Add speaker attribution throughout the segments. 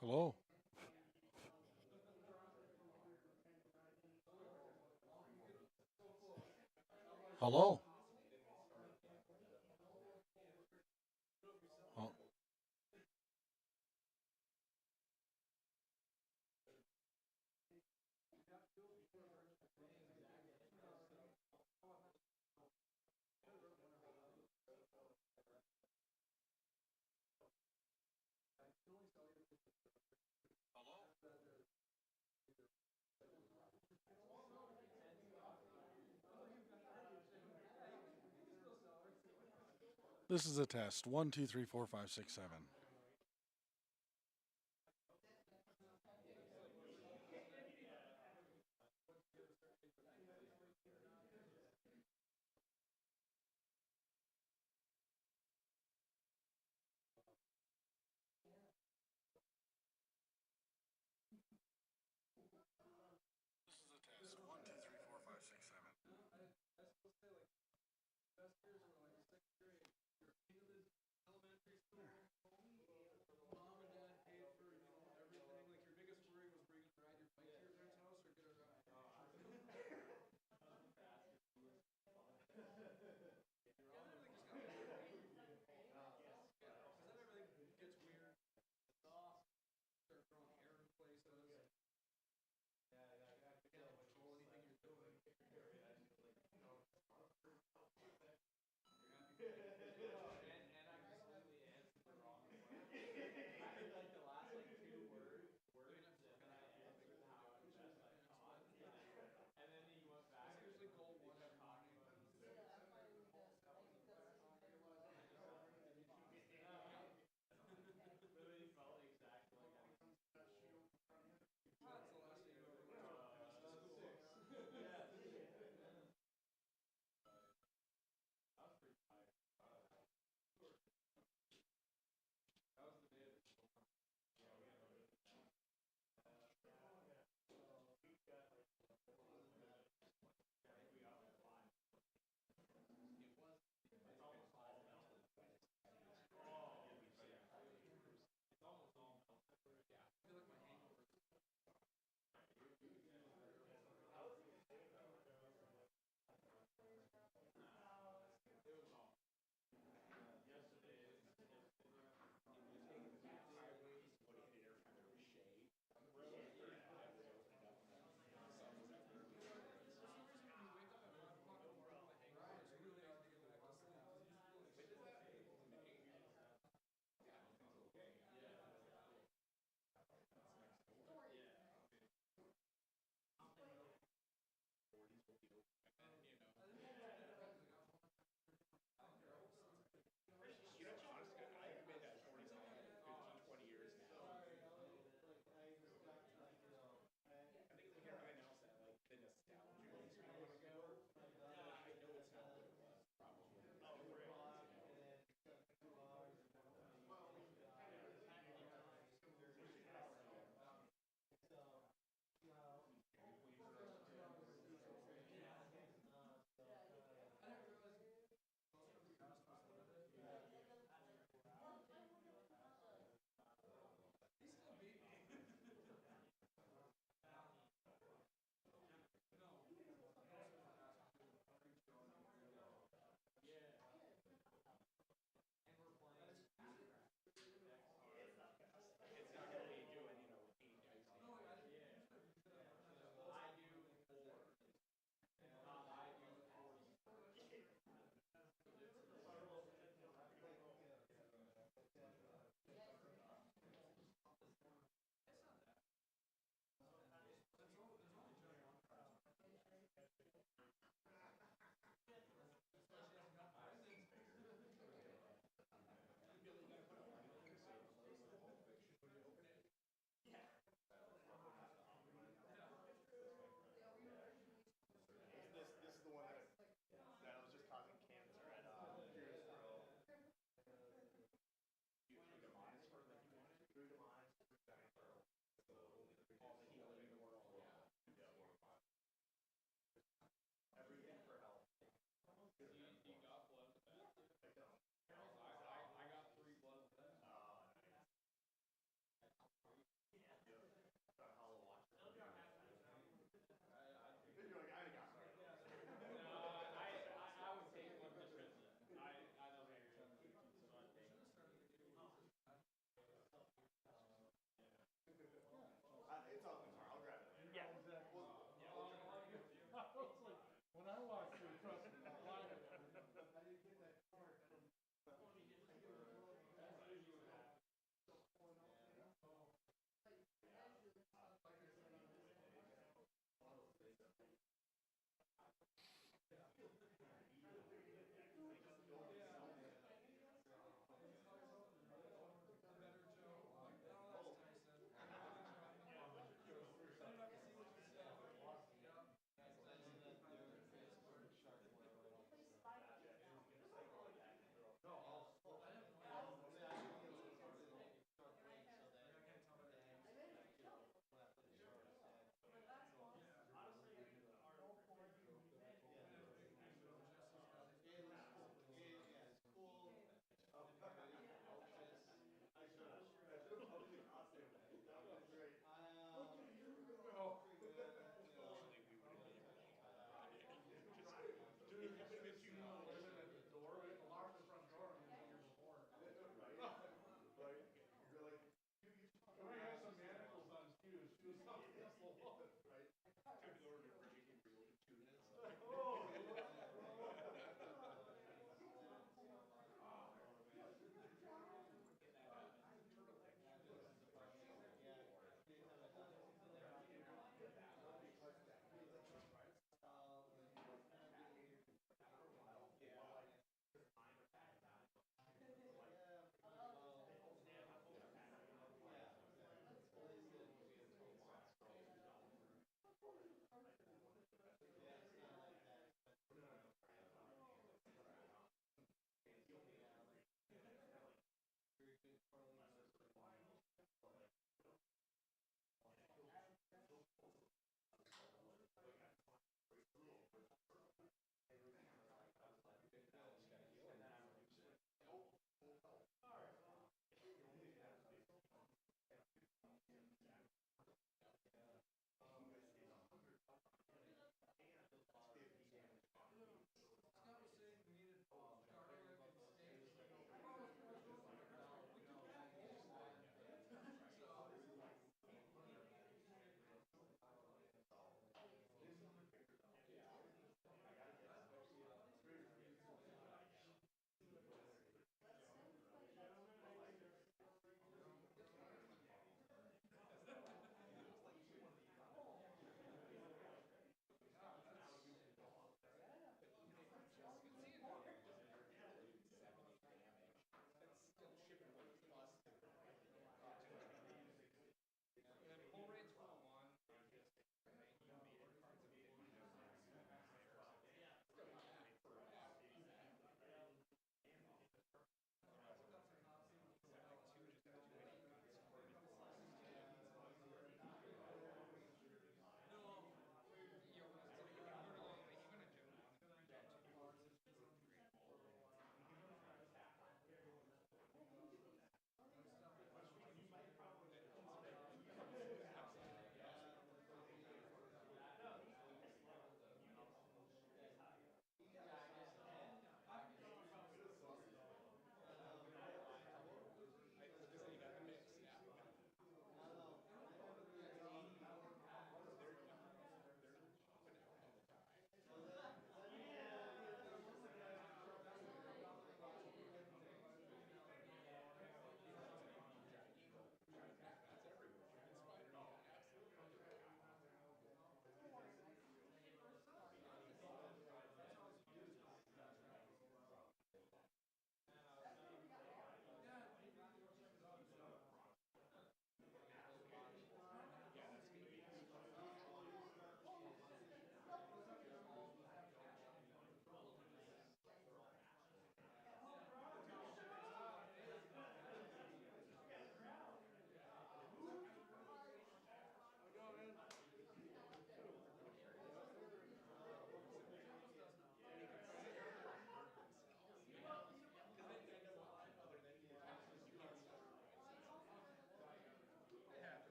Speaker 1: Hello. Hello. Oh, this is a test. One, two, three, four, five, six, seven. This is a test. One, two, three, four, five, six, seven.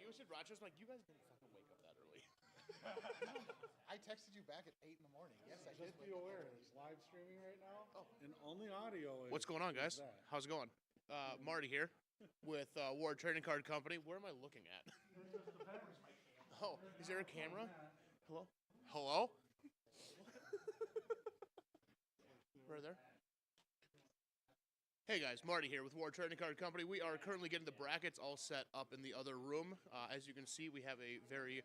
Speaker 2: was in Rochester. I'm like, you guys didn't fucking wake up that early.
Speaker 3: I texted you back at 8 in the morning. Yes, I did.
Speaker 4: Just be aware, it's live streaming right now. Oh. And only audio is.
Speaker 2: What's going on, guys?
Speaker 4: that.
Speaker 2: How's it going? Marty here with Ward Trading Card Company. Where am I looking at? Oh, is there a camera? Hello? Hello? Right there. Hey guys, Marty here with Ward Trading Card Company. We are currently getting the brackets all set up in the other room. As you can see, we have a very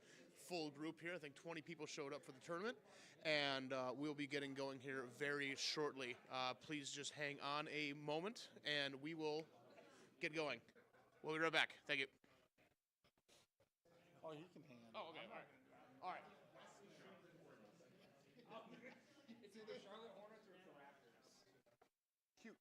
Speaker 2: full group here. I think 20 people showed up for the tournament, and we'll be getting going here very shortly. Please just hang on a moment, and we will get going. We'll be right back. Thank you.
Speaker 4: Oh, you can hang on.
Speaker 2: Oh, okay. All right. All right.
Speaker 1: It's either Charlotte Hornets or the Raptors.
Speaker 2: Cute.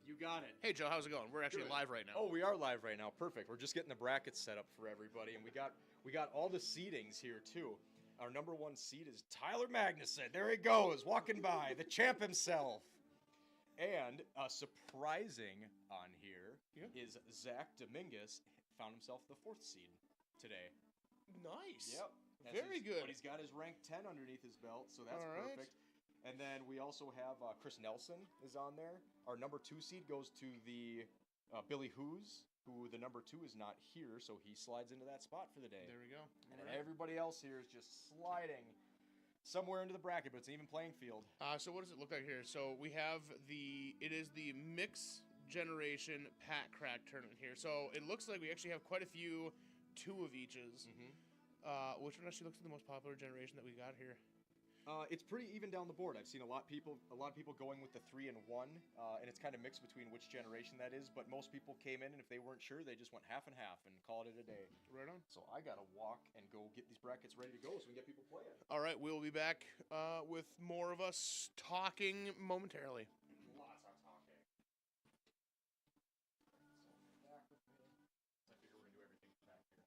Speaker 5: You got it.
Speaker 2: Hey, Joe, how's it going? We're actually
Speaker 5: Good.
Speaker 2: live right now.
Speaker 5: Oh, we are live right now. Perfect. We're just getting the brackets set up for everybody, and we got all the seedings here too. Our number one seed is Tyler Magnuson. There he goes, walking by, the champ himself. And surprising on here is Zach Dominguez found himself the fourth seed today.
Speaker 2: Nice.
Speaker 5: Yep.
Speaker 2: Very good.
Speaker 5: But he's got his rank 10 underneath his belt, so that's
Speaker 2: All right.
Speaker 5: perfect. And then we also have Chris Nelson is on there. Our number 2 seed goes to the Billy Hoos, who the number 2 is not here, so he slides into that spot for the day.
Speaker 2: There we go.
Speaker 5: And then everybody else here is just sliding somewhere into the bracket, but it's an even playing field.
Speaker 2: So what does it look like here? So we have it is the Mix Generation Pat Crack tournament here. So it looks like we actually have quite a few 2 of eaches. Which one actually looks like the most popular generation that we got here?
Speaker 5: It's pretty even down the board. I've seen a lot of people going with the 3 and 1, and it's kind of mixed between which generation that is. But most people came in, and if they weren't sure, they just went half and half and called it a day.
Speaker 2: Right on.
Speaker 5: So I gotta walk and go get these brackets ready to go, so we can get people playing.
Speaker 2: All right, we'll be back with more of us talking momentarily.
Speaker 5: Lots of talking. So back with me. I figure we're gonna do everything back here.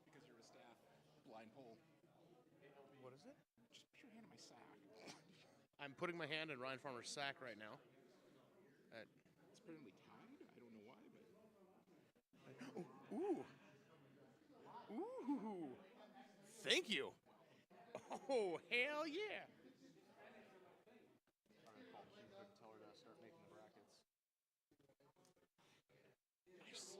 Speaker 1: Because you're a staff blind poll.
Speaker 2: What is it?
Speaker 1: Just put your hand in my sack.
Speaker 2: I'm putting my hand in Ryan Farmer's sack right now.
Speaker 1: It's apparently tied. I don't know why, but
Speaker 2: Ooh. Ooh. Thank you. Oh, hell yeah.
Speaker 5: I'm gonna call Q quick and tell her to start making the brackets.
Speaker 2: Nice.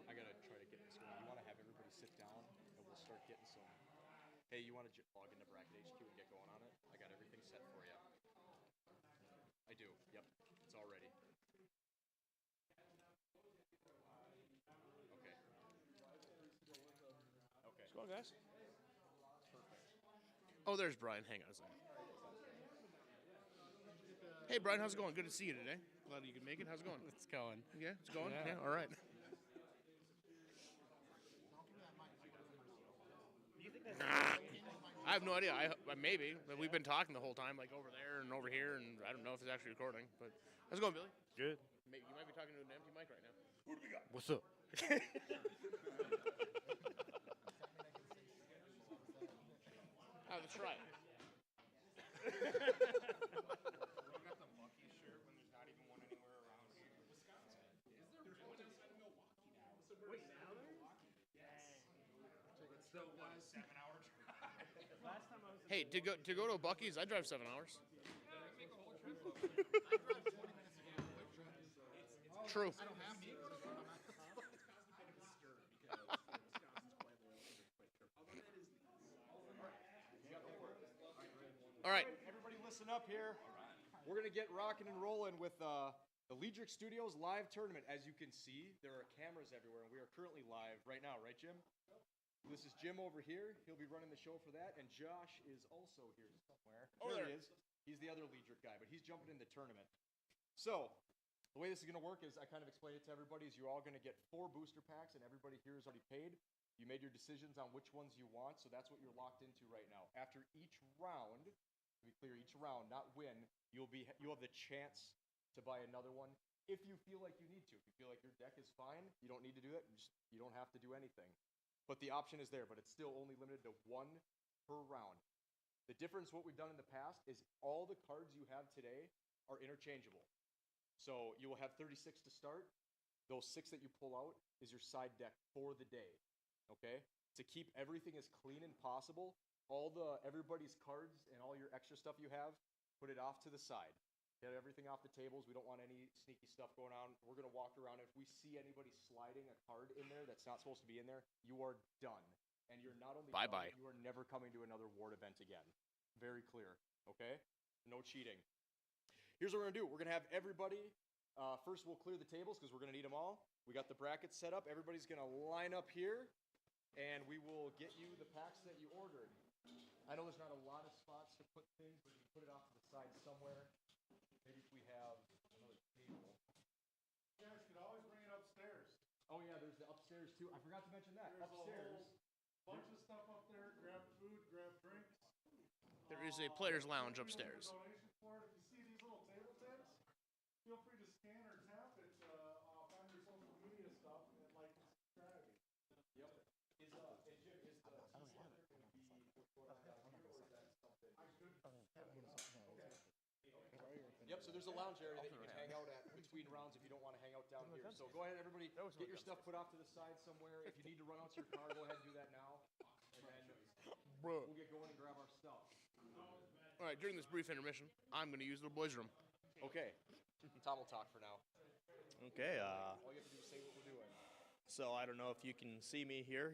Speaker 5: I gotta try to get this going. You want to have everybody sit down, and we'll start getting some. Hey, you want to log into Bracket HQ and get going on it? I got everything set for you. I do. Yep, it's all ready. Okay. Okay.
Speaker 2: What's going on, guys? Oh, there's Brian. Hang on a second. Hey, Brian, how's it going? Good to see you today. Glad you could make it. How's it going?
Speaker 6: It's going.
Speaker 2: Yeah, it's going?
Speaker 6: Yeah.
Speaker 2: Yeah, all right. I have no idea. Maybe. We've been talking the whole time, like over there and over here, and I don't know if it's actually recording. But how's it going, Billy?
Speaker 6: Good.
Speaker 2: You might be talking to an empty mic right now.
Speaker 5: Who do we got?
Speaker 6: What's up?
Speaker 2: Let's try it.
Speaker 1: we got the Bucky shirt when there's not even one anywhere around here. Wisconsin. Is there one inside of Milwaukee now? Wait, now there's? It's still what, a 7-hour drive.
Speaker 6: Last time I was
Speaker 2: Hey, to go to a Buc-ee's, I drive 7 hours.
Speaker 1: Make a whole trip.
Speaker 3: I drive 20 minutes to get a quick trip.
Speaker 2: True.
Speaker 3: I don't have to.
Speaker 2: All right.
Speaker 5: Everybody listen up here. We're going to get rocking and rolling with the Ledric Studios live tournament. As you can see, there are cameras everywhere, and we are currently live right now, right, Jim? This is Jim over here. He'll be running the show for that, and Josh is also here somewhere.
Speaker 2: Oh,
Speaker 5: there
Speaker 2: there.
Speaker 5: he is. He's the other Ledric guy, but he's jumping in the tournament. So, the way this is going to work is I kind of explained it to everybody is you're all going to get 4 booster packs, and everybody here is already paid. You made your decisions on which ones you want, so that's what you're locked into right now. After each round, to be clear, each round, not win, you'll have the chance to buy another one if you feel like you need to. If you feel like your deck is fine, you don't need to do that. You don't have to do anything. But the option is there, but it's still only limited to 1 per round. The difference, what we've done in the past, is all the cards you have today are interchangeable. So you will have 36 to start. Those 6 that you pull out is your side deck for the day. Okay? To keep everything as clean as possible, everybody's cards and all your extra stuff you have, put it off to the side. Get everything off the tables. We don't want any sneaky stuff going on. We're going to walk around. If we see anybody sliding a card in there that's not supposed to be in there, you are done. And you're not only
Speaker 2: Bye-bye.
Speaker 5: done, you are never coming to another ward event again. Very clear. Okay? No cheating. Here's what we're going to do. We're going to have everybody, first we'll clear the tables because we're going to need them all. We got the brackets set up. Everybody's going to line up here, and we will get you the packs that you ordered. I know there's not a lot of spots to put things, but you can put it off to the side somewhere. Maybe if we have another table.
Speaker 4: You guys could always bring it upstairs.
Speaker 5: Oh yeah, there's the upstairs too. I forgot to mention that.
Speaker 4: There's
Speaker 5: Upstairs.
Speaker 4: a whole bunch of stuff up there. Grab food, grab drinks.
Speaker 2: There is a player's lounge upstairs.
Speaker 4: Donation for it. If you see these little table tags, feel free to scan or tap it on your social media stuff and like and subscribe.
Speaker 5: Yep. Is Jim, is the selector going to be what's going on down here, or is that something? Yep, so there's a lounge area that you can hang out at between rounds if you don't want to hang out down here. So go ahead, everybody, get your stuff put off to the side somewhere. If you need to run out to your car, go ahead and do that now. And then we'll get going and grab our stuff.
Speaker 2: All right, during this brief intermission, I'm going to use the boys' room.
Speaker 5: Okay, Tom will talk for now.
Speaker 6: Okay,
Speaker 5: All you have to do is say what we're doing.
Speaker 6: so I don't know if you can see me here.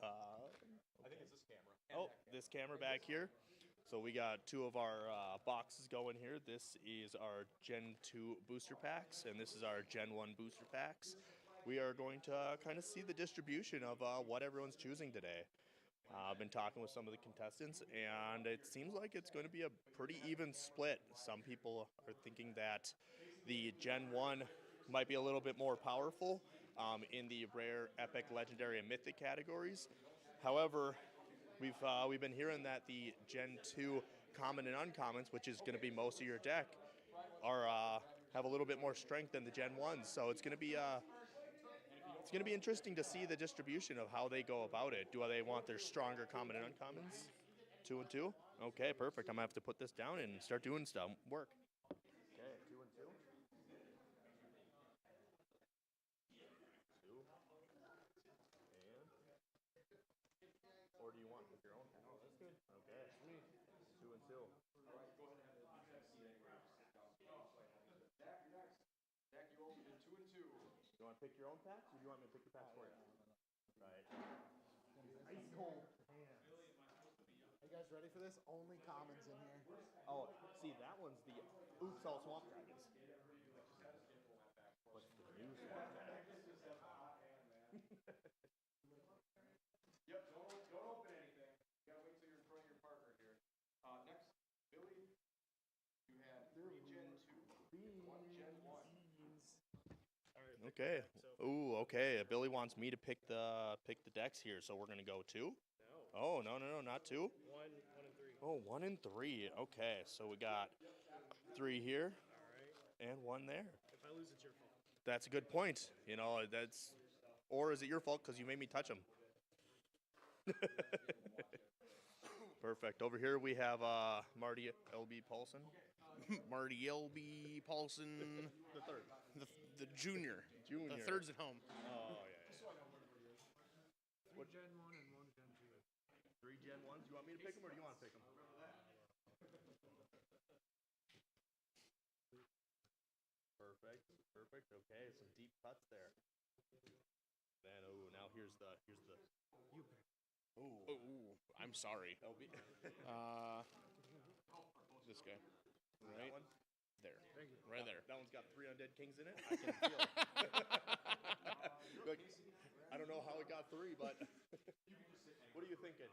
Speaker 5: I think it's this camera. and
Speaker 6: Oh,
Speaker 5: that camera.
Speaker 6: this camera back here. So we got 2 of our boxes going here. This is our Gen 2 booster packs, and this is our Gen 1 booster packs. We are going to kind of see the distribution of what everyone's choosing today. I've been talking with some of the contestants, and it seems like it's going to be a pretty even split. Some people are thinking that the Gen 1 might be a little bit more powerful in the rare, epic, legendary, and mythic categories. However, we've been hearing that the Gen 2 common and uncommons, which is going to be most of your deck, are have a little bit more strength than the Gen 1s. So it's going to be interesting to see the distribution of how they go about it. Do they want their stronger common and uncommons? 2 and 2? Okay, perfect. I'm gonna have to put this down and start doing stuff. Work. Okay, 2 and 2. 2. Or do you want with your own? No, that's good. Okay. 2 and 2.
Speaker 5: Zach, you opened in 2 and 2.
Speaker 6: You want to pick your own packs, or do you want me to pick your packs for you? Right. Ice cold.
Speaker 3: Are you guys ready for this? Only commons in here.
Speaker 6: Oh, see, that one's the Oops All Swamp Dragons. What's the new Swamp Dragons?
Speaker 5: Yep, don't open anything. You gotta wait till you're in front of your partner here. Next, Billy, you had 3 Gen 2, 1 Gen 1.
Speaker 6: Okay. Ooh, okay. Billy wants me to pick the decks here, so we're gonna go 2.
Speaker 1: No.
Speaker 6: Oh, no, not 2.
Speaker 1: 1 and 3.
Speaker 6: Oh, 1 and 3. Okay, so we got 3 here
Speaker 1: All right.
Speaker 6: and 1 there.
Speaker 1: If I lose, it's your fault.
Speaker 6: That's a good point. You know, or is it your fault because you made me touch them? Perfect. Over here we have Marty L.B. Paulson.
Speaker 2: Marty L.B. Paulson,
Speaker 6: The third.
Speaker 2: the junior.
Speaker 6: Junior.
Speaker 2: The thirds at home.
Speaker 6: Oh, yeah.
Speaker 1: 3 Gen 1 and 1 Gen 2.
Speaker 6: 3 Gen 1s. You want me to pick them, or do you want to pick them? Perfect. Okay, some deep cuts there. Then, now here's the.
Speaker 1: You pick.
Speaker 2: Oh, I'm sorry.
Speaker 6: LB.
Speaker 2: This guy.
Speaker 6: That
Speaker 2: Right
Speaker 6: one.
Speaker 2: there.
Speaker 1: Thank you.
Speaker 2: Right there.
Speaker 6: That one's got 3 undead kings in it. I can feel it. Look, I don't know how it got 3, but what are you thinking?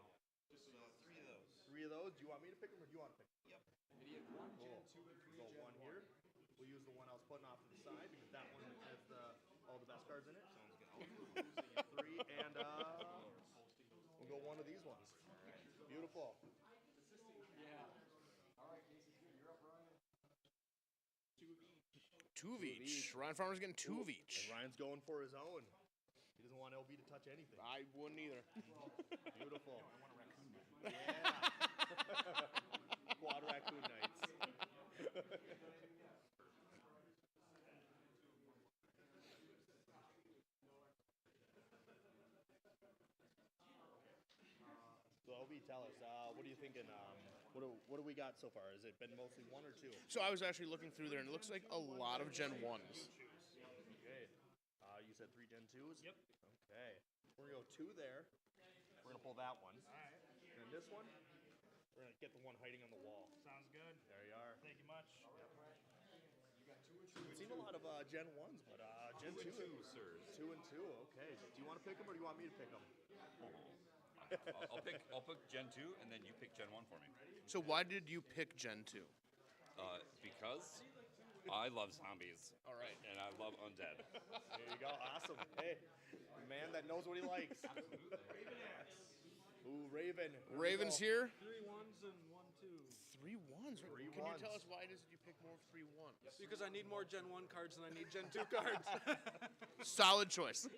Speaker 7: Just 3 of those.
Speaker 6: 3 of those? Do you want me to pick them, or do you want to pick them?
Speaker 7: Yep.
Speaker 5: Idiot 1 Gen 2 and 3
Speaker 6: So
Speaker 5: Gen
Speaker 6: 1 here. We'll use the one I was putting off to the side because that one has all the best cards in it.
Speaker 7: Sounds good.
Speaker 6: 3 and we'll go 1 of these ones. Beautiful.
Speaker 5: Yeah. All right, Casey, good. You're up, Ryan.
Speaker 2: 2 Two of each.
Speaker 6: each.
Speaker 2: Ryan Farmer's getting two of
Speaker 6: And
Speaker 2: each.
Speaker 6: Ryan's going for his own. He doesn't want LB to touch anything.
Speaker 2: I wouldn't either.
Speaker 6: Beautiful. Yeah. Quad raccoon nights. So LB, tell us, what are you thinking? What do we got so far? Has it been mostly one or two?
Speaker 2: So I was actually looking through there, and it looks like a lot of Gen 1s.
Speaker 6: Okay. You said 3 Gen 2s? Yep. Okay. We're going to go 2 there. We're going to pull that one.
Speaker 4: All right.
Speaker 6: And this one, we're going to get the one hiding on the wall.
Speaker 4: Sounds good.
Speaker 6: There you are.
Speaker 4: Thank you much.
Speaker 6: We've seen a lot of Gen 1s, but Gen 2
Speaker 7: sirs.
Speaker 6: 2 and 2, okay. Do you want to pick them or do you want me to pick them?
Speaker 7: I'll pick Gen 2, and then you pick Gen 1 for me.
Speaker 2: So why did you pick Gen 2?
Speaker 7: Because I love zombies.
Speaker 2: All right.
Speaker 7: And I love undead.
Speaker 6: There you go. Awesome. Hey, a man that knows what he likes. Ooh, Raven. Here we
Speaker 2: Raven's
Speaker 6: go.
Speaker 2: here.
Speaker 4: 3 1s and 1 2.
Speaker 2: 3 1s.
Speaker 6: Three
Speaker 2: Can you tell
Speaker 6: ones.
Speaker 2: us why it is that you pick more 3 1s?
Speaker 8: Because I need more Gen 1 cards than I need Gen 2 cards.
Speaker 2: Solid choice.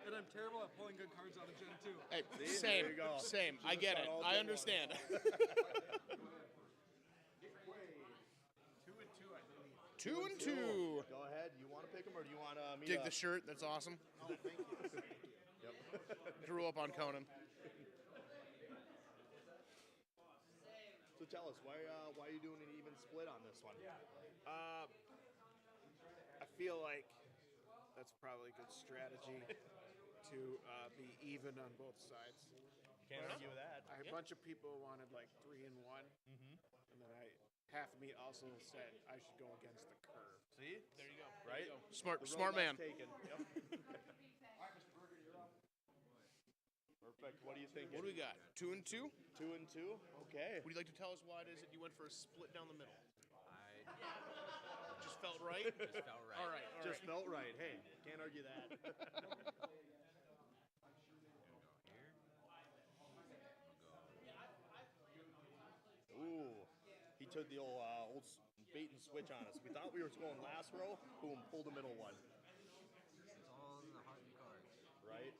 Speaker 8: And I'm terrible at pulling good cards out of Gen 2.
Speaker 2: Hey,
Speaker 6: See?
Speaker 2: same,
Speaker 6: There you go.
Speaker 2: same. I
Speaker 6: Should've
Speaker 2: get
Speaker 6: done
Speaker 2: it.
Speaker 6: all
Speaker 2: I
Speaker 6: Gen
Speaker 2: understand.
Speaker 4: 2 and 2, I believe.
Speaker 2: 2 and 2.
Speaker 6: Go ahead. You want to pick them or do you want me
Speaker 2: Dig
Speaker 6: to?
Speaker 2: the shirt. That's awesome.
Speaker 3: Oh, thank you.
Speaker 6: Yep.
Speaker 2: Grew up on Conan.
Speaker 6: So tell us, why are you doing an even split on this one?
Speaker 9: I feel like that's probably a good strategy to be even on both sides.
Speaker 6: Can't argue with that.
Speaker 9: A bunch of people wanted like 3 and 1, and then half of me also said I should go against the curve.
Speaker 6: See?
Speaker 2: There you go.
Speaker 6: Right?
Speaker 2: Smart,
Speaker 6: The
Speaker 2: smart
Speaker 6: road
Speaker 2: man.
Speaker 6: less taken. Yep. Perfect. What are you thinking?
Speaker 2: What do we got? 2 and 2.
Speaker 6: 2 and 2. Okay.
Speaker 2: Would you like to tell us why it is that you went for a split down the middle? Just felt right.
Speaker 10: Just felt right.
Speaker 2: All right. All
Speaker 6: Just
Speaker 2: right.
Speaker 6: felt right. Hey, can't argue that. Ooh, he took the old bait and switch on us. We thought we were going last row. Boom, pulled the middle one.
Speaker 10: It's all in the heart and cards.
Speaker 6: Right?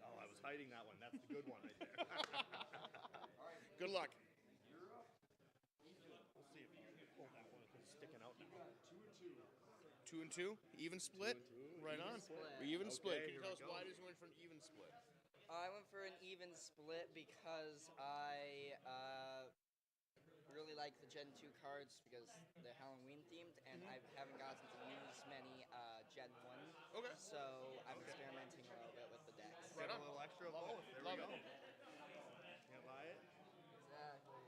Speaker 6: Oh, I was hiding that one. That's the good one right there.
Speaker 2: Good luck.
Speaker 6: We'll see if you can pull that one. It's sticking out now.
Speaker 2: 2 and 2. Even split. Right
Speaker 10: Even
Speaker 2: on.
Speaker 10: split.
Speaker 2: We even split.
Speaker 6: Okay,
Speaker 2: Can you
Speaker 6: here
Speaker 2: tell
Speaker 6: we
Speaker 2: us
Speaker 6: go.
Speaker 2: why it is you went for an even split?
Speaker 11: I went for an even split because I really like the Gen 2 cards because they're Halloween themed, and I haven't gotten to use many Gen 1.
Speaker 2: Okay.
Speaker 11: So I'm experimenting a little bit with the decks.
Speaker 6: Get a little extra of both. There
Speaker 2: Love
Speaker 6: we go.
Speaker 2: it.
Speaker 6: Can't buy it.
Speaker 11: Exactly.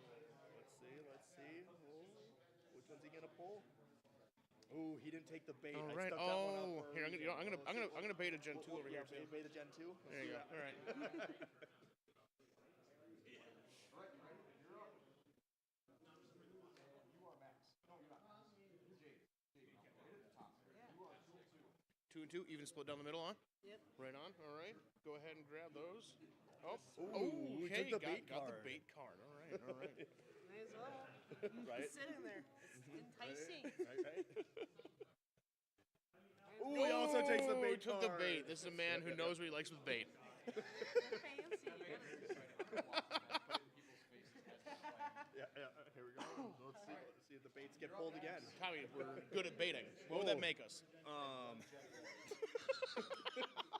Speaker 6: Let's see. Let's see. Oh, which one's he gonna pull? Ooh, he didn't take the bait.
Speaker 2: All
Speaker 6: I
Speaker 2: right.
Speaker 6: stuck that one
Speaker 2: Oh,
Speaker 6: up for
Speaker 2: here I'm
Speaker 6: Gen
Speaker 2: gonna bait a Gen 2 over
Speaker 6: yeah,
Speaker 2: here too.
Speaker 6: bait the Gen 2.
Speaker 2: There you go. All right. Two and 2, even split down the middle, huh?
Speaker 11: Yep.
Speaker 2: Right on. All right. Go ahead and grab those. Oh,
Speaker 6: Ooh, we
Speaker 2: okay.
Speaker 6: took the
Speaker 2: got,
Speaker 6: bait
Speaker 2: got the
Speaker 6: card.
Speaker 2: bait card. All right. All right.
Speaker 11: May as well.
Speaker 6: Right?
Speaker 11: Sitting there. It's enticing.
Speaker 6: Right. Ooh, he also takes the
Speaker 2: Ooh,
Speaker 6: bait
Speaker 2: took the
Speaker 6: card.
Speaker 2: bait. This is a man who knows what he likes with bait.
Speaker 6: Yeah, here we go. Let's see if the baits get pulled again.
Speaker 2: Tommy, we're good at baiting. What would that
Speaker 6: Oh.
Speaker 2: make us?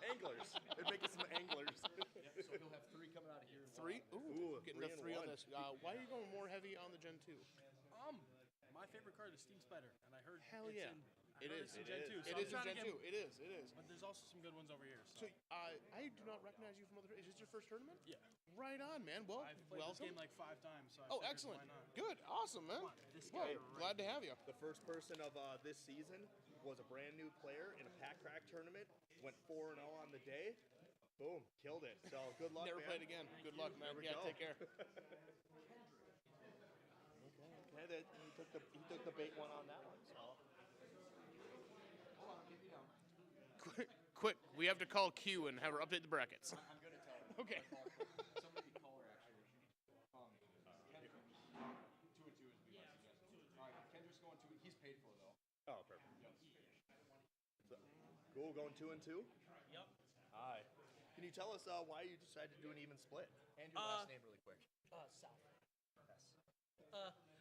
Speaker 6: Anglers. It'd make us some anglers.
Speaker 10: So he'll have 3 coming out of here.
Speaker 2: 3? Ooh, getting
Speaker 6: three
Speaker 2: a
Speaker 6: and
Speaker 2: 3 on
Speaker 6: one.
Speaker 2: this. Why are you going more heavy on the Gen 2?
Speaker 8: My favorite card is Steam Spider, and I heard
Speaker 2: Hell
Speaker 8: it's
Speaker 2: yeah.
Speaker 8: in, I
Speaker 2: It
Speaker 8: heard
Speaker 2: is.
Speaker 8: it's in Gen 2. So
Speaker 2: It
Speaker 8: I'm
Speaker 2: is in
Speaker 8: trying to
Speaker 2: Gen
Speaker 8: get-
Speaker 2: 2. It is. It is.
Speaker 8: But there's also some good ones over here.
Speaker 2: So I do not recognize you from other. Is this your first tournament?
Speaker 8: Yeah.
Speaker 2: Right on, man. Well,
Speaker 8: I've played this
Speaker 2: welcome.
Speaker 8: game like 5 times. So I
Speaker 2: Oh,
Speaker 8: figured,
Speaker 2: excellent.
Speaker 8: Why not?
Speaker 2: Good. Awesome, man.
Speaker 8: Come on, this
Speaker 2: Well,
Speaker 8: guy
Speaker 2: glad to have you.
Speaker 6: The first person of this season was a brand new player in a pack crack tournament. Went 4-0 on the day. Boom, killed it. So good luck,
Speaker 2: Never
Speaker 6: man.
Speaker 2: played again. Good luck, man.
Speaker 6: There we
Speaker 2: Yeah,
Speaker 6: go.
Speaker 2: take care.
Speaker 6: Okay, that he took the bait one on that one. So
Speaker 2: Quick, We have to call Q and have her update the brackets.
Speaker 5: I'm gonna tell her.
Speaker 2: Okay.
Speaker 5: Somebody could call her actually. Kendrick, 2 and 2 is be my suggestion. All right, Kendrick's going 2. He's paid for though.
Speaker 6: Oh, perfect. So, cool, going 2 and 2.
Speaker 8: Yep.
Speaker 6: Hi. Can you tell us why you decided to do an even split?
Speaker 5: And your last name really quick.
Speaker 8: South.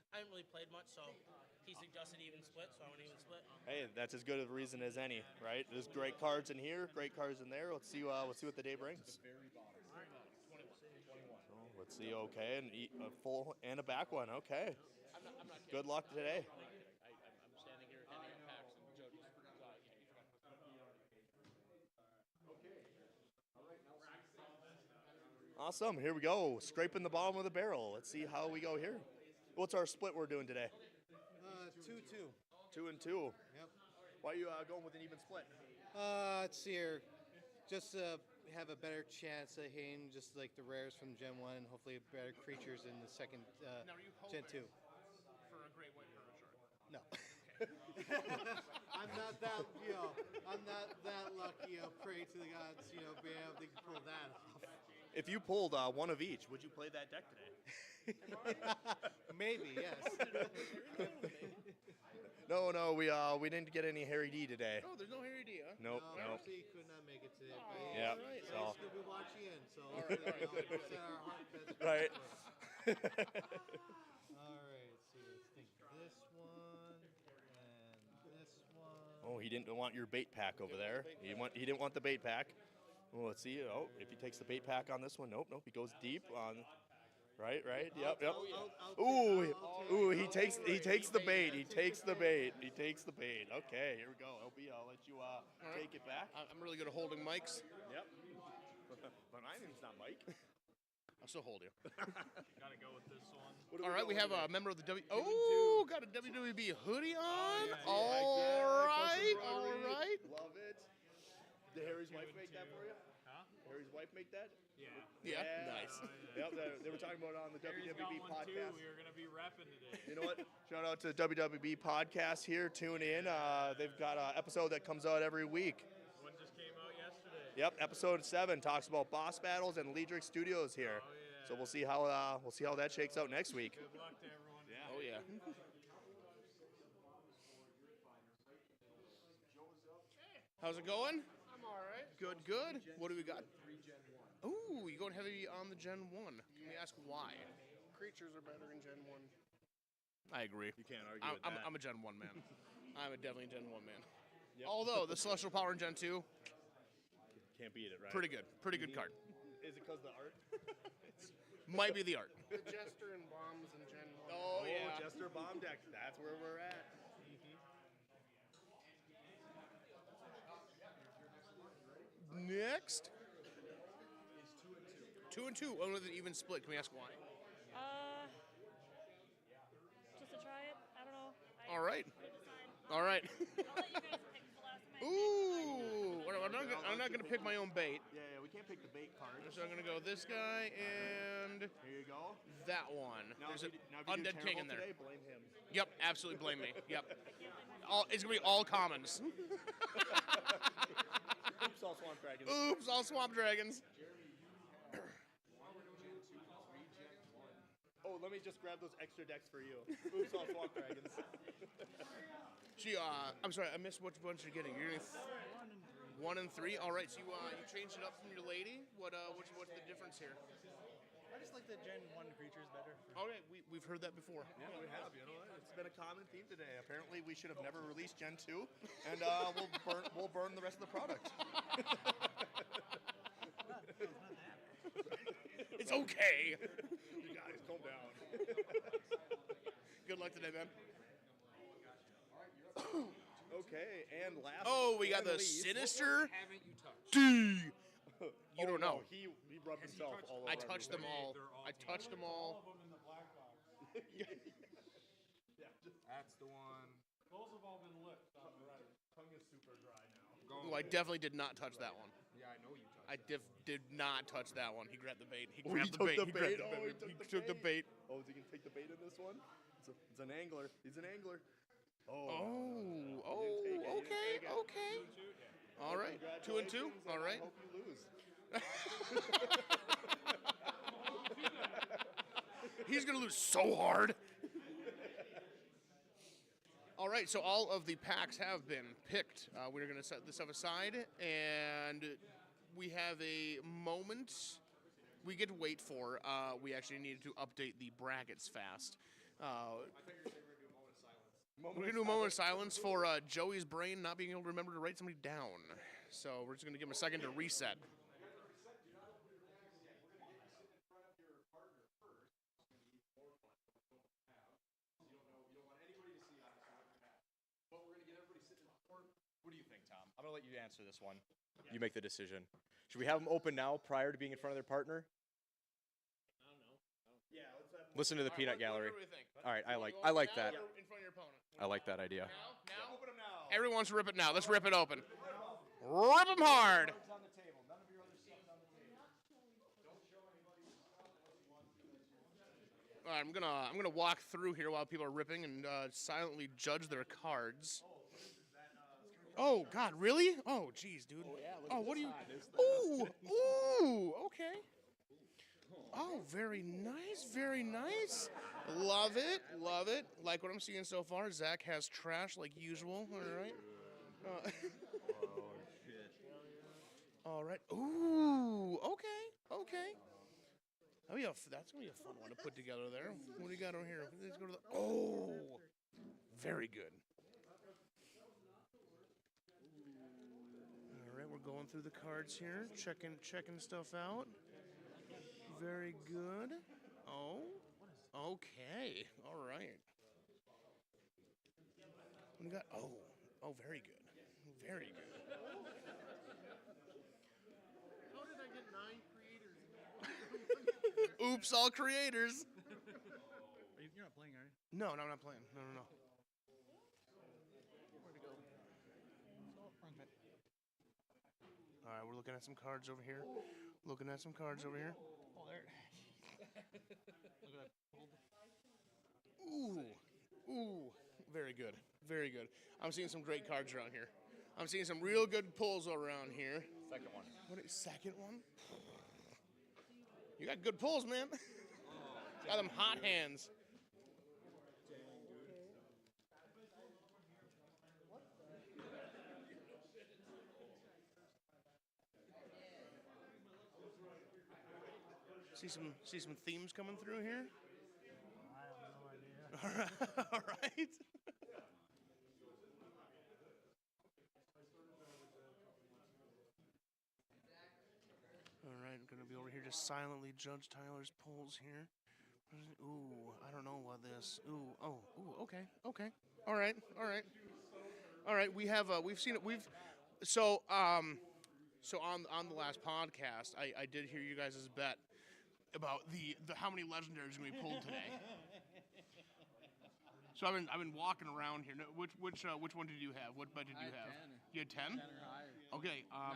Speaker 8: I haven't really played much, so he suggested even split, so I went even split.
Speaker 6: Hey, that's as good of a reason as any, right? There's great cards in here, great cards in there. Let's see what the day brings.
Speaker 5: Very bottom.
Speaker 8: 21.
Speaker 6: So let's see. Okay, and a full and a back one. Okay.
Speaker 2: I'm not
Speaker 6: Good luck today.
Speaker 2: I'm standing here handing out packs and Jody's.
Speaker 6: Awesome. Here we go. Scraping the bottom of the barrel. Let's see how we go here. What's our split we're doing today?
Speaker 10: 2-2.
Speaker 6: 2 and 2.
Speaker 10: Yep.
Speaker 6: Why are you going with an even split?
Speaker 10: Let's see here. Just have a better chance of hitting just like the rares from Gen 1 and hopefully better creatures in the second
Speaker 2: Now, are you
Speaker 10: Gen 2.
Speaker 2: for a great white turtle shark?
Speaker 10: No. I'm not that, I'm not that lucky, pray to the gods, being able to pull that off.
Speaker 6: If you pulled one of each, would you play that deck today?
Speaker 10: Maybe, yes.
Speaker 6: No, we didn't get any Harry D today.
Speaker 2: Oh, there's no Harry D, huh?
Speaker 6: Nope, nope.
Speaker 10: He could not make it today. But
Speaker 6: Yeah,
Speaker 10: he's
Speaker 6: so-
Speaker 10: going to be watching in, so
Speaker 2: All right,
Speaker 10: set our heart best
Speaker 6: Right.
Speaker 10: All right, so let's think this one and this one.
Speaker 6: Oh, he didn't want your bait pack over there. He didn't want the bait pack. Well, let's see. Oh, if he takes the bait pack on this one, nope. He goes deep on. Right. Yep. Ooh, he takes the bait. He takes the bait. Okay, here we go. LB, I'll let you take it back.
Speaker 2: I'm really good at holding mics.
Speaker 6: Yep. But my name's not Mike.
Speaker 2: I'll still hold you.
Speaker 4: Gotta go with this one.
Speaker 2: All right, we have a member of the got a WWB hoodie on. All right.
Speaker 6: Love it. Did Harry's wife make that for you?
Speaker 4: Huh?
Speaker 6: Harry's wife make that?
Speaker 2: Yeah, nice.
Speaker 6: Yep, they were talking about it on the
Speaker 4: Harry's got
Speaker 6: WWB
Speaker 4: one
Speaker 6: podcast.
Speaker 4: too. We are gonna be repping today.
Speaker 6: You know what? Shout out to the WWB podcast here. Tune in. They've got an episode that comes out every week.
Speaker 4: One just came out yesterday.
Speaker 6: Yep, episode 7 talks about boss battles and Liedrich Studios here.
Speaker 4: Oh, yeah.
Speaker 6: So we'll see how that shakes out next week.
Speaker 4: Good luck to everyone.
Speaker 2: Oh yeah. How's it going? I'm all right. Good. What do we got? Ooh, you going heavy on the Gen 1. Can we ask why?
Speaker 3: Creatures are better in Gen 1.
Speaker 2: I agree.
Speaker 6: You can't argue with that.
Speaker 2: I'm a Gen 1 man. I'm a definitely Gen 1 man. Although the Celestial Power in Gen 2,
Speaker 6: Can't beat it, right?
Speaker 2: pretty good. Pretty good card.
Speaker 6: Is it because the art?
Speaker 2: Might be the art.
Speaker 3: The Jester and Bombs in Gen 1.
Speaker 2: Oh, yeah.
Speaker 6: Jester Bomb deck. That's where we're at.
Speaker 2: Next. 2 and 2. One with an even split. Can we ask why?
Speaker 12: Just to try it. I don't know.
Speaker 2: All right.
Speaker 12: Couldn't decide.
Speaker 2: All right.
Speaker 12: I'll let you guys pick the last of my
Speaker 2: Ooh. I'm not gonna pick my own bait.
Speaker 6: Yeah, we can't pick the bait card.
Speaker 2: So I'm gonna go this guy and
Speaker 6: Here you go.
Speaker 2: that one. There's an
Speaker 6: Now if you do
Speaker 2: Undead King in
Speaker 6: terrible
Speaker 2: there.
Speaker 6: Today, blame him.
Speaker 2: Yep, absolutely blame me. Yep. It's gonna be all commons.
Speaker 6: Oops, all Swamp Dragons.
Speaker 2: Oops, all Swamp Dragons.
Speaker 6: Oh, let me just grab those extra decks for you. Oops, all Swamp Dragons.
Speaker 2: Gee, I'm sorry, I missed which bunch you're getting. You're getting 1 and 3. All right, so you changed it up from your lady. What's the difference here?
Speaker 8: I just like the Gen 1 creatures better.
Speaker 2: Okay, we've heard that before.
Speaker 6: Yeah, we have. You know, it's been a common theme today. Apparently, we should have never released Gen 2, and we'll burn the rest of the product.
Speaker 2: It's okay.
Speaker 6: You guys, calm down.
Speaker 2: Good luck today, man.
Speaker 6: Okay, and last.
Speaker 2: Oh, we got
Speaker 6: and
Speaker 2: the
Speaker 6: least-
Speaker 2: Sinister
Speaker 5: Haven't you touched?
Speaker 2: D. You don't
Speaker 6: no,
Speaker 2: know.
Speaker 6: He rubbed himself all over.
Speaker 2: I touched them all.
Speaker 4: They're all
Speaker 2: I touched them all.
Speaker 4: All of them in the black box.
Speaker 5: That's the one.
Speaker 4: Those have all been licked on the right.
Speaker 6: Tongue is super dry now.
Speaker 2: Ooh, I definitely did not touch that one.
Speaker 5: Yeah, I know you touched.
Speaker 2: I did not touch that one. He grabbed the bait. He
Speaker 6: Oh,
Speaker 2: grabbed
Speaker 6: he
Speaker 2: the
Speaker 6: took
Speaker 2: bait.
Speaker 6: the
Speaker 2: He grabbed
Speaker 6: bait.
Speaker 2: the
Speaker 6: Oh,
Speaker 2: bait.
Speaker 6: he
Speaker 2: He
Speaker 6: took
Speaker 2: took the bait.
Speaker 6: Oh, is he gonna take the bait in this one? It's an angler. He's an angler.
Speaker 2: Oh,
Speaker 6: He didn't take it. He didn't
Speaker 2: okay,
Speaker 6: take it.
Speaker 2: okay. All right. 2 and 2. All right.
Speaker 6: I hope you lose.
Speaker 2: He's gonna lose so hard. All right, so all of the packs have been picked. We're gonna set this stuff aside, and we have a moment we get to wait for. We actually needed to update the brackets fast. We're gonna do a moment of silence for Joey's brain not being able to remember to write somebody down. So we're just gonna give him a second to reset.
Speaker 5: What do you think, Tom? I'm gonna let you answer this one. You make the decision. Should we have them open now prior to being in front of their partner?
Speaker 8: I don't know.
Speaker 6: Yeah, let's have.
Speaker 5: Listen to the peanut gallery.
Speaker 2: What do we think?
Speaker 5: All right, I
Speaker 2: You
Speaker 5: like
Speaker 2: want
Speaker 5: that.
Speaker 2: now or in front of your opponent?
Speaker 5: I like that idea.
Speaker 2: Now?
Speaker 6: Open them now.
Speaker 2: Everyone wants to rip it now. Let's rip it open. Rip them hard. All right, I'm gonna walk through here while people are ripping and silently judge their cards. Oh God, really? Oh geez, dude. Oh, what do you? Ooh, ooh, okay. Oh, very nice, very nice. Love it, love it. Like what I'm seeing so far. Zach has trash like usual. All right. All right. Ooh, okay, okay. Oh yeah, that's gonna be a fun one to put together there. What do you got over here? Let's go to the. Oh, very good. All right, we're going through the cards here, checking stuff out. Very good. Oh, okay. All right. What do you got? Oh, very good. Very good.
Speaker 8: How did I get 9 creators?
Speaker 2: Oops, all creators.
Speaker 8: You're not playing, are you?
Speaker 2: No, I'm not playing. No.
Speaker 8: Where'd it go?
Speaker 2: All right, we're looking at some cards over here. Looking at some cards over here.
Speaker 8: Oh, there. Look at that.
Speaker 2: Ooh, very good, very good. I'm seeing some great cards around here. I'm seeing some real good pulls around here.
Speaker 7: Second one.
Speaker 2: Second one? You got good pulls, man. Got them hot hands. See some themes coming through here.
Speaker 8: I have no idea.
Speaker 2: All right. All right, I'm gonna be over here just silently judge Tyler's pulls here. Ooh, I don't know what this. Ooh, okay. All right. We've seen it. So on the last podcast, I did hear you guys' bet about the how many legendaries are gonna be pulled today. So I've been walking around here. Which one did you have? What bet did you have?
Speaker 8: 10.
Speaker 2: You had 10?
Speaker 8: 10 or higher.
Speaker 2: Okay.
Speaker 8: 9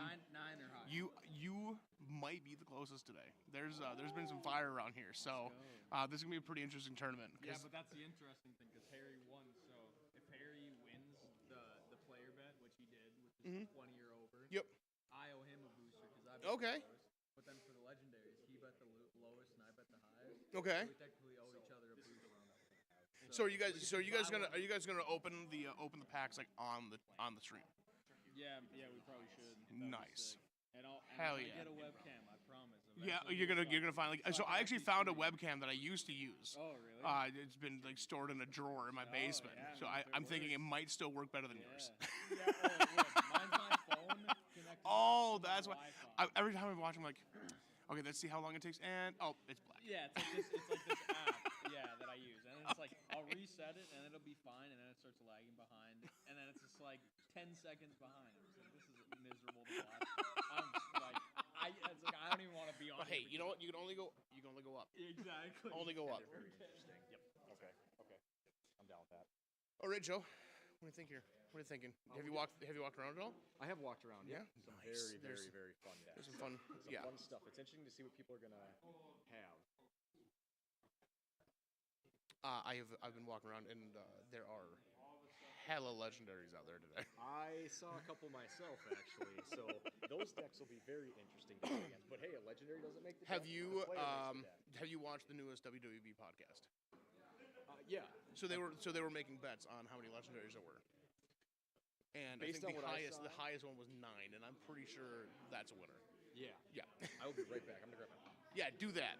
Speaker 8: or higher.
Speaker 2: You might be the closest today. There's been some fire around here, so this is gonna be a pretty interesting tournament.
Speaker 8: Yeah, but that's the interesting thing because Harry won. So if Harry wins the player bet, which he did, which is 20 or over,
Speaker 2: Yep.
Speaker 8: I owe him a booster because I bet
Speaker 2: Okay.
Speaker 8: the lowest. But then for the legendaries, he bet the lowest and I bet the highest.
Speaker 2: Okay.
Speaker 8: So we technically owe each other a booster.
Speaker 2: So are you guys gonna open the packs like on the stream?
Speaker 8: Yeah, we probably should.
Speaker 2: Nice.
Speaker 8: And I'll
Speaker 2: Hell
Speaker 8: when
Speaker 2: yeah.
Speaker 8: I get a webcam, I promise.
Speaker 2: Yeah,
Speaker 8: Eventually
Speaker 2: you're
Speaker 8: we'll
Speaker 2: gonna
Speaker 8: start.
Speaker 2: finally. So I actually found a webcam that I used to use.
Speaker 8: Oh, really?
Speaker 2: It's been like stored in a drawer in my
Speaker 8: Oh,
Speaker 2: basement.
Speaker 8: yeah,
Speaker 2: So
Speaker 8: man, if it
Speaker 2: I'm thinking it
Speaker 8: works.
Speaker 2: might still work better than yours.
Speaker 8: Yeah, mine's my phone connected
Speaker 2: Oh,
Speaker 8: to my
Speaker 2: that's why.
Speaker 8: Wi-Fi.
Speaker 2: Every time I watch, I'm like, okay, let's see how long it takes, and it's black.
Speaker 8: Yeah, it's like this app, that I use, and it's like I'll reset it, and it'll be fine, and then it starts lagging behind, and then it's just like 10 seconds behind. It's like, this is miserable to watch. I'm just like, it's like I don't even want to be on.
Speaker 2: But hey,
Speaker 8: here
Speaker 2: you know what? You can only go up.
Speaker 8: Exactly.
Speaker 2: Only go up.
Speaker 5: Very interesting. Yep. Okay. I'm down with that.
Speaker 2: All right, Joe. What do you think here? What are you thinking? Have you walked around at all?
Speaker 5: I have walked around.
Speaker 2: Yeah?
Speaker 5: Some
Speaker 2: Nice.
Speaker 5: very very fun decks.
Speaker 2: There's some fun.
Speaker 5: Some
Speaker 2: Yeah.
Speaker 5: fun stuff. It's interesting to see what people are gonna have.
Speaker 2: I've been walking around, and there are hella legendaries out there today.
Speaker 5: I saw a couple myself, actually, so those decks will be very interesting to play against. But hey, a legendary doesn't make the
Speaker 2: Have
Speaker 5: deck.
Speaker 2: you
Speaker 5: The player makes the deck.
Speaker 2: have you watched the newest WWE podcast?
Speaker 5: Yeah.
Speaker 2: So they were making bets on how many legendaries there were. And
Speaker 5: Based
Speaker 2: I
Speaker 5: on
Speaker 2: think
Speaker 5: what I
Speaker 2: the
Speaker 5: saw-
Speaker 2: highest one was 9, and I'm pretty sure that's a winner.
Speaker 5: Yeah.
Speaker 2: Yeah.
Speaker 5: I will be right back. I'm gonna grab my.
Speaker 2: Yeah, do that.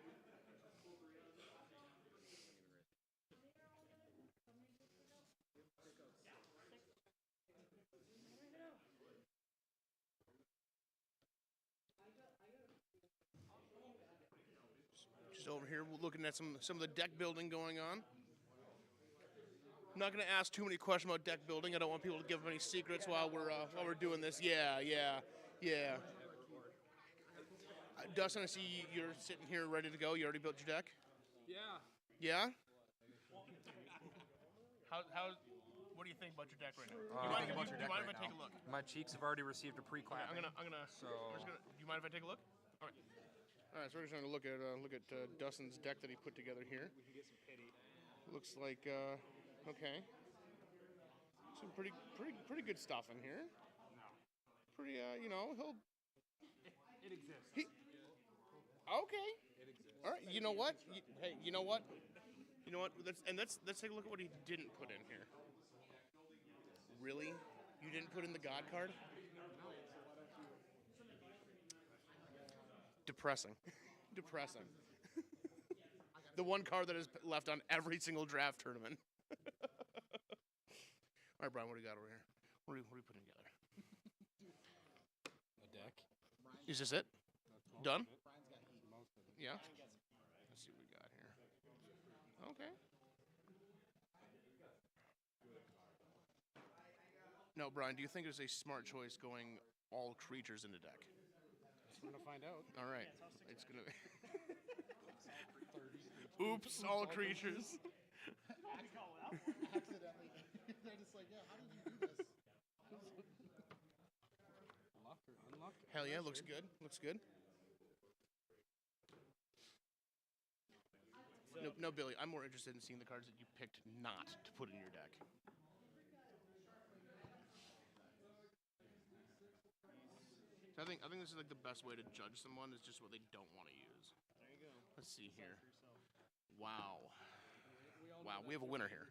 Speaker 2: Just over here, we're looking at some of the deck building going on. I'm not going to ask too many questions about deck building. I don't want people to give them any secrets while we're doing this. Yeah. Dustin, I see you're sitting here ready to go. You already built your deck?
Speaker 13: Yeah.
Speaker 2: Yeah? How what do you think about your deck right now? Do you mind if I take a look?
Speaker 13: My cheeks have already received a
Speaker 2: Okay,
Speaker 13: pre-clap.
Speaker 2: I'm gonna.
Speaker 13: So
Speaker 2: Do you mind if I take a look? All right. All right. So we're just gonna look at Dustin's deck that he put together here.
Speaker 5: We can get some pity.
Speaker 2: Looks like okay. Some pretty good stuff in here. Pretty he'll.
Speaker 13: it exists.
Speaker 2: Okay. All right. You know what? Hey, you know what? You know what? Let's take a look at what he didn't put in here. Really? You didn't put in the God card? Depressing. Depressing. The one card that is left on every single draft tournament. All right, Brian, what do you got over here? What are you putting together?
Speaker 13: A deck.
Speaker 2: Is this it? Done? Yeah. Let's see what we got here. Okay. No, Brian, do you think it's a smart choice going all creatures in the deck?
Speaker 13: We're gonna find out.
Speaker 2: All right. It's gonna. Oops! All creatures.
Speaker 3: Accidentally. They're just like, yeah, how did you do this?
Speaker 13: Luck or unluck?
Speaker 2: Hell yeah, looks good. Looks good. No, Billy. I'm more interested in seeing the cards that you picked not to put in your deck. I think this is like the best way to judge someone is just what they don't want to use.
Speaker 8: There you go.
Speaker 2: Let's see here. Wow. Wow, we have a winner here.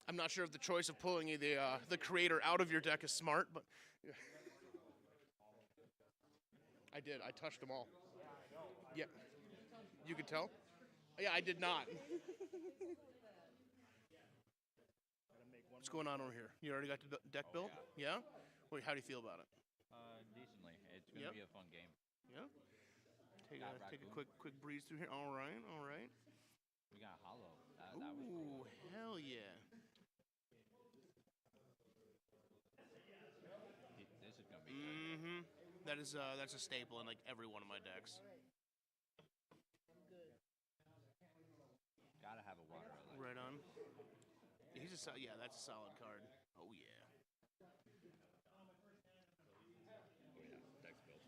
Speaker 2: I'm not sure if the choice of pulling the creator out of your deck is smart, but I did. I touched them all. Yeah. You could tell? Yeah, I did not. What's going on over here? You already got the deck built? Yeah? Wait, how do you feel about it?
Speaker 14: Decently. It's gonna be a fun game.
Speaker 2: Yeah? Take
Speaker 14: Got
Speaker 2: a
Speaker 14: Raccoon.
Speaker 2: quick breeze through here. All right.
Speaker 14: We got Hollow. That was pretty
Speaker 2: Ooh,
Speaker 14: cool.
Speaker 2: hell yeah.
Speaker 14: This is gonna be good.
Speaker 2: Mm-hmm. That's a staple in like every one of my decks.
Speaker 14: Gotta have a water elixir.
Speaker 2: Right on. Yeah, that's a solid card. Oh yeah.
Speaker 14: Deck's built.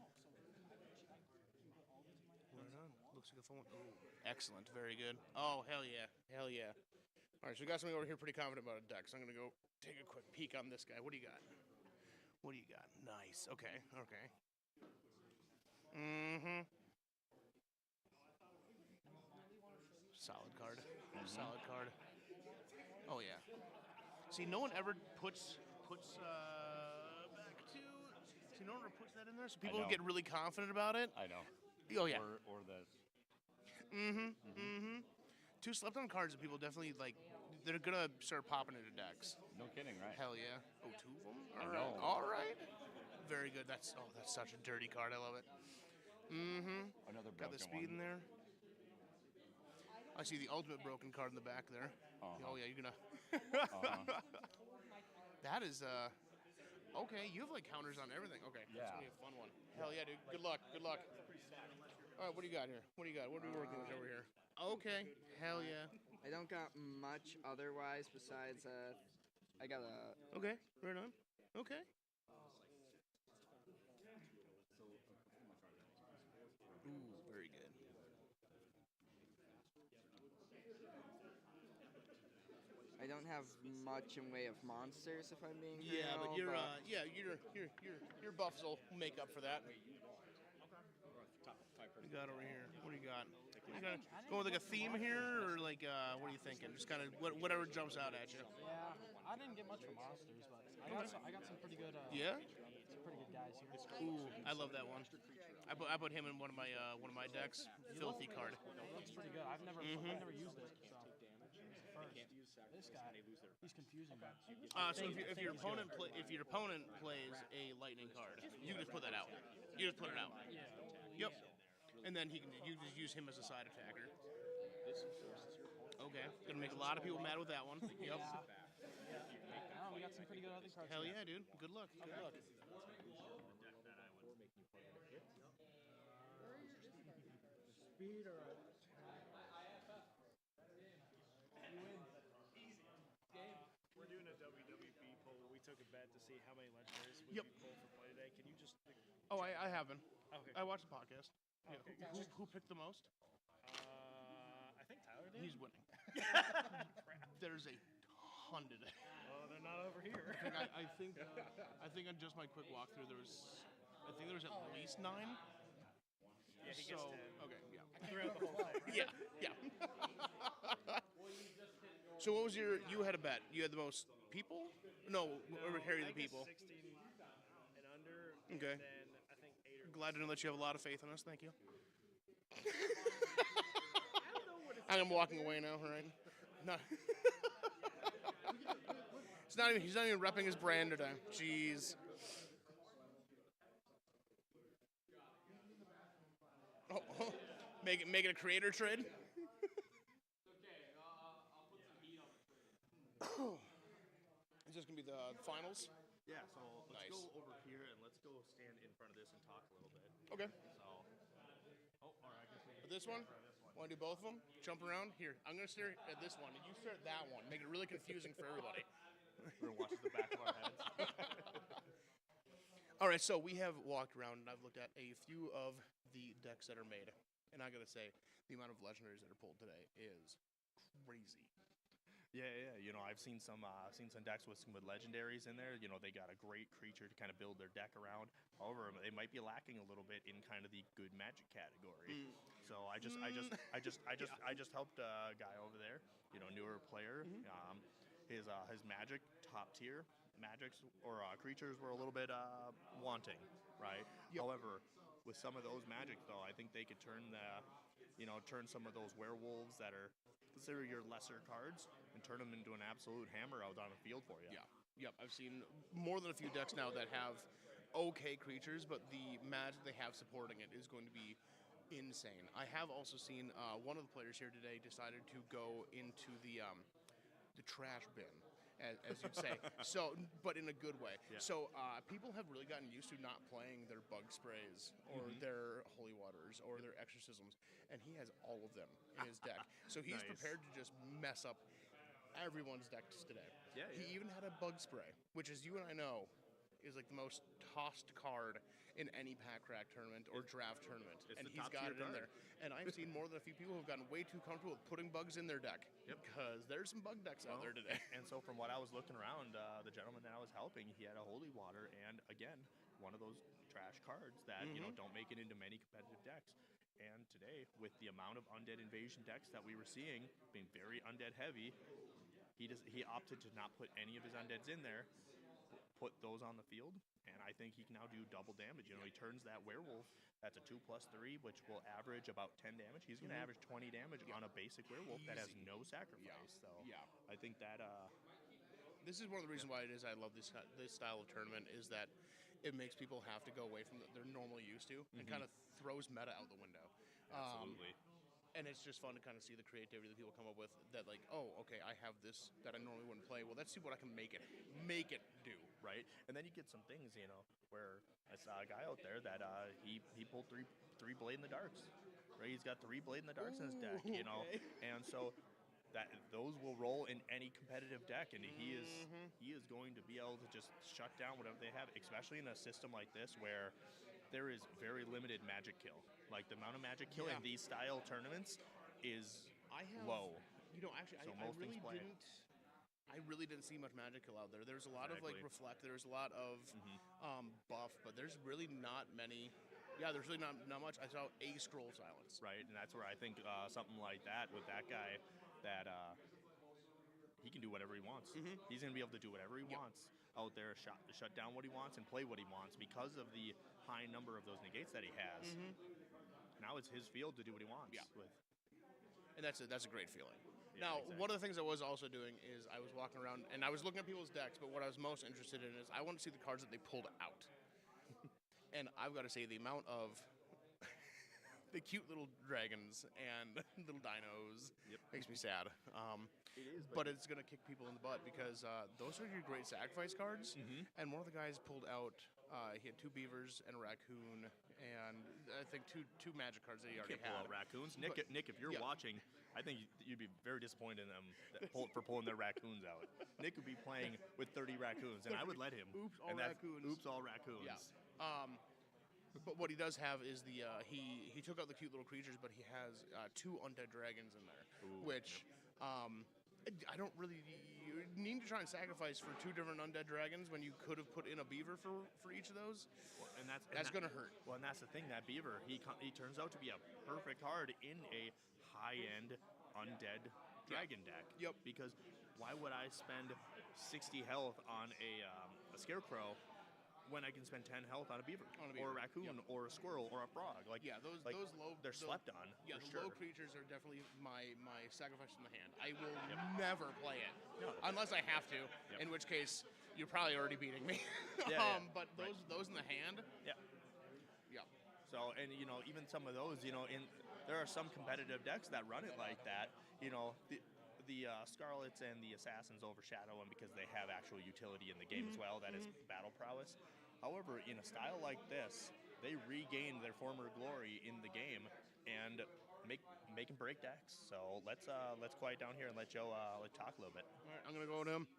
Speaker 2: Right on. Looks like a fun one. Oh, excellent. Very good. Oh, hell yeah. All right, so we got something over here pretty confident about a deck, so I'm going to go take a quick peek on this guy. What do you got? Nice. Okay. Mm-hmm. Solid card. Oh, yeah. See, no one ever puts back to... See, no one ever puts that in there, so people
Speaker 14: know.
Speaker 2: get really confident about it.
Speaker 14: I know.
Speaker 2: Oh, yeah.
Speaker 14: Or this.
Speaker 2: Mm-hmm. Two slept-on cards that people definitely, like, they're going to start popping into decks.
Speaker 14: No kidding, right?
Speaker 2: Hell yeah. Oh, two of them?
Speaker 14: I know.
Speaker 2: All right. Very good. That's such a dirty card. I love it. Mm-hmm.
Speaker 14: Another
Speaker 2: Got the
Speaker 14: broken
Speaker 2: speed
Speaker 14: one.
Speaker 2: in there. I see the ultimate broken card in the back there. Oh, yeah, you're going to... That is, okay, you have, like, counters on everything. Okay,
Speaker 14: Yeah.
Speaker 2: That's going to be a fun one. Hell yeah, dude. Good luck. All right, what do you got here? What are we working with over here? Okay, hell yeah.
Speaker 11: I don't got much otherwise besides I got a
Speaker 2: Okay, right on. Okay. Ooh, very good.
Speaker 11: don't have much in way of monsters, if I'm being
Speaker 2: Yeah, but
Speaker 11: real,
Speaker 2: your buffs will make up for that.
Speaker 8: Top 5
Speaker 2: What do you got over here? What do you got? You got go with like a theme here, or like what are you thinking? Just kind of whatever jumps out at you.
Speaker 13: Yeah, I didn't get much from monsters, but I got some pretty good.
Speaker 2: Yeah?
Speaker 13: Some pretty good guys here.
Speaker 2: Ooh, I love that one. I put him in one of my decks. Filthy card.
Speaker 13: Looks pretty good. I've never used it, so it's the first. This guy, he's confusing me.
Speaker 2: So if your opponent plays a lightning card, you just put that out. You just put it out.
Speaker 13: Yeah.
Speaker 2: Yep. And then you just use him as a side attacker. Okay, gonna make a lot of people mad with that one. Yep.
Speaker 13: We got some pretty good other cards.
Speaker 2: Hell
Speaker 13: here.
Speaker 2: yeah, dude. Good luck. Good luck.
Speaker 13: Speed or
Speaker 4: We're doing a WWP poll. We took a bet to see how many legendaries we
Speaker 2: Yep.
Speaker 4: could pull for play today. Can you just?
Speaker 2: Oh, I haven't.
Speaker 4: Okay.
Speaker 2: I watched the podcast. Yeah.
Speaker 4: Okay,
Speaker 2: Who picked the most?
Speaker 4: I think Tyler did.
Speaker 2: He's winning. There's a ton today.
Speaker 4: Oh, they're not over here.
Speaker 2: I think on just my quick walkthrough there was at least 9.
Speaker 4: Yeah, he
Speaker 2: so
Speaker 4: gets 10.
Speaker 2: okay, yeah.
Speaker 4: Throughout the whole thing.
Speaker 2: Yeah, yeah. So what was you had a bet? You had the most people? No, Harry
Speaker 4: I
Speaker 2: the
Speaker 4: guess
Speaker 2: people.
Speaker 4: 16 and under.
Speaker 2: Okay.
Speaker 4: And then I think 8 or.
Speaker 2: Glad to know that you have a lot of faith in us. Thank you. I'm walking away now, right? No. He's not even repping his brand today. Jeez. Oh, make it a creator trade. Is this gonna be the finals?
Speaker 6: Yeah, so let's
Speaker 2: Nice.
Speaker 6: go over here and let's go stand in front of this and talk a little bit.
Speaker 2: Okay.
Speaker 6: So, or I guess we
Speaker 2: But this one? Want to do both of them? Jump around? Here, I'm going to stare at this one, and you stare at that one. Make it really confusing for everybody.
Speaker 6: we're gonna watch the back of our heads.
Speaker 2: All right, so we have walked around, and I've looked at a few of the decks that are made. And I got to say, the amount of legendaries that are pulled today is crazy.
Speaker 6: Yeah. I've seen some decks with legendaries in there. They got a great creature to kind of build their deck around. However, they might be lacking a little bit in kind of the good magic category. So I just helped a guy over there, newer player. His magic top tier magics or creatures were a little bit wanting, right?
Speaker 2: Yep.
Speaker 6: However, with some of those magic though, I think they could turn some of those werewolves that are considered your lesser cards and turn them into an absolute hammer out on the field for you.
Speaker 2: Yeah. Yep. I've seen more than a few decks now that have okay creatures, but the magic they have supporting it is going to be insane. I have also seen one of the players here today decided to go into the trash bin, as you'd say. So, but in a good way.
Speaker 6: Yeah.
Speaker 2: So people have really gotten used to not playing their bug sprays or their holy waters or their exorcisms, and he has all of them in his deck. So he's
Speaker 6: Nice.
Speaker 2: prepared to just mess up everyone's decks today.
Speaker 6: Yeah,
Speaker 2: He even had a bug spray, which, as you and I know, is like the most tossed card in any pack crack tournament or draft tournament,
Speaker 6: it's
Speaker 2: and
Speaker 6: the
Speaker 2: he's
Speaker 6: top
Speaker 2: got
Speaker 6: tier
Speaker 2: it in
Speaker 6: card.
Speaker 2: there. And I've seen more than a few people who've gotten way too comfortable with putting bugs in their deck.
Speaker 6: Yep.
Speaker 2: Because there's some bug decks out there today.
Speaker 6: And so from what I was looking around, the gentleman that I was helping, he had a holy water and again, one of those trash cards that, don't make it into many competitive decks. And today, with the amount of undead invasion decks that we were seeing being very undead heavy, he opted to not put any of his undeads in there, put those on the field, and I think he can now do double damage. He turns that werewolf, that's a 2+3, which will average about 10 damage. He's going to average 20 damage on a basic werewolf that has no sacrifice. So
Speaker 2: Yeah.
Speaker 6: I think that
Speaker 2: This is one of the reasons why it is I love this style of tournament is that it makes people have to go away from what they're normally used to and kind of throws meta out the window.
Speaker 6: absolutely.
Speaker 2: And it's just fun to kind of see the creativity that people come up with that, like, oh, okay, I have this that I normally wouldn't play. Well, let's see what I can make it do.
Speaker 6: Right, and then you get some things, where I saw a guy out there that he pulled three Blade in the Darks, right? He's got 3 Blade in the Darks in his deck,
Speaker 2: Okay.
Speaker 6: and so those will roll in any competitive deck, and he is going to be able to just shut down whatever they have, especially in a system like this where there is very limited magic kill. Like the amount of magic kill in these style tournaments is low.
Speaker 2: Actually,
Speaker 6: So
Speaker 2: I
Speaker 6: most things
Speaker 2: really
Speaker 6: play.
Speaker 2: didn't. I really didn't see much Magic-Kill out there. There's a lot of like
Speaker 6: Exactly.
Speaker 2: Reflect. There's a lot of Buff, but there's really not many. Yeah, there's really not much. I saw a Scroll Silence.
Speaker 6: Right, and that's where I think something like that with that guy, that he can do whatever he wants. He's going to be able to do whatever he wants out there, shut down what he wants and play what he wants because of the high number of those negates that he has. Now it's his field to do what he wants.
Speaker 2: Yeah.
Speaker 6: With.
Speaker 2: And that's a great feeling.
Speaker 6: Yeah,
Speaker 2: Now,
Speaker 6: exactly.
Speaker 2: one of the things I was also doing is I was walking around and I was looking at people's decks, but what I was most interested in is I want to see the cards that they pulled out. And I've got to say, the amount of the cute little dragons and little dinos makes me sad.
Speaker 6: It is,
Speaker 2: but it's going to kick people in the butt because those are your great sacrifice cards. And one of the guys pulled out, he had 2 beavers and a raccoon, and I think two magic cards that he already
Speaker 6: Can't pull
Speaker 2: had.
Speaker 6: out raccoons.
Speaker 2: But-
Speaker 6: Nick, if you're
Speaker 2: yeah.
Speaker 6: watching, I think you'd be very disappointed in them for pulling their raccoons out. Nick would be playing with 30 raccoons, and I would let him.
Speaker 2: Oops, all
Speaker 6: And that's-
Speaker 2: raccoons.
Speaker 6: Oops, all raccoons.
Speaker 2: Yeah. But what he does have is the he took out the cute little creatures, but he has 2 undead dragons in there, which I don't really. You need to try and sacrifice for 2 different undead dragons when you could have put in a beaver for each of those.
Speaker 6: And
Speaker 2: that's gonna hurt.
Speaker 6: Well, and that's the thing. That beaver, he turns out to be a perfect card in a high-end undead dragon deck.
Speaker 2: Yep.
Speaker 6: Because why would I spend 60 health on a scarecrow when I can spend 10 health on a beaver, or a raccoon, or a squirrel, or a frog? Like,
Speaker 2: Yeah, those low.
Speaker 6: they're slept on.
Speaker 2: Yeah,
Speaker 6: for
Speaker 2: the
Speaker 6: sure.
Speaker 2: low creatures are definitely my sacrifice in the hand. I will never play it unless I have to. In which case, you're probably already beating me.
Speaker 6: Yeah,
Speaker 2: But those in the hand.
Speaker 6: Yeah.
Speaker 2: Yeah.
Speaker 6: So, and even some of those, there are some competitive decks that run it like that. The Scarlets and the Assassins overshadow them because they have actual utility in the game as well. That is battle prowess. However, in a style like this, they regain their former glory in the game and make and break decks. So let's quiet down here and let Joe talk a little bit.
Speaker 2: All right, I'm gonna go to him.
Speaker 5: Not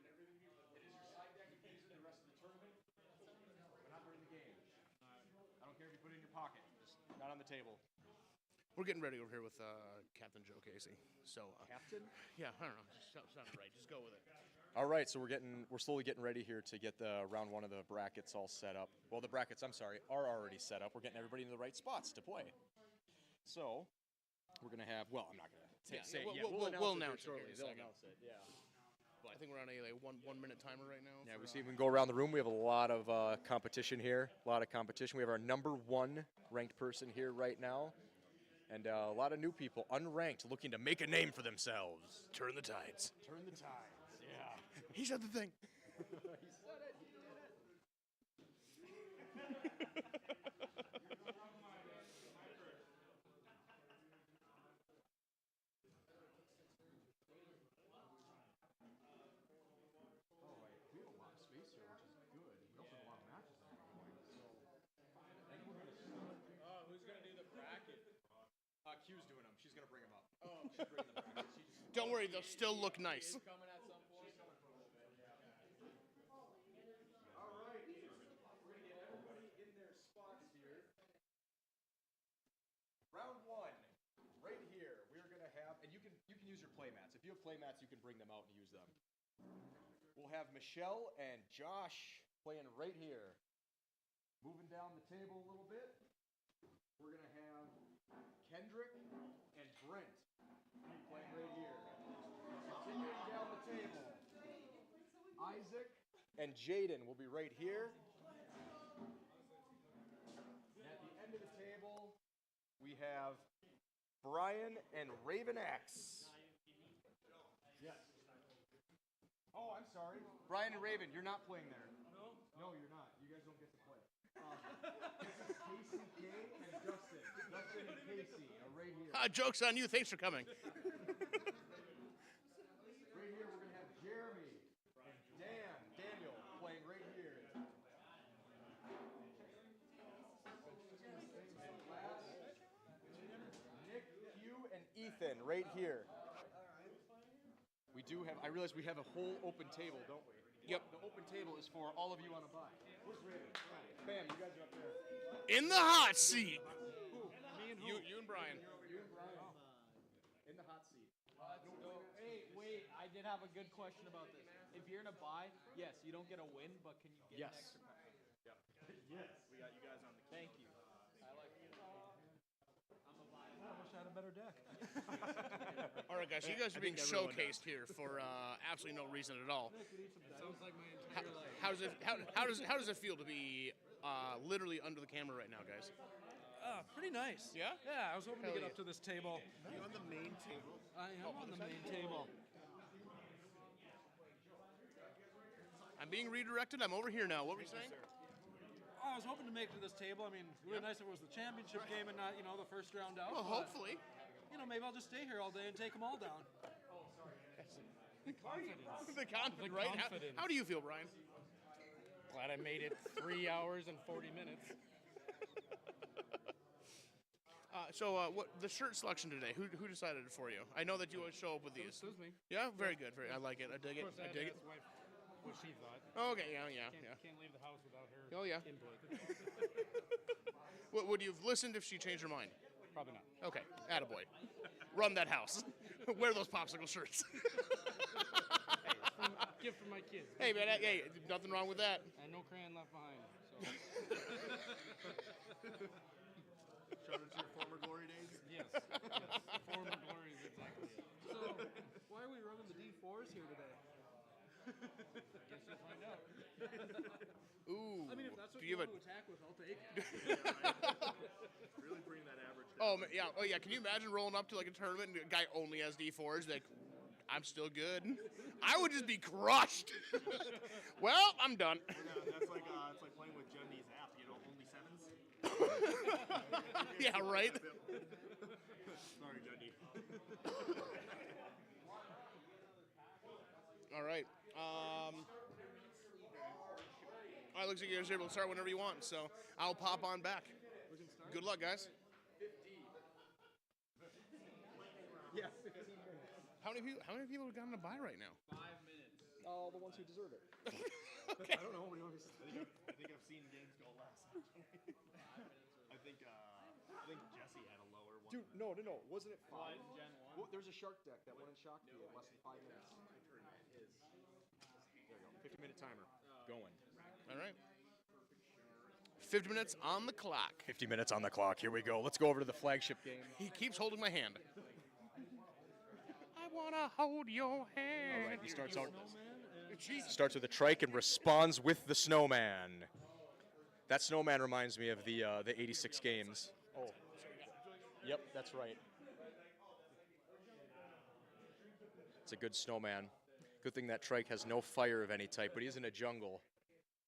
Speaker 5: during the game. I don't care if you put it in your pocket. Just not on the table.
Speaker 2: We're getting ready over here with Captain Joe Casey. So
Speaker 5: Captain?
Speaker 2: Yeah, I don't know. Just sounded right. Just go with it.
Speaker 5: All right, so we're slowly getting ready here to get the round one of the brackets all set up. Well, the brackets, I'm sorry, are already set up. We're getting everybody in the right spots to play. So we're gonna have. Well, I'm not gonna say.
Speaker 2: We'll announce it
Speaker 5: shortly.
Speaker 2: here in a
Speaker 5: They'll
Speaker 2: second.
Speaker 5: announce it. Yeah.
Speaker 2: I think we're on a one minute timer right now.
Speaker 5: Yeah, we
Speaker 2: for,
Speaker 5: see we can go around the room. We have a lot of competition here. A lot of competition. We have our number 1 ranked person here right now. And a lot of new people, unranked, looking to make a name for themselves.
Speaker 2: Turn the tides.
Speaker 5: Turn the tides, yeah.
Speaker 2: He said the thing.
Speaker 5: He said it, he did it. We have a lot of space here, which is good. We also have a lot of matches on the way, so I think we're gonna start.
Speaker 8: Oh, who's gonna do the bracket?
Speaker 5: Q's doing them. She's gonna bring them up.
Speaker 8: Oh,
Speaker 5: she's bringing them back.
Speaker 2: Don't worry, they'll still look nice.
Speaker 8: Coming at some point.
Speaker 5: All right. We're gonna get everybody in their spots here. Round 1, right here. We're gonna have, and you can use your play mats. If you have play mats, you can bring them out and use them. We'll have Michelle and Josh playing right here. Moving down the table a little bit, we're gonna have Kendrick and Brent playing right here. Continuing down the table, Isaac and Jaden will be right here. And at the end of the table, we have Brian and Raven X. Yes. Oh, I'm sorry. Brian and Raven, you're not playing there. No? No, you're not. You guys don't get to play. This is Casey K and Dustin. Dustin and Casey are right here.
Speaker 2: Joke's on you. Thanks for coming.
Speaker 5: Right here, we're going to have Jeremy and Daniel playing right here. And last, Nick, Hugh, and Ethan right here. We do have, I realize we have a whole open table, don't we?
Speaker 2: Yep.
Speaker 5: The open table is for all of you on a buy. Where's Raven? Bam, you guys are up there.
Speaker 2: In the hot seat.
Speaker 5: Who? Me and who?
Speaker 2: You and Brian.
Speaker 5: You and Brian. In the hot seat.
Speaker 8: Hey, wait, I did have a good question about this. If you're in a bye, yes, you don't get a win, but can you get an extra pack?
Speaker 13: Yep. Yes. We got you guys on the.
Speaker 8: Thank you. I like it. I'm a bye.
Speaker 13: I wish I had a better deck.
Speaker 2: All right, guys, you guys are being showcased here for absolutely no reason at all.
Speaker 8: Sounds like my entire life.
Speaker 2: How does it feel to be literally under the camera right now, guys?
Speaker 13: Pretty nice.
Speaker 2: Yeah?
Speaker 13: Yeah, I was hoping
Speaker 2: Hell
Speaker 13: to get
Speaker 2: yeah.
Speaker 13: up to this table.
Speaker 3: You're on the main table.
Speaker 13: I am on the main table.
Speaker 2: I'm being redirected. I'm over here now. What were you saying?
Speaker 13: Oh, I was hoping to make it to this table. I mean, really nice if it was the championship game and not, the first round out.
Speaker 2: Well,
Speaker 13: but,
Speaker 2: hopefully.
Speaker 13: Maybe I'll just stay here all day and take them all down.
Speaker 2: The confidence, right?
Speaker 13: confidence.
Speaker 2: How do you feel, Brian?
Speaker 15: Glad I made it 3 hours and 40 minutes.
Speaker 2: What the shirt selection today? Who decided it for you? I know that you always show up with these.
Speaker 15: It was me.
Speaker 2: Yeah, very good. I like it. I dig it.
Speaker 15: Of course,
Speaker 2: I
Speaker 15: I
Speaker 2: dig
Speaker 15: had
Speaker 2: it.
Speaker 15: to ask wife what she thought.
Speaker 2: Oh, okay, yeah.
Speaker 15: Can't leave the house without her
Speaker 2: Oh, yeah.
Speaker 15: input.
Speaker 2: Would you have listened if she changed her mind?
Speaker 15: Probably not.
Speaker 2: Okay, attaboy. Run that house. Wear those popsicle shirts.
Speaker 15: Gift for my kids.
Speaker 2: Hey, man, hey, nothing wrong with that.
Speaker 15: And no crayon left behind.
Speaker 3: Shout out to your former glory days.
Speaker 15: Yes. Former glory is exactly it.
Speaker 13: So, why are we running the D4s here today?
Speaker 15: Guess you'll find out.
Speaker 2: Ooh.
Speaker 13: I mean, if that's what
Speaker 2: do
Speaker 13: you
Speaker 2: you have
Speaker 13: want to attack with, I'll take it.
Speaker 3: Really bring that average down.
Speaker 2: Oh, yeah. Oh, yeah. Can you imagine rolling up to like a tournament and a guy only has D4s? Like, I'm still good. I would just be crushed. Well, I'm done.
Speaker 3: That's like it's like playing with Jenny's app. Only sevens.
Speaker 2: Yeah, right.
Speaker 3: Sorry, Jenny.
Speaker 2: All right. All right, looks like you guys are able to start whenever you want, so I'll pop on back. Good luck, guys.
Speaker 13: Yeah.
Speaker 2: How many people have gotten a buy right now?
Speaker 8: 5 minutes.
Speaker 13: All the ones who deserve it.
Speaker 2: Okay.
Speaker 3: I don't know. I think I've seen games go less. I think Jesse had a lower one.
Speaker 9: Dude, no. Wasn't it 5?
Speaker 8: Gen 1.
Speaker 9: Well, there's a Shark deck that went in Shock in less than 5 minutes. There you go. 50-minute timer.
Speaker 5: Going.
Speaker 2: All right. 50 minutes on the clock.
Speaker 5: 50 minutes on the clock. Here we go. Let's go over to the flagship game.
Speaker 2: He keeps holding my hand. I want to hold your hand.
Speaker 5: All right, he starts with a trike and responds with the snowman. That snowman reminds me of the 86 games. Oh, yep, that's right. It's a good snowman. Good thing that trike has no fire of any type, but he's in a jungle.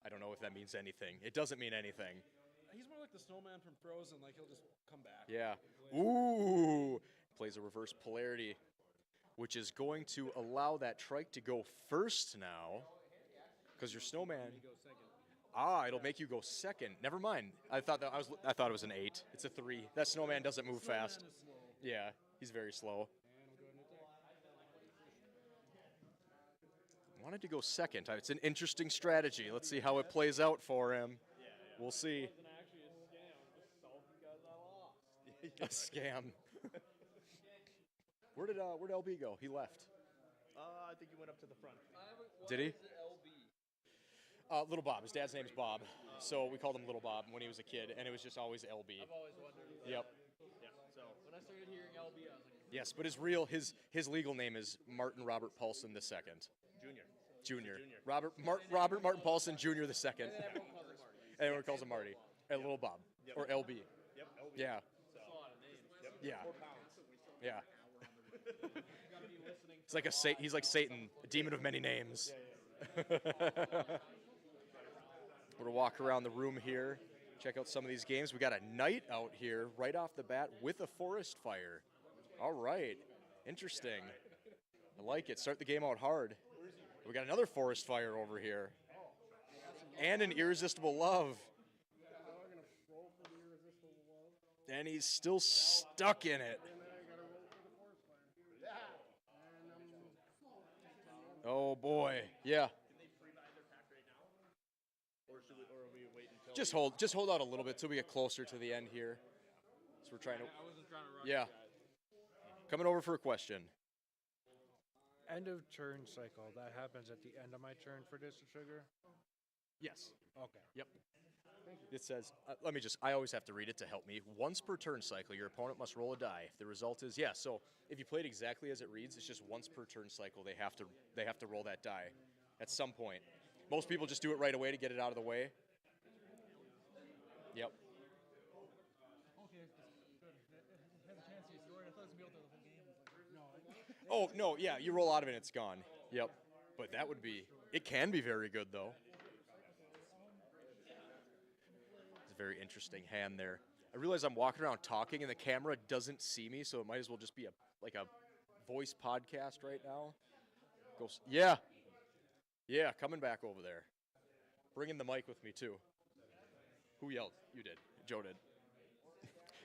Speaker 5: I don't know if that means anything. It doesn't mean anything.
Speaker 13: He's more like the snowman from Frozen. Like, he'll just come back.
Speaker 5: Yeah. Ooh. Plays a reverse polarity, which is going to allow that trike to go first now, because your snowman. It'll make you go second. Never mind. I thought it was an 8. It's a 3. That snowman doesn't move fast. Yeah, he's very slow. Wanted to go second. It's an interesting strategy. Let's see how it plays out for him. We'll see. A scam. Where did LB go? He left.
Speaker 6: I think he went up to the front.
Speaker 5: Did he? Little Bob. His dad's name's Bob, so we called him Little Bob when he was a kid, and it was just always LB.
Speaker 8: I've always wondered.
Speaker 5: Yep.
Speaker 8: So when I started hearing LB, I was like,
Speaker 5: Yes, but his legal name is Martin Robert Paulson II. Junior. Robert Martin Paulson Jr. II.
Speaker 8: and then everyone calls him Marty.
Speaker 5: Everyone calls him Marty. And Little Bob.
Speaker 6: Yep.
Speaker 5: Or LB.
Speaker 6: Yep, LB.
Speaker 5: Yeah.
Speaker 8: That's a lot of names.
Speaker 5: Yeah.
Speaker 6: 4 pounds.
Speaker 5: Yeah.
Speaker 8: You gotta be listening.
Speaker 5: It's like he's like Satan, a demon of many names. We're gonna walk around the room here, check out some of these games. We got a knight out here right off the bat with a forest fire. All right, interesting. I like it. Start the game out hard. We got another forest fire over here, and an irresistible love. And he's still stuck in it. Oh boy, yeah.
Speaker 6: Or are we wait until?
Speaker 5: Just hold out a little bit till we get closer to the end here. So we're trying to.
Speaker 8: I wasn't trying to rush.
Speaker 5: Yeah. Coming over for a question.
Speaker 15: End of turn cycle. That happens at the end of my turn for Distant Trigger?
Speaker 5: Yes.
Speaker 15: Okay.
Speaker 5: Yep. It says, I always have to read it to help me. Once per turn cycle, your opponent must roll a die. If the result is, so if you play it exactly as it reads, it's just once per turn cycle they have to roll that die at some point. Most people just do it right away to get it out of the way. Yep.
Speaker 8: Okay, good. It has a chance to be stored. I thought it was going to be able to the whole game.
Speaker 5: Oh, no, yeah, you roll out of it and it's gone. Yep. But it can be very good, though. It's a very interesting hand there. I realize I'm walking around talking and the camera doesn't see me, so it might as well just be a voice podcast right now. Yeah, coming back over there. Bringing the mic with me, too. Who yelled? You did. Joe did.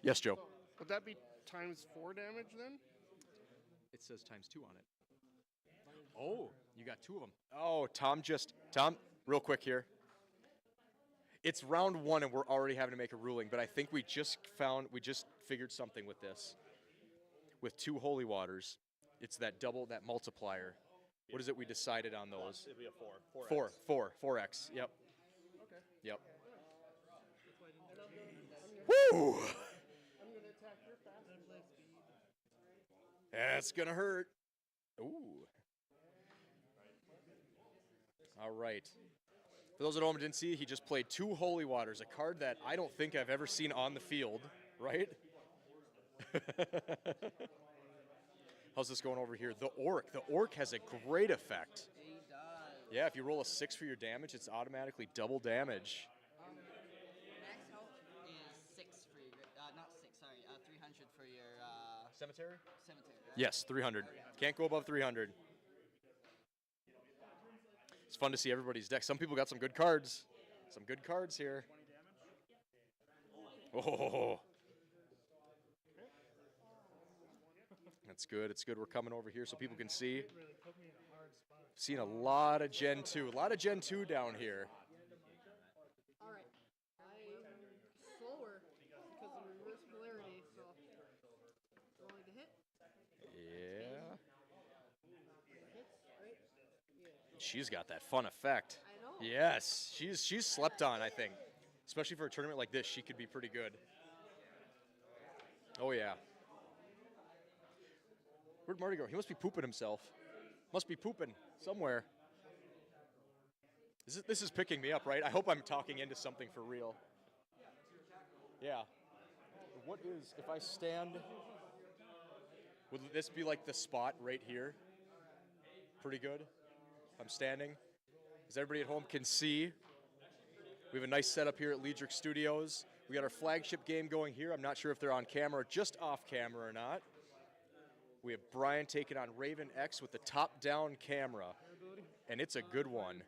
Speaker 5: Yes, Joe.
Speaker 16: Would that be times 4 damage then?
Speaker 5: It says times 2 on it. Oh, you got 2 of them. Oh, Tom, real quick here. It's round 1 and we're already having to make a ruling, but I think we just figured something with this. With 2 holy waters, it's that multiplier. What is it we decided on those?
Speaker 6: It'd be a 4.
Speaker 5: 4x, yep.
Speaker 16: Okay.
Speaker 5: Yep.
Speaker 16: Woo! I'm gonna attack your fast speed.
Speaker 5: That's gonna hurt. Ooh. All right. For those at home who didn't see, he just played 2 Holy Waters, a card that I don't think I've ever seen on the field, right? How's this going over here? The Orc. The Orc has a great effect.
Speaker 11: He does.
Speaker 5: Yeah, if you roll a 6 for your damage, it's automatically double damage.
Speaker 11: Max health is 6 for your, not 6, sorry, 300 for your
Speaker 5: cemetery.
Speaker 11: Cemetery. Right?
Speaker 5: Yes, 300. Can't go above 300. It's fun to see everybody's deck. Some people got some good cards. Some good cards here. Oh. That's good. It's good we're coming over here so people can see. Seen a lot of Gen 2. A lot of Gen 2 down here.
Speaker 12: All right. I'm slower because of reverse polarity, so rolling to hit.
Speaker 5: Yeah.
Speaker 12: Hits, right? Yeah.
Speaker 5: She's got that fun effect.
Speaker 12: I know.
Speaker 5: Yes. She's slept on, I think. Especially for a tournament like this, she could be pretty good. Oh, yeah. Where'd Marty go? He must be pooping himself. Must be pooping somewhere. This is picking me up, right? I hope I'm talking into something for real. Yeah. What is, if I stand, would this be like the spot right here? Pretty good. If I'm standing. As everybody at home can see, we have a nice setup here at Liedrich Studios. We got our flagship game going here. I'm not sure if they're on camera or just off camera or not. We have Brian taking on Raven X with the top-down camera, and it's a good one.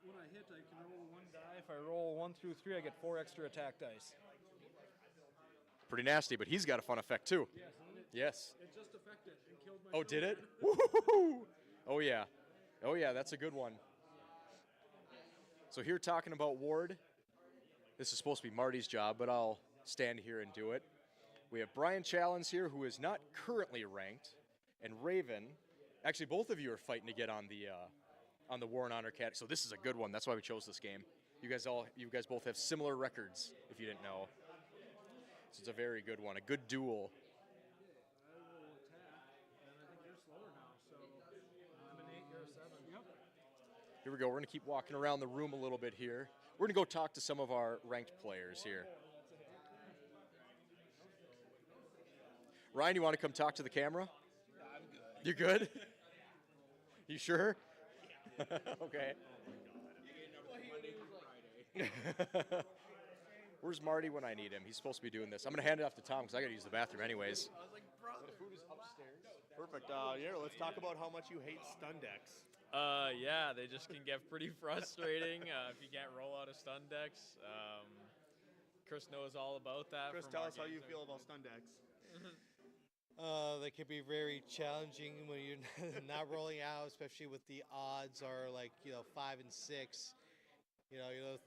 Speaker 8: When I hit, I can roll 1 die. If I roll 1 through 3, I get 4 extra attack dice.
Speaker 5: Pretty nasty, but he's got a fun effect too.
Speaker 8: Yes, isn't it?
Speaker 5: Yes.
Speaker 8: It just affected and killed my
Speaker 5: Oh, did it?
Speaker 8: shoulder.
Speaker 5: Woo-hoo-hoo! Oh, yeah. Oh, yeah, that's a good one. So here talking about Ward, this is supposed to be Marty's job, but I'll stand here and do it. We have Brian Challens here, who is not currently ranked, and Raven. Actually, both of you are fighting to get on the War and Honor category. So this is a good one. That's why we chose this game. You guys both have similar records, if you didn't know. So it's a very good one, a good duel.
Speaker 8: I will attack, and I think you're slower now, so I'm an 8, you're a 7. Yep.
Speaker 5: Here we go. We're going to keep walking around the room a little bit here. We're going to go talk to some of our ranked players here. Ryan, you want to come talk to the camera?
Speaker 14: I'm good.
Speaker 5: You good? You sure? Okay. Where's Marty when I need him? He's supposed to be doing this. I'm going to hand it off to Tom because I got to use the bathroom anyways.
Speaker 6: I was like, brother. The food is upstairs. Perfect. Yeah, let's talk about how much you hate stun decks.
Speaker 17: Yeah, they just can get pretty frustrating if you can't roll out of stun decks. Chris knows all about that.
Speaker 6: Chris, tell us how you feel about stun decks.
Speaker 10: They can be very challenging when you're not rolling out, especially with the odds are like 5 and 6.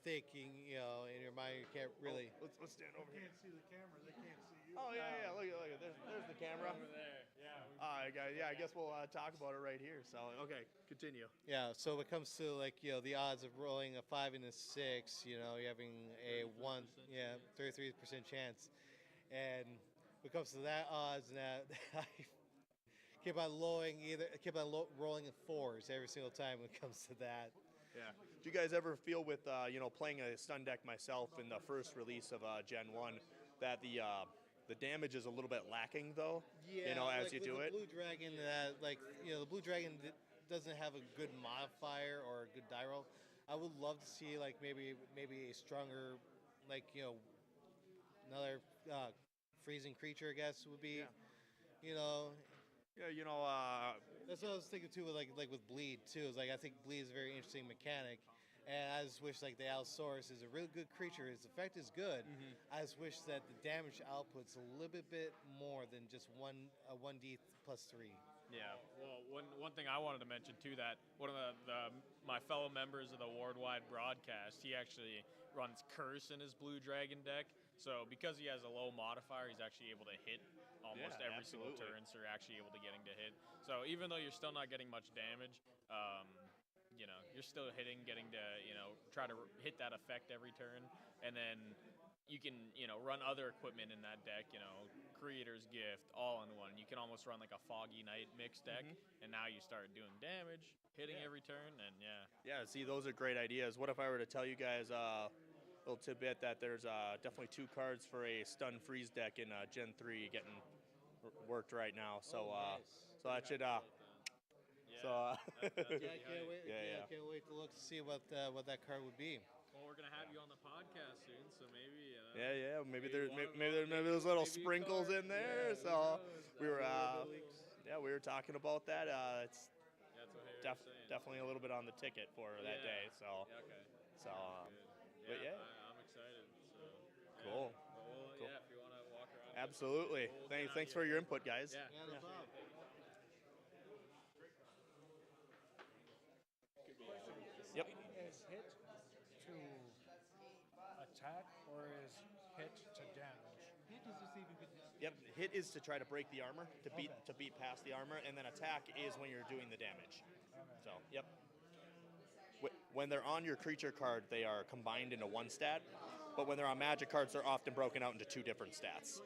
Speaker 10: Thinking in your mind you can't really.
Speaker 6: Let's stand over here.
Speaker 4: Can't see the camera. They can't see
Speaker 6: Oh yeah. Look at. There's the camera.
Speaker 17: Over there. Yeah.
Speaker 6: All right, guys. Yeah, I guess we'll talk about it right here. So okay, continue.
Speaker 10: Yeah, so when it comes to the odds of rolling a 5 and a 6, you're having a 33% chance, and when it comes to that odds, now I keep on rolling in 4s every single time when it comes to that.
Speaker 6: Yeah. Do you guys ever feel with playing a stun deck myself in the first release of Gen 1 that the damage is a little bit lacking though?
Speaker 10: Yeah,
Speaker 6: as you do
Speaker 10: the
Speaker 6: it.
Speaker 10: Blue Dragon, the Blue Dragon doesn't have a good modifier or a good die roll. I would love to see maybe a stronger, another freezing creature. I guess would be, That's what I was thinking too with with Bleed too. I think Bleed is a very interesting mechanic. And I just wish the Allosaurus is a really good creature. His effect is good. I just wish that the damage output's a little bit more than just 1d plus 3.
Speaker 17: Yeah. Well, one thing I wanted to mention too, that one of my fellow members of the Ward-wide broadcast, he actually runs Curse in his Blue Dragon deck. So because he has a low modifier, he's actually able to hit almost every single turn. So you're actually able to getting to hit. So even though you're still not getting much damage, you're still getting to, try to hit that effect every turn. And then you can, run other equipment in that deck, Creator's Gift, all in one. You can almost run like a Foggy Night mix deck, and now you start doing damage, hitting every turn, and
Speaker 6: Yeah, see, those are great ideas. What if I were to tell you guys a little tidbit that there's definitely 2 cards for a stun freeze deck in Gen 3 getting worked right now. So, so that should.
Speaker 10: I can't wait. I can't wait to look to see what that card would be.
Speaker 17: Well, we're gonna have you on the podcast soon, so maybe.
Speaker 6: Maybe there's little sprinkles in there. So we were, we were talking about that. It's definitely a little bit on the ticket for that day. So, but
Speaker 17: I'm excited. So,
Speaker 6: cool.
Speaker 17: Well,
Speaker 6: Cool.
Speaker 17: if you want to walk around.
Speaker 6: Absolutely. Thanks for your input, guys.
Speaker 17: Yeah.
Speaker 10: no problem.
Speaker 6: Yep.
Speaker 4: Is hit to attack or is hit to damage?
Speaker 12: Hit is to see if you can.
Speaker 6: Yep. Hit is to try to break the armor, to beat past the armor, and then attack is when you're doing the damage. So, yep. When they're on your creature card, they are combined into 1 stat, but when they're on magic cards, they're often broken out into 2 different stats.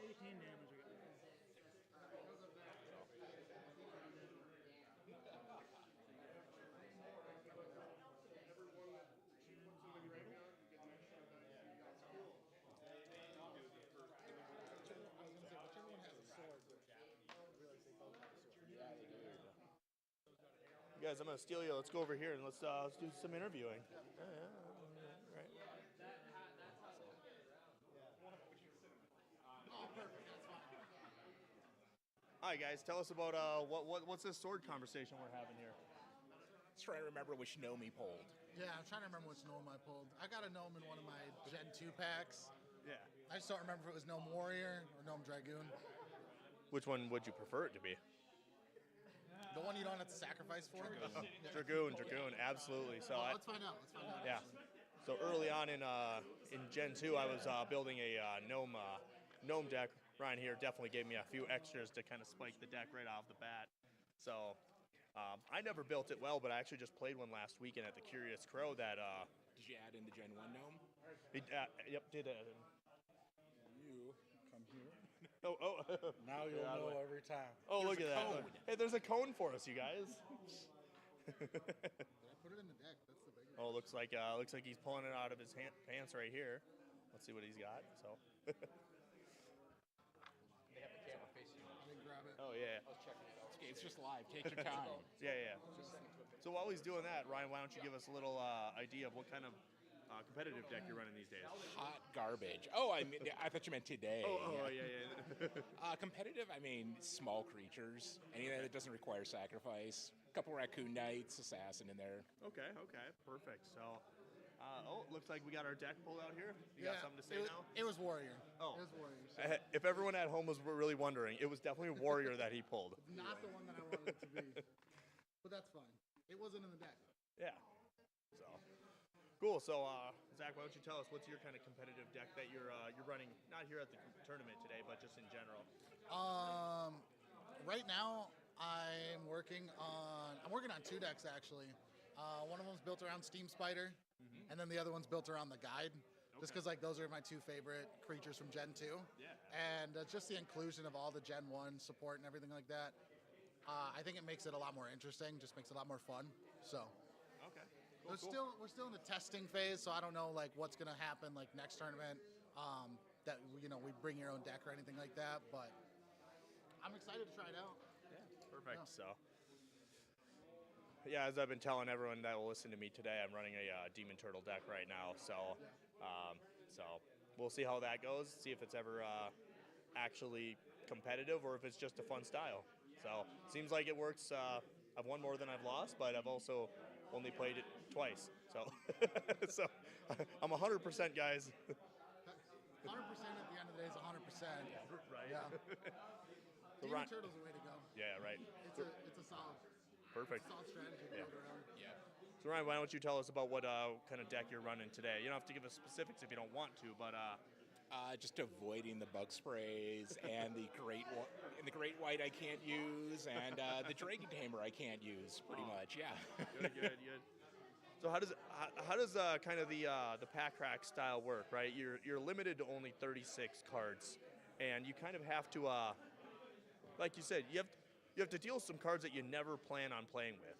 Speaker 6: Guys, I'm gonna steal you. Let's go over here and let's do some interviewing. Right. Hi guys, tell us about what's this sword conversation we're having here?
Speaker 1: Just trying to remember which gnome he pulled.
Speaker 18: Yeah, I'm trying to remember which gnome I pulled. I got a gnome in one of my Gen 2 packs.
Speaker 6: Yeah.
Speaker 18: I just don't remember if it was Gnome Warrior or Gnome Dragoon.
Speaker 6: Which one would you prefer it to be?
Speaker 18: The one you don't have to sacrifice for?
Speaker 6: Dragoon, absolutely. So
Speaker 18: let's find out.
Speaker 6: Yeah. So early on in Gen 2, I was building a gnome deck. Ryan here definitely gave me a few extras to kind of spike the deck right off the bat. So I never built it well, but I actually just played one last weekend at the Curious Crow that.
Speaker 1: Did you add in the Gen 1 gnome?
Speaker 6: Yep, did add in.
Speaker 4: You come here.
Speaker 6: Oh.
Speaker 4: Now you'll know every time.
Speaker 6: Oh, look at that. Look. Hey, there's a cone for us, you guys.
Speaker 18: Did I put it in the deck? That's the bigger.
Speaker 6: Oh, looks like he's pulling it out of his pants right here. Let's see what he's got. So.
Speaker 13: They have the camera facing you.
Speaker 18: Let me grab it.
Speaker 6: Oh yeah.
Speaker 13: I was checking it out.
Speaker 1: It's just live. Take your time.
Speaker 6: Yeah. So while he's doing that, Ryan, why don't you give us a little idea of what kind of competitive deck you're running these days?
Speaker 1: Hot garbage. Oh, I thought you meant today.
Speaker 6: Yeah.
Speaker 1: Competitive, small creatures. Anything that doesn't require sacrifice. A couple Raccoon Knights, Assassin in there.
Speaker 6: Okay. Perfect. So, it looks like we got our deck pulled out here. You got something to say now?
Speaker 18: It was Warrior.
Speaker 6: Oh.
Speaker 18: It was Warrior. So.
Speaker 6: If everyone at home was really wondering, it was definitely Warrior that he pulled.
Speaker 18: Not the one that I wanted it to be. But that's fine. It wasn't in the deck.
Speaker 6: Yeah. So, Cool. So, Zach, why don't you tell us what's your kind of competitive deck that you're running? Not here at the tournament today, but just in general.
Speaker 18: Right now, I'm working on 2 decks actually. One of them's built around Steam Spider, and then the other one's built around the Guide. Just because like those are my 2 favorite creatures from Gen 2.
Speaker 6: Yeah.
Speaker 18: And just the inclusion of all the Gen 1 support and everything like that, I think it makes it a lot more interesting. Just makes it a lot more fun. So.
Speaker 6: Okay.
Speaker 18: We're still in the testing phase, so I don't know like what's gonna happen like next tournament. That we bring your own deck or anything like that, but I'm excited to try it out.
Speaker 6: Yeah. Perfect. So. Yeah, as I've been telling everyone that will listen to me today, I'm running a Demon Turtle deck right now. So, so we'll see how that goes. See if it's ever actually competitive or if it's just a fun style. So seems like it works. I've won more than I've lost, but I've also only played it twice. So, so I'm 100%, guys.
Speaker 18: 100% at the end of the day is 100%.
Speaker 6: Right.
Speaker 18: Yeah. Demon Turtle's the way to go.
Speaker 6: Yeah. Right.
Speaker 18: It's a solid.
Speaker 6: Perfect.
Speaker 18: Solid strategy to build around.
Speaker 14: Yeah.
Speaker 6: So Ryan, why don't you tell us about what kind of deck you're running today? You don't have to give us specifics if you don't want to, but
Speaker 19: just avoiding the bug sprays and the great white I can't use and the Dragon Tamer I can't use. Pretty much, yeah.
Speaker 6: Good. So how does kind of the pack crack style work? Right, you're limited to only 36 cards, and you kind of have to, like you said, you have to deal with some cards that you never plan on playing with.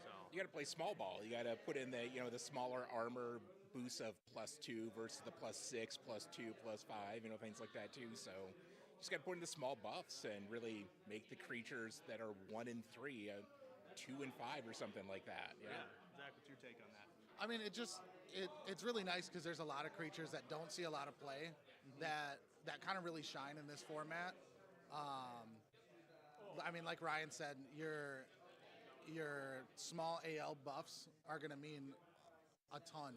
Speaker 6: So
Speaker 19: you got to play small ball. You got to put in the smaller armor boosts of +2 versus the +6, +2, +5, things like that too. So you just got to put in the small buffs and really make the creatures that are 1 and 3, 2 and 5 or something like that.
Speaker 6: Yeah. Zach, what's your take on that?
Speaker 18: I mean, it's really nice because there's a lot of creatures that don't see a lot of play that kind of really shine in this format. I mean, like Ryan said, your small AL buffs are going to mean a ton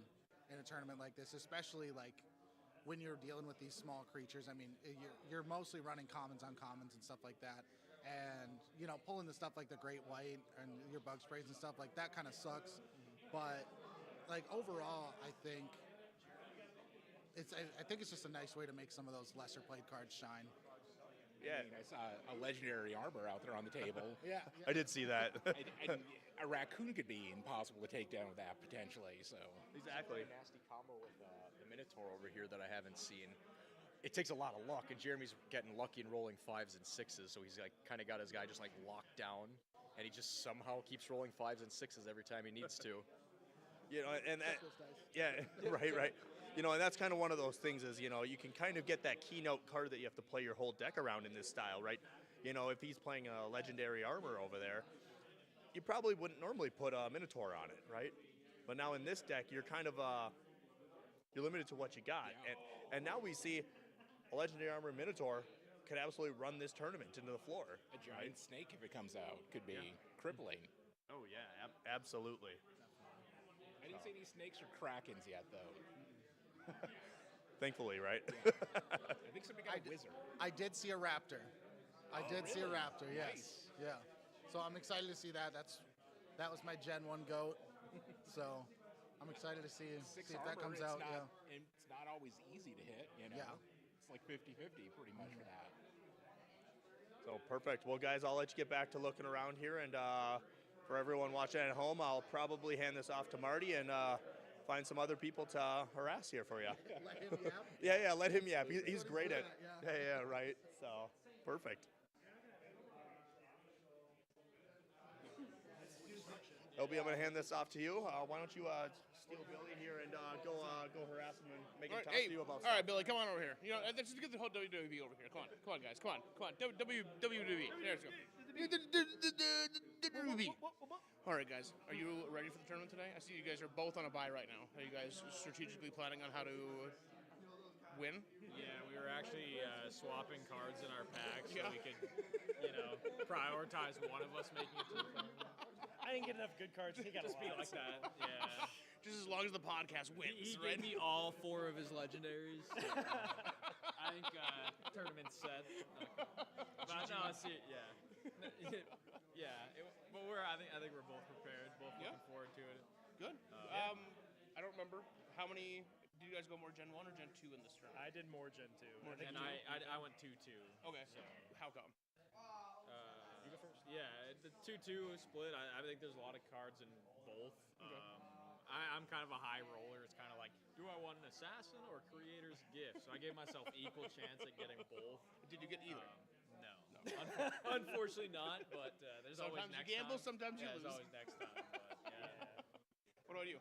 Speaker 18: in a tournament like this, especially like when you're dealing with these small creatures. I mean, you're mostly running commons on commons and stuff like that, and pulling the stuff like the Great White and your bug sprays and stuff like that kind of sucks. But like overall, I think it's just a nice way to make some of those lesser played cards shine.
Speaker 6: Yeah,
Speaker 19: I saw a legendary armor out there on the table.
Speaker 18: Yeah.
Speaker 6: I did see that.
Speaker 19: and a raccoon could be impossible to take down with that potentially. So
Speaker 6: exactly.
Speaker 5: A nasty combo with the Minotaur over here that I haven't seen. It takes a lot of luck, and Jeremy's getting lucky and rolling 5s and 6s, so he's like kind of got his guy just like locked down, and he just somehow keeps rolling 5s and 6s every time he needs to.
Speaker 6: Yeah, right. And that's kind of one of those things is, you can kind of get that keynote card that you have to play your whole deck around in this style, right? If he's playing a legendary armor over there, you probably wouldn't normally put a Minotaur on it, right? But now in this deck, you're kind of, you're limited to what you got. And now we see a legendary armor Minotaur could absolutely run this tournament into the floor.
Speaker 19: A giant snake, if it comes out, could be crippling.
Speaker 6: Oh, yeah, absolutely.
Speaker 19: I didn't say these snakes are krakens yet, though.
Speaker 6: Thankfully, right?
Speaker 19: I think somebody got a wizard.
Speaker 18: I did see a raptor. I did see a raptor, yes.
Speaker 19: Nice.
Speaker 18: Yeah. So I'm excited to see that. That was my Gen 1 goat. So I'm excited to see if that comes out.
Speaker 19: It's not always easy to hit,
Speaker 18: Yeah.
Speaker 19: It's like 50-50 pretty much for that.
Speaker 6: So perfect. Well, guys, I'll let you get back to looking around here, and for everyone watching at home, I'll probably hand this off to Marty and find some other people to harass here for you.
Speaker 18: Let him yap?
Speaker 6: Yeah, let him yap. He's great at. Yeah, right. So perfect. LB, I'm going to hand this off to you. Why don't you steal Billy here and go harass him and make him talk to you about
Speaker 2: stuff. All right, Billy, come on over here. Let's just get the whole WWE over here. Come on, guys. Come on. WWE. There we go. WWE. All right, guys. Are you ready for the tournament today? I see you guys are both on a bye right now. Are you guys strategically planning on how to win?
Speaker 17: Yeah, we were actually swapping cards in our pack so we could, prioritize one of us making it to the final.
Speaker 13: I didn't get enough good cards. He got
Speaker 17: Just be like that. Yeah.
Speaker 2: Just as long as the podcast wins,
Speaker 8: He
Speaker 2: right?
Speaker 8: gave me all 4 of his legendaries. I think tournament set. But no, see, yeah. But I think we're both prepared. Both looking forward to it.
Speaker 2: Good. I don't remember how many? Did you guys go more Gen 1 or Gen 2 in this tournament?
Speaker 13: I did more Gen 2.
Speaker 2: More Gen
Speaker 17: And
Speaker 2: 2?
Speaker 17: I went 2-2.
Speaker 2: Okay.
Speaker 17: So.
Speaker 2: How come?
Speaker 17: You go first. Yeah, the 2-2 split. I think there's a lot of cards in both. I'm kind of a high roller. It's kind of like, do I want an assassin or creator's gift? So I gave myself equal chance at getting both.
Speaker 2: Did you get either?
Speaker 17: No. Unfortunately not. But there's always
Speaker 2: Sometimes
Speaker 17: next
Speaker 2: you gamble,
Speaker 17: time.
Speaker 2: sometimes you
Speaker 17: There's
Speaker 2: lose.
Speaker 17: always next time. But, yeah.
Speaker 2: What about you?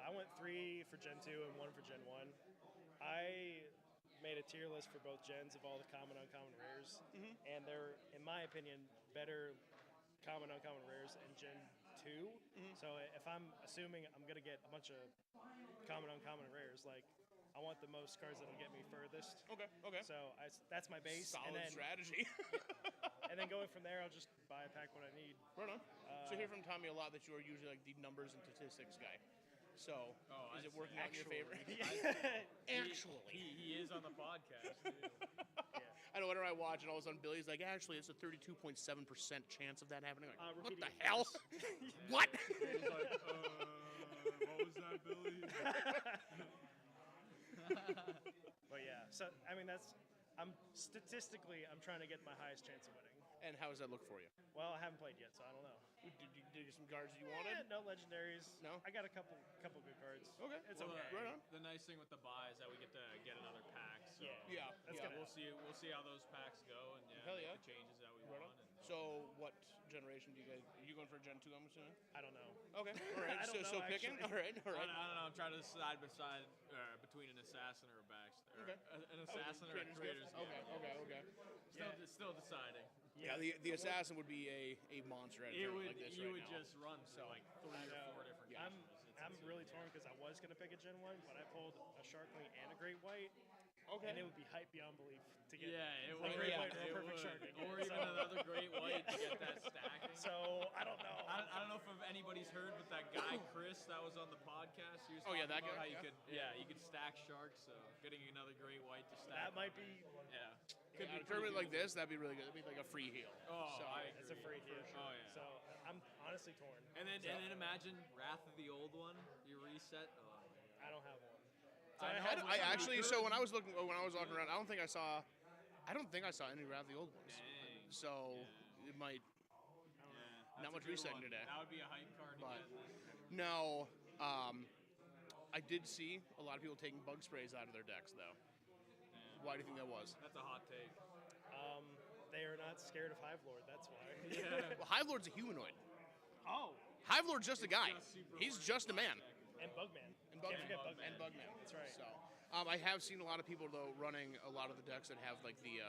Speaker 13: I went 3 for Gen 2 and 1 for Gen 1. I made a tier list for both gens of all the common, uncommon rares, and they're, in my opinion, better common, uncommon rares in Gen 2. So if I'm assuming I'm gonna get a bunch of common, uncommon rares, like I want the most cards that'll get me furthest.
Speaker 2: Okay.
Speaker 13: So that's my base.
Speaker 2: Solid
Speaker 13: and then,
Speaker 2: strategy.
Speaker 13: and then going from there, I'll just buy a pack when I need.
Speaker 2: Right on. So I hear from Tommy a lot that you are usually like the numbers and statistics guy. So is it working out in your favor? Actually.
Speaker 17: He is on the podcast.
Speaker 2: I know whenever I watch it, all of a sudden Billy's like, actually, it's a 32.7% chance of that happening. Like, what
Speaker 13: repeating
Speaker 2: the hell? What?
Speaker 17: He's like, what was that, Billy?
Speaker 13: But yeah, so I mean I'm trying to get my highest chance of winning.
Speaker 2: And how does that look for you?
Speaker 13: Well, I haven't played yet, so I don't know.
Speaker 2: Did you get some cards you wanted?
Speaker 13: No legendaries.
Speaker 2: No?
Speaker 13: I got a couple good cards.
Speaker 2: Okay.
Speaker 13: It's
Speaker 17: Well,
Speaker 13: okay.
Speaker 2: Right on.
Speaker 17: The nice thing with the buy is that we get to get another pack. So
Speaker 2: Yeah.
Speaker 13: That's gonna
Speaker 17: we'll see how those packs go and
Speaker 2: Hell
Speaker 17: make
Speaker 2: yeah.
Speaker 17: the changes that we
Speaker 2: Right
Speaker 17: want.
Speaker 2: on. So what generation do you guys? Are you going for Gen 2? I'm assuming.
Speaker 13: I don't know.
Speaker 2: Okay. All right.
Speaker 13: I don't
Speaker 2: so
Speaker 13: know,
Speaker 2: picking.
Speaker 13: actually.
Speaker 2: All right. All
Speaker 17: I
Speaker 2: right.
Speaker 17: don't know. I'm trying to decide between an assassin or a backstab.
Speaker 2: Okay.
Speaker 17: An assassin or a creator's gift.
Speaker 2: Okay.
Speaker 17: Still deciding.
Speaker 2: Yeah. The assassin would be a monster at a
Speaker 17: It
Speaker 2: tournament
Speaker 17: would
Speaker 2: like this
Speaker 17: you
Speaker 2: right
Speaker 17: would
Speaker 2: now.
Speaker 17: just run through like 3 or 4 different
Speaker 2: Yeah.
Speaker 17: games.
Speaker 13: I'm really torn because I was gonna pick a Gen 1, but I pulled a Sharkling and a Great White.
Speaker 2: Okay.
Speaker 13: And it would be hype beyond belief to get
Speaker 17: Yeah, it
Speaker 13: a
Speaker 17: would.
Speaker 13: Great
Speaker 17: Yeah,
Speaker 13: White or
Speaker 17: it
Speaker 13: a Perfect
Speaker 17: would.
Speaker 13: Sharkling.
Speaker 17: Or even another Great White to get that stacking.
Speaker 13: So I don't know.
Speaker 17: I don't know if anybody's heard, but that guy Chris that was on the podcast, he was
Speaker 2: Oh, yeah,
Speaker 17: talking
Speaker 2: that
Speaker 17: about
Speaker 2: guy,
Speaker 17: how
Speaker 2: yeah.
Speaker 17: you could stack sharks. So getting another Great White to stack.
Speaker 13: That might be.
Speaker 17: Yeah.
Speaker 2: Could be a tournament like this, that'd be really good. It'd be like a free heal.
Speaker 17: Oh,
Speaker 2: so,
Speaker 17: I
Speaker 13: It's a free hit.
Speaker 17: Oh yeah.
Speaker 13: So I'm honestly torn.
Speaker 17: And then imagine Wrath of the Old One. You reset. Oh.
Speaker 13: I don't have one.
Speaker 2: I actually, so when I was walking around, I don't think I saw any Wrath of the Old Ones.
Speaker 17: Dang.
Speaker 2: So it might not much resetting today.
Speaker 17: That would be a hype card to
Speaker 2: But
Speaker 17: get.
Speaker 2: no, I did see a lot of people taking bug sprays out of their decks though. Why do you think that was?
Speaker 17: That's a hot take.
Speaker 13: They are not scared of Hive Lord. That's why.
Speaker 2: Well, Hive Lord's a humanoid.
Speaker 13: Oh.
Speaker 2: Hive Lord's just a guy. He's just a man.
Speaker 13: And Bugman.
Speaker 2: And
Speaker 13: Can't
Speaker 2: Bugman.
Speaker 13: forget Bugman.
Speaker 2: And Bugman.
Speaker 13: That's right.
Speaker 2: So, I have seen a lot of people though running a lot of the decks that have like the,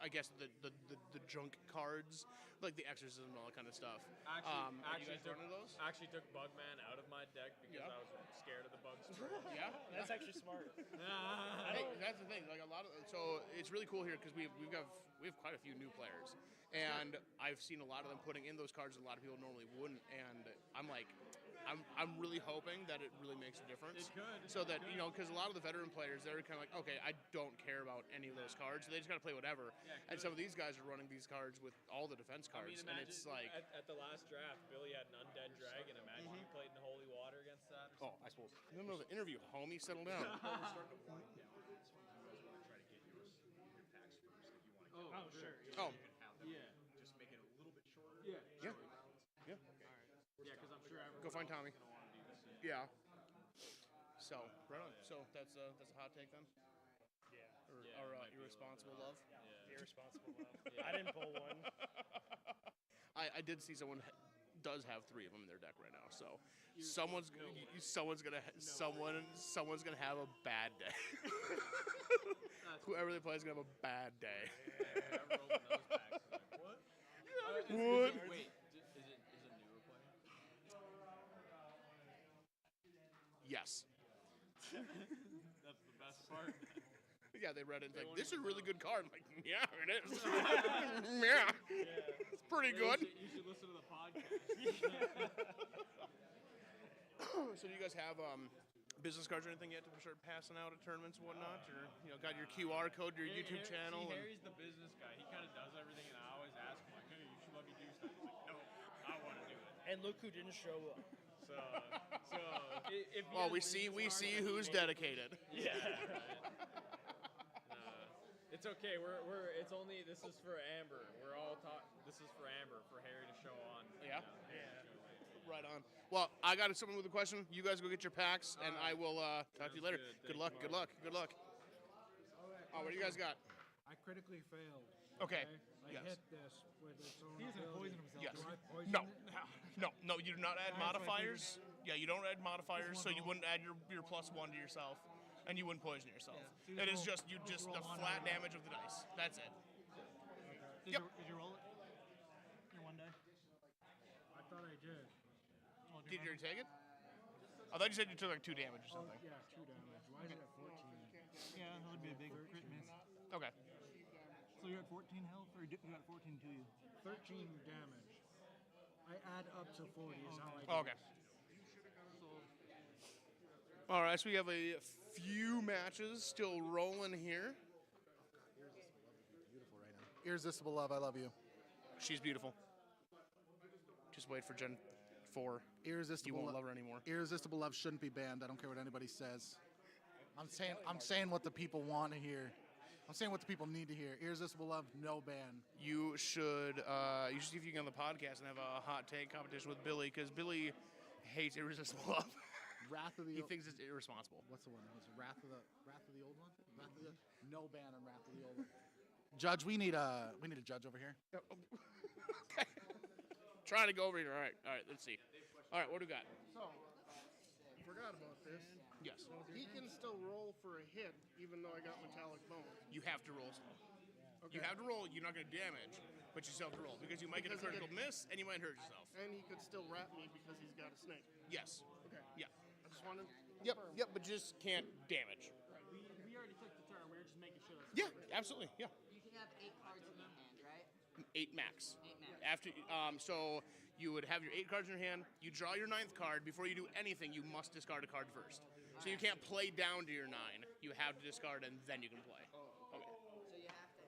Speaker 2: I guess the junk cards, like the Exorcism and all that kind of stuff.
Speaker 17: Actually,
Speaker 2: you guys run into those?
Speaker 17: Actually took Bugman out of my deck because I was scared of the bug spray.
Speaker 2: Yeah,
Speaker 13: That's actually smart.
Speaker 2: Hey, that's the thing. Like a lot of, so it's really cool here because we have quite a few new players, and I've seen a lot of them putting in those cards that a lot of people normally wouldn't, and I'm like, I'm really hoping that it really makes a difference.
Speaker 17: It could.
Speaker 2: So that because a lot of the veteran players, they're kind of like, okay, I don't care about any of those cards, so they just got to play whatever.
Speaker 17: Yeah,
Speaker 2: and some of these guys are running these cards with all the defense
Speaker 17: I
Speaker 2: cards,
Speaker 17: mean,
Speaker 2: and
Speaker 17: imagine
Speaker 2: it's like,
Speaker 17: at the last draft, Billy had an undead dragon. Imagine you played in Holy Water against that. Or
Speaker 2: I suppose. In the middle of the interview, homie, settle down.
Speaker 17: Oh, sure.
Speaker 2: Oh.
Speaker 17: Yeah.
Speaker 3: Just make it a little bit shorter.
Speaker 17: Yeah.
Speaker 2: Yeah. Yeah.
Speaker 17: Yeah, because I'm sure everyone's
Speaker 2: Go find Tommy.
Speaker 17: gonna want to do this.
Speaker 2: Yeah. So, right on. So that's a hot take then?
Speaker 13: Yeah.
Speaker 2: Or irresponsible love?
Speaker 13: Irresponsible love. I didn't pull one.
Speaker 2: I did see someone does have 3 of them in their deck right now. So someone's gonna have a bad day. Whoever they play is gonna have a bad day. What?
Speaker 17: Wait, is it a newer player?
Speaker 2: Yes.
Speaker 17: That's the best part.
Speaker 2: Yeah, they read it and like, this is a really good card. I'm like, yeah, it is. Yeah. It's pretty good.
Speaker 17: You should listen to the podcast.
Speaker 2: So do you guys have business cards or anything yet to start passing out at tournaments and whatnot? Or, got your QR code, your YouTube channel?
Speaker 17: See, Harry's the business guy. He kind of does everything, and I always ask him, like, hey, you should let me do stuff. He's like, no, I want to do it.
Speaker 13: And look who didn't show up.
Speaker 17: So So if you
Speaker 2: Well,
Speaker 17: guys
Speaker 2: we
Speaker 17: leave this
Speaker 2: see
Speaker 17: card,
Speaker 2: who's
Speaker 17: maybe-
Speaker 2: dedicated.
Speaker 17: Yeah. It's okay. It's only. This is for Amber. We're all talk. This is for Amber, for Harry to show on.
Speaker 2: Yeah?
Speaker 17: Yeah.
Speaker 2: Right on. Well, I got someone with a question. You guys go get your packs, and I will talk to you later. Good luck. Good luck. Good luck. Oh, what do you guys got?
Speaker 20: I critically failed.
Speaker 2: Okay.
Speaker 20: I
Speaker 2: Yes.
Speaker 20: hit this with its own
Speaker 2: He doesn't
Speaker 20: ability.
Speaker 2: poison himself. Yes.
Speaker 20: Do I poison
Speaker 2: No.
Speaker 20: it?
Speaker 2: No, you do not add
Speaker 20: That's what I
Speaker 2: modifiers. Yeah, you don't add modifiers, so you wouldn't add your +1 to yourself, and you wouldn't poison yourself.
Speaker 20: So you
Speaker 2: It is
Speaker 20: roll-
Speaker 2: just the
Speaker 20: roll one
Speaker 2: flat
Speaker 20: die.
Speaker 2: damage of the dice. That's it.
Speaker 20: Did
Speaker 2: Yep.
Speaker 20: you roll it? Your one die? I thought I did. Oh,
Speaker 2: Did you already take it? I thought you said you took like 2 damage or something.
Speaker 20: Yeah, 2 damage. Why is it at 14? Yeah, that would be a big crit miss.
Speaker 2: Okay.
Speaker 20: So you're at 14 health, or you got 14 to you? 13 damage. I add up to 40 is how I do
Speaker 2: Okay. All right, so we have a few matches still rolling here.
Speaker 18: Irresistible Love, I love you.
Speaker 2: She's beautiful. Just wait for Gen 4.
Speaker 18: Irresistible
Speaker 2: You won't
Speaker 18: Lo-
Speaker 2: love her anymore.
Speaker 18: Irresistible Love shouldn't be banned. I don't care what anybody says. I'm saying what the people want to hear. I'm saying what the people need to hear. Irresistible Love, no ban.
Speaker 2: You should see if you can get on the podcast and have a hot take competition with Billy, because Billy hates Irresistible Love.
Speaker 18: Wrath of the
Speaker 2: He
Speaker 18: Old-
Speaker 2: thinks it's irresponsible.
Speaker 18: What's the one? Was it Wrath of the old one? Wrath of the, no ban on Wrath of the old one. Judge, we need a judge over here.
Speaker 2: Okay. Trying to go over here. All right, let's see. All right, what do we got?
Speaker 16: So, forgot about this.
Speaker 2: Yes.
Speaker 16: He can still roll for a hit, even though I got metallic bone.
Speaker 2: You have to roll still.
Speaker 16: Okay.
Speaker 2: You have to roll. You're not going to damage, but you still have to roll, because you might get a
Speaker 16: Because he
Speaker 2: critical miss and you might hurt yourself.
Speaker 16: And he could still wrap me because he's got a snake.
Speaker 2: Yes.
Speaker 16: Okay.
Speaker 2: Yeah.
Speaker 16: I just wanted.
Speaker 2: Yep, but just can't damage.
Speaker 8: We already took the turn. We were just making sure.
Speaker 2: Yeah, absolutely. Yeah.
Speaker 11: You can have 8 cards in your hand, right?
Speaker 2: 8 max.
Speaker 11: 8 max.
Speaker 2: After, so you would have your 8 cards in your hand. You draw your 9th card. Before you do anything, you must discard a card first. So you can't play down to your 9. You have to discard and then you can play. Okay.
Speaker 11: So you have to.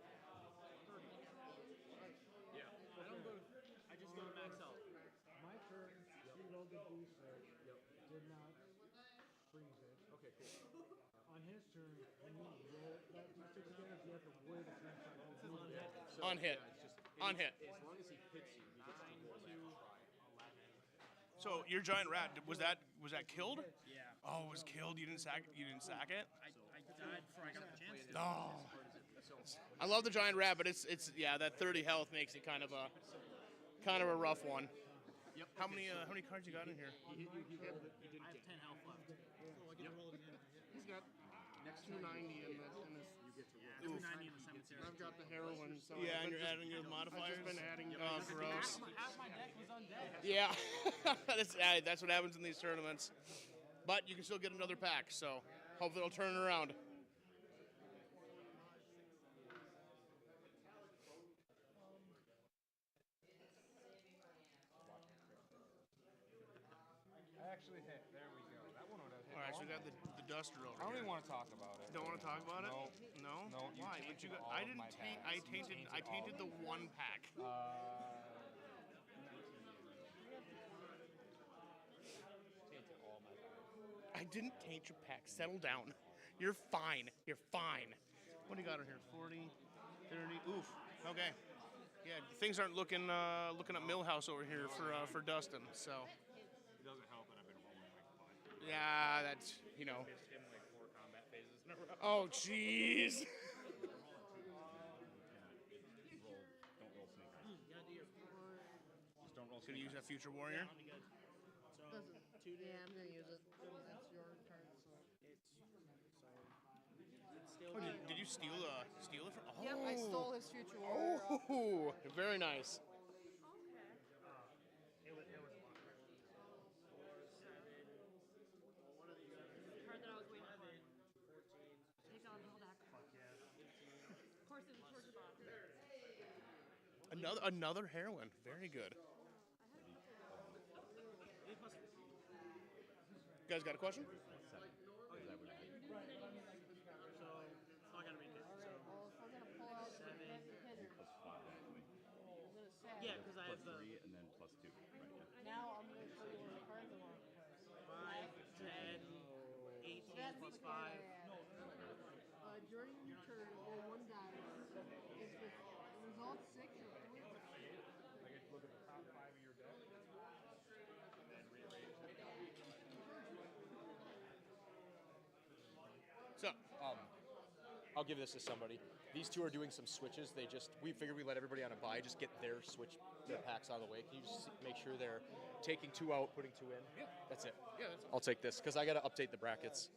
Speaker 8: Yeah. I don't go. I just go to max health.
Speaker 20: My turn, he rolled the booster. Did not freeze it.
Speaker 8: Okay, cool.
Speaker 20: On his turn, when you roll that d6 damage, you have to wait a turn cycle.
Speaker 8: This is on hit.
Speaker 2: On hit. On hit.
Speaker 8: As long as he hits you, he gets to roll that.
Speaker 2: So your giant rat, was that killed?
Speaker 8: Yeah.
Speaker 2: Oh, it was killed. You didn't sack it.
Speaker 8: I died before I got the chance to.
Speaker 2: No. I love the giant rat, but it's yeah, that 30 health makes it kind of a rough one.
Speaker 8: Yep.
Speaker 2: How many cards you got in here?
Speaker 8: He didn't I have 10 health left. So I get to roll it again.
Speaker 16: He's got 290 in his.
Speaker 8: You get to roll. 290 in the cemetery.
Speaker 16: I've got the heroin. So
Speaker 2: Yeah,
Speaker 16: I've
Speaker 2: and
Speaker 16: been
Speaker 2: you're adding your modifiers?
Speaker 16: I've just been adding.
Speaker 2: Oh, gross.
Speaker 8: Half my deck was undead.
Speaker 2: Yeah, that's what happens in these tournaments. But you can still get another pack, so hope it'll turn around.
Speaker 3: Actually, hey, there we go. That one would have hit.
Speaker 2: All right, so we got the duster over
Speaker 3: I don't
Speaker 2: here.
Speaker 3: even want to talk about it.
Speaker 2: Don't want to talk about it?
Speaker 3: No.
Speaker 2: No.
Speaker 3: No, you
Speaker 2: Why?
Speaker 3: tainted
Speaker 2: But
Speaker 3: all
Speaker 2: I
Speaker 3: of
Speaker 2: didn't
Speaker 3: my
Speaker 2: taint.
Speaker 3: packs.
Speaker 2: I
Speaker 3: You
Speaker 2: tainted.
Speaker 3: tainted
Speaker 2: I
Speaker 3: all
Speaker 2: tainted
Speaker 3: of
Speaker 2: the
Speaker 3: them.
Speaker 2: one pack.
Speaker 3: Tainted all my packs.
Speaker 2: I didn't taint your pack. Settle down. You're fine. You're fine. What do you got in here? 40, 30. Oof. Okay. Yeah, things aren't looking up Millhouse over here for Dustin. So.
Speaker 3: It doesn't help that I've been rolling like butt.
Speaker 2: Yeah, that's
Speaker 17: Missed him like 4 combat phases in a row.
Speaker 2: Oh, jeez.
Speaker 3: Don't roll snake eyes. Just don't roll
Speaker 2: Gonna
Speaker 3: snake
Speaker 2: use
Speaker 3: eyes.
Speaker 2: that future warrior.
Speaker 12: Listen, yeah, I'm gonna use it. That's your turn, so.
Speaker 2: Oh, did you steal it from? Oh.
Speaker 12: Yep, I stole his future warrior.
Speaker 2: Oh, very nice.
Speaker 12: Card that I was waiting for. Take on Hildak. Fuck yeah. Of course, it's towards the bottom.
Speaker 2: Another heroine. Very good. You guys got a question?
Speaker 8: So, I gotta make it. So,
Speaker 12: Well, if I'm gonna pull out the
Speaker 8: 7.
Speaker 12: hitter,
Speaker 3: Plus 5, actually.
Speaker 12: I'm gonna say.
Speaker 8: Yeah, because I
Speaker 3: Plus
Speaker 8: have the.
Speaker 3: 3 and then plus 2. Right, yeah.
Speaker 12: Now I'm gonna show you what cards I want to play. 5. During your turn, roll 1 die. If the result 6 or 3 or 4.
Speaker 3: I get to look at the top 5 of your deck and then rearrange it.
Speaker 2: So,
Speaker 5: I'll give this to somebody. These two are doing some switches. We figured we let everybody on a bye just get their packs out of the way. Can you just make sure they're taking 2 out, putting 2 in?
Speaker 2: Yeah.
Speaker 5: That's it.
Speaker 2: Yeah, that's it.
Speaker 5: I'll take this because I got to update the brackets.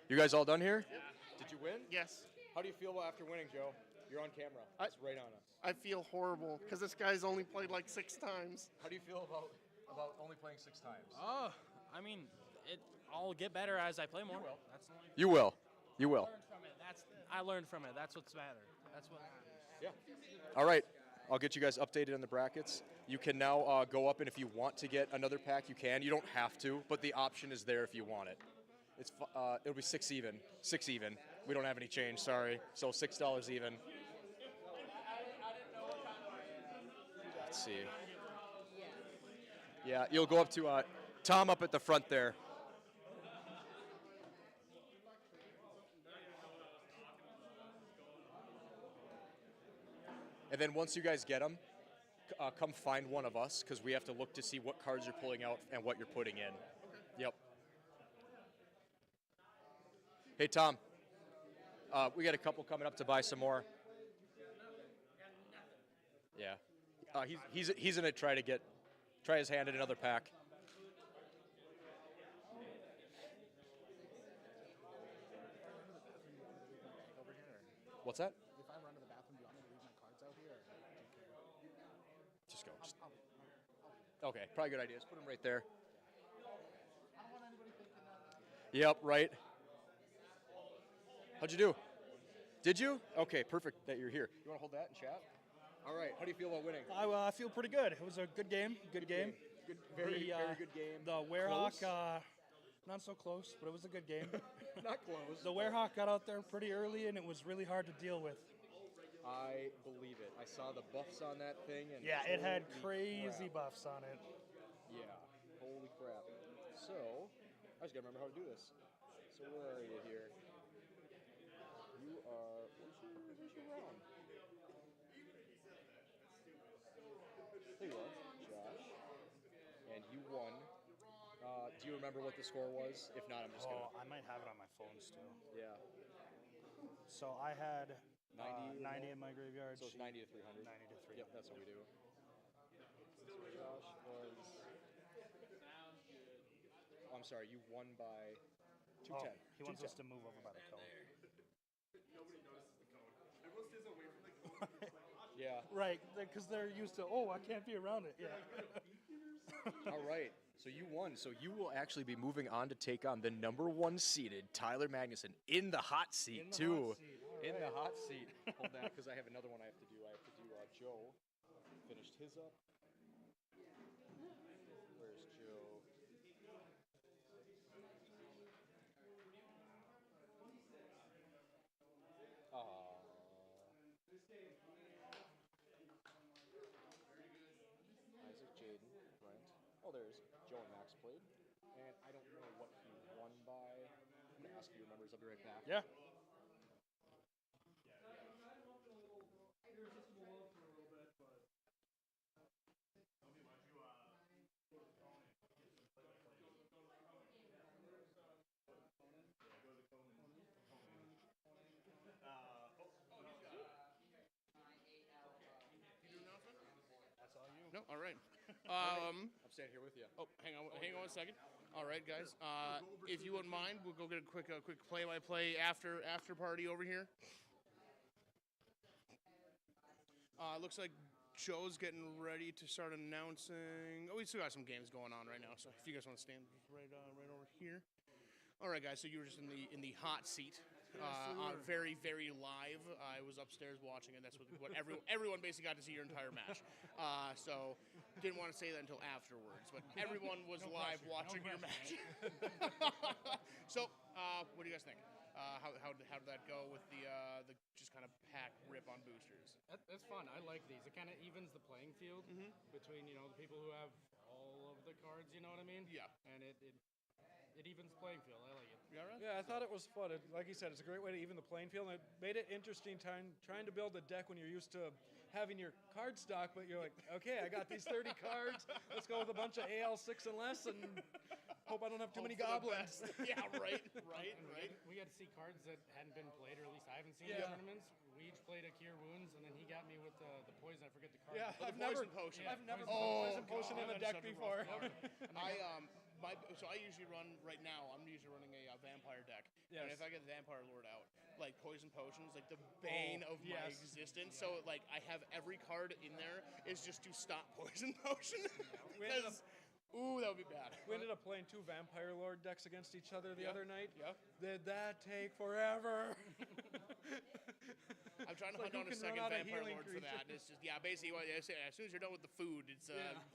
Speaker 5: You guys all done here?
Speaker 16: Yeah.
Speaker 5: Did you win?
Speaker 16: Yes.
Speaker 5: How do you feel after winning, Joe? You're on camera. It's right on us.
Speaker 16: I feel horrible because this guy's only played like 6 times.
Speaker 5: How do you feel about only playing 6 times?
Speaker 15: I mean, I'll get better as I play more. That's the only
Speaker 5: You will. You will.
Speaker 15: I learned from it. That's what's matter. That's what matters.
Speaker 5: Yeah. All right. I'll get you guys updated on the brackets. You can now go up, and if you want to get another pack, you can. You don't have to, but the option is there if you want it. It'll be 6 even. 6 even. We don't have any change, sorry. So $6 even. Let's see. Yeah, you'll go up to Tom up at the front there. And then once you guys get them, come find one of us because we have to look to see what cards you're pulling out and what you're putting in. Yep. Hey, Tom. We got a couple coming up to buy some more. Yeah. He's gonna try his hand at another pack. What's that?
Speaker 18: If I run to the bathroom, do you want me to leave my cards out here? Or do you care?
Speaker 5: Just go. Okay, probably a good idea. Just put them right there.
Speaker 18: I don't want anybody thinking that.
Speaker 5: Yep, right. How'd you do? Did you? Okay, perfect that you're here. You want to hold that and chat? All right. How do you feel about winning?
Speaker 20: I feel pretty good. It was a good game. Good game.
Speaker 5: Good, very good game.
Speaker 20: The Werehawk,
Speaker 5: Close?
Speaker 20: not so close, but it was a good game.
Speaker 5: Not close.
Speaker 20: The Werehawk got out there pretty early, and it was really hard to deal with.
Speaker 5: I believe it. I saw the buffs on that thing, and
Speaker 20: Yeah, it had
Speaker 5: holy
Speaker 20: crazy
Speaker 5: crap.
Speaker 20: buffs on it.
Speaker 5: Yeah, holy crap. So, I just gotta remember how to do this. So where are you here? You are. Where's your round? There you are, Josh. And you won. Do you remember what the score was? If not, I'm just gonna.
Speaker 20: I might have it on my phone still.
Speaker 5: Yeah.
Speaker 20: So I had
Speaker 5: 90
Speaker 20: 90 in my graveyard.
Speaker 5: So it's 90 to 300.
Speaker 20: 90 to 300.
Speaker 5: Yep, that's what we do. So Josh was. Oh, I'm sorry, you won by 210.
Speaker 20: He wants us to move over by the cone.
Speaker 3: Nobody notices the cone. Everyone stays away from the cone.
Speaker 5: Yeah.
Speaker 20: Right, because they're used to, I can't be around it. Yeah.
Speaker 5: All right. So you won. So you will actually be moving on to take on the #1 seeded Tyler Magnuson in the hot seat, too. In the hot seat. Hold that, because I have another one I have to do. I have to do Joe. Finished his up. Where's Joe? Isaac, Jaden, Brent. Oh, there's Joe and Max played. And I don't know what he won by. I'm going to ask you your numbers. I'll be right back.
Speaker 20: Yeah.
Speaker 2: That's all you. No, all right.
Speaker 5: I'm standing here with you.
Speaker 2: Oh, hang on 1 second. All right, guys. If you wouldn't mind, we'll go get a quick play-by-play after party over here. Looks like Joe's getting ready to start announcing. Oh, we still got some games going on right now. So if you guys want to stand right over here. All right, guys. So you were just in the hot seat. Very, very live. I was upstairs watching it. That's what everyone basically got to see your entire match. So didn't want to say that until afterwards, but everyone was live watching your match. So what do you guys think? How did that go with the just kind of pack rip on boosters?
Speaker 15: That's fun. I like these. It kind of evens the playing field between the people who have all of the cards. You know what I mean?
Speaker 2: Yeah.
Speaker 15: And it
Speaker 21: It evens the playing field. I like it.
Speaker 20: Yeah, I thought it was fun. Like you said, it's a great way to even the playing field. And it made it interesting trying to build a deck when you're used to having your card stock, but you're like, okay, I got these 30 cards. Let's go with a bunch of AL 6 and less and hope I don't have too many goblins.
Speaker 2: Yeah, right.
Speaker 21: We got to see cards that hadn't been played, or at least I haven't seen in
Speaker 20: Yeah.
Speaker 21: tournaments. We each played a Cure Wounds, and then he got me with the poison. I forget the card.
Speaker 20: Yeah,
Speaker 2: Oh,
Speaker 20: I've
Speaker 2: the
Speaker 20: never
Speaker 2: poison potion.
Speaker 20: I've never
Speaker 2: Oh,
Speaker 20: put poison potion
Speaker 2: God,
Speaker 20: in a
Speaker 2: that's
Speaker 20: deck
Speaker 2: such a
Speaker 20: before.
Speaker 2: rough card. So I usually run right now. I'm usually running a vampire deck, and if I get the Vampire Lord out, like poison potions, like the bane of my
Speaker 20: yes.
Speaker 2: existence. So like I have every card in there is just to stop poison potion.
Speaker 20: We ended
Speaker 2: Because ooh, that would be bad.
Speaker 20: We ended up playing 2 Vampire Lord decks against each other the
Speaker 2: Yeah,
Speaker 20: other night.
Speaker 2: yeah.
Speaker 20: Did that take forever?
Speaker 2: I'm trying to
Speaker 20: It's like,
Speaker 2: hunt down
Speaker 20: who
Speaker 2: a
Speaker 20: can
Speaker 2: second
Speaker 20: run out of
Speaker 2: Vampire
Speaker 20: healing
Speaker 2: Lord for that.
Speaker 20: creatures?
Speaker 2: It's just basically what I say. As soon as you're done with the food, it's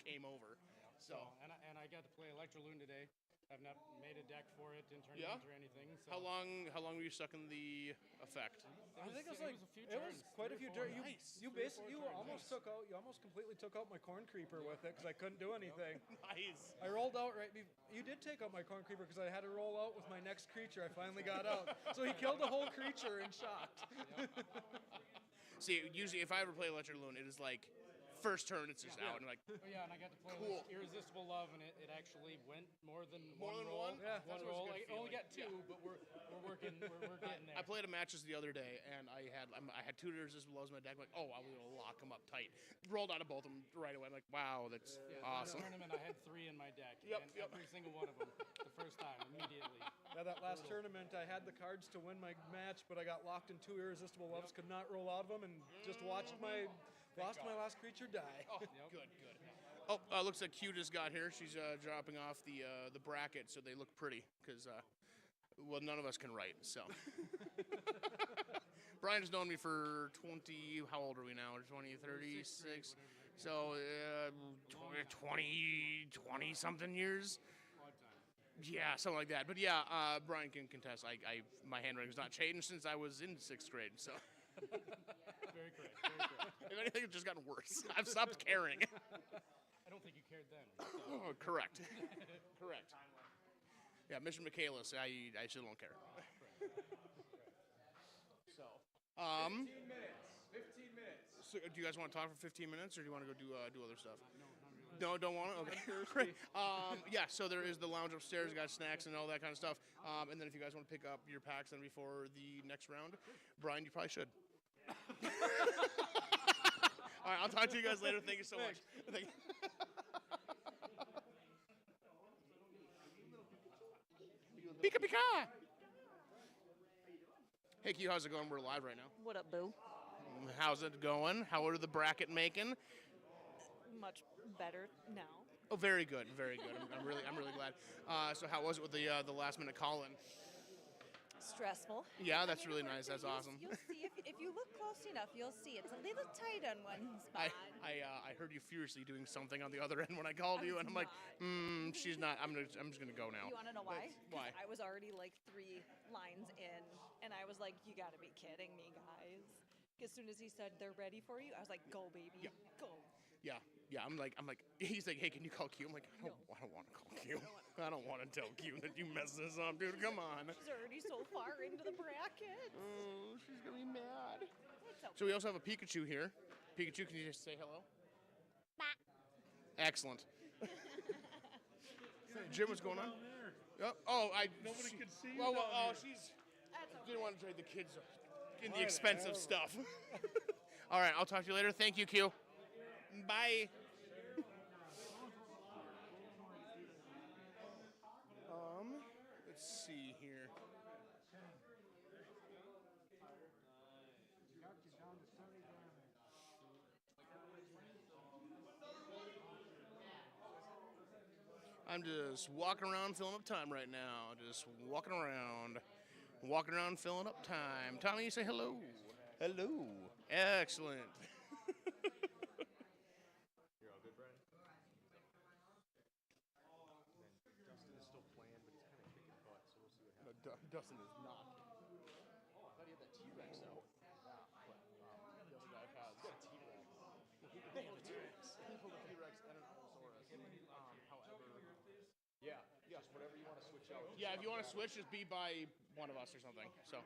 Speaker 2: game over. So
Speaker 21: And I got to play Electroloon today. I've not made a deck for it in
Speaker 2: yeah.
Speaker 21: tournament or anything. So.
Speaker 2: How long were you stuck in the effect?
Speaker 20: I think it was
Speaker 21: it
Speaker 20: like
Speaker 21: was a few
Speaker 20: it was
Speaker 21: turns,
Speaker 20: quite a
Speaker 21: 3
Speaker 20: few
Speaker 21: or 4.
Speaker 20: turns.
Speaker 2: Nice.
Speaker 20: You basically almost completely took out my Corn Creeper with it because I couldn't do anything.
Speaker 2: Nice.
Speaker 20: I rolled out right. You did take out my Corn Creeper because I had to roll out with my next creature. I finally got out, so he killed the whole creature and shocked.
Speaker 2: See, usually if I ever play Electroloon, it is like first turn it's just out and like
Speaker 21: Oh, yeah, and I got to play
Speaker 2: cool.
Speaker 21: this Irresistible Love, and it actually went more than
Speaker 2: More
Speaker 21: one
Speaker 2: than
Speaker 21: roll.
Speaker 2: one?
Speaker 21: Yeah,
Speaker 2: That's
Speaker 21: one
Speaker 2: always a
Speaker 21: roll.
Speaker 2: good
Speaker 21: I only
Speaker 2: feeling.
Speaker 21: got 2, but we're working. We're getting there.
Speaker 2: I played a matches the other day and I had 2 Irresistible Loves in my deck. I'm like, oh, I'm gonna lock them up tight. Rolled out of both of them right away. I'm like, wow, that's awesome.
Speaker 21: Last tournament, I had 3 in my deck.
Speaker 2: Yep,
Speaker 21: and every single one of them the first time immediately.
Speaker 20: Yeah, that last tournament, I had the cards to win my match, but I got locked in 2 Irresistible Loves, could not roll out of them, and just watched my last creature die.
Speaker 2: Oh, good. Oh, looks like Q just got here. She's dropping off the bracket, so they look pretty. Because, well, none of us can write, so. Brian's known me for 20, how old are we now? 20, 36? So, 20 something years? Yeah, something like that. But yeah, Brian can contest. My handwriting's not changed since I was in 6th grade, so.
Speaker 21: Very correct. Very correct.
Speaker 2: If anything, it's just gotten worse. I've stopped caring.
Speaker 21: I don't think you cared then.
Speaker 2: Oh, correct. Correct. Yeah, Mission Michaelis, I still don't care. So,
Speaker 3: 15 minutes.
Speaker 2: So, do you guys want to talk for 15 minutes, or do you want to go do other stuff? No, don't want to? Okay, great. Yeah, so there is the lounge upstairs, got snacks and all that kind of stuff. And then if you guys want to pick up your packs then before the next round, Brian, you probably should. All right, I'll talk to you guys later. Thank you so much. Thank you. Pika Pika! Hey Q, how's it going? We're live right now.
Speaker 22: What up, boo?
Speaker 2: How's it going? How are the bracket making?
Speaker 22: Much better now.
Speaker 2: Oh, very good, very good. I'm really glad. So how was it with the last minute call in?
Speaker 22: Stressful.
Speaker 2: Yeah, that's really nice. That's awesome.
Speaker 22: You'll see if you look close enough, you'll see it's a little tight on one spot.
Speaker 2: I heard you furiously doing something on the other end when I called you, and I'm like, she's not. I'm just gonna go now.
Speaker 22: You want to know why?
Speaker 2: Why?
Speaker 22: I was already like 3 lines in, and I was like, "You got to be kidding me, guys!" As soon as he said they're ready for you, I was like, "Go, baby, go!"
Speaker 2: Yeah. I'm like. He's like, hey, can you call Q? I'm like, I don't want to call Q. I don't want to tell Q that you messed this up, dude. Come on.
Speaker 22: She's already so far into the bracket.
Speaker 2: Oh, she's gonna be mad.
Speaker 22: It's okay.
Speaker 2: So we also have a Pikachu here. Pikachu, can you just say hello? Excellent. Jim, what's going on? Yep. Oh,
Speaker 4: Nobody could see you
Speaker 2: Well,
Speaker 4: down here.
Speaker 2: she's didn't want to trade the kids in the expensive stuff. All right, I'll talk to you later. Thank you, Q. Bye. Let's see here. I'm just walking around filling up time right now. Just walking around, filling up time. Tommy, you say hello. Hello. Excellent.
Speaker 3: You're all good, Brian? Dustin is still playing, but he's kind of kicking butt, so we'll see what happens.
Speaker 2: Dustin is not. Oh, I thought he had that T-Rex out. Yeah, but the other guy has. He's got a T-Rex. They have a T-Rex. He pulled a T-Rex and an Allosaurus. However,
Speaker 5: Yeah, just whatever you want to switch
Speaker 2: Yeah, if you want to switch, just be by one of us or something. So,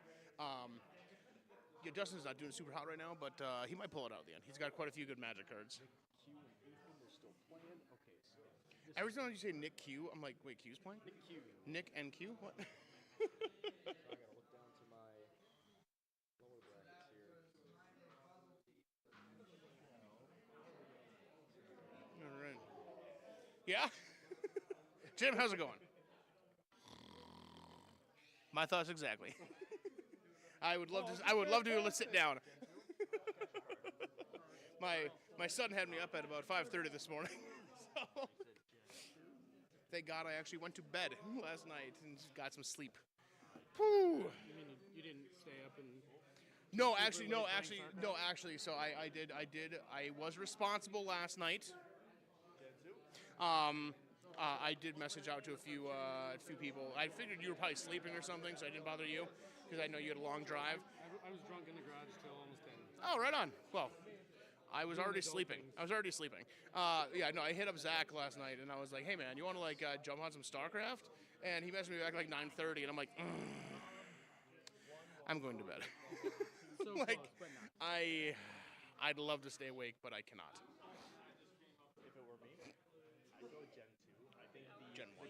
Speaker 2: yeah, Dustin's not doing super hot right now, but he might pull it out at the end. He's got quite a few good Magic cards.
Speaker 3: Q and Ethan, they're still playing. Okay, so
Speaker 2: Every time you say Nick Q, I'm like, wait, Q's playing?
Speaker 3: Nick Q.
Speaker 2: Nick and Q? What?
Speaker 3: I gotta look down to my lower brackets here.
Speaker 2: All right. Yeah? Jim, how's it going? My thoughts exactly. I would love to sit down. My son had me up at about 5:30 this morning. So thank God I actually went to bed last night and got some sleep. Whew.
Speaker 21: You mean you didn't stay up and?
Speaker 2: No, actually. So I did. I was responsible last night. I did message out to a few people. I figured you were probably sleeping or something, so I didn't bother you because I know you had a long drive.
Speaker 21: I was drunk in the garage till almost 10.
Speaker 2: Oh, right on. Well, I was already sleeping. Yeah, no, I hit up Zach last night and I was like, "Hey man, you want to jump on some StarCraft?" And he messaged me back like 9:30, and I'm like, "I'm going to bed." Like, I'd love to stay awake, but I cannot.
Speaker 3: If it were me, I'd go Gen 2. I think
Speaker 2: Gen 1.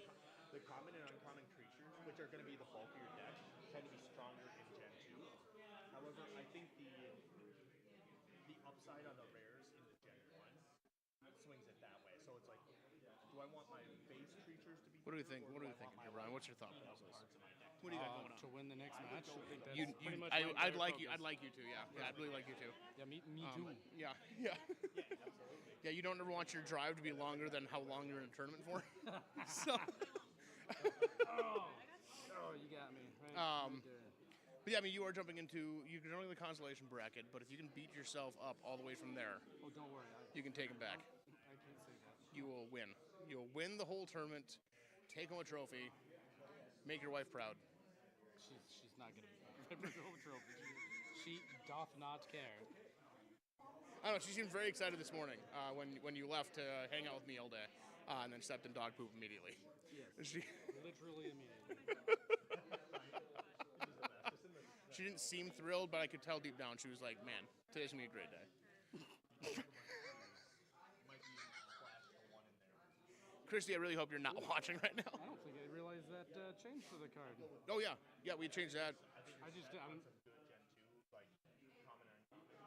Speaker 3: The common and uncommon creatures, which are going to be the bulk of your deck, tend to be stronger in Gen 2. However, I think the upside on the rares in the Gen 1 swings it that way. So it's like, do I want my base creatures to be
Speaker 2: What do we think? What are we thinking here, Brian? What's your thought process? What do you got going on?
Speaker 21: To win the next match, I think that's
Speaker 2: You,
Speaker 21: pretty much.
Speaker 2: I'd like you to, yeah. I'd really like you to.
Speaker 21: Yeah, me too.
Speaker 2: Yeah. Yeah, you don't ever want your drive to be longer than how long you're in a tournament for. So.
Speaker 21: Oh, you got me. Right there.
Speaker 2: But yeah, I mean, you're jumping into the consolation bracket, but if you can beat yourself up all the way from there,
Speaker 21: Oh, don't worry.
Speaker 2: you can take them back.
Speaker 21: I can't say that.
Speaker 2: You will win. You'll win the whole tournament, take home a trophy, make your wife proud.
Speaker 21: She's not gonna be a trophy. She doth not care.
Speaker 2: I don't know. She seemed very excited this morning when you left to hang out with me all day, and then stepped in dog poop immediately.
Speaker 21: Yes.
Speaker 2: She
Speaker 21: Literally immediately.
Speaker 2: She didn't seem thrilled, but I could tell deep down she was like, "Man, today's gonna be a great day." Christy, I really hope you're not watching right now.
Speaker 21: I don't think I realized that change for the card.
Speaker 2: Oh yeah, we changed that.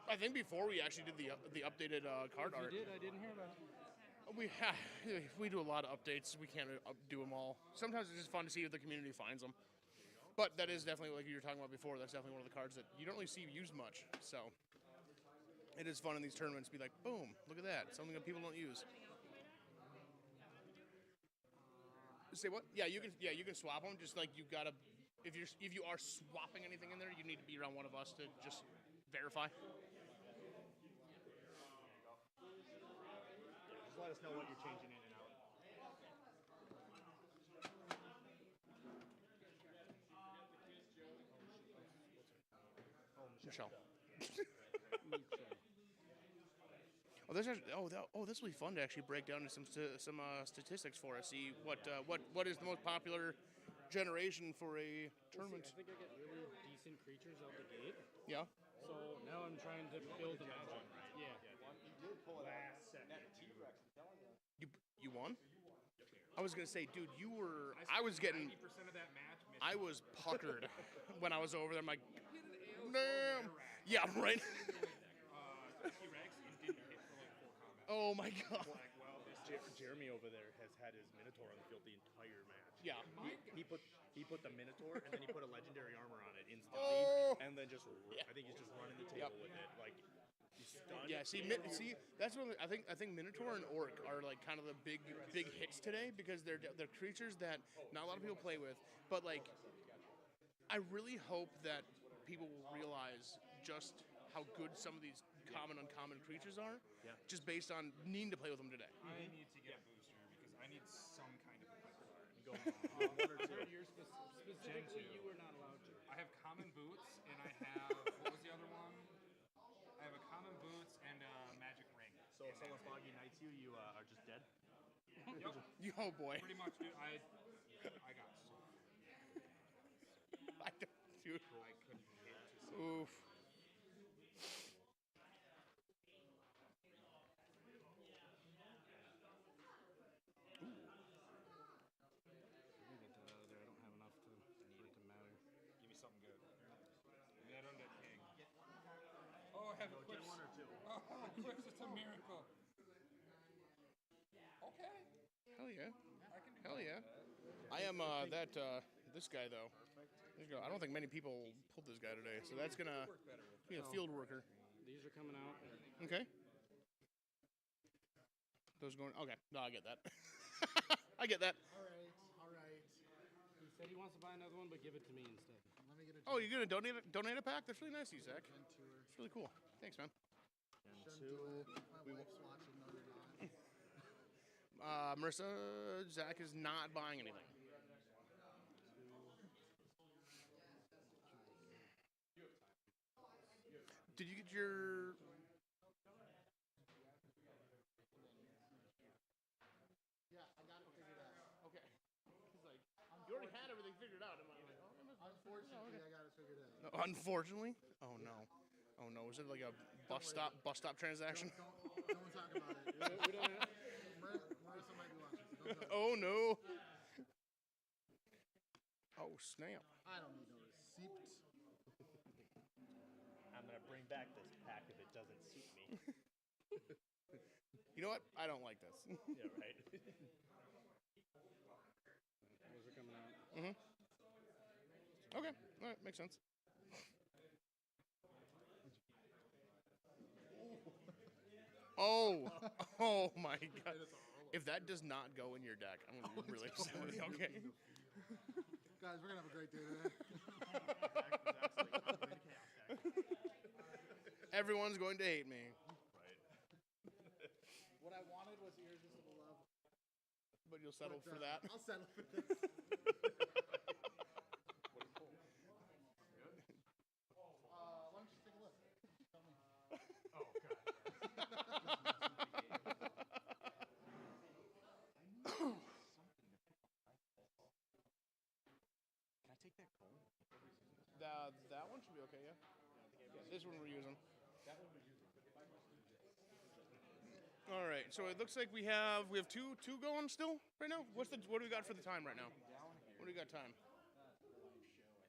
Speaker 2: I think before we actually did the updated card art.
Speaker 21: You did? I didn't hear about it.
Speaker 2: We do a lot of updates. We can't do them all. Sometimes it's just fun to see if the community finds them. But that is definitely, like you were talking about before, that's definitely one of the cards that you don't really see used much. So it is fun in these tournaments to be like, boom, look at that, something that people don't use. Say what? Yeah, you can swap them. Just like you gotta, if you are swapping anything in there, you need to be around one of us to just verify.
Speaker 3: Just let us know what you're changing in and out.
Speaker 2: Michelle. This will be fun to actually break down some statistics for us. See what is the most popular generation for a tournament.
Speaker 21: I think I get really decent creatures out the gate.
Speaker 2: Yeah.
Speaker 21: So now I'm trying to build the magic. Yeah.
Speaker 3: You did pull it last second.
Speaker 2: You won? I was gonna say, dude, I was getting
Speaker 3: 90% of that match.
Speaker 2: I was puckered when I was over there. I'm like, damn. Yeah, right.
Speaker 3: T-Rex and didn't hit for like 4 combats.
Speaker 2: Oh my god.
Speaker 3: Jeremy over there has had his Minotaur on the field the entire match.
Speaker 2: Yeah.
Speaker 3: He put the Minotaur and then he put a legendary armor on it instantly, and then just I think he's just running the table with it like. He's stunned.
Speaker 2: Yeah, see, that's what I think Minotaur and Orc are like kind of the big hits today because they're creatures that not a lot of people play with, but like I really hope that people will realize just how good some of these common uncommon creatures are, just based on needing to play with them today.
Speaker 1: I need to get a booster because I need some kind of quick card.
Speaker 3: Go
Speaker 21: One or two. Specifically, you were not allowed to.
Speaker 1: I have common boots and I have what was the other one? I have a common boots and a magic ring.
Speaker 3: So if someone foggy knights you, you are just dead.
Speaker 1: Yep.
Speaker 2: Oh boy.
Speaker 1: Pretty much, dude. I got so.
Speaker 2: dude.
Speaker 3: I couldn't hit to see.
Speaker 2: Oof.
Speaker 21: Get that out of there. I don't have enough for it to matter.
Speaker 3: Give me something good. Net Undead King.
Speaker 21: Oh, I have
Speaker 3: No,
Speaker 21: a quick.
Speaker 3: Gen 1 or 2.
Speaker 21: Oh, quick, it's a miracle. Okay.
Speaker 2: Hell yeah.
Speaker 21: I can do
Speaker 2: Hell
Speaker 21: that.
Speaker 2: yeah. I am this guy though. There you go. I don't think many people pulled this guy today, so that's gonna be a field worker.
Speaker 21: These are coming out.
Speaker 2: Okay. Those going. Okay. No, I get that. I get that.
Speaker 21: All right. He said he wants to buy another one, but give it to me instead.
Speaker 18: Let me get a
Speaker 2: Oh, you're gonna donate a pack? That's really nice of you, Zach. It's really cool. Thanks, man.
Speaker 18: Shouldn't do it. My wife's watching. No, you're not.
Speaker 2: Marissa, Zach is not buying anything. Did you get your?
Speaker 18: Yeah, I got it figured out.
Speaker 2: Okay. He's like, you already had everything figured out. I'm like,
Speaker 18: Unfortunately, I got it figured out.
Speaker 2: no, unfortunately. Oh no. Oh no. Was it like a bus stop transaction?
Speaker 18: No one talk about it. We don't have. Marissa might be watching. So don't talk.
Speaker 2: Oh no. Oh snap.
Speaker 18: I don't need no receipt.
Speaker 3: I'm gonna bring back this pack if it doesn't suit me.
Speaker 2: You know what? I don't like this.
Speaker 3: Yeah, right.
Speaker 21: Those are coming out.
Speaker 2: Mhm. Okay. All right. Makes sense. Oh. Oh my god. If that does not go in your deck, I'm gonna be really upset with you. Okay.
Speaker 18: Guys, we're gonna have a great day today.
Speaker 2: Everyone's going to hate me.
Speaker 3: Right.
Speaker 18: What I wanted was irresistible love.
Speaker 2: But you'll settle
Speaker 18: But,
Speaker 2: for that.
Speaker 18: I'll settle for this. Why don't you take a look? Tell me.
Speaker 3: Oh god. Can I take that cone?
Speaker 2: That one should be okay, yeah. This one we're using. All right, so it looks like we have two going still right now. What do we got for the time right now? What do we got time?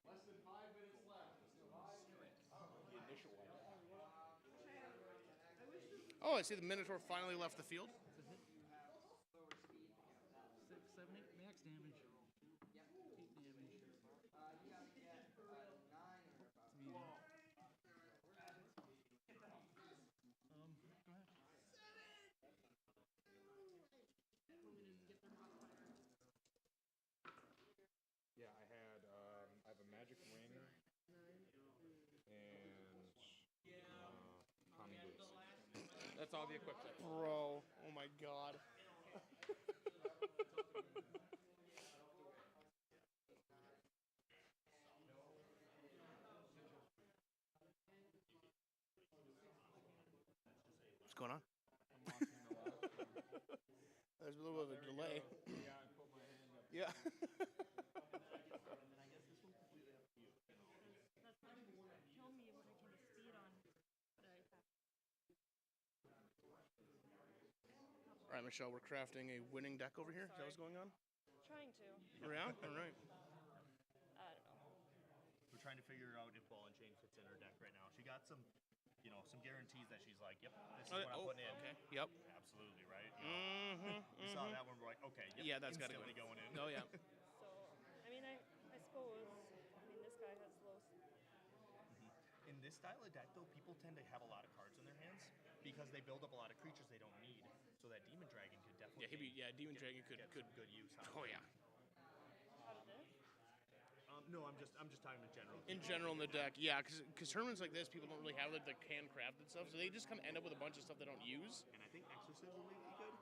Speaker 18: Less than 5 minutes left.
Speaker 3: The initial one.
Speaker 2: Oh, I see the Minotaur finally left the field.
Speaker 21: 6, 7, 8 max damage. 8 damage. Go ahead.
Speaker 3: Yeah, I have a magic ring and Tommy boots.
Speaker 2: That's all the equipment. Bro, oh my god. What's going on? There's a little bit of a delay. Yeah. All right, Michelle, we're crafting a winning deck over here. Is that what's going on?
Speaker 7: Trying to.
Speaker 2: Yeah? All right.
Speaker 7: I don't know.
Speaker 3: We're trying to figure out if Ball and Chain fits in her deck right now. She got some guarantees that she's like, yep, this is what I'm putting in.
Speaker 2: Okay. Yep.
Speaker 3: Absolutely, right? You know, we saw that one, we're like, okay, yep,
Speaker 2: Yeah, that's got to go.
Speaker 3: instantly going in.
Speaker 2: Oh, yeah.
Speaker 7: So, I mean, I suppose, this guy has low.
Speaker 3: In this style of deck, though, people tend to have a lot of cards in their hands because they build up a lot of creatures they don't need. So that Demon Dragon could definitely
Speaker 2: Demon Dragon could
Speaker 3: good use.
Speaker 2: Oh yeah.
Speaker 7: Out of this?
Speaker 3: No, I'm just talking in general.
Speaker 2: In general, in the deck, yeah, because tournaments like this, people don't really have like the handcrafted stuff, so they just kind of end up with a bunch of stuff they don't use.
Speaker 3: And I think Exorcism may be good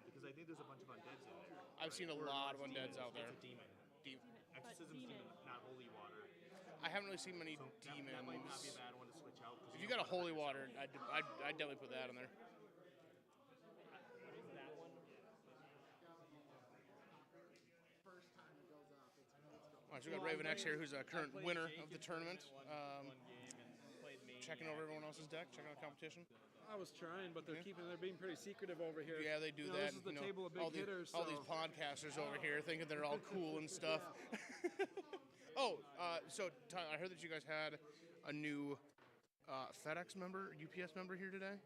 Speaker 3: because I think there's a bunch of undeads in there.
Speaker 2: I've seen a lot of undeads out there.
Speaker 3: It's a demon. Exorcism's demon, not holy water.
Speaker 2: I haven't really seen many demons.
Speaker 3: That might not be a bad one to switch out.
Speaker 2: If you got a holy water, I'd definitely put that in there.
Speaker 7: That one?
Speaker 18: First time it goes off, it's
Speaker 2: Oh All right, so we got Raven X here, who's a current winner of the tournament. Checking over everyone else's deck, checking out the competition.
Speaker 20: I was trying, but they're being pretty secretive over here.
Speaker 2: Yeah, they do
Speaker 20: You know,
Speaker 2: that.
Speaker 20: This is the
Speaker 2: you know,
Speaker 20: table of big
Speaker 2: all
Speaker 20: hitters.
Speaker 2: all these
Speaker 20: so-
Speaker 2: podcasters over here thinking they're all cool and stuff. So Tyler, I heard that you guys had a new FedEx member, UPS member here today.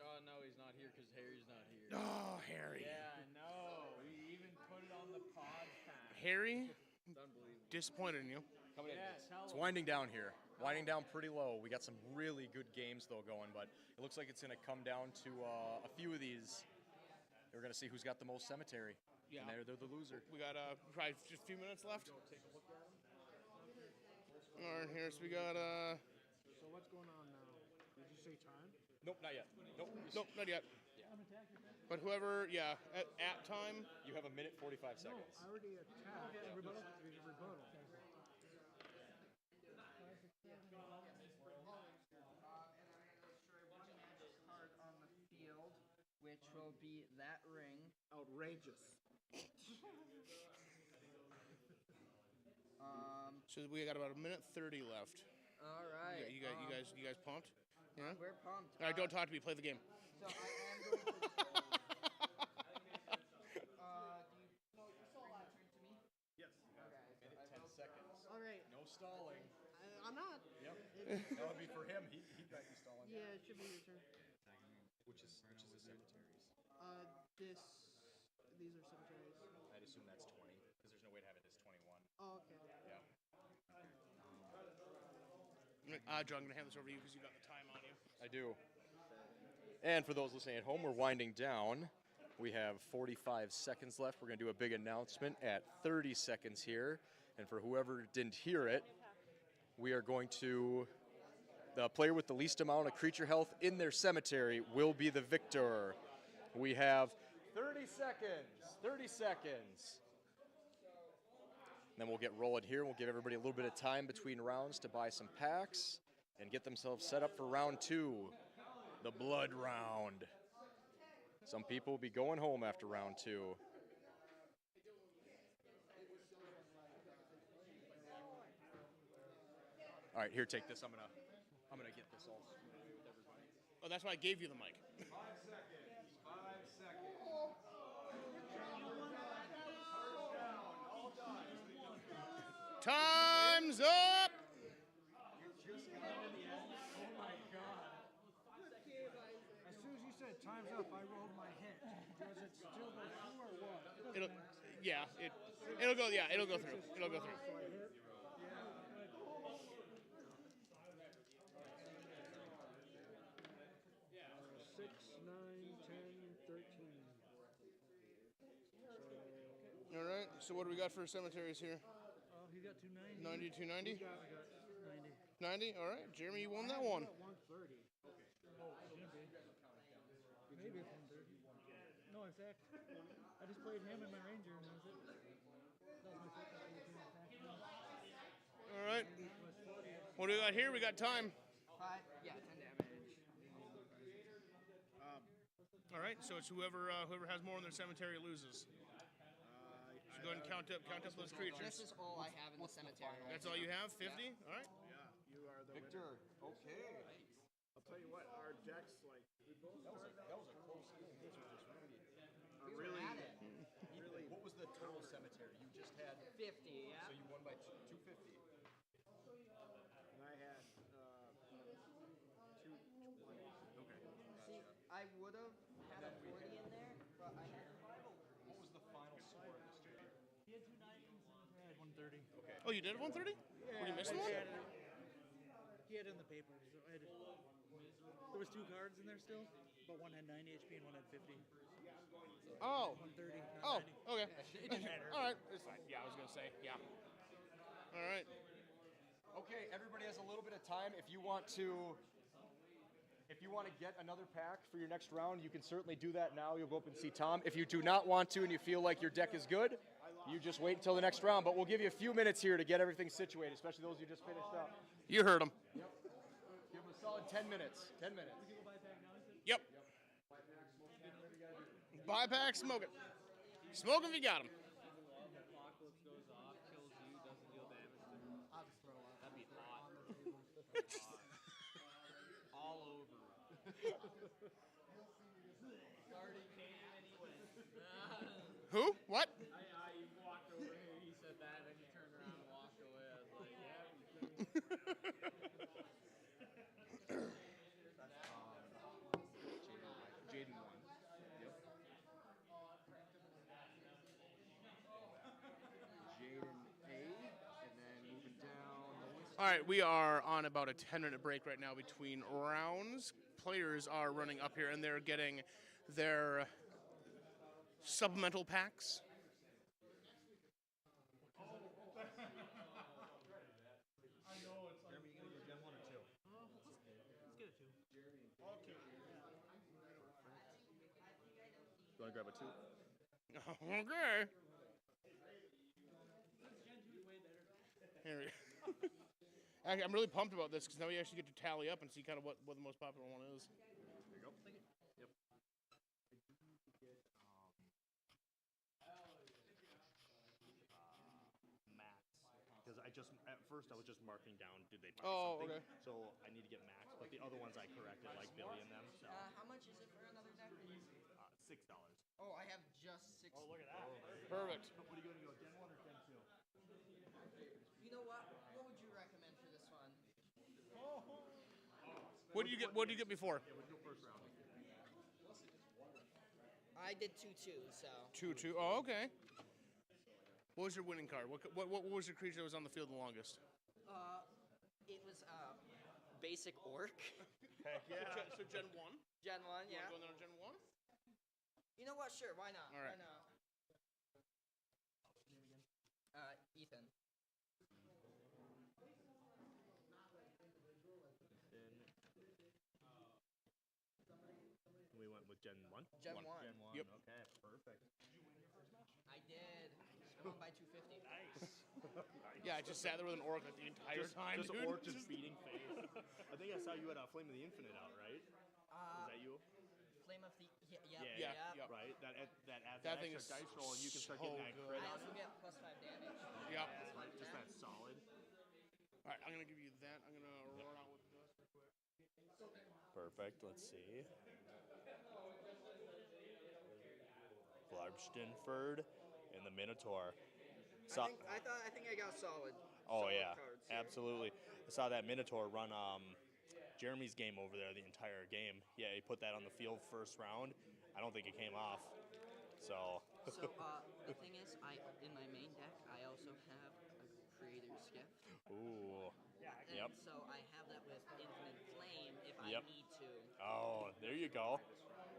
Speaker 8: Oh no, he's not here because Harry's not here.
Speaker 2: Oh, Harry.
Speaker 8: Yeah, I know. We even put it on the podcast.
Speaker 2: Harry,
Speaker 8: It's unbelievable.
Speaker 2: disappointed in you.
Speaker 5: Coming in.
Speaker 8: Yeah, tell
Speaker 5: It's
Speaker 8: him.
Speaker 5: winding down here. Winding down pretty low. We got some really good games though going, but it looks like it's going to come down to a few of these. We're going to see who's got the most cemetery.
Speaker 2: Yeah.
Speaker 5: And they're the loser.
Speaker 2: We got probably just a few minutes left. All right, here, so we got
Speaker 16: So what's going on now? Did you say time?
Speaker 5: Nope, not yet. Nope.
Speaker 2: Nope, not yet. But whoever, at time.
Speaker 5: You have a minute 45 seconds.
Speaker 16: I already attacked. Rebuttal? Rebuttal.
Speaker 11: Which will be that ring.
Speaker 16: Outrageous.
Speaker 2: So we got about a minute 30 left.
Speaker 11: All right.
Speaker 2: You guys pumped? Yeah.
Speaker 11: We're pumped.
Speaker 2: All right, don't talk to me. Play the game.
Speaker 11: So I am going to.
Speaker 16: Yes.
Speaker 5: Minute 10 seconds.
Speaker 12: All right.
Speaker 5: No stalling.
Speaker 12: I'm not.
Speaker 5: Yep. That would be for him. He might be stalling.
Speaker 12: Yeah, it should be your turn.
Speaker 5: Which is the cemeteries?
Speaker 12: These are cemeteries.
Speaker 5: I'd assume that's 20 because there's no way to have it as 21.
Speaker 12: Oh, okay.
Speaker 5: Yeah.
Speaker 2: John, I'm gonna hand this over to you because you got the time on you.
Speaker 5: I do. And for those listening at home, we're winding down. We have 45 seconds left. We're going to do a big announcement at 30 seconds here. And for whoever didn't hear it, we are going to. The player with the least amount of creature health in their cemetery will be the victor. We have 30 seconds. 30 seconds. Then we'll get rolling here. We'll give everybody a little bit of time between rounds to buy some packs and get themselves set up for round 2, the blood round. Some people will be going home after round 2. All right, here, take this. I'm gonna get this all screwed with everybody.
Speaker 2: Oh, that's why I gave you the mic.
Speaker 4: 5 seconds. 5 seconds.
Speaker 2: Time's up.
Speaker 16: As soon as you said time's up, I rolled my hit. Does it still go through or what?
Speaker 2: It'll go through. It'll go through.
Speaker 16: So I hit. 6, 9, 10, 13.
Speaker 2: All right. So what do we got for cemeteries here?
Speaker 16: He got 290.
Speaker 2: 90, 290?
Speaker 16: I got 90.
Speaker 2: 90. All right. Jeremy, you won that one.
Speaker 16: 130. Oh, maybe it's 130. No, in fact, I just played him and my ranger, and that was it. That was my first attack.
Speaker 2: All right. What do we got here? We got time.
Speaker 11: 5, 10 damage.
Speaker 2: All right. So it's whoever has more in their cemetery loses. So go ahead and count up those creatures.
Speaker 11: This is all I have in the cemetery.
Speaker 2: That's all you have? 50? All right.
Speaker 4: Yeah, you are the
Speaker 5: Victor.
Speaker 4: winner. Okay. I'll tell you what, our decks, like, we both
Speaker 5: That was a close game.
Speaker 11: Really?
Speaker 5: Really. What was the total cemetery? You just had
Speaker 11: 50, yeah.
Speaker 5: So you won by 250.
Speaker 4: and I had 220.
Speaker 5: Okay.
Speaker 11: See, I would have had a 40 in there, but I had 5 over.
Speaker 5: What was the final score of this game?
Speaker 16: He had 290s and I had 130.
Speaker 5: Okay.
Speaker 2: Oh, you did have 130?
Speaker 16: Yeah,
Speaker 2: Were you missing one?
Speaker 16: He had it in the paper. So I had there was 2 cards in there still, but one had 90 HP and one had 50.
Speaker 2: Oh.
Speaker 16: 130.
Speaker 2: Oh, okay.
Speaker 16: It didn't matter.
Speaker 2: All right. It's fine. Yeah, I was going to say. Yeah. All right.
Speaker 5: Okay, everybody has a little bit of time. If you want to get another pack for your next round, you can certainly do that now. You'll go up and see Tom. If you do not want to and you feel like your deck is good, you just wait until the next round. But we'll give you a few minutes here to get everything situated, especially those who just finished up.
Speaker 2: You heard him.
Speaker 5: Yep. Give them a solid 10 minutes. 10 minutes.
Speaker 2: Yep. Buy pack, smoke it. Smoke 'em if you got them.
Speaker 8: Apocalypse goes off, kills you, doesn't Marty came and he went.
Speaker 2: Who? What?
Speaker 8: I walked over here, he said that, and he turned around and walked away. I was like, yeah.
Speaker 3: Jaden won. Yep. Jaden A, and then moving down the list.
Speaker 2: All right, we are on about a 10-minute break right now between rounds. Players are running up here, and they're getting their supplemental packs.
Speaker 4: I know it's
Speaker 3: Jeremy, you gonna go Gen 1 or 2?
Speaker 16: Let's get it too.
Speaker 4: Okay.
Speaker 3: You wanna grab a 2?
Speaker 2: Okay. Here we go. Actually, I'm really pumped about this because now we actually get to tally up and see kind of what the most popular one is.
Speaker 3: There you go. Yep. Max. Because at first I was just marking down, did they buy something?
Speaker 2: Okay.
Speaker 3: So I need to get max, but the other ones I corrected, like Billy and them. So
Speaker 11: How much is it for another deck?
Speaker 3: $6.
Speaker 11: Oh, I have just 6.
Speaker 3: Oh, look at that.
Speaker 2: Perfect.
Speaker 3: What are you gonna go, Gen 1 or Gen 2?
Speaker 11: You know what? What would you recommend for this one?
Speaker 2: What do you get? What did you get before?
Speaker 3: Yeah, we go first round.
Speaker 11: I did 2-2, so.
Speaker 2: 2-2. Oh, okay. What was your winning card? What was your creature that was on the field the longest?
Speaker 11: It was basic orc.
Speaker 2: Heck yeah. So Gen 1?
Speaker 11: Gen 1,
Speaker 2: You
Speaker 11: yeah.
Speaker 2: wanna go on Gen 1?
Speaker 11: You know what? Sure, why not?
Speaker 2: All right.
Speaker 11: Why not? Ethan.
Speaker 3: We went with Gen 1?
Speaker 11: Gen 1.
Speaker 3: Gen 1.
Speaker 2: Yep.
Speaker 3: Okay, perfect.
Speaker 11: I did. I won by 250.
Speaker 3: Nice.
Speaker 2: Yeah, I just sat there with an orc like the entire time.
Speaker 3: Just
Speaker 2: dude.
Speaker 3: orc just beating face. I think I saw you at Flame of the Infinite out, right? Was that you?
Speaker 11: Flame of the.
Speaker 2: Yeah.
Speaker 11: Yep.
Speaker 3: Right? That adds
Speaker 2: That
Speaker 3: an
Speaker 2: thing
Speaker 3: extra
Speaker 2: is
Speaker 3: dice roll and you can start
Speaker 2: so
Speaker 3: getting that
Speaker 2: good.
Speaker 3: crit.
Speaker 11: I also get +5 damage.
Speaker 2: Yep.
Speaker 3: Just that solid.
Speaker 2: All right, I'm gonna give you that. I'm gonna run out with this real quick.
Speaker 6: Perfect. Let's see. Glarbstenford and the Minotaur.
Speaker 11: I think I got solid.
Speaker 6: Oh
Speaker 11: solid
Speaker 6: yeah,
Speaker 11: cards here.
Speaker 6: absolutely. I saw that Minotaur run Jeremy's game over there the entire game. Yeah, he put that on the field first round. I don't think it came off. So.
Speaker 11: So the thing is, in my main deck, I also have a Creator's Gift.
Speaker 6: Ooh.
Speaker 11: And
Speaker 6: Yep.
Speaker 11: so I have that with Infinite Flame if I
Speaker 6: Yep.
Speaker 11: need to.
Speaker 6: Oh, there you go.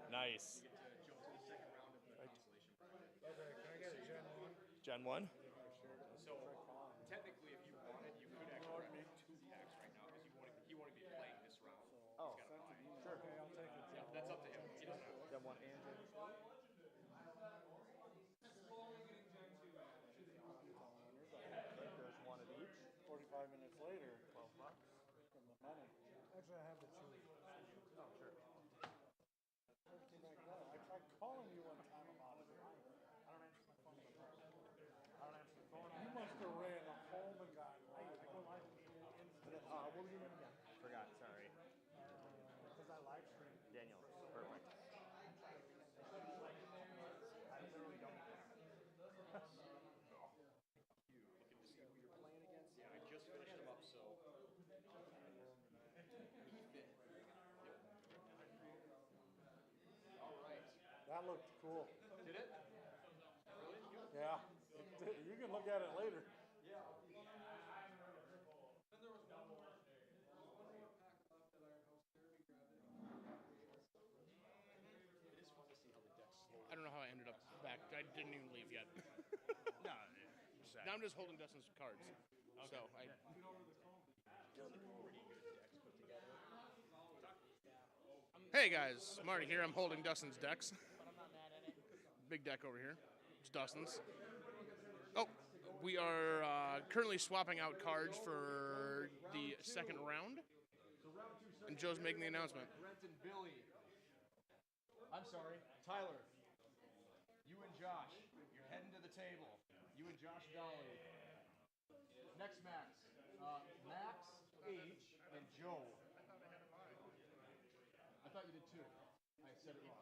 Speaker 6: Nice.
Speaker 4: Okay, can I get a Gen 1?
Speaker 6: Gen 1?
Speaker 5: So technically, if you wanted, you could actually make 2 packs right now because he wanted to be playing this round.
Speaker 3: Oh,
Speaker 5: He's gotta buy.
Speaker 3: sure.
Speaker 4: Okay, I'll take it.
Speaker 5: Yeah, that's up to him. He doesn't have to.
Speaker 3: Gen 1 and Gen 2? There's one of each.
Speaker 4: 45 minutes later,
Speaker 3: $12
Speaker 4: from the money. Actually, I have the choose.
Speaker 3: Oh, sure.
Speaker 4: Everything like that. I tried calling you one time about it. I don't answer my phone. I don't answer the phone. You must have ran home and got late. I go live instant.
Speaker 3: What were your name again? Forgot, sorry.
Speaker 4: Because I live stream.
Speaker 3: Daniel, perfect. I literally don't even
Speaker 5: Looking to see who you're playing against. Yeah, I just finished him up, so. All right.
Speaker 4: That looked cool.
Speaker 5: Did it?
Speaker 4: Yeah. You can look at it later.
Speaker 5: Yeah. It is fun to see how the deck slowly.
Speaker 2: I don't know how I ended up back. I didn't even leave yet.
Speaker 6: No.
Speaker 2: Now I'm just holding Dustin's cards. So I. Hey guys, Marty here. I'm holding Dustin's decks. Big deck over here. It's Dustin's. Oh, we are currently swapping out cards for the second round. And Joe's making the announcement.
Speaker 5: Brent and Billy. I'm sorry, Tyler. You and Josh, you're heading to the table. You and Josh Dolly. Next Max. Max, H, and Joe. I thought you did said it wrong.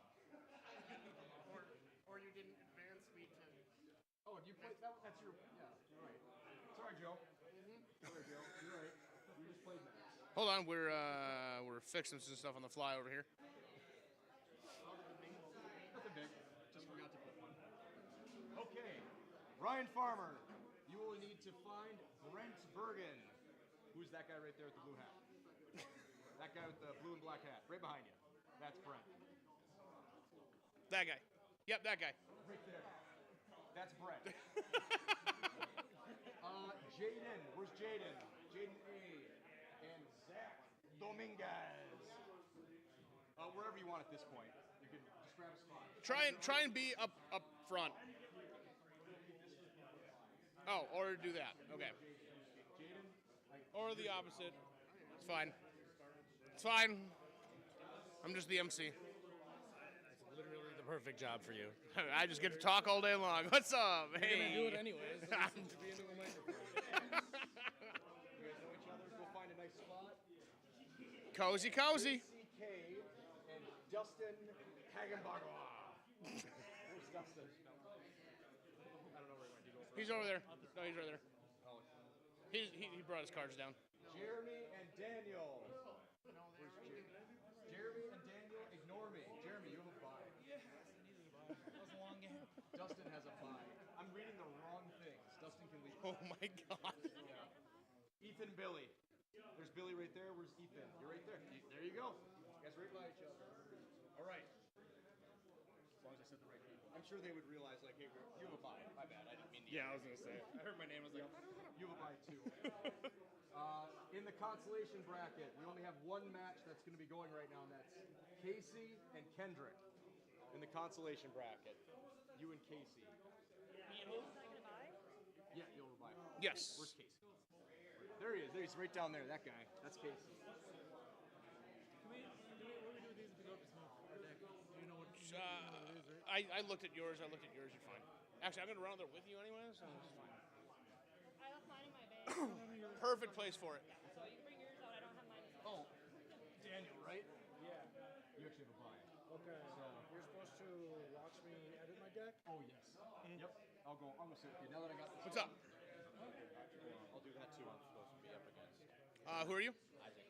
Speaker 2: Or you didn't advance me to.
Speaker 5: Oh, you played that. That's your. Yeah, you're right. Sorry, Joe. Sorry, Joe. You're right. You just played that.
Speaker 2: Hold on, we're fixing some stuff on the fly over here.
Speaker 5: Nothing big. Just forgot to put one. Okay, Ryan Farmer. You will need to find Brent Bergen. Who's that guy right there with the blue hat? That guy with the blue and black hat, right behind you. That's Brent.
Speaker 2: That guy. Yep, that guy.
Speaker 5: Right there. That's Brent. Jaden. Where's Jaden? Jaden A. And Zach Dominguez. Wherever you want at this point. You can just grab a spot.
Speaker 2: Try and be up front. Oh, or do that. Okay. Or the opposite. It's fine. It's fine. I'm just the MC.
Speaker 21: It's literally the perfect job for you.
Speaker 2: I just get to talk all day long. What's up?
Speaker 21: You're
Speaker 2: Hey.
Speaker 21: gonna do it anyways. So listen to be into a microphone.
Speaker 5: You guys know each other. Go find a nice spot.
Speaker 2: Cozy.
Speaker 5: CK and Dustin Hagenbagua. Where's Dustin? I don't know where he went. Did he go first?
Speaker 2: He's over there. No, he's right there.
Speaker 5: Oh.
Speaker 2: He brought his cards down.
Speaker 5: Jeremy and Daniel. Where's Jeremy and Daniel, ignore me. Jeremy, you have a bye.
Speaker 21: Yeah, I needed a bye. That was a long game.
Speaker 5: Dustin has a bye. I'm reading the wrong things. Dustin can leave.
Speaker 2: Oh my God.
Speaker 5: Yeah. Ethan, Billy. There's Billy right there. Where's Ethan? You're right there. There you go. You guys right by each other. All right. As long as I said the right people. I'm sure they would realize, like, hey, you have a bye. My bad. I didn't mean to.
Speaker 21: Yeah, I was gonna say. I heard my name. I was like,
Speaker 5: You have a bye too. In the consolation bracket, we only have one match that's going to be going right now, and that's Casey and Kendrick. In the consolation bracket, you and Casey. Yeah, you'll have a bye.
Speaker 2: Yes.
Speaker 5: Where's Casey? There he is. There he's right down there. That guy. That's Casey.
Speaker 16: What do we do with these if we go up to smoke our deck? Do you know what it is, right?
Speaker 2: I looked at yours. You're fine. Actually, I'm gonna run there with you anyway, so it's fine.
Speaker 7: I left mine in my bag.
Speaker 2: Perfect place for it.
Speaker 7: So you can bring yours out. I don't have mine.
Speaker 5: Oh, Daniel, right?
Speaker 16: Yeah.
Speaker 5: You actually have a bye.
Speaker 16: Okay. You're supposed to watch me edit my deck?
Speaker 5: Oh, yes. Yep. I'm gonna sit with you. Now that I got this.
Speaker 2: What's up?
Speaker 5: I'll do that too. I'm supposed to be up against.
Speaker 2: Who are you?
Speaker 5: Isaac.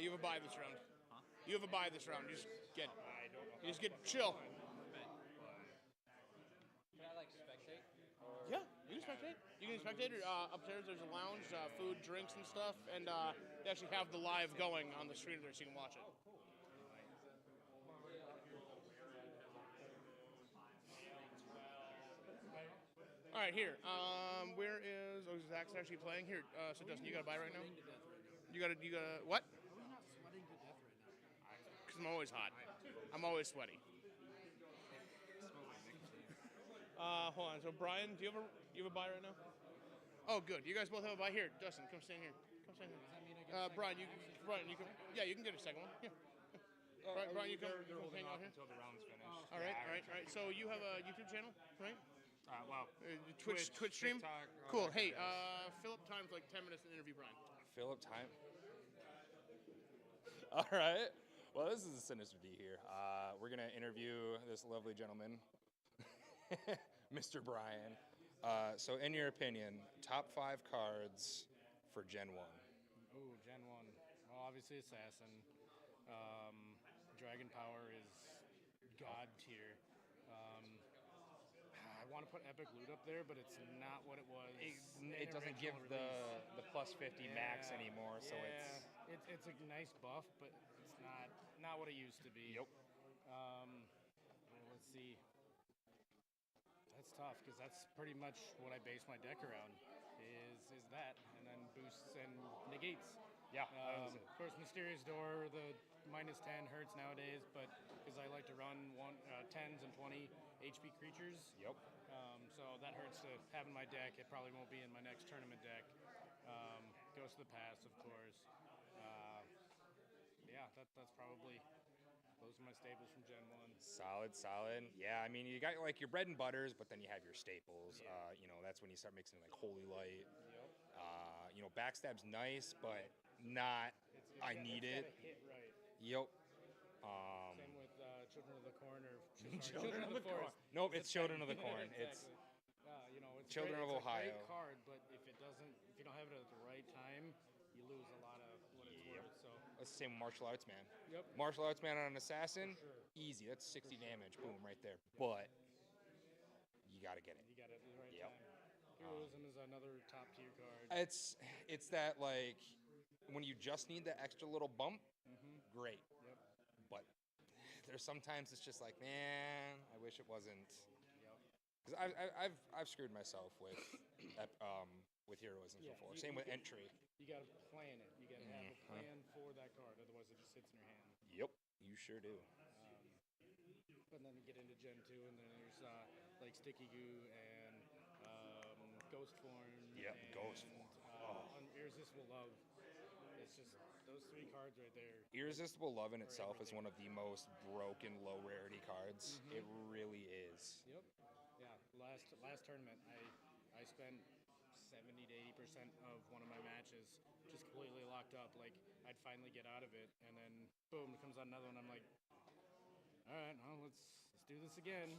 Speaker 2: You have a bye this round.
Speaker 5: Huh?
Speaker 2: You have a bye this round. You just get.
Speaker 5: I don't know.
Speaker 2: You just get chill.
Speaker 11: Can I like spectate? Or
Speaker 2: Yeah, you can spectate. You can spectate. Upstairs, there's a lounge, food, drinks, and stuff, and they actually have the live going on the screen there, so you can watch it. All right, here. Where is? Oh, Zach's actually playing here. So Dustin, you got a buy right now? You got what?
Speaker 16: Are we not sweating to death right now?
Speaker 2: Because I'm always hot. I'm always sweaty. Hold on. So Brian, do you have a buy right now? Oh, good. You guys both have a buy here. Dustin, come stand here. Come stand here. Brian, you can. Yeah, you can get a second one. Yeah. Brian, you can hang out here.
Speaker 17: Until the round's finished.
Speaker 2: All right. So you have a YouTube channel, right?
Speaker 17: Well,
Speaker 2: Twitch stream.
Speaker 17: TikTok,
Speaker 2: Cool. Hey, fill up time's like 10 minutes to interview Brian.
Speaker 14: Philip time. All right. Well, this is a Sinister D here. We're gonna interview this lovely gentleman, Mr. Brian. So, in your opinion, top 5 cards for Gen 1?
Speaker 21: Ooh, Gen 1. Well, obviously Assassin. Dragon Power is god tier. I want to put Epic Loot up there, but it's not what it was.
Speaker 14: It doesn't give the plus 50 max anymore, so
Speaker 21: it's a nice buff, but it's not what it used to be.
Speaker 14: Yep.
Speaker 21: Let's see. That's tough because that's pretty much what I base my deck around. Is that, and then boosts and negates.
Speaker 14: Yeah.
Speaker 21: Of course, Mysterious Door, the minus 10 hurts nowadays, but because I like to run 10s and 20 HP creatures.
Speaker 14: Yep.
Speaker 21: So that hurts to have in my deck. It probably won't be in my next tournament deck. Goes to the past, of course. That's probably, those are my staples from Gen 1.
Speaker 14: Solid. Yeah, I mean, you got like your bread and butters, but then you have your staples. That's when you start mixing like Holy Light.
Speaker 21: Yep.
Speaker 14: Backstab's nice, but not. I need it.
Speaker 21: Gotta hit right.
Speaker 14: Yep.
Speaker 21: Same with Children of the Corn or
Speaker 14: Children of the Corn.
Speaker 21: Forest.
Speaker 14: Nope, it's Children of the Corn.
Speaker 21: Yeah,
Speaker 14: It's
Speaker 21: exactly. You know, it's
Speaker 14: Children
Speaker 21: great,
Speaker 14: of
Speaker 21: it's
Speaker 14: Ohio.
Speaker 21: A great card, but if you don't have it at the right time, you lose a lot of what it's worth. So
Speaker 14: That's the same with Martial Arts Man.
Speaker 21: Yep.
Speaker 14: Martial Arts Man on an Assassin, easy. That's 60 damage. Boom, right there. But you got to get it.
Speaker 21: you got it at the right
Speaker 14: Yep.
Speaker 21: time. Heroism is another top tier card.
Speaker 14: It's that like when you just need that extra little bump, great.
Speaker 21: Yep.
Speaker 14: But there's sometimes it's just like, man, I wish it wasn't. Because I've screwed myself with heroisms before. Same with entry.
Speaker 21: You got to plan it. You got to have a plan for that card, otherwise it just sits in your hand.
Speaker 14: Yep, you sure do.
Speaker 21: But then you get into Gen 2, and then there's like Sticky Goo and Ghost Form.
Speaker 14: Yep,
Speaker 21: and,
Speaker 14: Ghost Form.
Speaker 21: Irresistible Love. It's just those three cards right there.
Speaker 14: Irresistible Love in itself is one of the most broken low rarity cards. It really is.
Speaker 21: Yep. Yeah. Last tournament, I spent 70 to 80% of one of my matches just completely locked up. Like I'd finally get out of it, and then boom, it comes out another one. I'm like, all right, well, let's do this again.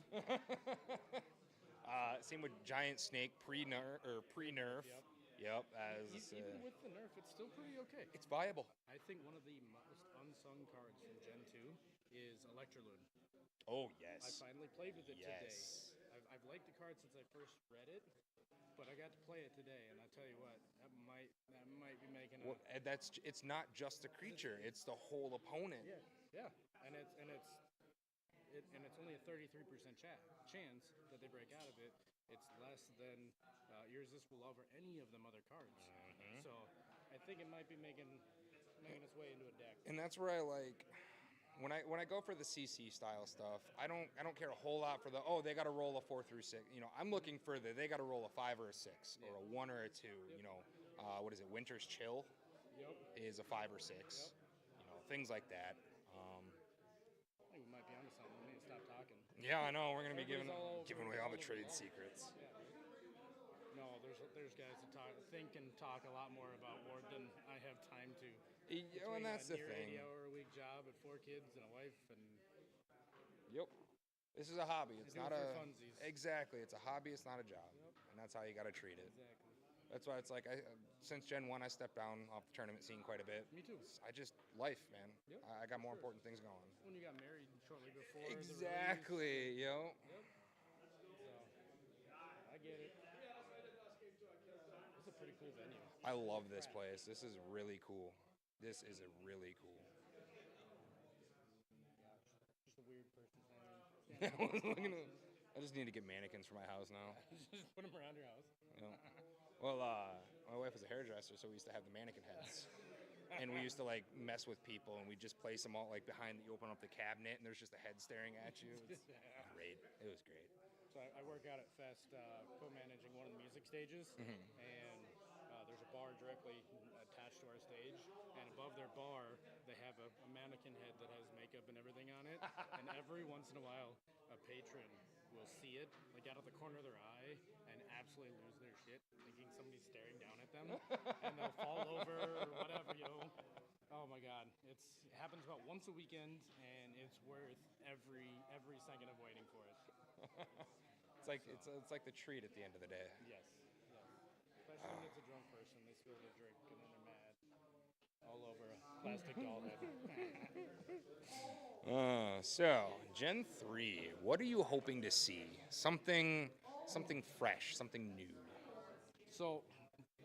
Speaker 14: Same with Giant Snake pre-nerf. Yep.
Speaker 21: Even with the nerf, it's still pretty okay.
Speaker 14: It's viable.
Speaker 21: I think one of the most unsung cards from Gen 2 is Electrolune.
Speaker 14: Oh, yes.
Speaker 21: I finally played with it today.
Speaker 14: Yes.
Speaker 21: I've liked the card since I first read it, but I got to play it today, and I tell you what, that might be making a.
Speaker 14: Well, it's not just the creature; it's the whole opponent.
Speaker 21: Yeah, and it's only a 33% chance that they break out of it. It's less than Irresistible Love or any of them other cards. So I think it might be making its way into a deck.
Speaker 14: And that's where I like when I go for the CC style stuff. I don't care a whole lot for they got to roll a 4 through 6. You know, I'm looking for they got to roll a 5 or a 6 or a 1 or a 2. You know, what is it? Winter's Chill is a 5 or 6. You know, things like that.
Speaker 21: I think we might be onto something. We need to stop talking.
Speaker 14: Yeah, I know. We're gonna be giving
Speaker 21: Everybody's
Speaker 14: away all the
Speaker 21: over
Speaker 14: trade
Speaker 21: the wall.
Speaker 14: secrets.
Speaker 21: No, there's guys that think and talk a lot more about Ward than I have time to.
Speaker 14: Yeah, and that's the thing.
Speaker 21: 80-hour-a-week job at 4 kids and a wife and.
Speaker 14: Yep. This is a hobby. It's
Speaker 21: I do
Speaker 14: not
Speaker 21: it
Speaker 14: a
Speaker 21: for funsies.
Speaker 14: exactly. It's a hobby. It's not a job, and that's how you got to treat it.
Speaker 21: Exactly.
Speaker 14: That's why it's like since Gen 1, I stepped down off the tournament scene quite a bit.
Speaker 21: Me too.
Speaker 14: I just life, man.
Speaker 21: Yep.
Speaker 14: I got more important things going.
Speaker 21: When you got married shortly before.
Speaker 14: Exactly. Yo.
Speaker 21: Yep. So I get it. It's a pretty cool venue.
Speaker 14: I love this place. This is really cool. This is a really cool.
Speaker 21: Just a weird person standing.
Speaker 14: I just need to get mannequins for my house now.
Speaker 21: Just put them around your house.
Speaker 14: Yeah. Well, my wife was a hairdresser, so we used to have the mannequin heads. And we used to like mess with people, and we'd just place them all like behind. You open up the cabinet, and there's just a head staring at you. It's great. It was great.
Speaker 21: So I work out at Fest, co-managing one of the music stages, and there's a bar directly attached to our stage. And above their bar, they have a mannequin head that has makeup and everything on it. And every once in a while, a patron will see it, like out of the corner of their eye, and absolutely lose their shit, thinking somebody's staring down at them, and they'll fall over or whatever, you know. Oh my God, it happens about once a weekend, and it's worth every second of waiting for it.
Speaker 14: It's like the treat at the end of the day.
Speaker 21: Yes. Especially when it's a drunk person, they spill their drink and then they're mad. All over a plastic doll head.
Speaker 14: So Gen 3, what are you hoping to see? Something fresh, something new.
Speaker 21: So,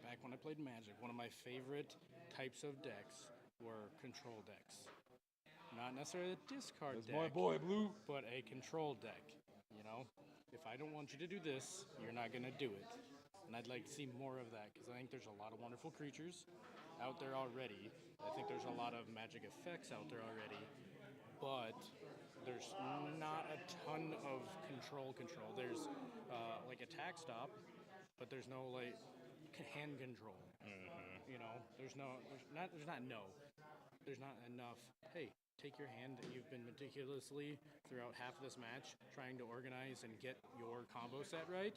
Speaker 21: back when I played Magic, one of my favorite types of decks were control decks. Not necessarily a discard
Speaker 14: That's
Speaker 21: deck,
Speaker 14: my boy, Blue.
Speaker 21: but a control deck. You know, if I don't want you to do this, you're not gonna do it. And I'd like to see more of that because I think there's a lot of wonderful creatures out there already. I think there's a lot of magic effects out there already, but there's not a ton of control. There's like attack stop, but there's no like hand control. You know, there's not enough. Hey, take your hand that you've been meticulously throughout half of this match trying to organize and get your combo set right,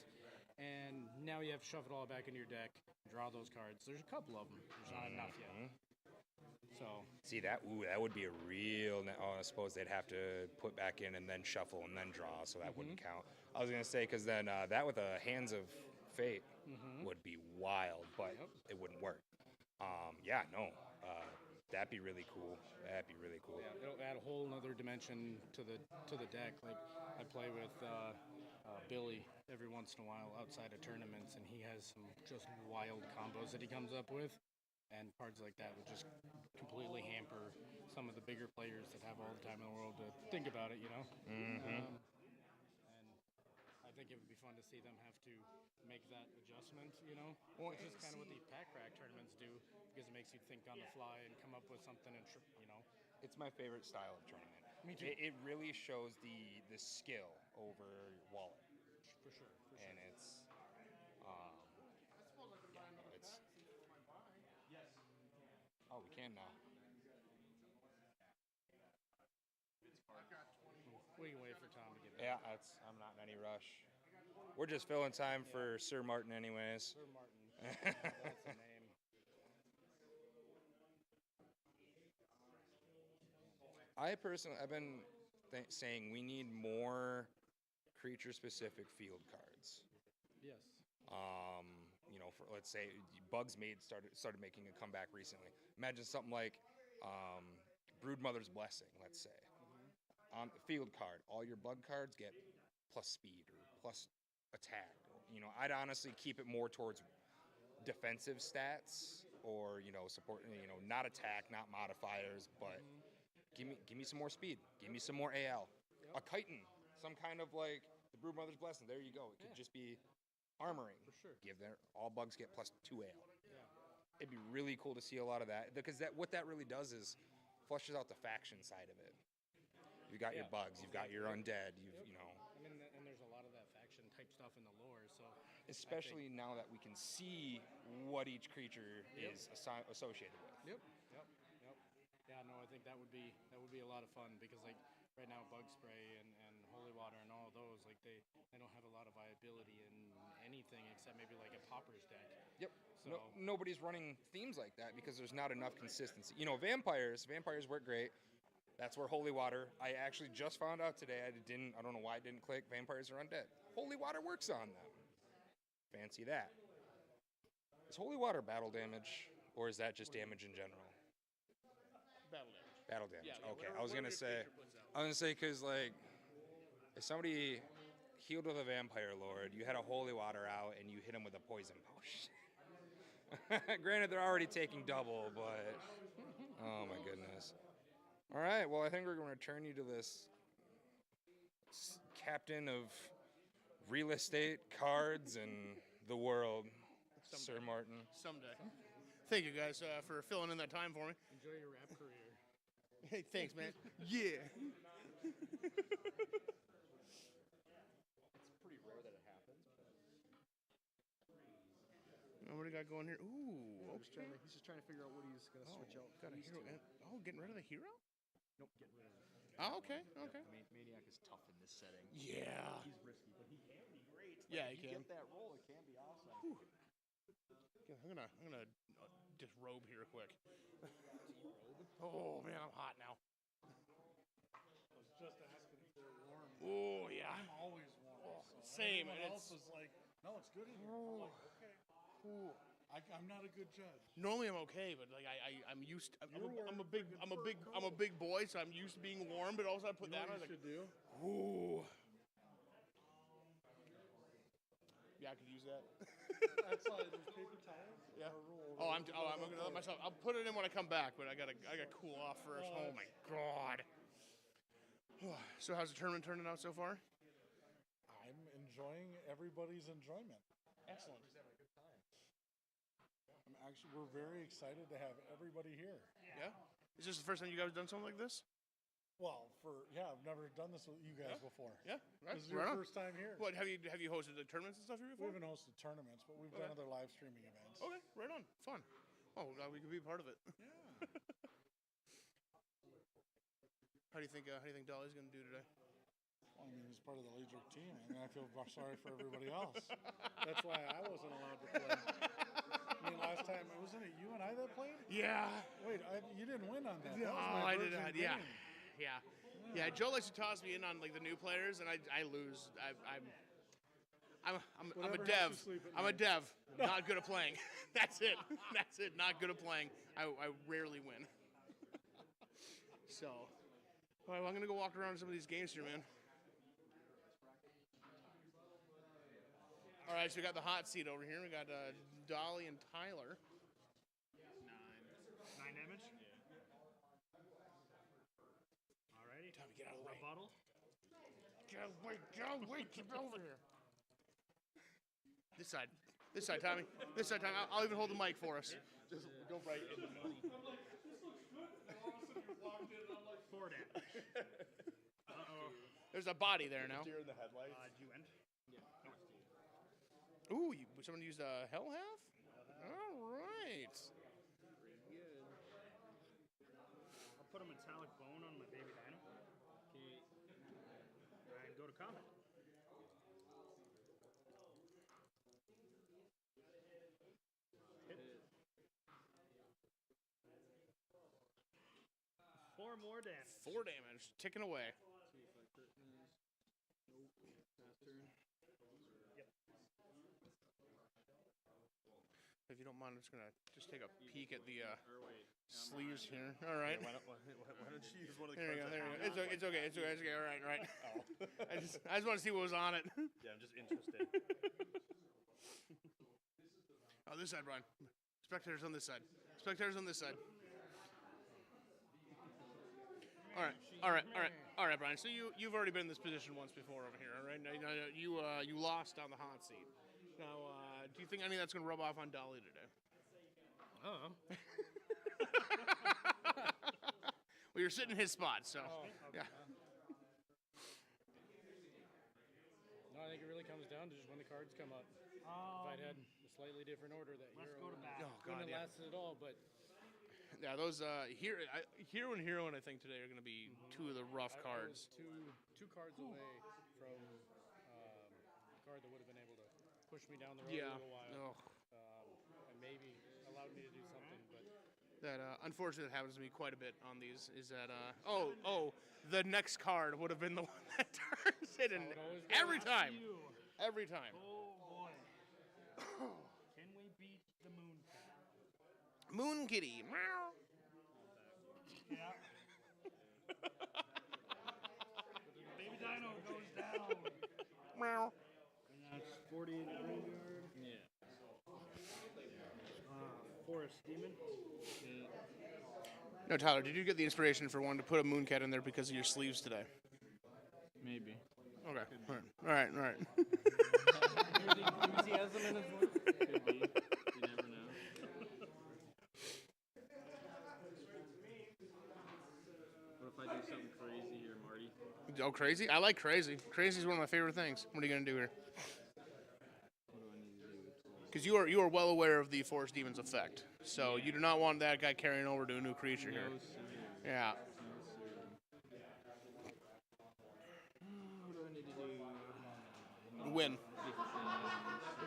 Speaker 21: and now you have to shove it all back into your deck, draw those cards. There's a couple of them. There's not enough yet.
Speaker 13: So
Speaker 14: See that? Ooh, that would be a real. Oh, I suppose they'd have to put back in and then shuffle and then draw, so that wouldn't count. I was gonna say because then that with a Hands of Fate would be wild, but it wouldn't work. Yeah, no, that'd be really cool. That'd be really cool.
Speaker 13: yeah, it'll add a whole nother dimension to the deck. Like I play with Billy every once in a while outside of tournaments, and he has some just wild combos that he comes up with, and cards like that would just completely hamper some of the bigger players that have all the time in the world to think about it, you know. And I think it would be fun to see them have to make that adjustment, you know, which is kind of what the pack rack tournaments do, because it makes you think on the fly and come up with something, and you know.
Speaker 14: It's my favorite style of tournament.
Speaker 13: Me too.
Speaker 14: It really shows the skill over wallet.
Speaker 13: For sure.
Speaker 14: And it's it's. Oh, we can now.
Speaker 13: We can wait for Tom to get it.
Speaker 14: Yeah, I'm not in any rush. We're just filling time for Sir Martin, anyways.
Speaker 13: Sir Martin. That's the name.
Speaker 14: I've been saying we need more creature-specific field cards.
Speaker 13: Yes.
Speaker 14: You know, for let's say Bugs Made started making a comeback recently. Imagine something like Broodmother's Blessing, let's say. On the field card, all your bug cards get plus speed or plus attack. You know, I'd honestly keep it more towards defensive stats or, you know, support, you know, not attack, not modifiers, but give me some more speed. Give me some more AL. A chitin, some kind of like the Broodmother's Blessing. There you go. It could just be armoring.
Speaker 13: For sure.
Speaker 14: All bugs get plus 2 AL.
Speaker 13: Yeah.
Speaker 14: It'd be really cool to see a lot of that, because what that really does is flushes out the faction side of it. You've got your bugs, you've got your undead, you know.
Speaker 13: I mean, and there's a lot of that faction type stuff in the lore, so.
Speaker 14: Especially now that we can see what each creature is associated with.
Speaker 13: Yep. Yeah, no, I think that would be a lot of fun, because like right now Bug Spray and Holy Water and all of those, like they don't have a lot of viability in anything except maybe like a Pauper's deck.
Speaker 14: Yep.
Speaker 13: So
Speaker 14: Nobody's running themes like that because there's not enough consistency. You know, vampires work great. That's where Holy Water. I actually just found out today. I don't know why it didn't click. Vampires are undead. Holy Water works on them. Fancy that. Is Holy Water battle damage, or is that just damage in general?
Speaker 2: Battle damage.
Speaker 14: Battle damage.
Speaker 2: Yeah,
Speaker 14: okay,
Speaker 2: whatever-
Speaker 14: I was gonna
Speaker 2: whatever your
Speaker 14: say.
Speaker 2: creature puts out.
Speaker 14: I was gonna say because like, if somebody healed with a Vampire Lord, you had a Holy Water out, and you hit him with a poison potion. Granted, they're already taking double, but oh my goodness. All right, well, I think we're going to turn you to this captain of real estate, cards, and the world, Sir Martin.
Speaker 2: Someday. Thank you guys for filling in that time for me.
Speaker 13: enjoy your rap career.
Speaker 2: Hey, thanks, man. Yeah.
Speaker 5: It's pretty rare that it happens.
Speaker 2: What do we got going here? Ooh, okay.
Speaker 3: He's just trying to figure out what he's going to switch out.
Speaker 2: Got a hero. Getting rid of the hero?
Speaker 3: Nope, get rid of it.
Speaker 2: Oh, okay, okay.
Speaker 3: Maniac is tough in this setting.
Speaker 2: Yeah.
Speaker 3: He's risky, but he can be great.
Speaker 2: Yeah,
Speaker 3: if
Speaker 2: he
Speaker 3: you
Speaker 2: can.
Speaker 3: get that roll, it can be awesome.
Speaker 2: Yeah, I'm gonna disrobe here quick. Oh man, I'm hot now.
Speaker 4: I was just asking if they're warm.
Speaker 2: Oh yeah.
Speaker 4: I'm always warm. so
Speaker 2: Same,
Speaker 4: everyone
Speaker 2: and
Speaker 4: else is like, no, it's good in here. I'm like, okay. I'm not a good judge.
Speaker 2: Normally I'm okay, but like I'm used. I'm a big boy, so I'm used to being warm. But also I put that on.
Speaker 4: You should do.
Speaker 2: Ooh. Yeah, I could use that.
Speaker 4: That's why there's paper towels.
Speaker 2: Yeah.
Speaker 4: Or roll
Speaker 2: I'm
Speaker 4: over
Speaker 2: gonna let myself. I'll put it in when I come back, but I gotta cool off first. Oh my god. So how's the tournament turning out so far?
Speaker 4: I'm enjoying everybody's enjoyment.
Speaker 2: Excellent.
Speaker 4: We're very excited to have everybody here.
Speaker 2: Yeah. Is this the first time you guys have done something like this?
Speaker 4: Well, I've never done this with you guys before.
Speaker 2: Yeah. Right.
Speaker 4: This is your
Speaker 2: Right on.
Speaker 4: first time here.
Speaker 2: What have you hosted the tournaments and stuff here
Speaker 4: We
Speaker 2: before?
Speaker 4: haven't hosted tournaments, but we've
Speaker 2: Okay.
Speaker 4: done other live streaming events.
Speaker 2: Okay, right on. Fun. Oh, glad we could be a part of it.
Speaker 4: Yeah.
Speaker 2: How do you think Dolly's gonna do today?
Speaker 4: Well, I mean, he's part of the Legion team, and I feel sorry for everybody else. That's why I wasn't allowed to play. me last time. Wasn't it you and I that played?
Speaker 2: Yeah.
Speaker 4: Wait, you didn't win on that.
Speaker 2: No,
Speaker 4: That was my
Speaker 2: I did
Speaker 4: virgin
Speaker 2: not. Yeah.
Speaker 4: game.
Speaker 2: Yeah. Joe likes to toss me in on like the new players, and I lose. I'm a
Speaker 4: Whatever helps
Speaker 2: dev.
Speaker 4: you sleep at
Speaker 2: I'm a
Speaker 4: night.
Speaker 2: dev. Not good at playing. That's it. That's it. Not good at playing. I rarely win. So, all right, well, I'm gonna go walk around some of these games here, man. All right, so we got the hot seat over here. We got Dolly and Tyler.
Speaker 9: 9 damage? Alrighty.
Speaker 2: Tommy, get out of the way.
Speaker 9: Bottle?
Speaker 2: Joe, wait, get over here. This side, Tommy. This side, Tommy. I'll even hold the mic for us.
Speaker 3: Just go right in the middle.
Speaker 9: 4 damage. Uh-oh.
Speaker 2: There's a body there now.
Speaker 3: Deer in the headlights.
Speaker 9: Do you end? Yeah.
Speaker 2: Ooh, someone used a hell half? All right.
Speaker 9: Pretty good. I'll put a metallic bone on my baby dino. Okay. And go to combat. Hit. 4 more damage.
Speaker 2: 4 damage, ticking away.
Speaker 9: See if I crit miss. Nope. Pass turn. Yep.
Speaker 2: If you don't mind, I'm just gonna take a peek at the sleeves here. All right.
Speaker 3: Why don't you use one of the
Speaker 2: There you
Speaker 3: cards?
Speaker 2: go.
Speaker 3: I
Speaker 2: There you
Speaker 3: have?
Speaker 2: go. It's okay. It's okay. All right.
Speaker 3: Oh.
Speaker 2: I just want to see what was on it.
Speaker 3: Yeah, I'm just interested.
Speaker 2: Oh, this side, Brian. Spectators on this side. Spectators on this side. All right, Brian. So you've already been in this position once before over here, all right? Now, you lost on the hot seat. Now, do you think any of that's going to rub off on Dolly today?
Speaker 9: Oh.
Speaker 2: Well, you're sitting in his spot, so yeah.
Speaker 13: No, I think it really comes down to just when the cards come up. If I'd had a slightly different order, that
Speaker 9: Let's
Speaker 13: hero
Speaker 9: go to battle.
Speaker 2: God,
Speaker 13: wouldn't have lasted at all. But
Speaker 2: Yeah, those Hero and Heroine, I think today are going to be two of the rough cards.
Speaker 13: I was two cards away from a card that would have been able to push me down the road a little while, and maybe allowed me to do something. But
Speaker 2: That unfortunately happens to me quite a bit on these. Is that the next card would have been the one that turns it in every time. Every time.
Speaker 9: Oh boy. Can we beat the moon cat?
Speaker 2: Moon Kitty. Meow.
Speaker 9: Yeah. Baby Dino goes down.
Speaker 2: Meow.
Speaker 9: And that's 40 in the graveyard.
Speaker 8: Yeah.
Speaker 9: Forest Demon.
Speaker 2: No, Tyler, did you get the inspiration for wanting to put a moon cat in there because of your sleeves today?
Speaker 8: Maybe.
Speaker 2: Okay. All right.
Speaker 8: Enthusiasm in his voice? Could be. You never know. What if I do something crazy here, Marty?
Speaker 2: Oh, crazy? I like crazy. Crazy is one of my favorite things. What are you going to do here?
Speaker 8: What do I need to do?
Speaker 2: Because you are well aware of the Forest Demon's effect. So you do not want that guy carrying over to a new creature here.
Speaker 8: No, sir.
Speaker 2: Yeah.
Speaker 8: No, sir. What do I need to do?
Speaker 2: Win.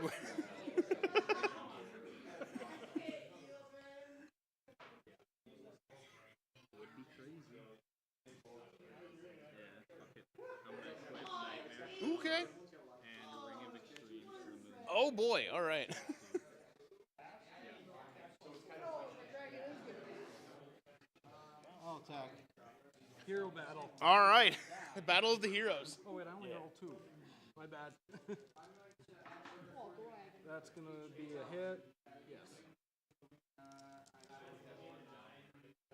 Speaker 8: Would be crazy. Yeah, fuck it. I'm gonna equip Nightmare.
Speaker 2: Okay.
Speaker 8: And Ring of Extremes for the moon.
Speaker 2: Oh boy. All right.
Speaker 16: I'll attack. Hero battle.
Speaker 2: All right. Battle of the Heroes.
Speaker 16: Oh wait, I only rolled 2. My bad. That's gonna be a hit. Yes.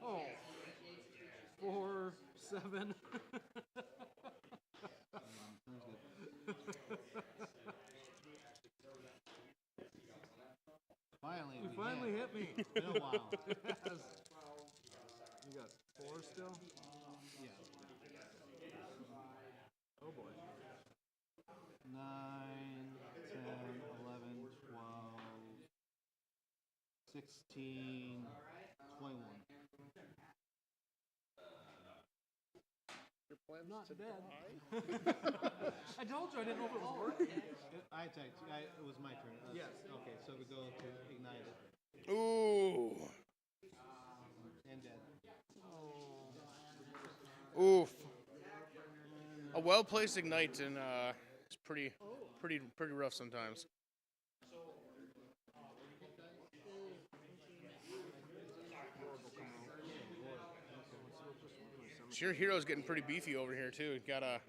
Speaker 16: Oh. 4, 7.
Speaker 10: Finally,
Speaker 16: You finally hit me.
Speaker 10: It's been a while.
Speaker 16: Yes. You got 4 still?
Speaker 10: Yeah.
Speaker 16: Oh boy.
Speaker 10: 9, 10, 11, 12, 16, 21.
Speaker 16: I'm not dead. I told you I didn't know if it was working.
Speaker 10: I attacked. It was my turn.
Speaker 16: Yes.
Speaker 10: Okay, so we go to ignite it.
Speaker 2: Ooh.
Speaker 10: And dead.
Speaker 2: Oof. A well-placed ignite and it's pretty rough sometimes. Your hero's getting pretty beefy over here too. Got a.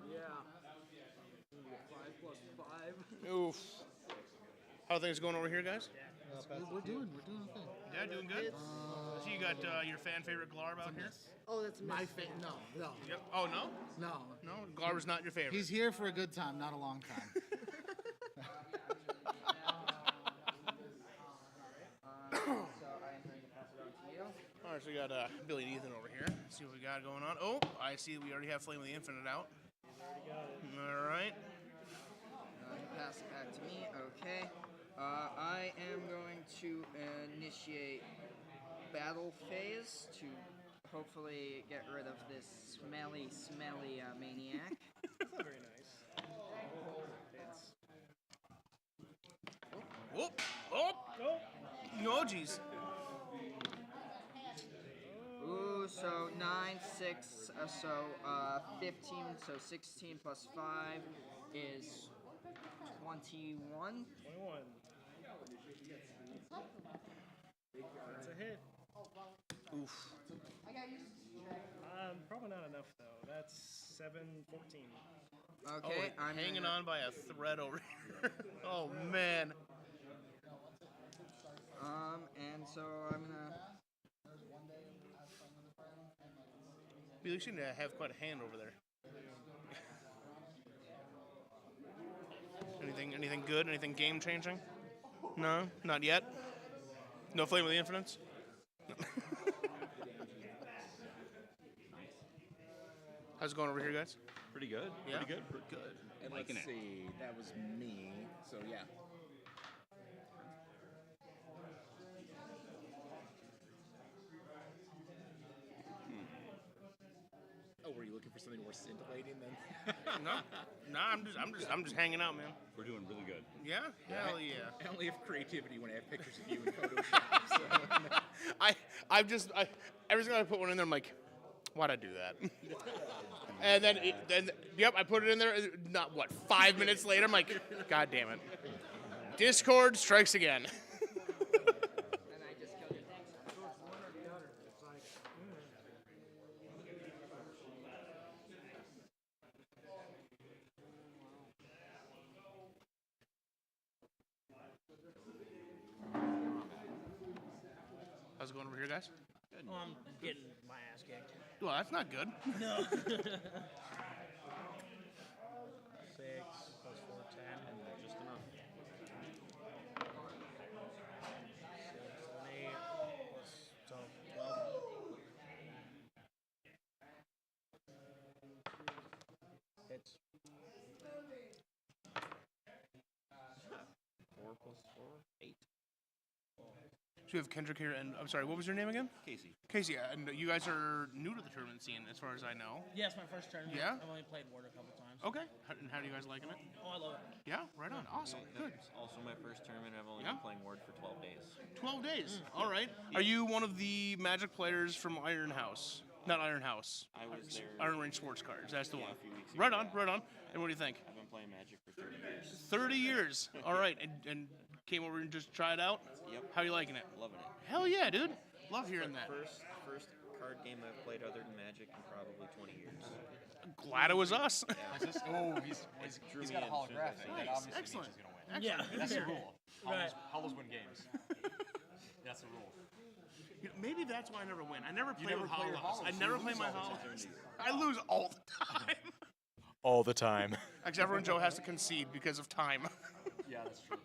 Speaker 8: Yeah. 5 plus 5.
Speaker 2: Oof. How are things going over here, guys?
Speaker 10: We're doing okay.
Speaker 2: Yeah, doing good. So you got your fan favorite Glarb out here?
Speaker 12: Oh, that's
Speaker 18: My no.
Speaker 2: Yep. Oh no?
Speaker 18: No.
Speaker 2: No, Glarb's not your favorite.
Speaker 18: He's here for a good time, not a long time.
Speaker 2: All right, so we got Billy and Ethan over here. Let's see what we got going on. Oh, I see we already have Flame of the Infinite out. All right.
Speaker 11: Pass it back to me. Okay. I am going to initiate battle phase to hopefully get rid of this smelly maniac.
Speaker 13: That's not very nice.
Speaker 2: Whoop! Oh! No, geez.
Speaker 11: Ooh, so 9, 6, so 15, so 16 plus 5 is 21.
Speaker 13: 21. That's a hit.
Speaker 2: Oof.
Speaker 13: Probably not enough though. That's 7, 14.
Speaker 11: Okay,
Speaker 2: I'm hanging on by a thread over here. Oh man.
Speaker 11: And so I'm gonna.
Speaker 2: You seem to have quite a hand over there. Anything good? Anything game changing? No, not yet. No Flame of the Infinites. How's it going over here, guys?
Speaker 15: Pretty good.
Speaker 2: Yeah?
Speaker 15: Pretty good. Pretty good.
Speaker 3: And
Speaker 15: Liking
Speaker 3: let's
Speaker 15: it.
Speaker 3: see, that was me. So yeah. Oh, were you looking for something more scintillating than?
Speaker 2: No, I'm just hanging out, man.
Speaker 15: We're doing really good.
Speaker 2: Yeah, hell yeah.
Speaker 3: I only have creativity when I have pictures of you in Photoshop. So.
Speaker 2: Every time I put one in there, I'm like, why'd I do that? And then, yep, I put it in there. Not what, 5 minutes later, I'm like, God damn it. Discord strikes again. How's it going over here, guys?
Speaker 16: Oh, I'm getting my ass kicked.
Speaker 2: Well, that's not good.
Speaker 16: No. 6 plus 4, 10, and just enough. 6, 7, 8 plus 12. Hits.
Speaker 15: 4 plus 4, 8.
Speaker 2: So we have Kendrick here, and I'm sorry, what was your name again?
Speaker 15: Casey.
Speaker 2: Casey, and you guys are new to the tournament scene, as far as I know.
Speaker 16: Yeah, it's my first tournament.
Speaker 2: Yeah?
Speaker 16: I've only played Ward a couple times.
Speaker 2: Okay. And how are you guys liking it?
Speaker 16: Oh, I love it.
Speaker 2: Yeah, right on. Awesome. Good.
Speaker 19: It's also my first tournament. I've only
Speaker 2: Yeah?
Speaker 19: been playing Ward for 12 days.
Speaker 2: 12 days. All right. Are you one of the Magic players from Iron House? Not Iron House.
Speaker 19: I was there.
Speaker 2: Iron Range Sports Cards. That's the
Speaker 19: Yeah,
Speaker 2: one.
Speaker 19: a few weeks
Speaker 2: Right
Speaker 19: ago.
Speaker 2: on. Right on. And what do you think?
Speaker 19: I've been playing Magic for 30 years.
Speaker 2: 30 years. All right. And came over and just tried out?
Speaker 19: Yep.
Speaker 2: How you liking it?
Speaker 19: Loving it.
Speaker 2: Hell yeah, dude. Love hearing that.
Speaker 19: First card game I've played other than Magic in probably 20 years.
Speaker 2: Glad it was us.
Speaker 19: Yeah.
Speaker 3: He's got a holographic. That
Speaker 2: Nice.
Speaker 3: obviously
Speaker 2: Excellent.
Speaker 3: means he's gonna win.
Speaker 2: Yeah.
Speaker 3: That's the rule.
Speaker 16: Right.
Speaker 3: Hollows win games. That's the rule.
Speaker 2: You know, maybe that's why I never win. I never play
Speaker 3: never
Speaker 2: with
Speaker 3: play your
Speaker 2: hollows. I
Speaker 3: hollows.
Speaker 2: never
Speaker 3: You
Speaker 2: play
Speaker 3: lose
Speaker 2: my
Speaker 3: all the
Speaker 2: hollows.
Speaker 3: time.
Speaker 2: I lose all the time.
Speaker 3: All the time.
Speaker 2: Actually, everyone Joe has to concede because of time.
Speaker 3: Yeah, that's true.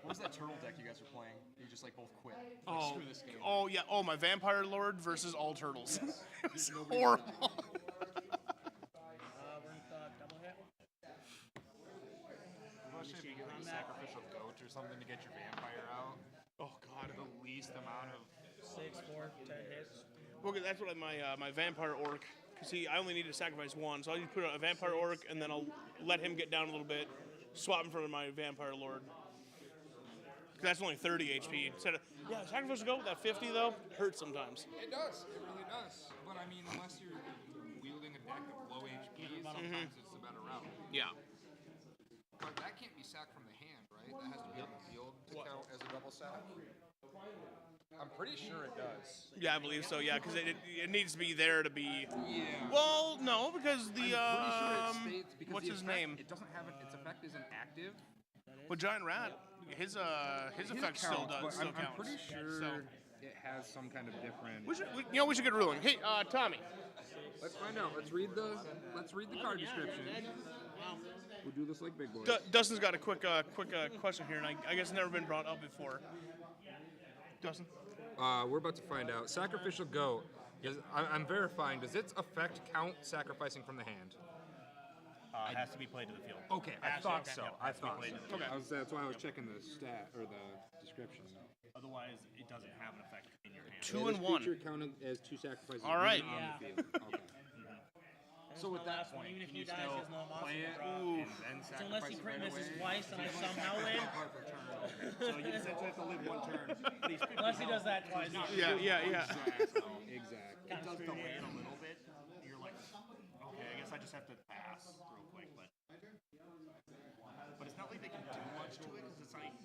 Speaker 3: What was that turtle deck you guys were playing? You just like both quit. Like,
Speaker 2: Oh,
Speaker 3: screw this game.
Speaker 2: oh yeah. Oh, my Vampire Lord versus all turtles. It was
Speaker 3: Nobody-
Speaker 2: horrible.
Speaker 16: We're double hit.
Speaker 3: What should be getting a sacrificial goat or something to get your vampire out? Oh god, the least amount of
Speaker 16: 6, 4, 10 hits.
Speaker 2: Okay, that's what my Vampire Orc. See, I only need to sacrifice one, so I'll just put a Vampire Orc, and then I'll let him get down a little bit, swap him for my Vampire Lord. 'Cause that's only 30 HP. Instead of, yeah, Sacrificial Goat with that 50 though hurts sometimes.
Speaker 14: It does. It really does. But I mean, unless you're wielding a deck of low HP, sometimes it's the better route.
Speaker 2: Yeah.
Speaker 14: But that can't be sacked from the hand, right? That has to be on the field to count as a double sack. I'm pretty sure it does.
Speaker 2: Yeah, I believe so. Yeah, because it needs to be there to be.
Speaker 14: Yeah.
Speaker 2: Well, no, because the
Speaker 14: I'm pretty sure it states because
Speaker 2: what's
Speaker 14: the
Speaker 2: his
Speaker 14: effect,
Speaker 2: name?
Speaker 14: It doesn't have its effect isn't active.
Speaker 2: Well, Giant Rat, his effect still
Speaker 14: counts,
Speaker 2: does.
Speaker 14: but
Speaker 2: Still
Speaker 14: I'm
Speaker 2: counts.
Speaker 14: pretty sure
Speaker 2: So,
Speaker 14: it has some kind of different.
Speaker 2: we should get a ruling. Hey, Tommy.
Speaker 14: Let's find out. Let's read the card description. We'll do this like big boys.
Speaker 2: Dustin's got a quick question here, and I guess it's never been brought up before. Dustin.
Speaker 14: We're about to find out. Sacrificial Goat. I'm verifying. Does its effect count sacrificing from the hand?
Speaker 3: It has to be played to the field.
Speaker 14: Okay, I thought so. I thought so.
Speaker 3: Okay.
Speaker 14: That's why I was checking the stat or the description.
Speaker 3: Otherwise, it doesn't have an effect in your hand.
Speaker 2: 2 and 1.
Speaker 14: Creature counted as 2 sacrifices.
Speaker 2: All right.
Speaker 14: On the field. Okay.
Speaker 3: So with that point,
Speaker 16: even if
Speaker 3: can
Speaker 16: he
Speaker 3: you
Speaker 16: dies,
Speaker 3: still
Speaker 16: he has no monster
Speaker 3: play
Speaker 16: to
Speaker 3: it
Speaker 16: draw.
Speaker 3: and then
Speaker 16: So
Speaker 3: sacrifice
Speaker 16: unless he
Speaker 3: it
Speaker 16: crit
Speaker 3: right
Speaker 16: misses
Speaker 3: away?
Speaker 16: twice and I somehow win.
Speaker 3: So you essentially have to live one turn. But he's 50
Speaker 16: Unless he does that
Speaker 3: health, so he's
Speaker 16: twice.
Speaker 3: not
Speaker 2: Yeah.
Speaker 14: Exactly.
Speaker 3: It does delay it a little bit. You're like, okay, I guess I just have to pass real quick, but it's not like they can do much to it because it's like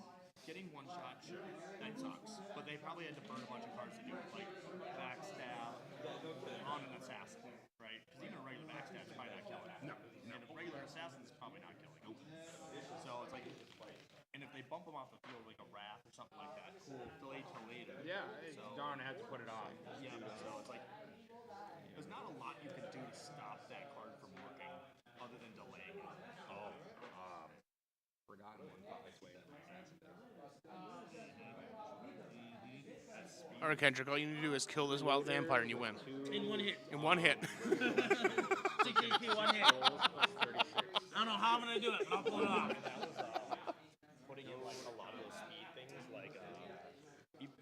Speaker 3: getting one shot. Sure, that sucks. But they probably had to burn a bunch of cards to do it, like backstab on an assassin, right? Because even a regular backstab is probably not killing. No. And a regular assassin is probably not killing. Nope. So it's like, and if they bump them off the field like a wrath or something like that, cool, delay till later.
Speaker 14: Yeah,
Speaker 3: so,
Speaker 14: darn, I had to put it off.
Speaker 3: Yeah, so it's like, there's not a lot you can do to stop that card from working other than delaying it.
Speaker 14: Oh, forgotten one thought its way.
Speaker 2: All right, Kendrick. All you need to do is kill this wild vampire, and you win.
Speaker 16: In one hit.
Speaker 2: In one hit.
Speaker 16: 6 HP, 1 hit. I don't know how I'm going to do it, but I'll pull it off.
Speaker 3: Putting in like a lot of those speed things, like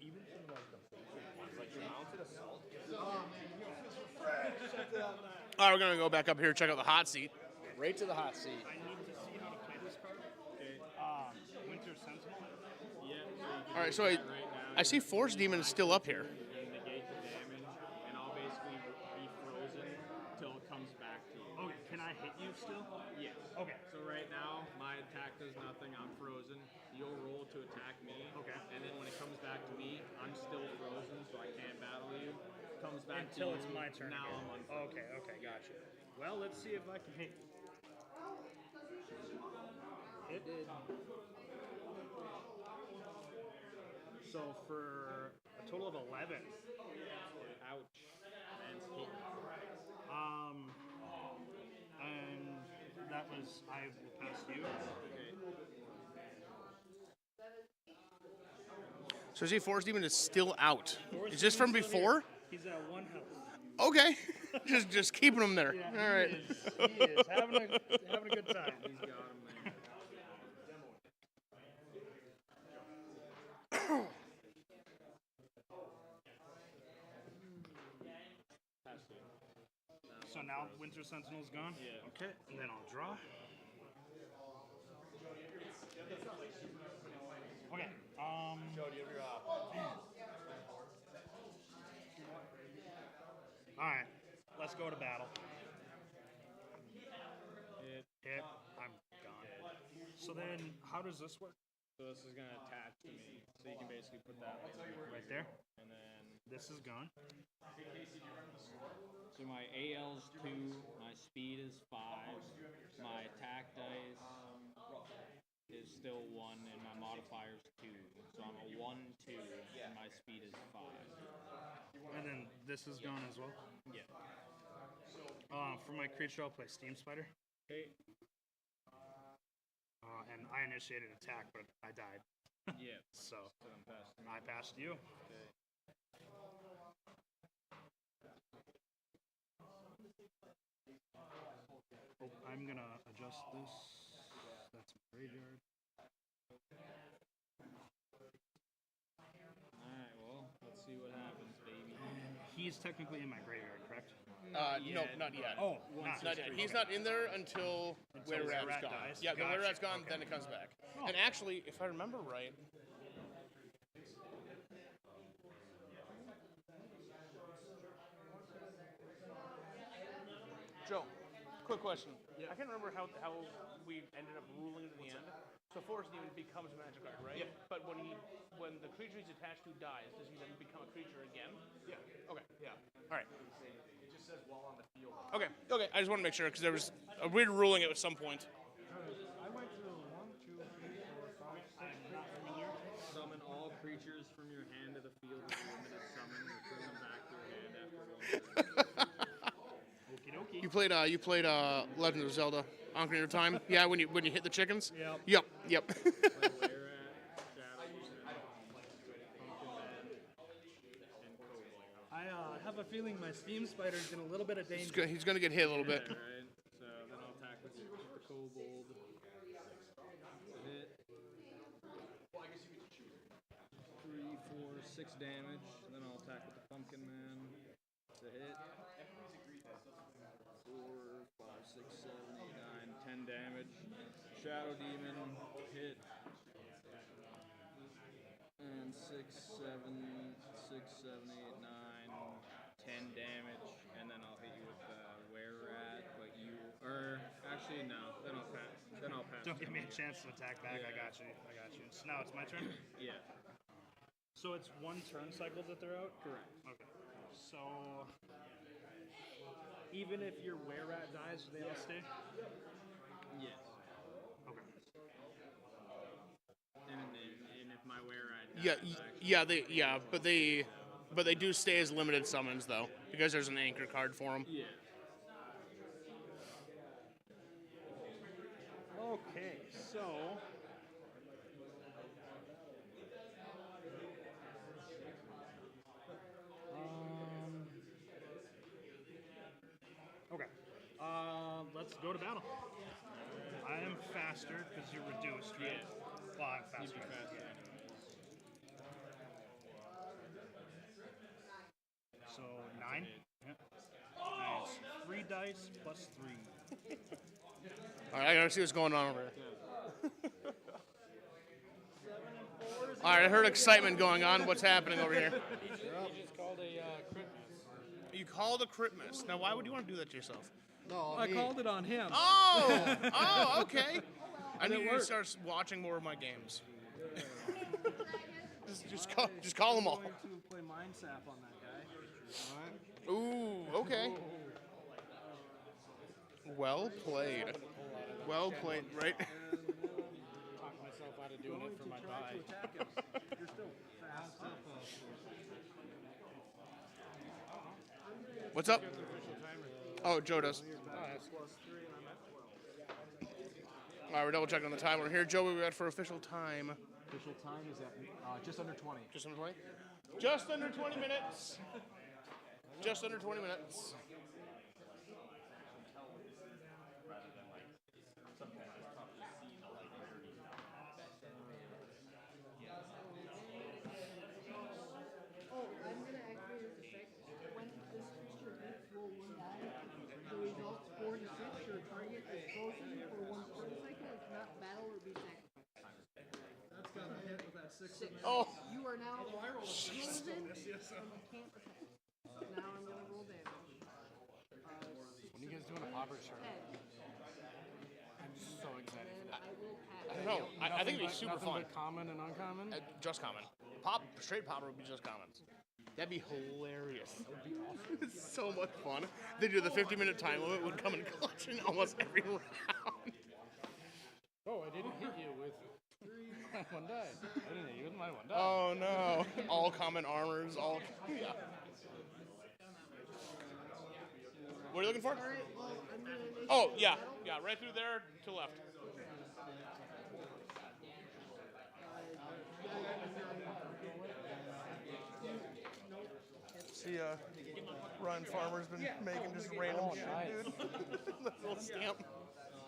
Speaker 3: even from like the basic ones, like your mounted assault.
Speaker 2: All right, we're gonna go back up here, check out the hot seat.
Speaker 5: Right to the hot seat.
Speaker 9: I need to see how to play this card. Okay. Winter Sentinel.
Speaker 8: Yeah.
Speaker 2: All right, so I see Force Demon is still up here.
Speaker 8: You're going to negate the damage, and I'll basically be frozen till it comes back to you.
Speaker 9: Oh, can I hit you still?
Speaker 8: Yes.
Speaker 9: Okay.
Speaker 8: So right now, my attack does nothing. I'm frozen. You'll roll to attack me.
Speaker 9: Okay.
Speaker 8: And then when it comes back to me, I'm still frozen, so I can't battle you. Comes back
Speaker 9: Until
Speaker 8: to
Speaker 9: it's
Speaker 8: you.
Speaker 9: my turn.
Speaker 8: Now
Speaker 9: again.
Speaker 8: I'm unfrozen.
Speaker 9: Okay, gotcha. Well, let's see if I can hit. Hit. So for a total of 11.
Speaker 8: Ouch. Man's hit.
Speaker 9: And that was I will pass you.
Speaker 2: So I see Force Demon is still out.
Speaker 9: Force
Speaker 2: Is this from
Speaker 9: Demon's still
Speaker 2: before?
Speaker 9: here. He's at 1 health.
Speaker 2: Okay. just keeping him there.
Speaker 9: Yeah,
Speaker 2: All right.
Speaker 9: He is having a good time.
Speaker 8: He's got him there.
Speaker 9: So now Winter Sentinel's gone?
Speaker 8: Yeah.
Speaker 9: Okay, and then I'll draw. Okay,
Speaker 3: Joe, do you have your
Speaker 9: alright, let's go to battle. Hit, I'm gone. So then, how does this work?
Speaker 8: So this is going to attach to me. So you can basically put that
Speaker 9: Right there?
Speaker 8: And then
Speaker 9: This is gone.
Speaker 8: So my AL's 2, my speed is 5, my attack dice is still 1, and my modifier's 2. So I'm a 1-2, and my speed is 5.
Speaker 9: And then this is gone as well?
Speaker 8: Yeah.
Speaker 9: For my creature, I'll play Steam Spider.
Speaker 8: Okay.
Speaker 9: And I initiated attack, but I died.
Speaker 8: Yeah.
Speaker 9: So
Speaker 8: I'm passing.
Speaker 9: I passed you.
Speaker 8: Okay.
Speaker 9: Oh, I'm gonna adjust this. That's my graveyard.
Speaker 8: Alright, well, let's see what happens, baby.
Speaker 9: He's technically in my graveyard, correct?
Speaker 2: No, not yet.
Speaker 9: Oh,
Speaker 2: not yet. He's not in there until Were Rat's
Speaker 9: Rat
Speaker 2: gone.
Speaker 9: dies?
Speaker 2: Yeah, the Were
Speaker 9: Gotcha.
Speaker 2: Rat's gone,
Speaker 9: Okay.
Speaker 2: then it comes back.
Speaker 9: Oh.
Speaker 2: And actually, if I remember right, Quick question. I can't remember how we ended up ruling it in the end. So Forest Demon becomes a magic card, right?
Speaker 3: Yep.
Speaker 2: But when the creature he's attached to dies, does he then become a creature again?
Speaker 3: Yeah.
Speaker 2: Okay.
Speaker 3: Yeah.
Speaker 2: All right.
Speaker 3: It just says while on the field.
Speaker 2: Okay. Okay. I just want to make sure because there was a weird ruling at some point.
Speaker 9: I went through 1, 2, 3, 4, 5, 6. I'm not familiar.
Speaker 8: Summon all creatures from your hand to the field with a limited summon. Return them back to your hand after going.
Speaker 9: Okie dokie.
Speaker 2: You played Legend of Zelda: Ocarina of Time. Yeah, when you hit the chickens.
Speaker 9: Yep.
Speaker 2: Yep.
Speaker 9: I have a feeling my Steam Spider's in a little bit of danger.
Speaker 2: He's gonna get hit a little bit.
Speaker 8: Yeah, right. So then I'll attack with the kobold. Hit. 3, 4, 6 damage. Then I'll attack with the pumpkin man. To hit. 4, 5, 6, 7, 8, 9, 10 damage. Shadow demon. Hit. And 6, 7, 8, 9, 10 damage, and then I'll hit you with the were-rat, but actually no, then I'll pass.
Speaker 9: Don't give me a chance to attack back.
Speaker 8: Yeah.
Speaker 9: I got you. So now it's my turn?
Speaker 8: Yeah.
Speaker 9: So it's 1 turn cycle that they're out?
Speaker 8: Correct.
Speaker 9: Okay. So even if your were-rat dies, they all stay?
Speaker 8: Yes.
Speaker 9: Okay.
Speaker 8: And if my were-rat dies,
Speaker 2: But they do stay as limited summons though, because there's an anchor card for them.
Speaker 8: Yeah.
Speaker 9: Okay, so okay. Let's go to battle. I am faster because you're reduced, right?
Speaker 8: Yeah.
Speaker 9: Well, I'm faster.
Speaker 8: You'd be faster.
Speaker 9: So 9. Yep. And it's 3 dice plus 3.
Speaker 2: All right, I gotta see what's going on over here. All right, I heard excitement going on. What's happening over here?
Speaker 21: He just called a crit miss.
Speaker 2: You called a crit miss. Now, why would you want to do that to yourself?
Speaker 21: No,
Speaker 8: I called it on him.
Speaker 2: Oh, okay. I need you to
Speaker 8: worked.
Speaker 2: start watching more of my games. just call them all.
Speaker 21: I'm going to play Mind Sap on that guy.
Speaker 2: Ooh, okay. Well played. Well played, right?
Speaker 21: Talk myself out of doing it for my die.
Speaker 9: You're still fast.
Speaker 2: What's up? Oh, Joe does. All right, we're double checking on the timer here. Joe, we're at for official time.
Speaker 1: Official time is at just under 20.
Speaker 2: Just under 20? Just under 20 minutes. Just under 20 minutes.
Speaker 12: Oh, I'm gonna activate this effect. When this creature hits, roll 1 die. The results 4 to 6. Your target is frozen for 1 turn cycle. It cannot battle or be sacrificed.
Speaker 21: That's got a hit with that 6.
Speaker 2: Oh.
Speaker 12: You are now
Speaker 21: Jesus.
Speaker 12: frozen and you can't attack. Now I'm gonna roll damage.
Speaker 1: When are you guys doing a popper shirt? I'm so excited for that.
Speaker 12: I will pass.
Speaker 2: I don't know. I think it'd be super fun.
Speaker 1: But common and uncommon?
Speaker 2: Just common. Straight popper would be just commons. That'd be hilarious. That would be awesome. It's so much fun. They do the 50-minute time limit would come in clutch in almost every round.
Speaker 1: Oh, I didn't hit you with 1 die. I didn't hit you with my 1 die.
Speaker 2: Oh no. All common armors, all. Yeah. What are you looking for?
Speaker 12: Alright, well, I'm gonna initiate
Speaker 2: Oh, yeah.
Speaker 12: battle.
Speaker 2: Yeah, right through there to left. See, Ryan Farmer's been making just random shit, dude. That little stamp.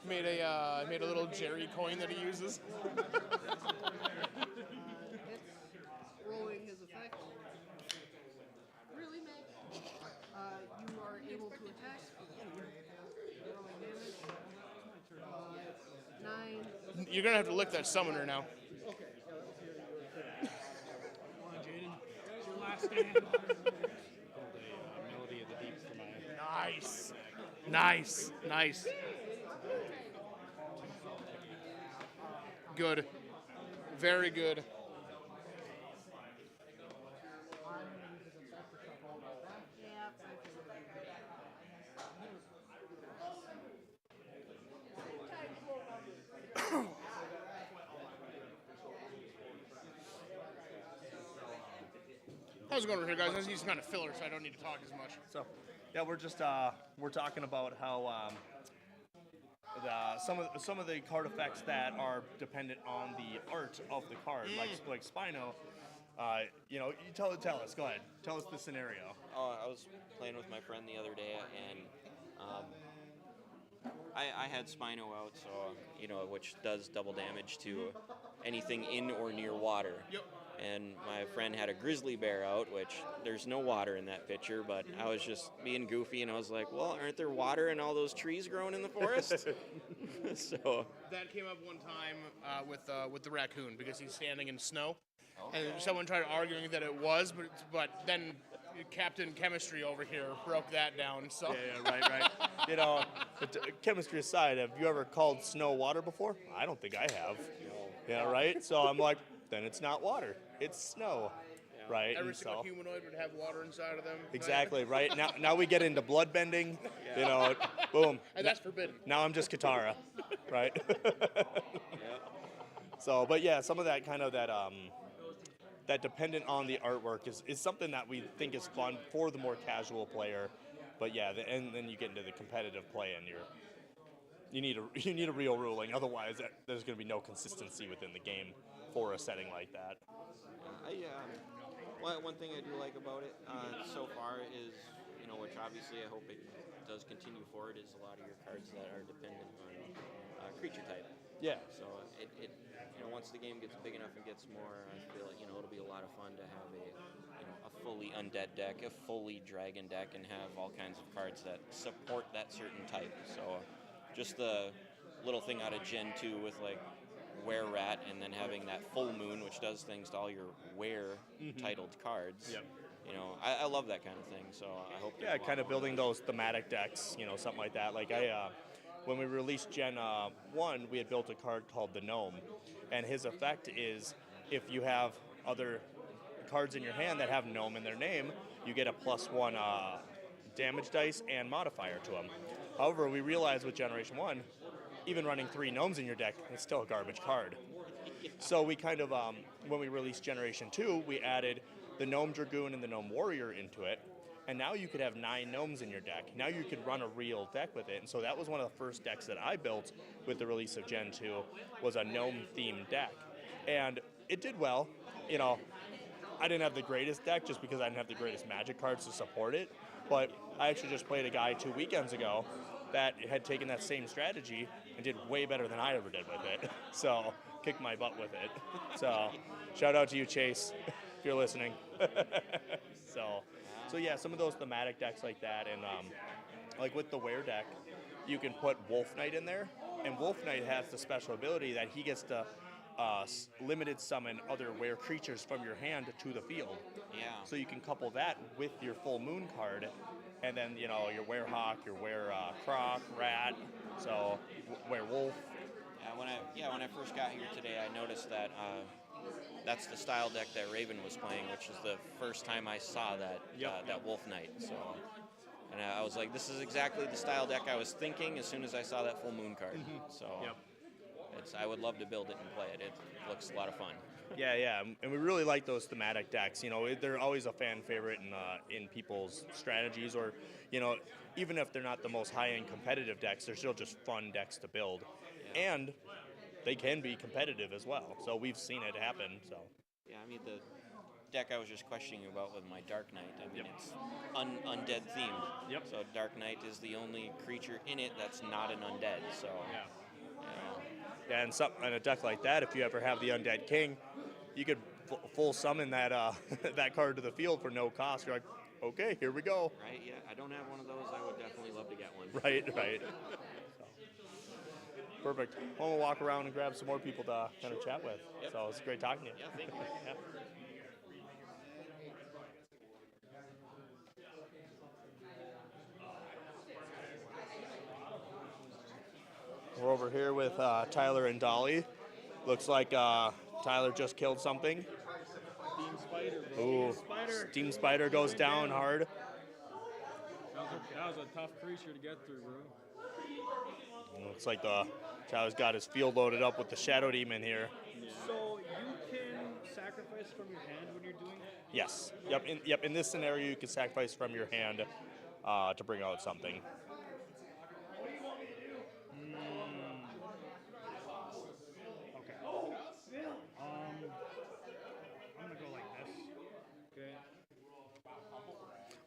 Speaker 2: Made a little Jerry coin that he uses.
Speaker 12: Rolling his effect. Really, Mac? You are able to attack. Rolling damage. 9.
Speaker 2: You're gonna have to lick that summoner now.
Speaker 9: Okay. Come on, Jaden. It's your last stand.
Speaker 1: Melody of the Deep for my.
Speaker 2: Nice. Nice, nice. Good. Very good. How's it going over here, guys? This is kind of filler, so I don't need to talk as much.
Speaker 6: So, yeah, we're just we're talking about how some of the card effects that are dependent on the art of the card, like Spino. You know, you tell us. Go ahead. Tell us the scenario.
Speaker 19: Oh, I was playing with my friend the other day, and I had Spino out, so you know, which does double damage to anything in or near water.
Speaker 2: Yep.
Speaker 19: And my friend had a grizzly bear out, which there's no water in that picture, but I was just being goofy, and I was like, well, aren't there water in all those trees growing in the forest? So
Speaker 2: that came up one time with the raccoon because he's standing in snow, and someone tried arguing that it was, but then Captain Chemistry over here broke that down. So
Speaker 6: Yeah, right. You know, chemistry aside, have you ever called snow water before? I don't think I have. Yeah, right. So I'm like, then it's not water, it's snow, right?
Speaker 2: Every
Speaker 6: And
Speaker 2: single
Speaker 6: so,
Speaker 2: humanoid would have water inside of them.
Speaker 6: exactly right. Now we get into blood bending. You know, boom.
Speaker 2: And that's forbidden.
Speaker 6: Now I'm just Katara, right? So, but yeah, some of that kind of that dependent on the artwork is something that we think is fun for the more casual player. But yeah, and then you get into the competitive play, and you need a real ruling. Otherwise, there's going to be no consistency within the game for a setting like that.
Speaker 19: One thing I do like about it so far is, you know, which obviously I hope it does continue forward, is a lot of your cards that are dependent on creature type.
Speaker 6: Yeah.
Speaker 19: So it you know, once the game gets big enough and gets more, I feel like, you know, it'll be a lot of fun to have a fully undead deck, a fully dragon deck, and have all kinds of cards that support that certain type. So just the little thing out of Gen 2 with like Were Rat, and then having that full moon, which does things to all your Were titled cards.
Speaker 6: Yep.
Speaker 19: You know, I love that kind of thing. So I hope.
Speaker 6: Yeah, kind of building those thematic decks, you know, something like that. Like when we released Gen 1, we had built a card called the Gnome, and his effect is if you have other cards in your hand that have Gnome in their name, you get a +1 damage dice and modifier to them. However, we realized with Generation 1, even running 3 Gnomes in your deck, it's still a garbage card. So we kind of, when we released Generation 2, we added the Gnome Dragoon and the Gnome Warrior into it, and now you could have 9 Gnomes in your deck. Now you could run a real deck with it, and so that was one of the first decks that I built with the release of Gen 2, was a Gnome-themed deck. And it did well. You know, I didn't have the greatest deck just because I didn't have the greatest Magic cards to support it, but I actually just played a guy 2 weekends ago that had taken that same strategy and did way better than I ever did with it. So, kicked my butt with it. So, shout out to you, Chase, if you're listening. So yeah, some of those thematic decks like that, and like with the Were deck, you can put Wolf Knight in there, and Wolf Knight has the special ability that he gets to limited summon other Were creatures from your hand to the field.
Speaker 19: Yeah.
Speaker 6: So you can couple that with your full moon card, and then, you know, your Werehawk, your Croc, Rat, so Werewolf.
Speaker 19: When I first got here today, I noticed that that's the style deck that Raven was playing, which is the first time I saw that that Wolf Knight. So, and I was like, this is exactly the style deck I was thinking as soon as I saw that full moon card. So, I would love to build it and play it. It looks a lot of fun.
Speaker 6: Yeah, and we really like those thematic decks. You know, they're always a fan favorite in people's strategies, or, you know, even if they're not the most high-end competitive decks, they're still just fun decks to build, and they can be competitive as well. So we've seen it happen. So
Speaker 19: yeah, I mean, the deck I was just questioning about with my Dark Knight, I mean, it's undead themed.
Speaker 6: Yep.
Speaker 19: So Dark Knight is the only creature in it that's not an undead. So
Speaker 6: yeah, and a deck like that, if you ever have the Undead King, you could full summon that that card to the field for no cost. You're like, okay, here we go.
Speaker 19: Right? Yeah, I don't have one of those. I would definitely love to get one.
Speaker 6: Right. Perfect. Well, we'll walk around and grab some more people to kind of chat with.
Speaker 19: Yep.
Speaker 6: So it's great talking to you.
Speaker 19: Yeah, thank you.
Speaker 6: Yeah. We're over here with Tyler and Dolly. Looks like Tyler just killed something.
Speaker 8: Steam Spider, bro.
Speaker 6: Ooh, Steam Spider goes down hard.
Speaker 8: That was a tough creature to get through, bro.
Speaker 6: Looks like Tyler's got his field loaded up with the Shadow Demon here.
Speaker 8: So you can sacrifice from your hand when you're doing it?
Speaker 6: Yes. Yep. In this scenario, you can sacrifice from your hand to bring out something.
Speaker 9: Okay. I'm gonna go like this.
Speaker 8: Okay.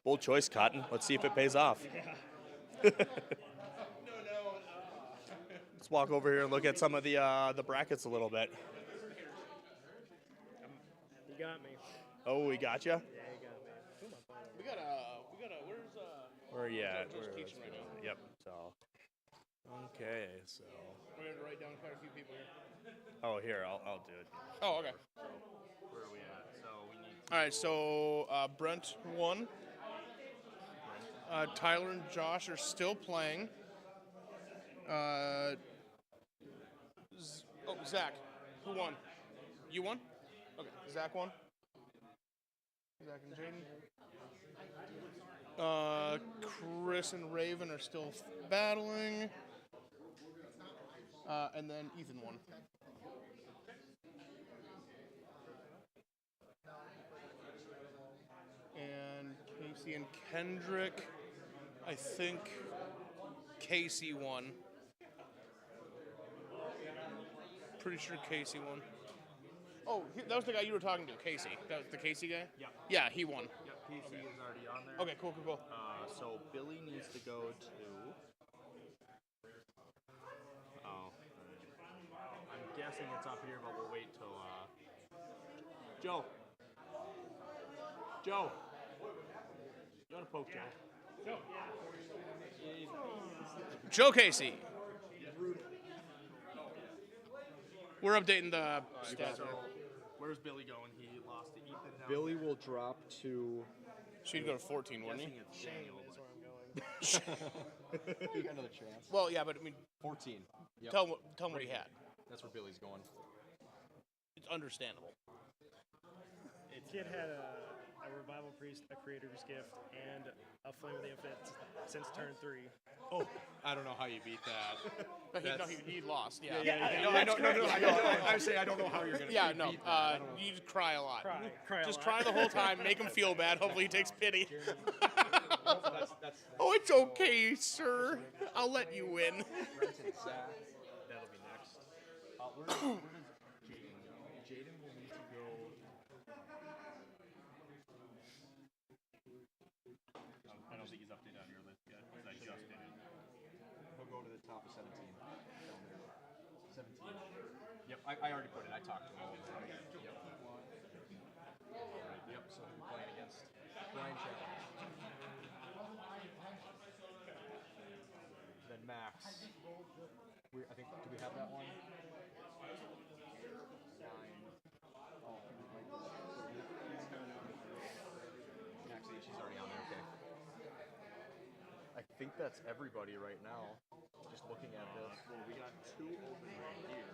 Speaker 6: Bold choice, Cotton. Let's see if it pays off.
Speaker 9: Yeah.
Speaker 6: Let's walk over here and look at some of the brackets a little bit.
Speaker 13: You got me.
Speaker 6: Oh, we got you.
Speaker 13: Yeah, you got me.
Speaker 2: We got where's
Speaker 6: Where are you at?
Speaker 2: Joe's
Speaker 6: Where
Speaker 2: teaching
Speaker 6: is
Speaker 2: right
Speaker 6: it?
Speaker 2: now.
Speaker 6: Yep. So. Okay. So.
Speaker 2: We're gonna write down quite a few people here.
Speaker 6: Oh, here I'll do it.
Speaker 2: Oh, okay.
Speaker 3: Where are we at? So we need.
Speaker 2: All right, so Brent won. Tyler and Josh are still playing. Zach, who won? You won? Okay, Zach won. Zach and Jaden. Chris and Raven are still battling. And then Ethan won. And Casey and Kendrick, I think Casey won. Pretty sure Casey won. Oh, that was the guy you were talking to, Casey. That was the Casey guy?
Speaker 3: Yeah.
Speaker 2: Yeah, he won.
Speaker 3: Yep, Casey is already on there.
Speaker 2: Okay, cool.
Speaker 3: So Billy needs to go to. Oh. I'm guessing it's up here, but we'll wait till. Joe. Joe. You want to poke Joe?
Speaker 2: Joe Casey. We're updating the stats.
Speaker 3: So, where's Billy going? He lost to Ethan. Now.
Speaker 5: Billy will drop to.
Speaker 2: She'd go to 14, wouldn't he?
Speaker 3: Guessing it's Daniel, but-
Speaker 5: You got another chance.
Speaker 2: Well, yeah, but I mean,
Speaker 5: 14. Yep.
Speaker 2: tell him what he had.
Speaker 5: That's where Billy's going.
Speaker 2: It's understandable.
Speaker 13: Kid had a revival priest, a creator's gift, and a flame of the infinite since turn 3.
Speaker 5: Oh, I don't know how you beat that.
Speaker 2: He lost. Yeah.
Speaker 5: I know. I'm saying I don't know how you're gonna.
Speaker 2: Yeah,
Speaker 5: beat
Speaker 2: no.
Speaker 5: that.
Speaker 2: You just cry a lot.
Speaker 13: Cry a
Speaker 2: Just
Speaker 13: lot.
Speaker 2: cry the whole time. Make him feel bad. Hopefully, he takes pity.
Speaker 5: That's
Speaker 2: Oh, it's okay, sir. I'll let you win.
Speaker 3: That'll be next. Where does Jaden go? Jaden will need to go. I don't think he's updated on your list yet, because I just did it.
Speaker 5: He'll go to the top of 17. 17. Yep, I already put it. I talked to him. Yep. Yep. So he'll be playing against Brian Challenge. Then Max. I think. Do we have that one? 9. Oh, Max H. He's already on there. Okay. I think that's everybody right now. Just looking at this.
Speaker 3: Well, we got 2 open right here.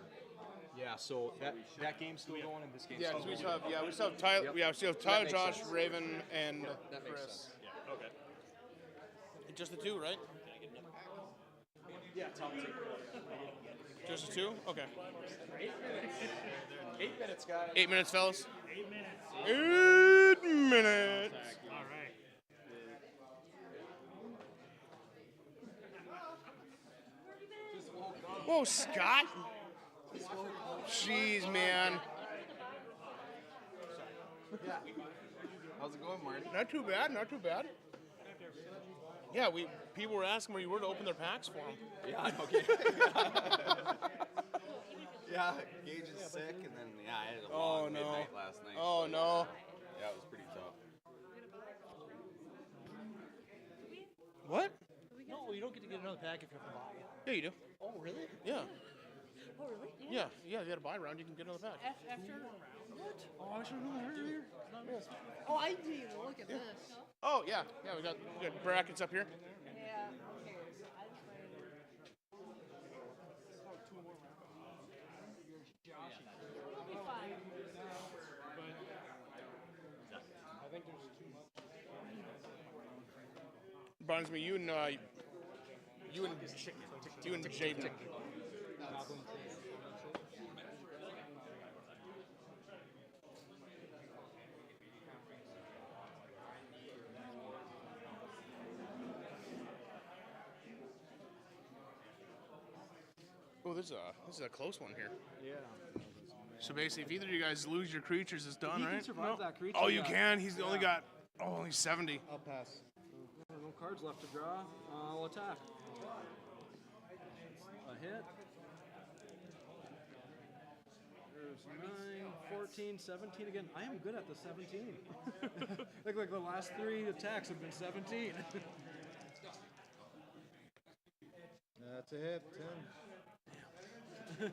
Speaker 5: Yeah, so that game's still going and this game's
Speaker 2: Yeah,
Speaker 5: still
Speaker 2: because
Speaker 5: going.
Speaker 2: we still have Tyler.
Speaker 5: Yep.
Speaker 2: Yeah, we still have
Speaker 5: That
Speaker 2: Tyler,
Speaker 5: makes
Speaker 2: Josh,
Speaker 5: sense.
Speaker 2: Raven, and
Speaker 5: That makes
Speaker 2: Chris.
Speaker 5: sense.
Speaker 3: Yeah, okay.
Speaker 2: Just the 2, right?
Speaker 5: Yeah, top 2.
Speaker 2: Just the 2? Okay.
Speaker 5: 8 minutes, guys.
Speaker 2: 8 minutes, fellas.
Speaker 9: 8 minutes.
Speaker 2: 8 minutes.
Speaker 9: All right.
Speaker 2: Whoa, Scott. Jeez, man.
Speaker 10: How's it going, Marty?
Speaker 2: Not too bad. Not too bad. Yeah, people were asking where you were to open their packs for them.
Speaker 10: Yeah, okay. Yeah, Gage is sick, and then I had a long midnight last night.
Speaker 2: Oh
Speaker 10: so,
Speaker 2: no.
Speaker 10: Yeah, it was pretty tough.
Speaker 2: What?
Speaker 16: No, you don't get to get another pack if you have to buy.
Speaker 2: Yeah, you do.
Speaker 16: Oh, really?
Speaker 2: Yeah.
Speaker 16: Oh, really?
Speaker 2: Yeah. You got a buy round. You can get another pack.
Speaker 16: After what?
Speaker 2: Oh, I should have known earlier.
Speaker 12: Oh, I didn't even look at this.
Speaker 2: Oh yeah. We got brackets up here.
Speaker 12: Yeah. Okay.
Speaker 9: think there's too much.
Speaker 2: Reminds me, you and Jaden. Oh, this is a close one here.
Speaker 9: Yeah.
Speaker 2: So basically, if either of you guys lose your creatures, it's done,
Speaker 9: He
Speaker 2: right?
Speaker 9: can survive that creature.
Speaker 2: Oh, you
Speaker 9: yeah.
Speaker 2: can. He's only
Speaker 9: Yeah.
Speaker 2: got only 70.
Speaker 4: I'll pass.
Speaker 8: No cards left to draw. I'll attack. A hit. There's 9, 14, 17 again. I am good at the 17. like the last 3 attacks have been 17.
Speaker 4: That's a hit. 10. And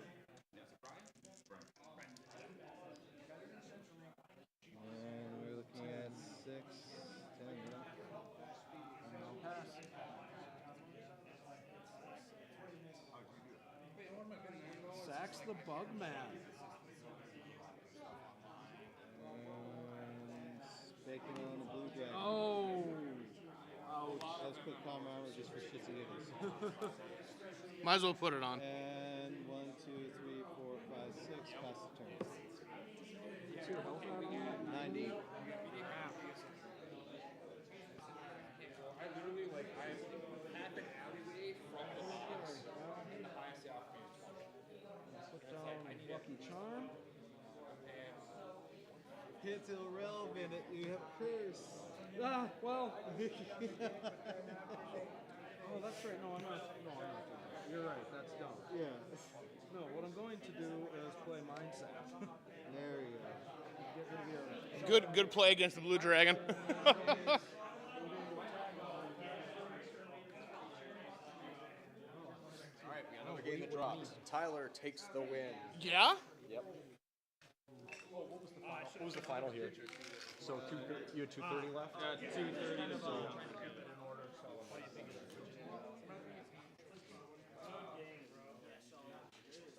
Speaker 4: we're looking at 6, 10, yeah.
Speaker 8: I'll pass. Sax the Bugman.
Speaker 4: And Bacon on the blue dragon.
Speaker 8: Oh! Ouch.
Speaker 4: That was quick calm armor just for shits and giggles.
Speaker 2: Might as well put it on.
Speaker 4: And 1, 2, 3, 4, 5, 6. Pass the turn.
Speaker 8: What's your health at again?
Speaker 4: 90.
Speaker 14: I literally I'm half an alleyway from the box, and the highest outfit is 20.
Speaker 8: Put down Lucky Charm.
Speaker 4: Hit till relevant, you have a curse.
Speaker 8: Ah, well. Oh, that's right. No, I'm not. No, I'm not doing that. You're right. That's dumb.
Speaker 4: Yeah.
Speaker 8: No, what I'm going to do is play Mind Sap.
Speaker 4: There you go.
Speaker 8: Get rid of your
Speaker 2: Good play against the blue dragon.
Speaker 14: All right, we got another game that drops. Tyler takes the win.
Speaker 2: Yeah?
Speaker 14: Yep. What was the final here? So you had 230 left?
Speaker 8: 230 to go.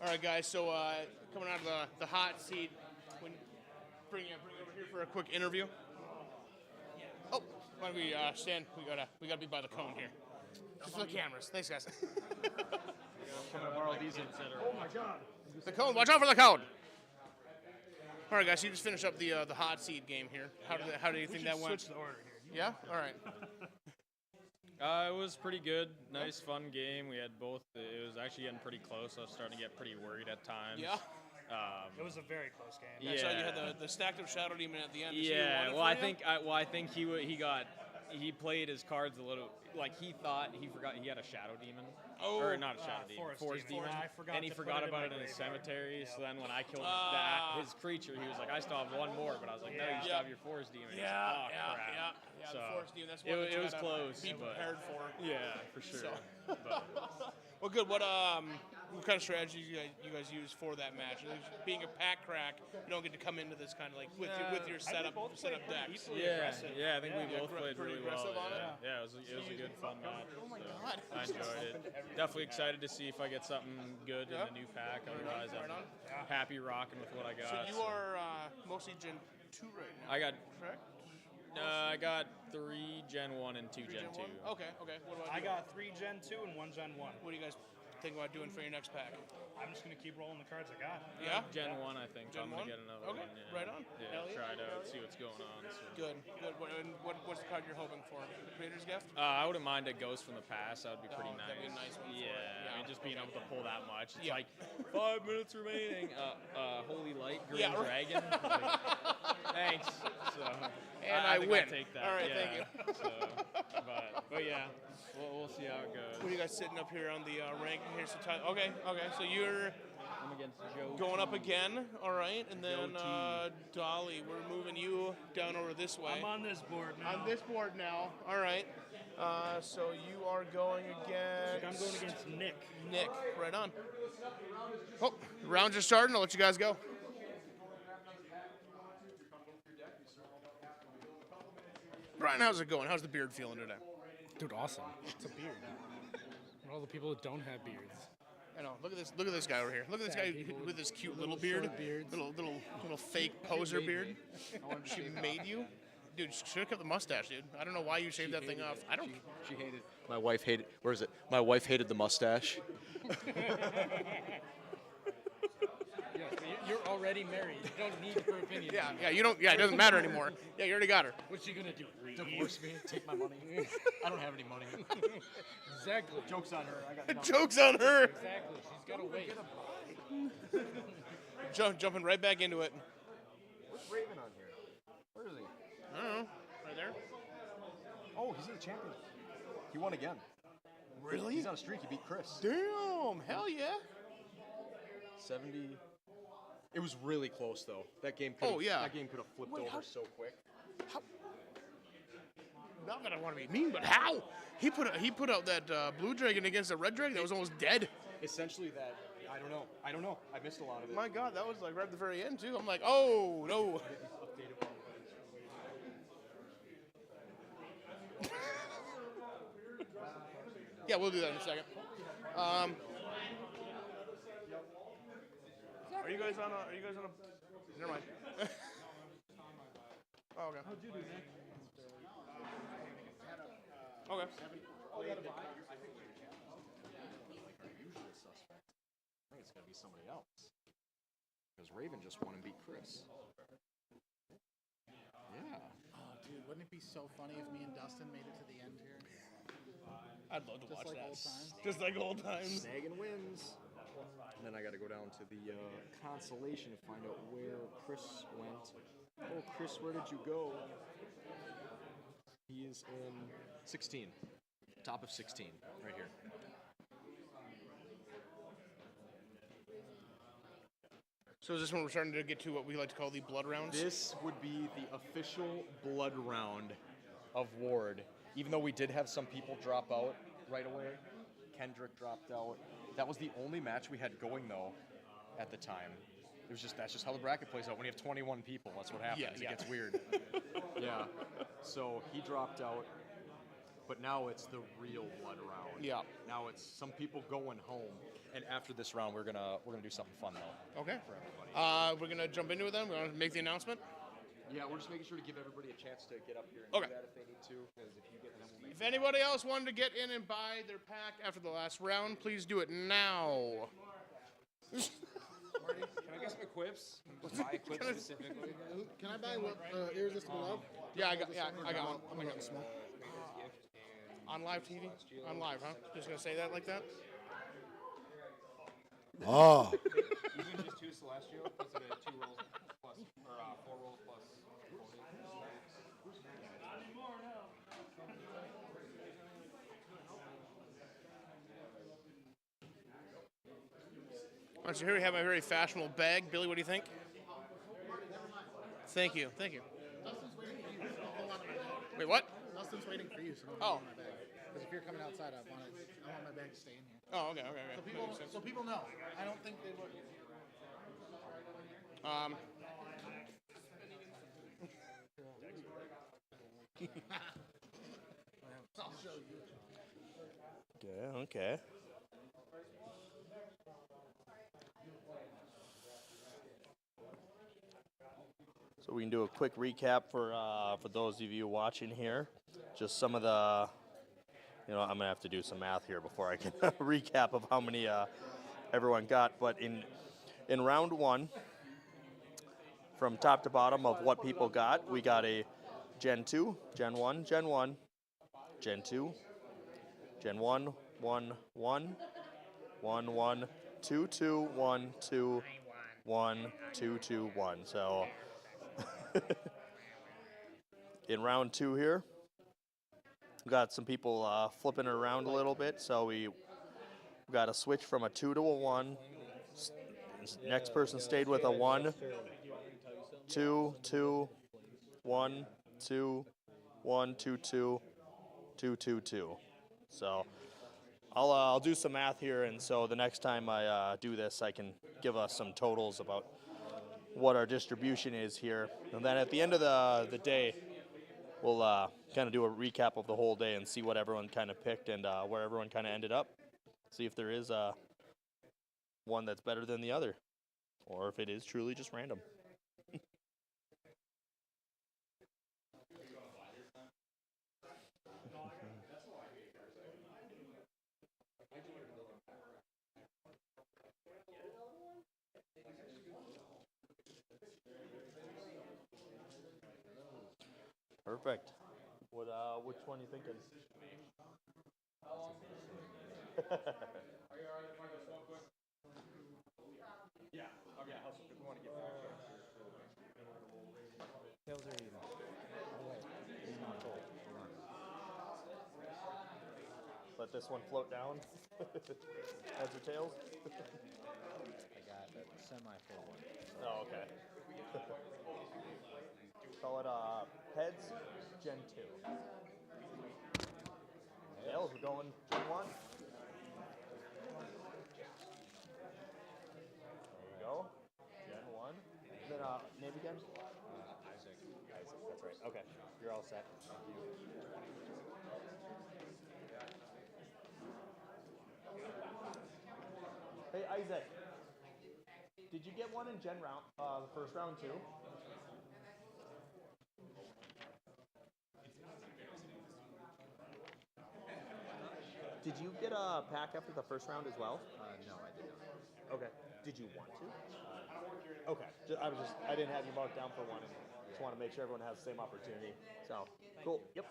Speaker 2: All right, guys. So coming out of the hot seat, bring you over here for a quick interview. Oh, why don't we stand? We gotta be by the cone here. Just for the cameras. Thanks, guys.
Speaker 17: I'm gonna borrow these instead.
Speaker 8: Oh my God!
Speaker 2: The cone. Watch out for the cone. All right, guys. So you just finished up the hot seat game here. How do you think that went?
Speaker 9: Switch the order here.
Speaker 2: Yeah. All right.
Speaker 17: It was pretty good. Nice, fun game. We had both. It was actually getting pretty close. I was starting to get pretty worried at times.
Speaker 2: Yeah.
Speaker 9: It was a very close game.
Speaker 2: Yeah. So you had the stacked up Shadow Demon at the end. Is he
Speaker 17: Yeah.
Speaker 2: one
Speaker 17: Well,
Speaker 2: for you?
Speaker 17: I think he played his cards a little like he thought he forgot he had a Shadow Demon.
Speaker 2: Oh.
Speaker 17: Or not a Shadow Demon.
Speaker 9: Forest
Speaker 17: Demon.
Speaker 9: Demon. I forgot
Speaker 17: and he
Speaker 9: to put
Speaker 17: forgot
Speaker 9: it in
Speaker 17: about
Speaker 9: my
Speaker 17: it in his
Speaker 9: graveyard.
Speaker 17: cemetery. So then when I killed
Speaker 2: Ah.
Speaker 17: his creature, he was like, I still have one more. But I was like, no, you still have your Forest Demon. He's like,
Speaker 2: Yeah,
Speaker 17: oh, crap.
Speaker 2: yeah.
Speaker 17: So
Speaker 2: The Forest Demon. That's one that you
Speaker 17: it was
Speaker 2: gotta
Speaker 17: close.
Speaker 2: Be
Speaker 17: but
Speaker 2: prepared for.
Speaker 17: Yeah, for sure.
Speaker 2: So.
Speaker 17: But,
Speaker 2: Well, good. What kind of strategies you guys use for that match? Being a pack crack, you don't get to come into this kind of like with your setup decks.
Speaker 17: Yeah, I think we both played
Speaker 2: pretty
Speaker 17: really well.
Speaker 2: aggressive on it.
Speaker 17: Yeah, it was a good fun match.
Speaker 2: Oh my
Speaker 17: so
Speaker 2: God.
Speaker 17: I enjoyed it. Definitely excited to see if I get something good in the new pack. Otherwise, I'm happy rocking with what I got.
Speaker 2: So you are mostly Gen 2 right now. Correct?
Speaker 17: I got 3 Gen 1 and 2 Gen 2.
Speaker 2: Okay. What about
Speaker 9: I
Speaker 2: you?
Speaker 9: got 3 Gen 2 and 1 Gen 1.
Speaker 2: What do you guys think about doing for your next pack?
Speaker 9: I'm just going to keep rolling the cards I got.
Speaker 2: Yeah?
Speaker 17: Gen 1, I think.
Speaker 2: Gen
Speaker 17: I'm going
Speaker 2: 1?
Speaker 17: to get another
Speaker 2: Okay,
Speaker 17: one. Yeah.
Speaker 2: right on.
Speaker 17: Yeah,
Speaker 2: Hell yeah.
Speaker 17: try it out, see what's going on. So.
Speaker 2: Good. What's the card you're hoping for? The Creator's Gift?
Speaker 17: I wouldn't mind a Ghost from the Past. That would be pretty nice.
Speaker 2: That'd be a nice one for
Speaker 17: Yeah,
Speaker 2: it.
Speaker 17: I mean, just being able to pull that much. It's
Speaker 2: Yeah.
Speaker 17: like 5 minutes remaining. Holy Light, Green
Speaker 2: Yeah, right.
Speaker 17: Dragon. Like, thanks. So,
Speaker 2: And I
Speaker 17: think
Speaker 2: win.
Speaker 17: I'll take that.
Speaker 2: All right,
Speaker 17: yeah.
Speaker 2: thank you.
Speaker 17: So, but yeah, we'll see how it goes.
Speaker 2: What are you guys sitting up here on the ranking here? So okay. So you're
Speaker 17: I'm against Joe.
Speaker 2: going up again, all right, and then
Speaker 17: Joe T.
Speaker 2: Dolly, we're moving you down over this way.
Speaker 9: I'm on this board now.
Speaker 2: On this board now, all right. So you are going against.
Speaker 9: I'm going against Nick.
Speaker 2: Nick, right on. Oh, rounds are starting. I'll let you guys go. Brian, how's it going? How's the beard feeling today?
Speaker 1: Dude, awesome. It's a beard. And all the people that don't have beards.
Speaker 2: I know. Look at this guy over here. Look at this guy with this cute little beard.
Speaker 1: short beards.
Speaker 2: Little fake poser beard. She made you. Dude, should have kept the mustache, dude. I don't know why you shaved that thing off. I don't.
Speaker 5: She hated. My wife hated. Where is it? My wife hated the mustache.
Speaker 8: Yes, but you're already married. You don't need her opinion.
Speaker 2: Yeah, you don't. Yeah, it doesn't matter anymore. Yeah, you already got her.
Speaker 8: What's she gonna do?
Speaker 5: Divorce me? Take my money? I don't have any money.
Speaker 8: Exactly.
Speaker 5: Joke's on her. I got nothing.
Speaker 2: Joke's on her.
Speaker 8: Exactly. She's gotta wait.
Speaker 2: Jumping right back into it.
Speaker 5: What's Raven on here? Where is he?
Speaker 2: I don't know. Right there.
Speaker 5: Oh, he's in the champion. He won again.
Speaker 2: Really?
Speaker 5: He's on a streak. He beat Chris.
Speaker 2: Damn! Hell yeah!
Speaker 5: 70. It was really close though. That game. That game could have flipped over so quick.
Speaker 2: Not that I want to be mean, but how? He put out that blue dragon against a red dragon that was almost dead.
Speaker 5: Essentially, that I don't know. I missed a lot of it.
Speaker 2: My God, that was like right at the very end too. I'm like, oh no. Yeah, we'll do that in a second. Are you guys on a? Never mind. Oh, okay.
Speaker 4: How'd you do, Nick?
Speaker 2: Okay.
Speaker 5: I think it's gonna be somebody else. Because Raven just won and beat Chris. Yeah.
Speaker 18: Oh, dude, wouldn't it be so funny if me and Dustin made it to the end here?
Speaker 2: I'd love to
Speaker 18: Just
Speaker 2: watch
Speaker 18: like
Speaker 2: that.
Speaker 18: old times.
Speaker 2: Just like old times.
Speaker 5: Snagging wins. And then I got to go down to the consolation to find out where Chris went. Oh, Chris, where did you go? He is in 16. Top of 16, right here.
Speaker 2: So is this when we're starting to get to what we like to call the blood rounds?
Speaker 5: This would be the official blood round of Ward. Even though we did have some people drop out right away. Kendrick dropped out. That was the only match we had going though at the time. It was just that's just how the bracket plays out. When you have 21 people, that's what happens.
Speaker 2: Yeah.
Speaker 5: It gets weird. Yeah. So he dropped out. But now it's the real blood round.
Speaker 2: Yeah.
Speaker 5: Now it's some people going home. And after this round we're gonna do something fun though.
Speaker 2: Okay.
Speaker 5: For everybody.
Speaker 2: We're gonna jump into it then. We're gonna make the announcement.
Speaker 5: Yeah, we're just making sure to give everybody a chance to get up here and
Speaker 2: Okay.
Speaker 5: do that if they need to. Because if you get them, we'll make
Speaker 2: If anybody else wanted to get in and buy their pack after the last round, please do it now.
Speaker 14: Can I get some equips? Buy equips specifically.
Speaker 18: Can I buy Irresistible Love?
Speaker 2: Yeah, I got one.
Speaker 18: I'm gonna smoke.
Speaker 2: On live TV? On live, huh? Just gonna say that like that?
Speaker 18: Oh.
Speaker 14: Even just 2 Celestial, because of the 2 rolls plus, or 4 rolls plus.
Speaker 2: All right, so here we have my very fashionable bag. Billy, what do you think? Thank you. Thank you.
Speaker 18: Dustin's waiting for you, so don't hold on to my bag.
Speaker 2: Wait, what?
Speaker 18: Dustin's waiting for you, so don't hold on to my bag. Because if you're coming outside, I want my bag to stay in here.
Speaker 2: Oh, okay.
Speaker 18: So people know. I don't think they would. I'll show you.
Speaker 6: Yeah, okay. So we can do a quick recap for those of you watching here. Just some of the, I'm gonna have to do some math here before I can recap of how many everyone got. But in round 1, from top to bottom of what people got, we got a Gen 2, Gen 1, Gen 1, Gen 2, Gen 1, 1, 1, 1, 1, 2, 2, 1, 2, 1, 2, 2, 1. So in round 2 here, we got some people flipping it around a little bit. So we got a switch from a 2 to a 1. Next person stayed with a 1, 2, 2, 1, 2, 1, 2, 2, 2, 2, 2. So I'll do some math here, and so the next time I do this, I can give us some totals about what our distribution is here. And then at the end of the day, we'll kind of do a recap of the whole day and see what everyone kind of picked and where everyone kind of ended up. See if there is one that's better than the other, or if it is truly just random. Perfect. Which one you thinking?
Speaker 5: Yeah. Okay. Also, if we want to get back here.
Speaker 10: Tails are even. He's not cold.
Speaker 6: Let this one float down. Heads or tails?
Speaker 10: I got a semi-full one.
Speaker 6: Oh, okay. Call it heads, Gen 2. Tails, we're going Gen 1. There you go. Gen 1. Then name again?
Speaker 10: Isaac.
Speaker 6: Isaac, that's right. Okay, you're all set. Thank you. Hey, Isaac. Did you get one in Gen round, the first round too? Did you get a pack after the first round as well?
Speaker 10: No, I did not.
Speaker 6: Okay. Did you want to? Okay. I didn't have you marked down for one, and just want to make sure everyone has the same opportunity. So, cool. Yep.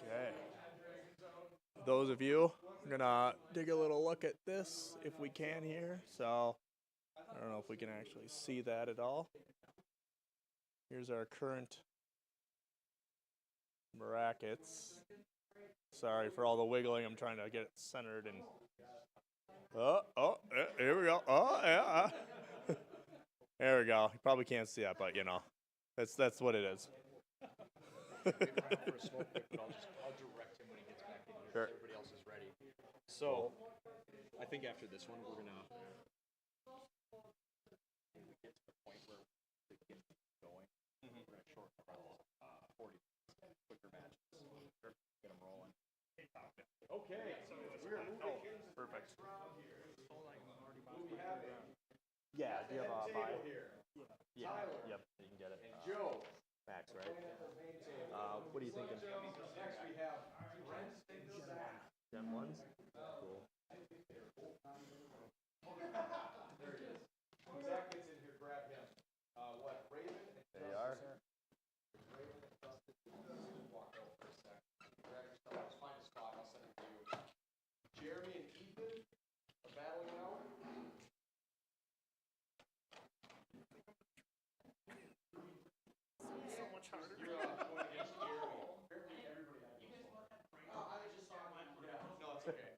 Speaker 6: Okay. Those of you, I'm gonna take a little look at this if we can here. So I don't know if we can actually see that at all. Here's our current brackets. Sorry for all the wiggling. I'm trying to get it centered and. Here we go. Oh, yeah. There we go. You probably can't see that, but you know, that's what it is.
Speaker 5: For a smoke break, but I'll direct him when he gets back in here.
Speaker 6: Sure.
Speaker 5: So everybody else is ready. So, I think after this one, we're gonna get to the point where we get going. We're gonna shorten around 40 quicker matches. Get them rolling. Okay, so we're moving.
Speaker 6: Perfect. Yeah, do you have a buy? Yeah, yep, you can get it.
Speaker 5: Joe.
Speaker 6: Max, right? What are you thinking?
Speaker 5: Next we have Brent
Speaker 6: Gen 1s? Cool.
Speaker 5: There he is. When Zach gets in here, grab him. What, Raven?
Speaker 6: There you are.
Speaker 5: Raven and Dustin. Walk out for a sec. Grab yourself. Find a spot. I'll send it to you. Jeremy and Ethan are battling it out.
Speaker 4: So much harder.
Speaker 5: You're going against Jeremy. Apparently everybody had this one. I just saw mine. Yeah, no, it's okay.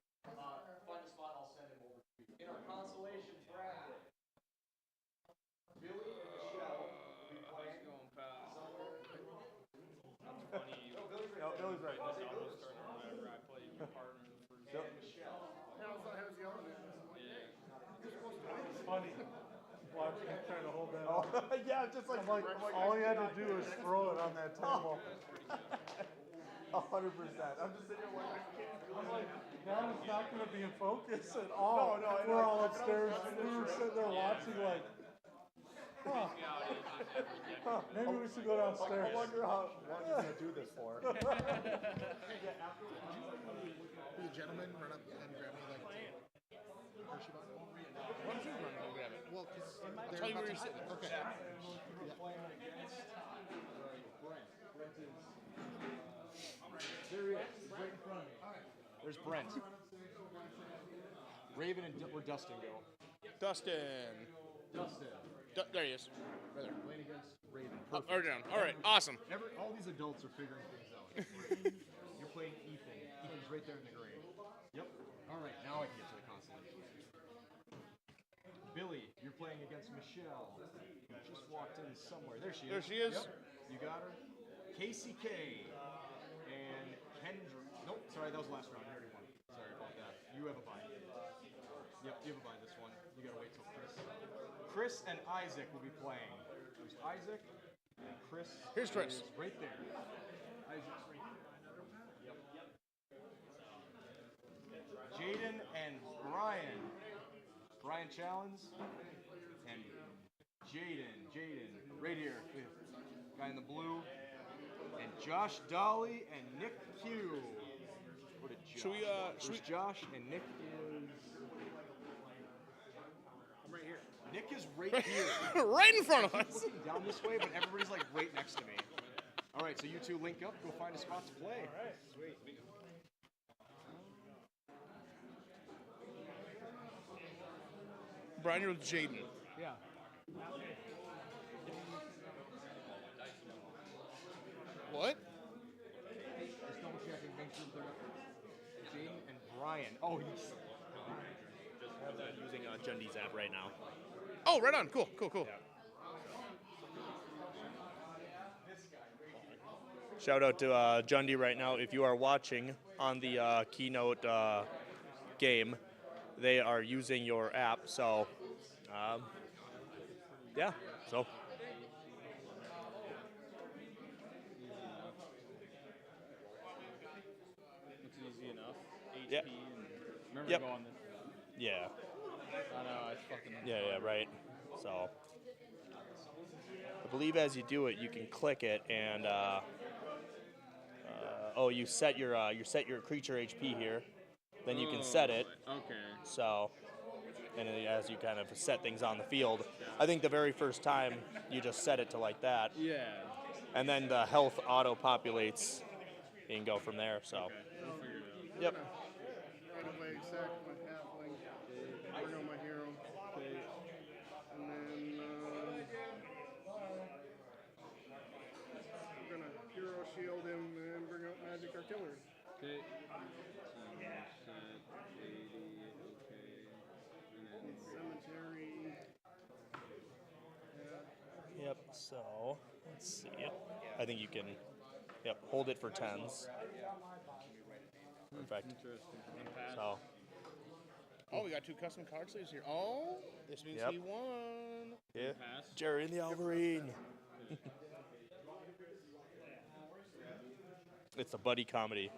Speaker 5: Find a spot. I'll send him over to you. In our consolation bracket, Billy and Michelle will be playing somewhere.
Speaker 8: That's funny.
Speaker 6: No, Billy's right.
Speaker 8: That's almost whenever I play your partner in the first
Speaker 6: Yep.
Speaker 8: game. Michelle.
Speaker 4: How's the other man?
Speaker 8: Yeah.
Speaker 4: It's funny. Watching him trying to hold that
Speaker 6: Oh,
Speaker 4: up.
Speaker 6: yeah, just like,
Speaker 4: I'm like, all he had to do was throw it on that table.
Speaker 6: 100%. I'm just sitting here like, I can't do
Speaker 4: I'm
Speaker 6: it.
Speaker 4: like, that is not going to be in focus at all.
Speaker 6: No, I
Speaker 4: We're
Speaker 6: know.
Speaker 4: all
Speaker 6: And I was
Speaker 4: upstairs.
Speaker 6: trying to
Speaker 4: We were
Speaker 6: sure.
Speaker 4: sitting there watching like, maybe we should go downstairs.
Speaker 6: I wonder how long he's going to do this for.
Speaker 18: Hey, could the gentleman run up and grab me like Hershey bar?
Speaker 2: Why don't you run and go grab it?
Speaker 18: Well, because
Speaker 2: Tell you where you're sitting.
Speaker 18: Okay.
Speaker 5: There he is. He's right in front of me. There's Brent. Raven and where Dustin go.
Speaker 2: Dustin. There he is. Right there.
Speaker 5: Playing against Raven.
Speaker 2: Up or down. All right. Awesome.
Speaker 5: All these adults are figuring things out. You're playing Ethan. Ethan's right there in the green. Yep. All right. Now I can get to the consolation. Billy, you're playing against Michelle, who just walked in somewhere. There she is.
Speaker 2: There she is.
Speaker 5: Yep. You got her. Casey K. And Kendra. Nope, sorry, that was the last round. You already won. Sorry about that. You have a bye. Yep, you have a bye this one. You gotta wait till Chris. Chris and Isaac will be playing. There's Isaac and Chris.
Speaker 2: Here's Chris.
Speaker 5: is right there. Isaac's right there. Yep. Jaden and Brian. Brian Challens and Jaden right here. Guy in the blue. And Josh Dolly and Nick Q. What did Josh? Where's Josh and Nick is.
Speaker 9: I'm right here.
Speaker 5: Nick is right here.
Speaker 2: Right in front of
Speaker 5: I keep
Speaker 2: us.
Speaker 5: looking down this way, but everybody's like right next to me. All right, so you two link up, go find a spot to play.
Speaker 9: All right, sweet.
Speaker 2: Brian, you're with Jaden.
Speaker 9: Yeah.
Speaker 2: What?
Speaker 5: Just double checking, make sure they're up. Jaden and Brian. Oh, he's.
Speaker 6: Using Jundy's app right now.
Speaker 2: Oh, right on. Cool.
Speaker 6: Shout out to Jundy right now. If you are watching on the keynote game, they are using your app. So, yeah. So.
Speaker 8: It's easy enough. HP
Speaker 6: Yep.
Speaker 8: and remember
Speaker 6: Yep.
Speaker 8: going this.
Speaker 6: Yeah.
Speaker 8: I know, it's fucking.
Speaker 6: Yeah, right. So, I believe as you do it, you can click it and you set your creature HP here. Then you can set it.
Speaker 8: Okay.
Speaker 6: So, and then as you kind of set things on the field, I think the very first time you just set it to like that.
Speaker 8: Yeah.
Speaker 6: And then the health auto populates and go from there. So.
Speaker 8: We'll figure it out.
Speaker 6: Yep.
Speaker 20: Right away, sack my halfling. Bring on my hero. And then we're gonna hero shield him and bring out magic artillery.
Speaker 8: Okay. Set 80, okay. And then
Speaker 20: Cemetery.
Speaker 6: Yep. So let's see. I think you can. Yep. Hold it for tens. Perfect.
Speaker 8: Interesting.
Speaker 6: So.
Speaker 2: Oh, we got 2 custom card sleeves here. Oh, this means
Speaker 6: Yep.
Speaker 2: he won.
Speaker 6: Yeah. Jerry and the Alvarine. It's a buddy comedy.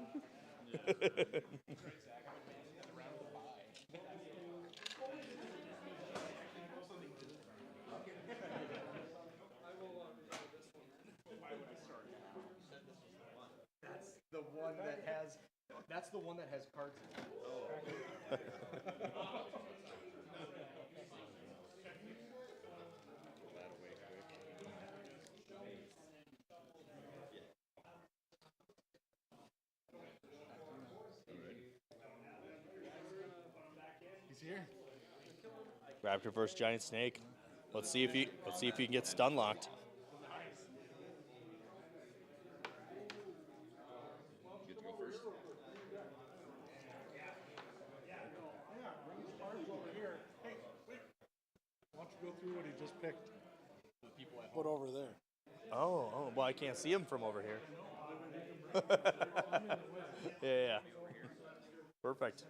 Speaker 5: That's the one that has cards in it. Oh.
Speaker 2: He's here.
Speaker 6: Raptor versus Giant Snake. Let's see if he can get stun locked.
Speaker 9: You get to go first. Hey, wait. Why don't you go through what he just picked? Put over there.
Speaker 6: Oh, well, I can't see him from over here. Yeah. Perfect.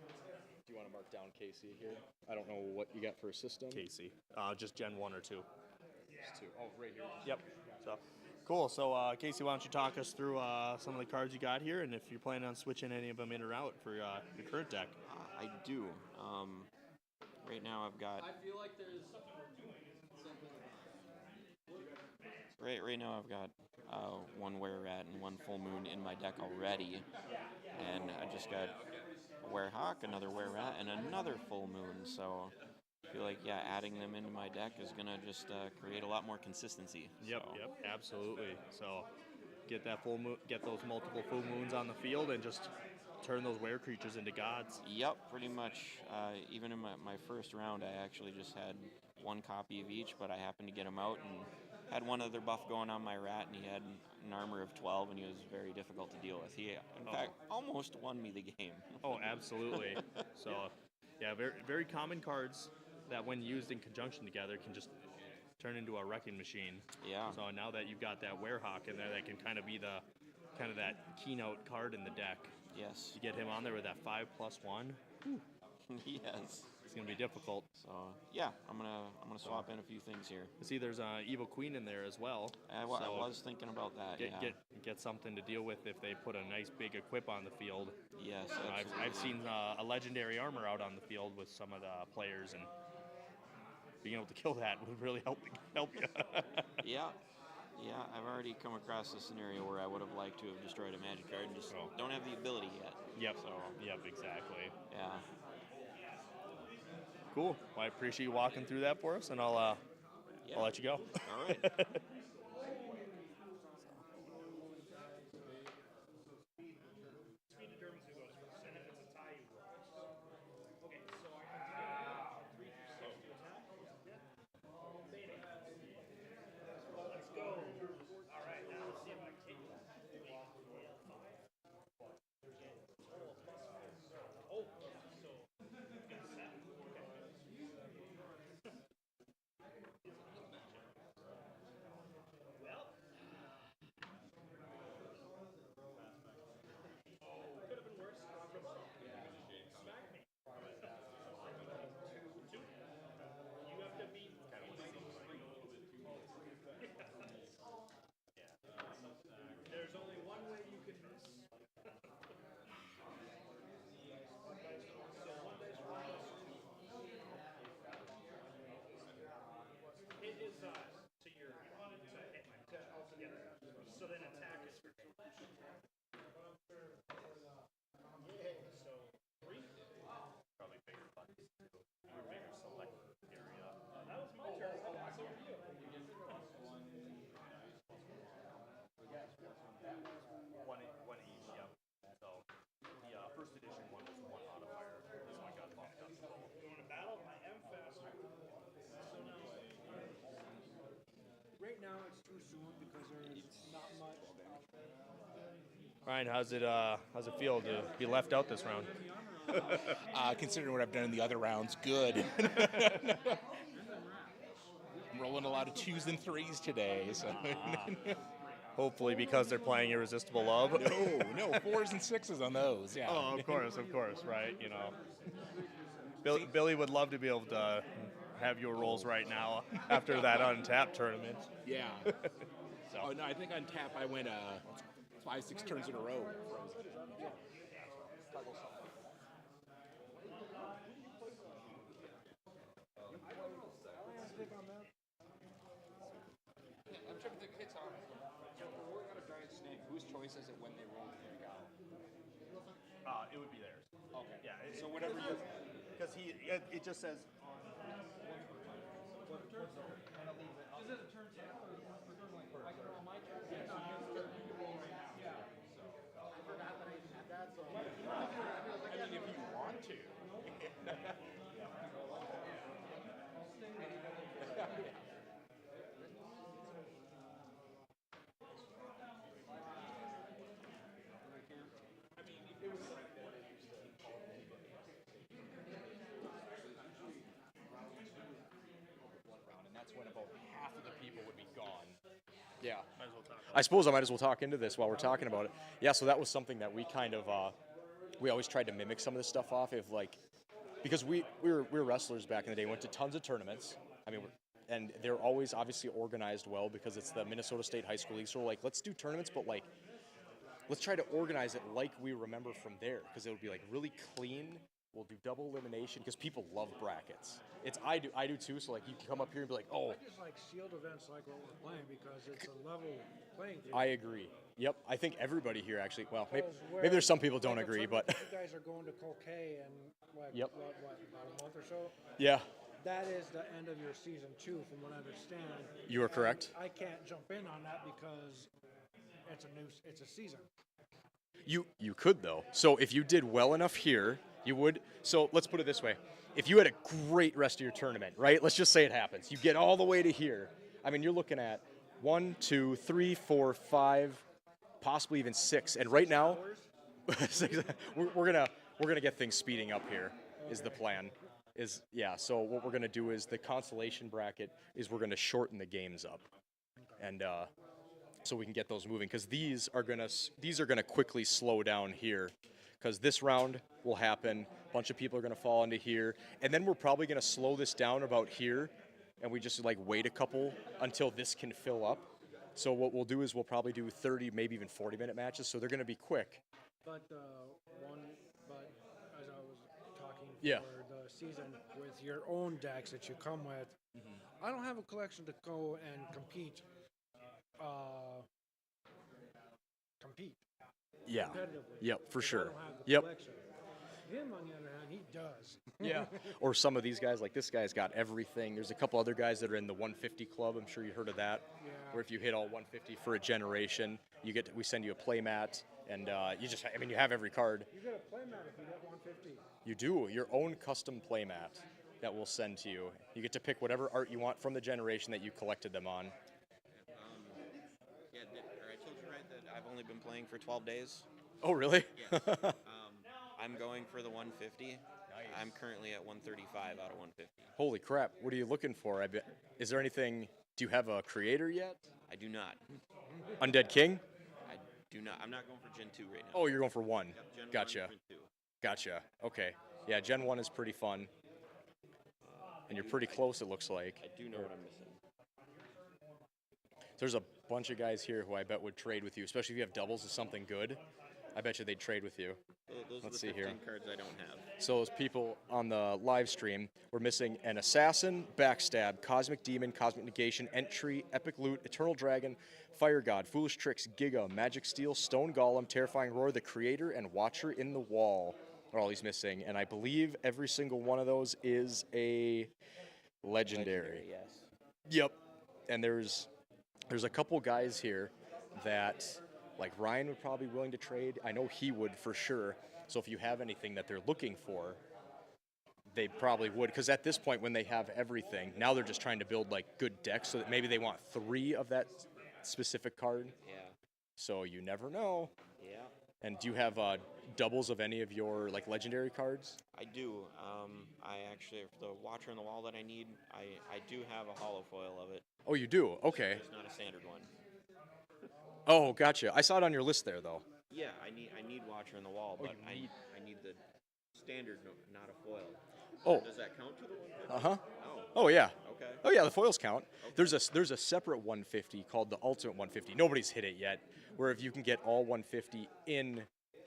Speaker 5: Do you want to mark down Casey here? I don't know what you got for a system.
Speaker 6: Casey. Just Gen 1 or 2.
Speaker 5: Just 2. Oh, right here.
Speaker 6: Yep. So, cool. So, Casey, why don't you talk us through some of the cards you got here, and if you're planning on switching any of them in or out for your current deck.
Speaker 19: I do. Right now I've got.
Speaker 8: I feel like there's something.
Speaker 19: Right now I've got one Were Rat and one Full Moon in my deck already, and I just got a Were Hawk, another Were Rat, and another Full Moon. So I feel like adding them into my deck is gonna just create a lot more consistency.
Speaker 6: Yep, absolutely. So get that full moon, get those multiple full moons on the field, and just turn those were creatures into gods.
Speaker 19: Yep, pretty much. Even in my first round, I actually just had one copy of each, but I happened to get them out and had one other buff going on my rat, and he had an armor of 12, and he was very difficult to deal with. He, in fact, almost won me the game.
Speaker 6: Oh, absolutely. So, yeah, very, very common cards
Speaker 3: that when used in conjunction together can just turn into a wrecking machine.
Speaker 19: Yeah.
Speaker 3: So now that you've got that Werehog in there, that can kind of be the that keynote card in the deck.
Speaker 19: Yes.
Speaker 3: You get him on there with that 5+1.
Speaker 19: Yes.
Speaker 3: It's gonna be difficult.
Speaker 19: So yeah, I'm gonna swap in a few things here.
Speaker 3: See, there's Evil Queen in there as well.
Speaker 19: I was thinking about that.
Speaker 3: Get something to deal with if they put a nice big equip on the field.
Speaker 19: Yes,
Speaker 3: I've seen a legendary armor out on the field with some of the players, and being able to kill that would really help you.
Speaker 19: Yeah, I've already come across a scenario where I would have liked to have destroyed a magic card and just don't have the ability yet.
Speaker 3: Yep.
Speaker 19: So.
Speaker 3: Yep. Exactly.
Speaker 19: Yeah.
Speaker 3: Cool. Well, I appreciate you walking through that for us, and I'll let you go.
Speaker 19: All right.
Speaker 4: Right now, it's too soon because there's not much out there.
Speaker 3: Ryan, how's it feel to be left out this round?
Speaker 7: Considering what I've done in the other rounds, good. I'm rolling a lot of 2s and 3s today. So.
Speaker 3: Hopefully because they're playing Irresistible Love.
Speaker 7: No, 4s and 6s on those. Yeah.
Speaker 3: Oh, of course, right. You know, Billy would love to be able to have your rolls right now after that untapped tournament.
Speaker 7: Yeah. Oh no, I think on tap I went 5-6 turns in a row.
Speaker 14: I'm checking the hits on. We're on a giant snake. Whose choice is it when they roll the break out?
Speaker 3: It would be theirs.
Speaker 14: Okay.
Speaker 3: Yeah.
Speaker 14: So whatever you,
Speaker 3: because it just says.
Speaker 4: Is it a turn tap or I can roll my turn? Yeah. I forgot that I had that, so.
Speaker 7: I mean, if you want to. And that's when about half of the people would be gone.
Speaker 5: Yeah.
Speaker 3: Might as well talk.
Speaker 5: I suppose I might as well talk into this while we're talking about it. Yeah, so that was something that we kind of, we always tried to mimic some of this stuff off of, like, because we were wrestlers back in the day, went to tons of tournaments. I mean, and they're always obviously organized well because it's the Minnesota State High School League. So we're like, let's do tournaments, but like, let's try to organize it like we remember from there because it would be like really clean. We'll do double elimination because people love brackets. I do too. So like, you can come up here and be like, oh.
Speaker 4: I just like sealed events like what we're playing because it's a level playing field.
Speaker 5: I agree. Yep, I think everybody here actually. Well, maybe there's some people don't agree, but
Speaker 4: you guys are going to Cloquet in what, about a month or so.
Speaker 5: Yeah.
Speaker 4: That is the end of your season 2, from what I understand.
Speaker 5: You are correct.
Speaker 4: I can't jump in on that because it's a season.
Speaker 5: You could though. So if you did well enough here, you would. So let's put it this way: if you had a great rest of your tournament, right? Let's just say it happens. You get all the way to here. I mean, you're looking at 1, 2, 3, 4, 5, possibly even 6. And right now, we're gonna get things speeding up here. Is the plan. So what we're gonna do is the consolation bracket is we're gonna shorten the games up, and so we can get those moving because these are gonna quickly slow down here, because this round will happen. A bunch of people are gonna fall into here, and then we're probably gonna slow this down about here, and we just like wait a couple until this can fill up. So what we'll do is we'll probably do 30, maybe even 40-minute matches. So they're gonna be quick.
Speaker 21: But as I was talking
Speaker 5: Yeah.
Speaker 21: for the season, with your own decks that you come with, I don't have a collection to go and compete.
Speaker 5: Yeah.
Speaker 21: Competitively.
Speaker 5: Yep, for
Speaker 21: because I
Speaker 5: sure.
Speaker 21: don't have the
Speaker 5: Yep.
Speaker 21: collection. Him, on the other hand, he does.
Speaker 5: Yeah. Or some of these guys, like this guy's got everything. There's a couple other guys that are in the 150 club. I'm sure you heard of that.
Speaker 21: Yeah.
Speaker 5: Where if you hit all 150 for a generation, we send you a play mat, and you have every card.
Speaker 21: You get a play mat if you get 150.
Speaker 5: You do your own custom play mat that we'll send to you. You get to pick whatever art you want from the generation that you collected them on.
Speaker 19: Yeah, I told you right that I've only been playing for 12 days.
Speaker 5: Oh, really?
Speaker 19: Yes. I'm going for the 150. I'm currently at 135 out of 150.
Speaker 5: Holy crap! What are you looking for? Is there anything? Do you have a creator yet?
Speaker 19: I do not.
Speaker 5: Undead King?
Speaker 19: I do not. I'm not going for Gen 2 right now.
Speaker 5: Oh, you're going for 1.
Speaker 19: Yep, Gen 1
Speaker 5: Gotcha.
Speaker 19: for 2.
Speaker 5: Gotcha. Okay. Yeah, Gen 1 is pretty fun. And you're pretty close, it looks like.
Speaker 19: I do know what I'm missing.
Speaker 5: There's a bunch of guys here who I bet would trade with you, especially if you have doubles of something good. I bet you they'd trade with you.
Speaker 19: Those
Speaker 5: Let's
Speaker 19: are
Speaker 5: see
Speaker 19: the 15
Speaker 5: here.
Speaker 19: cards I don't have.
Speaker 5: So those people on the live stream, we're missing an Assassin, Backstab, Cosmic Demon, Cosmic Negation, Entry, Epic Loot, Eternal Dragon, Fire God, Foolish Tricks, Giga, Magic Steel, Stone Golem, Terrifying Roar, the Creator, and Watcher in the Wall are all he's missing. And I believe every single one of those is a legendary.
Speaker 19: Yes.
Speaker 5: Yep. And there's a couple guys here that, like Ryan would probably be willing to trade. I know he would for sure. So if you have anything that they're looking for, they probably would. Because at this point, when they have everything, now they're just trying to build like good decks so that maybe they want 3 of that specific card.
Speaker 19: Yeah.
Speaker 5: So you never know.
Speaker 19: Yeah.
Speaker 5: And do you have doubles of any of your like legendary cards?
Speaker 19: I do. I actually, for the Watcher in the Wall that I need, I do have a hollow foil of it.
Speaker 5: Oh, you do? Okay.
Speaker 19: It's not a standard one.
Speaker 5: Oh, gotcha. I saw it on your list there, though.
Speaker 19: Yeah, I need Watcher in the Wall, but I need the standard, not a foil.
Speaker 5: Oh.
Speaker 19: Does that count to the 150?
Speaker 5: Uh-huh.
Speaker 19: Oh.
Speaker 5: Oh, yeah.
Speaker 19: Okay.
Speaker 5: Oh, yeah, the foils count. Okay. There's a separate 150 called the Ultimate 150. Nobody's hit it yet, where if you can get all 150 in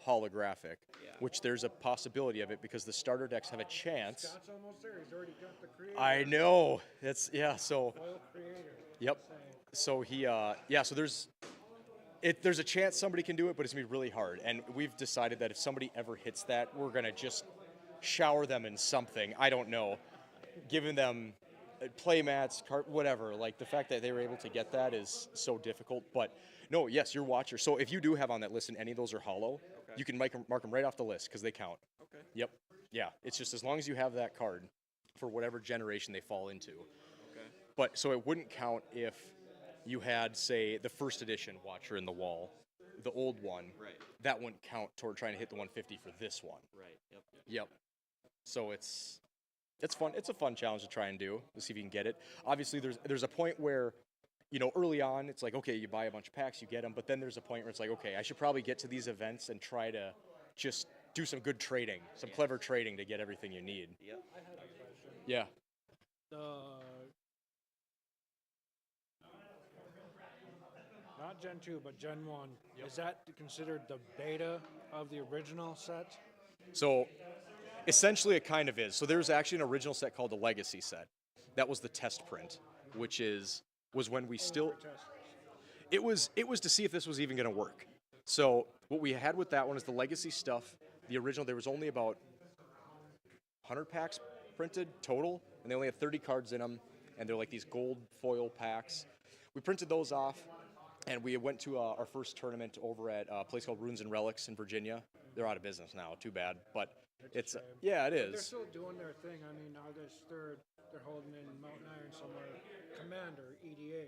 Speaker 5: holographic, which there's a possibility of it because the starter decks have a chance.
Speaker 21: Scott's almost there. He's already got the creator.
Speaker 5: I know. So.
Speaker 21: Foil creator.
Speaker 5: Yep. So so there's a chance somebody can do it, but it's going to be really hard. And we've decided that if somebody ever hits that, we're going to just shower them in something. I don't know. Giving them play mats, whatever. Like the fact that they were able to get that is so difficult. But no, yes, your Watcher. So if you do have on that list and any of those are hollow, you can mark them right off the list because they count.
Speaker 19: Okay.
Speaker 5: Yep. Yeah. It's just as long as you have that card for whatever generation they fall into.
Speaker 19: Okay.
Speaker 5: But so it wouldn't count if you had, say, the first edition Watcher in the Wall, the old one.
Speaker 19: Right.
Speaker 5: That wouldn't count toward trying to hit the 150 for this one.
Speaker 19: Right. Yep.
Speaker 5: Yep. So it's fun. It's a fun challenge to try and do to see if you can get it. Obviously, there's a point where, early on, it's like, okay, you buy a bunch of packs, you get them, but then there's a point where it's like, okay, I should probably get to these events and try to just do some good trading, some clever trading to get everything you need.
Speaker 19: Yep.
Speaker 21: I have a question.
Speaker 5: Yeah.
Speaker 21: Not Gen 2, but Gen 1. Is that considered the beta of the original set?
Speaker 5: So essentially it kind of is. So there's actually an original set called the Legacy set. That was the test print, which was when we still... It was to see if this was even going to work. So what we had with that one is the Legacy stuff. The original, there was only about 100 packs printed total, and they only had 30 cards in them, and they're like these gold foil packs. We printed those off, and we went to our first tournament over at a place called Runes and Relics in Virginia. They're out of business now, too bad, but it's yeah, it
Speaker 21: But they're
Speaker 5: is.
Speaker 21: still doing their thing. I mean, they're holding in Mountain Iron somewhere. Commander, EDH.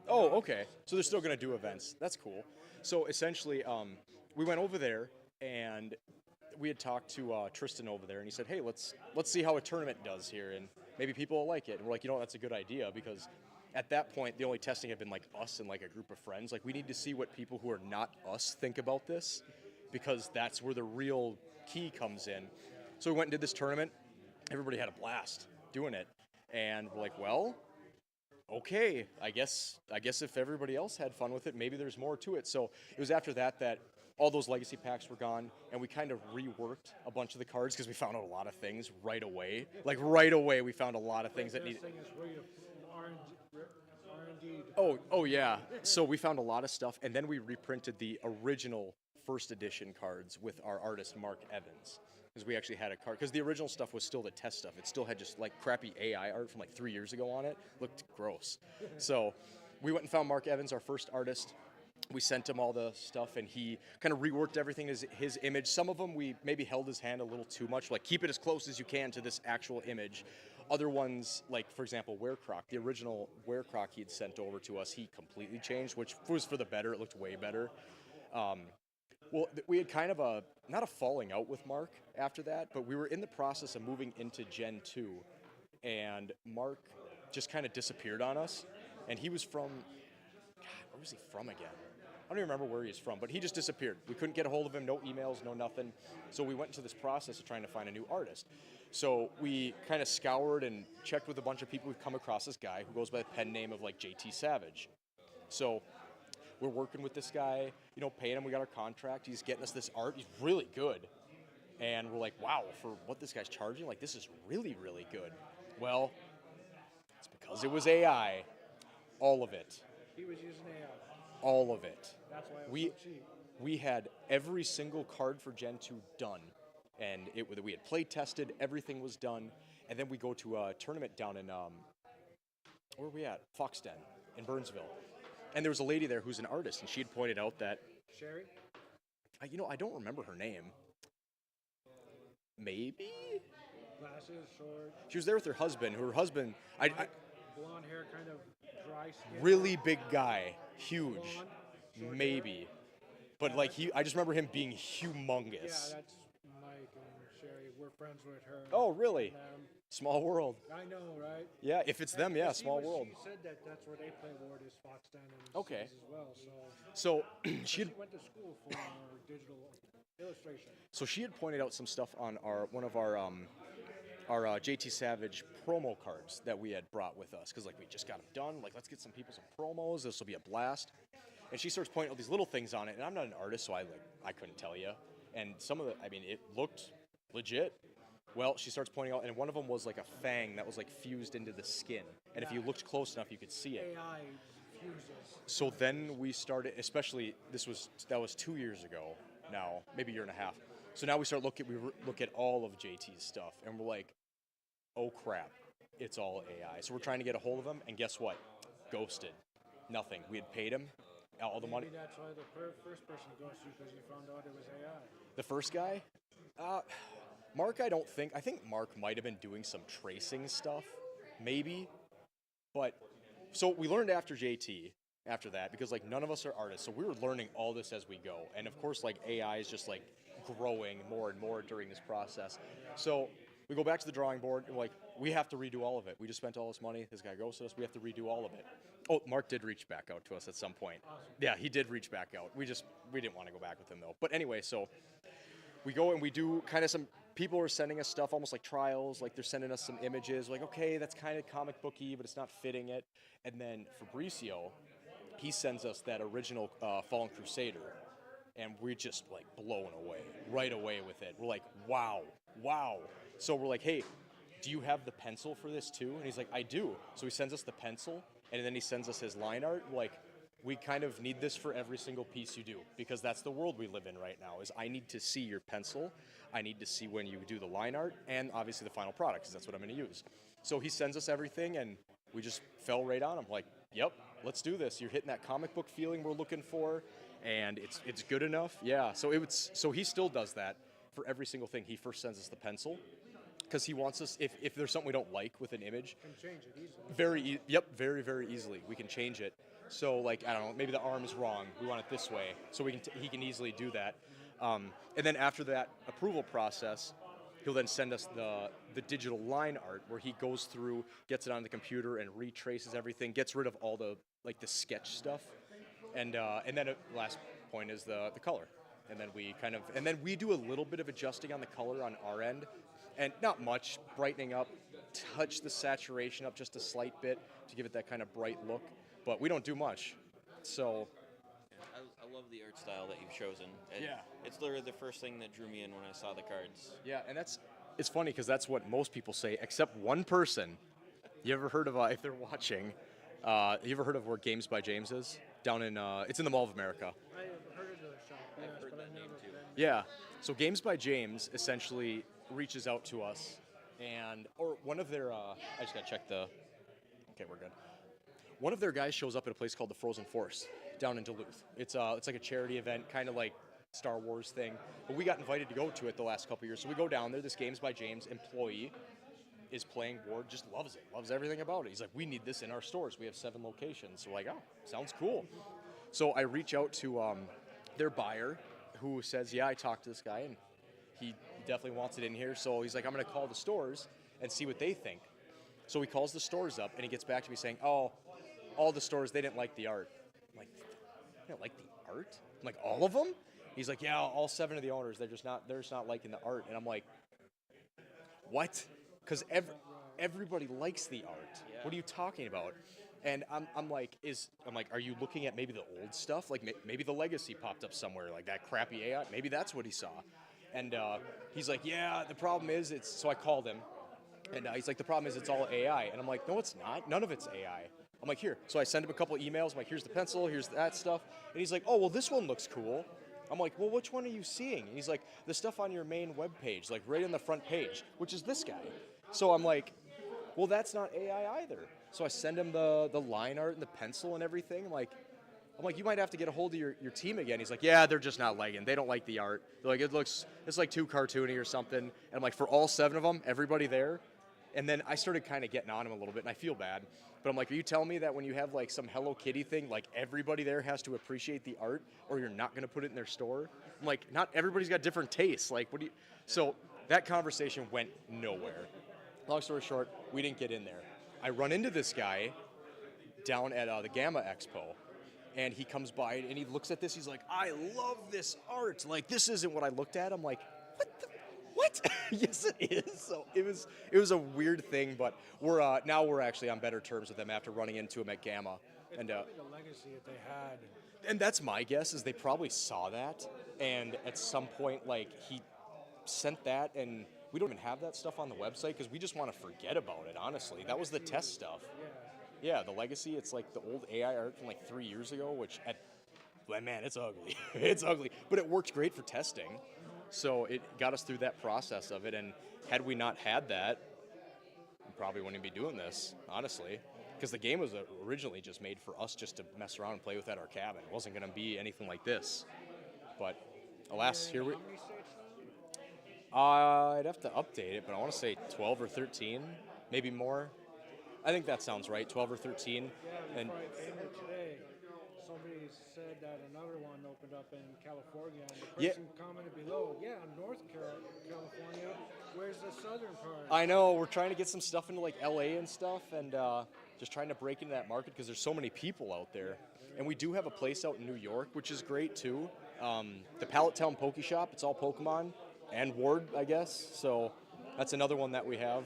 Speaker 5: Oh, okay. So they're still going to do events. That's cool. So essentially, we went over there, and we had talked to Tristan over there, and he said, hey, let's see how a tournament does here, and maybe people will like it. And we're like, that's a good idea, because at that point, the only testing had been like us and like a group of friends. Like, we need to see what people who are not us think about this, because that's where the real key comes in. So we went and did this tournament. Everybody had a blast doing it, and we're like, well, okay, I guess if everybody else had fun with it, maybe there's more to it. So it was after that all those legacy packs were gone, and we kind of reworked a bunch of the cards because we found out a lot of things right away. Like, right away, we found a lot of things that needed. Oh yeah. So we found a lot of stuff, and then we reprinted the original first edition cards with our artist Mark Evans, because we actually had a card. Because the original stuff was still the test stuff. It still had just like crappy AI art from like 3 years ago on it. Looked gross. So we went and found Mark Evans, our first artist. We sent him all the stuff, and he kind of reworked everything as his image. Some of them we maybe held his hand a little too much, like keep it as close as you can to this actual image. Other ones, like for example, Werecroc, the original Werecroc he had sent over to us, he completely changed, which was for the better. It looked way better. Well, we had kind of not a falling out with Mark after that, but we were in the process of moving into Gen 2, and Mark just kind of disappeared on us. And he was from, God, where was he from again? I don't even remember where he's from, but he just disappeared. We couldn't get a hold of him, no emails, no nothing. So we went into this process of trying to find a new artist. So we kind of scoured and checked with a bunch of people. We've come across this guy who goes by the pen name of like JT Savage. So we're working with this guy, paying him. We got our contract. He's getting us this art. He's really good. And we're like, wow, for what this guy's charging, like, this is really, really good. Well, it's because it was AI. All of it.
Speaker 4: He was using AI.
Speaker 5: All of it.
Speaker 4: That's why it was so cheap.
Speaker 5: We had every single card for Gen 2 done. And we had play tested, everything was done. And then we go to a tournament down in, where are we at? Foxden in Burnsville. And there was a lady there who's an artist, and she had pointed out that...
Speaker 4: Sherry?
Speaker 5: I don't remember her name. Maybe?
Speaker 4: Glasses, short.
Speaker 5: She was there with her husband. Her husband...
Speaker 4: Blonde hair, kind of dry skin.
Speaker 5: Really big guy. Huge.
Speaker 4: Blonde,
Speaker 5: maybe. But, like, I just remember him being humongous.
Speaker 4: Yeah, that's Mike and Sherry. We're friends with her.
Speaker 5: Oh, really? Small world.
Speaker 4: I know, right?
Speaker 5: Yeah, if it's them, yeah, small world.
Speaker 4: She said that's where they play Ward is Foxden and
Speaker 5: Okay.
Speaker 4: Seas as well.
Speaker 5: So
Speaker 4: she went to school for digital illustration.
Speaker 5: So she had pointed out some stuff on one of our JT Savage promo cards that we had brought with us, because like we just got them done. Like, let's get some people some promos. This will be a blast. And she starts pointing out these little things on it, and I'm not an artist, so I couldn't tell you. And some of it looked legit. Well, she starts pointing out, and one of them was like a fang that was like fused into the skin. And if you looked close enough, you could see it.
Speaker 4: AI fuses.
Speaker 5: So then we started, especially that was 2 years ago now, maybe a year and a half. So now we look at all of JT's stuff, and we're like, oh crap, it's all AI. So we're trying to get a hold of him, and guess what? Ghosted. Nothing. We had paid him all the money.
Speaker 4: Maybe that's why the first person ghosted you, because you found out it was AI.
Speaker 5: The first guy? Mark, I think Mark might have been doing some tracing stuff, maybe. But, so we learned after JT, after that, because like none of us are artists, so we were learning all this as we go. And of course, like AI is just like growing more and more during this process. So we go back to the drawing board, and like, we have to redo all of it. We just spent all this money, this guy ghosted us, we have to redo all of it. Oh, Mark did reach back out to us at some point.
Speaker 4: Awesome.
Speaker 5: Yeah, he did reach back out. We didn't want to go back with him though. But anyway, so we go and we do kind of some, people are sending us stuff, almost like trials, like they're sending us some images, like, okay, that's kind of comic booky, but it's not fitting it. And then Fabricio, he sends us that original Fallen Crusader, and we're just like blown away, right away with it. We're like, wow. So we're like, hey, do you have the pencil for this too? And he's like, I do. So he sends us the pencil, and then he sends us his line art. We're like, we kind of need this for every single piece you do, because that's the world we live in right now, is I need to see your pencil, I need to see when you do the line art, and obviously the final product, because that's what I'm going to use. So he sends us everything, and we just fell right on him, like, yep, let's do this. You're hitting that comic book feeling we're looking for, and it's good enough. Yeah, so he still does that for every single thing. He first sends us the pencil, because he wants us, if there's something we don't like with an image,
Speaker 4: can change it easily.
Speaker 5: Very, very easily. We can change it. So, like, I don't know, maybe the arm is wrong. We want it this way. So he can easily do that. And then after that approval process, he'll then send us the digital line art where he goes through, gets it on the computer, and retraces everything, gets rid of all the sketch stuff, and then last point is the color, and then we do a little bit of adjusting on the color on our end, and not much, brightening up, touch the saturation up just a slight bit to give it that kind of bright look, but we don't do much. So.
Speaker 19: I love the art style that you've chosen.
Speaker 5: Yeah.
Speaker 19: It's literally the first thing that drew me in when I saw the cards.
Speaker 5: Yeah, and it's funny because that's what most people say, except one person. You ever heard of, if they're watching, you ever heard of where Games by James is? Down in, it's in the Mall of America.
Speaker 12: I have heard of the shop, yes, but I've never been.
Speaker 5: Yeah, so Games by James essentially reaches out to us, or one of their, I just gotta check okay, we're good. One of their guys shows up at a place called the Frozen Force down in Duluth. It's like a charity event, kind of like Star Wars thing, but we got invited to go to it the last couple years, so we go down there. This Games by James employee is playing Ward, just loves it, loves everything about it. He's like, we need this in our stores. We have 7 locations. So we're like, oh, sounds cool. So I reach out to their buyer, who says, yeah, I talked to this guy, and he definitely wants it in here. So he's like, I'm going to call the stores and see what they think. So he calls the stores up, and he gets back to me saying, oh, all the stores, they didn't like the art. I'm like, they don't like the art? I'm like, all of them? He's like, yeah, all 7 of the owners, they're just not liking the art. And I'm like, what? Because everybody likes the art. Yeah. What are you talking about? And I'm like, are you looking at maybe the old stuff? Like maybe the Legacy popped up somewhere, like that crappy AI. Maybe that's what he saw. And he's like, yeah, the problem is so I called him, and he's like, the problem is it's all AI. And I'm like, no, it's not. None of it's AI. I'm like, here. So I send him a couple emails. I'm like, here's the pencil, here's that stuff. And he's like, oh, well, this one looks cool. I'm like, well, which one are you seeing? And he's like, the stuff on your main webpage, like right on the front page, which is this guy. So I'm like, well, that's not AI either. So I send him the line art and the pencil and everything. I'm like, you might have to get a hold of your team again. He's like, yeah, they're just not liking. They don't like the art. They're like, it's like too cartoony or something. And I'm like, for all 7 of them, everybody there. And then I started kind of getting on him a little bit, and I feel bad. But I'm like, are you telling me that when you have like some Hello Kitty thing, like everybody there has to appreciate the art, or you're not going to put it in their store? I'm like, not everybody's got different tastes. Like, what do you? So that conversation went nowhere. Long story short, we didn't get in there. I run into this guy down at the Gamma Expo, and he comes by and he looks at this. He's like, I love this art. Like, this isn't what I looked at. I'm like, what? Yes, it is. So it was a weird thing, but we're actually on better terms with them after running into him at Gamma.
Speaker 4: It's
Speaker 5: and
Speaker 4: probably the legacy that they had.
Speaker 5: And that's my guess, is they probably saw that, and at some point, like, he sent that, and we don't even have that stuff on the website because we just want to forget about it, honestly. That was the test stuff. Yeah, the legacy, it's like the old AI art from like 3 years ago, which man, it's ugly. It's ugly, but it worked great for testing. So it got us through that process of it, and had we not had that, we probably wouldn't be doing this, honestly, because the game was originally just made for us just to mess around and play with at our cabin. It wasn't going to be anything like this, but alas, here we... I'd have to update it, but I want to say 12 or 13, maybe more. I think that sounds right, 12 or 13.
Speaker 4: Yeah,
Speaker 5: and
Speaker 4: today, somebody said that another one opened up in California, and the person commented below, yeah, North California, where's the southern part?
Speaker 5: I know, we're trying to get some stuff into like LA and stuff, and just trying to break into that market because there's so many people out there. And we do have a place out in New York, which is great too. The Pallet Town Poke Shop, it's all Pokemon and Ward, I guess. So that's another one that we have.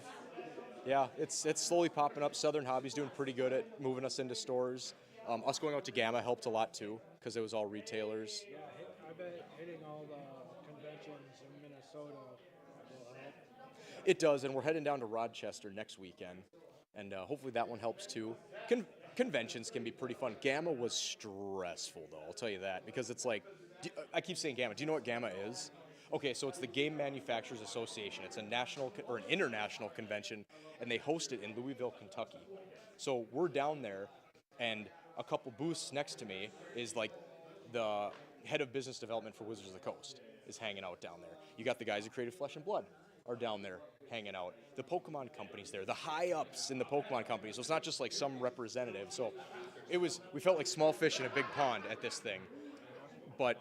Speaker 5: Yeah, it's slowly popping up. Southern Hobby's doing pretty good at moving us into stores. Us going out to Gamma helped a lot too, because it was all retailers.
Speaker 4: Yeah, I bet hitting all the conventions in Minnesota will help.
Speaker 5: It does, and we're heading down to Rochester next weekend, and hopefully that one helps too. Conventions can be pretty fun. Gamma was stressful though, I'll tell you that, because it's like, I keep saying Gamma. Do you know what Gamma is? Okay, so it's the Game Manufacturers Association. It's a national or an international convention, and they host it in Louisville, Kentucky. So we're down there, and a couple booths next to me is like the head of business development for Wizards of the Coast is hanging out down there. You got the guys who created Flesh and Blood are down there hanging out. The Pokemon companies there, the high ups in the Pokemon company. So it's not just like some representative. So we felt like small fish in a big pond at this thing. But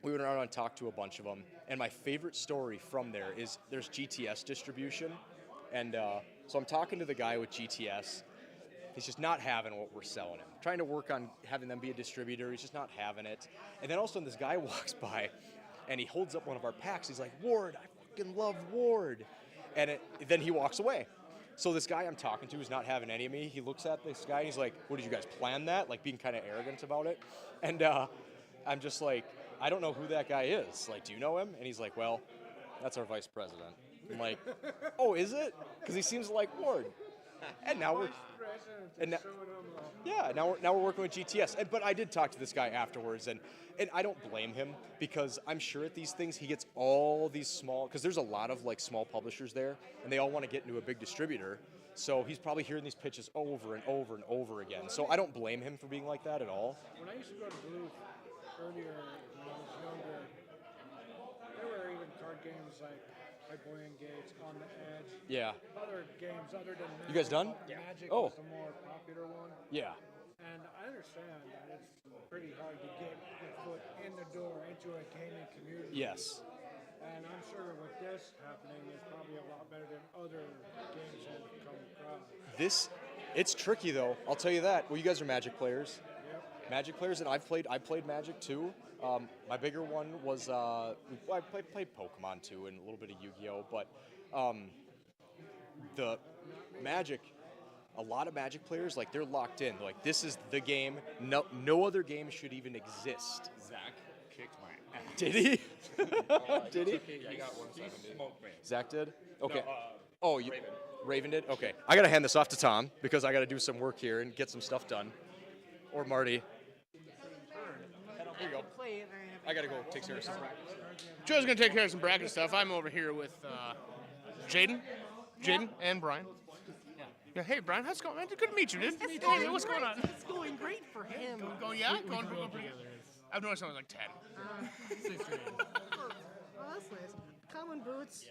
Speaker 5: we went around and talked to a bunch of them. And my favorite story from there is there's GTS distribution. And so I'm talking to the guy with GTS. He's just not having what we're selling him. Trying to work on having them be a distributor. He's just not having it. And then all of a sudden this guy walks by and he holds up one of our packs. He's like, Ward, I fucking love Ward. And then he walks away. So this guy I'm talking to is not having any of me. He looks at this guy and he's like, what, did you guys plan that? Like being kind of arrogant about it. And I'm just like, I don't know who that guy is. Like, do you know him? And he's like, well, that's our vice president. I'm like, oh, is it? Because he seems like Ward. And now we're... now we're working with GTS. But I did talk to this guy afterwards, and I don't blame him because I'm sure at these things he gets all these small, because there's a lot of like small publishers there, and they all want to get into a big distributor. So he's probably hearing these pitches over and over and over again. So I don't blame him for being like that at all.
Speaker 4: When I used to go to Duluth earlier when I was younger, there were even card games like Boy and Gates, On the Edge.
Speaker 5: Yeah.
Speaker 4: Other games other than Magic.
Speaker 5: You guys done?
Speaker 4: Magic
Speaker 5: Oh.
Speaker 4: was the more popular one.
Speaker 5: Yeah.
Speaker 4: And I understand that it's pretty hard to get your foot in the door into a gaming community.
Speaker 5: Yes.
Speaker 4: And I'm sure with this happening, it's probably a lot better than other games that have come across.
Speaker 5: It's tricky though. I'll tell you that. Well, you guys are Magic players.
Speaker 4: Yep.
Speaker 5: Magic players, and I played Magic too. My bigger one was I played Pokemon too, and a little bit of Yu-Gi-Oh. But the Magic, a lot of Magic players, like they're locked in. They're like, this is the game. No other game should even exist.
Speaker 7: Zach kicked my ass.
Speaker 5: Did he? Did he?
Speaker 7: Yeah, I got 170.
Speaker 5: Zach did? Okay.
Speaker 7: No,
Speaker 5: Raven did? Okay. I got to hand this off to Tom because I got to do some work here and get some stuff done. Or Marty. Here you go. I got to go take care of some practice.
Speaker 2: Joe's going to take care of some bracket stuff. I'm over here with Jaden and Brian. Yeah, hey, Brian, how's it going? Man, good to meet you, dude. Hey, what's going on?
Speaker 12: It's going great for him.
Speaker 2: Going pretty good. I've noticed I was like 10. 16.
Speaker 12: Oh, that's nice. Common boots,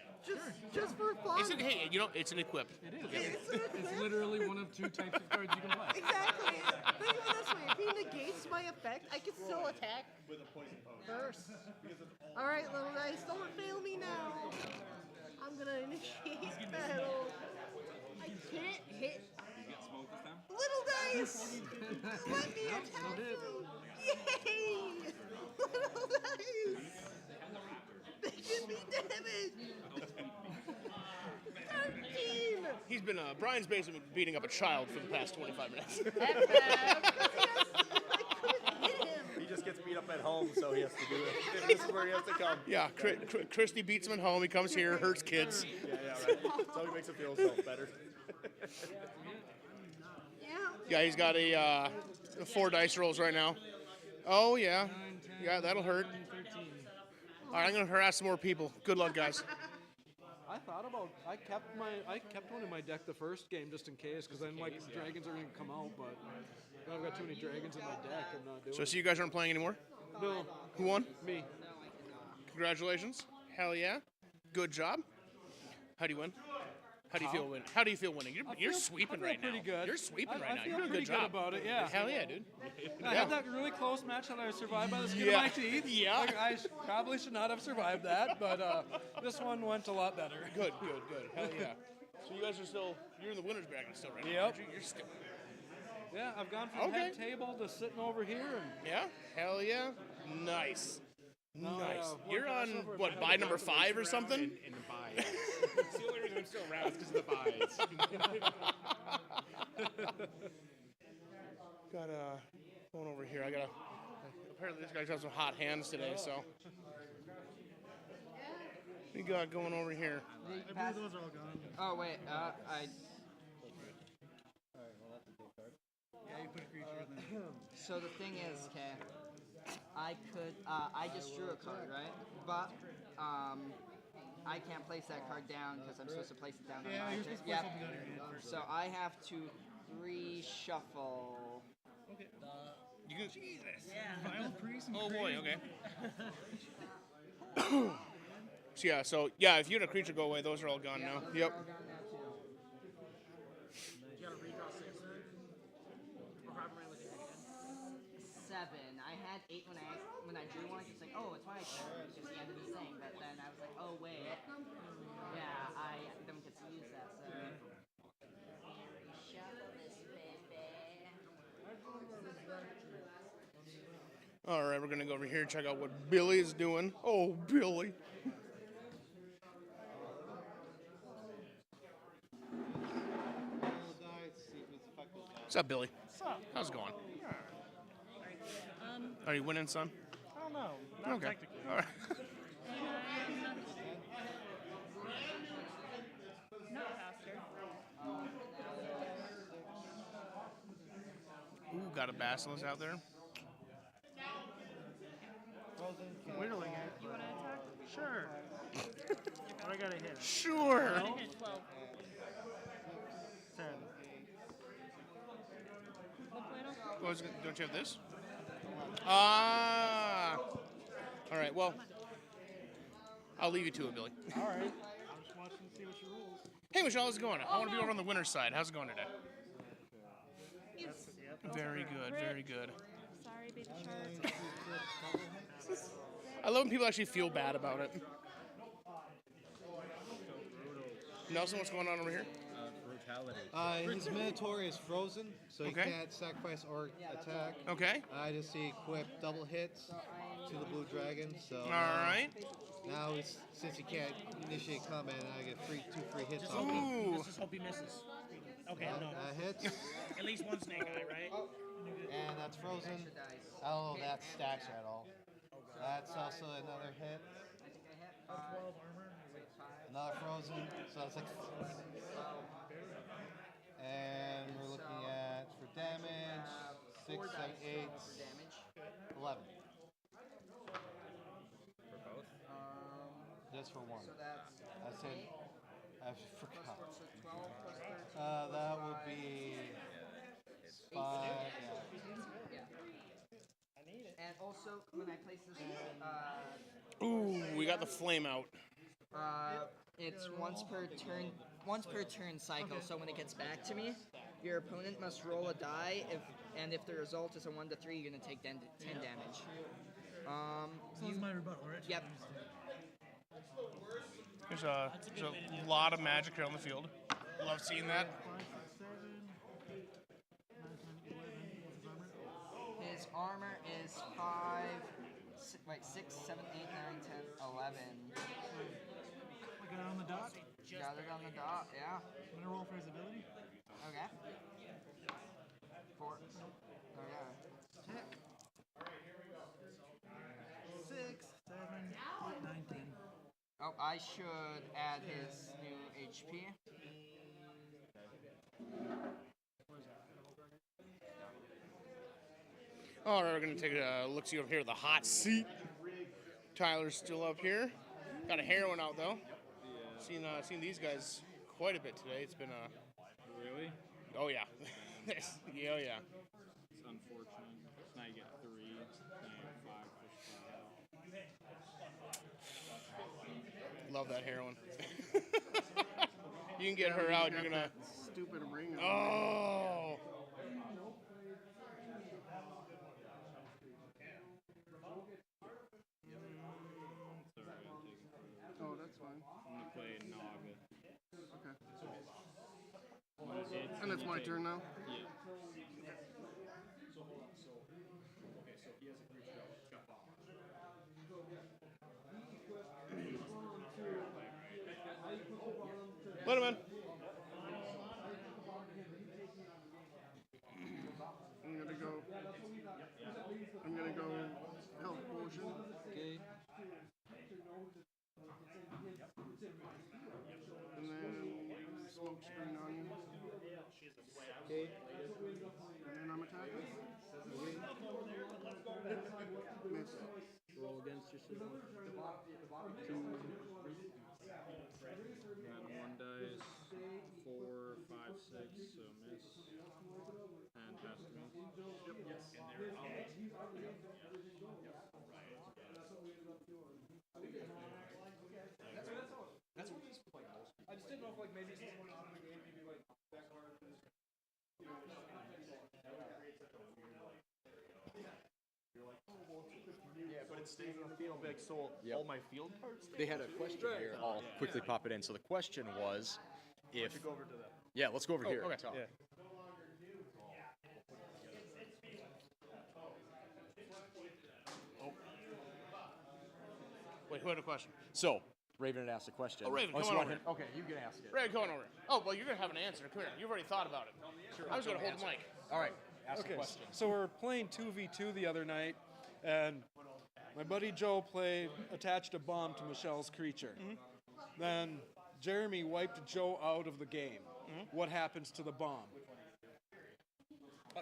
Speaker 12: just for fun.
Speaker 2: Hey, it's an equip.
Speaker 1: It is. It's literally one of two types of cards you can play.
Speaker 12: Exactly. Think of it this way: if he negates my effect, I can still attack with a poison first. All right, little dice, don't fail me now. I'm gonna initiate battle. I can't hit.
Speaker 15: You get smoked this time?
Speaker 12: Little dice, let me attack you. Yay! Little dice. They give me damage. 13.
Speaker 2: He's been Brian's basically been beating up a child for the past 25 minutes.
Speaker 6: He just gets beat up at home, so he has to do it. This is where he has to come.
Speaker 2: Yeah, Christy beats him at home. He comes here, hurts kids.
Speaker 6: Yeah, right. That's how he makes him feel himself better.
Speaker 2: Yeah, he's got a 4 dice rolls right now. Oh, yeah. Yeah, that'll hurt. All right, I'm going to harass some more people. Good luck, guys.
Speaker 4: I kept one in my deck the first game just in case, because then like dragons are going to come out, but I've got too many dragons in my deck. I'm not doing
Speaker 2: So I see you guys aren't playing anymore?
Speaker 4: No.
Speaker 2: Who won?
Speaker 4: Me.
Speaker 2: Congratulations. Hell yeah. Good job. How do you win? How do you feel winning? How do you feel winning? You're sweeping right now.
Speaker 4: Pretty good.
Speaker 2: You're sweeping right now.
Speaker 4: I
Speaker 2: You're
Speaker 4: feel
Speaker 2: doing a good
Speaker 4: pretty
Speaker 2: job.
Speaker 4: good about it, yeah.
Speaker 2: Hell yeah, dude.
Speaker 4: I had that really close match that I survived by the skin of my teeth.
Speaker 2: Yeah.
Speaker 4: Like, I probably should not have survived that, but this one went a lot better.
Speaker 2: Good. Hell yeah. So you guys are you're in the winner's bracket still, right? now,
Speaker 4: Yep.
Speaker 2: aren't you? You're still.
Speaker 4: Yeah, I've gone from head table to sitting over here. And
Speaker 2: Yeah? Hell yeah. Nice.
Speaker 4: No,
Speaker 2: Nice.
Speaker 4: yeah,
Speaker 2: You're on, what, buy number 5 or something?
Speaker 7: In the buy. It's the only reason I'm still around is because of the buys.
Speaker 2: Got going over here. Apparently this guy's got some hot hands today, so. What we got going over here?
Speaker 16: I believe those are all gone.
Speaker 11: Oh wait,
Speaker 16: Yeah, you put a creature in there.
Speaker 11: So the thing is, okay, I just drew a card, right? But I can't place that card down because I'm supposed to place it down.
Speaker 16: Yeah, you're supposed to place something down your hand first.
Speaker 11: So I have to reshuffle.
Speaker 16: Okay.
Speaker 2: You can,
Speaker 16: Jesus. Yeah. Vile priest.
Speaker 2: Oh boy. Okay. So if you had a creature go away, those are all gone now. Yep.
Speaker 11: They're all gone now too.
Speaker 16: You gotta redraw 6 then? Or however many looking again.
Speaker 11: 7. I had 8 when I drew one. It's like, oh, it's my turn because he ended the thing. But then I was like, oh wait, yeah, I don't get to use that. So.
Speaker 2: All right, we're gonna go over here and check out what Billy is doing. Oh, Billy. What's up, Billy?
Speaker 4: What's up?
Speaker 2: How's it going?
Speaker 4: Um,
Speaker 2: Are you winning, son?
Speaker 4: I don't know. Not
Speaker 2: Okay.
Speaker 4: technically.
Speaker 2: All right.
Speaker 13: Not faster.
Speaker 2: Ooh, got a Basilisk out there.
Speaker 4: Whittling it.
Speaker 13: You want to attack?
Speaker 4: Sure. What I gotta hit?
Speaker 2: Sure.
Speaker 13: I hit 12.
Speaker 4: 10.
Speaker 2: Don't you have this? Ah. All right. Well, I'll leave you to it, Billy.
Speaker 4: All right. I'm just watching to see what your rules.
Speaker 2: Hey, Michelle, how's it going? I want to be over on the winner's side. How's it going today? Very good. Very good.
Speaker 13: Sorry, baby shark.
Speaker 2: I love when people actually feel bad about it. Nelson, what's going on over here?
Speaker 22: Brutality. His Minotaur is frozen, so he
Speaker 2: Okay.
Speaker 22: can't sacrifice or attack.
Speaker 2: Okay.
Speaker 22: I just equip double hits to the blue dragon. So
Speaker 2: All right.
Speaker 22: Now, since he can't initiate combat, I get two free hits.
Speaker 16: Just
Speaker 22: on
Speaker 16: hope,
Speaker 22: him.
Speaker 16: let's just hope he misses. Okay, no.
Speaker 22: Hits.
Speaker 16: At least one snake eye, right?
Speaker 22: And that's frozen. I don't know if that stacks at all. That's also another hit.
Speaker 16: 12 armor.
Speaker 22: Another frozen. So that's like. And we're looking at for damage 6, 7, 8, 11.
Speaker 14: For both?
Speaker 22: Just for one.
Speaker 11: So
Speaker 22: That's it. I forgot. That would be 5.
Speaker 11: Yeah. And also, when I place this,
Speaker 2: Ooh, we got the flame out.
Speaker 11: it's once per turn cycle. So when it gets back to me, your opponent must roll a die. If the result is a 1 to 3, you're gonna take 10 damage.
Speaker 16: So it's my rebuttal, right?
Speaker 11: Yep.
Speaker 2: There's a lot of magic here on the field. Love seeing that.
Speaker 16: 5, 6, 7, 8, 9, 10, 11. What's his armor?
Speaker 11: His armor is 6, 7, 8, 9, 10, 11.
Speaker 16: I got it on the dot.
Speaker 11: Got it on the dot, yeah.
Speaker 16: I'm gonna roll for his ability.
Speaker 11: Okay. 4. Okay.
Speaker 16: 6, 7, 8, 9, 10.
Speaker 11: Oh, I should add his new HP.
Speaker 2: All right, we're gonna take a look-see over here at the hot seat. Tyler's still up here. Got a heroine out though. Seen these guys quite a bit today. It's been
Speaker 17: Really?
Speaker 2: Oh yeah. Yeah, oh yeah.
Speaker 17: It's unfortunate. Now you get 3. Now you have 5 push 5.
Speaker 2: Love that heroine. You can get her out. You're gonna.
Speaker 20: Stupid ring.
Speaker 2: Oh.
Speaker 20: Oh, that's fine.
Speaker 17: I'm gonna play Naga.
Speaker 20: Okay. And it's my turn now?
Speaker 17: Yeah.
Speaker 2: Let him in.
Speaker 20: I'm gonna go health potion.
Speaker 22: Okay.
Speaker 20: And then smoke screen on you.
Speaker 22: Okay.
Speaker 20: And then I'm attacking. Miss.
Speaker 8: Roll against your system.
Speaker 17: And then 1 dice, 4, 5, 6, so miss. And pass to me.
Speaker 5: That's what these play most. I just didn't know if like maybe someone on the game maybe like back card.
Speaker 3: But it stays in the field. Like, so all my field cards.
Speaker 5: They had a question here. I'll quickly pop it in. So the question was, if
Speaker 3: Go over to that.
Speaker 5: yeah, let's go over here.
Speaker 2: okay.
Speaker 5: and talk.
Speaker 3: Yeah.
Speaker 2: Wait, who had a question?
Speaker 5: So Raven had asked a question.
Speaker 2: Oh, Raven,
Speaker 5: so
Speaker 2: come
Speaker 5: you
Speaker 2: on
Speaker 5: want
Speaker 2: over
Speaker 5: him- Okay, you can ask it.
Speaker 2: Raven, come on over. Oh, well, you're going to have an answer. Come here. You've already thought about it. I was going to hold the mic.
Speaker 5: All right, ask
Speaker 4: Okay,
Speaker 5: a question.
Speaker 4: so we're playing 2v2 the other night, and my buddy Joe attached a bomb to Michelle's creature. Then Jeremy wiped Joe out of the game. What happens to the bomb?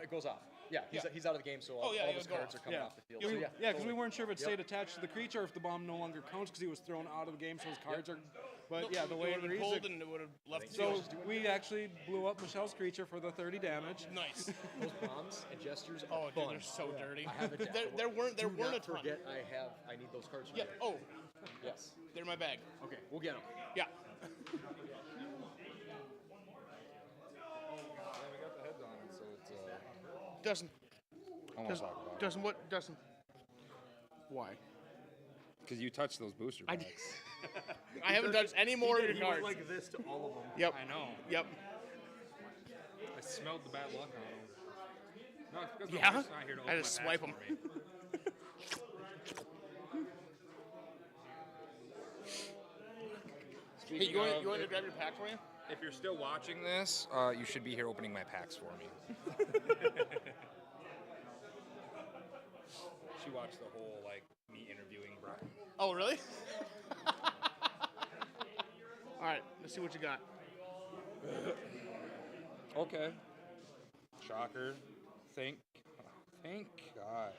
Speaker 5: It goes off. Yeah, he's out of the game, so all his cards are coming off the field. So,
Speaker 4: Yeah, because we
Speaker 5: totally.
Speaker 4: weren't sure if it
Speaker 5: Yep.
Speaker 4: stayed attached to the creature or if the bomb no longer counts because he was thrown out of the game, so his cards are. But yeah, the way
Speaker 2: it
Speaker 4: it
Speaker 2: would have
Speaker 4: reads,
Speaker 2: pulled and it would have left the
Speaker 4: so
Speaker 2: field.
Speaker 4: we actually blew up Michelle's creature for the 30 damage.
Speaker 2: Nice.
Speaker 5: Those bombs and gestures are
Speaker 2: Oh, dude,
Speaker 5: fun.
Speaker 2: they're so dirty.
Speaker 5: I have a deck.
Speaker 2: There weren't
Speaker 5: Do
Speaker 2: a
Speaker 5: not
Speaker 2: ton.
Speaker 5: forget I need those cards. from
Speaker 2: Yeah.
Speaker 5: you.
Speaker 2: Oh,
Speaker 5: Yes.
Speaker 2: they're in my bag.
Speaker 5: Okay, we'll get them.
Speaker 2: Yeah.
Speaker 14: Yeah, we got the heads on it, so it's
Speaker 2: Dustin.
Speaker 14: I won't talk about it.
Speaker 2: Dustin, what? Dustin. Why?
Speaker 14: Because you touched those booster
Speaker 2: I
Speaker 14: packs.
Speaker 2: did. I haven't touched any more of your cards.
Speaker 3: He went like this to all of them.
Speaker 2: Yep.
Speaker 14: I know.
Speaker 2: Yep.
Speaker 14: I smelled the bad luck on them. No, it's because
Speaker 2: Yeah?
Speaker 14: my wife's not here to open
Speaker 2: I
Speaker 14: my
Speaker 2: just
Speaker 14: packs
Speaker 2: swipe
Speaker 14: for
Speaker 2: 'em.
Speaker 14: me.
Speaker 2: Hey, you want to grab your pack for you?
Speaker 14: If you're still watching this, you should be here opening my packs for me. She watched the whole, like, me interviewing Brian.
Speaker 2: Oh, really? All right, let's see what you got.
Speaker 14: Okay. Shocker. Thank God.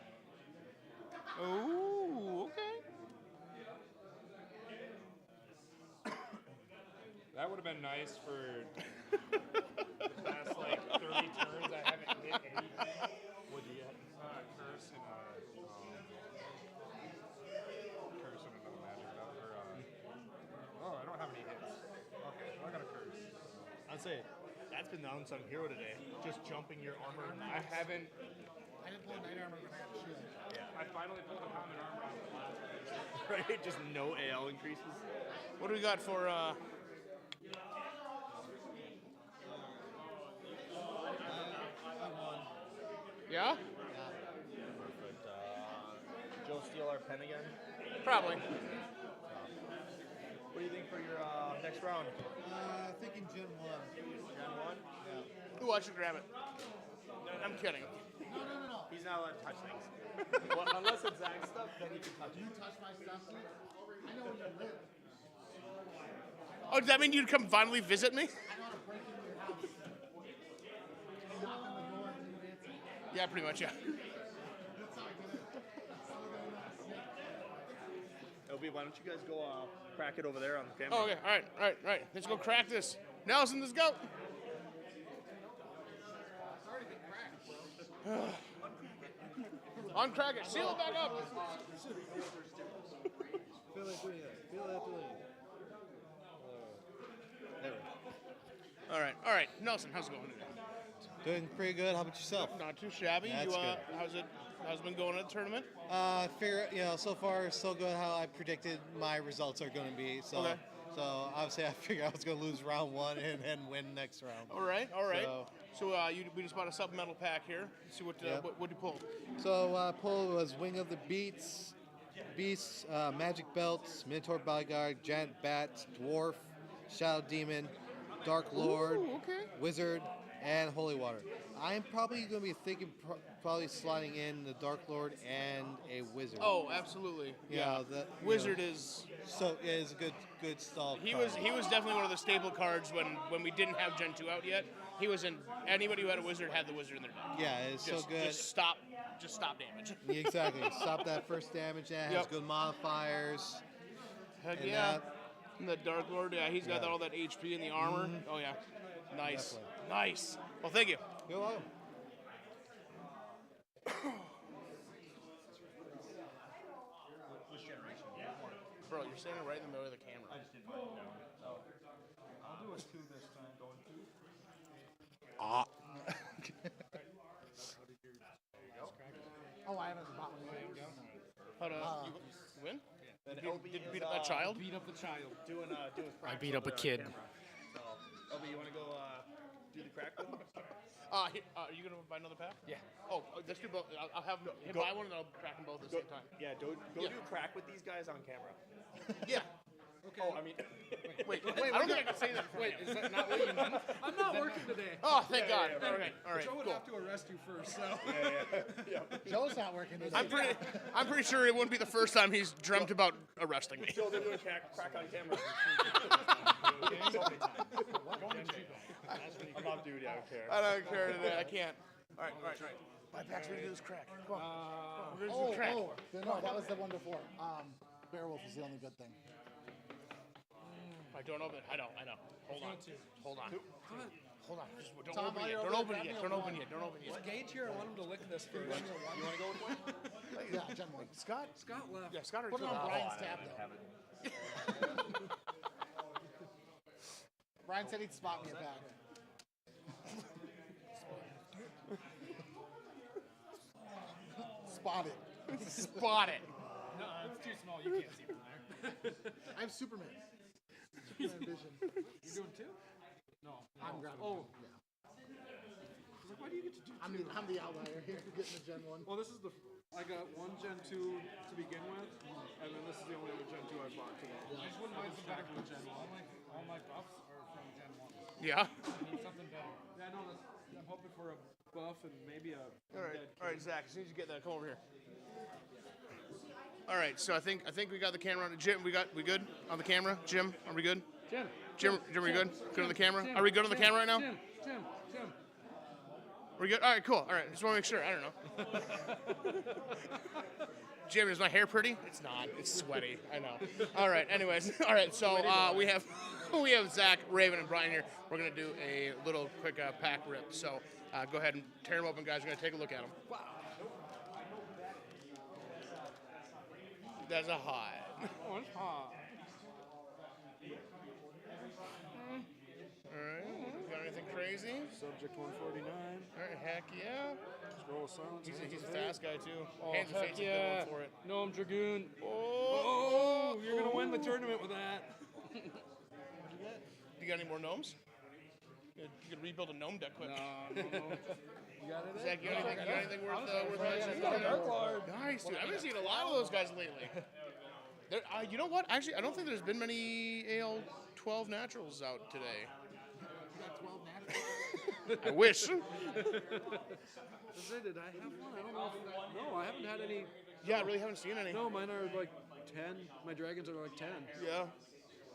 Speaker 2: Oh, okay.
Speaker 14: That would have been nice for the past, like, 30 turns. I haven't hit any. What do you get? Curse and another magic up for, oh, I don't have any hits. Okay, I got a curse.
Speaker 3: I'd say that's been the unsung hero today. Just jumping your armor.
Speaker 14: I haven't.
Speaker 9: I didn't pull night armor when I had a shield.
Speaker 14: Yeah. I finally pulled a common armor out of the last one.
Speaker 3: Right? Just no AL increases.
Speaker 2: What do we got for? Yeah?
Speaker 3: Perfect. Joe steal our pen again?
Speaker 2: Probably.
Speaker 3: What do you think for your next round?
Speaker 9: Thinking Gen 1.
Speaker 3: Gen 1?
Speaker 2: Ooh, I should grab it. I'm kidding.
Speaker 9: No.
Speaker 3: He's not allowed to touch things. Well, unless it's Zach stuff, then he can touch it.
Speaker 9: You touch my stuff, dude? I know where you live.
Speaker 2: Oh, does that mean you'd come finally visit me?
Speaker 9: I know how to break into your house. You knock on the door and leave it.
Speaker 2: Yeah, pretty much, yeah.
Speaker 9: That's how I get it.
Speaker 3: LB, why don't you guys go crack it over there on the camera?
Speaker 2: Oh, okay. All right. Let's go crack this. Nelson, let's go. Uncrack it. Seal it back up.
Speaker 22: Feel it, There we go.
Speaker 2: All right. Nelson, how's it going today?
Speaker 22: Doing pretty good. How about yourself?
Speaker 2: Not too shabby.
Speaker 22: That's good.
Speaker 2: How's it been going at the tournament?
Speaker 22: So far so good how I predicted my results are going to be. So,
Speaker 2: Okay.
Speaker 22: so obviously I figured I was going to lose round one and then win next round.
Speaker 2: All right.
Speaker 22: So,
Speaker 2: We just bought a supplemental pack here. Let's see what
Speaker 22: Yep.
Speaker 2: what you pulled.
Speaker 22: pull was Wing of the Beasts, Magic Belts, Minotaur Bodyguard, Giant Bat, Dwarf, Shadow Demon, Dark Lord, Wizard, and Holy Water. I'm probably going to be thinking probably sliding in the Dark Lord and a Wizard.
Speaker 2: Oh, absolutely. Yeah.
Speaker 22: The
Speaker 2: Wizard is
Speaker 22: a good stall.
Speaker 2: He
Speaker 22: card.
Speaker 2: was definitely one of the staple cards when we didn't have Gen 2 out yet. He was in anybody who had a wizard had the wizard in their deck.
Speaker 22: Yeah, it's so good.
Speaker 2: Just stop damage.
Speaker 22: Exactly. Stop that first damage. That has
Speaker 2: Yep.
Speaker 22: good modifiers.
Speaker 2: Heck
Speaker 22: And
Speaker 2: yeah.
Speaker 22: that-
Speaker 2: And the Dark Lord, yeah, he's got
Speaker 22: Yeah.
Speaker 2: all that HP in the armor. Oh yeah. Nice.
Speaker 22: Definitely.
Speaker 2: Nice. Well, thank you.
Speaker 22: You're welcome.
Speaker 2: Bro, you're standing right in the middle of the camera.
Speaker 3: I just didn't write it down. I'll do a 2 this time, going 2.
Speaker 9: Oh, I haven't bought one yet.
Speaker 2: Hold on. Did you beat up that child?
Speaker 1: Beat up the child.
Speaker 6: Doing
Speaker 1: I beat up a kid.
Speaker 6: So, LB, you want to go do the crack with him?
Speaker 2: Are you gonna buy another pack?
Speaker 6: Yeah.
Speaker 2: Oh, let's do both. I'll have him
Speaker 6: Go-
Speaker 2: buy one and I'll crack them both at the same time.
Speaker 6: Yeah, go
Speaker 2: Yeah.
Speaker 6: do crack with these guys on camera.
Speaker 2: Yeah.
Speaker 6: Okay. Oh, I mean,
Speaker 2: Wait, I don't think I can say that.
Speaker 1: Wait, is that not what you meant?
Speaker 16: I'm not working today.
Speaker 2: Oh, thank God.
Speaker 6: yeah,
Speaker 2: Okay, all right,
Speaker 16: Joe would
Speaker 2: cool.
Speaker 16: have to arrest you first, so.
Speaker 22: Joe's not working today.
Speaker 2: I'm pretty sure it wouldn't be the first time he's dreamt about arresting me.
Speaker 6: Joe, they're doing crack on camera. I'm off duty. I don't care.
Speaker 2: I don't care today. I can't. All right. Buy packs. We're gonna do this crack. Come on. We're gonna do the crack.
Speaker 22: No, that was the one before. Beowulf is the only good thing.
Speaker 2: I don't open it. I know. Hold on. Just don't
Speaker 22: Tom,
Speaker 2: open
Speaker 22: while
Speaker 2: it
Speaker 22: you're
Speaker 2: yet.
Speaker 22: over
Speaker 2: Don't
Speaker 22: there,
Speaker 2: open it
Speaker 22: grab
Speaker 2: yet.
Speaker 22: me a
Speaker 2: Don't open
Speaker 22: one.
Speaker 2: it yet. Don't open it
Speaker 16: Is
Speaker 2: yet.
Speaker 16: Gage here? I want him to lick this first.
Speaker 6: You want to go with one?
Speaker 22: Yeah, Gen 1.
Speaker 2: Scott?
Speaker 16: Scott left.
Speaker 2: Yeah, Scott
Speaker 22: Put it
Speaker 2: already
Speaker 22: on
Speaker 2: took
Speaker 22: Brian's tab, though. Brian said he'd spot me a pack. Spot it.
Speaker 2: Spot it.
Speaker 1: No, it's too small. You can't see from there.
Speaker 22: I have Superman. Superman vision.
Speaker 1: You doing two? No.
Speaker 22: I'm grabbing
Speaker 1: Oh.
Speaker 22: one, yeah.
Speaker 1: I was like, why do you get to do
Speaker 22: I'm the outlier here. You're getting the Gen 1.
Speaker 4: Well, this is I got one Gen 2 to begin with, and then this is the only other Gen 2 I bought today.
Speaker 1: I just wouldn't mind some better from Gen 1. All my buffs are from Gen 1.
Speaker 2: Yeah.
Speaker 1: I need something better.
Speaker 4: Yeah, I know that's. I'm hoping for a buff and maybe a.
Speaker 2: All right, Zach. As soon as you get that, come over here. All right, so I think we got the camera on. Jim, we good on the camera? Jim, are we good? Jim, are we good? Good on the camera? Are we good on the camera right now?
Speaker 1: Jim.
Speaker 2: We're good? All right, cool. All right, just want to make sure. I don't know. Jim, is my hair pretty? It's not. It's sweaty. I know. All right, anyways. All right, so we have Zach, Raven, and Brian here. We're going to do a little quick pack rip. So go ahead and tear them open, guys. We're going to take a look at them. Wow. That's a hot.
Speaker 1: Oh, it's hot.
Speaker 2: All right. Got anything crazy?
Speaker 4: Subject 149.
Speaker 2: All right. Heck yeah.
Speaker 4: Just roll a silence.
Speaker 2: He's a fast guy too.
Speaker 1: Oh,
Speaker 2: Hands and
Speaker 1: heck
Speaker 2: face is the
Speaker 1: yeah.
Speaker 2: one for it.
Speaker 1: Gnome Dragoon.
Speaker 4: Oh, you're gonna win the tournament with that.
Speaker 2: You got any more gnomes? You could rebuild a gnome deck quick.
Speaker 1: No. You got it?
Speaker 2: Zach, you got anything worth mentioning?
Speaker 1: Dark Lord.
Speaker 2: Nice, dude. I've been seeing a lot of those guys lately. You know what? Actually, I don't think there's been many AL 12 naturals out today.
Speaker 22: You got 12 naturals?
Speaker 2: I wish.
Speaker 4: Did I have one? I don't know. No, I haven't had any.
Speaker 2: Yeah, I really haven't seen any.
Speaker 4: No, mine are like 10. My dragons are like 10.
Speaker 2: Yeah.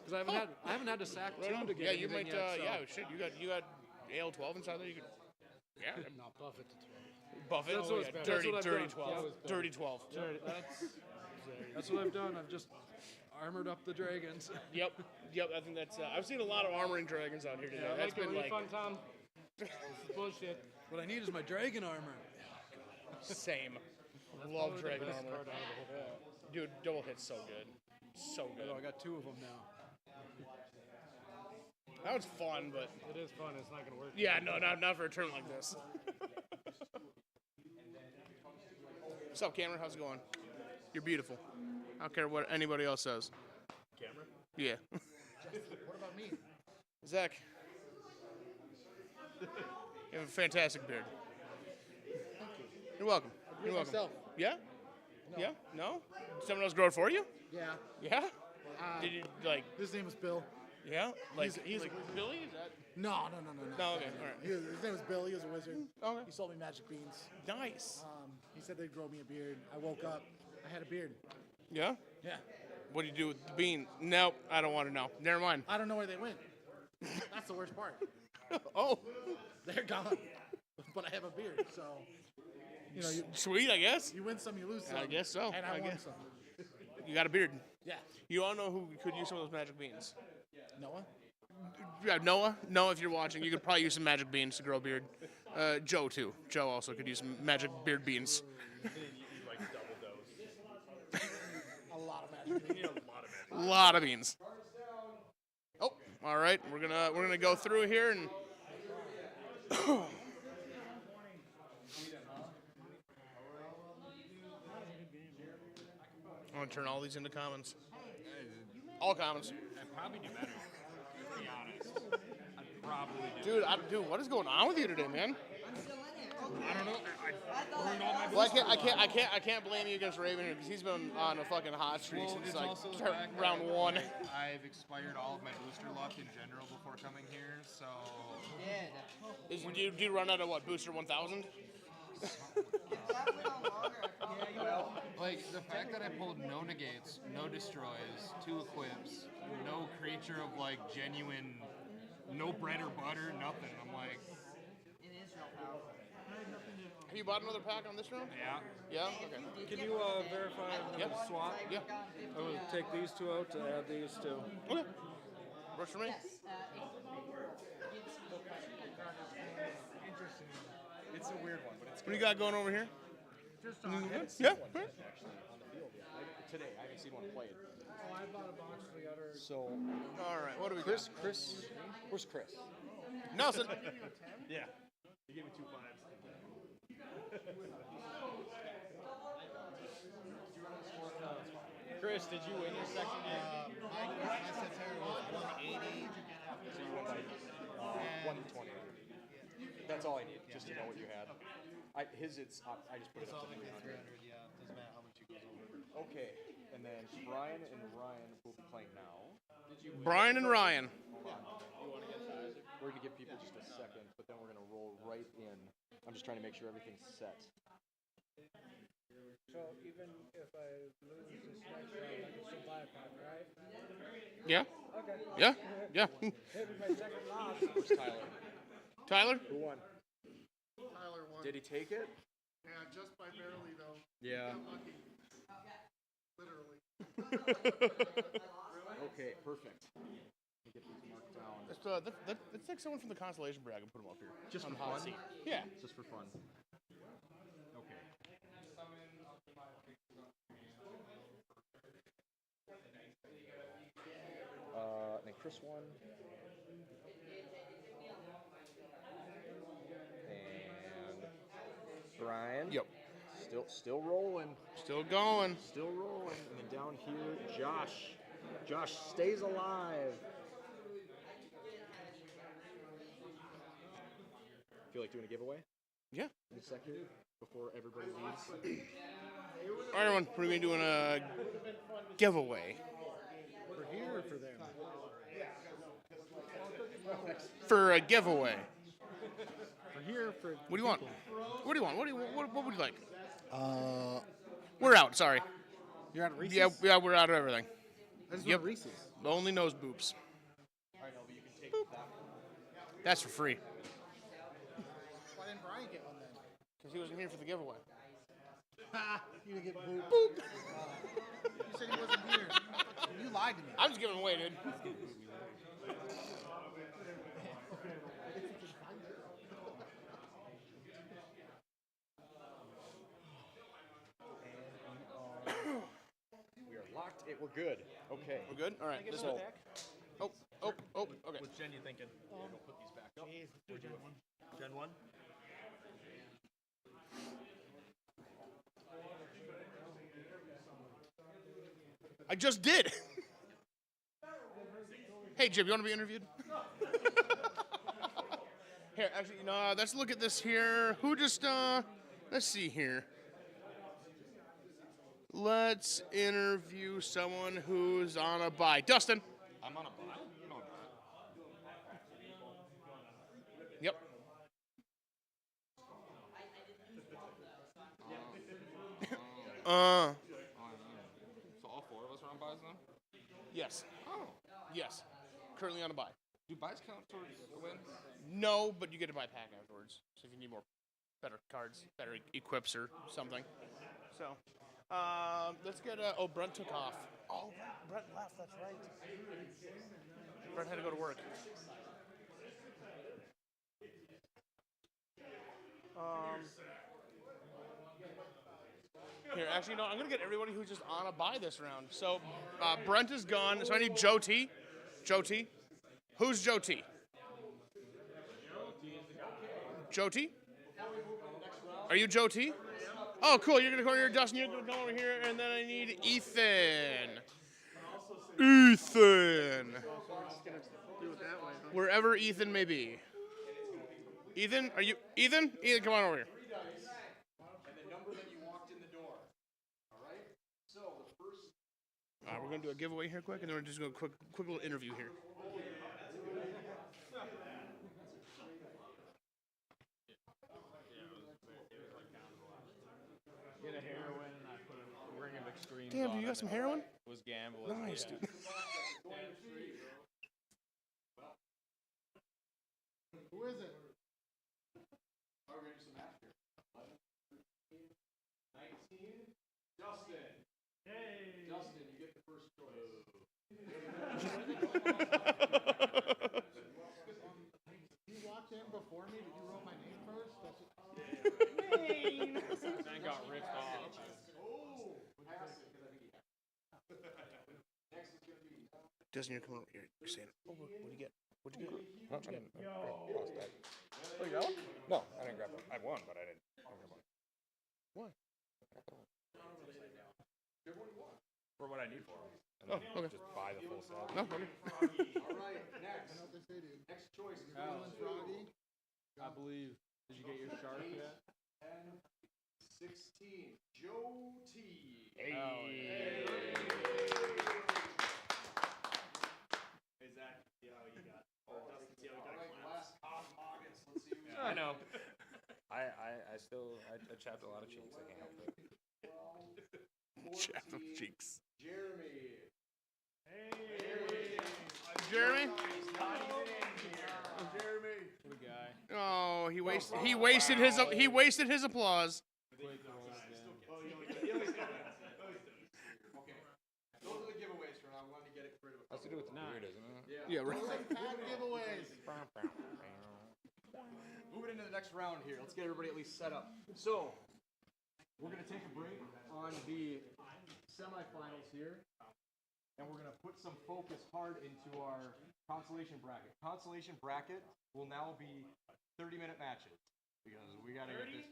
Speaker 4: Because I haven't had to sack
Speaker 2: Right
Speaker 4: two
Speaker 2: on.
Speaker 4: to get
Speaker 2: Yeah, you
Speaker 4: anything
Speaker 2: might.
Speaker 4: yet, so.
Speaker 2: Yeah, shit. You got AL 12 inside there. You could. Yeah.
Speaker 1: No, buff it to 12.
Speaker 2: Buff it.
Speaker 4: That's
Speaker 2: Oh,
Speaker 4: what-
Speaker 2: yeah.
Speaker 4: that's
Speaker 2: Dirty,
Speaker 4: what I've
Speaker 2: dirty
Speaker 4: done.
Speaker 2: 12.
Speaker 1: Yeah,
Speaker 2: Dirty 12.
Speaker 4: That's what I've done. I've just armored up the dragons.
Speaker 2: Yep. I think that's. I've seen a lot of armoring dragons out here today.
Speaker 1: Yeah,
Speaker 2: That's been like
Speaker 1: fun, Tom. This is bullshit.
Speaker 4: What I need is my dragon armor.
Speaker 2: same. Love dragon armor. Dude, double hit's so good. So good.
Speaker 4: Oh, I got two of them now.
Speaker 2: That was fun, but
Speaker 1: It is fun. It's not going to work.
Speaker 2: yeah, no, not for a turn like this. What's up, Cameron? How's it going? You're beautiful. I don't care what anybody else says.
Speaker 3: Camera?
Speaker 2: Yeah.
Speaker 22: What about me?
Speaker 2: Zach, you have a fantastic beard. You're welcome. You're welcome.
Speaker 22: Myself.
Speaker 2: Yeah?
Speaker 22: No.
Speaker 2: Yeah? No? Did someone else grow it for you?
Speaker 22: Yeah.
Speaker 2: Yeah? Did you, like,
Speaker 22: His name is Bill.
Speaker 2: yeah? Like,
Speaker 22: He's
Speaker 2: like Billy? Is that?
Speaker 22: No.
Speaker 2: No, okay, all right.
Speaker 22: His name was Bill. He was a wizard.
Speaker 2: Okay.
Speaker 22: He sold me magic beans.
Speaker 2: Nice.
Speaker 22: He said they'd grow me a beard. I woke up. I had a beard.
Speaker 2: Yeah?
Speaker 22: Yeah.
Speaker 2: What do you do with the bean? Nope, I don't want to know. Never mind.
Speaker 22: I don't know where they went. That's the worst part.
Speaker 2: Oh.
Speaker 22: They're gone. But I have a beard, so you know.
Speaker 2: Sweet, I guess.
Speaker 22: You win some, you lose some.
Speaker 2: I guess so.
Speaker 22: And I won
Speaker 2: guess.
Speaker 22: some.
Speaker 2: You got a beard.
Speaker 22: Yeah.
Speaker 2: You all know who could use some of those magic beans?
Speaker 22: Noah.
Speaker 2: Yeah, Noah. Noah, if you're watching, you could probably use some magic beans to grow a beard. Joe too. Joe also could use some magic beard beans.
Speaker 3: Like double dose.
Speaker 22: A lot of magic beans.
Speaker 2: A lot of beans. Oh, all right. We're gonna go through here and. I'm gonna turn all these into commons. All commons.
Speaker 17: I'd probably do better, to be honest. I'd probably do
Speaker 2: Dude, what is going on with you today, man?
Speaker 17: I don't know. I burned all my
Speaker 2: Well, I can't blame you against Raven here because he's been on a fucking hot streak
Speaker 14: Well,
Speaker 2: since
Speaker 14: it's
Speaker 2: like
Speaker 14: also the fact that
Speaker 2: round one.
Speaker 14: I've expired all of my booster luck in general before coming here, so.
Speaker 2: Do you run out of what, booster 1000?
Speaker 14: Like, the fact that I pulled no negates, no destroys, 2 equips, no creature of, like, genuine, no bread or butter, nothing. I'm like...
Speaker 2: Have you bought another pack on this round?
Speaker 14: Yeah.
Speaker 2: Yeah? Okay.
Speaker 4: Can you verify the swap?
Speaker 2: Yeah.
Speaker 4: I will take these two out to add these two.
Speaker 2: Okay. Works for me.
Speaker 5: It's a weird one, but it's
Speaker 2: What do you got going over here?
Speaker 4: Just
Speaker 2: on
Speaker 5: I haven't
Speaker 2: Yeah.
Speaker 5: seen one actually on the field yet. Today, I haven't seen one played.
Speaker 4: Oh, I bought a box together.
Speaker 5: So,
Speaker 2: all right, what do we
Speaker 5: Chris, where's Chris?
Speaker 2: Nelson.
Speaker 3: Yeah. You gave me 2 5s.
Speaker 17: Chris, did you win your second game?
Speaker 22: My September was 180.
Speaker 5: So you went by 120. That's all I need, just to know what you had. I just put it up to 300.
Speaker 22: Yeah, doesn't matter how much you goes over.
Speaker 5: Okay, and then Brian and Ryan will be playing now.
Speaker 2: Brian and Ryan.
Speaker 5: Hold on. We're gonna give people just a second, but then we're gonna roll right in. I'm just trying to make sure everything's set.
Speaker 4: So even if I lose this next round, I can still buy a pack, right?
Speaker 2: Yeah.
Speaker 4: Okay.
Speaker 2: Yeah. Yeah.
Speaker 4: Maybe my second loss.
Speaker 5: Where's Tyler?
Speaker 2: Tyler?
Speaker 5: Who won?
Speaker 20: Tyler won.
Speaker 5: Did he take it?
Speaker 20: Yeah, just by barely though.
Speaker 5: Yeah.
Speaker 20: Got lucky. Literally.
Speaker 5: Okay, perfect. Let me get these marked down.
Speaker 2: Let's take someone from the consolation brag and put them up here.
Speaker 5: Just
Speaker 2: on
Speaker 5: for
Speaker 2: the hot
Speaker 5: fun?
Speaker 2: seat. Yeah.
Speaker 5: Just for fun. Okay. Then Chris won. And Brian.
Speaker 2: Yep.
Speaker 5: Still rolling.
Speaker 2: Still going.
Speaker 5: Still rolling. And then down here, Josh. Josh stays alive. Feel like doing a giveaway?
Speaker 2: Yeah.
Speaker 5: In a second, before everybody leaves.
Speaker 2: All right, everyone, we're going to be doing a giveaway.
Speaker 4: For here or for there?
Speaker 2: For a giveaway.
Speaker 4: For here or for
Speaker 2: What do you want? What do you want? What would you like? We're out, sorry.
Speaker 22: You're out of Reese's?
Speaker 2: Yeah, we're out of everything.
Speaker 22: I just
Speaker 2: Yep.
Speaker 22: want Reese's.
Speaker 2: Only nose boops.
Speaker 5: Alright, no, but you can take that.
Speaker 2: That's for free.
Speaker 22: Why didn't Brian get one then?
Speaker 2: Because he wasn't here for the giveaway.
Speaker 22: You didn't get booped. Boop! You said he wasn't here. You lied to me.
Speaker 2: I'm just giving away, dude.
Speaker 5: We are locked. We're good. Okay.
Speaker 2: We're good? All right. This one. Oh, okay.
Speaker 3: Which gen you thinking? We'll put these back up.
Speaker 4: Gen 1.
Speaker 3: Gen 1?
Speaker 2: I just did. Hey, Jim, you want to be interviewed? Here, actually, no, let's look at this here. Who just, let's see here. Let's interview someone who's on a bye. Dustin.
Speaker 14: I'm on a buy? No, I'm not.
Speaker 2: Yep.
Speaker 14: So all 4 of us are on buys now?
Speaker 2: Yes.
Speaker 14: Oh.
Speaker 2: Yes. Currently on a buy.
Speaker 14: Do buys count towards the win?
Speaker 2: No, but you get to buy a pack afterwards. So if you need more, better cards, better equips or something. So, let's get, Brent took off. Oh, Brent left, that's right. Brent had to go to work. Here, actually, no, I'm going to get everybody who's just on a buy this round. So, Brent is gone, so I need Joe T. Joe T. Who's Joe T? Joe T? Are you Joe T? Oh, cool. You're going to come over here, Dustin. You're going to come over here, and then I need Ethan. Ethan.
Speaker 20: So we're just gonna do it that way, huh?
Speaker 2: Wherever Ethan may be. Ethan, are you Ethan? Ethan, come on over here.
Speaker 5: And the number that you walked in the door. All right? So the first.
Speaker 2: We're gonna do a giveaway here quick, and then we're just gonna quick little interview here.
Speaker 17: Get a heroin and I put a ring of extremes
Speaker 2: Damn,
Speaker 17: on
Speaker 2: dude, you
Speaker 17: it
Speaker 2: got some
Speaker 17: and
Speaker 2: heroin?
Speaker 17: It was gamble.
Speaker 2: Nice, dude.
Speaker 20: Who is it?
Speaker 5: Oh, we're gonna do some math here. 19. Dustin. Hey. Dustin, you get the first choice.
Speaker 20: You walked in before me. Did you wrote my name first?
Speaker 17: That got ripped off.
Speaker 5: Oh, pass it because I think he has. Next is gonna be.
Speaker 2: Doesn't you come over here? You're saying, oh, what do you get? What'd you get?
Speaker 14: I didn't. Lost that.
Speaker 2: Oh, you got one?
Speaker 14: No, I didn't grab it. I won, but I didn't.
Speaker 2: What?
Speaker 17: For what I need for him.
Speaker 2: Oh, okay.
Speaker 14: Just buy the full set.
Speaker 2: No, okay.
Speaker 5: All right, next.
Speaker 20: I know what they say, dude.
Speaker 5: Next choice is
Speaker 20: Feeling froggy.
Speaker 17: I believe. Did you get your shark yet?
Speaker 5: 10, 16. Joe T.
Speaker 17: Hey.
Speaker 3: Hey, Zach, see how you got. Or Dustin, see how you got.
Speaker 5: All right, last Cosmogus. Let's see who's
Speaker 17: I know.
Speaker 14: I still chapped a lot of cheeks. I can't help it.
Speaker 2: Chap of cheeks.
Speaker 5: Jeremy.
Speaker 2: Jeremy?
Speaker 5: Jeremy.
Speaker 17: What a guy.
Speaker 2: Oh, he wasted his applause.
Speaker 5: Okay. Those are the giveaways for now. I wanted to get rid of it.
Speaker 14: Has to do with the beard, isn't it?
Speaker 2: Yeah, right.
Speaker 20: Pad giveaways.
Speaker 5: Moving into the next round here. Let's get everybody at least set up. So, we're going to take a break on the semifinals here. And we're going to put some focus hard into our consolation bracket. Consolation bracket will now be 30-minute matches. Because we got to get this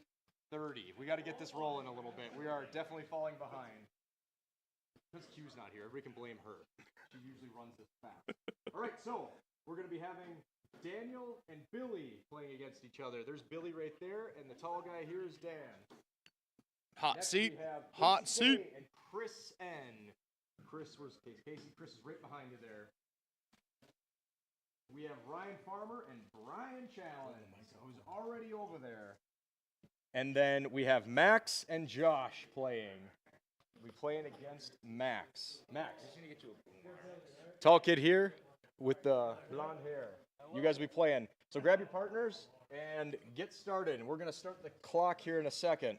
Speaker 5: 30. We got to get this rolling a little bit. We are definitely falling behind. Because Q's not here. Everybody can blame her. She usually runs this fast. All right, so we're going to be having Daniel and Billy playing against each other. There's Billy right there, and the tall guy here is Dan.
Speaker 2: Hot
Speaker 5: Next
Speaker 2: seat.
Speaker 5: we have
Speaker 2: Hot
Speaker 5: Casey
Speaker 2: seat.
Speaker 5: K and Chris N. Chris, where's Casey? Casey, Chris is right behind you there. We have Ryan Farmer and Brian Challenge, who's already over there. And then we have Max and Josh playing. We're playing against Max. Max. Tall kid here with the blonde hair. You guys will be playing. So grab your partners and get started. We're going to start the clock here in a second.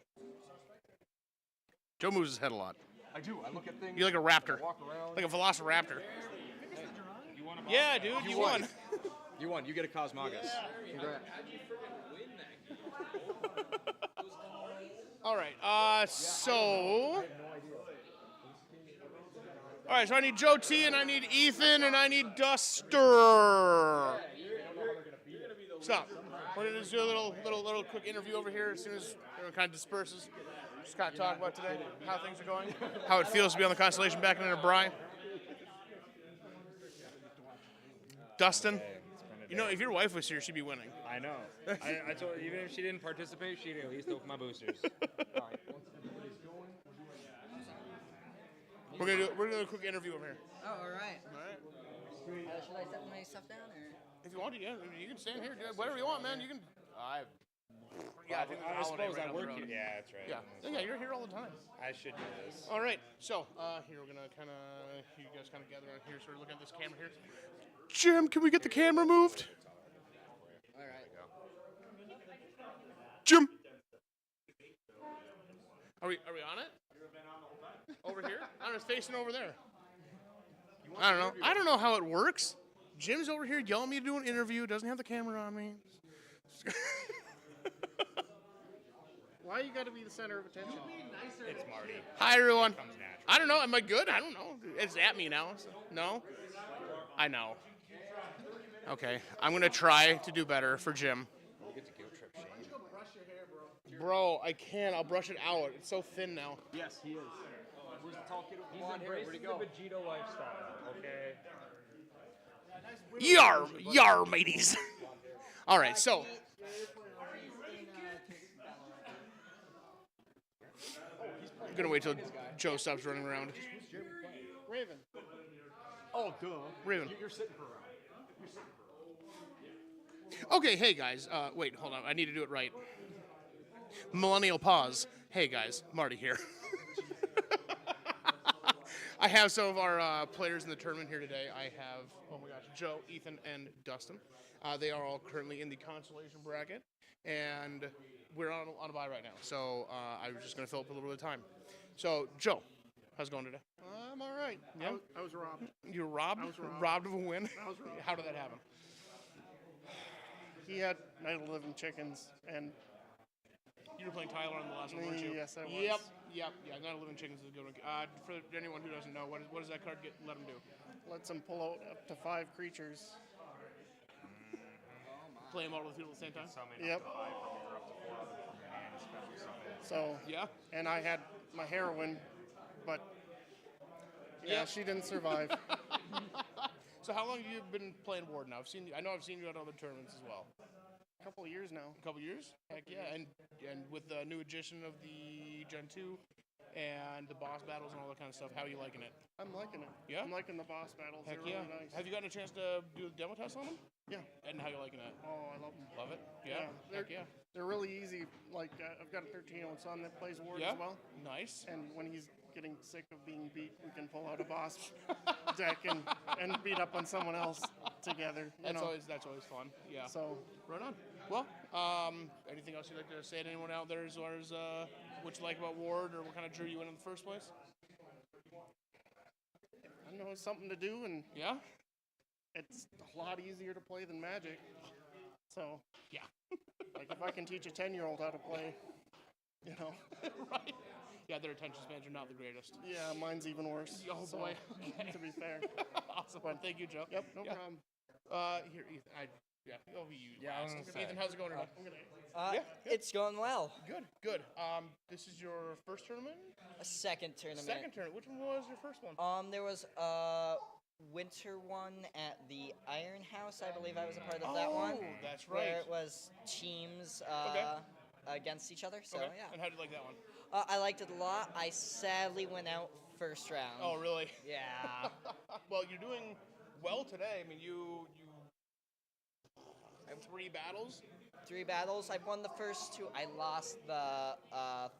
Speaker 2: Joe moves his head a lot.
Speaker 5: I do. I look at things.
Speaker 2: You're like a raptor.
Speaker 5: I walk around.
Speaker 2: Like a velociraptor.
Speaker 5: You won
Speaker 2: Yeah, dude, you won.
Speaker 5: You won. You get a Cosmogus. Congrats.
Speaker 2: All right. So I need Joe T and I need Ethan and I need Duster. Stop. We're gonna just do a little quick interview over here as soon as everyone kind of disperses. Just kind of talk about today, how things are going, how it feels to be on the Constellation back in a Bry. Dustin, you know, if your wife was here, she'd be winning.
Speaker 14: I know. I told her, even if she didn't participate, she'd at least open my boosters.
Speaker 2: We're gonna do a quick interview over here.
Speaker 11: Oh, all right.
Speaker 2: All right.
Speaker 11: Should I set my stuff down or?
Speaker 2: If you want to, yeah, you can stand here, dude. Whatever you want, man. You can. I think
Speaker 14: I suppose I work here. Yeah, that's right.
Speaker 2: Yeah, you're here all the time.
Speaker 14: I should do this.
Speaker 2: All right, so here we're gonna you guys kind of gather around here, sort of look at this camera here. Jim, can we get the camera moved?
Speaker 11: All right.
Speaker 2: Jim. Are we on it? Over here? I'm just facing over there. I don't know how it works. Jim's over here yelling at me to do an interview. Doesn't have the camera on me.
Speaker 20: Why you got to be the center of attention?
Speaker 14: It's Marty.
Speaker 2: Hi, everyone. I don't know. Am I good? I don't know. It's at me now. So. No? I know. Okay. I'm going to try to do better for Jim. Bro, I can't. I'll brush it out. It's so thin now.
Speaker 5: Yes, he is. Who's the tall kid with the
Speaker 17: He's
Speaker 5: blonde hair? Where'd he
Speaker 17: embracing
Speaker 5: go?
Speaker 17: the Vegito lifestyle. Okay.
Speaker 2: Yar, yar, mateys. All right, so I'm gonna wait till Joe stops running around.
Speaker 20: Raven.
Speaker 2: Oh, duh. Raven.
Speaker 5: You're sitting for a round.
Speaker 2: Okay, hey guys. Wait, hold on. I need to do it right. Millennial pause. Hey guys, Marty here. I have some of our players in the tournament here today. I have, oh my gosh, Joe, Ethan, and Dustin. They are all currently in the consolation bracket, and we're on a bye right now. So I was just going to fill up a little bit of time. So, Joe, how's it going today?
Speaker 20: I'm all right.
Speaker 2: Yeah?
Speaker 20: I was robbed.
Speaker 2: You were robbed?
Speaker 20: I was robbed.
Speaker 2: Robbed of a win?
Speaker 20: I was robbed.
Speaker 2: How did that happen?
Speaker 20: He had Night of the Living Chickens, and
Speaker 2: You were playing Tyler on the last one, weren't you?
Speaker 20: Yes, I was.
Speaker 2: Yep. Yeah, Night of Living Chickens is a good one. For anyone who doesn't know, what does that card let him do?
Speaker 20: Lets him pull out up to 5 creatures.
Speaker 2: Play them all with you at the same time?
Speaker 20: Yep. So,
Speaker 2: yeah.
Speaker 20: And I had my heroine, but yeah, she didn't survive.
Speaker 2: So how long have you been playing Ward now? I know I've seen you at other tournaments as well.
Speaker 20: A couple of years now.
Speaker 2: A couple of years? Heck yeah. And with the new addition of the Gen 2 and the boss battles and all that kind of stuff, how are you liking it?
Speaker 20: I'm liking it.
Speaker 2: Yeah?
Speaker 20: I'm liking the boss battles.
Speaker 2: Heck
Speaker 20: They're
Speaker 2: yeah.
Speaker 20: really nice.
Speaker 2: Have you gotten a chance to do a demo test on them?
Speaker 20: Yeah.
Speaker 2: And how you liking it?
Speaker 20: Oh, I love them.
Speaker 2: Love it? Yeah.
Speaker 20: They're,
Speaker 2: Heck yeah.
Speaker 20: They're really easy. Like, I've got a 13-year-old son that plays Ward
Speaker 2: Yeah?
Speaker 20: as well.
Speaker 2: Nice.
Speaker 20: And when he's getting sick of being beat, we can pull out a boss deck and beat up on someone else together.
Speaker 2: That's always fun. Yeah.
Speaker 20: So,
Speaker 2: right on. Well, anything else you'd like to say to anyone out there as far as what you like about Ward or what kind of drew you in the first place?
Speaker 20: I know it's something to do, and
Speaker 2: yeah,
Speaker 20: it's a lot easier to play than Magic. So
Speaker 2: yeah,
Speaker 20: like if I can teach a 10-year-old how to play, you know,
Speaker 2: right? Yeah, their attention spans are not the greatest.
Speaker 20: Yeah, mine's even worse.
Speaker 2: Oh
Speaker 20: so,
Speaker 2: boy. Okay.
Speaker 20: To be fair.
Speaker 2: Awesome. Well, thank you, Joe.
Speaker 20: Yep, no problem.
Speaker 2: Here, Ethan. Over you.
Speaker 11: Yeah, I was
Speaker 2: last.
Speaker 11: gonna say.
Speaker 2: Ethan, how's it going today?
Speaker 11: It's going well.
Speaker 2: Good. This is your first tournament?
Speaker 11: A second tournament.
Speaker 2: Second tournament. Which one was your first one?
Speaker 11: There was a winter one at the Iron House. I believe I was a part of that one.
Speaker 2: Oh, that's right.
Speaker 11: Where it was teams against each other. So
Speaker 2: Okay.
Speaker 11: yeah.
Speaker 2: And how did you like that one?
Speaker 11: I liked it a lot. I sadly went out first round.
Speaker 2: Oh, really?
Speaker 11: Yeah.
Speaker 2: Well, you're doing well today. I mean, you have 3 battles.
Speaker 11: 3 battles. I won the first 2. I lost the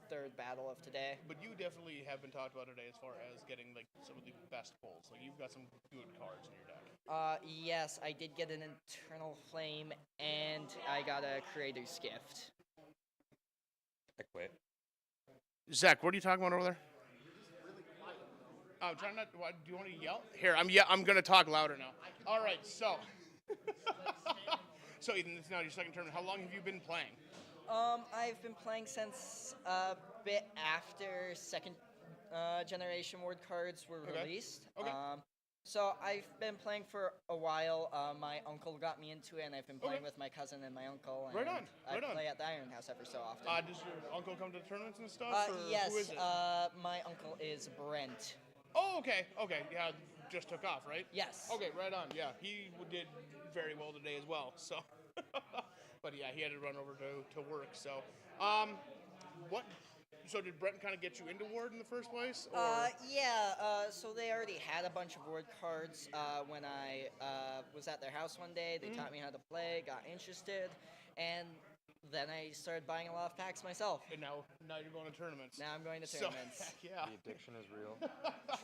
Speaker 11: third battle of today.
Speaker 2: But you definitely have been talked about today as far as getting like some of the best pulls. Like you've got some good cards in your deck.
Speaker 11: Yes, I did get an Eternal Flame, and I got a Creator's Gift.
Speaker 5: I quit.
Speaker 2: Zach, what are you talking about over there? I'm trying not. What, do you want to yell? Here, I'm gonna talk louder now. All right, so. So Ethan, this is now your second tournament. How long have you been playing?
Speaker 11: I've been playing since a bit after second generation Ward cards were released.
Speaker 2: Okay.
Speaker 11: So I've been playing for a while. My uncle got me into it, and I've been playing with my cousin and my uncle. And
Speaker 2: Right on.
Speaker 11: I play at the Iron House every so often.
Speaker 2: Does your uncle come to tournaments and stuff? Or
Speaker 11: Yes.
Speaker 2: Who is it?
Speaker 11: My uncle is Brent.
Speaker 2: Oh, okay. Yeah, just took off, right?
Speaker 11: Yes.
Speaker 2: Okay, right on. Yeah, he did very well today as well. So, but yeah, he had to run over to work. So, what? So did Brent kind of get you into Ward in the first place? Or?
Speaker 11: So they already had a bunch of Ward cards when I was at their house one day. They taught me how to play, got interested, and then I started buying a lot of packs myself.
Speaker 2: And now you're going to tournaments.
Speaker 11: Now I'm going to tournaments.
Speaker 2: So, heck yeah.
Speaker 5: The addiction is real.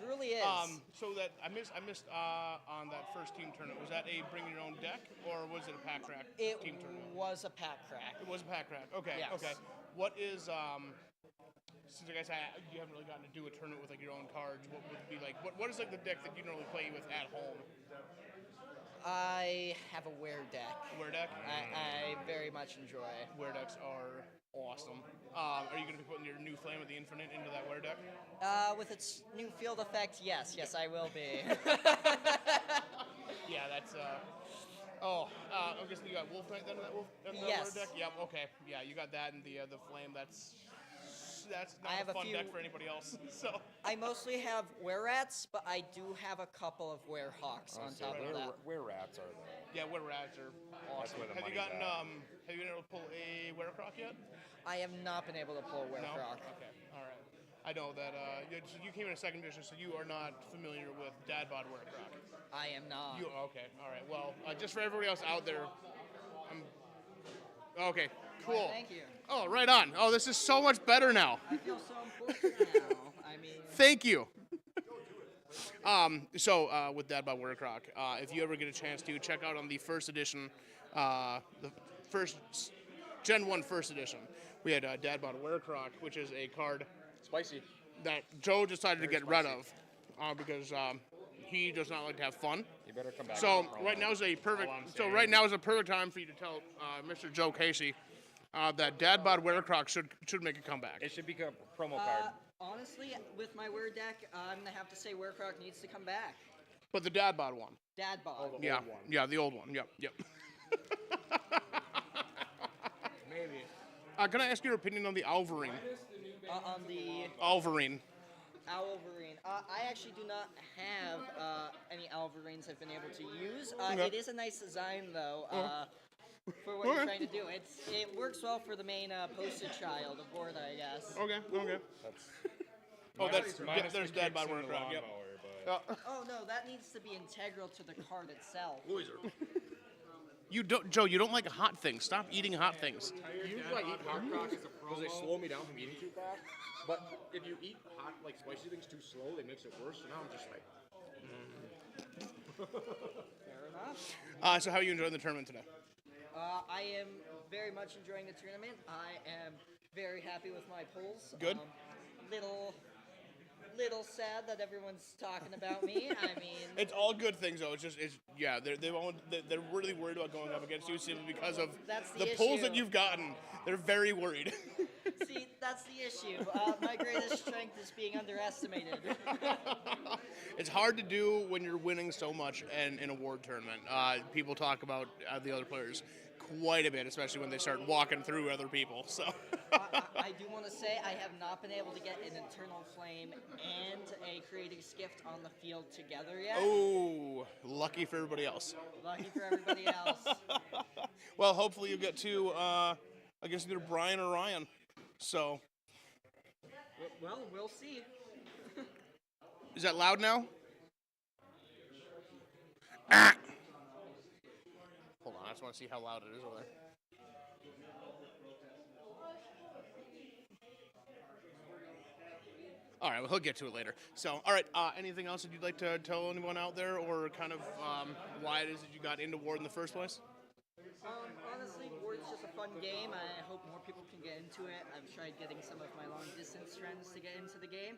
Speaker 11: Truly is.
Speaker 2: So that I missed on that first team tournament. Was that a bring your own deck or was it a pack crack team tournament?
Speaker 11: It was a pack crack.
Speaker 2: It was a pack crack. Okay.
Speaker 11: Yes.
Speaker 2: Okay. What is since I guess you haven't really gotten to do a tournament with like your own cards, what would be like? What is like the deck that you normally play with at home?
Speaker 11: I have a Wear deck.
Speaker 2: Wear deck?
Speaker 11: I very much enjoy.
Speaker 2: Wear decks are awesome. Are you going to be putting your new Flame of the Infinite into that Wear deck?
Speaker 11: With its new field effect, yes, I will be.
Speaker 2: Yeah, that's. I'm guessing you got Wolf Knight then in that Wear deck? Yep. Okay. Yeah, you got that and the Flame. That's that's
Speaker 11: I
Speaker 2: not
Speaker 11: have
Speaker 2: a
Speaker 11: a
Speaker 2: fun
Speaker 11: few-
Speaker 2: deck for anybody else. So
Speaker 11: I mostly have were-rats, but I do have a couple of were-hawks on top of that.
Speaker 5: Where rats are there?
Speaker 2: yeah, were-rats are awesome.
Speaker 5: where the
Speaker 2: Have you
Speaker 5: money's
Speaker 2: gotten
Speaker 5: at.
Speaker 2: have you been able to pull a were-croc yet?
Speaker 11: I have not been able to pull a
Speaker 2: No.
Speaker 11: were-croc.
Speaker 2: Okay. All right. I know that you came in a second edition, so you are not familiar with Dad Bod were-croc.
Speaker 11: I am not.
Speaker 2: You okay? All right. Well, just for everybody else out there, okay. Cool.
Speaker 11: Thank you.
Speaker 2: Oh, right on. Oh, this is so much better now.
Speaker 11: I feel so important now. I mean,
Speaker 2: Thank you. So with Dad Bod Were-Croc, if you ever get a chance to check out on the first edition, the first Gen 1 first edition, we had Dad Bod Were-Croc, which is a card
Speaker 5: Spicy.
Speaker 2: that Joe decided to get rid of because he does not like to have fun.
Speaker 5: You better come back.
Speaker 2: So
Speaker 5: with a promo.
Speaker 2: right now is a perfect.
Speaker 5: All I'm
Speaker 2: So
Speaker 5: saying.
Speaker 2: right now is a perfect time for you to tell Mr. Joe Casey that Dad Bod Were-Croc should make a comeback.
Speaker 5: It should become a promo card.
Speaker 11: honestly, with my were deck, I'm gonna have to say were-croc needs to come back.
Speaker 2: But the Dad Bod one.
Speaker 11: Dad bod.
Speaker 2: Yeah, yeah, the old one. Yep, yep.
Speaker 11: Maybe.
Speaker 2: Can I ask your opinion on the Alvarine?
Speaker 11: On the
Speaker 2: Alvarine.
Speaker 11: Alvarine. I actually do not have any Alvarines I've been able to use.
Speaker 2: Okay.
Speaker 11: It is a nice design, though, for what
Speaker 2: Okay.
Speaker 11: you're trying to do. It works well for the main poster child of board, I guess.
Speaker 2: Okay, okay. There's Dad Bod Were-Croc. Yep.
Speaker 11: Oh no, that needs to be integral to the card itself.
Speaker 2: You don't, Joe. You don't like hot things. Stop eating hot things.
Speaker 5: You like eat hot crocs because they slow me down from eating too fast. But if you eat hot, like spicy things too slow, it makes it worse. So now I'm just like.
Speaker 11: Fair enough.
Speaker 2: So how are you enjoying the tournament today?
Speaker 11: I am very much enjoying the tournament. I am very happy with my pulls.
Speaker 2: Good.
Speaker 11: Little sad that everyone's talking about me. I mean,
Speaker 2: It's all good things though. They're really worried about going up against you simply because of
Speaker 11: That's the
Speaker 2: the pulls that
Speaker 11: issue.
Speaker 2: you've gotten. They're very worried.
Speaker 11: see, that's the issue. My greatest strength is being underestimated.
Speaker 2: It's hard to do when you're winning so much in an award tournament. People talk about the other players quite a bit, especially when they start walking through other people. So.
Speaker 11: I do want to say I have not been able to get an Eternal Flame and a Creating Skift on the field together yet.
Speaker 2: Oh, lucky for everybody else.
Speaker 11: Lucky for everybody else.
Speaker 2: Well, hopefully you get to against either Brian or Ryan. So.
Speaker 11: Well, we'll see.
Speaker 2: Is that loud now? Ah! Hold on, I just want to see how loud it is over there. All right, well, he'll get to it later. So, all right, anything else that you'd like to tell anyone out there, or kind of why it is that you got into Ward in the first place?
Speaker 11: Honestly, Ward's just a fun game. I hope more people can get into it. I've tried getting some of my long-distance friends to get into the game,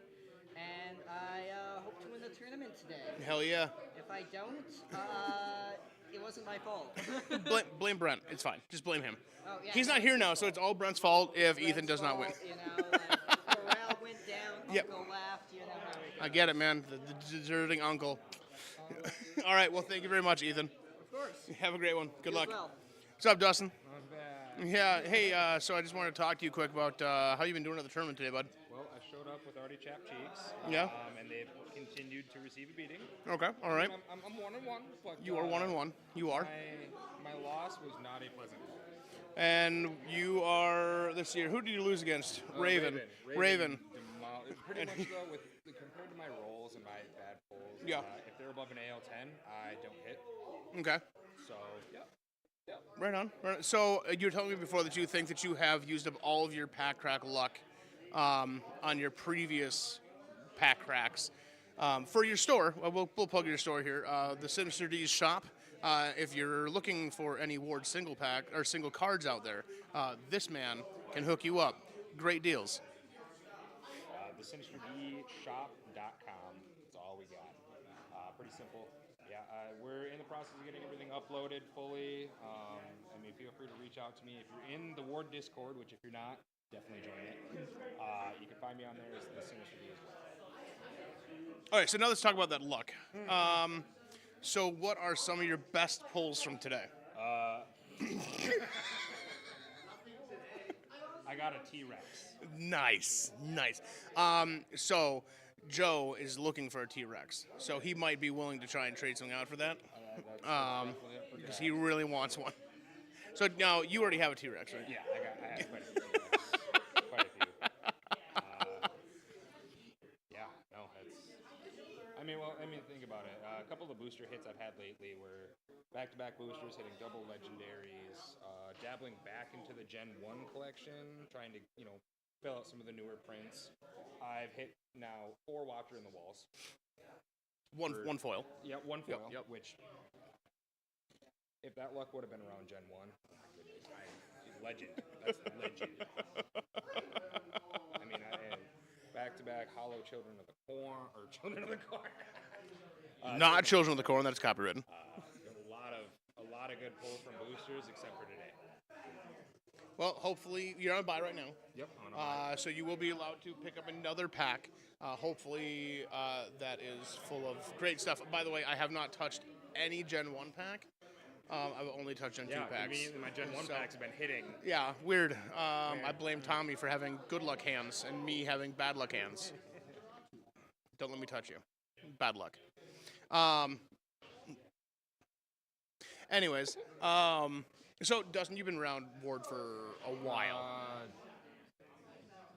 Speaker 11: and I hope to win the tournament today.
Speaker 2: Hell yeah.
Speaker 11: If I don't, it wasn't my fault.
Speaker 2: Blame Brent. It's fine. Just blame him.
Speaker 11: Oh, yeah,
Speaker 2: He's not here now, so it's all Brent's fault if Ethan does not win.
Speaker 11: You know, like, morale went down,
Speaker 2: Yep.
Speaker 11: Uncle laughed, you know how it
Speaker 2: I get it, man. The deserting uncle. All right, well, thank you very much, Ethan.
Speaker 11: Of course.
Speaker 2: Have a great one. Good
Speaker 11: You as
Speaker 2: luck.
Speaker 11: well.
Speaker 2: What's up, Dustin? Yeah, hey, so I just wanted to talk to you quick about how you been doing at the tournament today, bud.
Speaker 10: Well, I showed up with already chapped cheeks.
Speaker 2: Yeah.
Speaker 10: And they've continued to receive a beating.
Speaker 2: Okay, all right.
Speaker 10: I'm 1-1, but
Speaker 2: You are 1-1. You are.
Speaker 10: My loss was not a pleasant one.
Speaker 2: And you are this year. Who did you lose against? Raven.
Speaker 10: Raven. Pretty much though, compared to my rolls and my bad pulls,
Speaker 2: Yeah.
Speaker 10: if they're above an AL10, I don't hit.
Speaker 2: Okay.
Speaker 10: So, yeah.
Speaker 2: Right on. Right on. So you were telling me before that you think that you have used up all of your pack crack luck on your previous pack cracks. For your store, we'll plug your store here, the Sinister D's shop. If you're looking for any Ward single pack or single cards out there, this man can hook you up. Great deals.
Speaker 10: TheSinisterDshop.com. That's all we got. Pretty simple. Yeah, we're in the process of getting everything uploaded fully. I mean, feel free to reach out to me if you're in the Ward Discord, which if you're not, definitely join it. You can find me on there as the Sinister D as well.
Speaker 2: All right, so now let's talk about that luck. So what are some of your best pulls from today?
Speaker 10: I got a T-Rex.
Speaker 2: Nice. So Joe is looking for a T-Rex, so he might be willing to try and trade something out for that. Because he really wants one. So now you already have a T-Rex, right?
Speaker 10: Yeah, I have quite a few. Quite a few. Yeah, no, it's. Think about it. A couple of the booster hits I've had lately were back-to-back boosters, hitting double legendaries, dabbling back into the Gen 1 collection, trying to, fill out some of the newer prints. I've hit now 4 Watcher in the Walls.
Speaker 2: One foil.
Speaker 10: Yeah, one foil,
Speaker 2: Yep.
Speaker 10: which, if that luck would have been around Gen 1, legend. That's legend. Back-to-back Hollow Children of the Corn, or Children of the Corn.
Speaker 2: Not Children of the Corn, that's copywritten.
Speaker 10: A lot of good pulls from boosters, except for today.
Speaker 2: Well, hopefully you're on a buy right now.
Speaker 10: Yep. On a buy.
Speaker 2: So you will be allowed to pick up another pack. Hopefully that is full of great stuff. By the way, I have not touched any Gen 1 pack. I've only touched Gen 2 packs.
Speaker 10: Conveniently, my Gen 1 packs have been hitting.
Speaker 2: Yeah, weird. I blame Tommy for having good luck hands and me having bad luck hands. Don't let me touch you. Bad luck. Anyways, so Dustin, you've been around Ward for a while.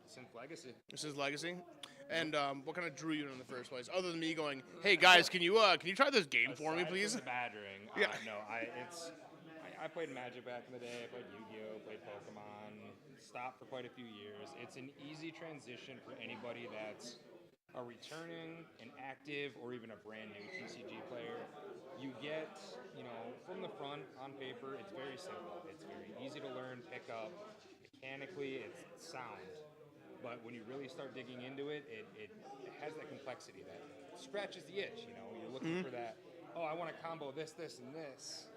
Speaker 10: Since Legacy.
Speaker 2: Since Legacy. And what kind of drew you in the first place, other than me going, "Hey guys, can you try this game for me, please?"
Speaker 10: From the badgering.
Speaker 2: Yeah.
Speaker 10: No, I played Magic back in the day. I played Yu-Gi-Oh, played Pokemon. Stopped for quite a few years. It's an easy transition for anybody that's a returning, an active, or even a brand new TCG player. You get, from the front on paper, it's very simple. It's very easy to learn, pick up. Mechanically, it's sound. But when you really start digging into it, it has that complexity that scratches the itch. You're looking for that. Oh, I want to combo this, and this.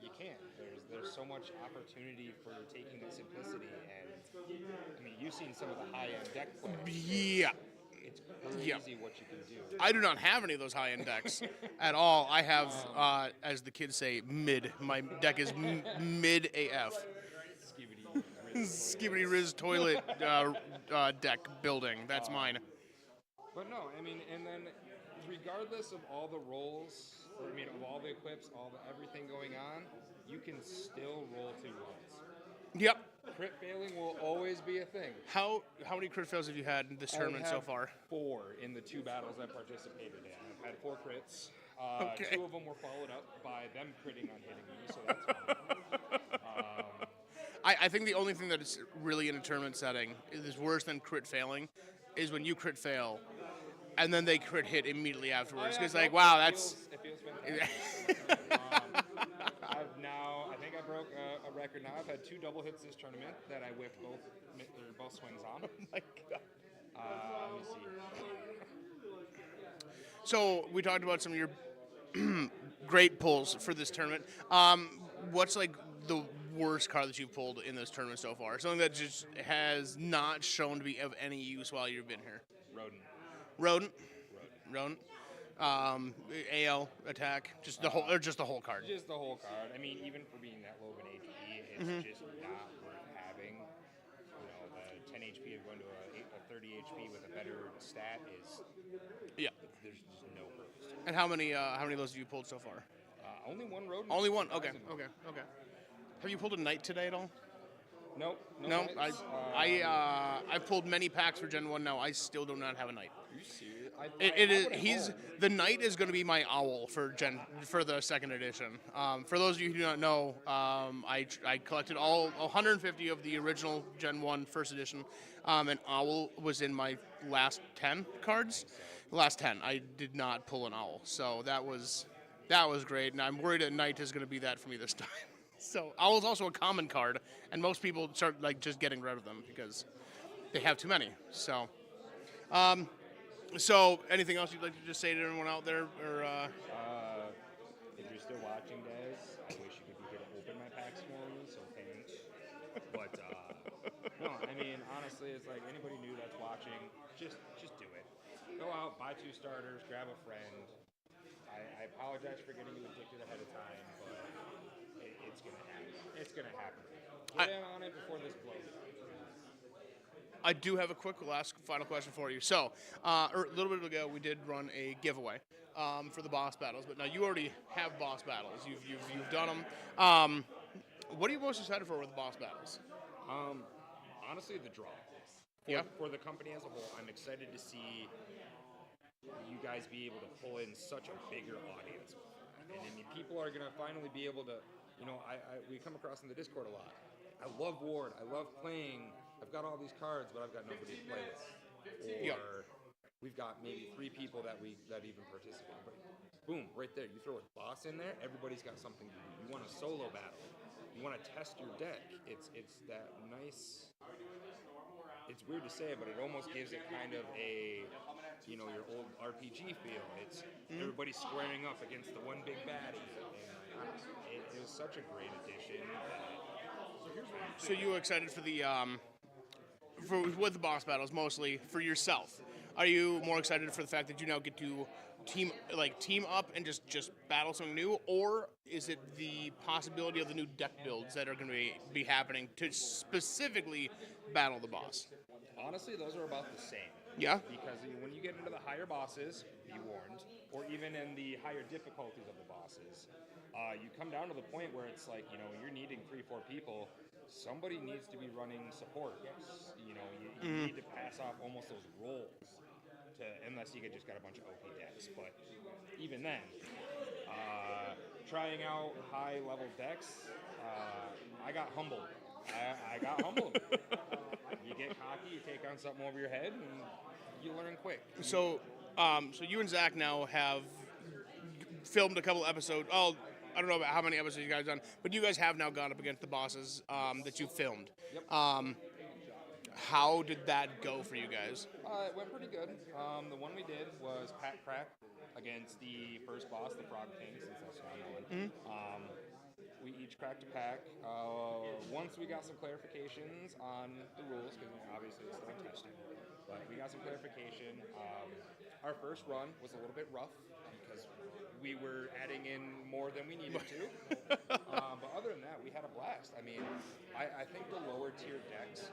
Speaker 10: You can't. There's so much opportunity for taking that simplicity, and you've seen some of the high-end deck plays.
Speaker 2: Yeah.
Speaker 10: It's crazy what you can do.
Speaker 2: I do not have any of those high-end decks at all. I have, as the kids say, mid. My deck is mid AF. Skibbity Riz toilet deck building. That's mine.
Speaker 10: But no, and then regardless of all the rolls, of all the equips, everything going on, you can still roll 2 ones.
Speaker 2: Yep.
Speaker 10: Crit failing will always be a thing.
Speaker 2: How many crit fails have you had in this tournament so far?
Speaker 10: 4 in the 2 battles I participated in. I've had 4 crits.
Speaker 2: Okay.
Speaker 10: 2 of them were followed up by them critting on hitting me, so that's fine.
Speaker 2: I think the only thing that is really in a tournament setting is worse than crit failing is when you crit fail and then they crit hit immediately afterwards. Because
Speaker 10: It feels fantastic. I think I broke a record now. I've had 2 double hits this tournament that I whipped both swings on.
Speaker 2: Oh my god.
Speaker 10: Let me see.
Speaker 2: So we talked about some of your great pulls for this tournament. What's like the worst card that you've pulled in this tournament so far? Something that just has not shown to be of any use while you've been here. Rodent. AL attack, just the whole card.
Speaker 10: Just the whole card. Even for being that low of an HP, it's just not worth having. The 10 HP of going to a 30 HP with a better stat is.
Speaker 2: Yeah.
Speaker 10: There's just no purpose.
Speaker 2: And how many of those have you pulled so far?
Speaker 10: Only one rodent.
Speaker 2: Only one. Okay. Have you pulled a knight today at all?
Speaker 10: Nope.
Speaker 2: No. I pulled many packs for Gen 1 now. I still do not have a knight.
Speaker 10: Are you serious?
Speaker 2: The knight is going to be my owl for the second edition. For those of you who do not know, I collected all 150 of the original Gen 1 first edition, and owl was in my last 10 cards. Last 10, I did not pull an owl, so that was great. And I'm worried a knight is going to be that for me this time. So owl is also a common card, and most people start just getting rid of them because they have too many. So. So, anything else you'd like to just say to everyone out there, or?
Speaker 10: If you're still watching, guys, I wish you could be here to open my packs for me. So thanks. But no, honestly, it's like anybody new that's watching, just do it. Go out, buy 2 starters, grab a friend. I apologize for getting you addicted ahead of time, but it's gonna happen. It's gonna happen. Get in on it before this blows.
Speaker 2: I do have a quick final question for you. So, a little bit ago, we did run a giveaway for the boss battles, but now you already have boss battles. You've done them. What are you most excited for with the boss battles?
Speaker 10: Honestly, the draw. For the company as a whole, I'm excited to see you guys be able to pull in such a bigger audience. And I mean, people are gonna finally be able to, we come across in the Discord a lot. I love Ward. I love playing. I've got all these cards, but I've got nobody to play with. Or we've got maybe 3 people that even participate. But boom, right there. You throw a boss in there, everybody's got something to do. You want a solo battle. You want to test your deck. It's that nice. It's weird to say, but it almost gives it kind of a, your old RPG feel. It's everybody squaring up against the one big baddie. And it was such a great addition.
Speaker 2: So you were excited for the with the boss battles mostly for yourself. Are you more excited for the fact that you now get to team up and just battle something new, or is it the possibility of the new deck builds that are going to be happening to specifically battle the boss?
Speaker 10: Honestly, those are about the same.
Speaker 2: Yeah.
Speaker 10: Because when you get into the higher bosses, be warned, or even in the higher difficulties of the bosses, you come down to the point where it's like, you're needing 3-4 people. Somebody needs to be running support. You need to pass off almost those roles, unless you just got a bunch of OP decks. But even then, trying out high-level decks, I got humbled. I got humbled. You get cocky, you take on something over your head, and you learn quick.
Speaker 2: So you and Zach now have filmed a couple episodes. Oh, I don't know about how many episodes you guys done, but you guys have now gone up against the bosses that you filmed.
Speaker 10: Yep.
Speaker 2: How did that go for you guys?
Speaker 10: It went pretty good. The one we did was Pack Crack against the first boss, the Frog King, since that's what I'm going. We each cracked a pack. Once we got some clarifications on the rules, because obviously it's still in testing, but we got some clarification. Our first run was a little bit rough because we were adding in more than we needed to. But other than that, we had a blast. I mean, I think the lower tier decks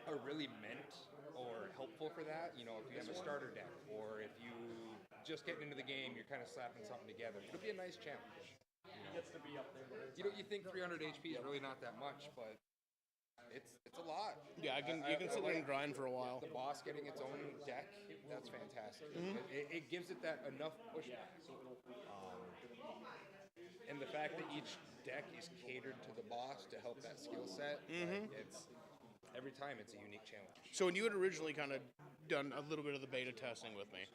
Speaker 10: are really meant or helpful for that. If you have a starter deck, or if you just getting into the game, you're kind of slapping something together. It'll be a nice challenge. You think 300 HP is really not that much, but it's a lot.
Speaker 2: Yeah, you can sit there and grind for a while.
Speaker 10: The boss getting its own deck, that's fantastic. It gives it that enough pushback. And the fact that each deck is catered to the boss to help that skill set, it's every time it's a unique challenge.
Speaker 2: So when you had originally kind of done a little bit of the beta testing with me,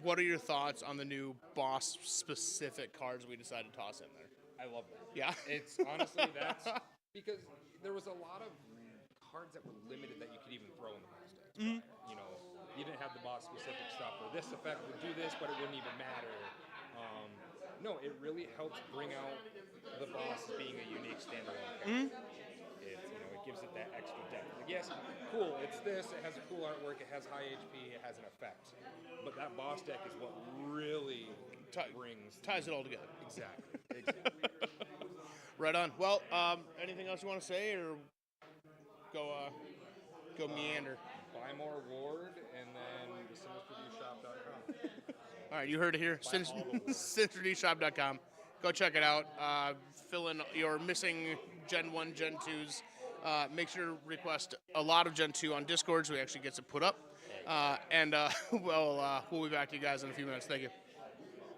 Speaker 2: what are your thoughts on the new boss-specific cards we decided to toss in there?
Speaker 10: I love that.
Speaker 2: Yeah?
Speaker 10: It's honestly, that's because there was a lot of cards that were limited that you could even throw in the boss decks. You didn't have the boss-specific stuff, or this effect would do this, but it wouldn't even matter. No, it really helps bring out the boss as being a unique standalone character. It gives it that extra depth. Like, yes, cool, it's this, it has a cool artwork, it has high HP, it has an effect. But that boss deck is what really
Speaker 2: ties it all together.
Speaker 10: Exactly.
Speaker 2: Right on. Well, anything else you want to say, or go meander?
Speaker 10: Buy more Ward, and then the SinisterDshop.com.
Speaker 2: All right, you heard it here. SinisterDshop.com. Go check it out. Fill in your missing Gen 1, Gen 2s. Make sure to request a lot of Gen 2 on Discord so we actually get it put up. And we'll be back to you guys in a few minutes. Thank you.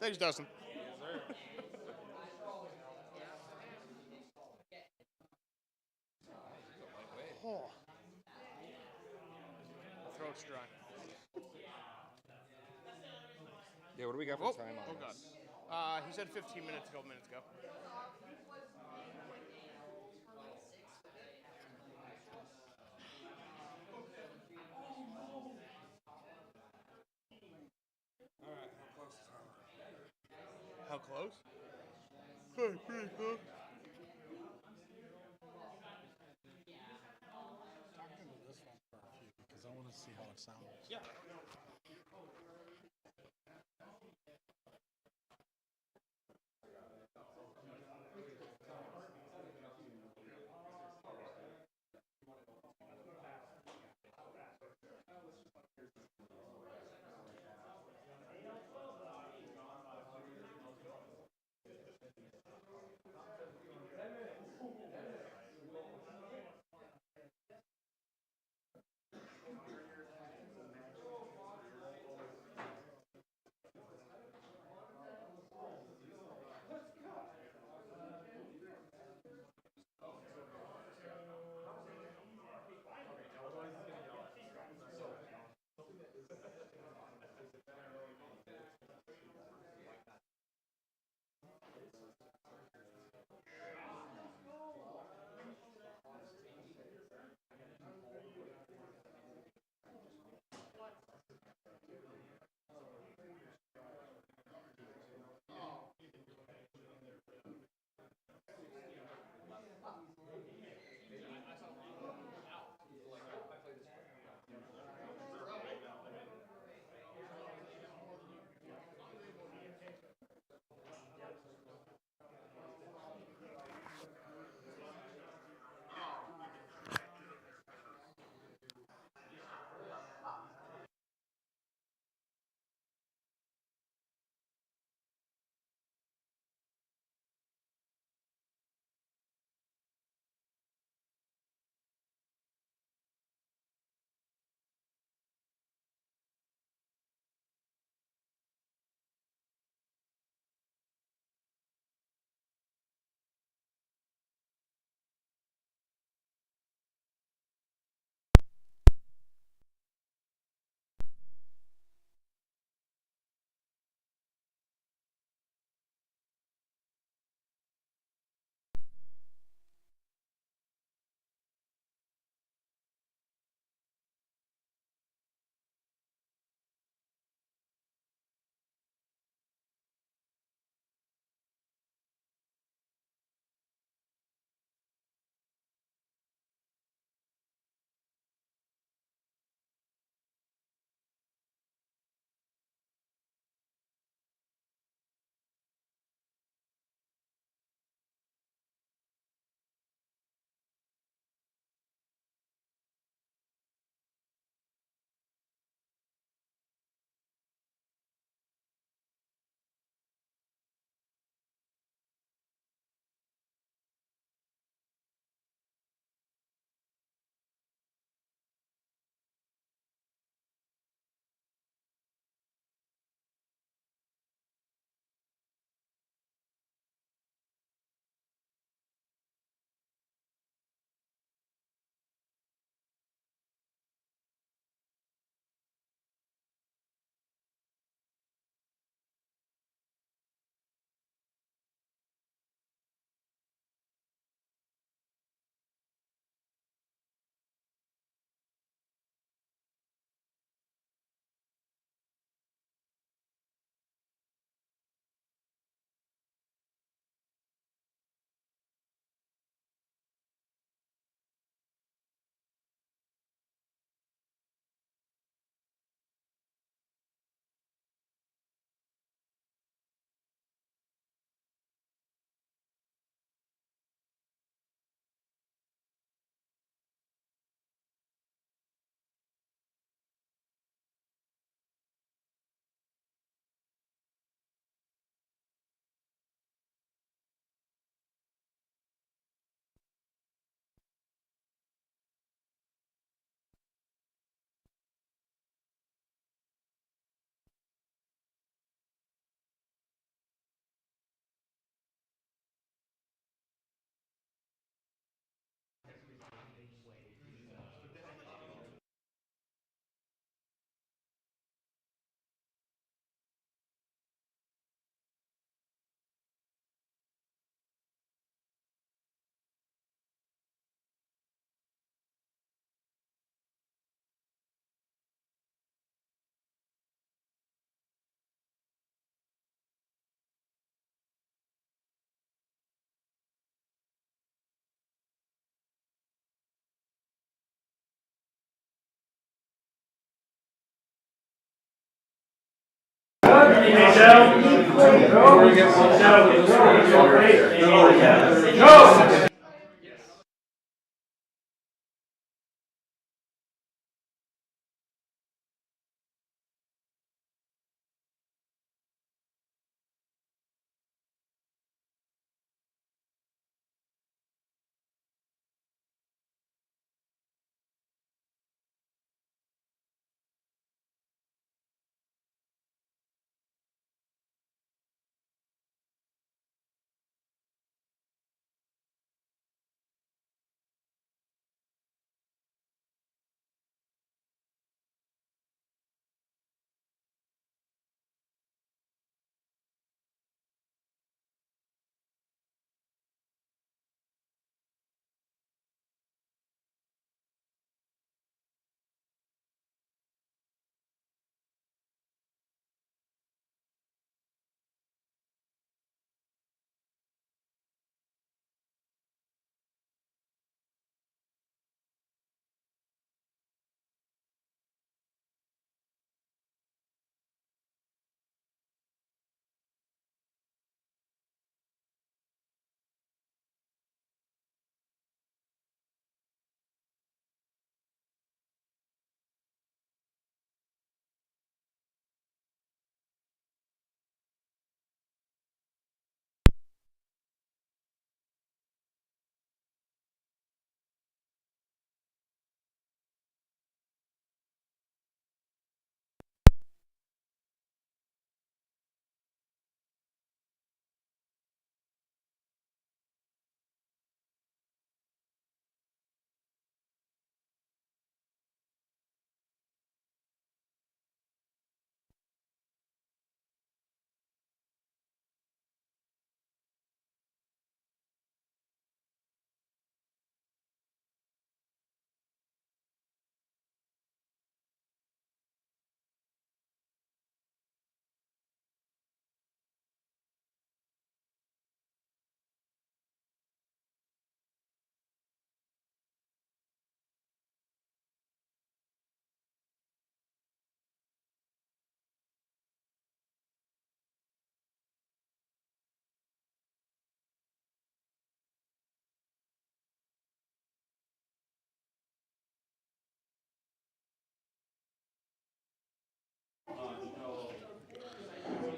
Speaker 2: Thanks, Dustin. Oh. Throat's dry.
Speaker 10: Yeah, what do we got for time on
Speaker 2: God.
Speaker 10: this?
Speaker 2: He said 15 minutes a couple minutes ago. How close? Pretty close.
Speaker 4: Talk into this one for a few because I want to see how it sounds.
Speaker 2: Yeah.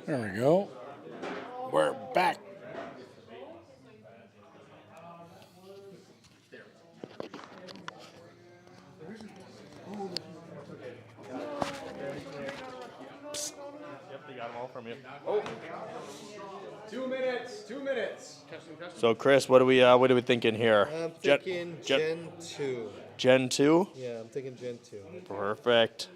Speaker 4: There we go. We're back.
Speaker 6: Yep, they got them all from you.
Speaker 5: Oh. 2 minutes. 2 minutes.
Speaker 6: So Chris, what are we thinking here?
Speaker 22: I'm thinking Gen 2.
Speaker 6: Gen 2?
Speaker 22: Yeah, I'm thinking Gen 2.
Speaker 6: Perfect.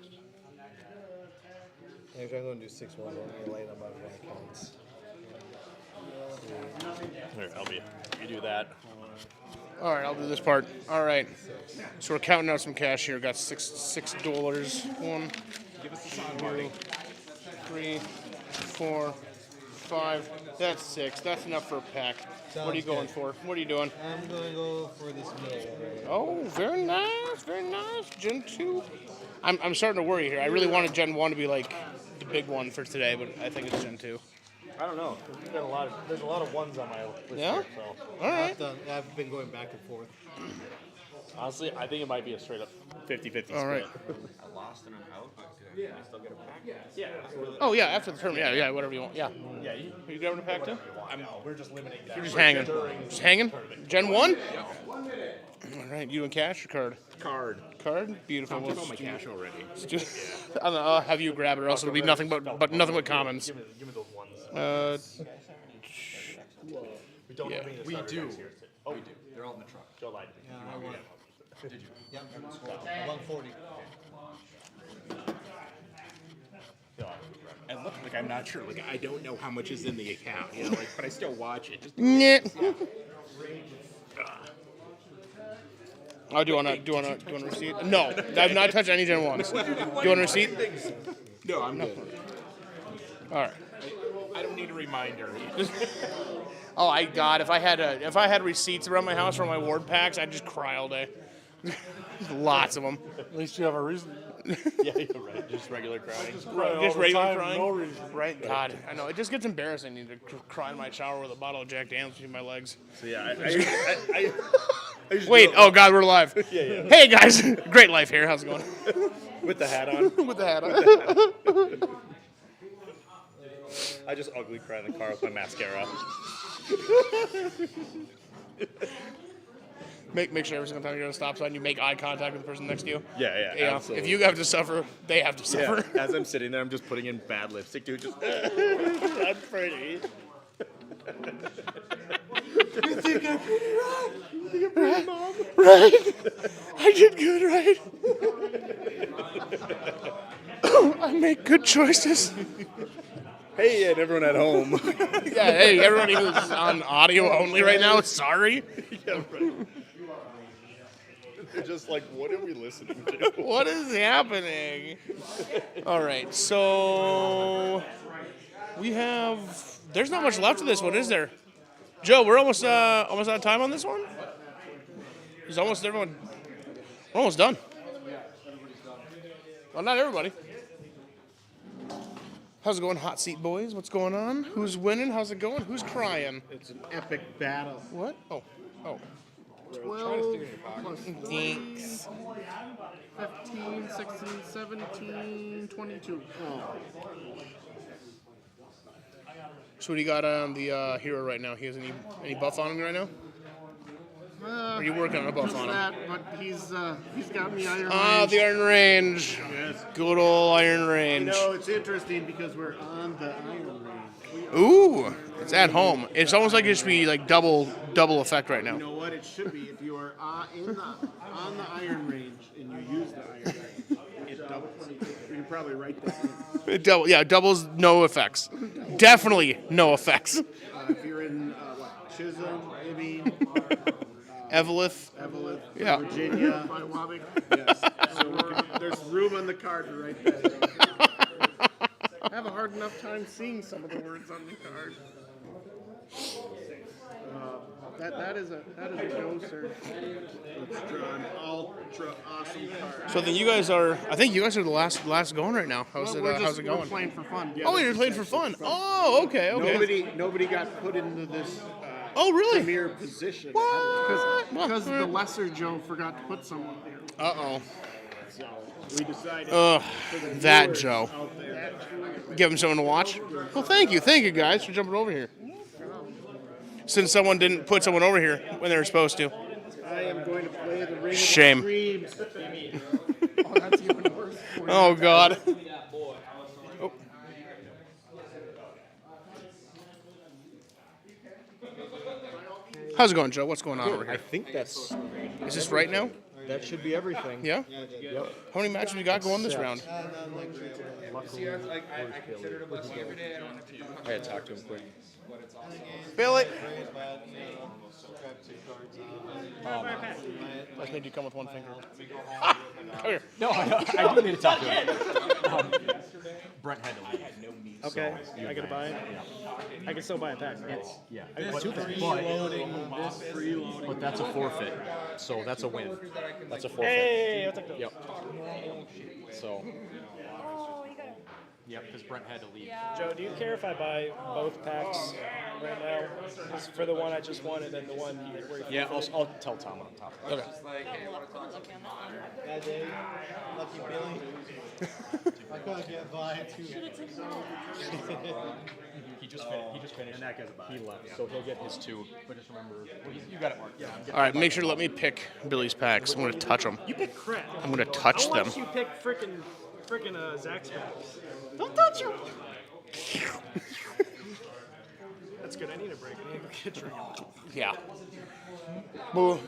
Speaker 22: Actually, I'm going to do 6-1. I'm going to light up on my counts.
Speaker 6: Here, I'll be. You do that.
Speaker 2: All right, I'll do this part. All right. So we're counting out some cash here. Got $6. 1,
Speaker 7: Give us the sound, Marty.
Speaker 2: 3, 4, 5. That's 6. That's enough for a pack. What are you going for? What are you doing?
Speaker 22: I'm going to go for this middle.
Speaker 2: Oh, very nice, very nice. Gen 2. I'm starting to worry here. I really wanted Gen 1 to be like the big one for today, but I think it's Gen 2.
Speaker 6: I don't know. There's a lot of ones on my list
Speaker 2: Yeah?
Speaker 6: here, so.
Speaker 2: All right.
Speaker 22: I've been going back and forth.
Speaker 6: Honestly, I think it might be a straight up 50-50 split.
Speaker 2: All right.
Speaker 19: I lost and I'm out, but can I still get a pack?
Speaker 6: Yeah.
Speaker 2: Oh, yeah, after the tournament. Yeah, whatever you want. Yeah.
Speaker 6: Yeah.
Speaker 2: Are you grabbing a pack too?
Speaker 6: We're just limiting that.
Speaker 2: You're just hanging. Just hanging? Gen 1? All right. You doing cash or card?
Speaker 7: Card.
Speaker 2: Card? Beautiful.
Speaker 7: Found all my cash already.
Speaker 2: I don't know, I'll have you grab it, or else it'll be nothing but nothing but commons.
Speaker 6: Give me those ones. We don't have any of the starter
Speaker 7: do.
Speaker 6: decks here. Oh, we do.
Speaker 7: They're all in the truck.
Speaker 6: Joe lied to me.
Speaker 22: Yeah, I won.
Speaker 7: Did you?
Speaker 22: Yep. 140.
Speaker 7: And look, like I'm not sure. Like I don't know how much is in the account, you know, like, but I still watch it. Just
Speaker 2: Nyeh. Oh, do you want a receipt? No, I've not touched any Gen 1s. Do you want a receipt?
Speaker 7: No, I'm good.
Speaker 2: All right.
Speaker 7: I don't need a reminder.
Speaker 2: Oh, God, if I had receipts around my house for my ward packs, I'd just cry all day. Lots of them.
Speaker 4: At least you have a reason.
Speaker 6: Yeah, you're right. Just regular crying.
Speaker 2: Just regular crying. No reason. Right. God, I know. It just gets embarrassing to cry in my shower with a bottle of Jack Daniels between my legs.
Speaker 6: So yeah, I just
Speaker 2: Wait. Oh God, we're live.
Speaker 6: Yeah.
Speaker 2: Hey guys, great life here. How's it going?
Speaker 6: With the hat on.
Speaker 2: With the hat on.
Speaker 6: I just ugly cry in the car with my mascara.
Speaker 2: Make sure every single time you're at a stop sign, you make eye contact with the person next to you.
Speaker 6: Yeah, absolutely.
Speaker 2: If you have to suffer, they have to suffer.
Speaker 6: Yeah. As I'm sitting there, I'm just putting in bad lipstick, dude. Just I'm pretty.
Speaker 2: You think I did it right? You think I'm pretty, Mom? Right. I did good, right? I make good choices.
Speaker 6: Hey, and everyone at home.
Speaker 2: Yeah, hey, everybody who's on audio only right now, sorry.
Speaker 6: Yeah, right. They're just like, what are we listening to?
Speaker 2: What is happening? All right, so there's not much left of this one, is there? Joe, we're almost out of time on this one? Is almost everyone? We're almost done. Well, not everybody. How's it going, hot seat boys? What's going on? Who's winning? How's it going? Who's crying?
Speaker 20: It's an epic battle.
Speaker 2: What? Oh.
Speaker 20: 12 plus
Speaker 2: Thanks.
Speaker 20: 15, 16, 17, 22. Oh.
Speaker 2: So what do you got on the hero right now? He has any buff on him right now? Or are you working on a buff
Speaker 20: just
Speaker 2: on him?
Speaker 20: that, but he's got me iron range.
Speaker 2: Ah, the Iron Range.
Speaker 20: Yes.
Speaker 2: Good old Iron Range.
Speaker 20: You know, it's interesting because we're on the Iron Range.
Speaker 2: Ooh, it's at home. It's almost like it should be like double effect right now.
Speaker 20: You know what? It should be if you are on the Iron Range and you use the Iron Range. It doubles. You can probably write that in.
Speaker 2: Doubles, no effects. Definitely no effects.
Speaker 20: If you're in Chisholm, Ibby,
Speaker 2: Evelith. Yeah.
Speaker 20: Virginia, Wywabic. Yes. So there's room on the card to write that in. I have a hard enough time seeing some of the words on the card. That is a no, sir. Let's draw an ultra awesome card.
Speaker 2: So then I think you guys are the last going right now. How's it going?
Speaker 20: We're playing for fun.
Speaker 2: Oh, you're playing for fun. Oh, okay.
Speaker 20: Nobody got put into this.
Speaker 2: Oh, really?
Speaker 20: Premier position.
Speaker 2: What?
Speaker 20: Because the lesser Joe forgot to put someone there.
Speaker 2: Uh-oh.
Speaker 20: So we decided.
Speaker 2: That Joe. Give him someone to watch. Well, thank you guys for jumping over here. Since someone didn't put someone over here when they were supposed to.
Speaker 20: I am going to play the Ring
Speaker 2: Shame.
Speaker 20: of Extremes. Oh, that's even worse.
Speaker 2: Oh, God. Oh. How's it going, Joe? What's going on over here?
Speaker 5: I think that's...
Speaker 2: Is this right now?
Speaker 5: That should be everything.
Speaker 2: Yeah?
Speaker 5: Yep.
Speaker 2: How many matches we got going this round?
Speaker 5: I had to talk to him quick.
Speaker 2: Billy! I just made you come with one finger. Come here.
Speaker 5: No, I do need to talk to him. Brent had to leave.
Speaker 4: Okay, I gotta buy it? I can still buy a pack, right?
Speaker 5: Yeah.
Speaker 4: I got two packs.
Speaker 5: But that's a forfeit, so that's a win. That's a forfeit.
Speaker 4: Hey, I'll take those.
Speaker 5: Yep. So. Yep, because Brent had to leave.
Speaker 4: Joe, do you care if I buy both packs right now? Just for the one I just won and then the one where you
Speaker 5: Yeah, I'll tell Tom on top.
Speaker 2: Okay.
Speaker 22: Lucky Billy. I couldn't get by too.
Speaker 5: He just finished. And that guy's about. He left, so he'll get his two. But just remember, you got it marked. Yeah.
Speaker 2: All right, make sure to let me pick Billy's packs. I'm going to touch them.
Speaker 4: You pick crap.
Speaker 2: I'm going to touch them.
Speaker 4: I'll watch you pick frickin' Zach's packs. Don't touch him! That's good. I need a break. I need to go get a drink.
Speaker 2: Yeah. Boo.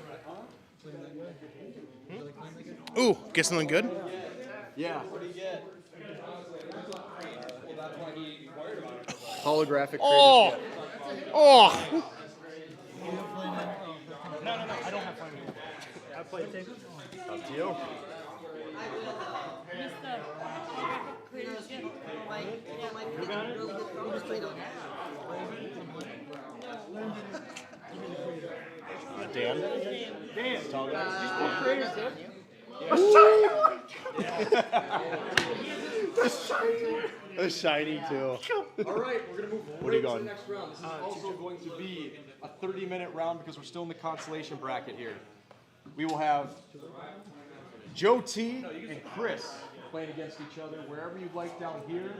Speaker 2: Ooh, get something good?
Speaker 5: Yeah. Holographic.
Speaker 2: Oh! Oh!
Speaker 4: No, I don't have fun with it. I play the tape.
Speaker 5: Up to you.
Speaker 11: You got it?
Speaker 5: Dan?
Speaker 4: Dan.
Speaker 5: Tall guy.
Speaker 4: Creators,
Speaker 6: The shiny too.
Speaker 5: All right, we're gonna move
Speaker 6: What are you
Speaker 5: right to
Speaker 6: going?
Speaker 5: the next round. This is also going to be a 30-minute round because we're still in the consolation bracket here. We will have Joe T and Chris playing against each other wherever you'd like down here.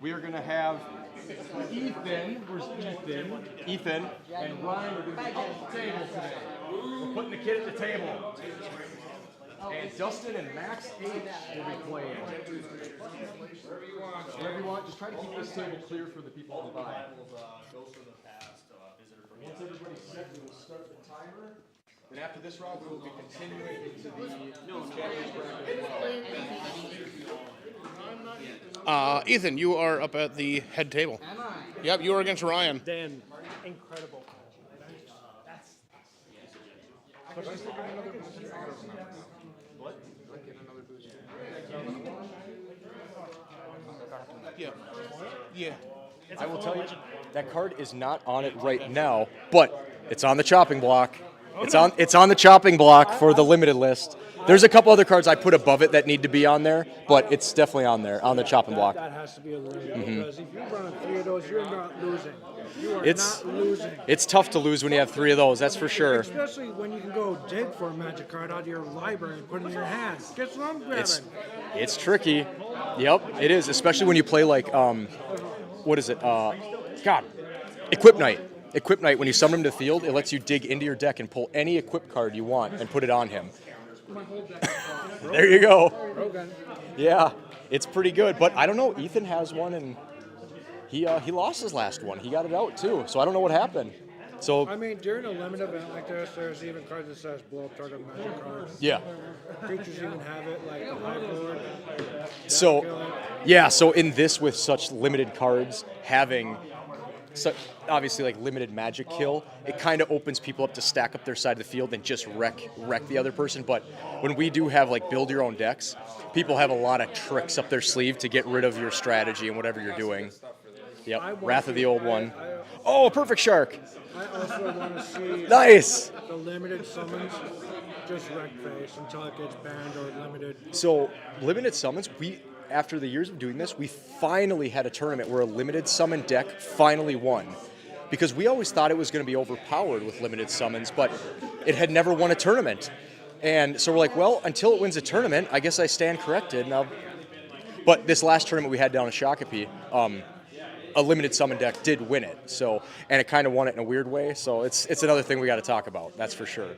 Speaker 5: We are gonna have Ethan. Where's Ethan? Ethan and Ryan are gonna be up the table today. We're putting the kid at the table. And Dustin and Max H will be playing. Wherever you want, just try to keep this table clear for the people on the by. Once everybody's set, we will start the timer. And after this round, we will be continuing into the championship bracket.
Speaker 2: Ethan, you are up at the head table.
Speaker 11: Am I?
Speaker 2: Yep, you are against Ryan.
Speaker 4: Dan, incredible.
Speaker 2: Yeah. Yeah.
Speaker 5: I will tell you, that card is not on it right now, but it's on the chopping block. It's on the chopping block for the limited list. There's a couple other cards I put above it that need to be on there, but it's definitely on there, on the chopping block.
Speaker 4: That has to be a limit
Speaker 5: Mhm.
Speaker 4: because if you run 3 of those, you're not losing. You are
Speaker 5: It's
Speaker 4: not losing.
Speaker 5: it's tough to lose when you have 3 of those, that's for sure.
Speaker 4: Especially when you can go dig for a magic card out of your library and put it in your hand. Guess what I'm grabbing?
Speaker 5: It's tricky. Yep, it is, especially when you play like what is it? Equip Knight. Equip Knight, when you summon him to the field, it lets you dig into your deck and pull any equip card you want and put it on him. There you go. Yeah, it's pretty good, but I don't know. Ethan has one, and he lost his last one. He got it out too, so I don't know what happened. So
Speaker 4: I mean, during a limited event like this, there's even cards that says blow up target magic cards.
Speaker 5: Yeah.
Speaker 4: Creatures even have it, like the Hive Lord.
Speaker 5: So, yeah, so in this, with such limited cards, having such, obviously, like limited magic kill, it kind of opens people up to stack up their side of the field and just wreck the other person. But when we do have like build your own decks, people have a lot of tricks up their sleeve to get rid of your strategy and whatever you're doing. Yep, Wrath of the Old One. Oh, a perfect shark.
Speaker 4: I also want to see
Speaker 5: Nice.
Speaker 4: the limited summons just wreck face until it gets banned or limited.
Speaker 5: So limited summons, after the years of doing this, we finally had a tournament where a limited summon deck finally won. Because we always thought it was going to be overpowered with limited summons, but it had never won a tournament. And so we're like, well, until it wins a tournament, I guess I stand corrected. Now, but this last tournament we had down in Shakopee, a limited summon deck did win it. So, and it kind of won it in a weird way. So it's another thing we got to talk about, that's for sure,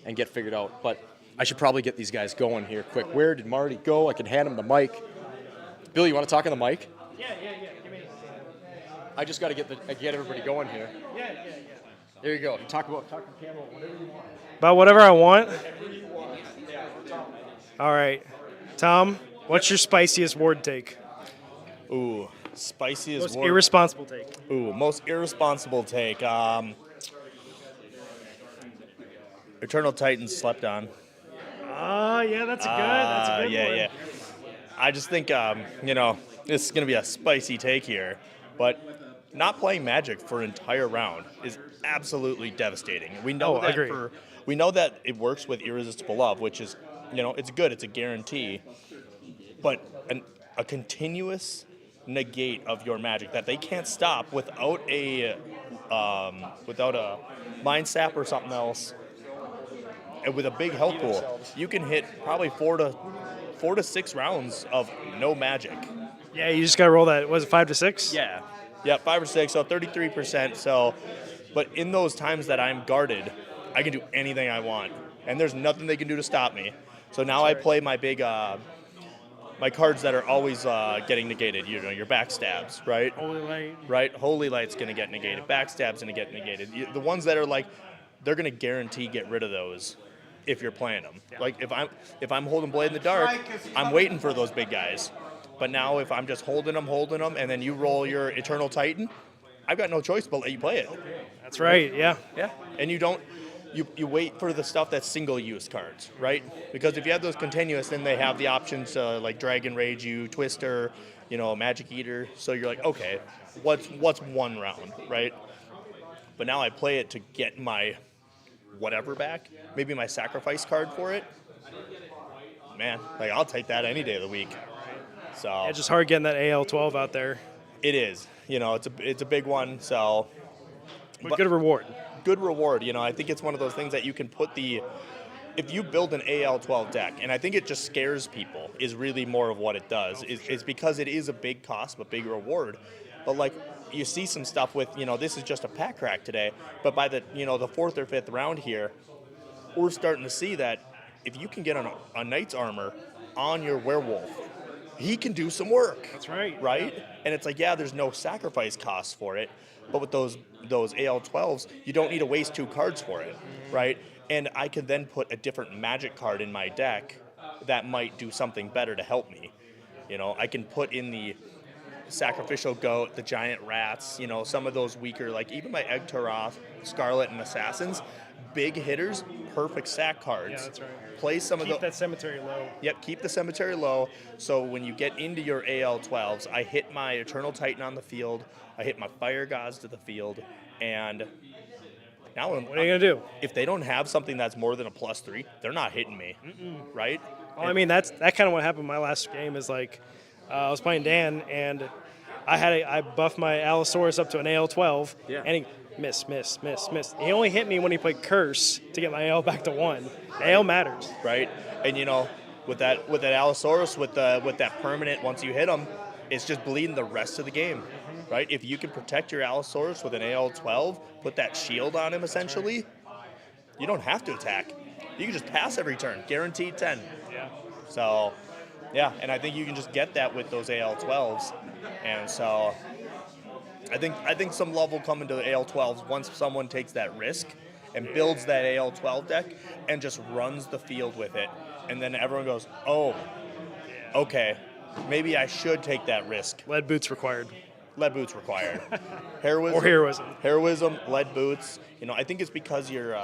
Speaker 5: and get figured out. But I should probably get these guys going here quick. Where did Marty go? I can hand him the mic. Bill, you want to talk on the mic?
Speaker 4: Yeah. Give me
Speaker 5: I just got to get everybody going here.
Speaker 4: Yeah.
Speaker 5: There you go. Talk to the camera, whatever you want.
Speaker 18: About whatever I want? All right. Tom, what's your spiciest ward take?
Speaker 6: Ooh, spiciest
Speaker 18: Most
Speaker 6: word.
Speaker 18: irresponsible take.
Speaker 6: Ooh, most irresponsible take. Eternal Titans slept on.
Speaker 18: Yeah, that's a good one.
Speaker 6: Yeah. I just think, this is going to be a spicy take here, but not playing Magic for an entire round is absolutely devastating. We know
Speaker 18: agree.
Speaker 6: We know that it works with Irresistible Love, which is, it's good, it's a guarantee, but a continuous negate of your Magic that they can't stop without a Mind Sap or something else, and with a big health pool, you can hit probably 4 to 6 rounds of no Magic.
Speaker 18: Yeah, you just got to roll that. Was it 5 to 6?
Speaker 6: Yeah, 5 or 6, so 33%. So, but in those times that I'm guarded, I can do anything I want, and there's nothing they can do to stop me. So now I play my big, my cards that are always getting negated. Your backstabs, right?
Speaker 18: Holy Light.
Speaker 6: Right, Holy Light's gonna get negated. Backstab's gonna get negated. The ones that are like, they're gonna guarantee get rid of those if you're playing them. Yeah. Like if I'm holding Blade in the Dark, I'm waiting for those big guys. But now if I'm just holding them, and then you roll your Eternal Titan, I've got no choice but let you play it.
Speaker 18: That's right, yeah.
Speaker 6: Yeah, and you don't, you wait for the stuff that's single-use cards, right? Because if you have those continuous, then they have the options to like Dragon Rage you, Twister, Magic Eater. So you're like, okay, what's one round, right? But now I play it to get my whatever back, maybe my sacrifice card for it. man, like I'll take that any day of the week. So
Speaker 18: Yeah, just hard getting that AL12 out there.
Speaker 6: it is. You know, it's a big one. So
Speaker 18: But good reward.
Speaker 6: Good reward. You know, I think it's one of those things that you can put if you build an AL12 deck, and I think it just scares people, is really more of what it does, is because it is a big cost but big reward. But like you see some stuff with, you know, this is just a pack crack today, but by the, you know, the 4th or 5th round here, we're starting to see that if you can get a knight's armor on your werewolf, he can do some work.
Speaker 18: That's right.
Speaker 6: Right? And it's like, yeah, there's no sacrifice costs for it, but with those AL12s, you don't need to waste 2 cards for it, right? And I could then put a different magic card in my deck that might do something better to help me. You know, I can put in the sacrificial goat, the giant rats, you know, some of those weaker, like even my Egg Taroth, Scarlet, and Assassins, big hitters, perfect sack cards.
Speaker 18: Yeah, that's right.
Speaker 6: Play some of
Speaker 18: Keep that cemetery low.
Speaker 6: Yep, keep the cemetery low. So when you get into your AL12s, I hit my Eternal Titan on the field, I hit my Fire Gods to the field, and now
Speaker 18: what are you gonna do?
Speaker 6: If they don't have something that's more than a +3, they're not hitting me, right?
Speaker 18: Well, I mean, that kind of what happened in my last game is like I was playing Dan, and I buffed my Allosaurus up to an AL12, and he miss. He only hit me when he played Curse to get my AL back to 1. AL matters.
Speaker 6: Right? And, you know, with that Allosaurus, with that permanent, once you hit him, it's just bleeding the rest of the game, right? If you can protect your Allosaurus with an AL12, put that shield on him essentially, you don't have to attack. You can just pass every turn, guaranteed 10.
Speaker 18: Yeah.
Speaker 6: So, yeah, and I think you can just get that with those AL12s. And so I think some love will come into the AL12s once someone takes that risk and builds that AL12 deck and just runs the field with it. And then everyone goes, oh, okay, maybe I should take that risk.
Speaker 18: Lead boots required.
Speaker 6: Lead boots required. Heroism.
Speaker 18: Or heroism.
Speaker 6: Heroism, lead boots. You know, I think it's because your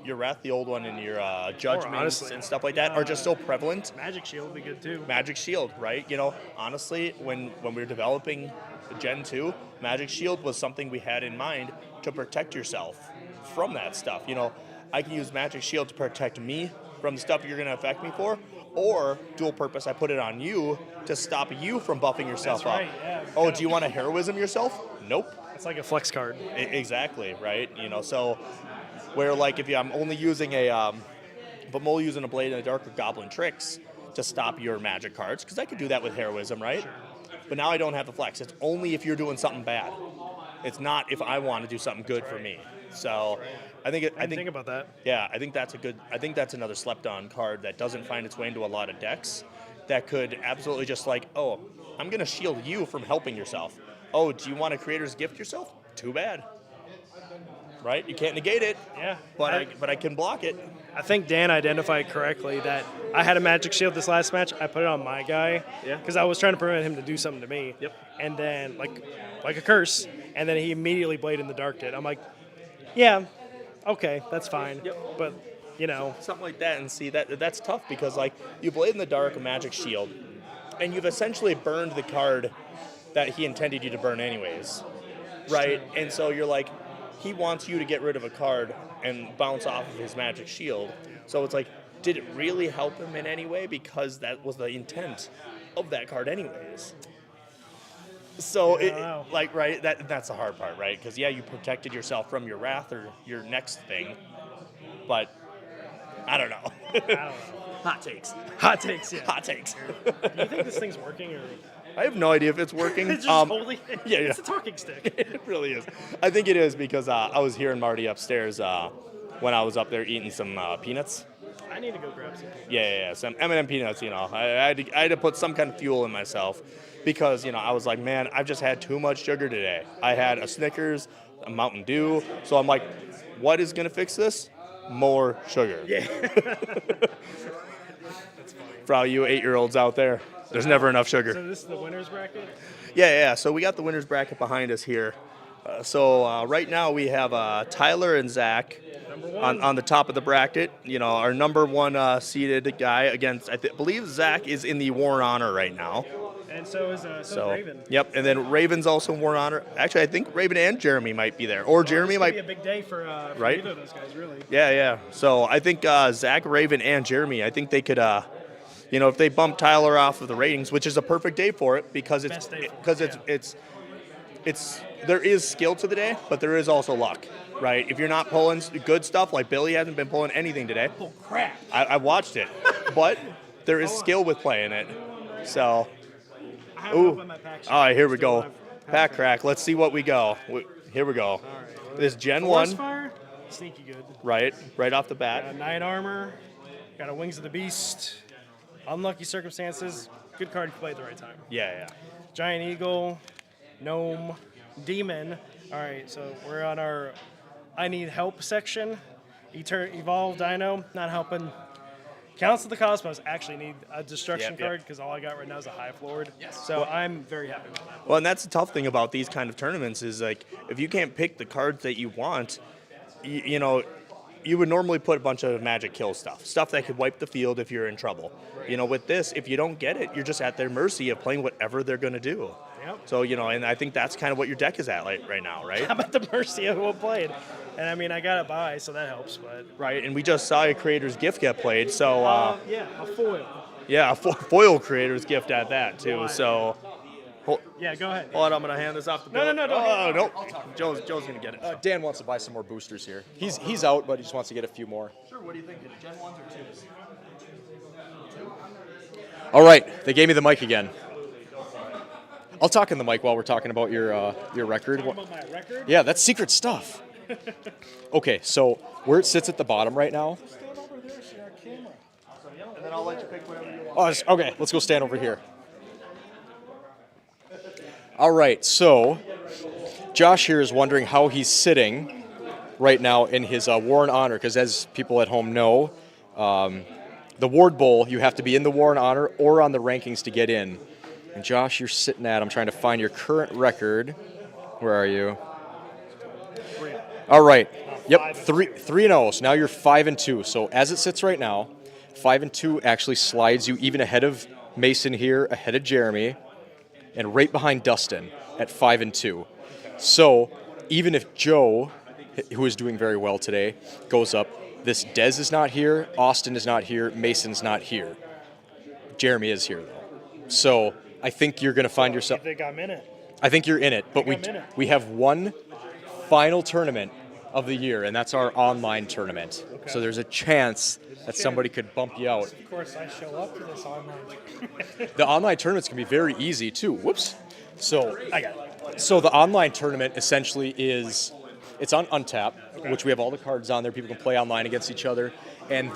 Speaker 6: Wrath the Old One and your Judgments
Speaker 18: honestly,
Speaker 6: and stuff like that are just so prevalent.
Speaker 18: Magic Shield would be good too.
Speaker 6: Magic Shield, right? You know, honestly, when we were developing Gen 2, Magic Shield was something we had in mind to protect yourself from that stuff. You know, I can use Magic Shield to protect me from the stuff you're going to affect me for, or dual purpose, I put it on you to stop you from buffing yourself
Speaker 18: That's
Speaker 6: up.
Speaker 18: right, yeah.
Speaker 6: Oh, do you want to heroism yourself? Nope.
Speaker 18: It's like a flex card.
Speaker 6: Exactly, right? You know, so where like if I'm only using if I'm only using a Blade in the Dark or Goblin Tricks to stop your magic cards, because I could do that with heroism, right? Sure. But now I don't have the flex. It's only if you're doing something bad. It's not if I want to do something good for me. So I think
Speaker 18: I think about that.
Speaker 6: Yeah, I think that's another slept on card that doesn't find its way into a lot of decks that could absolutely just like, oh, I'm going to shield you from helping yourself. Oh, do you want a Creator's Gift yourself? Too bad. Right? You can't negate it.
Speaker 18: Yeah.
Speaker 6: But I can block it.
Speaker 18: I think Dan identified correctly that I had a Magic Shield this last match. I put it on my guy because I was trying to prevent him to do something to me.
Speaker 6: Yep.
Speaker 18: And then like a curse, and then he immediately Blade in the Dark did. I'm like, yeah, okay, that's fine.
Speaker 6: Yep.
Speaker 18: But you know,
Speaker 6: something like that, and see that's tough because like you Blade in the Dark a Magic Shield, and you've essentially burned the card that he intended you to burn anyways, right? And so you're like, he wants you to get rid of a card and bounce off of his Magic Shield. So it's like, did it really help him in any way? Because that was the intent of that card anyways. So right, that's the hard part, right? Because yeah, you protected yourself from your Wrath or your next thing, but I don't know. Hot takes.
Speaker 18: Hot takes, yeah.
Speaker 6: Hot takes.
Speaker 18: Do you think this thing's working or?
Speaker 6: I have no idea if it's working.
Speaker 18: It's just holding.
Speaker 6: Yeah.
Speaker 18: It's a talking stick.
Speaker 6: It really is. I think it is because I was hearing Marty upstairs when I was up there eating some peanuts.
Speaker 18: I need to go grab some.
Speaker 6: Yeah, some M&M peanuts. You know, I had to put some kind of fuel in myself because you know I was like, man, I've just had too much sugar today. I had a Snickers, a Mountain Dew, so I'm like, what is gonna fix this? More sugar.
Speaker 18: Yeah.
Speaker 6: For all you 8-year-olds out there, there's never enough sugar.
Speaker 18: So this is the winner's bracket?
Speaker 6: Yeah. So we got the winner's bracket behind us here. So right now we have Tyler and Zach on the top of the bracket. You know, our number one seeded guy against, I believe Zach is in the War Honor right now.
Speaker 18: And so is Raven.
Speaker 6: Yep, and then Raven's also in War Honor. Actually, I think Raven and Jeremy might be there. Or Jeremy might
Speaker 18: be a big day for
Speaker 6: right?
Speaker 18: either of those guys, really.
Speaker 6: Yeah. So I think Zach, Raven, and Jeremy, I think they could you know, if they bump Tyler off of the ratings, which is a perfect day for it because it's there is skill to the day, but there is also luck, right? If you're not pulling good stuff, like Billy hasn't been pulling anything today.
Speaker 18: Oh crap!
Speaker 6: I watched it, but there is skill with playing it. So, ooh, all right, here we go. Pack crack. Let's see what we go. Here we go. This Gen 1.
Speaker 18: Fire, sneaky good.
Speaker 6: Right off the bat.
Speaker 18: Got 9 armor. Got a Wings of the Beast. Unlucky circumstances. Good card to play at the right time.
Speaker 6: Yeah.
Speaker 18: Giant Eagle. Gnome. Demon. All right, so we're on our I need help section. Evolve Dino. Not helping. Council of the Cosmos actually need a destruction card because all I got right now is a high floored. So I'm very happy with that.
Speaker 6: Well, and that's the tough thing about these kind of tournaments is like if you can't pick the cards that you want, you know, you would normally put a bunch of magic kill stuff that could wipe the field if you're in trouble. You know, with this, if you don't get it, you're just at their mercy of playing whatever they're going to do.
Speaker 18: Yep.
Speaker 6: So, you know, and I think that's kind of what your deck is at right now, right?
Speaker 18: I'm at the mercy of who played. And I mean, I got it by, so that helps. But
Speaker 6: right, and we just saw a creator's gift get played, so
Speaker 18: yeah, a foil.
Speaker 6: Yeah, a foil creator's gift at that too. So,
Speaker 18: yeah, go ahead.
Speaker 6: Hold on, I'm gonna hand this off to Bill.
Speaker 18: No.
Speaker 6: Oh no, Joe's gonna get it.
Speaker 5: Dan wants to buy some more boosters here. He's out, but he just wants to get a few more.
Speaker 3: Sure. What do you think? Gen 1s or 2s?
Speaker 5: All right, they gave me the mic again. I'll talk in the mic while we're talking about your record.
Speaker 18: Talking about my record?
Speaker 5: Yeah, that's secret stuff. Okay, so where it sits at the bottom right now.
Speaker 4: Stand over there, see our camera.
Speaker 2: And then I'll let you pick whatever you want.
Speaker 5: Oh, okay, let's go stand over here. All right, so Josh here is wondering how he's sitting right now in his War and Honor, because as people at home know, the Ward Bowl, you have to be in the War and Honor or on the rankings to get in. And Josh, you're sitting at, I'm trying to find your current record. Where are you? All right. Yep, 3-0. So now you're 5-2. So as it sits right now, 5-2 actually slides you even ahead of Mason here, ahead of Jeremy, and right behind Dustin at 5-2. So even if Joe, who is doing very well today, goes up, this Dez is not here, Austin is not here, Mason's not here. Jeremy is here though. So I think you're going to find yourself.
Speaker 18: I think I'm in it.
Speaker 5: I think you're in it, but we have one final tournament of the year, and that's our online tournament.
Speaker 18: Okay.
Speaker 5: So there's a chance that somebody could bump you out.
Speaker 18: Of course, I show up to this online.
Speaker 5: The online tournaments can be very easy too. Whoops. So
Speaker 18: I got it.
Speaker 5: So the online tournament essentially it's on Untap, which we have all the cards on there. People can play online against each other, and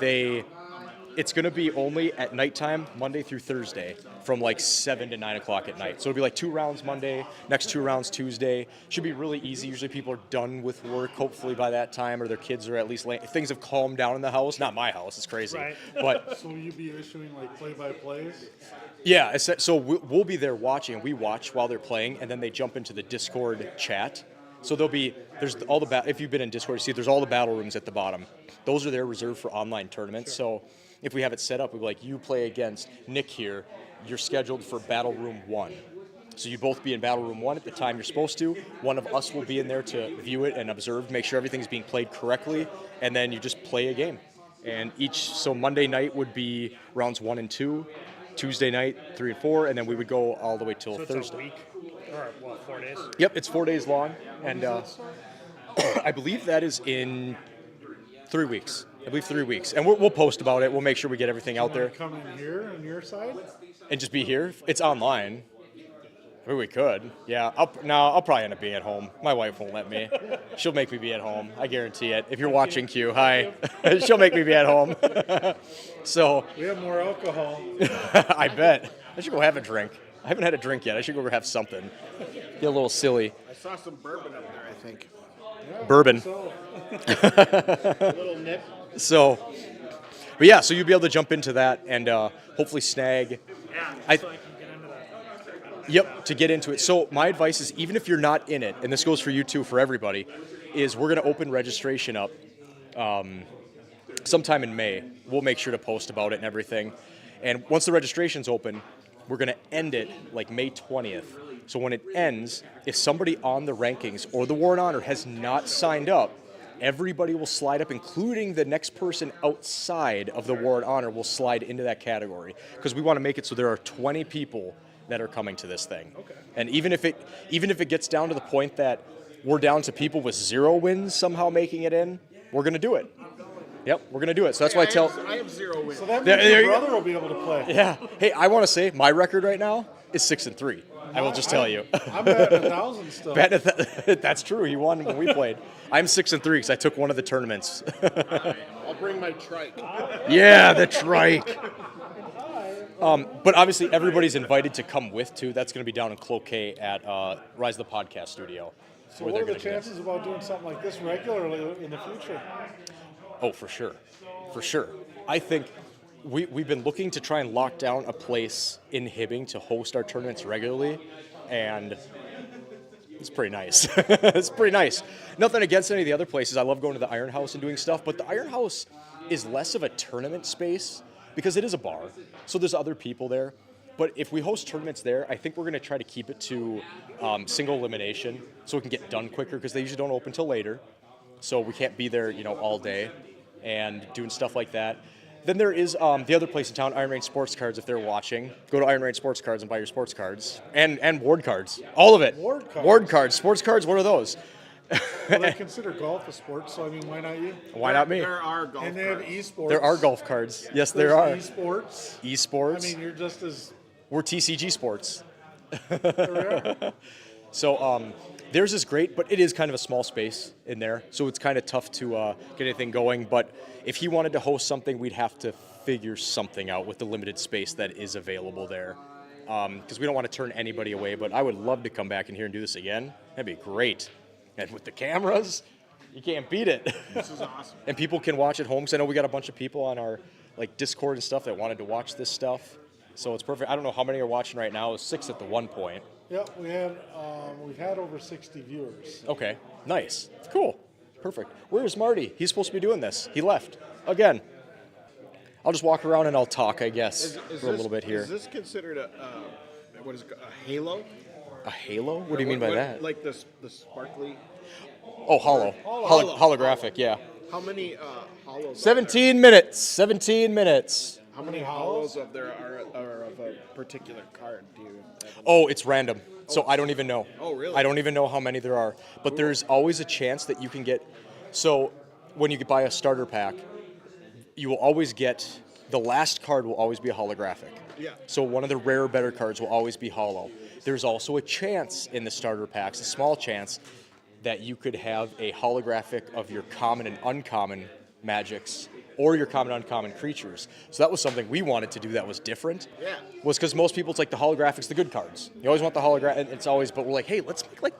Speaker 5: it's going to be only at nighttime, Monday through Thursday, from like 7 to 9 o'clock at night. So it'll be like 2 rounds Monday, next 2 rounds Tuesday. Should be really easy. Usually people are done with work, hopefully by that time, or their kids are at least late. Things have calmed down in the house. Not my house, it's crazy.
Speaker 4: Right.
Speaker 5: But
Speaker 4: So will you be issuing like play-by-plays?
Speaker 5: yeah, so we'll be there watching. We watch while they're playing, and then they jump into the Discord chat. So there's all the if you've been in Discord, you see there's all the battle rooms at the bottom. Those are there reserved for online tournaments. Sure. So if we have it set up, we'll be like, you play against Nick here. You're scheduled for Battle Room 1. So you both be in Battle Room 1 at the time you're supposed to. One of us will be in there to view it and observe, make sure everything's being played correctly, and then you just play a game. And so Monday night would be rounds 1 and 2, Tuesday night 3 and 4, and then we would go all the way till
Speaker 18: So
Speaker 5: Thursday.
Speaker 18: it's a week, or well, 4 days.
Speaker 5: Yep, it's 4 days long, and I believe that is in 3 weeks. I believe 3 weeks, and we'll post about it. We'll make sure we get everything out there.
Speaker 4: Come in here on your side?
Speaker 5: And just be here. It's online. I mean, we could. Yeah. I'll probably end up being at home. My wife won't let me. She'll make me be at home. I guarantee it. If you're watching, Q, hi. She'll make me be at home. So.
Speaker 4: We have more alcohol.
Speaker 5: I bet. I should go have a drink. I haven't had a drink yet. I should go have something. Get a little silly.
Speaker 20: I saw some bourbon up there, I think.
Speaker 4: Yeah,
Speaker 5: Bourbon.
Speaker 20: A little nip.
Speaker 5: So, but yeah, so you'll be able to jump into that and hopefully snag. Yep, to get into it. So my advice is, even if you're not in it, and this goes for you too, for everybody, is we're going to open registration up sometime in May. We'll make sure to post about it and everything. And once the registration's open, we're going to end it like May 20th. So when it ends, if somebody on the rankings or the War and Honor has not signed up, everybody will slide up, including the next person outside of the War and Honor will slide into that category, because we want to make it so there are 20 people that are coming to this thing. Okay. And even if it gets down to the point that we're down to people with 0 wins somehow making it in, we're going to do it. Yep, we're going to do it. So that's why
Speaker 20: I have 0 wins.
Speaker 4: So that means your brother will be able to play.
Speaker 5: Yeah. Hey, I want to say my record right now is 6-3. I will just tell you.
Speaker 4: I'm betting 1,000 still.
Speaker 5: That's true. He won when we played. I'm 6-3 because I took one of the tournaments.
Speaker 20: I'll bring my trike.
Speaker 5: Yeah, the trike. But obviously, everybody's invited to come with, too. That's going to be down in Cloquet at Rise of the Podcast Studio.
Speaker 4: So what are the chances about doing something like this regularly in the future?
Speaker 5: Oh, for sure. For sure. I think we've been looking to try and lock down a place in Hibbing to host our tournaments regularly, and it's pretty nice. It's pretty nice. Nothing against any of the other places. I love going to the Iron House and doing stuff, but the Iron House is less of a tournament space because it is a bar, so there's other people there. But if we host tournaments there, I think we're going to try to keep it to single elimination so we can get done quicker, because they usually don't open till later. So we can't be there, all day and doing stuff like that. Then there is the other place in town, Iron Range Sports Cards. If they're watching, go to Iron Range Sports Cards and buy your sports cards and ward cards, all of it. Ward cards, sports cards. What are those?
Speaker 4: Well, they consider golf a sport, so I mean, why not you?
Speaker 5: Why not me?
Speaker 20: There are golf
Speaker 4: And they have esports.
Speaker 5: There are golf cards. Yes,
Speaker 4: There's
Speaker 5: there are.
Speaker 4: Esports.
Speaker 5: Esports.
Speaker 4: I mean, you're just as.
Speaker 5: We're TCG Sports.
Speaker 4: There we are.
Speaker 5: So theirs is great, but it is kind of a small space in there, so it's kind of tough to get anything going. But if he wanted to host something, we'd have to figure something out with the limited space that is available there, because we don't want to turn anybody away. But I would love to come back in here and do this again. That'd be great. And with the cameras, you can't beat it.
Speaker 20: This is awesome.
Speaker 5: And people can watch at home, because I know we got a bunch of people on our Discord and stuff that wanted to watch this stuff. So it's perfect. I don't know how many are watching right now. It was 6 at the one point.
Speaker 4: Yeah, we've had over 60 viewers.
Speaker 5: Okay, nice. Cool. Perfect. Where's Marty? He's supposed to be doing this. He left. Again. I'll just walk around and I'll talk, I guess, for a little bit here.
Speaker 20: Is this considered a halo?
Speaker 5: A halo? What do you mean by that?
Speaker 20: Like the sparkly?
Speaker 5: Oh, hollow. Holographic, yeah.
Speaker 20: How many hollows?
Speaker 5: 17 minutes. 17 minutes.
Speaker 20: How many hollows of there are of a particular card? Do you?
Speaker 5: Oh, it's random. So I don't even know.
Speaker 20: Oh, really?
Speaker 5: I don't even know how many there are. But there's always a chance that you can get. So when you buy a starter pack, you will always get, the last card will always be a holographic.
Speaker 20: Yeah.
Speaker 5: So one of the rarer, better cards will always be hollow. There's also a chance in the starter packs, a small chance, that you could have a holographic of your common and uncommon magics, or your common and uncommon creatures. So that was something we wanted to do that was different.
Speaker 20: Yeah.
Speaker 5: Was because most people, it's like the holographics, the good cards. You always want the holographic, and it's always, but we're like, hey, let's make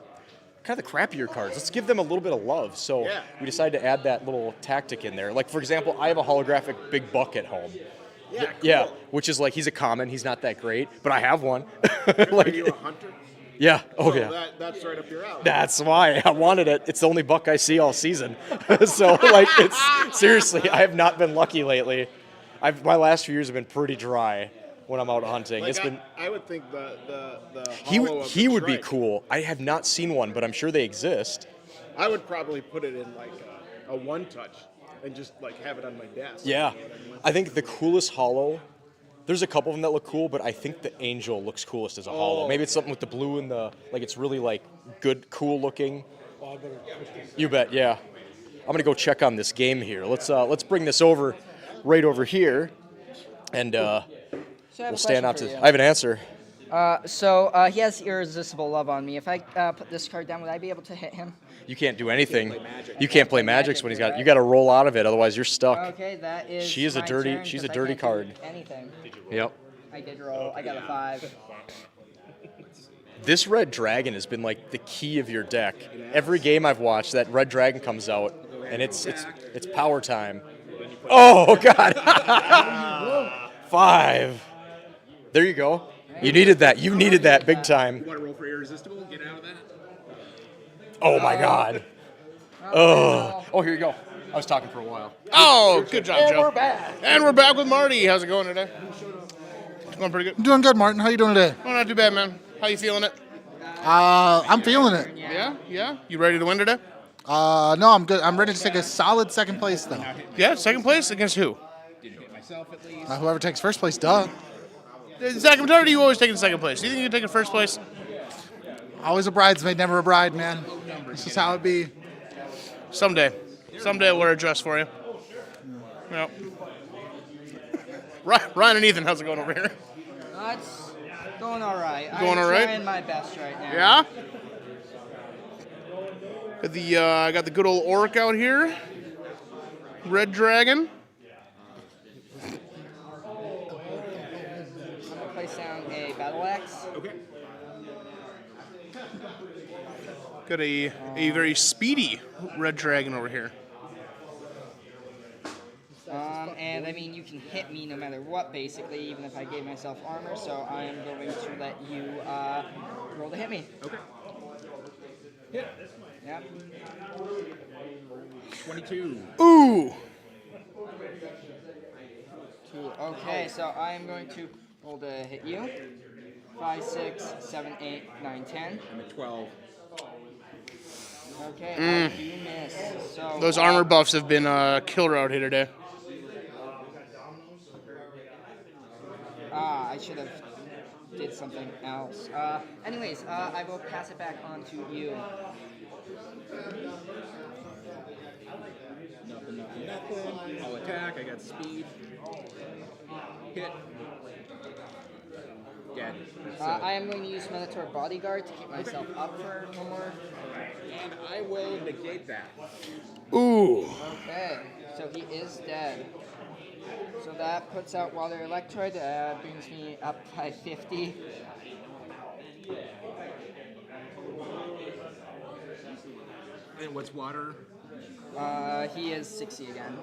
Speaker 5: kind of the crappier cards. Let's give them a little bit of love. So we decided to add that little tactic in there. Like, for example, I have a holographic Big Buck at home.
Speaker 20: Yeah, cool.
Speaker 5: Yeah, which is he's a common. He's not that great, but I have one.
Speaker 20: Are you a hunter?
Speaker 5: Yeah. Oh,
Speaker 20: so
Speaker 5: yeah.
Speaker 20: That's right up your alley.
Speaker 5: That's why I wanted it. It's the only buck I see all season. So, it's seriously, I have not been lucky lately. My last few years have been pretty dry when I'm out hunting. It's been.
Speaker 20: I would think the
Speaker 5: He would be cool. I have not seen one, but I'm sure they exist.
Speaker 20: I would probably put it in a one touch and just have it on my desk.
Speaker 5: Yeah, I think the coolest hollow. There's a couple of them that look cool, but I think the Angel looks coolest as a hollow. Maybe it's something with the blue and the it's really good, cool looking. You bet, yeah. I'm gonna go check on this game here. Let's bring this over, right over here, and we'll stand out to. I have an answer.
Speaker 11: So he has irresistible love on me. If I put this card down, would I be able to hit him?
Speaker 5: You can't do anything. You can't play magic when he's got. You got to roll out of it, otherwise you're stuck.
Speaker 11: Okay, that is.
Speaker 5: She's a
Speaker 11: my
Speaker 5: dirty.
Speaker 11: turn,
Speaker 5: She's
Speaker 11: 'cause
Speaker 5: a
Speaker 11: I
Speaker 5: dirty
Speaker 11: can't do
Speaker 5: card.
Speaker 11: Anything.
Speaker 5: Yep.
Speaker 11: I did roll. I got a 5.
Speaker 5: This red dragon has been the key of your deck. Every game I've watched, that red dragon comes out, and it's power time. Oh God! 5. There you go. You needed that. You needed that big time.
Speaker 7: You want to roll for irresistible? Get out of that.
Speaker 5: Oh my God. Oh, here you go. I was talking for a while.
Speaker 2: Oh, good job, Joe.
Speaker 11: We're back.
Speaker 2: And we're back with Marty. How's it going today? It's going pretty good.
Speaker 15: I'm doing good, Martin. How you doing today?
Speaker 2: Oh, not too bad, man. How you feeling it?
Speaker 15: I'm feeling it.
Speaker 2: Yeah? You ready to win today?
Speaker 15: No, I'm good. I'm ready to take a solid second place, though.
Speaker 2: Yeah, second place against who?
Speaker 7: Didn't hit myself at least.
Speaker 15: Whoever takes first place, duh.
Speaker 2: Zach, I'm tired of you always taking second place. Do you think you can take first place?
Speaker 15: Always a bridesmaid, never a bride, man. This is how it be.
Speaker 2: Someday I'll wear a dress for you. Yep. Ryan and Ethan, how's it going over here?
Speaker 11: It's going all right.
Speaker 2: Going all right?
Speaker 11: I'm trying my best right now.
Speaker 2: Yeah? I got the good old orc out here. Red Dragon.
Speaker 11: I'm gonna place down a battle axe.
Speaker 7: Okay.
Speaker 2: Got a very speedy Red Dragon over here.
Speaker 11: And I mean, you can hit me no matter what, basically, even if I gave myself armor. So I am going to let you roll to hit me.
Speaker 7: Okay. Hit.
Speaker 11: Yep.
Speaker 7: 22.
Speaker 2: Ooh.
Speaker 11: Okay, so I am going to roll to hit you. 5, 6, 7, 8, 9, 10.
Speaker 7: I'm at 12.
Speaker 11: Okay, I do miss. So
Speaker 2: Those armor buffs have been killer out here today.
Speaker 11: I should have did something else. Anyways, I will pass it back on to you.
Speaker 7: Nothing. I'll attack. I got speed. Hit. Dead.
Speaker 11: I am going to use Minotaur Bodyguard to keep myself up for one more.
Speaker 7: And I will negate that.
Speaker 2: Ooh.
Speaker 11: Okay, so he is dead. So that puts out Water Electroid, brings me up by 50.
Speaker 7: And what's water?
Speaker 11: He is 60 again.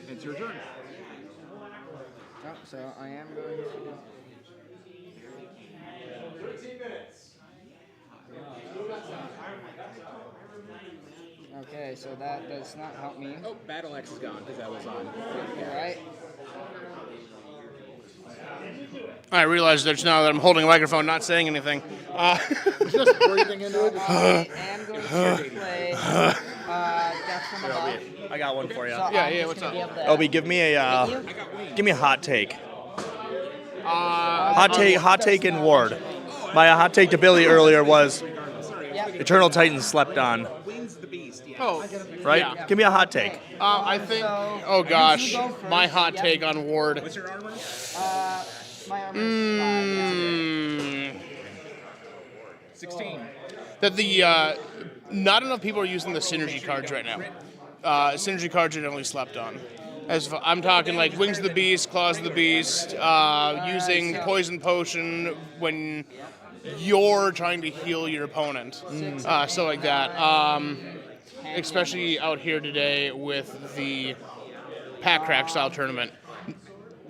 Speaker 7: It's your turn.
Speaker 11: Oh, so I am going to...
Speaker 7: 13 minutes.
Speaker 11: Okay, so that does not help me.
Speaker 7: Oh, Battle Axe is gone because that was on.
Speaker 11: Alright.
Speaker 2: I realize that now that I'm holding a microphone, not saying anything.
Speaker 15: Just breathing into it.
Speaker 11: I am going to play Death from Above.
Speaker 5: I got one for you.
Speaker 11: So I'm just gonna be able to
Speaker 5: Obi, give me a hot take. Hot take in Ward. My hot take to Billy earlier was Eternal Titans slept on.
Speaker 2: Oh,
Speaker 5: Right?
Speaker 2: yeah.
Speaker 5: Give me a hot take.
Speaker 2: I think. Oh gosh, my hot take on Ward.
Speaker 7: What's your armor?
Speaker 11: My armor is
Speaker 7: 16.
Speaker 2: That not enough people are using the synergy cards right now. Synergy cards are generally slept on. I'm talking like Wings of the Beast, Claws of the Beast, using Poison Potion when you're trying to heal your opponent, stuff like that. Especially out here today with the Pack Crack style tournament.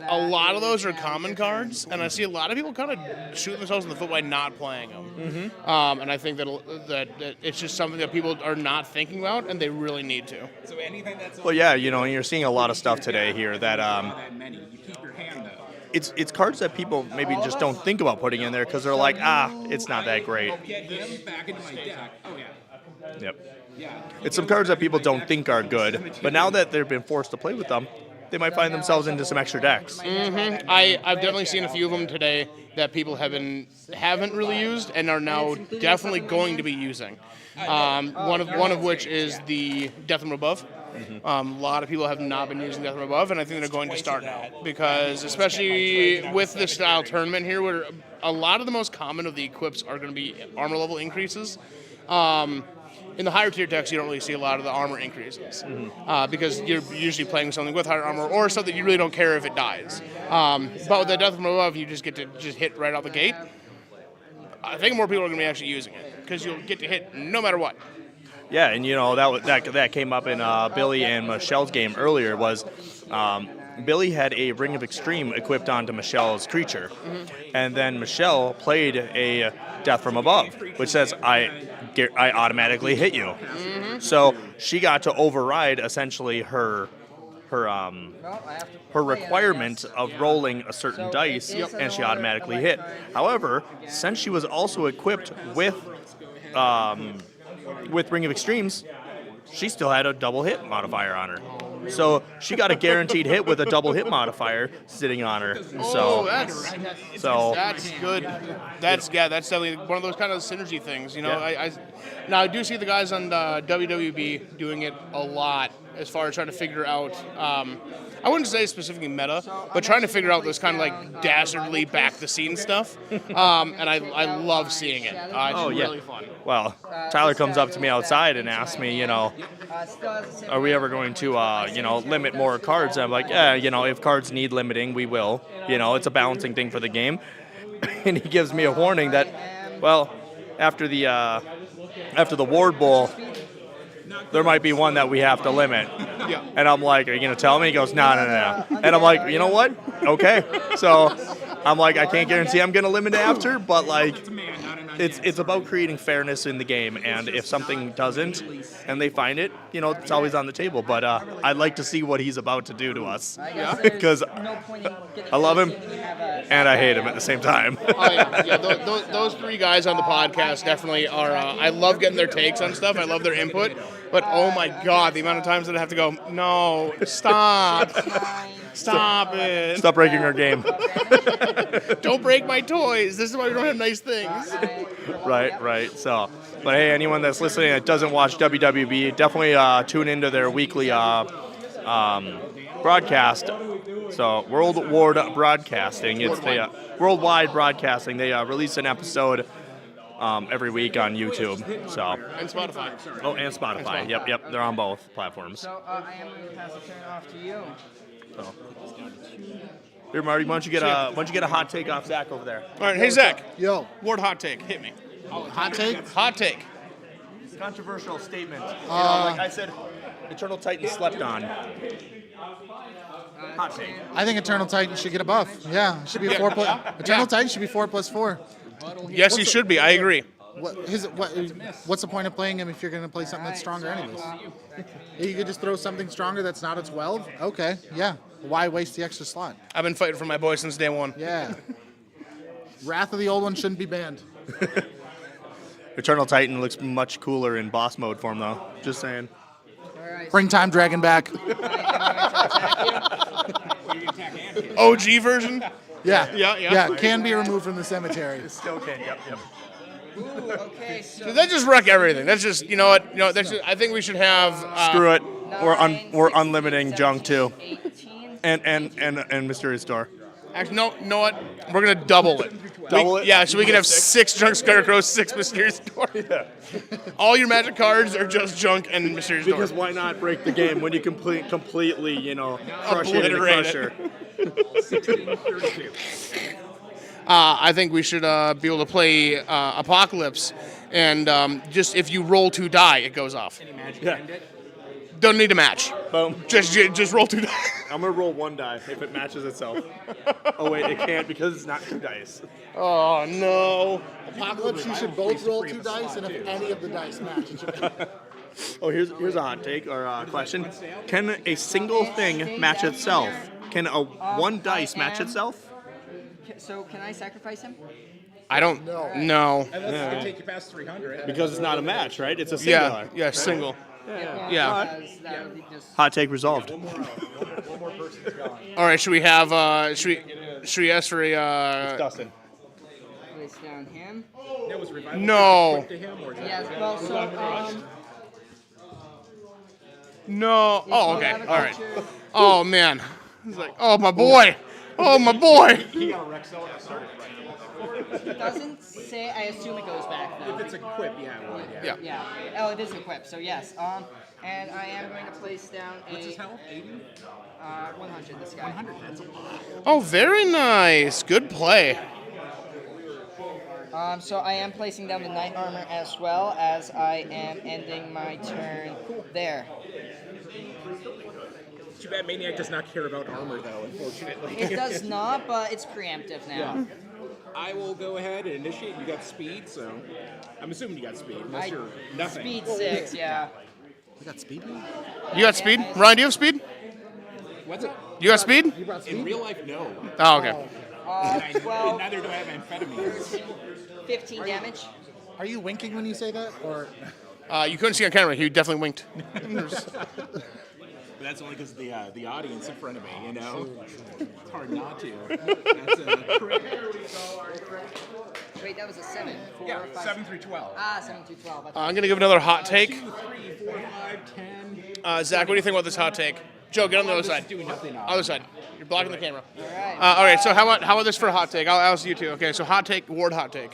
Speaker 2: A lot of those are common cards, and I see a lot of people kind of shooting themselves in the foot by not playing them. And I think that it's just something that people are not thinking about, and they really need to.
Speaker 7: So anything that's
Speaker 5: Well, yeah, you're seeing a lot of stuff today here that
Speaker 7: that many, you keep your hand though.
Speaker 5: it's cards that people maybe just don't think about putting in there because they're like, it's not that great.
Speaker 7: Get him back into my deck. Oh yeah.
Speaker 5: Yep.
Speaker 7: Yeah.
Speaker 5: It's some cards that people don't think are good, but now that they've been forced to play with them, they might find themselves into some extra decks.
Speaker 2: I've definitely seen a few of them today that people haven't really used and are now definitely going to be using. One of which is the Death from Above. A lot of people have not been using Death from Above, and I think they're going to start now because, especially with this style tournament here, where a lot of the most common of the equips are going to be armor level increases. In the higher tier decks, you don't really see a lot of the armor increases because you're usually playing something with higher armor or something you really don't care if it dies. But with the Death from Above, you just get to hit right out the gate. I think more people are going to be actually using it because you'll get to hit no matter what.
Speaker 5: Yeah, and that came up in Billy and Michelle's game earlier. Was Billy had a Ring of Extreme equipped onto Michelle's creature, and then Michelle played a Death from Above, which says I automatically hit you. So she got to override essentially her requirement of rolling a certain dice, and she automatically hit. However, since she was also equipped with
Speaker 3: with Ring of Extremes, she still had a double hit modifier on her. So she got a guaranteed hit with a double hit modifier sitting on her. So
Speaker 2: that's good. That's definitely one of those kind of synergy things. You know, I do see the guys on the WWB doing it a lot as far as trying to figure out. I wouldn't say specifically meta, but trying to figure out this kind of like dastardly back the scenes stuff. And I love seeing it. It's really fun.
Speaker 3: Well, Tyler comes up to me outside and asks me, you know, are we ever going to, you know, limit more cards? And I'm like, yeah, you know, if cards need limiting, we will. You know, it's a balancing thing for the game. And he gives me a warning that, well, after the Ward Bowl, there might be one that we have to limit.
Speaker 2: Yeah.
Speaker 3: And I'm like, are you going to tell me? He goes, no. And I'm like, you know what? Okay. So I'm like, I can't guarantee I'm going to limit it after, but like, it's about creating fairness in the game. And if something doesn't and they find it, you know, it's always on the table. But I'd like to see what he's about to do to us. Because I love him and I hate him at the same time.
Speaker 2: Those three guys on the podcast definitely are. I love getting their takes on stuff. I love their input. But oh my God, the amount of times that I have to go, no, stop. Stop it.
Speaker 3: Stop breaking our game.
Speaker 2: Don't break my toys. This is why we don't have nice things.
Speaker 3: Right. So, but hey, anyone that's listening that doesn't watch WWB, definitely tune into their weekly broadcast. So, World Ward Broadcasting. It's the Worldwide Broadcasting. They release an episode every week on YouTube. So
Speaker 2: and Spotify.
Speaker 3: Oh, and Spotify. Yep. They're on both platforms.
Speaker 11: So I am going to pass the turn off to you.
Speaker 3: So. Here, Marty, why don't you get a hot take off Zach over there?
Speaker 2: All right, hey Zach.
Speaker 9: Yo.
Speaker 2: Ward hot take. Hit me.
Speaker 9: Hot take?
Speaker 2: Hot take.
Speaker 3: Controversial statement. Like I said, Eternal Titan slept on. Hot take.
Speaker 15: I think Eternal Titan should get a buff. Yeah, it should be a 4 plus. Eternal Titan should be 4+4.
Speaker 2: Yes, he should be. I agree.
Speaker 15: What's the point of playing him if you're going to play something that's stronger anyways? You could just throw something stronger that's not a 12? Okay, yeah. Why waste the extra slot?
Speaker 2: I've been fighting for my boy since day one.
Speaker 15: Yeah. Wrath of the Old One shouldn't be banned.
Speaker 3: Eternal Titan looks much cooler in boss mode form, though. Just saying.
Speaker 15: Bring Time Dragon back.
Speaker 2: OG version?
Speaker 15: Yeah. Can be removed from the cemetery.
Speaker 3: Still can. Yep.
Speaker 11: Ooh, okay,
Speaker 2: So that just wreck everything. That's just I think we should have.
Speaker 3: Screw it. We're unlimiting junk too. And Mysterious Door.
Speaker 2: Actually, no. You know what? We're gonna double it.
Speaker 3: Double it?
Speaker 2: Yeah, so we can have 6 junk Scarecrows, 6 Mysterious Door.
Speaker 3: Yeah.
Speaker 2: All your magic cards are just junk and Mysterious Door.
Speaker 3: Because why not break the game when you completely, crush it in the crusher?
Speaker 2: I think we should be able to play Apocalypse, and just if you roll 2 die, it goes off.
Speaker 3: Any magic behind it?
Speaker 2: Don't need a match.
Speaker 3: Boom.
Speaker 2: Just roll 2 die.
Speaker 3: I'm gonna roll 1 die if it matches itself. Oh wait, it can't because it's not 2 dice.
Speaker 2: Oh no.
Speaker 15: Apocalypse, you should both roll 2 dice, and if any of the dice match, it should be.
Speaker 3: Oh, here's a hot take or a question. Can a single thing match itself? Can a 1 dice match itself?
Speaker 11: So can I sacrifice him?
Speaker 2: I don't know. No.
Speaker 7: Unless it can take you past 300.
Speaker 3: Because it's not a match, right? It's a singular.
Speaker 2: Yeah, single. Yeah.
Speaker 3: Hot take resolved.
Speaker 14: One more person's going.
Speaker 2: All right, should we have? Should we ask for a?
Speaker 3: It's Dustin.
Speaker 11: Place down him.
Speaker 2: No.
Speaker 11: Yes. Well, so
Speaker 2: No. Oh, okay. All right. Oh man. He's like, oh my boy. Oh my boy.
Speaker 7: He got a Rexo and I started
Speaker 11: It doesn't say. I assume it goes back though.
Speaker 7: If it's a quip, yeah, it would.
Speaker 11: Yeah. Oh, it is a quip. So yes. And I am going to place down a.
Speaker 7: What's his health? 80?
Speaker 11: 100. This guy.
Speaker 7: 100. That's a lot.
Speaker 2: Oh, very nice. Good play.
Speaker 11: So I am placing down the Knight Armor as well as I am ending my turn there.
Speaker 7: Too bad Maniac does not care about armor, though, unfortunately.
Speaker 11: It does not, but it's preemptive now.
Speaker 7: Yeah. I will go ahead and initiate. You got speed, so I'm assuming you got speed, unless you're nothing.
Speaker 11: Speed 6, yeah.
Speaker 15: I got speed?
Speaker 2: You got speed? Ryan, do you have speed?
Speaker 7: What's it?
Speaker 2: You got speed?
Speaker 7: In real life, no.
Speaker 2: Oh, okay.
Speaker 7: And neither do I have amphetamines.
Speaker 11: 15 damage.
Speaker 15: Are you winking when you say that, or?
Speaker 2: You couldn't see on camera. He definitely winked.
Speaker 7: But that's only because the audience in front of me, you know? It's hard not to. That's a crit.
Speaker 11: Wait, that was a 7. 4,
Speaker 7: Yeah,
Speaker 11: 5,
Speaker 7: 7 through 12.
Speaker 11: 7 through 12.
Speaker 2: I'm going to give another hot take.
Speaker 7: 2, 3, 4, 5, 10.
Speaker 2: Zach, what do you think about this hot take? Joe, get on the other side.
Speaker 7: Doing nothing now.
Speaker 2: Other side. You're blocking the camera.
Speaker 11: All
Speaker 2: All right, so how about this for a hot take? I'll ask you two. Okay, so hot take, Ward hot take.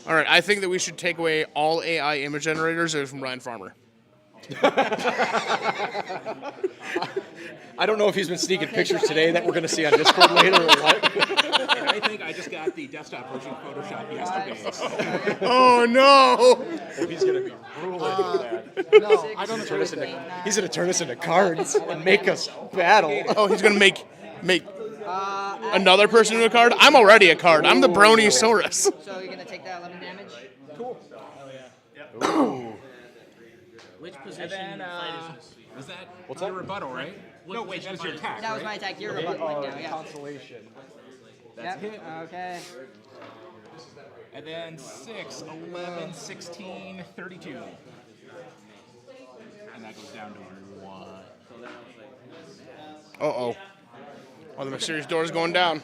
Speaker 2: All right, I think that we should take away all AI image generators from Ryan Farmer.
Speaker 5: I don't know if he's been sneaking pictures today that we're going to see on Discord later or what.
Speaker 7: And I think I just got the desktop version of Photoshop yesterday.
Speaker 2: Oh, no.
Speaker 5: He's going to be brutal into that.
Speaker 15: No, I don't agree with that.
Speaker 5: He's going to turn us into cards and make us battle.
Speaker 2: Oh, he's going to make another person into a card? I'm already a card. I'm the Browniesaurus.
Speaker 11: So you're going to take that 11 damage?
Speaker 7: Cool.
Speaker 5: Ooh.
Speaker 8: Which
Speaker 7: And
Speaker 8: position
Speaker 7: then,
Speaker 8: fight is this?
Speaker 7: was that
Speaker 5: What's
Speaker 7: your
Speaker 5: that?
Speaker 7: rebuttal, right? No, wait, that was your attack,
Speaker 11: That was my
Speaker 7: right?
Speaker 11: attack. You're rebuttaling now, yeah.
Speaker 5: Consolation.
Speaker 7: That's
Speaker 11: Yep,
Speaker 7: hit.
Speaker 11: okay.
Speaker 7: And then 6, 11, 16, 32. And that goes down to 1.
Speaker 2: Uh-oh. Oh, the mysterious door is going down.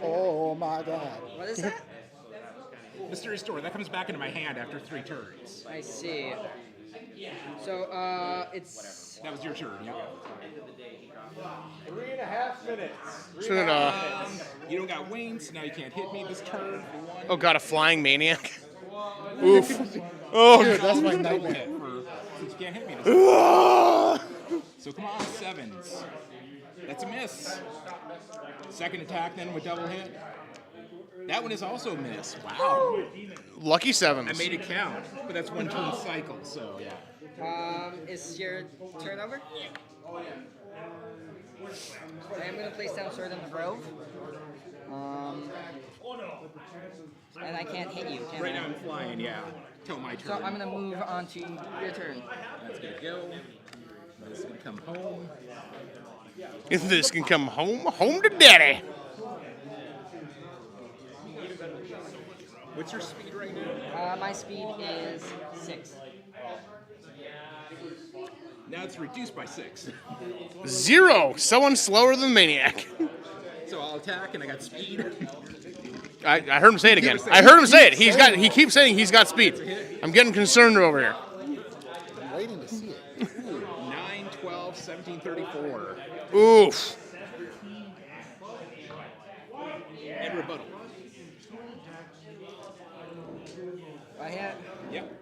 Speaker 15: Oh my God.
Speaker 11: What is that?
Speaker 7: Mysterious door, that comes back into my hand after 3 turns.
Speaker 11: I see. So, it's...
Speaker 7: That was your turn, yeah.
Speaker 5: 3.5 minutes.
Speaker 2: So then,
Speaker 7: You don't got wings, so now you can't hit me this turn.
Speaker 2: oh, God, a flying maniac. Oof. Oh,
Speaker 15: Dude, that's my
Speaker 7: Double
Speaker 15: nightmare.
Speaker 7: hit since you can't hit me this turn. So come on, 7s. That's a miss. Second attack then with double hit. That one is also a miss. Wow.
Speaker 2: Lucky sevens.
Speaker 7: I made it count, but that's 1 turn cycle, so yeah.
Speaker 11: Is your turn over? I am going to place down Sword in the Grove. And I can't hit you, can
Speaker 7: Right
Speaker 11: I?
Speaker 7: now I'm flying, yeah. Till my
Speaker 11: So
Speaker 7: turn.
Speaker 11: I'm going to move on to your turn.
Speaker 7: That's gonna go. This is gonna come home.
Speaker 2: If this can come home to daddy.
Speaker 7: What's your speed right now?
Speaker 11: My speed is 6.
Speaker 7: Now it's reduced by 6.
Speaker 2: 0. Someone slower than Maniac.
Speaker 7: So I'll attack and I got speed.
Speaker 2: I heard him say it again. I heard him say it. He keeps saying he's got speed. I'm getting concerned over here.
Speaker 15: I'm waiting to see it.
Speaker 7: 9, 12, 17, 34.
Speaker 2: Oof.
Speaker 7: And rebuttal.
Speaker 11: I hit.
Speaker 7: Yep.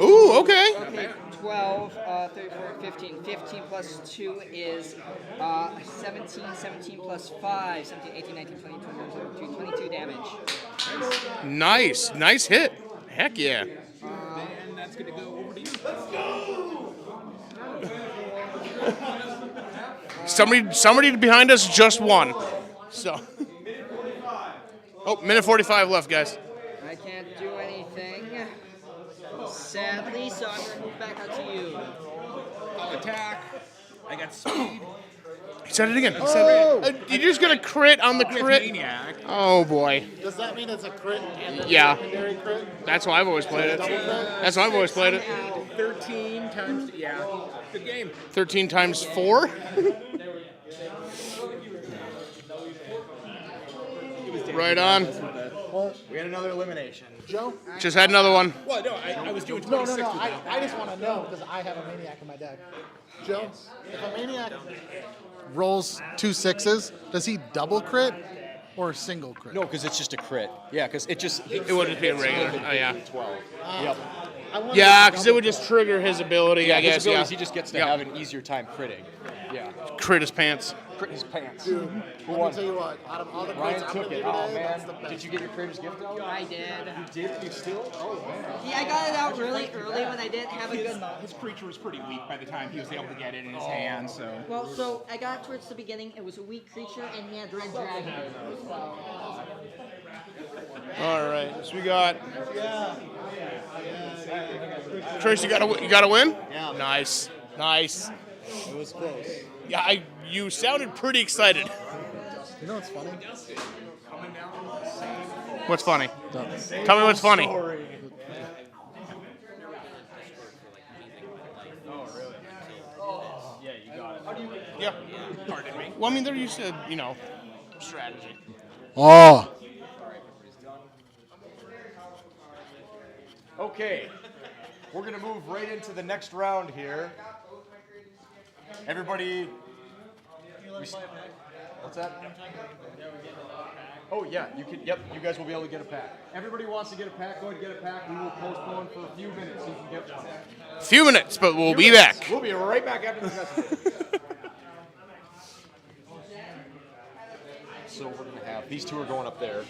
Speaker 2: Ooh, okay.
Speaker 11: Okay, 12, 34, 15. 15 plus 2 is 17. 17 plus 5, 17, 18, 19, 20, 21, 22, 22 damage.
Speaker 2: Nice. Nice hit. Heck yeah.
Speaker 7: Then that's gonna go over to you.
Speaker 2: Somebody behind us just won. So. Oh, minute 45 left, guys.
Speaker 11: I can't do anything, sadly, so I'm going to move back out to you.
Speaker 7: I'll attack. I got speed.
Speaker 2: He said it again. He said, you're just going to crit on the
Speaker 7: With
Speaker 2: crit?
Speaker 7: Maniac.
Speaker 2: Oh, boy.
Speaker 15: Does that mean it's a crit and a
Speaker 2: Yeah.
Speaker 15: secondary crit?
Speaker 2: That's why I've always played it. That's why I've always played it.
Speaker 7: 13 times, yeah. Good game.
Speaker 2: 13 times 4? Right on.
Speaker 5: We had another elimination.
Speaker 15: Joe?
Speaker 2: Just had another one.
Speaker 7: Well, no, I was doing
Speaker 15: No,
Speaker 7: 26
Speaker 15: no, no.
Speaker 7: with that.
Speaker 15: I just want to know because I have a maniac in my deck. Joe, if a maniac rolls 2 6s, does he double crit or single crit?
Speaker 5: No, because it's just a crit. Yeah, because it just...
Speaker 2: It would just be a regular. Oh, yeah.
Speaker 5: 12. Yep.
Speaker 2: Yeah, because it would just trigger his ability,
Speaker 5: Yeah,
Speaker 2: I guess.
Speaker 5: his abilities,
Speaker 2: Yeah.
Speaker 5: he just gets to
Speaker 2: Yep.
Speaker 5: have an easier time critting. Yeah.
Speaker 2: Crit his pants.
Speaker 5: Crit his pants.
Speaker 15: Dude,
Speaker 5: Who
Speaker 15: let
Speaker 5: won?
Speaker 15: me tell you what. Out of all the
Speaker 5: Ryan
Speaker 15: crits I'm
Speaker 5: took
Speaker 15: gonna
Speaker 5: it.
Speaker 15: do
Speaker 5: Oh,
Speaker 15: today,
Speaker 5: man.
Speaker 15: that's the best.
Speaker 5: Did you get your creator's gift out?
Speaker 11: I did.
Speaker 5: You did? You still? Oh, man.
Speaker 11: Yeah, I got it out really early when I didn't have a good month.
Speaker 7: His creature was pretty weak by the time he was able to get it in his hand, so.
Speaker 11: Well, so I got towards the beginning. It was a weak creature, and he had Red Dragon. So,
Speaker 2: All right. So we got... Trace, you got to win?
Speaker 20: Yeah.
Speaker 2: Nice. Nice.
Speaker 20: It was close.
Speaker 2: Yeah, you sounded pretty excited.
Speaker 15: You know what's funny?
Speaker 3: Coming down from the same.
Speaker 2: What's funny?
Speaker 15: Same
Speaker 2: Tell me what's funny.
Speaker 3: story.
Speaker 17: Oh, really? Yeah, you got it.
Speaker 2: Yeah. Pardon me. Well, I mean, they're used to, strategy.
Speaker 15: Oh.
Speaker 5: Okay, we're gonna move right into the next round here. Everybody, what's that? Oh yeah, you can. Yep, you guys will be able to get a pack. Everybody wants to get a pack. Go ahead and get a pack. We will postpone for a few minutes so you can get one.
Speaker 2: Few minutes, but we'll be back.
Speaker 5: We'll be right back after the message. So we're gonna have these two are going up there.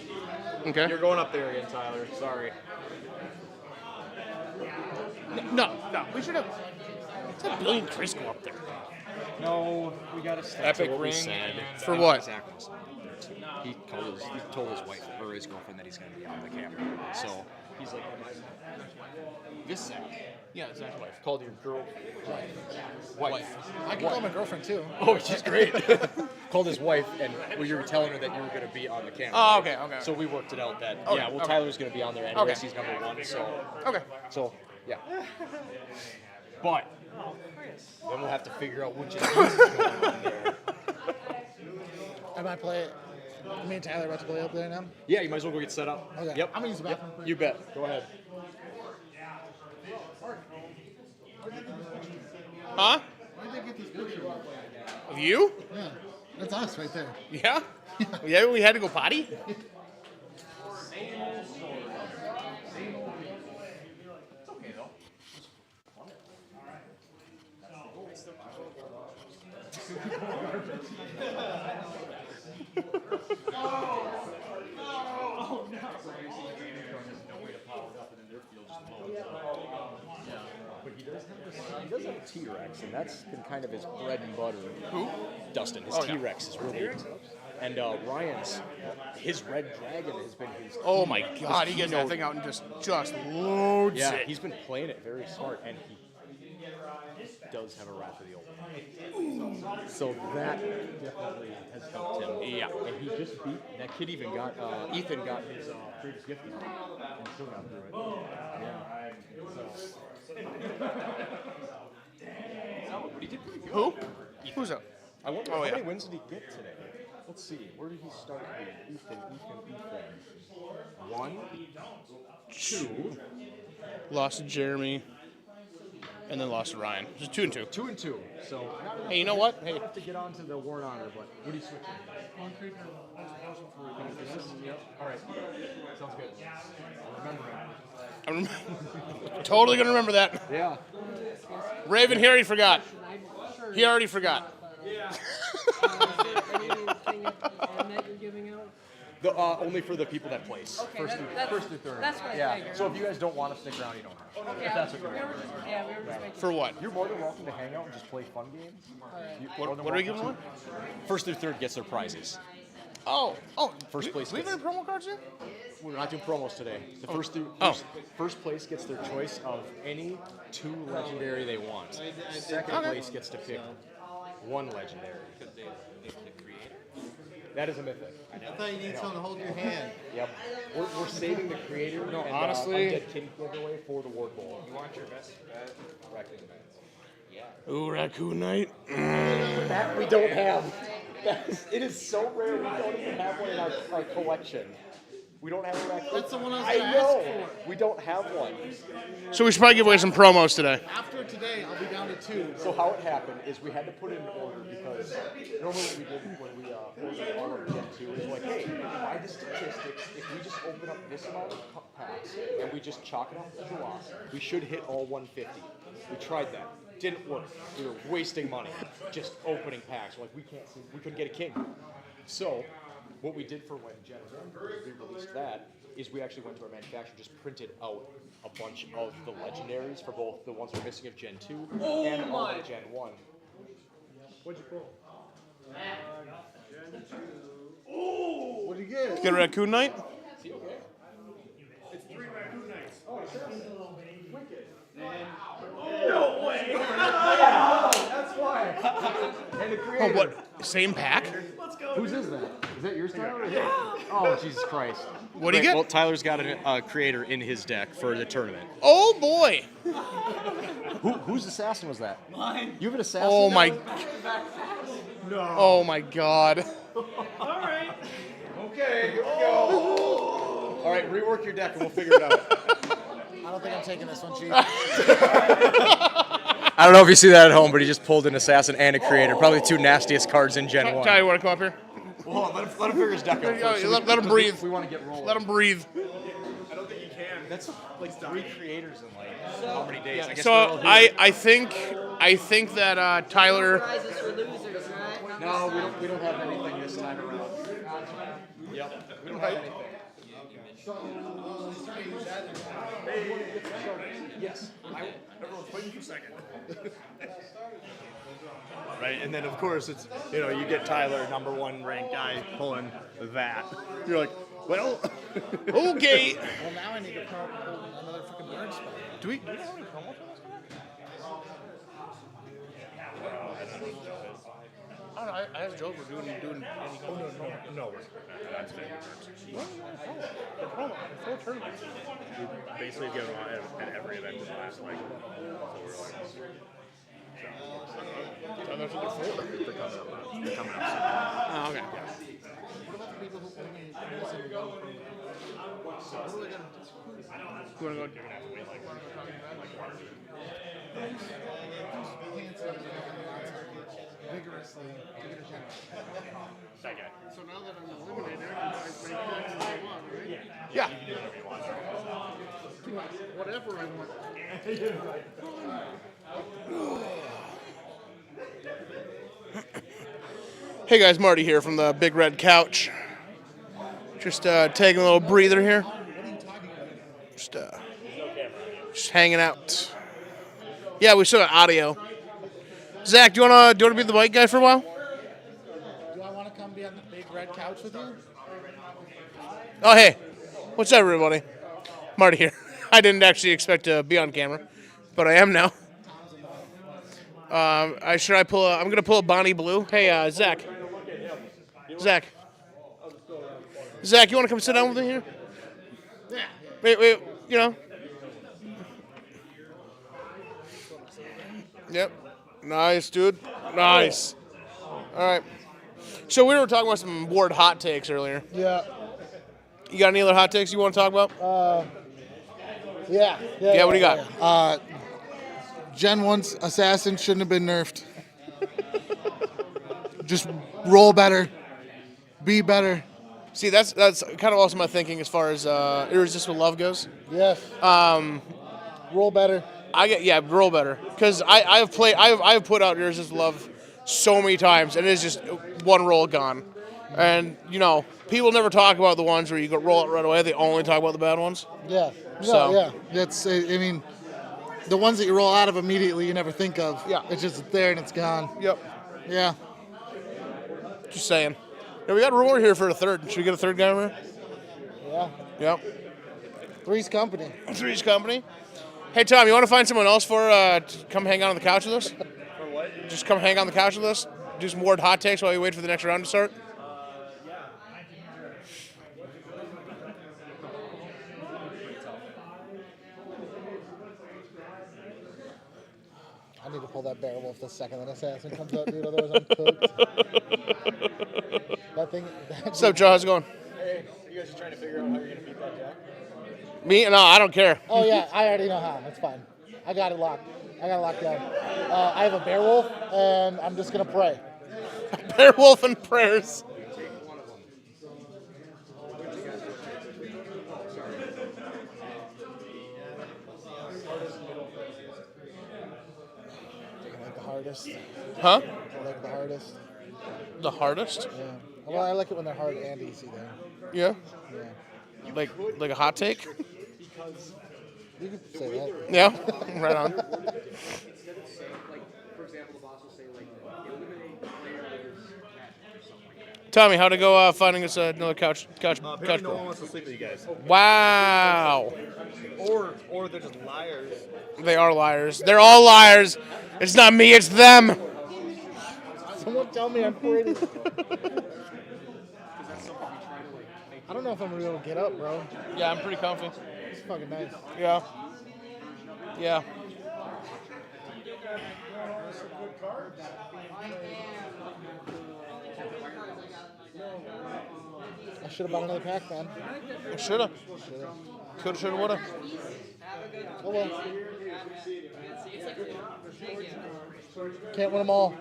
Speaker 2: Okay.
Speaker 5: You're going up there again, Tyler. Sorry.
Speaker 2: No. We should have. Let's have Billy and Chris go up there.
Speaker 5: No, we gotta stick
Speaker 2: Epic
Speaker 5: to what we
Speaker 2: ring.
Speaker 5: said.
Speaker 2: For what?
Speaker 5: Zach was there too. He told his wife or his girlfriend that he's gonna be on the camera. So he's like,
Speaker 2: This Zach. Yeah, Zach's wife.
Speaker 5: Called your girl wife.
Speaker 15: I can call my girlfriend too.
Speaker 5: Oh, she's great. Called his wife, and you were telling her that you were going to be on the camera.
Speaker 2: Oh, okay.
Speaker 5: So we worked it out that
Speaker 2: Okay,
Speaker 5: yeah, well,
Speaker 2: okay.
Speaker 5: Tyler's going to be on there anyways.
Speaker 2: Okay.
Speaker 5: He's number one. So
Speaker 2: Okay.
Speaker 5: So yeah. But then we'll have to figure out which of these is going on there.
Speaker 15: I might play it. Me and Tyler about to play up there now.
Speaker 5: Yeah, you might as well go get set up.
Speaker 15: Okay.
Speaker 5: Yep.
Speaker 15: I'm gonna use the bathroom.
Speaker 5: You bet. Go ahead.
Speaker 2: Huh?
Speaker 15: Where did they get this picture?
Speaker 2: Of you?
Speaker 15: Yeah, that's us right there.
Speaker 2: Yeah? Yeah, we had to go potty?
Speaker 5: But he does have a T-Rex, and that's been kind of his bread and butter.
Speaker 2: Who?
Speaker 5: Dustin. His
Speaker 2: Oh, yeah.
Speaker 5: T-Rex is really. And Ryan's, his Red Dragon has been his.
Speaker 2: Oh my
Speaker 5: his
Speaker 2: God, he gets that
Speaker 5: keynote.
Speaker 2: thing out and just loads
Speaker 5: Yeah,
Speaker 2: it.
Speaker 5: he's been playing it very smart, and he does have a Wrath of the Old One. So that definitely has helped him.
Speaker 2: Yeah.
Speaker 5: And he just beat, that kid even got, Ethan got his previous gift and still got through it. Yeah. But he did pretty good.
Speaker 2: Who? Who's up?
Speaker 5: I wonder,
Speaker 2: Oh,
Speaker 5: how
Speaker 2: yeah.
Speaker 5: many wins did he get today? Let's see. Where did he start with? Ethan. 1, 2.
Speaker 2: Lost to Jeremy. And then lost to Ryan. Just 2 and 2.
Speaker 5: 2 and 2. So.
Speaker 2: Hey, you know what? Hey.
Speaker 5: I have to get on to the War and Honor, but what are you switching? Yep. All right. Sounds good. Remember it.
Speaker 2: I'm totally going to remember that.
Speaker 5: Yeah.
Speaker 2: Raven, he already forgot. He already forgot.
Speaker 5: The, only for the people that place.
Speaker 13: Okay,
Speaker 5: first,
Speaker 13: that's-
Speaker 5: first or third.
Speaker 13: that's what I
Speaker 5: yeah.
Speaker 13: figured.
Speaker 5: So if you guys don't want to stick around, you don't have to.
Speaker 13: Okay,
Speaker 5: If that's what
Speaker 13: we
Speaker 5: you're
Speaker 13: were just, yeah, we were just making
Speaker 2: For what?
Speaker 5: You're more than welcome to hang out and just play fun games.
Speaker 2: What are we giving away?
Speaker 5: First or third gets their prizes.
Speaker 2: Oh.
Speaker 5: First place.
Speaker 2: We have any promo cards yet?
Speaker 5: We're not doing promos today. The first place gets their choice of any 2 legendary they want. Second place gets to pick 1 legendary. That is a mythic.
Speaker 22: I thought you need someone to hold your hand.
Speaker 5: Yep. We're saving the creator and
Speaker 2: honestly-
Speaker 5: Undead King giveaway for the Ward Bowl.
Speaker 10: You want your best bet?
Speaker 5: Raccoon Knights.
Speaker 2: Ooh, Raccoon Knight.
Speaker 5: That we don't have. It is so rare we don't even have one in our collection. We don't have a raccoon.
Speaker 15: That's the one I was
Speaker 5: I
Speaker 15: gonna
Speaker 5: know.
Speaker 15: ask
Speaker 5: We don't have one.
Speaker 2: So we should probably give away some promos today.
Speaker 15: After today, I'll be down to 2.
Speaker 5: So how it happened is we had to put it in order because normally what we did when we ordered all of Gen 2 is like, hey, by the statistics, if we just open up this amount of packs and we just chalk it up to the loss, we should hit all 150. We tried that. Didn't work. We were wasting money just opening packs. We're like, we couldn't get a king. So what we did for when Gen 1 re-released that is we actually went to our manufacturer, just printed out a bunch of the legendaries for both the ones we're missing of Gen 2 and all of Gen 1.
Speaker 4: What'd you pull?
Speaker 15: What'd you get?
Speaker 2: Get a Raccoon Knight?
Speaker 4: It's 3 Raccoon Knights.
Speaker 5: Oh, it's
Speaker 4: No way!
Speaker 5: Yeah, that's why. And the
Speaker 2: Oh,
Speaker 5: creator.
Speaker 2: what? Same pack?
Speaker 5: Whose is that? Is that yours, Tyler? Yeah. Oh, Jesus Christ.
Speaker 2: What do you get?
Speaker 5: Well, Tyler's got a creator in his deck for the tournament.
Speaker 2: Oh boy.
Speaker 5: Whose assassin was that?
Speaker 8: Mine.
Speaker 5: You have an assassin?
Speaker 2: Oh my.
Speaker 5: No.
Speaker 2: Oh my God.
Speaker 8: All right.
Speaker 5: Okay, here we go. All right, rework your deck and we'll figure it out.
Speaker 15: I don't think I'm taking this one, Chief.
Speaker 5: I don't know if you see that at home, but he just pulled an assassin and a creator. Probably the two nastiest cards in Gen 1.
Speaker 2: Ty, you want to come up here?
Speaker 5: Hold on, let him figure his deck out first.
Speaker 2: Let him breathe.
Speaker 5: We want to get rolling.
Speaker 2: Let him breathe.
Speaker 5: I don't think you can. That's like 3 creators in like how many days? I guess
Speaker 2: So
Speaker 5: they're all here.
Speaker 2: I think that Tyler.
Speaker 11: Prizes for losers, right?
Speaker 5: No, we don't have anything this time around. Yep, we don't have anything. Yes.
Speaker 6: Everyone's waiting for a second. Right, and then of course it's, you get Tyler, #1 ranked guy, pulling that. You're like, well,
Speaker 2: okay.
Speaker 15: Well, now I need to pull another fucking burn spell.
Speaker 2: Do we have any promo for this? I don't know. I asked Joe if we're doing any.
Speaker 6: no, that's it.
Speaker 2: The promo, the full tournament.
Speaker 6: We basically get them at every event in the last like.
Speaker 2: So that's what they're for.
Speaker 6: They're coming up soon.
Speaker 2: Oh, okay.
Speaker 15: What about the people who only listen to go? What are they gonna do?
Speaker 2: You want to go? You're gonna have to wait like
Speaker 15: vigorously to get a general.
Speaker 2: that guy.
Speaker 15: So now that I'm eliminated, I can guys make packs as I want, right?
Speaker 2: Yeah.
Speaker 15: Whatever I want.
Speaker 2: Hey guys, Marty here from the Big Red Couch. Just taking a little breather here. Just hanging out. Yeah, we still got audio. Zach, do you wanna be the white guy for a while?
Speaker 15: Do I want to come be on the Big Red Couch with you?
Speaker 2: Oh hey, what's up, everybody? Marty here. I didn't actually expect to be on camera, but I am now. I'm gonna pull a Bonnie Blue. Hey, Zach. Zach, you want to come sit down with me here?
Speaker 15: Yeah.
Speaker 2: Wait, Yep. Nice, dude. Nice. All right. So we were talking about some Ward hot takes earlier.
Speaker 15: Yeah.
Speaker 2: You got any other hot takes you want to talk about?
Speaker 15: Yeah.
Speaker 2: Yeah, what do you got?
Speaker 15: Gen 1's assassin shouldn't have been nerfed. Just roll better. Be better.
Speaker 2: See, that's kind of also my thinking as far as Irresistible Love goes.
Speaker 15: Yes. Roll better.
Speaker 2: Roll better. Because I have put out Irresistible Love so many times, and it is just one roll gone. And people never talk about the ones where you go roll it right away. They only talk about the bad ones.
Speaker 15: Yeah.
Speaker 2: So
Speaker 15: yeah. That's. I mean, the ones that you roll out of immediately, you never think of.
Speaker 2: Yeah.
Speaker 15: It's just there and it's gone.
Speaker 2: Yep.
Speaker 15: Yeah.
Speaker 2: Just saying. Yeah, we got a rumor here for a third. Should we get a third guy over here?
Speaker 15: Yeah.
Speaker 2: Yep.
Speaker 15: Three's company.
Speaker 2: Three's company. Hey Tom, you want to find someone else to come hang out on the couch with us?
Speaker 6: For what?
Speaker 2: Just come hang on the couch with us. Do some more hot takes while you wait for the next round to start.
Speaker 15: I need to pull that Beowulf the second that assassin comes out, dude. Otherwise, I'm cooked. That thing.
Speaker 2: What's up, Joe? How's it going?
Speaker 5: Hey, you guys are trying to figure out how you're gonna beat that deck?
Speaker 2: Me? No, I don't care.
Speaker 15: Oh yeah, I already know how. It's fine. I got it locked. I got it locked down. I have a Beowulf, and I'm just gonna pray.
Speaker 2: Beowulf and prayers.
Speaker 15: The hardest.
Speaker 2: Huh?
Speaker 15: I like the hardest.
Speaker 2: The hardest?
Speaker 15: Yeah. Well, I like it when they're hard and easy, though.
Speaker 2: Yeah.
Speaker 15: Yeah.
Speaker 2: Like a hot take?
Speaker 15: You could say that.
Speaker 2: Yeah. Right on. Tommy, how'd it go finding us another couch?
Speaker 6: Apparently no one wants to sleep with you guys.
Speaker 2: Wow.
Speaker 6: Or they're just liars.
Speaker 2: They are liars. They're all liars. It's not me, it's them.
Speaker 15: Someone tell me I'm pretty. I don't know if I'm gonna be able to get up, bro.
Speaker 2: Yeah, I'm pretty comfy.
Speaker 15: It's fucking nice.
Speaker 2: Yeah. Yeah.
Speaker 15: I should have bought another pack, man.
Speaker 2: Shoulda. Coulda, shoulda, woulda.
Speaker 15: Oh well. Can't win them all.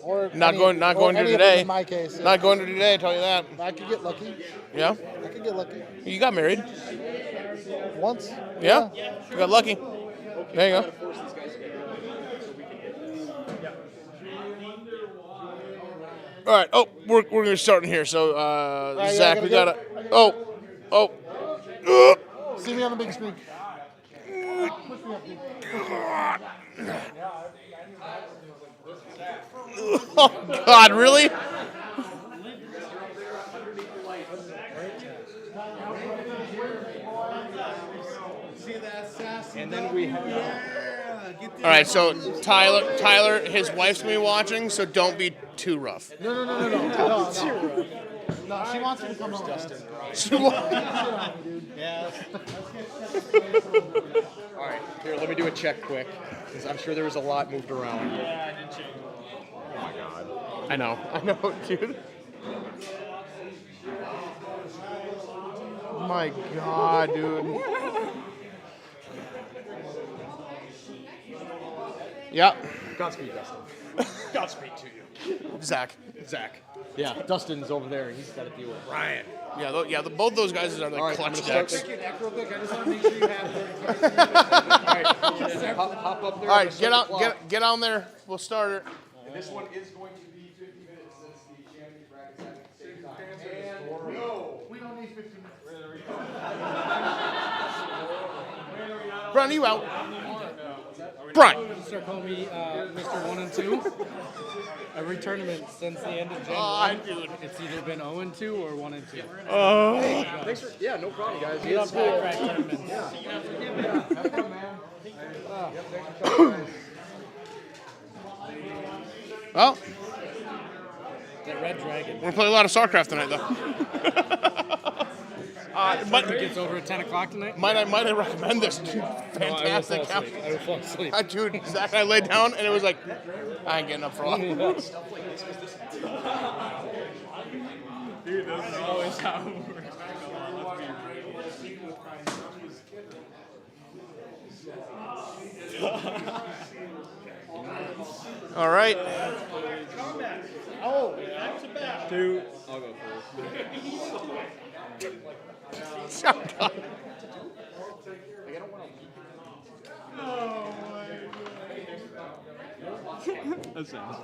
Speaker 15: Or
Speaker 2: Not
Speaker 15: any-
Speaker 2: going
Speaker 15: or
Speaker 2: to
Speaker 15: any of them
Speaker 2: today.
Speaker 15: In my case, yeah.
Speaker 2: Not going to today, I tell you that.
Speaker 15: I could get lucky.
Speaker 2: Yeah?
Speaker 15: I could get lucky.
Speaker 2: You got married.
Speaker 15: Once.
Speaker 2: Yeah? You got lucky. There you go. All right. Oh, we're going to start in here. So,
Speaker 15: yeah,
Speaker 2: Zach,
Speaker 15: I
Speaker 2: we
Speaker 15: gotta
Speaker 2: got to... Oh.
Speaker 15: See me on the big screen.
Speaker 2: Oh, God, really?
Speaker 5: And then we have.
Speaker 2: All right, so Tyler, his wife's going to be watching, so don't be too rough.
Speaker 15: No. No, she wants me to come home.
Speaker 2: She wants...
Speaker 15: Yeah.
Speaker 5: All right, here, let me do a check quick, because I'm sure there was a lot moved around.
Speaker 17: Yeah, I did change.
Speaker 5: Oh my God.
Speaker 2: I know, dude. My God, dude. Yep.
Speaker 5: Godspeed, Dustin. Godspeed to you.
Speaker 2: Zach.
Speaker 5: Yeah, Dustin's over there, and he's got to deal with Ryan.
Speaker 2: Yeah, both those guys are like clutch decks.
Speaker 15: Real quick, I just want to make sure you have
Speaker 5: Hop up there.
Speaker 2: All right, get on there. We'll start it.
Speaker 5: And this one is going to be 50 minutes since the champion brackets have the same time. And no.
Speaker 15: We don't need 15 minutes.
Speaker 2: Brian, you out. Brian.
Speaker 18: Start calling me Mr. 1 and 2. Every tournament since the end of January,
Speaker 2: dude.
Speaker 18: it's either been 0 and 2 or 1 and 2.
Speaker 5: Hey, thanks for, yeah, no problem, guys.
Speaker 18: We love back track tournaments.
Speaker 5: Have fun, man. Yep, thanks for coming, guys.
Speaker 2: Well,
Speaker 18: That red dragon.
Speaker 2: we're gonna play a lot of StarCraft tonight, though.
Speaker 18: It gets over at 10 o'clock tonight.
Speaker 2: Might I recommend this? Fantastic.
Speaker 18: I will fall asleep.
Speaker 2: Dude, Zach and I laid down, and it was like, I ain't getting up for a while.
Speaker 17: Dude, this is always how it works.
Speaker 2: All right.
Speaker 15: Oh, back to back.
Speaker 8: Two. I'll go first.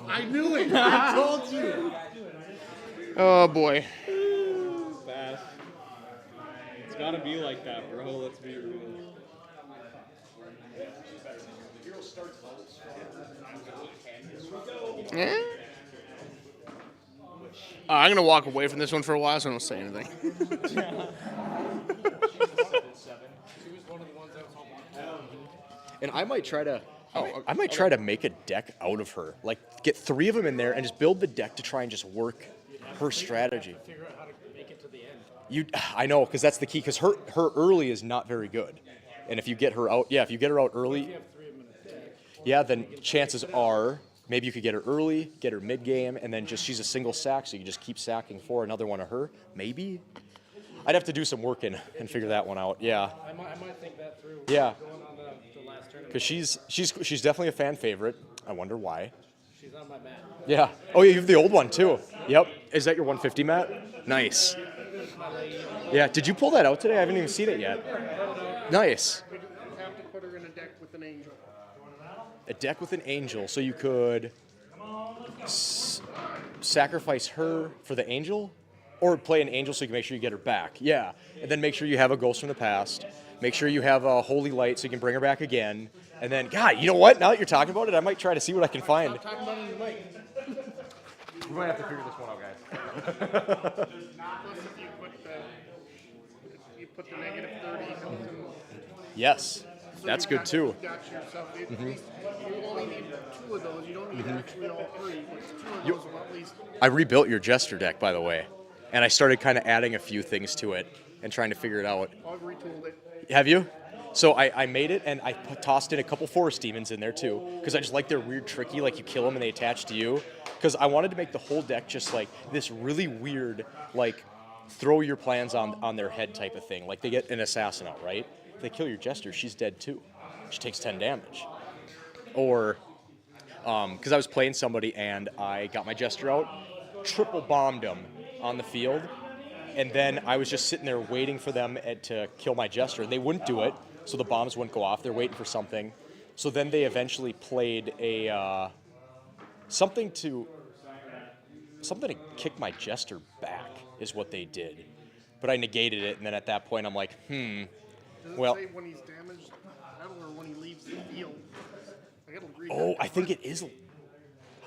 Speaker 15: I knew it. I told you.
Speaker 2: Oh boy.
Speaker 8: Fast. It's gotta be like that, bro. Let's be real.
Speaker 2: Eh? I'm gonna walk away from this one for a while, so I don't say anything.
Speaker 5: And I might try to. I might try to make a deck out of her. Like, get 3 of them in there and just build the deck to try and just work her strategy.
Speaker 18: Figure out how to make it to the end.
Speaker 5: I know, because that's the key. Because her early is not very good, and if you get her out, if you get her out early, then chances are maybe you could get her early, get her mid game, and then just she's a single sack, so you just keep sacking for another one of her. Maybe. I'd have to do some work and figure that one out. Yeah.
Speaker 18: I might think that through.
Speaker 5: Yeah.
Speaker 18: Going on the last tournament.
Speaker 5: Because she's definitely a fan favorite. I wonder why.
Speaker 18: She's on my mat.
Speaker 5: Yeah. Oh yeah, you have the old one too. Yep. Is that your 150 mat? Nice. Yeah. Did you pull that out today? I haven't even seen it yet. Nice.
Speaker 2: We have to put her in a deck with an angel.
Speaker 5: A deck with an angel, so you could sacrifice her for the angel, or play an angel so you can make sure you get her back. Yeah. And then make sure you have a ghost from the past. Make sure you have a holy light so you can bring her back again. And then, God, you know what? Now that you're talking about it, I might try to see what I can find.
Speaker 15: Stop talking about it in the mic.
Speaker 5: We might have to figure this one out, guys.
Speaker 2: Plus, if you put the negative 30 built in.
Speaker 5: Yes. That's
Speaker 2: you
Speaker 5: good too.
Speaker 2: You got yourself, at least, you only need 2 of those. You don't need actually all 3, but 2 of those will at least.
Speaker 5: I rebuilt your Jester deck, by the way, and I started kind of adding a few things to it and trying to figure it out.
Speaker 2: I've retooled it.
Speaker 5: Have you? So I made it, and I tossed in a couple Forest Demons in there too, because I just like their weird tricky, like you kill them and they attach to you. Because I wanted to make the whole deck just like this really weird, like throw your plans on their head type of thing. Like they get an assassin out, right? If they kill your Jester, she's dead too. She takes 10 damage. Or, because I was playing somebody and I got my Jester out, triple bombed them on the field, and then I was just sitting there waiting for them to kill my Jester. They wouldn't do it, so the bombs wouldn't go off. They're waiting for something. So then they eventually played a something to kick my Jester back is what they did. But I negated it, and then at that point I'm like,
Speaker 2: Does it
Speaker 5: well.
Speaker 2: say when he's damaged battle or when he leaves the field? I gotta read
Speaker 5: Oh,
Speaker 2: that.
Speaker 5: I think it is.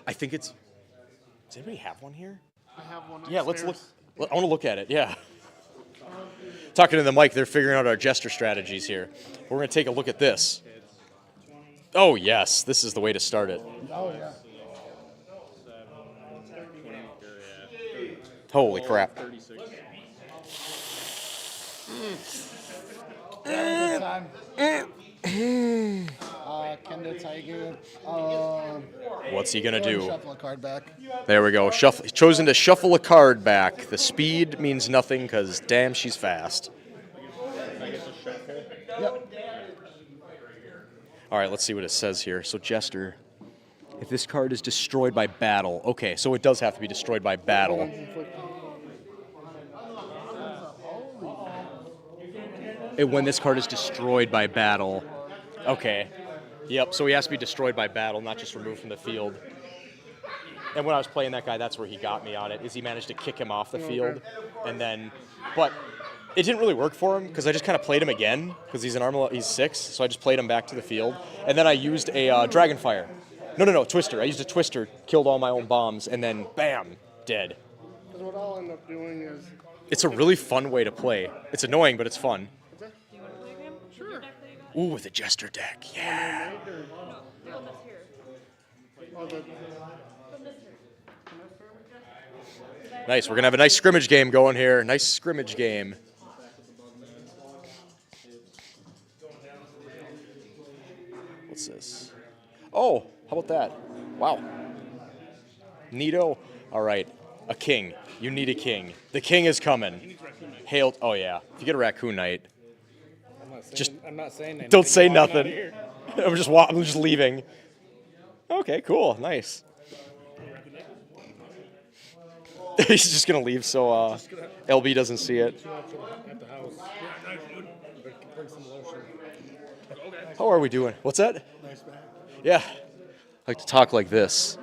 Speaker 5: I think it's. Does anybody have one here?
Speaker 2: I have one.
Speaker 5: Yeah, let's look.
Speaker 2: upstairs.
Speaker 5: I want to look at it. Yeah. Talking to the mic, they're figuring out our Jester strategies here. We're going to take a look at this. Oh, yes. This is the way to start it.
Speaker 9: Oh, yeah.
Speaker 5: Holy crap.
Speaker 17: 36.
Speaker 9: Good time. Kendo Tiger.
Speaker 5: What's he going to do?
Speaker 9: Shuffle a card back.
Speaker 5: There we go. Shuffle. Chosen to shuffle a card back. The speed means nothing because, damn, she's fast.
Speaker 9: Yep.
Speaker 5: All right, let's see what it says here. So, Jester, if this card is destroyed by battle. Okay, so it does have to be destroyed by battle. And when this card is destroyed by battle. Okay. Yep, so he has to be destroyed by battle, not just removed from the field. And when I was playing that guy, that's where he got me on it, is he managed to kick him off the field. And then, but it didn't really work for him because I just kind of played him again because he's 6, so I just played him back to the field. And then I used a Dragonfire. No, Twister. I used a Twister, killed all my own bombs, and then bam, dead.
Speaker 2: Because what I'll end up doing is.
Speaker 5: It's a really fun way to play. It's annoying, but it's fun.
Speaker 2: Sure.
Speaker 5: Ooh, with a Jester deck, yeah. Nice, we're gonna have a nice scrimmage game going here. Nice scrimmage game. What's this? Oh, how about that? Wow. Neato. All right, a king. You need a king. The king is coming. Hail. Oh yeah. If you get a Raccoon Knight.
Speaker 18: I'm not saying anything.
Speaker 5: Don't say
Speaker 18: while I'm not
Speaker 5: nothing.
Speaker 18: here.
Speaker 5: I'm just leaving. Okay, cool, nice. He's just gonna leave so LB doesn't see it.
Speaker 9: At the house. Bring some lotion.
Speaker 5: How are we doing? What's that?
Speaker 9: Nice bag.
Speaker 5: Yeah, I like to talk like this.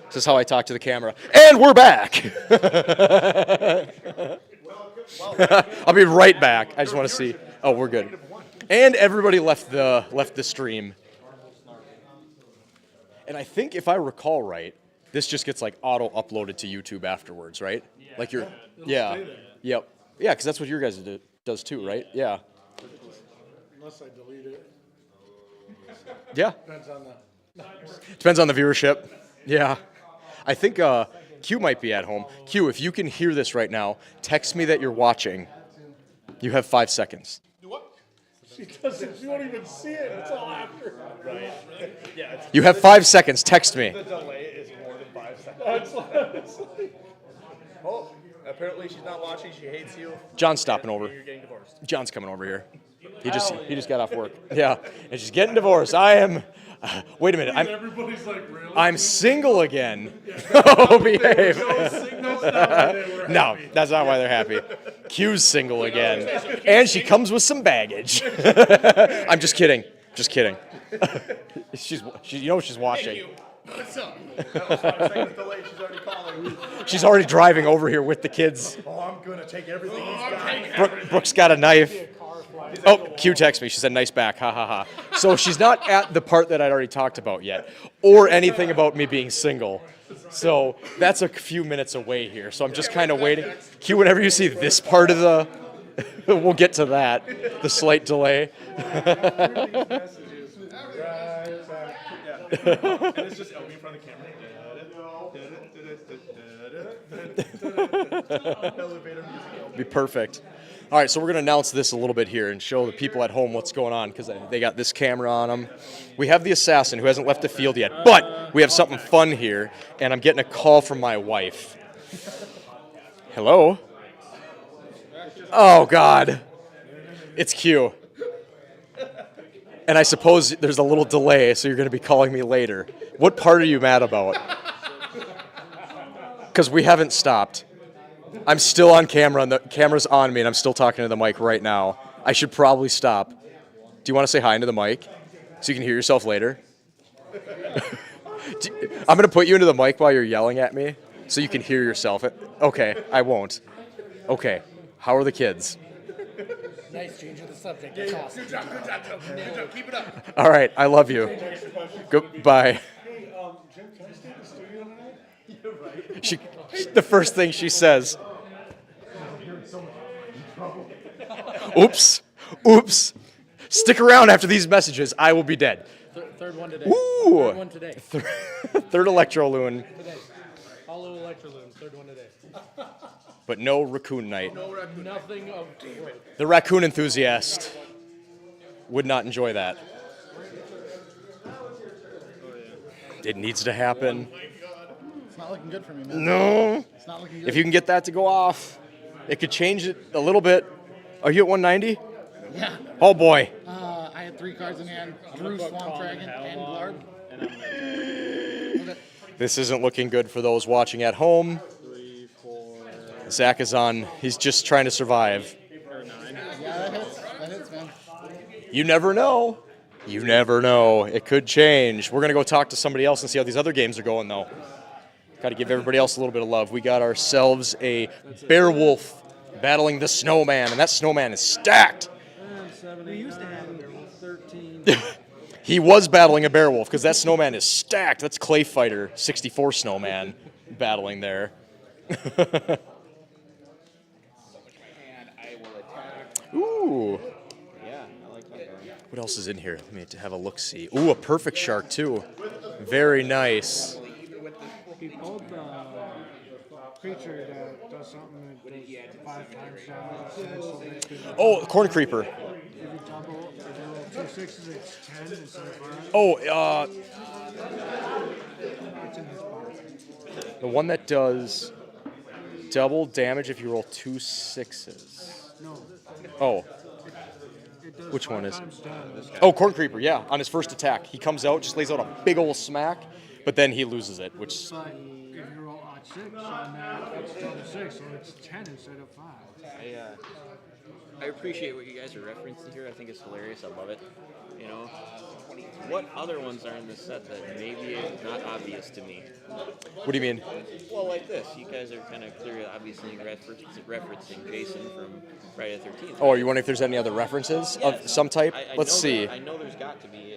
Speaker 5: This is how I talk to the camera. And we're back. I'll be right back. I just want to see. Oh, we're good. And everybody left the stream. And I think if I recall right, this just gets like auto uploaded to YouTube afterwards, right? Yeah. Like you're, yeah, yep, yeah, because that's what your guys does too, right? Yeah.
Speaker 9: Unless I delete it.
Speaker 5: Yeah.
Speaker 9: Depends on the
Speaker 5: viewership. Yeah. I think Q might be at home. Q, if you can hear this right now, text me that you're watching. You have 5 seconds.
Speaker 9: She won't even see it. It's all after.
Speaker 3: Right. Yeah.
Speaker 5: You have 5 seconds. Text me.
Speaker 3: The delay is more than 5 seconds. Oh, apparently she's not watching. She hates you.
Speaker 5: John's stopping over.
Speaker 3: You're getting divorced.
Speaker 5: John's coming over here. He just got off work. Yeah, and she's getting divorced. I am. Wait a minute.
Speaker 9: Everybody's like, really?
Speaker 5: I'm single again. Oh, behave. No, that's not why they're happy. Q's single again, and she comes with some baggage. I'm just kidding. Just kidding. She's watching.
Speaker 2: What's up?
Speaker 5: She's already driving over here with the kids.
Speaker 3: Oh, I'm gonna take everything he's got.
Speaker 5: Brooke's got a knife. Oh, Q texted me. She said, nice back. Ha, ha, ha. So she's not at the part that I'd already talked about yet, or anything about me being single. So that's a few minutes away here. So I'm just kind of waiting. Q, whenever you see this part of the We'll get to that. The slight delay.
Speaker 3: And it's just Elby in front of the camera. Elevator music.
Speaker 5: Be perfect. All right, so we're going to announce this a little bit here and show the people at home what's going on because they got this camera on them. We have the assassin who hasn't left the field yet, but we have something fun here, and I'm getting a call from my wife. Hello? Oh, God. It's Q. And I suppose there's a little delay, so you're going to be calling me later. What part are you mad about? Because we haven't stopped. I'm still on camera, and the camera's on me, and I'm still talking to the mic right now. I should probably stop. Do you want to say hi into the mic so you can hear yourself later? I'm going to put you into the mic while you're yelling at me so you can hear yourself. Okay, I won't. Okay, how are the kids?
Speaker 1: Nice change of the subject. That's awesome.
Speaker 2: Good job. Keep it up.
Speaker 5: All right, I love you. Goodbye.
Speaker 4: Hey, Jim, can I stay in the studio tonight? You're right.
Speaker 5: The first thing she says. Oops. Stick around after these messages. I will be dead.
Speaker 1: Third one today.
Speaker 5: Ooh.
Speaker 1: Third one today.
Speaker 5: Third Electroloon.
Speaker 1: Today. Hollow Electroloon. Third one today.
Speaker 5: But no raccoon night.
Speaker 1: Nothing of.
Speaker 5: The raccoon enthusiast would not enjoy that. It needs to happen.
Speaker 15: It's not looking good for me, man.
Speaker 5: No.
Speaker 15: It's not looking good.
Speaker 5: If you can get that to go off, it could change it a little bit. Are you at 190?
Speaker 15: Yeah.
Speaker 5: Oh, boy.
Speaker 15: I had 3 cards in hand. Drew, Swamp Dragon, and Glarb.
Speaker 5: This isn't looking good for those watching at home. Zach is on. He's just trying to survive.
Speaker 15: Yeah, that hits. That hits, man.
Speaker 5: You never know. You never know. It could change. We're going to go talk to somebody else and see how these other games are going, though. Got to give everybody else a little bit of love. We got ourselves a Bear Wolf battling the Snowman, and that Snowman is stacked.
Speaker 16: We used to have 13.
Speaker 5: He was battling a Bear Wolf because that Snowman is stacked. That's Clay Fighter 64 Snowman battling there. Ooh.
Speaker 19: Yeah, I like that one.
Speaker 5: What else is in here? Let me have a look-see. Ooh, a perfect shark, too. Very nice.
Speaker 4: He pulled the creature that does something that does 5 times damage. So basically,
Speaker 5: Oh, Corn Creeper.
Speaker 4: if you double, if you roll 2 6s, it's 10 instead of 5.
Speaker 5: Oh,
Speaker 4: It's in his box.
Speaker 5: the one that does double damage if you roll 2 6s.
Speaker 4: No.
Speaker 5: Oh.
Speaker 4: It does
Speaker 5: Which one
Speaker 4: 5
Speaker 5: is?
Speaker 4: times damage.
Speaker 5: Oh, Corn Creeper, yeah. On his first attack. He comes out, just lays out a big old smack, but then he loses it, which...
Speaker 4: But if you roll odd 6 on that, it's double 6, so it's 10 instead of 5.
Speaker 19: I appreciate what you guys are referencing here. I think it's hilarious. I love it. You know, what other ones are in this set that maybe is not obvious to me?
Speaker 5: What do you mean?
Speaker 19: Well, like this. You guys are kind of clearly, obviously referencing Jason from Friday the 13th.
Speaker 5: Oh, are you wondering if there's any other references of some type? Let's see.
Speaker 19: I know there's got to be.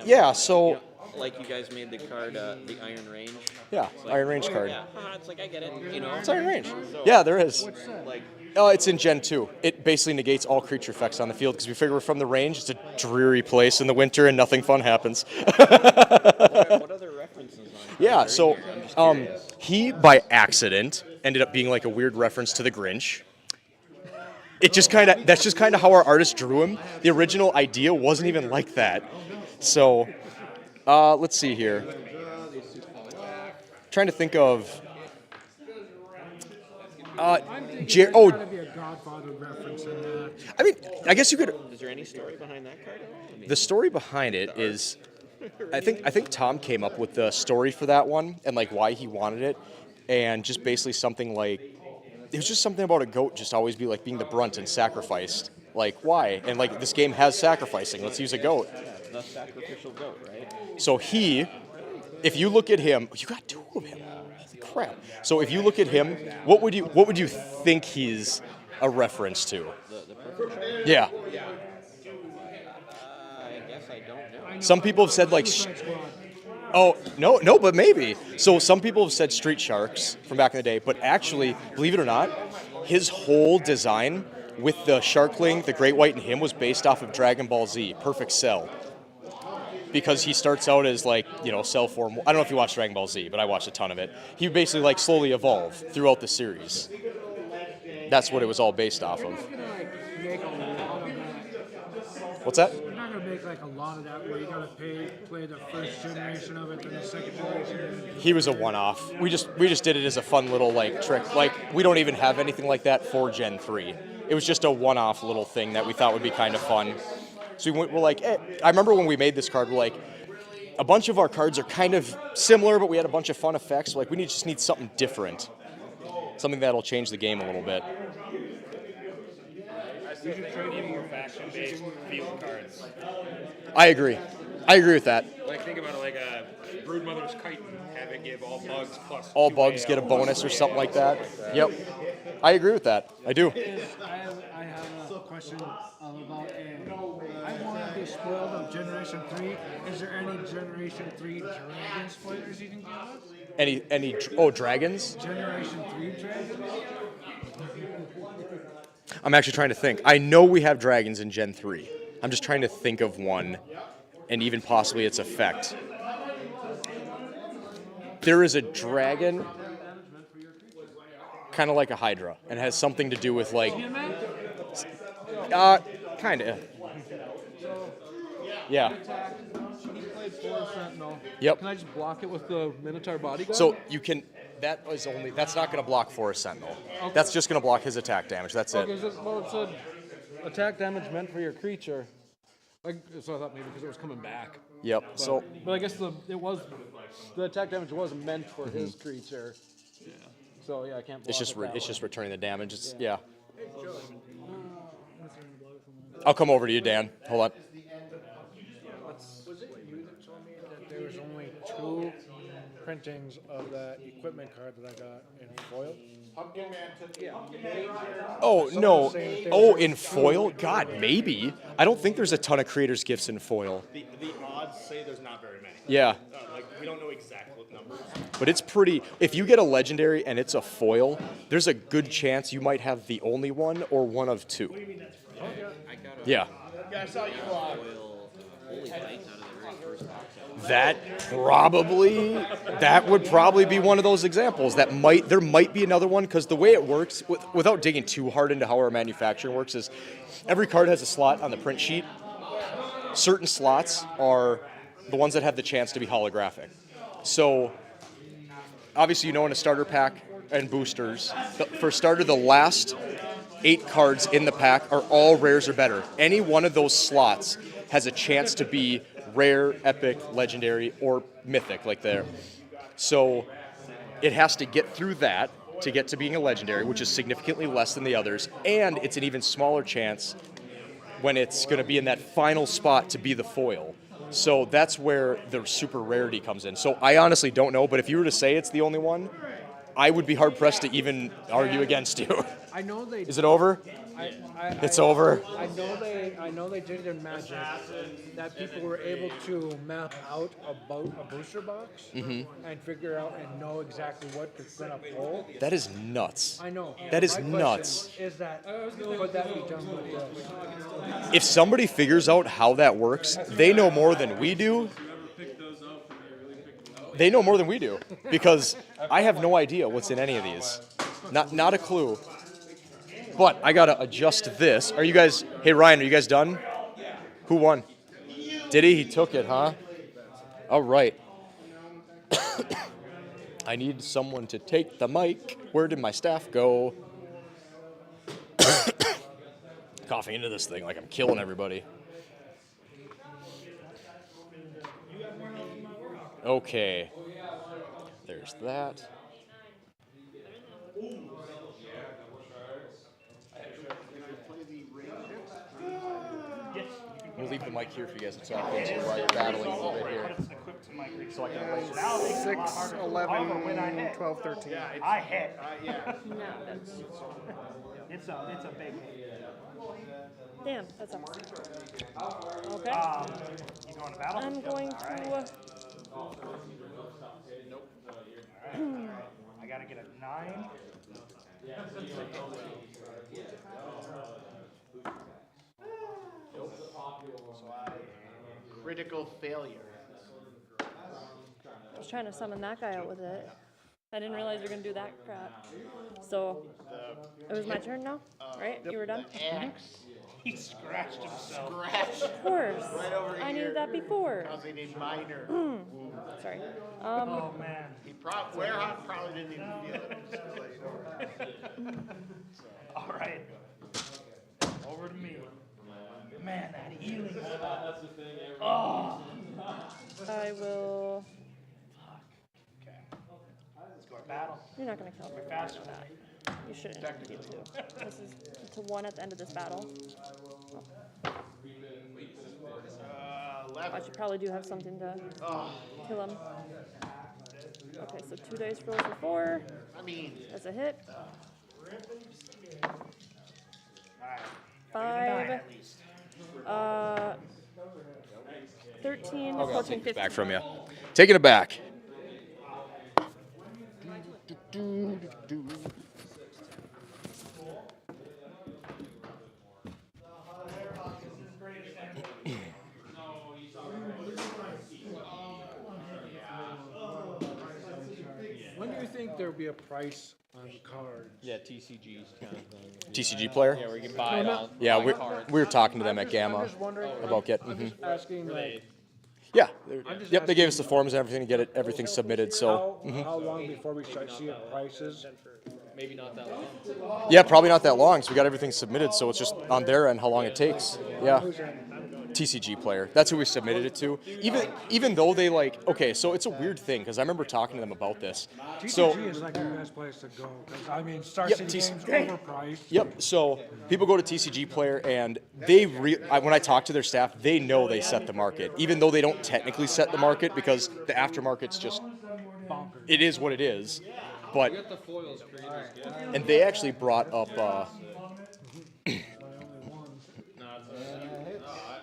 Speaker 5: Yeah, so...
Speaker 19: You know, like you guys made the card, the Iron Range.
Speaker 5: Yeah,
Speaker 19: It's like,
Speaker 5: Iron Range card.
Speaker 19: Yeah, it's like, I get it, you know.
Speaker 5: It's Iron Range.
Speaker 19: So,
Speaker 5: Yeah, there is.
Speaker 19: Like,
Speaker 5: It's in Gen 2. It basically negates all creature effects on the field because we figure we're from the range. It's a dreary place in the winter and nothing fun happens.
Speaker 19: what other references on
Speaker 5: Yeah, so
Speaker 19: here? I'm just curious.
Speaker 5: he, by accident, ended up being like a weird reference to the Grinch. That's just kind of how our artist drew him. The original idea wasn't even like that. So, let's see here. Trying to think of...
Speaker 4: There's gotta be a Godfather reference in that.
Speaker 5: I mean, I guess you could...
Speaker 19: Is there any story behind that card?
Speaker 5: The story behind it is, I think Tom came up with the story for that one and like why he wanted it, and just basically something like, it was just something about a goat just always be like being the brunt and sacrificed. Like why? And like this game has sacrificing. Let's use a goat.
Speaker 19: The sacrificial goat, right?
Speaker 5: So if you look at him, you got 2 of him. Holy crap! So if you look at him, what would you think he's a reference to?
Speaker 19: The perfect.
Speaker 5: Yeah.
Speaker 19: I guess I don't know.
Speaker 5: Some people have said like, oh no, but maybe. So some people have said Street Sharks from back in the day, but actually, believe it or not, his whole design with the Sharkling, the Great White, and him was based off of Dragon Ball Z, Perfect Cell. Because he starts out as like, cell form. I don't know if you watch Dragon Ball Z, but I watched a ton of it. He would basically like slowly evolve throughout the series. That's what it was all based off of. What's that?
Speaker 4: You're not gonna make like a lot of that where you gotta play the first generation of it, then the second generation.
Speaker 5: He was a one-off. We just did it as a fun little like trick. Like we don't even have anything like that for Gen 3. It was just a one-off little thing that we thought would be kind of fun. So we're like, hey. I remember when we made this card, we're like, a bunch of our cards are kind of similar, but we had a bunch of fun effects. Like we just need something different, something that'll change the game a little bit.
Speaker 10: We should trade you more faction-based field cards.
Speaker 5: I agree with that.
Speaker 10: Like think about it like a Broodmother's Chitin, have it give all bugs plus.
Speaker 5: All bugs get a bonus or something like that. Yep, I agree with that. I do.
Speaker 4: I have a question about I want to be spoiled of Generation 3. Is there any Generation 3 Dragon spoilers you can give us?
Speaker 5: Dragons?
Speaker 4: Generation 3 Dragons?
Speaker 5: I'm actually trying to think. I know we have dragons in Gen 3. I'm just trying to think of one, and even possibly its effect. There is a dragon, kind of like a Hydra, and has something to do with like, kind of. Yeah.
Speaker 12: He played 4 Sentinel.
Speaker 5: Yep.
Speaker 12: Can I just block it with the Minotaur Bodyguard?
Speaker 5: So you can. That's not going to block for a Sentinel. Okay. That's just going to block his attack damage. That's it.
Speaker 12: Well, it said attack damage meant for your creature. So I thought maybe because it was coming back.
Speaker 5: Yep.
Speaker 12: But I guess the attack damage was meant for his creature. Yeah. So yeah, I can't. Block
Speaker 5: It's just returning the damage. Yeah. I'll come over to you, Dan. Hold on.
Speaker 4: Was it you that told me that there was only 2 printings of that equipment card that I got in foil? Pumpkin Man.
Speaker 5: Oh, no. Oh, in foil? God, maybe. I don't think there's a ton of creators' gifts in foil.
Speaker 3: The odds say there's not very many.
Speaker 5: Yeah.
Speaker 3: We don't know exact numbers.
Speaker 5: But it's pretty. If you get a legendary and it's a foil, there's a good chance you might have the only one or one of 2. Yeah.
Speaker 3: Yeah, I saw you
Speaker 19: Holy Knights out of the very first box.
Speaker 5: That would probably be one of those examples. There might be another one, because the way it works, without digging too hard into how our manufacturing works, is every card has a slot on the print sheet. Certain slots are the ones that have the chance to be holographic. So, obviously, in a starter pack and boosters, for starter, the last 8 cards in the pack are all rares or better. Any one of those slots has a chance to be rare, epic, legendary, or mythic, like there. So it has to get through that to get to being a legendary, which is significantly less than the others, and it's an even smaller chance when it's going to be in that final spot to be the foil. So that's where the super rarity comes in. So I honestly don't know, but if you were to say it's the only one, I would be hard-pressed to even argue against you.
Speaker 4: I know they.
Speaker 5: Is it over? It's over.
Speaker 4: I know they did it in Magic, that people were able to map out a booster box and figure out and know exactly what they're gonna pull.
Speaker 5: That is nuts.
Speaker 4: I know.
Speaker 5: That is
Speaker 4: My
Speaker 5: nuts.
Speaker 4: question is that could that be done with this?
Speaker 5: If somebody figures out how that works, they know more than we do. They know more than we do, because I have no idea what's in any of these. Not a clue. But I gotta adjust this. Are you guys? Hey Ryan, are you guys done? Who won? Did he? He took it, huh? All right. I need someone to take the mic. Where did my staff go? Coughing into this thing like I'm killing everybody. Okay. There's that. We'll leave the mic here for you guys to talk into while you're battling a little bit here. So I can
Speaker 20: 6, 11, 12, 13.
Speaker 4: I hit.
Speaker 21: It's a big hit.
Speaker 13: Damn, that's awesome. Okay.
Speaker 21: You going to battle?
Speaker 13: I'm going to.
Speaker 21: I gotta get a 9.
Speaker 20: Critical failure.
Speaker 13: I was trying to summon that guy out with it. I didn't realize you were gonna do that crap. So it was my turn now, right? You were done.
Speaker 20: Axe. He scratched himself.
Speaker 13: Of course.
Speaker 20: Right over
Speaker 13: I
Speaker 20: here.
Speaker 13: needed that before.
Speaker 20: Causing a minor.
Speaker 13: Sorry.
Speaker 20: Oh man. Werehog probably didn't even feel it. Just to let you know.
Speaker 21: All right. Over to me. Man, that healing spell. Oh.
Speaker 13: I will.
Speaker 21: Okay. Let's go to battle.
Speaker 13: You're not gonna kill me faster than that. You shouldn't be able to. This is to 1 at the end of this battle. I should probably do have something to kill him. Okay, so 2 dice rolls for 4.
Speaker 20: I mean,
Speaker 13: that's a hit.
Speaker 21: 5.
Speaker 13: 13,
Speaker 5: Okay, I'll
Speaker 13: 14,
Speaker 5: take it
Speaker 13: 15.
Speaker 5: back from you. Taking it back.
Speaker 12: When do you think there'll be a price on cards?
Speaker 8: Yeah, TCGs kind of thing.
Speaker 5: TCG player?
Speaker 8: Yeah, where you can buy it all.
Speaker 5: Yeah,
Speaker 8: buy
Speaker 5: we
Speaker 8: cards.
Speaker 5: were talking to them at
Speaker 12: I'm
Speaker 5: Gamma
Speaker 12: just wondering.
Speaker 5: about getting.
Speaker 12: I'm just asking, like,
Speaker 5: Yeah.
Speaker 12: I'm just
Speaker 5: Yep, they gave us
Speaker 12: asking-
Speaker 5: the forms and everything to get everything submitted. So.
Speaker 12: how long before we start seeing prices?
Speaker 8: Maybe not that long.
Speaker 5: Yeah, probably not that long. So we got everything submitted. So it's just on their end how long it takes. Yeah. TCG player. That's who we submitted it to. Even though they like, okay, so it's a weird thing because I remember talking to them about this. So
Speaker 12: TCG is like the best place to go because I mean, Star
Speaker 5: Yep,
Speaker 12: City games
Speaker 5: TCG.
Speaker 12: overpriced.
Speaker 5: Yep. So people go to TCG Player, and they when I talk to their staff, they know they set the market, even though they don't technically set the market because the aftermarket's just it is what it is. But
Speaker 8: You got the foils creators gift.
Speaker 5: and they actually brought up.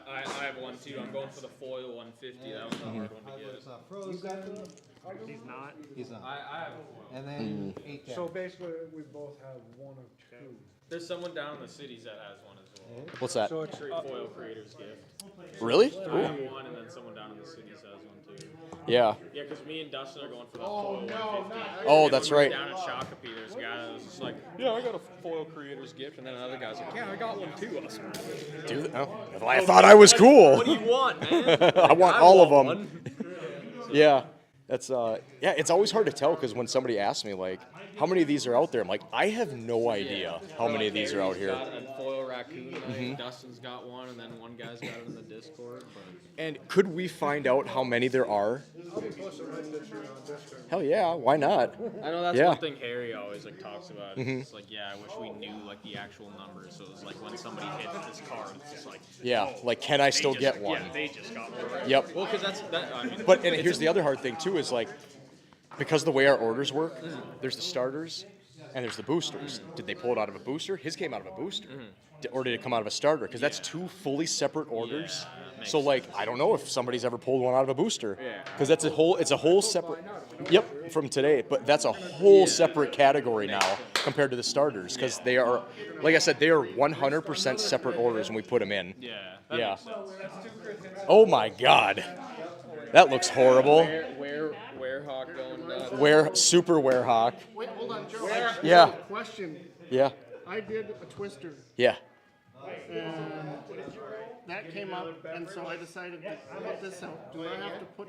Speaker 8: I have one too. I'm going for the foil 150. That was a hard one to get.
Speaker 21: He's not.
Speaker 22: He's not.
Speaker 8: I have a foil.
Speaker 22: And then 8
Speaker 12: So basically, we both have 1 or 2.
Speaker 8: There's someone down in the cities that has one as well.
Speaker 5: What's that?
Speaker 12: So it's
Speaker 8: Foil creators gift.
Speaker 5: Really?
Speaker 8: I
Speaker 5: Ooh.
Speaker 8: have one, and then someone down in the cities has one too.
Speaker 5: Yeah.
Speaker 8: Yeah, because me and Dustin are going for the foil 150.
Speaker 5: Oh,
Speaker 8: And
Speaker 5: that's
Speaker 8: when we were
Speaker 5: right.
Speaker 8: Down at Shakopee, there's a guy that was just like, "Yeah, I got a foil creators gift," and then another guy's like, "Yeah, I got one too." I was like,
Speaker 5: Dude, oh, I thought I was cool.
Speaker 8: What do you want, man?
Speaker 5: I want
Speaker 8: I
Speaker 5: all of
Speaker 8: want
Speaker 5: them. Yeah, that's yeah. It's always hard to tell because when somebody asks me like, "How many of these are out there?" I'm like, I have no idea how many of these are out here.
Speaker 8: Got it, and foil raccoon.
Speaker 5: Mhm.
Speaker 8: Dustin's got one, and then one guy's got it in the Discord. But
Speaker 5: And could we find out how many there are?
Speaker 12: I'll be posting right this year on Discord.
Speaker 5: Hell yeah, why not?
Speaker 8: I know that's
Speaker 5: Yeah.
Speaker 8: one thing Harry always like talks about.
Speaker 5: Mhm.
Speaker 8: It's like, yeah, I wish we knew like the actual numbers. So it's like when somebody hits this card, it's just like,
Speaker 5: Yeah,
Speaker 8: oh,
Speaker 5: like, can I
Speaker 8: they
Speaker 5: still
Speaker 8: just-
Speaker 5: get one?
Speaker 8: Yeah, they just got one.
Speaker 5: Yep.
Speaker 8: Well, because that's that. I mean,
Speaker 5: But and
Speaker 8: it's
Speaker 5: here's
Speaker 8: a-
Speaker 5: the other hard thing too is like, because the way our orders work, there's the starters and there's the boosters. Did they pull it out of a booster? His came out of a booster. Or did it come out of a starter? Because that's 2 fully separate orders. So like, I don't know if somebody's ever pulled one out of a booster.
Speaker 8: Yeah.
Speaker 5: Because that's it's a whole separate. Yep, from today. But that's a whole separate category now compared to the starters because they are, like I said, they are 100% separate orders when we put them in.
Speaker 8: Yeah. That
Speaker 5: Yeah.
Speaker 8: makes sense.
Speaker 5: Oh my God, that looks horrible.
Speaker 8: Werehog going nuts.
Speaker 5: Super Werehog.
Speaker 20: Wait, hold on, Joe.
Speaker 5: Yeah.
Speaker 20: Question.
Speaker 5: Yeah.
Speaker 20: I did a twister.
Speaker 5: Yeah.
Speaker 20: And that came up, and so I decided to put this out. Do I have to put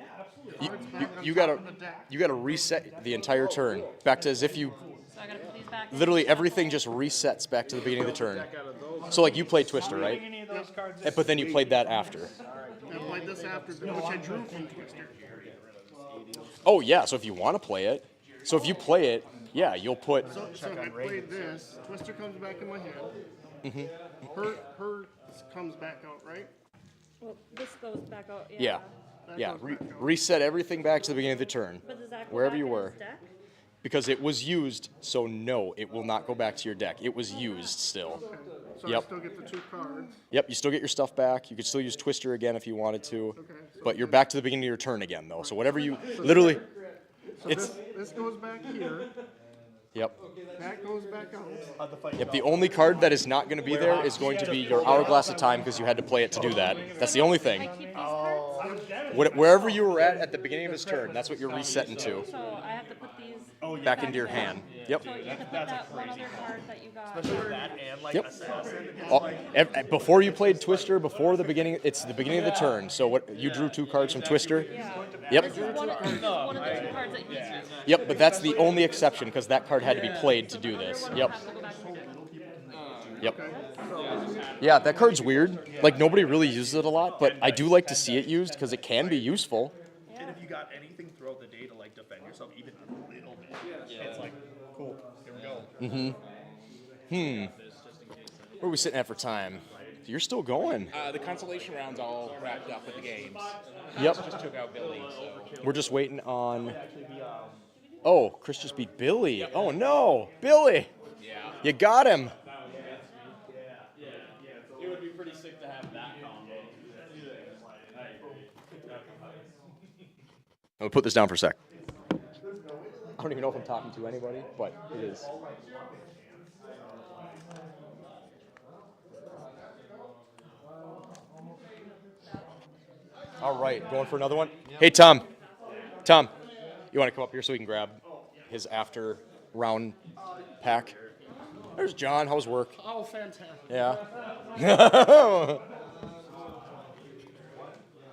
Speaker 20: cards back on
Speaker 5: You
Speaker 20: top
Speaker 5: gotta
Speaker 20: of the deck?
Speaker 5: reset the entire turn back to as if you
Speaker 13: So I gotta put these back.
Speaker 5: literally everything just resets back to the beginning of the turn. So like you played Twister, right? But then you played that after.
Speaker 20: I played this after, which I drew from Twister.
Speaker 5: Oh yeah. So if you want to play it, so if you play it, yeah, you'll put.
Speaker 20: So if I played this, Twister comes back in my hand.
Speaker 5: Mhm.
Speaker 20: Her comes back out, right?
Speaker 13: Well, this goes back out.
Speaker 5: Yeah. Yeah. Reset everything back to the beginning of the turn,
Speaker 13: But does that go
Speaker 5: wherever
Speaker 13: back
Speaker 5: you
Speaker 13: in
Speaker 5: were.
Speaker 13: his deck?
Speaker 5: Because it was used, so no, it will not go back to your deck. It was used still.
Speaker 20: So I
Speaker 5: Yep.
Speaker 20: still get the 2 cards.
Speaker 5: Yep, you still get your stuff back. You could still use Twister again if you wanted to.
Speaker 20: Okay.
Speaker 5: But you're back to the beginning of your turn again, though. So whatever you literally,
Speaker 20: So
Speaker 5: it's
Speaker 20: this goes back here.
Speaker 5: Yep.
Speaker 20: That goes back out.
Speaker 5: Yep, the only card that is not going to be there is going to be your Hourglass of Time because you had to play it to do that. That's the only thing. Wherever you were at the beginning of his turn, that's what you're resetting to.
Speaker 13: So I have to put these
Speaker 5: Back into your hand. Yep.
Speaker 13: So you have to put that one other card that you got.
Speaker 3: That and like
Speaker 5: Yep.
Speaker 3: Assassin.
Speaker 5: Before you played Twister, before the beginning, it's the beginning of the turn. So what you drew 2 cards from Twister. Yep.
Speaker 13: This is one of the 2 cards that he's using.
Speaker 5: Yep, but that's the only exception because that card had to be played to do this. Yep. Yep. Yeah, that card's weird. Like nobody really uses it a lot, but I do like to see it used because it can be useful.
Speaker 3: And if you got anything throughout the day to like defend yourself, even a little bit, it's like, cool, here we go.
Speaker 5: Where are we sitting at for time? You're still going.
Speaker 7: The consolation round's all wrapped up with the games.
Speaker 5: Yep.
Speaker 7: Just took out Billy, so.
Speaker 5: We're just waiting on. Oh, Chris just beat Billy. Oh no, Billy!
Speaker 7: Yeah.
Speaker 5: You got him.
Speaker 8: It would be pretty sick to have that combo.
Speaker 5: I'm gonna put this down for a sec. I don't even know if I'm talking to anybody, but it is. All right, going for another one? Hey, Tom. Tom, you want to come up here so we can grab his after round pack? There's John. How's work?
Speaker 20: Oh, fantastic.
Speaker 5: Yeah.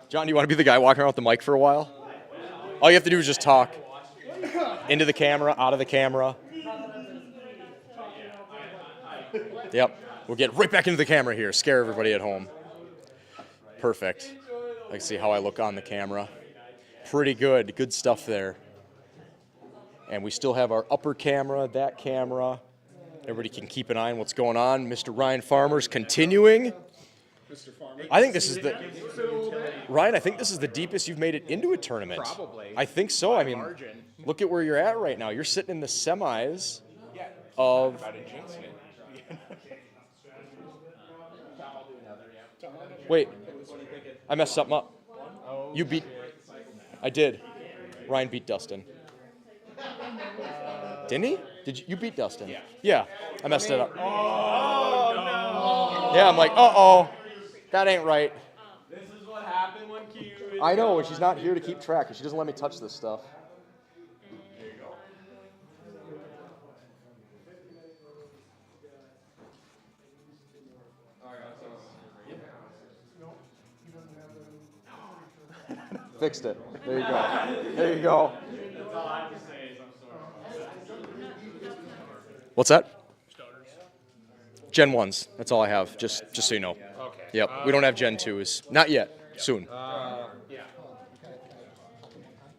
Speaker 5: John, do you want to be the guy walking around with the mic for a while? All you have to do is just talk. Into the camera, out of the camera. Yep. We'll get right back into the camera here. Scare everybody at home. Perfect. I can see how I look on the camera. Pretty good. Good stuff there. And we still have our upper camera, that camera. Everybody can keep an eye on what's going on. Mr. Ryan Farmer's continuing. I think this is the Ryan. I think this is the deepest you've made it into a tournament.
Speaker 7: Probably.
Speaker 5: I think so. I mean,
Speaker 7: Margin.
Speaker 5: look at where you're at right now. You're sitting in the semis of.
Speaker 7: About to jinx it.
Speaker 5: Wait, I messed something up. You beat. I did. Ryan beat Dustin. Didn't he? Did you beat Dustin? Yeah. I messed it up.
Speaker 8: Oh, no.
Speaker 5: Yeah, I'm like, uh-oh, that ain't right.
Speaker 8: This is what happened when Q.
Speaker 5: I know, and she's not here to keep track, and she doesn't let me touch this stuff.
Speaker 8: There you go.
Speaker 5: Fixed it. There you go. There you go.
Speaker 8: That's all I have to say is I'm sorry.
Speaker 5: What's that? Gen 1s. That's all I have, just so you know.
Speaker 7: Okay.
Speaker 5: Yep. We don't have Gen 2s. Not yet. Soon.
Speaker 7: Yeah.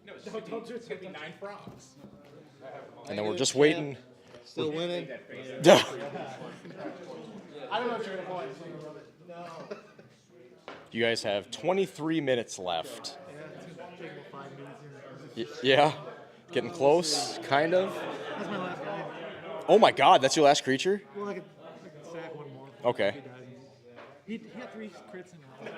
Speaker 7: No, don't do it. It's going to be 9 frogs.
Speaker 5: And then we're just waiting.
Speaker 22: Still winning.
Speaker 20: I don't know if you're going to play. No.
Speaker 5: You guys have 23 minutes left. Yeah? Getting close, kind of?
Speaker 16: That's my last guy.
Speaker 5: Oh my god, that's your last creature?
Speaker 16: Well, I could stack one more.
Speaker 5: Okay.
Speaker 16: He got 3 crits in a row.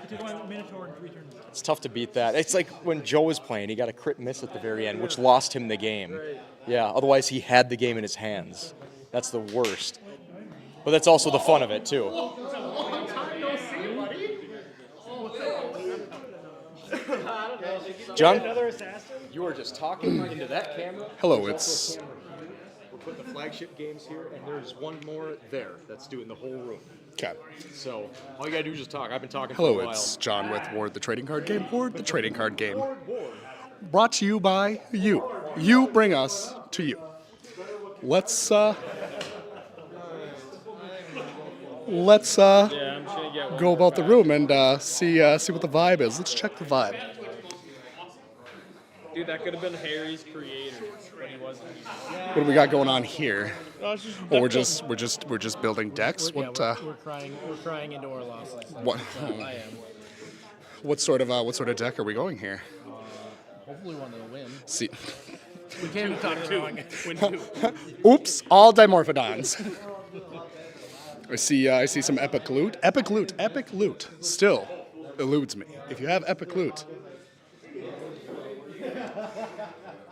Speaker 16: He took one Minotaur in 3 turns.
Speaker 5: It's tough to beat that. It's like when Joe was playing, he got a crit miss at the very end, which lost him the game. Yeah, otherwise he had the game in his hands. That's the worst. But that's also the fun of it, too.
Speaker 20: Long time no see, buddy.
Speaker 5: John?
Speaker 16: Another assassin?
Speaker 5: You are just talking into that camera.
Speaker 1: Hello,
Speaker 5: There's
Speaker 1: it's-
Speaker 5: also a camera here. We're putting the flagship games here, and there's one more there that's doing the whole room.
Speaker 1: Okay.
Speaker 5: So all you gotta do is just talk. I've been talking for a
Speaker 1: Hello,
Speaker 5: while.
Speaker 1: it's John with Ward the Trading Card Game. Ward the Trading Card Game. Brought to you by you. You bring us to you. Let's go about the room and see what the vibe is. Let's check the vibe.
Speaker 17: Dude, that could have been Harry's creator, but he wasn't.
Speaker 1: What do we got going on here?
Speaker 17: Oh, it's just
Speaker 1: Oh, we're
Speaker 17: deck
Speaker 1: just building decks.
Speaker 17: We're,
Speaker 1: What
Speaker 17: yeah, we're crying into our losses.
Speaker 1: what
Speaker 17: I am.
Speaker 1: what sort of deck are we going here?
Speaker 17: Hopefully one that'll win.
Speaker 1: See.
Speaker 17: We can't be talking wrong. Win 2.
Speaker 1: Oops, all Dimorphodons. I see some epic loot. Epic loot still eludes me. If you have epic loot,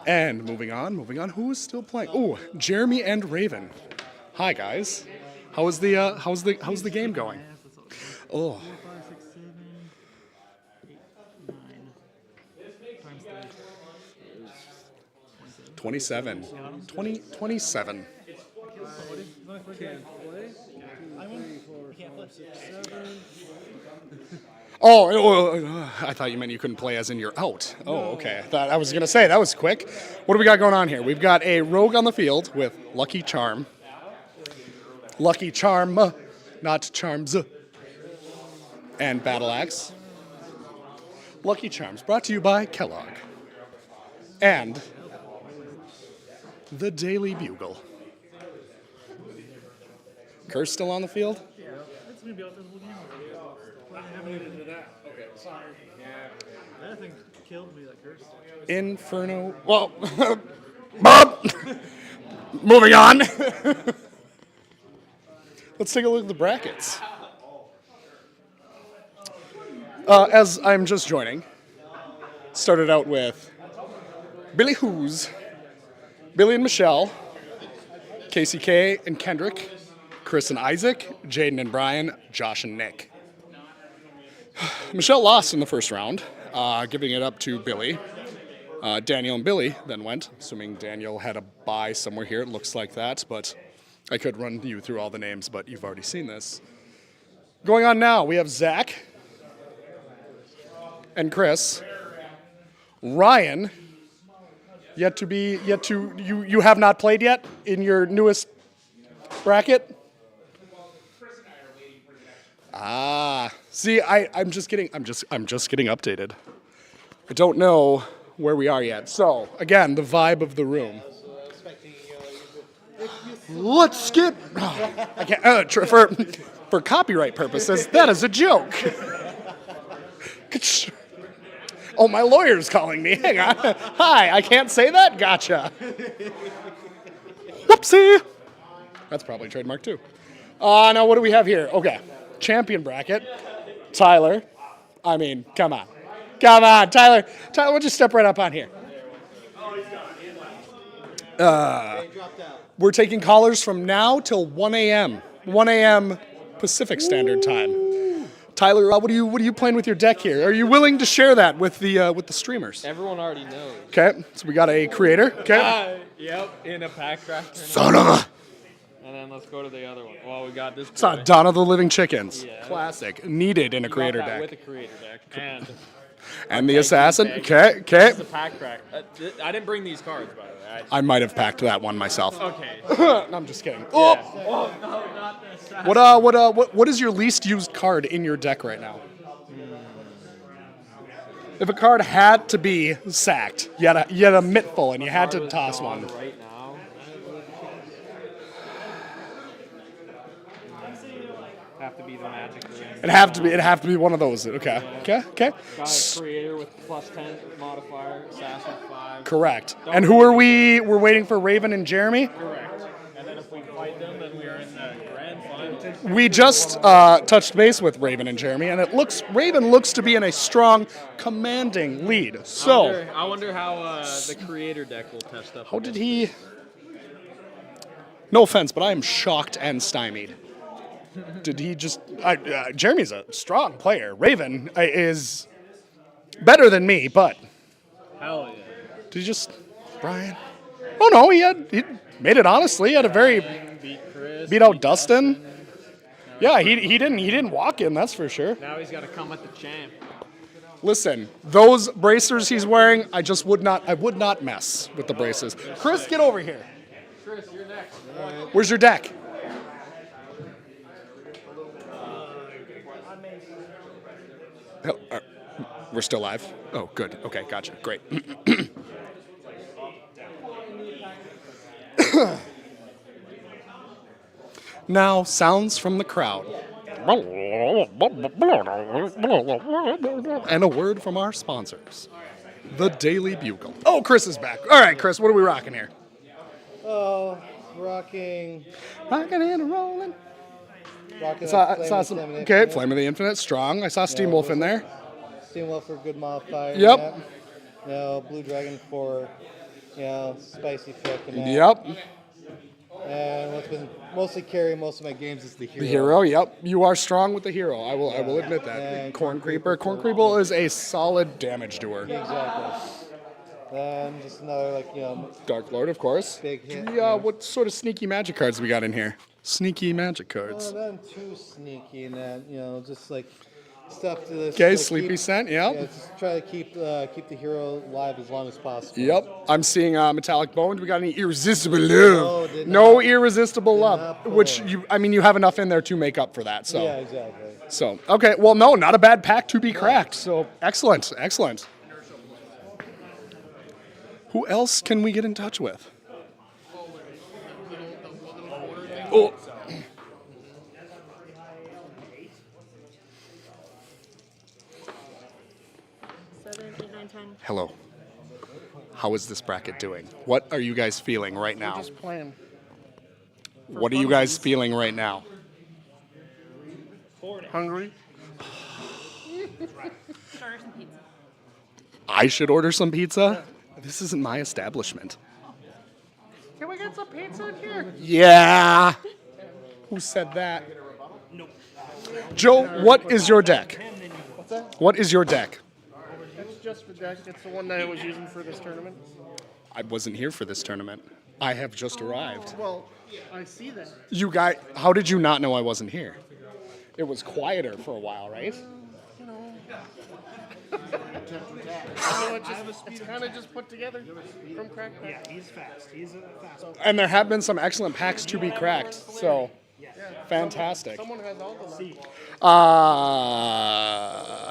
Speaker 1: And moving on. Who is still playing? Oh, Jeremy and Raven. Hi guys. How's the game going? Oh. 27. 27. Oh, I thought you meant you couldn't play as in you're out. Oh, okay. I was going to say, that was quick. What do we got going on here? We've got a rogue on the field with Lucky Charm. Lucky Charm, not Charms. And Battle Axe. Lucky Charms, brought to you by Kellogg. And the Daily Bugle. Curse still on the field?
Speaker 4: Yeah, it's gonna be out there the whole game already. I haven't even did that. Okay, sorry. Yeah. That thing killed me, that curse.
Speaker 1: Inferno. Well, Bob! Moving on. Let's take a look at the brackets. As I'm just joining, started out with Billy Who's, Billy and Michelle, Casey K and Kendrick, Chris and Isaac, Jaden and Brian, Josh and Nick. Michelle lost in the first round, giving it up to Billy. Daniel and Billy then went, assuming Daniel had a bye somewhere here. It looks like that, but I could run you through all the names, but you've already seen this. Going on now, we have Zach and Chris. Ryan, you have not played yet in your newest bracket? See, I'm just getting updated. I don't know where we are yet. So, again, the vibe of the room. Let's skip. I can't. For copyright purposes, that is a joke. Oh, my lawyer's calling me. Hang on. Hi, I can't say that? Gotcha. Whoopsie. That's probably trademark too. Now what do we have here? Okay. Champion bracket. Tyler. I mean, come on. Come on, Tyler. Tyler, why don't you step right up on here? We're taking callers from now till 1 a.m. 1 a.m. Pacific Standard Time. Tyler, what are you playing with your deck here? Are you willing to share that with the streamers?
Speaker 8: Everyone already knows.
Speaker 1: Okay, so we got a creator. Okay.
Speaker 8: Yep, in a pack crack.
Speaker 1: Son of a.
Speaker 8: And then let's go to the other one. Well, we got this.
Speaker 1: It's not Dawn of the Living Chickens.
Speaker 8: Yeah.
Speaker 1: Classic. Needed in a
Speaker 8: You got
Speaker 1: creator
Speaker 8: that
Speaker 1: deck.
Speaker 8: with a creator deck.
Speaker 1: And the assassin. Okay.
Speaker 8: This is a pack crack. I didn't bring these cards, by the way.
Speaker 1: I might have packed that one myself.
Speaker 8: Okay.
Speaker 1: No, I'm just kidding.
Speaker 8: Yeah.
Speaker 1: Oh.
Speaker 8: Oh no, not the assassin.
Speaker 1: What is your least used card in your deck right now? If a card had to be sacked, you had a mittful and you had to toss one.
Speaker 8: Right now. Have to be the magic ring.
Speaker 1: It'd have to be one of those. Okay.
Speaker 8: Got a creator with +10 modifier, assassin 5.
Speaker 1: Correct. And who are we? We're waiting for Raven and Jeremy.
Speaker 8: Correct. And then if we fight them, then we are in the grand final.
Speaker 1: We just touched base with Raven and Jeremy, and Raven looks to be in a strong, commanding lead. So
Speaker 8: I wonder how the creator deck will test up.
Speaker 1: how did he? No offense, but I am shocked and stymied. Did he just? Jeremy's a strong player. Raven is better than me, but
Speaker 8: Hell yeah.
Speaker 1: did he just? Brian? Oh no, he made it honestly. He had a very beat out Dustin. Yeah, he didn't walk in. That's for sure.
Speaker 8: Now he's got to come at the champ.
Speaker 1: Listen, those bracers he's wearing, I would not mess with the braces. Chris, get over here.
Speaker 8: Chris, you're next.
Speaker 1: Where's your deck? We're still live? Oh, good. Okay, gotcha. Great. Now, sounds from the crowd. And a word from our sponsors. The Daily Bugle. Oh, Chris is back. All right, Chris, what are we rocking here?
Speaker 22: Oh, rocking
Speaker 1: and rolling.
Speaker 22: Rocking
Speaker 1: Saw
Speaker 22: Flame
Speaker 1: some.
Speaker 22: of the
Speaker 1: Okay,
Speaker 22: Infinite.
Speaker 1: Flame of the Infinite, strong. I saw Steam Wolf in there.
Speaker 22: Steam Wolf for good modifier.
Speaker 1: Yep.
Speaker 22: Yeah. No, Blue Dragon for you know, spicy pick. And that.
Speaker 1: Yep.
Speaker 22: And what's been mostly carrying most of my games is the hero.
Speaker 1: The hero, yep. You are strong with the hero. I will admit that. Corn Creeper. Corn Creeper is a solid damage doer.
Speaker 22: Exactly. Then just another, like, you know,
Speaker 1: Dark Lord, of course.
Speaker 22: Big hit.
Speaker 1: What sort of sneaky magic cards we got in here? Sneaky magic cards.
Speaker 22: Well, not too sneaky in that, you know, just like stuff to this.
Speaker 1: Okay,
Speaker 22: like,
Speaker 1: Sleepy
Speaker 22: keep-
Speaker 1: Scent, yep.
Speaker 22: Yeah, just try to keep the hero alive as long as possible.
Speaker 1: Yep. I'm seeing Metallic Bone. We got any irresistible love?
Speaker 22: No, did
Speaker 1: No
Speaker 22: not.
Speaker 1: irresistible
Speaker 22: Did
Speaker 1: love.
Speaker 22: not pull.
Speaker 1: Which you have enough in there to make up for that. So.
Speaker 22: Yeah, exactly.
Speaker 1: So okay. Well, no, not a bad pack to be cracked. So excellent, excellent. Who else can we get in touch with? Oh.
Speaker 13: 7, 8, 9, 10.
Speaker 1: Hello. How is this bracket doing? What are you guys feeling right now?
Speaker 20: Just playing.
Speaker 1: What are you guys feeling right now?
Speaker 20: Hungry?
Speaker 13: Order some pizza.
Speaker 1: I should order some pizza? This isn't my establishment.
Speaker 20: Can we get some pizza in here?
Speaker 1: Yeah. Who said that? Joe, what is your deck?
Speaker 20: What's that?
Speaker 1: What is your deck?
Speaker 20: It's just the deck. It's the one that I was using for this tournament.
Speaker 1: I wasn't here for this tournament. I have just arrived.
Speaker 20: Well, I see that.
Speaker 1: You guys, how did you not know I wasn't here? It was quieter for a while, right?
Speaker 20: It's kind of just put together from crack.
Speaker 4: Yeah, he's fast. He's a fast.
Speaker 1: And there have been some excellent packs to be cracked, so fantastic.
Speaker 20: Someone has all of them.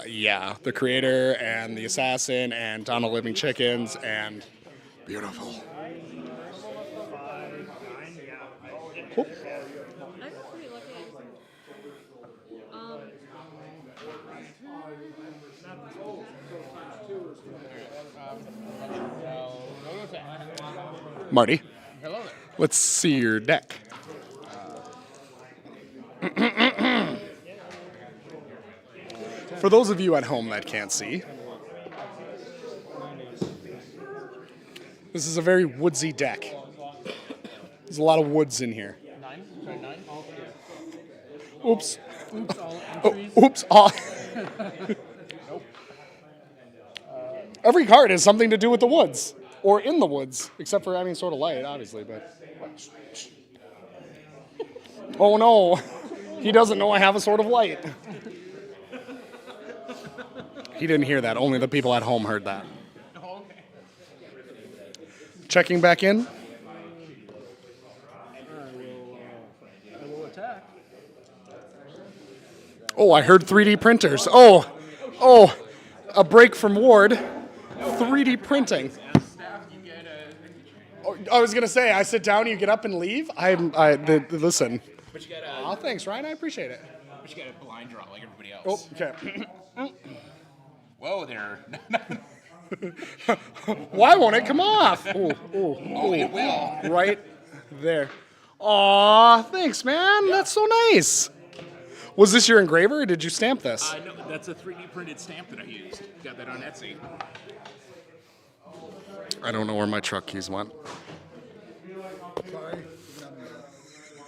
Speaker 1: Yeah, the creator and the assassin and Donald Living Chickens and beautiful. Whoop.
Speaker 13: I got pretty lucky.
Speaker 1: Marty,
Speaker 20: Hello there.
Speaker 1: let's see your deck. For those of you at home that can't see, this is a very woodsy deck. There's a lot of woods in here.
Speaker 20: 9? Sorry, 9?
Speaker 1: Oops.
Speaker 20: Oops, all
Speaker 1: Oh,
Speaker 20: entries.
Speaker 1: oops. All.
Speaker 20: Nope.
Speaker 1: Every card has something to do with the woods or in the woods, except for, I mean, sort of light, obviously, but. Oh no, he doesn't know I have a sword of light. He didn't hear that. Only the people at home heard that.
Speaker 20: Oh, okay.
Speaker 1: Checking back in.
Speaker 20: I will attack.
Speaker 1: Oh, I heard 3D printers. Oh, a break from Ward. 3D printing. Oh, I was gonna say, I sit down, you get up and leave. Listen.
Speaker 7: But you gotta.
Speaker 1: Oh, thanks, Ryan. I appreciate it.
Speaker 7: But you gotta blind draw like everybody
Speaker 1: Oh,
Speaker 7: else.
Speaker 1: okay.
Speaker 7: Whoa there.
Speaker 1: Why won't it come off? Oh,
Speaker 7: it will.
Speaker 1: Right there. Aw, thanks, man. That's so nice. Was this your engraver, or did you stamp this?
Speaker 7: No, that's a 3D printed stamp that I used. Got that on Etsy.
Speaker 1: I don't know where my truck keys went.
Speaker 9: Sorry.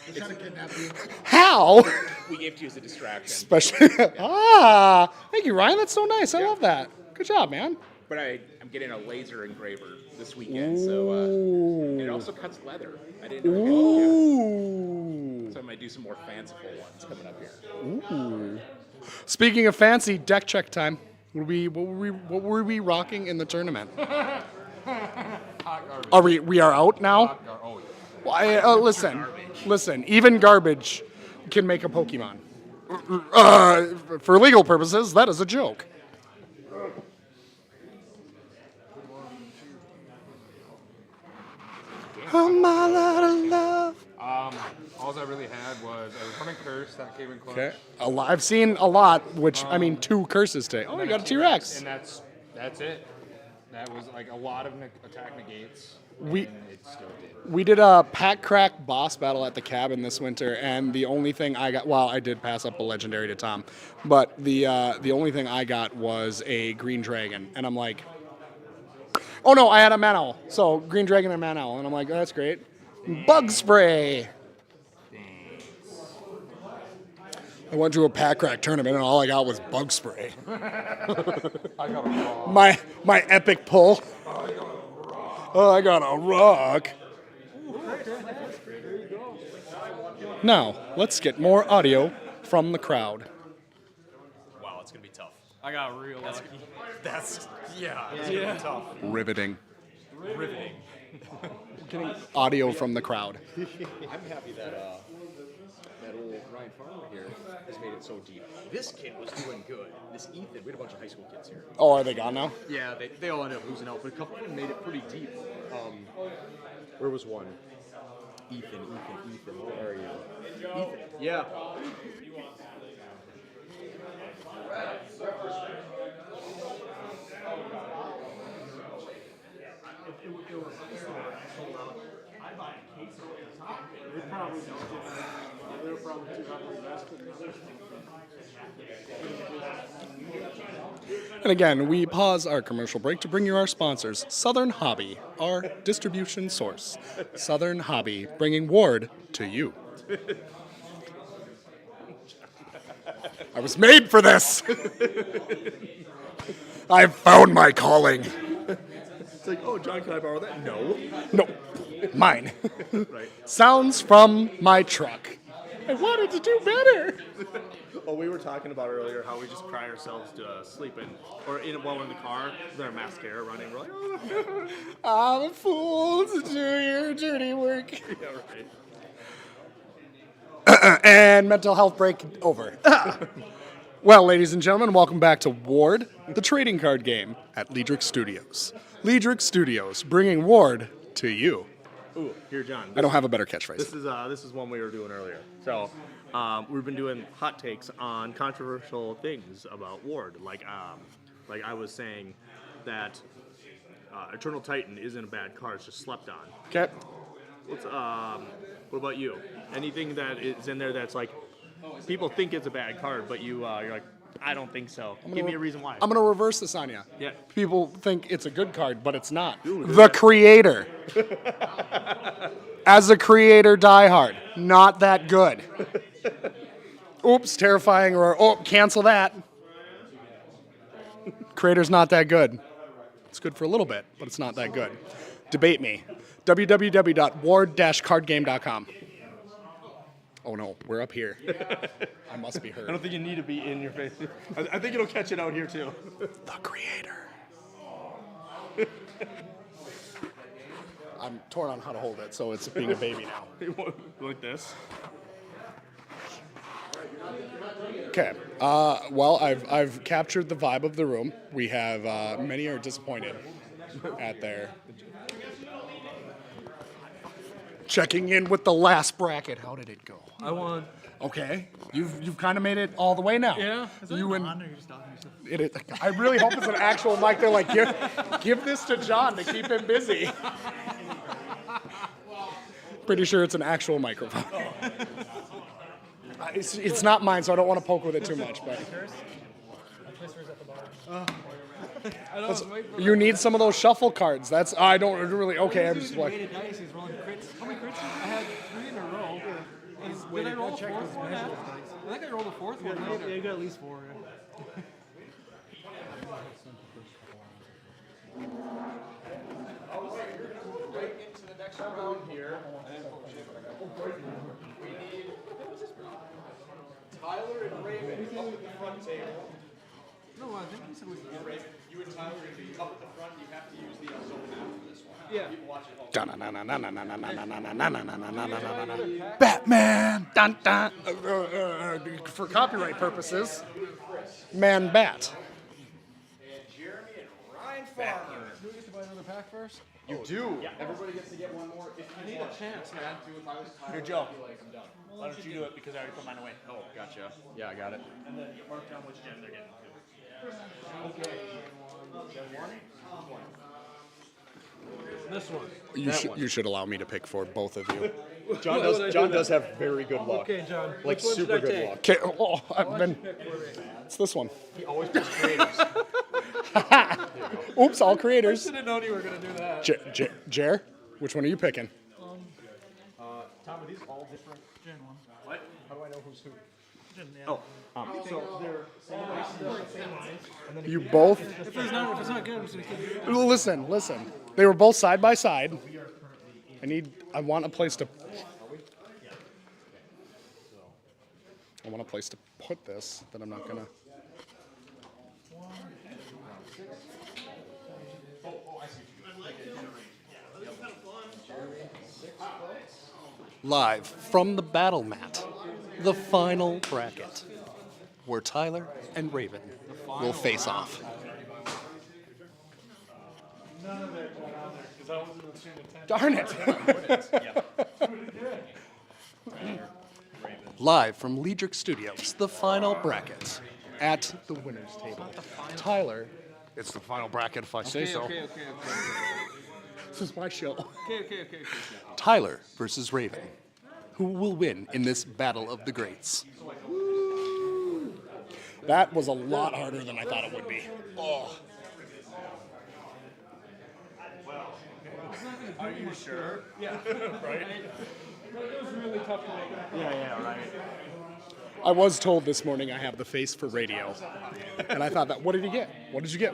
Speaker 9: He's trying to kidnap you.
Speaker 1: How?
Speaker 7: We gave it to you as a distraction.
Speaker 1: Especially. Thank you, Ryan. That's so nice. I love that. Good job, man.
Speaker 7: But I'm getting a laser engraver this weekend, so it also cuts leather. I didn't know it could. So I might do some more fanciful ones coming up here.
Speaker 1: Ooh. Speaking of fancy, deck check time. What were we rocking in the tournament? Are we are out now? Well, listen. Even garbage can make a Pokemon. For legal purposes, that is a joke. Oh, my lot of love.
Speaker 10: All I really had was a running curse that came in clutch.
Speaker 1: Okay. I've seen a lot, which, I mean, 2 curses today. Oh,
Speaker 10: And
Speaker 1: you
Speaker 10: then
Speaker 1: got a T-Rex.
Speaker 10: And that's it. That was like a lot of attack negates.
Speaker 1: We-
Speaker 10: and it still did.
Speaker 1: We did a pack crack boss battle at the cabin this winter, and the only thing I got, well, I did pass up a legendary to Tom, but the only thing I got was a green dragon, and I'm like, Oh no, I had a Manowl. So Green Dragon and Manowl, and I'm like, that's great. Bug spray. I went to a pack crack tournament and all I got was bug spray.
Speaker 12: I got a rock.
Speaker 1: my epic pull. Oh, I got a rock. Now, let's get more audio from the crowd.
Speaker 5: Wow, it's gonna be tough.
Speaker 17: I got real lucky.
Speaker 5: It's gonna be tough.
Speaker 1: Riveting.
Speaker 5: Riveting.
Speaker 1: Getting audio from the crowd.
Speaker 5: I'm happy that that old Ryan Farmer here has made it so deep. This kid was doing good. This Ethan, we had a bunch of high school kids here.
Speaker 1: Oh, are they gone now?
Speaker 5: Yeah, they all ended up losing out, but a couple of them made it pretty deep. Where was one? Ethan, where are you? Ethan, yeah.
Speaker 4: They're probably too heavily invested.
Speaker 1: And again, we pause our commercial break to bring you our sponsors, Southern Hobby, our distribution source. Southern Hobby, bringing Ward to you. I was made for this. I found my calling.
Speaker 6: It's like, oh, John, can I borrow that? No.
Speaker 1: No, mine.
Speaker 6: Right.
Speaker 1: Sounds from my truck. I wanted to do better.
Speaker 6: Oh, we were talking about earlier how we just cry ourselves to sleep while we're in the car with our mascara running. We're like, oh.
Speaker 1: I'm a fool to do your dirty work.
Speaker 6: Yeah, right.
Speaker 1: And mental health break over. Well, ladies and gentlemen, welcome back to Ward, the trading card game at Liedrich Studios. Liedrich Studios, bringing Ward to you.
Speaker 6: Ooh, here, John.
Speaker 1: I don't have a better catchphrase.
Speaker 6: This is one we were doing earlier. So, we've been doing hot takes on controversial things about Ward. Like I was saying that Eternal Titan isn't a bad card; it's just slept on.
Speaker 1: Okay.
Speaker 6: What about you? Anything that is in there that's like people think it's a bad card, but you're like, I don't think so. Give me a reason why.
Speaker 1: I'm going to reverse this on you.
Speaker 6: Yeah.
Speaker 1: People think it's a good card, but it's not.
Speaker 6: Ooh,
Speaker 1: the creator. As a creator diehard, not that good. Oops, terrifying, or oh, cancel that. Creator's not that good. It's good for a little bit, but it's not that good. Debate me. www.ward-cardgame.com. Oh no, we're up here. I must be heard.
Speaker 6: I don't think you need to be in your face. I think it'll catch it out here too.
Speaker 1: The creator. I'm torn on how to hold it, so it's being a baby now.
Speaker 6: Like this.
Speaker 1: Okay. Well, I've captured the vibe of the room. We have many are disappointed at their checking in with the last bracket. How did it go?
Speaker 12: I won.
Speaker 1: Okay. You've kind of made it all the way now.
Speaker 12: Yeah.
Speaker 1: You and I really hope it's an actual mic. They're like, give this to John to keep him busy. Pretty sure it's an actual microphone. It's not mine, so I don't want to poke with it too much. But you need some of those shuffle cards. That's I don't really. Okay, I'm just like.
Speaker 16: How many crits? I had 3 in a row. Did I roll the fourth one? I think I rolled the fourth one later. Yeah, you got at least 4.
Speaker 5: Right into the next round here. We need Tyler and Raven up at the front table.
Speaker 16: No, I think he said we could get
Speaker 5: Raven, you and Tyler are going to be up at the front. You have to use the zone map for this one.
Speaker 16: Yeah.
Speaker 5: You can watch it all.
Speaker 1: Batman! Dun, dun. For copyright purposes, Man Bat.
Speaker 5: And Jeremy and Ryan Farmer.
Speaker 16: Do we get to buy another pack first?
Speaker 5: You do. Yeah. Everybody gets to get one more. If you
Speaker 16: need a chance, man.
Speaker 5: Here, Joe. Why don't you do it because I already put mine away? Oh, gotcha. Yeah, I got it.
Speaker 3: And then mark down which gen they're getting to.
Speaker 5: Okay. Gen 1?
Speaker 12: This one.
Speaker 1: You should allow me to pick for both of you.
Speaker 6: John does have very good luck.
Speaker 12: Okay, John.
Speaker 6: Like
Speaker 12: Which one
Speaker 6: super
Speaker 12: should I
Speaker 6: good
Speaker 12: take?
Speaker 6: luck.
Speaker 1: Okay. Oh, I've been. It's this one.
Speaker 6: He always picks creators.
Speaker 1: Oops, all
Speaker 16: I
Speaker 1: creators.
Speaker 16: should have known you were gonna do that.
Speaker 1: Jer, which one are you picking?
Speaker 5: Tom, are these all different?
Speaker 16: Gen 1.
Speaker 5: What? How do I know who's who?
Speaker 16: Gen, yeah.
Speaker 5: Oh, so they're same lines, and then
Speaker 1: You both.
Speaker 16: If it's not good, I'm just gonna keep
Speaker 1: Listen. They were both side by side. I want a place to put this that I'm not gonna.
Speaker 11: Live from the battle mat, the final bracket, where Tyler and Raven will face off.
Speaker 4: None of it went on there because I wasn't paying attention.
Speaker 1: Darn it.
Speaker 11: Live from Liedrich Studios, the final bracket, at the winner's table. Tyler, it's the final bracket if I say so.
Speaker 16: Okay.
Speaker 1: This is my show.
Speaker 16: Okay.
Speaker 11: Tyler versus Raven. Who will win in this battle of the greats?
Speaker 1: That was a lot harder than I thought it would be. Oh.
Speaker 3: Are you sure?
Speaker 16: Yeah.
Speaker 3: Right?
Speaker 16: It was really tough to make.
Speaker 3: Yeah, right.
Speaker 1: I was told this morning I have the face for radio. And I thought that, what did he get? What did you get?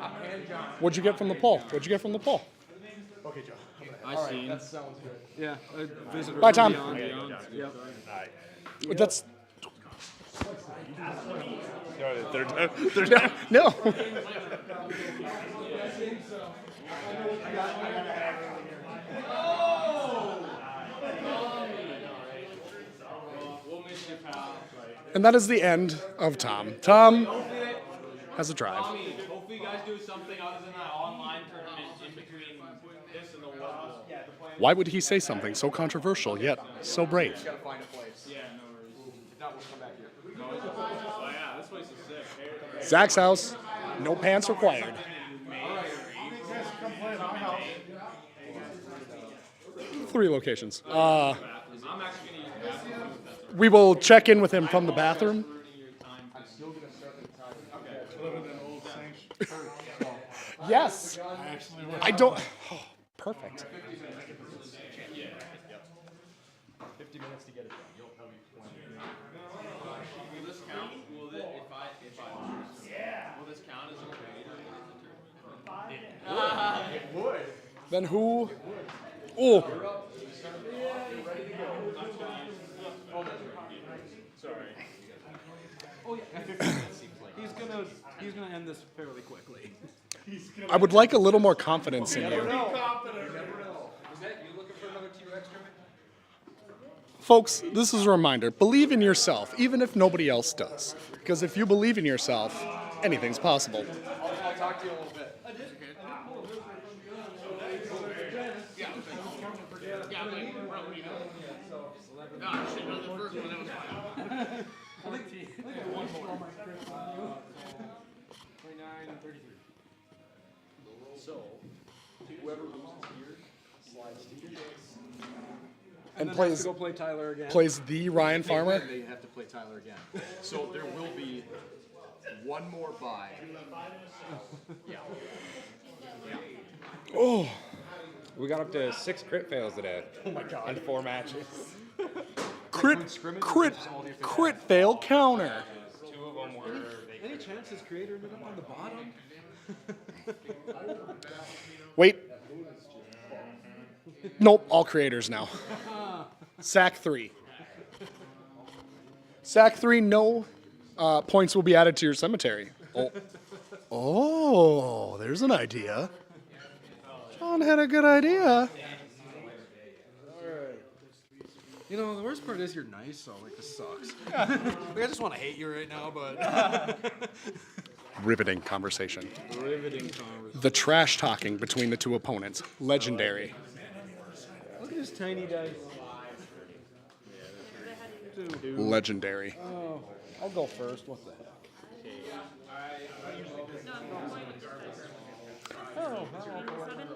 Speaker 1: What'd you get from the poll? What'd you get from the poll?
Speaker 3: Okay, Joe.
Speaker 16: I seen. That sounds good. Yeah. Visitors
Speaker 1: Bye, Tom.
Speaker 16: Beyond. Yep.
Speaker 1: That's.
Speaker 3: They're done.
Speaker 1: No. And that is the end of Tom. Tom has a drive.
Speaker 8: Hopefully you guys do something other than that online tournament in between this and the World Bowl.
Speaker 1: Why would he say something so controversial yet so brave?
Speaker 5: gotta find a place.
Speaker 8: Yeah, no worries.
Speaker 5: If not, we'll come back here.
Speaker 8: Oh yeah, this place is sick.
Speaker 1: Zach's house, no pants required.
Speaker 4: Come play at my house.
Speaker 1: 3 locations.
Speaker 8: I'm actually gonna use the bathroom.
Speaker 1: We will check in with him from the bathroom. Yes. I don't. Oh, perfect.
Speaker 5: 50 minutes to get it done. You'll be
Speaker 8: Will this count? Will it, if I lose, will this count as a creator?
Speaker 5: It would.
Speaker 1: Then who? Oh.
Speaker 8: Sorry.
Speaker 16: Oh yeah. He's gonna end this fairly quickly.
Speaker 1: I would like a little more confidence in you.
Speaker 5: Is that you looking for another T-Rex trim?
Speaker 1: Folks, this is a reminder. Believe in yourself, even if nobody else does. Because if you believe in yourself, anything's possible.
Speaker 5: I'll talk to you in a little bit.
Speaker 16: I think one more. 29 and 33.
Speaker 5: So, whoever loses here slides to your
Speaker 1: And
Speaker 16: then
Speaker 1: plays
Speaker 16: has to go play Tyler again.
Speaker 1: Plays the Ryan
Speaker 16: If they
Speaker 1: Farmer.
Speaker 16: win, They have to play Tyler again.
Speaker 5: So there will be one more bye. Yeah.
Speaker 1: Oh.
Speaker 10: We got up to 6 crit fails today.
Speaker 5: Oh my God.
Speaker 10: In 4 matches.
Speaker 1: Crit fail counter.
Speaker 10: 2 of them were.
Speaker 16: Any chance his creator ended up on the bottom?
Speaker 1: Wait. Nope, all creators now. Sack 3. Sack 3, no points will be added to your cemetery. Oh. Oh, there's an idea. John had a good idea.
Speaker 16: You know, the worst part is you're nice, so like this sucks. Like, I just want to hate you right now, but
Speaker 1: Riveting conversation.
Speaker 16: riveting conversation.
Speaker 1: The trash talking between the 2 opponents. Legendary.
Speaker 16: Look at this tiny dice.
Speaker 1: Legendary.
Speaker 16: Oh, I'll go first. What the heck?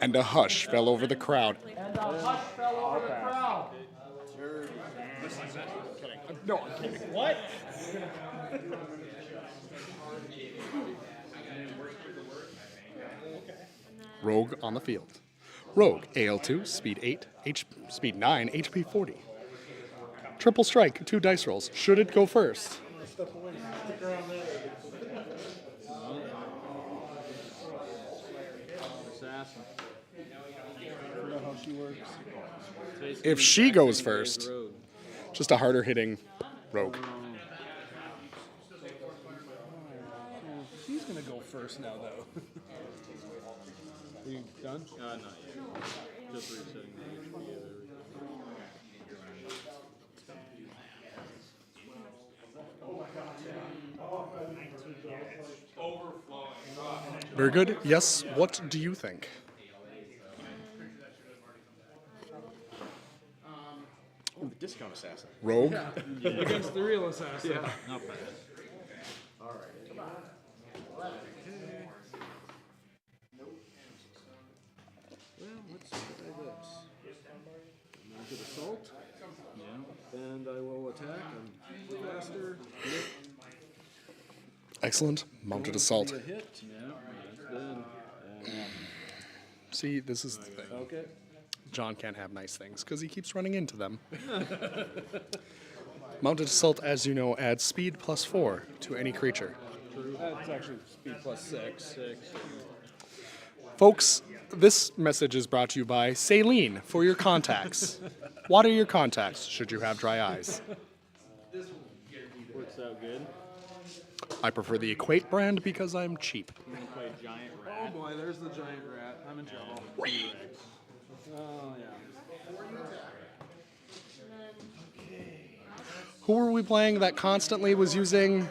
Speaker 1: And a hush fell over the crowd.
Speaker 4: And a hush fell over the crowd.
Speaker 1: This is it. I'm kidding. No, I'm kidding.
Speaker 4: What?
Speaker 1: Rogue on the field. Rogue, AL2, speed 8, speed 9, HP 40. Triple strike, 2 dice rolls. Should it go first?
Speaker 4: Step away. Stick around there.
Speaker 8: Assassin. I forgot how she works.
Speaker 1: If she goes first, just a harder hitting rogue.
Speaker 12: She's gonna go first now, though. Are you done?
Speaker 8: Not yet. Just resetting the HP of everything.
Speaker 1: Very good. Yes, what do you think?
Speaker 3: Oh, the discount assassin.
Speaker 1: Rogue?
Speaker 12: Yeah. Against the real assassin.
Speaker 8: Yeah. Not bad.
Speaker 3: All right. Come on.
Speaker 12: Well, let's try this. Mounted assault. Yeah. And I will attack. I'm faster. Hit.
Speaker 1: Excellent. Mounted assault.
Speaker 12: Be a hit. Yeah.
Speaker 1: See, this is the thing.
Speaker 12: Okay.
Speaker 1: John can't have nice things because he keeps running into them. Mounted assault, as you know, adds speed plus 4 to any creature.
Speaker 12: True. That's actually speed plus 6.
Speaker 1: Folks, this message is brought to you by Saline for your contacts. Water your contacts should you have dry eyes.
Speaker 8: Works out good.
Speaker 1: I prefer the Equate brand because I'm cheap.
Speaker 8: I'm gonna play giant rat.
Speaker 12: Oh boy, there's the giant rat. I'm in trouble. Oh yeah.
Speaker 1: Who were we playing that constantly was using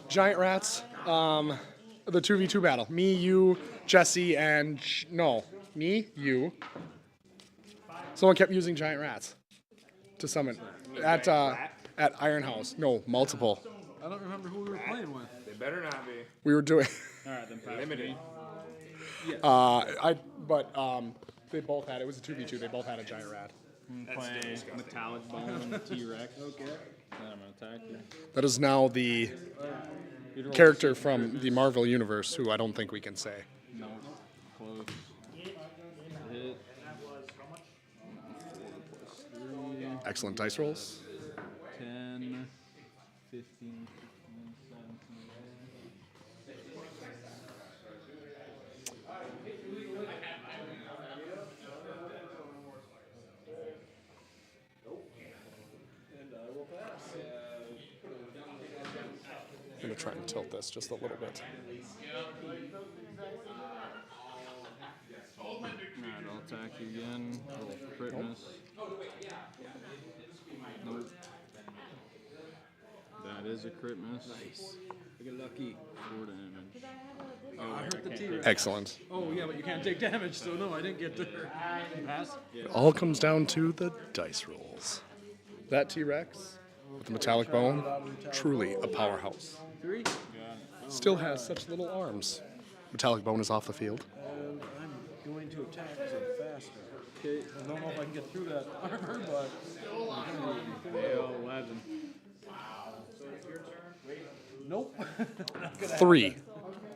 Speaker 1: giant rats? The 2v2 battle. Me, you, Jesse, and... No. Me, you. Someone kept using giant rats to summon. At Iron House. No, multiple.
Speaker 12: I don't remember who we were playing with.
Speaker 3: They better not be.
Speaker 1: We were doing...
Speaker 8: Alright, then pass
Speaker 3: Limited.
Speaker 8: me.
Speaker 1: They both had... It was a 2v2. They both had a giant rat.
Speaker 8: I'm gonna play Metallic Bone T-Rex. Okay. Then I'm gonna attack you.
Speaker 1: That is now the character from the Marvel Universe, who I don't think we can say.
Speaker 8: No. Close. Hit. 4 + 3.
Speaker 1: Excellent dice rolls.
Speaker 8: 10, 15, 16,
Speaker 1: I'm going to try and tilt this just a little bit.
Speaker 8: Alright, I'll attack you again. Roll crit miss. Nope. That is a crit miss.
Speaker 12: Nice. I get lucky.
Speaker 8: 4 damage.
Speaker 12: I hurt the T-Rex.
Speaker 1: Excellent.
Speaker 12: Oh yeah, but you can't take damage, so no, I didn't get to pass.
Speaker 1: It all comes down to the dice rolls. That T-Rex with the metallic bone, truly a powerhouse.
Speaker 12: 3.
Speaker 1: Still has such little arms. Metallic bone is off the field.
Speaker 12: And I'm going to attack because I'm faster. Okay, I don't know if I can get through that armor, but...
Speaker 8: AO 11.
Speaker 12: Nope.
Speaker 1: 3.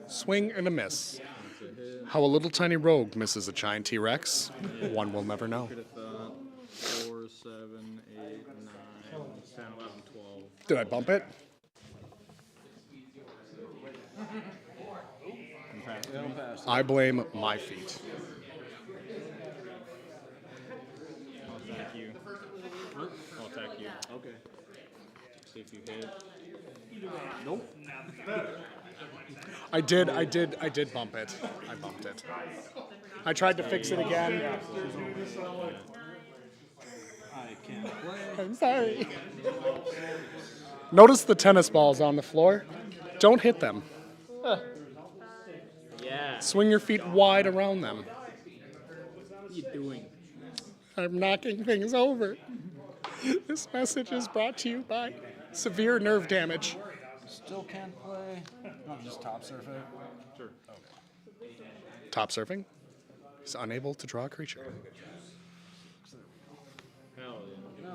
Speaker 1: Swing and a miss. How a little tiny rogue misses a giant T-Rex, one will never know.
Speaker 8: 4, 7, 8, 9, 10, 11, 12.
Speaker 1: Did I bump it? I blame my feet.
Speaker 8: I'll attack you. I'll attack you.
Speaker 12: Okay.
Speaker 8: See if you hit.
Speaker 12: Nope.
Speaker 1: I did bump it. I bumped it. I tried to fix it again.
Speaker 12: I can't play.
Speaker 1: I'm sorry. Notice the tennis balls on the floor. Don't hit them.
Speaker 8: Yeah.
Speaker 1: Swing your feet wide around them.
Speaker 8: What are you doing?
Speaker 1: I'm knocking things over. This message is brought to you by severe nerve damage.
Speaker 12: Still can't play. Not just top surf it.
Speaker 8: Sure.
Speaker 12: Okay.
Speaker 1: Top surfing. He's unable to draw a creature.
Speaker 8: Hell yeah.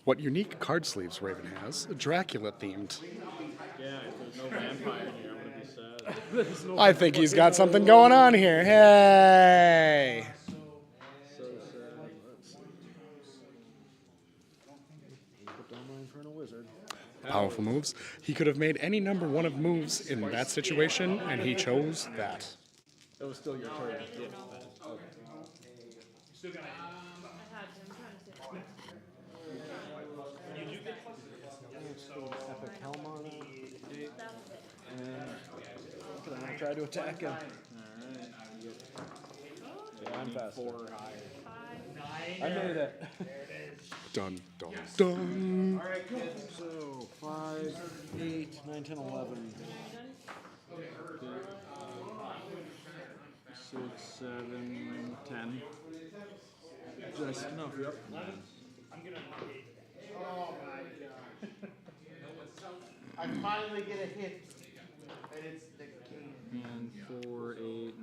Speaker 1: What unique card sleeves Raven has? Dracula themed.
Speaker 8: Yeah, if there's no vampire in here, I'm gonna
Speaker 1: I think he's got something going on here. Hey!
Speaker 12: So sad. Let's see. Put down my Infernal Wizard.
Speaker 1: Powerful moves. He could have made any number one of moves in that situation, and he chose that.
Speaker 12: That was still your turn. Yeah. Okay. Epic Helm on it. And I'm gonna try to attack him.
Speaker 16: Alright.
Speaker 12: Yeah, I'm faster.
Speaker 16: 4 or higher.
Speaker 12: I made it.
Speaker 1: Dun, dun, dun.
Speaker 12: Alright, so 5, 8, 9, 10, 11.
Speaker 16: 6, 7, 10.
Speaker 12: Just enough, yep.
Speaker 20: Oh my god. I finally get a hit. And it's the king.
Speaker 16: And 4, 8, 9,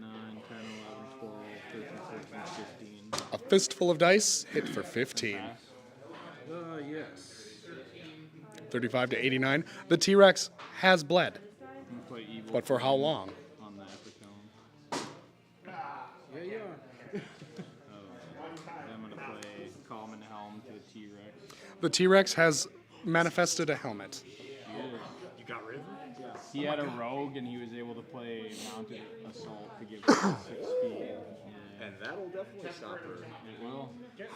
Speaker 16: 10, 11, 12, 13, 14, 15.
Speaker 1: A fistful of dice hit for 15.
Speaker 12: Yes.
Speaker 1: 35 to 89. The T-Rex has bled.
Speaker 16: Play evil
Speaker 1: But for how long?
Speaker 16: on the Epic Helm.
Speaker 12: Yeah, you are.
Speaker 16: I'm gonna play Common Helm to the T-Rex.
Speaker 1: The T-Rex has manifested a helmet.
Speaker 16: You got rid of it? Yeah. He had a rogue and he was able to play Mounted Assault to give her 6 speed. Yeah.
Speaker 5: And that'll definitely stop her.
Speaker 16: It will.
Speaker 12: Yeah,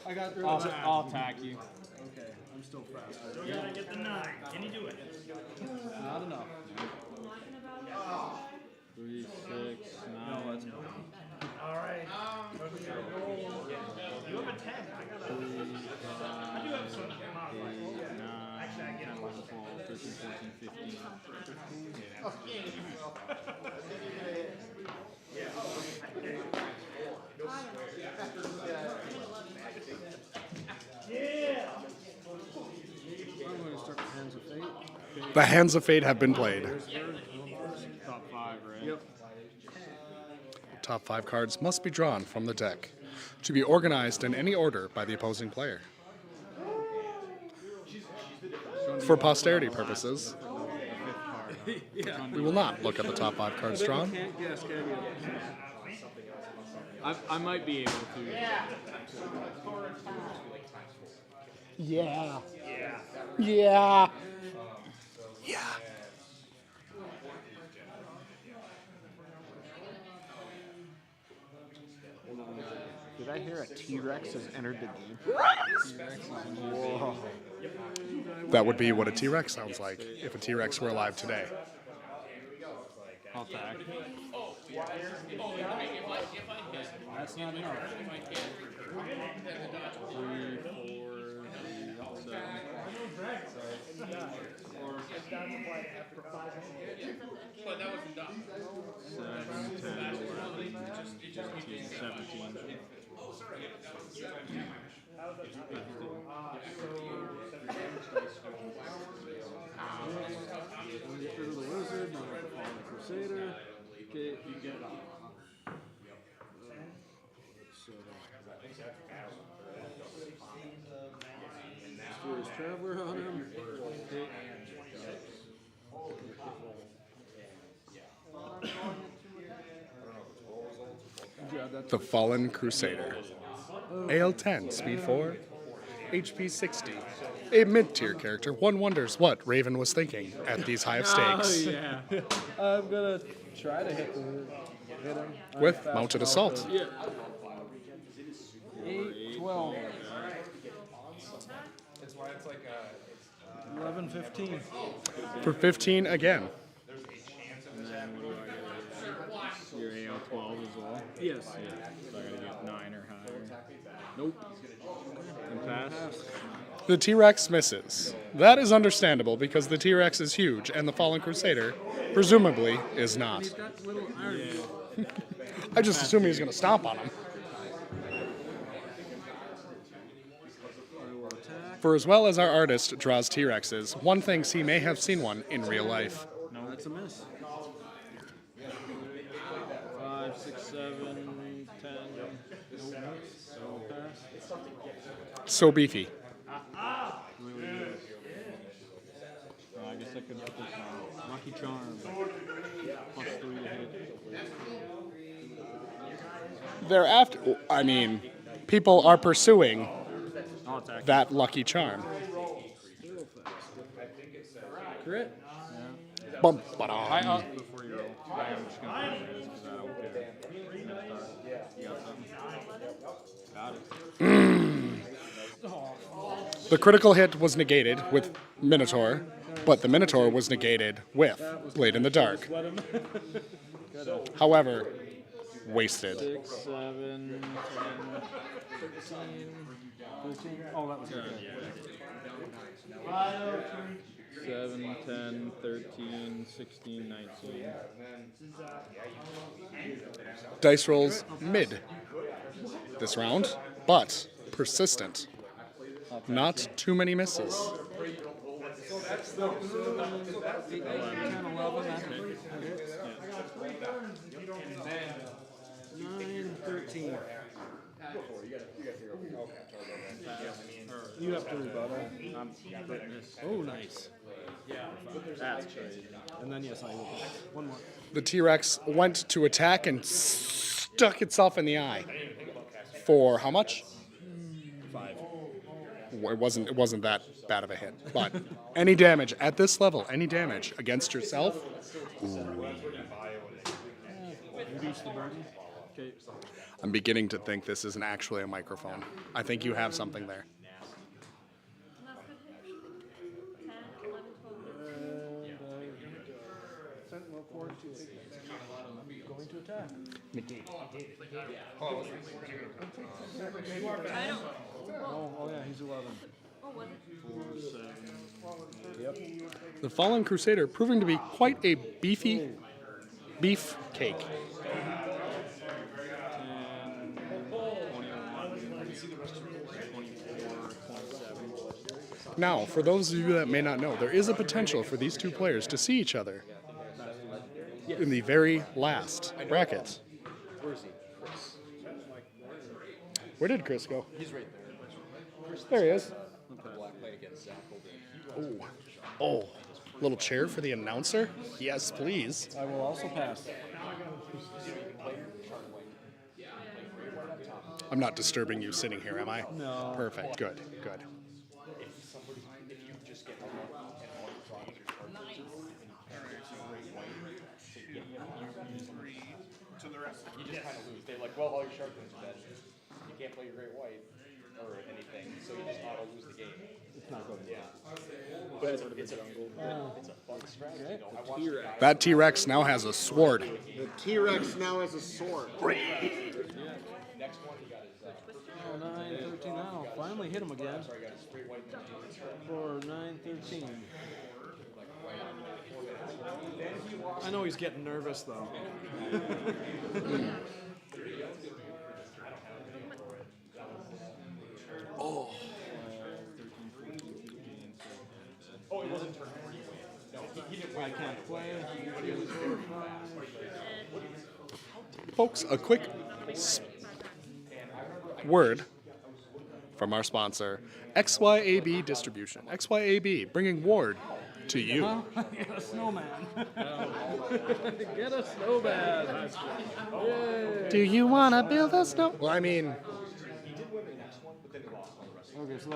Speaker 12: I got rid
Speaker 16: I'll,
Speaker 12: of that.
Speaker 16: I'll attack you.
Speaker 12: Okay, I'm still faster.
Speaker 3: You gotta get the 9. Can you do it?
Speaker 12: Not enough.
Speaker 16: 3, 6, 9.
Speaker 12: No, that's not.
Speaker 3: Alright. You have a 10. I got a 3. I do have some modifiers.
Speaker 16: 8, 9, 10, 11, 12, 13, 14, 15.
Speaker 3: Yeah.
Speaker 12: I'm going to start the Hands of Fate. Okay.
Speaker 1: The Hands of Fate have been played.
Speaker 16: Top 5, right?
Speaker 12: Yep.
Speaker 1: Top 5 cards must be drawn from the deck to be organized in any order by the opposing player. For posterity purposes,
Speaker 12: Yeah.
Speaker 1: we will not look at the top 5 cards drawn.
Speaker 12: Can't guess, can you?
Speaker 16: I might be able to.
Speaker 1: Yeah. Yeah. Yeah.
Speaker 20: Did I hear a T-Rex has entered the game?
Speaker 1: Whoa. That would be what a T-Rex sounds like if a T-Rex were alive today.
Speaker 16: I'll attack.
Speaker 12: That's not enough.
Speaker 16: 3, 4, 7. 7, 10, 11, 16, 17.
Speaker 12: Get rid of the Wizard, now I can follow the Crusader. Okay, you get it. So, Mysterious Traveler on him. Okay.
Speaker 1: The Fallen Crusader. AL10, speed 4, HP 60. A mid-tier character. One wonders what Raven was thinking at these high of stakes.
Speaker 12: Oh, yeah. I'm gonna try to hit him.
Speaker 1: With Mounted Assault.
Speaker 12: Yeah. 8, 12.
Speaker 5: That's why it's like
Speaker 12: 11, 15.
Speaker 1: For 15 again.
Speaker 16: And then what do I get? Your AL12 as well?
Speaker 12: Yes.
Speaker 16: So I gotta get 9 or higher. Nope. And pass?
Speaker 1: The T-Rex misses. That is understandable because the T-Rex is huge and the Fallen Crusader, presumably, is not.
Speaker 12: He's got little arms.
Speaker 1: I just assume he's going to stomp on him. For as well as our artist draws T-Rexes, one thinks he may have seen one in real life.
Speaker 12: No, that's a miss.
Speaker 16: 5, 6, 7, 10. Nope. So pass.
Speaker 1: So beefy.
Speaker 16: I guess I could put this on. Lucky Charm.
Speaker 1: they're after. I mean, people are pursuing
Speaker 17: I'll attack.
Speaker 1: that Lucky Charm.
Speaker 16: Crit.
Speaker 1: Bum,
Speaker 17: I
Speaker 1: ba-dum.
Speaker 17: up before you roll. I am just gonna put it because I don't care. You got something? Got it.
Speaker 1: The critical hit was negated with Minotaur, but the Minotaur was negated with Blade in the Dark. However, wasted.
Speaker 16: 6, 7, 10, 13, 13. Oh, that was good. 7, 10, 13, 16, 19.
Speaker 1: Dice rolls mid this round, but persistent. Not too many misses.
Speaker 16: 8, 10, 11, that hits. 9, 13. You have to rebuttal.
Speaker 17: I'm putting this.
Speaker 16: Oh, nice.
Speaker 17: That's crazy.
Speaker 16: And then, yes, I will. One more.
Speaker 1: The T-Rex went to attack and stuck itself in the eye. For how much?
Speaker 16: 5.
Speaker 1: It wasn't that bad of a hit. But any damage at this level, any damage against yourself,
Speaker 16: Reduce the burden. Okay.
Speaker 1: I'm beginning to think this isn't actually a microphone. I think you have something there.
Speaker 16: Sentinel Core 2. Going to attack. Oh, yeah, he's 11. 4, 7. Yep.
Speaker 1: The Fallen Crusader proving to be quite a beefy beef cake.
Speaker 17: 24, 27.
Speaker 1: Now, for those of you that may not know, there is a potential for these two players to see each other in the very last bracket.
Speaker 5: Where's he? Chris.
Speaker 1: Where did Chris go?
Speaker 5: He's right there.
Speaker 1: There he is.
Speaker 5: Black plate against Zach Holden.
Speaker 1: Oh, little chair for the announcer? Yes, please.
Speaker 16: I will also pass.
Speaker 1: I'm not disturbing you sitting here, am I?
Speaker 16: No.
Speaker 1: Perfect. Good. Good.
Speaker 5: If you just get and all your problems
Speaker 2: To the rest.
Speaker 5: you just kind of lose. They're like, well, all your shark points are dead. You can't play your great white or anything, so you just auto lose the game.
Speaker 16: It's not good.
Speaker 5: Yeah. But it's a fun strategy. You know, I watched the guy.
Speaker 1: That T-Rex now has a sword.
Speaker 20: The T-Rex now has a sword.
Speaker 5: Next one he got his.
Speaker 16: Oh, 9, 13. I'll finally hit him again. For 9, 13. I know he's getting nervous, though.
Speaker 1: Oh.
Speaker 5: Oh, it wasn't turn 40. No, he didn't
Speaker 16: I can't play.
Speaker 1: Folks, a quick word from our sponsor, XYAB Distribution. XYAB, bringing Ward to you.
Speaker 16: Get a snowman. Get a snowman. Yay.
Speaker 1: Do you want to build a snow? Well, I mean,
Speaker 16: Okay, so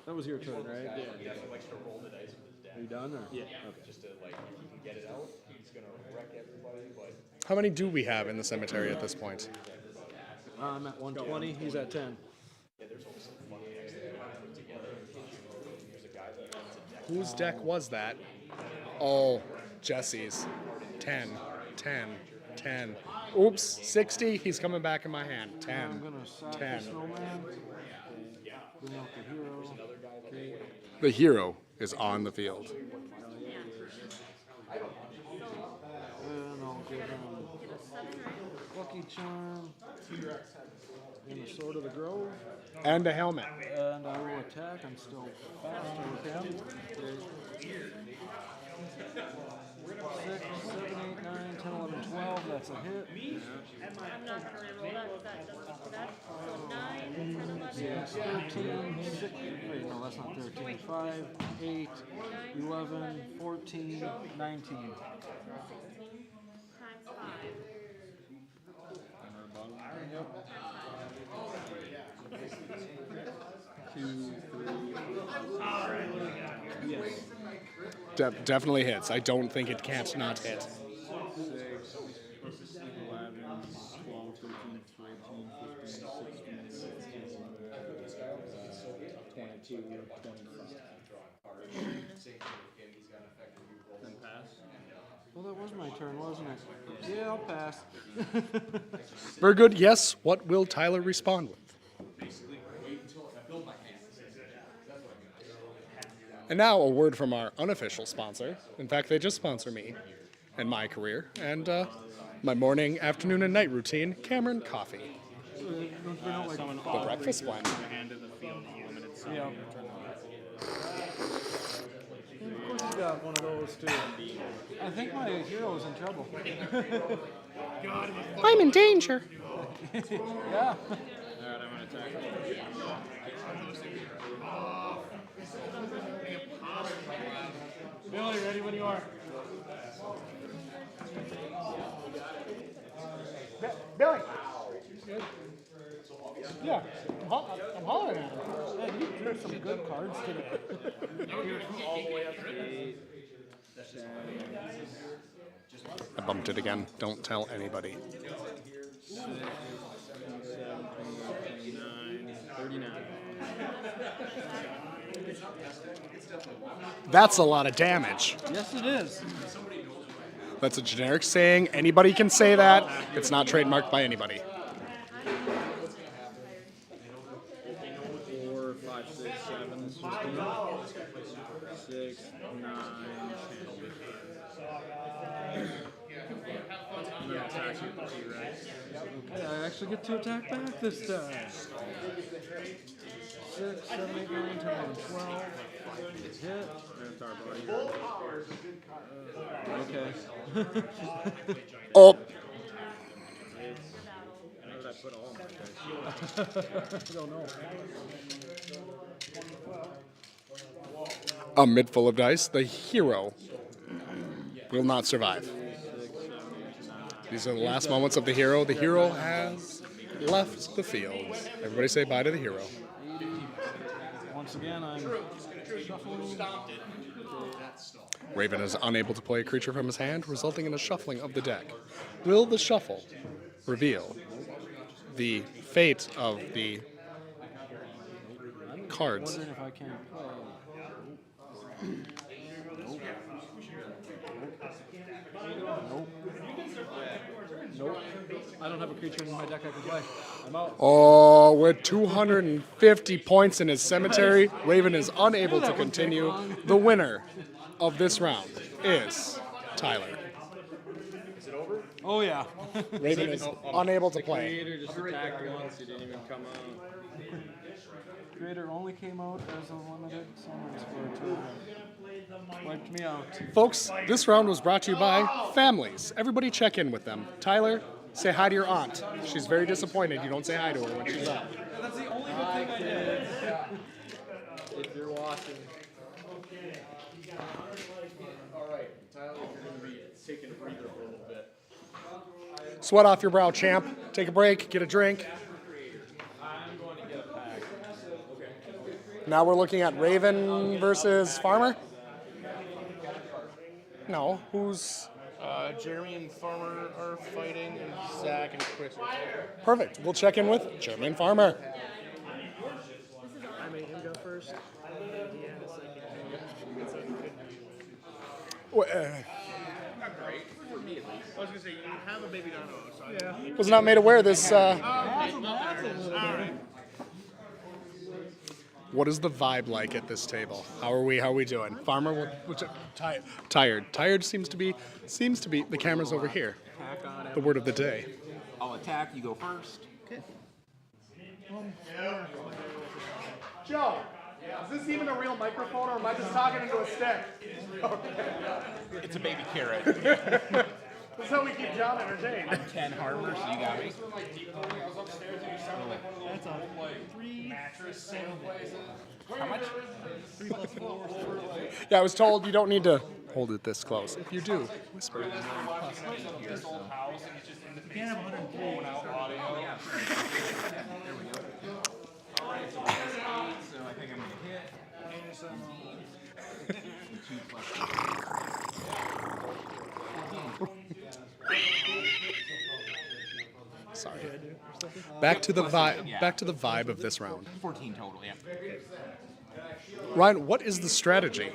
Speaker 16: that was your turn, right?
Speaker 5: Yeah, he likes to roll the dice with his dad.
Speaker 16: Are you done, or?
Speaker 5: Yeah. Okay. Just to, like, if he can get it out, he's going to wreck everybody, but...
Speaker 1: how many do we have in the cemetery at this point?
Speaker 16: I'm at 120. He's at 10.
Speaker 5: Yeah, there's always some fun decks that they want to put together. There's a guy that wants a deck.
Speaker 1: Whose deck was that? Oh, Jesse's. 10, 10, 10. Oops, 60. He's coming back in my hand. 10,
Speaker 16: I'm gonna sack
Speaker 1: 10.
Speaker 16: the snowman. Bring out the hero. Okay.
Speaker 1: The hero is on the field.
Speaker 16: And I'll give him Lucky Charm. And the Sword of the Grove.
Speaker 1: And a helmet.
Speaker 16: And I will attack. I'm still faster with him. 6, 7, 8, 9, 10, 11, 12. That's a hit.
Speaker 13: I'm not gonna reroll that because that doesn't, that's 9, 10, 11.
Speaker 16: 6, 13, 6, wait, no, that's not 13. 5, 8, 11, 14, 19.
Speaker 13: Times 5.
Speaker 1: Definitely hits. I don't think it can't not hit.
Speaker 4: 6, 11, 12, 13, 14, 15, 16, 17, 22,
Speaker 16: Then pass. Well, that was my turn, wasn't it? Yeah, I'll pass.
Speaker 1: Very good. Yes. What will Tyler respond with? And now a word from our unofficial sponsor. In fact, they just sponsor me and my career and my morning, afternoon, and night routine, Cameron Coffee. The breakfast blend.
Speaker 16: Yeah. Of course he's got one of those too. I think my hero's in trouble.
Speaker 1: I'm in danger.
Speaker 16: Yeah.
Speaker 4: Alright, I'm gonna attack.
Speaker 16: Billy, ready when you are.
Speaker 1: Billy. Yeah, I'm hollering at him.
Speaker 16: Yeah, you drew some good cards today.
Speaker 1: I bumped it again. Don't tell anybody.
Speaker 4: 6, 7, 8, 9, 39.
Speaker 1: That's a lot of damage.
Speaker 16: Yes, it is.
Speaker 1: That's a generic saying. Anybody can say that. It's not trademarked by anybody.
Speaker 4: 4, 5, 6, 7. This was 6, 9, 10. I'm gonna attack you with the T-Rex.
Speaker 16: Okay, I actually get to attack back this time. 6, 7, 8, 9, 10, 12. Hit.
Speaker 4: That's our body.
Speaker 16: Okay.
Speaker 1: Oh.
Speaker 4: How did I put all my dice?
Speaker 16: I don't know.
Speaker 1: A mid full of dice. The hero will not survive. These are the last moments of the hero. The hero has left the field. Everybody say bye to the hero.
Speaker 16: Once again, I'm shuffling.
Speaker 1: Raven is unable to play a creature from his hand, resulting in a shuffling of the deck. Will the shuffle reveal the fate of the cards?
Speaker 16: I'm wondering if I can play. Nope. Nope. I don't have a creature in my deck I can play. I'm out.
Speaker 1: Oh, with 250 points in his cemetery, Raven is unable to continue. The winner of this round is Tyler.
Speaker 5: Is it over?
Speaker 16: Oh, yeah.
Speaker 1: Raven is unable to play.
Speaker 4: Creator just attacked once. He didn't even come out.
Speaker 16: Creator only came out as a limited summons for a turn. Wiped me out.
Speaker 1: Folks, this round was brought to you by families. Everybody check in with them. Tyler, say hi to your aunt. She's very disappointed you don't say hi to her when she's up.
Speaker 16: That's the only good thing I did.
Speaker 5: If you're watching. All right, Tyler, you're going to be taking a breather for a little bit.
Speaker 1: Sweat off your brow, champ. Take a break, get a drink.
Speaker 5: I'm going to get a pack. Okay.
Speaker 1: Now we're looking at Raven versus Farmer? No, who's...
Speaker 2: Jeremy and Farmer are fighting, and Zach and Chris are fighting.
Speaker 1: Perfect. We'll check in with Jeremy and Farmer.
Speaker 20: I made him go first. He had a second. I was going to say, you have a baby dino, so yeah.
Speaker 1: Was not made aware of this. What is the vibe like at this table? How are we doing? Farmer, tired. Tired seems to be. The camera's over here. The word of the day.
Speaker 7: I'll attack. You go first.
Speaker 1: Okay. Joe, is this even a real microphone, or am I just talking into a stick?
Speaker 7: It's a baby carrot.
Speaker 1: That's how we keep John entertained.
Speaker 7: I'm 10 Harmer, so you got me.
Speaker 16: That's a 3 mattress single.
Speaker 7: How much?
Speaker 16: 3 plus 4.
Speaker 1: Yeah, I was told you don't need to hold it this close. If you do, whisper.
Speaker 5: This old house, and it's just in the
Speaker 16: can't have 103.
Speaker 7: Oh, yeah. There we go. All right, so plus 8, so I think I'm going to hit. And 2 plus 8.
Speaker 1: Sorry. Back to the vibe. Back to the vibe of this round.
Speaker 7: 14 total, yeah.
Speaker 1: Ryan, what is the strategy?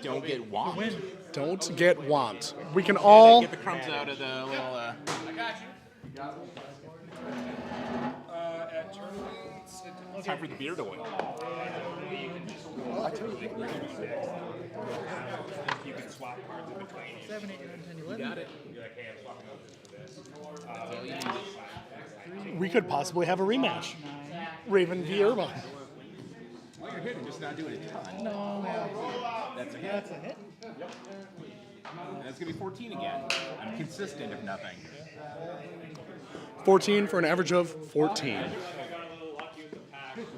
Speaker 7: Don't get whomped.
Speaker 1: Don't get whomped. We can all.
Speaker 7: Get the crumbs out of the little.
Speaker 4: I got you. At tournaments,
Speaker 7: It's time for the beer to win.
Speaker 3: You can swap cards in between.
Speaker 16: 7, 8, 9, 10, 11.
Speaker 7: You got it.
Speaker 1: We could possibly have a rematch. Raven v. Irvine.
Speaker 7: Well, you're hitting, just not doing a ton.
Speaker 16: No.
Speaker 7: That's a hit.
Speaker 16: That's a hit.
Speaker 7: Yep. And it's going to be 14 again. I'm consistent, if nothing.
Speaker 1: 14 for an average of 14.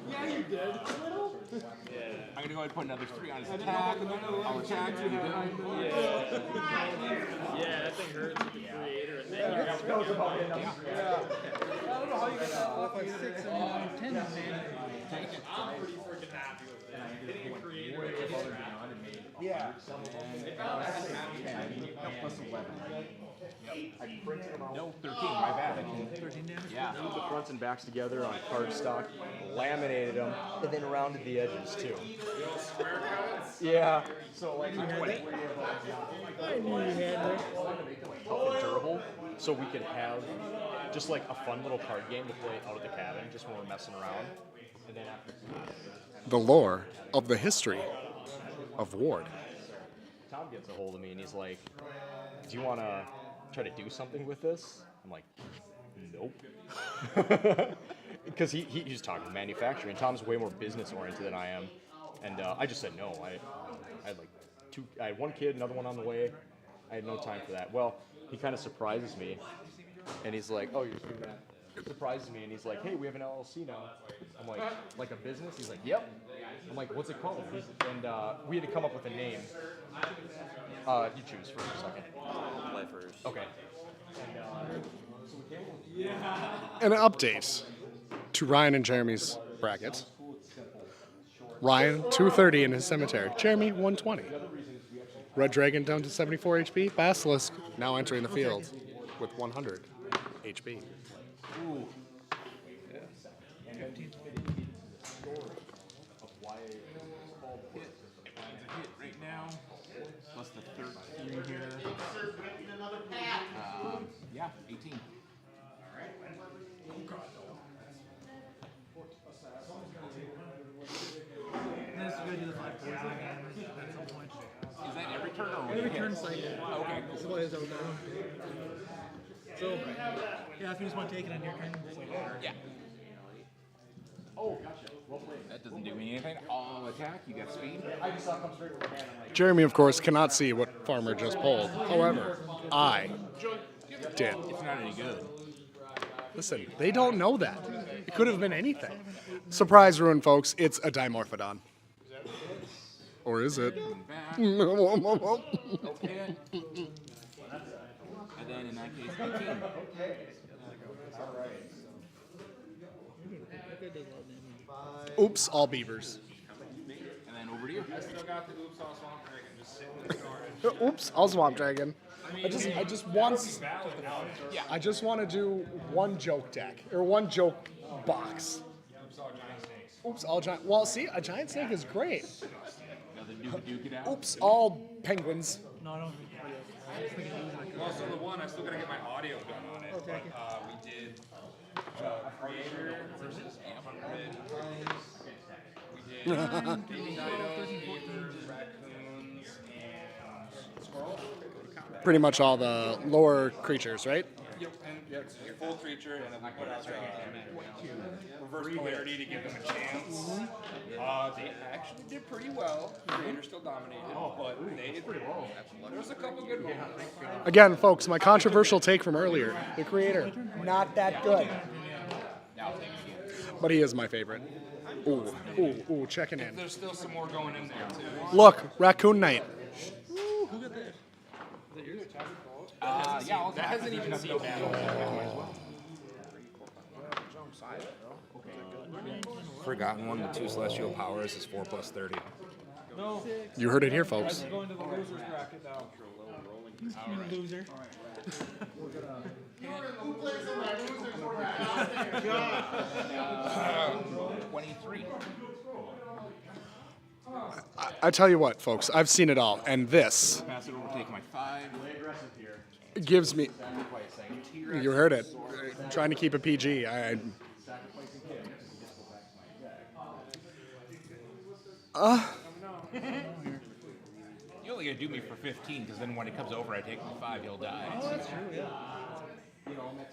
Speaker 7: Yeah, you did. I'm going to go ahead and put another 3 on his attack. I'll attack.
Speaker 8: Yeah, that thing hurts with the creator, and then you got
Speaker 16: I don't know how you got that 4, 5, 6, 7, 8, 9, 10, man.
Speaker 8: I'm pretty freaking happy with that. Hitting a creator.
Speaker 16: Yeah.
Speaker 7: Plus 11. I printed them out. No, 13, my bad.
Speaker 16: 13 damage?
Speaker 5: Yeah. Glued the fronts and backs together on cardstock, laminated them, and then rounded the edges too. Yeah. So like
Speaker 16: I knew you had it.
Speaker 5: tough and durable, so we could have just like a fun little card game to play out of the cabin, just when we're messing around. And then after
Speaker 1: The lore of the history of Ward.
Speaker 5: Tom gets a hold of me and he's like, "Do you want to try to do something with this?" I'm like, "Nope," because he's talking manufacturing. Tom's way more business oriented than I am, and I just said no. I had like I had one kid, another one on the way. I had no time for that. Well, he kind of surprises me, and he's like, "Oh, you're doing that." Surprises me, and he's like, "Hey, we have an LLC now." I'm like a business? He's like, "Yep." I'm like, "What's it called?" And we had to come up with a name. You choose for a second.
Speaker 19: Play first.
Speaker 5: Okay.
Speaker 1: An update to Ryan and Jeremy's bracket. Ryan, 230 in his cemetery. Jeremy, 120. Red Dragon down to 74 HP. Basilisk now entering the field with 100 HP.
Speaker 7: Ooh. Right now, plus the 13 here. Yeah, 18.
Speaker 16: And then it's going to do the 5 poison again at some point.
Speaker 7: Is that every turn or
Speaker 16: Every turn cycle.
Speaker 7: Okay.
Speaker 16: That's why it's out now. So, yeah, if you just want to take it on your turn.
Speaker 7: Yeah. Oh, gotcha. Well played. That doesn't do me anything. I'll attack. You got speed. I just saw it come straight with my hand.
Speaker 1: Jeremy, of course, cannot see what Farmer just pulled. However, I did.
Speaker 7: It's not any good.
Speaker 1: Listen, they don't know that. It could have been anything. Surprise ruin, folks. It's a Dimorphodon. Or is it?
Speaker 7: Okay. And then in that case, 18.
Speaker 1: Oops, all beavers.
Speaker 7: And then over to you.
Speaker 10: I still got the Oops All Swamp Dragon just sitting in the storage.
Speaker 1: Oops, all Swamp Dragon. I just want.
Speaker 10: Yeah.
Speaker 1: I just want to do one joke deck or one joke box.
Speaker 10: Oops All Giant Snakes.
Speaker 1: Oops, all giant. Well, see, a giant snake is great.
Speaker 7: Another Duke it out.
Speaker 1: Oops, all penguins.
Speaker 16: No, I don't.
Speaker 10: Well, so the one, I still got to get my audio done on it.
Speaker 16: Okay.
Speaker 10: But we did Creator versus Ammonid. We did Baby Dinos, Beavers, Raccoons, and Squirrel.
Speaker 1: Pretty much all the lower creatures, right?
Speaker 10: Yep, and it's a full creature, and then we put out reverse polarity to give them a chance. They actually did pretty well. Creator still dominated, but they did pretty well. There was a couple good moments.
Speaker 1: Again, folks, my controversial take from earlier. The creator, not that good. But he is my favorite. Ooh, checking in.
Speaker 10: There's still some more going in there, too.
Speaker 1: Look, Raccoon Knight.
Speaker 16: Who got that?
Speaker 7: Yeah, that hasn't even seen that.
Speaker 10: Forgotten one, the 2 Celestial Powers is 4 plus 30.
Speaker 16: No.
Speaker 1: You heard it here, folks.
Speaker 16: I'm going to the losers bracket now. You loser.
Speaker 2: Who plays in my losers bracket?
Speaker 7: 23.
Speaker 1: I tell you what, folks, I've seen it all, and this
Speaker 7: Pass it over, take my 5.
Speaker 1: gives me. You heard it. Trying to keep a PG.
Speaker 7: You only gotta do me for 15, because then when it comes over, I take my 5, he'll die.
Speaker 16: Oh, that's true, yeah.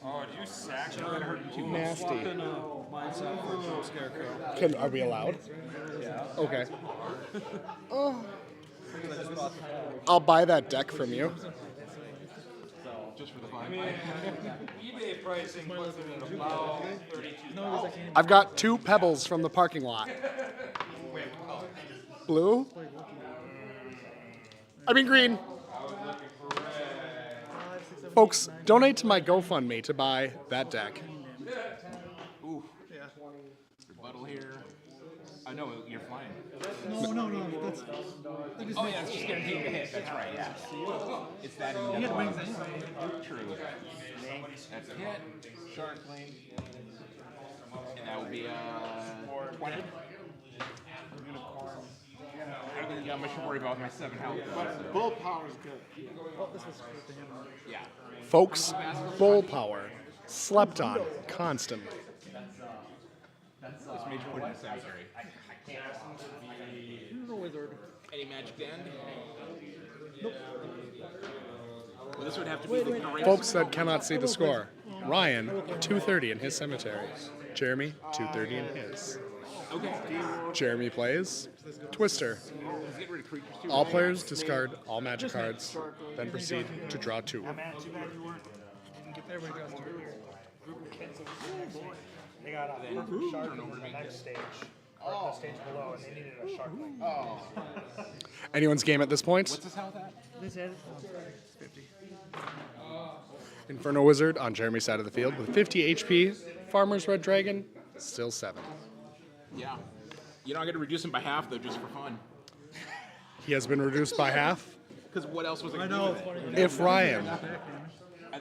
Speaker 10: Oh, did you sack
Speaker 7: That would hurt too
Speaker 1: Nasty.
Speaker 16: Swapped in a mindset for a Trump Scarecrow.
Speaker 1: Are we allowed?
Speaker 16: Yeah.
Speaker 1: Okay. I'll buy that deck from you.
Speaker 7: Just for the 5.
Speaker 10: eBay pricing puts it at about 32.
Speaker 1: I've got 2 pebbles from the parking lot. Blue? I mean green. Folks, donate to my GoFundMe to buy that deck.
Speaker 7: Ooh. Rebuttal here. I know you're flying.
Speaker 16: No. That's.
Speaker 7: Oh yeah, it's just guaranteed to hit. That's right. Yeah. It's that.
Speaker 16: You had wings anyway.
Speaker 7: True. That's a hit. Sharkling. And that would be 20. I don't think you got much to worry about with my 7 health.
Speaker 20: Bull power's good.
Speaker 16: Oh, this was the hammer.
Speaker 7: Yeah.
Speaker 1: Folks, bull power. Slept on constantly.
Speaker 7: This made you put in the cemetery.
Speaker 16: No wizard.
Speaker 7: Any magic to end? Nope. Well, this would have to be the greatest.
Speaker 1: Folks that cannot see the score. Ryan, 230 in his cemetery. Jeremy, 230 in his.
Speaker 7: Okay.
Speaker 1: Jeremy plays Twister. All players discard all magic cards, then proceed to draw 2.
Speaker 4: Too bad you didn't get there when you got They got a perfect shark in the next stage. Or the stage below, and they needed a shark.
Speaker 7: Oh.
Speaker 1: Anyone's game at this point?
Speaker 7: What's this health at?
Speaker 4: This is 50.
Speaker 1: Inferno Wizard on Jeremy's side of the field with 50 HP. Farmer's Red Dragon, still 7.
Speaker 7: Yeah. You know, I'm going to reduce him by half, though, just for fun.
Speaker 1: He has been reduced by half.
Speaker 7: Because what else was I going to do with it?
Speaker 1: If Ryan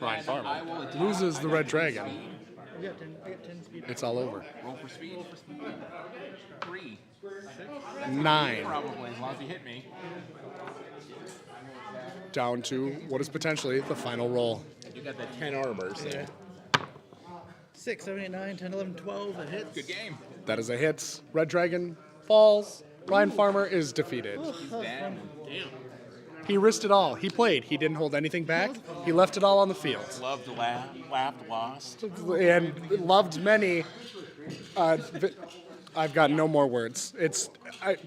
Speaker 7: Ryan Farmer
Speaker 1: loses the Red Dragon,
Speaker 4: I got 10 speed.
Speaker 1: it's all over.
Speaker 7: Roll for speed. 3.
Speaker 1: 9.
Speaker 7: Probably, as long as he hit me.
Speaker 1: Down to what is potentially the final roll.
Speaker 7: You got that 10 armor, so.
Speaker 4: 6, 7, 8, 9, 10, 11, 12. It hits.
Speaker 7: Good game.
Speaker 1: That is a hit. Red Dragon falls. Ryan Farmer is defeated.
Speaker 7: He's dead. Damn.
Speaker 1: He risked it all. He played. He didn't hold anything back. He left it all on the field.
Speaker 7: Loved, laughed, lost.
Speaker 1: And loved many. I've got no more words.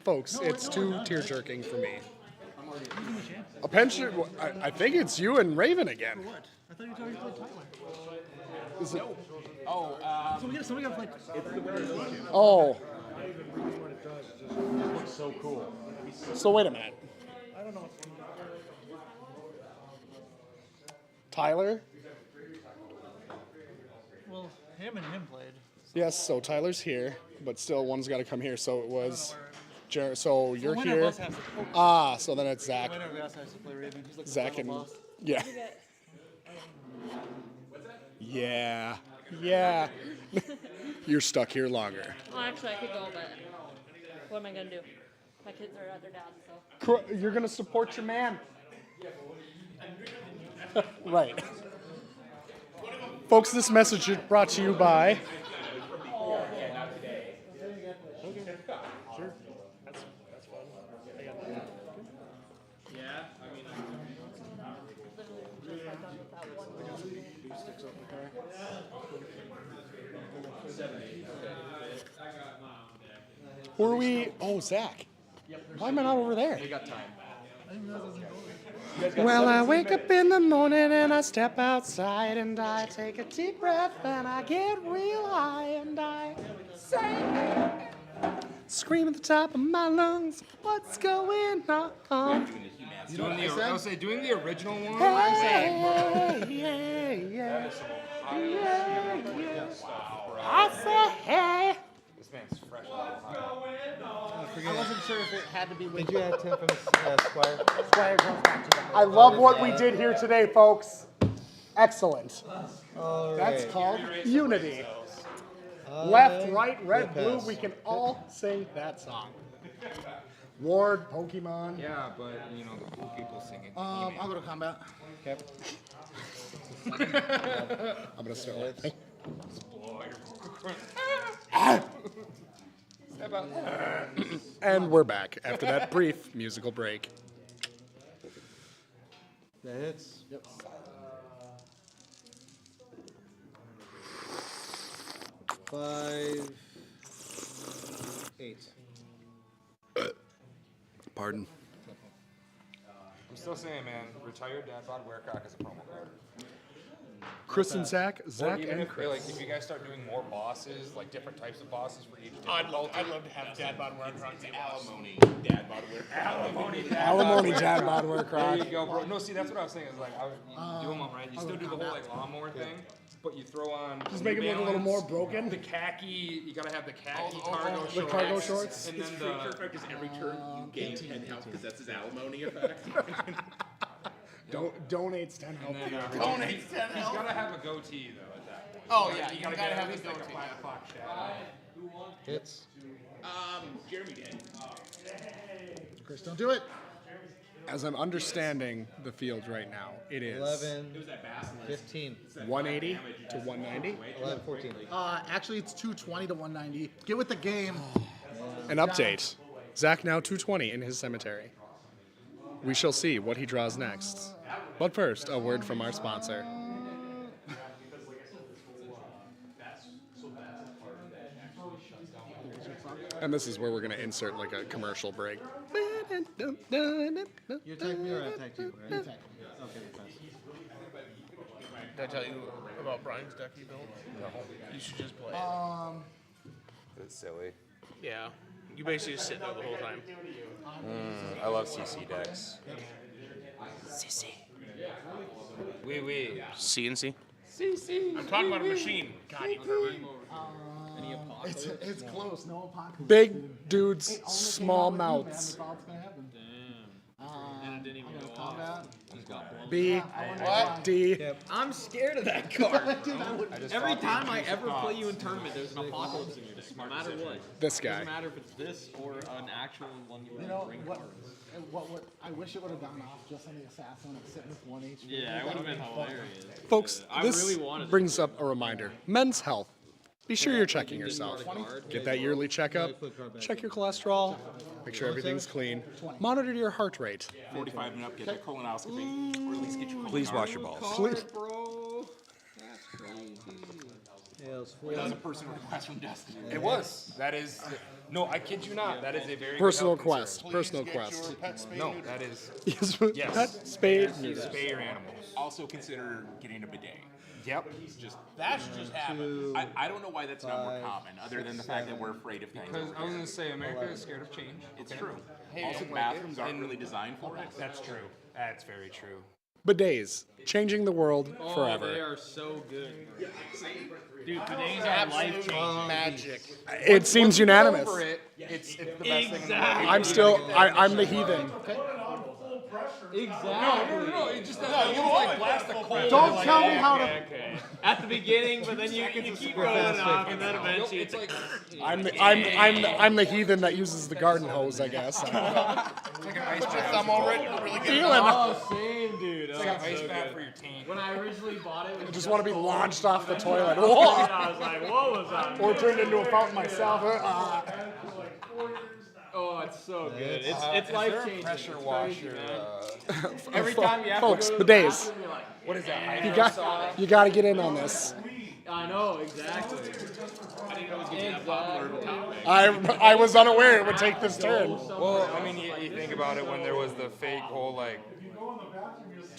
Speaker 1: Folks, it's too tear-jerking for me. A pension. I think it's you and Raven again.
Speaker 4: What? I thought you told me to play Tyler.
Speaker 1: Is it?
Speaker 7: Oh,
Speaker 4: Somebody got to play.
Speaker 1: Oh.
Speaker 12: It looks so cool.
Speaker 1: So wait a minute.
Speaker 4: I don't know.
Speaker 1: Tyler?
Speaker 4: Well, him and him played.
Speaker 1: Yes, so Tyler's here, but still one's got to come here. So it was, so you're
Speaker 4: winner of
Speaker 1: here.
Speaker 4: us has to-
Speaker 1: So then it's Zach.
Speaker 4: The winner of us has to play Raven. He's like the
Speaker 1: Zach
Speaker 4: final
Speaker 1: and
Speaker 4: boss.
Speaker 1: yeah, yeah, yeah. You're stuck here longer.
Speaker 13: Well, actually, I could go, but what am I gonna do? My kids are at their dad's, so.
Speaker 1: You're gonna support your man. Right. Folks, this message is brought to you by.
Speaker 4: Sure. That's fun.
Speaker 7: Yeah, I mean,
Speaker 1: Who are we? Oh, Zach. Why am I not over there?
Speaker 7: you got time.
Speaker 1: Well, I wake up in the morning and I step outside and I take a deep breath and I get real high and I say, scream at the top of my lungs, what's going on?
Speaker 15: You know what I
Speaker 10: I
Speaker 15: said?
Speaker 10: was say doing the original one.
Speaker 1: Hey, yeah, yeah. I said, hey.
Speaker 10: This man's fresh out of Ohio.
Speaker 15: I wasn't sure if it had to be with
Speaker 22: Did you add 10 from Squire?
Speaker 1: Squire comes back to that. I love what we did here today, folks. Excellent.
Speaker 22: All
Speaker 1: That's
Speaker 22: right.
Speaker 1: called unity. Left,
Speaker 22: Uh,
Speaker 1: right, red,
Speaker 22: yeah,
Speaker 1: blue.
Speaker 22: pass.
Speaker 1: We can all sing that song. Ward, Pokemon.
Speaker 10: Yeah, but you know the cool people singing.
Speaker 15: I'll go to combat.
Speaker 22: Okay.
Speaker 1: I'm gonna start laughing.
Speaker 10: Step out.
Speaker 1: And we're back after that brief musical break.
Speaker 22: That hits.
Speaker 15: Yep.
Speaker 22: Five, 8.
Speaker 1: Pardon.
Speaker 10: I'm still saying, man, retired dad bod wearcock is a promo card.
Speaker 1: Chris and Zach,
Speaker 10: Or
Speaker 1: Zach
Speaker 10: even
Speaker 1: and
Speaker 10: if, like,
Speaker 1: Chris.
Speaker 10: if you guys start doing more bosses, like different types of bosses for each.
Speaker 2: I'd love to have Dad Bod Wearcock be
Speaker 7: Alimony Dad Bod Wearcock.
Speaker 1: Alimony dad bod
Speaker 10: There
Speaker 1: wearcock.
Speaker 10: you go, bro. No, see, that's what I was saying. Is like, you do them all right. You still do the whole like lawnmower thing, but you throw on.
Speaker 1: Just make 'em look a little more broken.
Speaker 10: The khaki, you gotta have the khaki cargo shorts.
Speaker 1: The cargo shorts.
Speaker 10: And
Speaker 7: His
Speaker 10: then
Speaker 7: freak
Speaker 10: the.
Speaker 7: effect is every turn you gain 10 health because that's his alimony effect.
Speaker 1: Donates 10 health.
Speaker 10: And then,
Speaker 2: Donates 10
Speaker 10: He's
Speaker 2: health.
Speaker 10: gotta have a goatee though at that point.
Speaker 2: Oh, yeah,
Speaker 10: you
Speaker 2: you
Speaker 10: gotta
Speaker 2: gotta
Speaker 10: get
Speaker 2: have
Speaker 10: at least
Speaker 2: the
Speaker 10: like a
Speaker 2: goatee.
Speaker 10: 5 o'clock shadow.
Speaker 22: Hits.
Speaker 7: Jeremy did.
Speaker 15: Chris, don't do it.
Speaker 1: As I'm understanding the field right now, it is
Speaker 22: 11,
Speaker 7: It was that basilisk.
Speaker 22: 15,
Speaker 1: 180 to 190.
Speaker 22: 11, 14.
Speaker 15: Actually, it's 220 to 190. Get with the game.
Speaker 1: An update. Zach now 220 in his cemetery. We shall see what he draws next. But first, a word from our sponsor. And this is where we're going to insert like a commercial break.
Speaker 22: You attack me or I attack you, right? Okay, pass.
Speaker 2: Did I tell you about Brian's deck he built? No. You should just play it.
Speaker 5: It's silly.
Speaker 2: Yeah. You basically just sit there the whole time.
Speaker 5: I love CC decks.
Speaker 10: Wee.
Speaker 2: CNC?
Speaker 10: CC.
Speaker 2: I'm talking about a machine. God, you pervert.
Speaker 15: It's close. No apocalypse.
Speaker 1: Big dudes, small mouths.
Speaker 15: That's all that's gonna happen.
Speaker 8: And it didn't even go off.
Speaker 15: Combat.
Speaker 1: B,
Speaker 2: What?
Speaker 1: D.
Speaker 8: I'm scared of that card.
Speaker 15: Dude, I would-
Speaker 8: Every time I ever play you in tournament, there's an apocalypse in your deck, no matter what.
Speaker 1: This guy.
Speaker 8: Doesn't matter if it's this or an actual one you
Speaker 15: You know
Speaker 8: bring
Speaker 15: what?
Speaker 8: cards.
Speaker 15: I wish it would have gone off just on the assassin and sitting with 1 HP.
Speaker 8: Yeah, it would have been hilarious.
Speaker 1: Folks,
Speaker 8: I
Speaker 1: this
Speaker 8: really wanted
Speaker 1: brings up a reminder. Men's health. Be sure you're checking yourself. Get that yearly checkup. Check your cholesterol. Make sure everything's clean. Monitor your heart rate.
Speaker 7: 45 and up, get that colonoscopy, or at least get your
Speaker 5: Please wash your balls.
Speaker 1: Please.
Speaker 8: Bro, that's crazy.
Speaker 22: Tails,
Speaker 7: That was a personal request from Destiny.
Speaker 5: It was. That is. No, I kid you not. That is a very
Speaker 1: Personal
Speaker 5: good health
Speaker 1: quest.
Speaker 5: concern.
Speaker 1: Personal quest.
Speaker 5: No, that is.
Speaker 1: Yes.
Speaker 5: Yes.
Speaker 1: Pet, spade,
Speaker 5: Yes,
Speaker 1: neuter.
Speaker 5: spay your animals.
Speaker 7: Also consider getting a bidet.
Speaker 5: Yep.
Speaker 7: Just
Speaker 2: That should just happen.
Speaker 7: I don't know why that's not more common, other than the fact that we're afraid of things.
Speaker 10: Because I was gonna say America is scared of change.
Speaker 7: It's
Speaker 10: Okay.
Speaker 7: true.
Speaker 10: Hey,
Speaker 7: Also,
Speaker 10: and
Speaker 7: bathrooms
Speaker 10: like-
Speaker 7: aren't really designed for it.
Speaker 5: That's true. That's very true.
Speaker 1: Bidets. Changing the world
Speaker 8: Oh,
Speaker 1: forever.
Speaker 8: they are so good. Dude, bidets are life changing.
Speaker 2: Magic.
Speaker 1: It seems unanimous.
Speaker 5: Over it, it's the best thing in the
Speaker 8: Exactly.
Speaker 5: world.
Speaker 1: I'm still. I'm the heathen.
Speaker 8: Exactly.
Speaker 10: No, it just doesn't. You like blast the cold.
Speaker 15: Don't
Speaker 10: like,
Speaker 15: tell me how to.
Speaker 8: Okay. At the beginning, but then you keep going off, and then eventually
Speaker 10: It's like
Speaker 1: I'm the heathen that uses the garden hose. I guess.
Speaker 10: it's like an ice bath.
Speaker 2: I'm already really good.
Speaker 1: Feeling.
Speaker 8: Oh, same, dude.
Speaker 10: It's like an ice bath for your tank.
Speaker 8: When I originally bought it,
Speaker 1: I just want to be launched off the toilet.
Speaker 8: I was like, what was that?
Speaker 1: Or turned into a fountain myself.
Speaker 8: Oh, it's so good. It's
Speaker 10: Is
Speaker 8: life
Speaker 10: there a
Speaker 8: changing.
Speaker 10: pressure washer?
Speaker 8: Every time you have
Speaker 1: Folks,
Speaker 8: to go to
Speaker 1: bidets.
Speaker 8: bathroom, you're like,
Speaker 10: What is that?
Speaker 1: You got to get in on this.
Speaker 8: I know exactly.
Speaker 7: I didn't know it was getting that popular of a topic.
Speaker 1: I was unaware it would take this turn.
Speaker 10: Well, I mean, you think about it when there was the fake whole like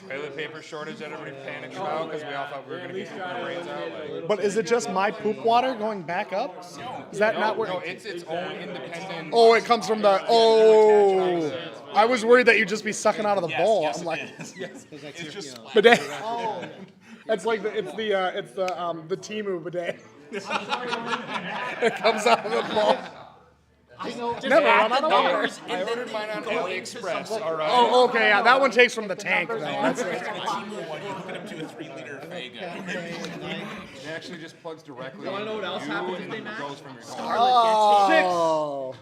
Speaker 10: toilet paper shortage that everybody panicked about because we all thought we were going to be pooping our brains out. Like,
Speaker 1: But is it just my poop water going back up? Is that not where?
Speaker 10: No, it's its own independent.
Speaker 1: Oh, it comes from the. Oh, I was worried that you'd just be sucking out of the bowl. I'm like,
Speaker 21: It's just
Speaker 1: bidet. Oh, it's like it's the Temu bidet. It comes out of the bowl.
Speaker 21: I know.
Speaker 1: Never run out of water.
Speaker 10: I ordered mine on AliExpress. All right.
Speaker 1: Oh, okay, yeah, that one takes from the tank though. That's
Speaker 21: A Temu one, you hook it up to a 3-liter Faygo.
Speaker 10: It actually just plugs directly.
Speaker 8: You wanna know what else
Speaker 10: into
Speaker 8: happens
Speaker 10: you
Speaker 8: if they
Speaker 10: and
Speaker 8: match?
Speaker 10: goes from your
Speaker 1: Oh.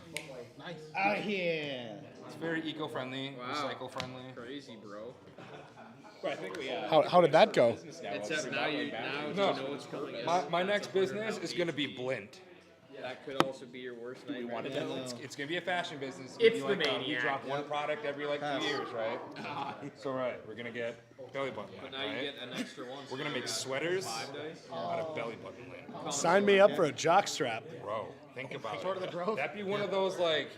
Speaker 21: Nice. Out here.
Speaker 10: It's very eco-friendly, recycle-friendly.
Speaker 8: Crazy, bro.
Speaker 21: I think we
Speaker 1: How did that go?
Speaker 8: Except now you
Speaker 10: No,
Speaker 8: know what's coming in.
Speaker 10: my next business is going to be Blint.
Speaker 8: That could also be your worst nightmare.
Speaker 10: It's going to be a fashion business.
Speaker 8: It's
Speaker 10: You
Speaker 8: the
Speaker 10: like, you
Speaker 8: Maniac.
Speaker 10: drop one product every like 2 years, right? So we're going to get belly button
Speaker 8: But
Speaker 10: lint,
Speaker 8: now you
Speaker 10: right?
Speaker 8: get an extra one.
Speaker 10: We're going to make sweaters out of belly button lint.
Speaker 1: Sign me up for a jock strap.
Speaker 10: Bro, think about
Speaker 1: Sort of
Speaker 10: it.
Speaker 1: the growth.
Speaker 10: That'd be one of those like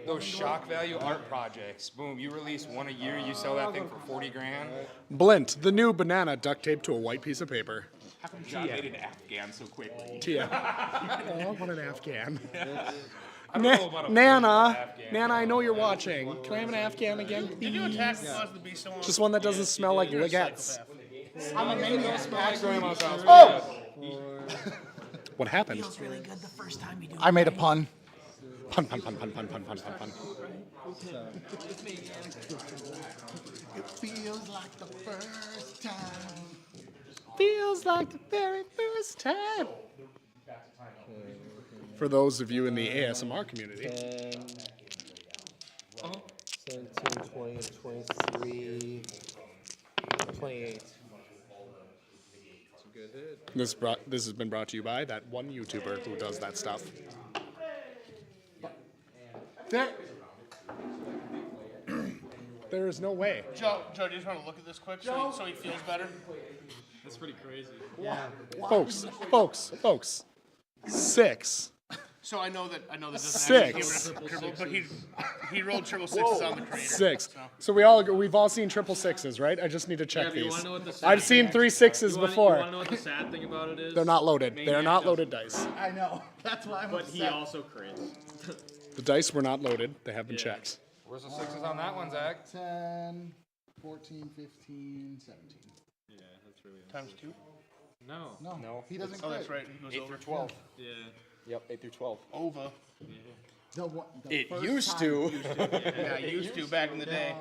Speaker 10: those shock value art projects. Boom, you release one a year, you sell that thing for 40 grand.
Speaker 1: Blint, the new banana duct taped to a white piece of paper.
Speaker 21: How come John made an Afghan so quickly?
Speaker 1: Tia. Oh, what an Afghan.
Speaker 10: I don't know about a
Speaker 1: Nana,
Speaker 10: Afghan.
Speaker 1: Nana, I know you're watching. Can I have an Afghan again,
Speaker 2: Did you attack
Speaker 1: please?
Speaker 2: Claus the Beast so long?
Speaker 1: Just one that doesn't smell like ligettes.
Speaker 2: I'm a maniac.
Speaker 10: Grandma's house.
Speaker 1: Oh! What happened?
Speaker 21: Feels really good the first time you do
Speaker 1: I made a pun. Pun, pun, pun, pun, pun, pun, pun, pun, pun.
Speaker 21: It feels like the first time.
Speaker 1: Feels like the very first time. For those of you in the ASMR community.
Speaker 22: 17, 20, 23, 28.
Speaker 8: Good hit.
Speaker 1: This has been brought to you by that one YouTuber who does that stuff. There is no way.
Speaker 2: Joe, do you just want to look at this quick so he feels better?
Speaker 8: That's pretty crazy.
Speaker 1: Folks. 6.
Speaker 2: So I know that doesn't
Speaker 1: 6.
Speaker 2: actually give it a triple, but he rolled triple sixes on the creator.
Speaker 1: 6.
Speaker 2: So.
Speaker 1: So we've all seen triple sixes, right? I just need to check
Speaker 8: Yeah, but you
Speaker 1: these.
Speaker 8: wanna know what the sad
Speaker 1: I've seen 3 sixes
Speaker 8: You wanna
Speaker 1: before.
Speaker 8: know what the sad thing about it is?
Speaker 1: They're not loaded. They're
Speaker 8: Maniac
Speaker 1: not
Speaker 8: doesn't.
Speaker 1: loaded dice.
Speaker 21: I know. That's why I'm
Speaker 8: But he
Speaker 21: upset.
Speaker 8: also crits.
Speaker 1: The dice were not loaded. They have been checked.
Speaker 10: Where's the sixes on that one, Zach?
Speaker 15: 10, 14, 15, 17.
Speaker 8: Yeah, that's really
Speaker 2: Times 2?
Speaker 8: No.
Speaker 10: No.
Speaker 15: He doesn't
Speaker 2: Oh, that's
Speaker 15: crit.
Speaker 2: right. He goes
Speaker 10: 8
Speaker 2: over.
Speaker 10: through 12.
Speaker 8: Yeah.
Speaker 10: Yep, 8 through 12.
Speaker 2: Over.
Speaker 15: The
Speaker 10: It
Speaker 15: first
Speaker 10: used
Speaker 15: time-
Speaker 10: to.
Speaker 2: Yeah, used to back in the day.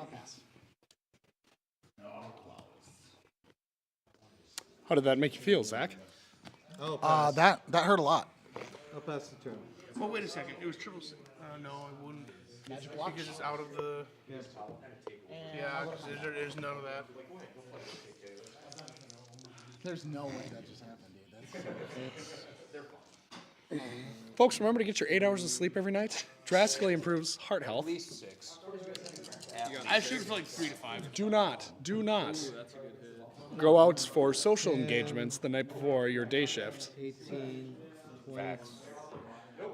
Speaker 1: How did that make you feel, Zach?
Speaker 22: Oh, pass.
Speaker 15: That hurt a lot.
Speaker 22: I'll pass the turn.
Speaker 2: Well, wait a second. It was triple six. No, I wouldn't. Because it's out of the. Yeah, because there's none of that.
Speaker 15: There's no way that just happened, dude.
Speaker 1: Folks, remember to get your 8 hours of sleep every night. Drastically improves heart health.
Speaker 10: At least 6.
Speaker 2: I shoot for like 3 to 5.
Speaker 1: Do not go out for social engagements the night before your day shift.
Speaker 22: 18, 20,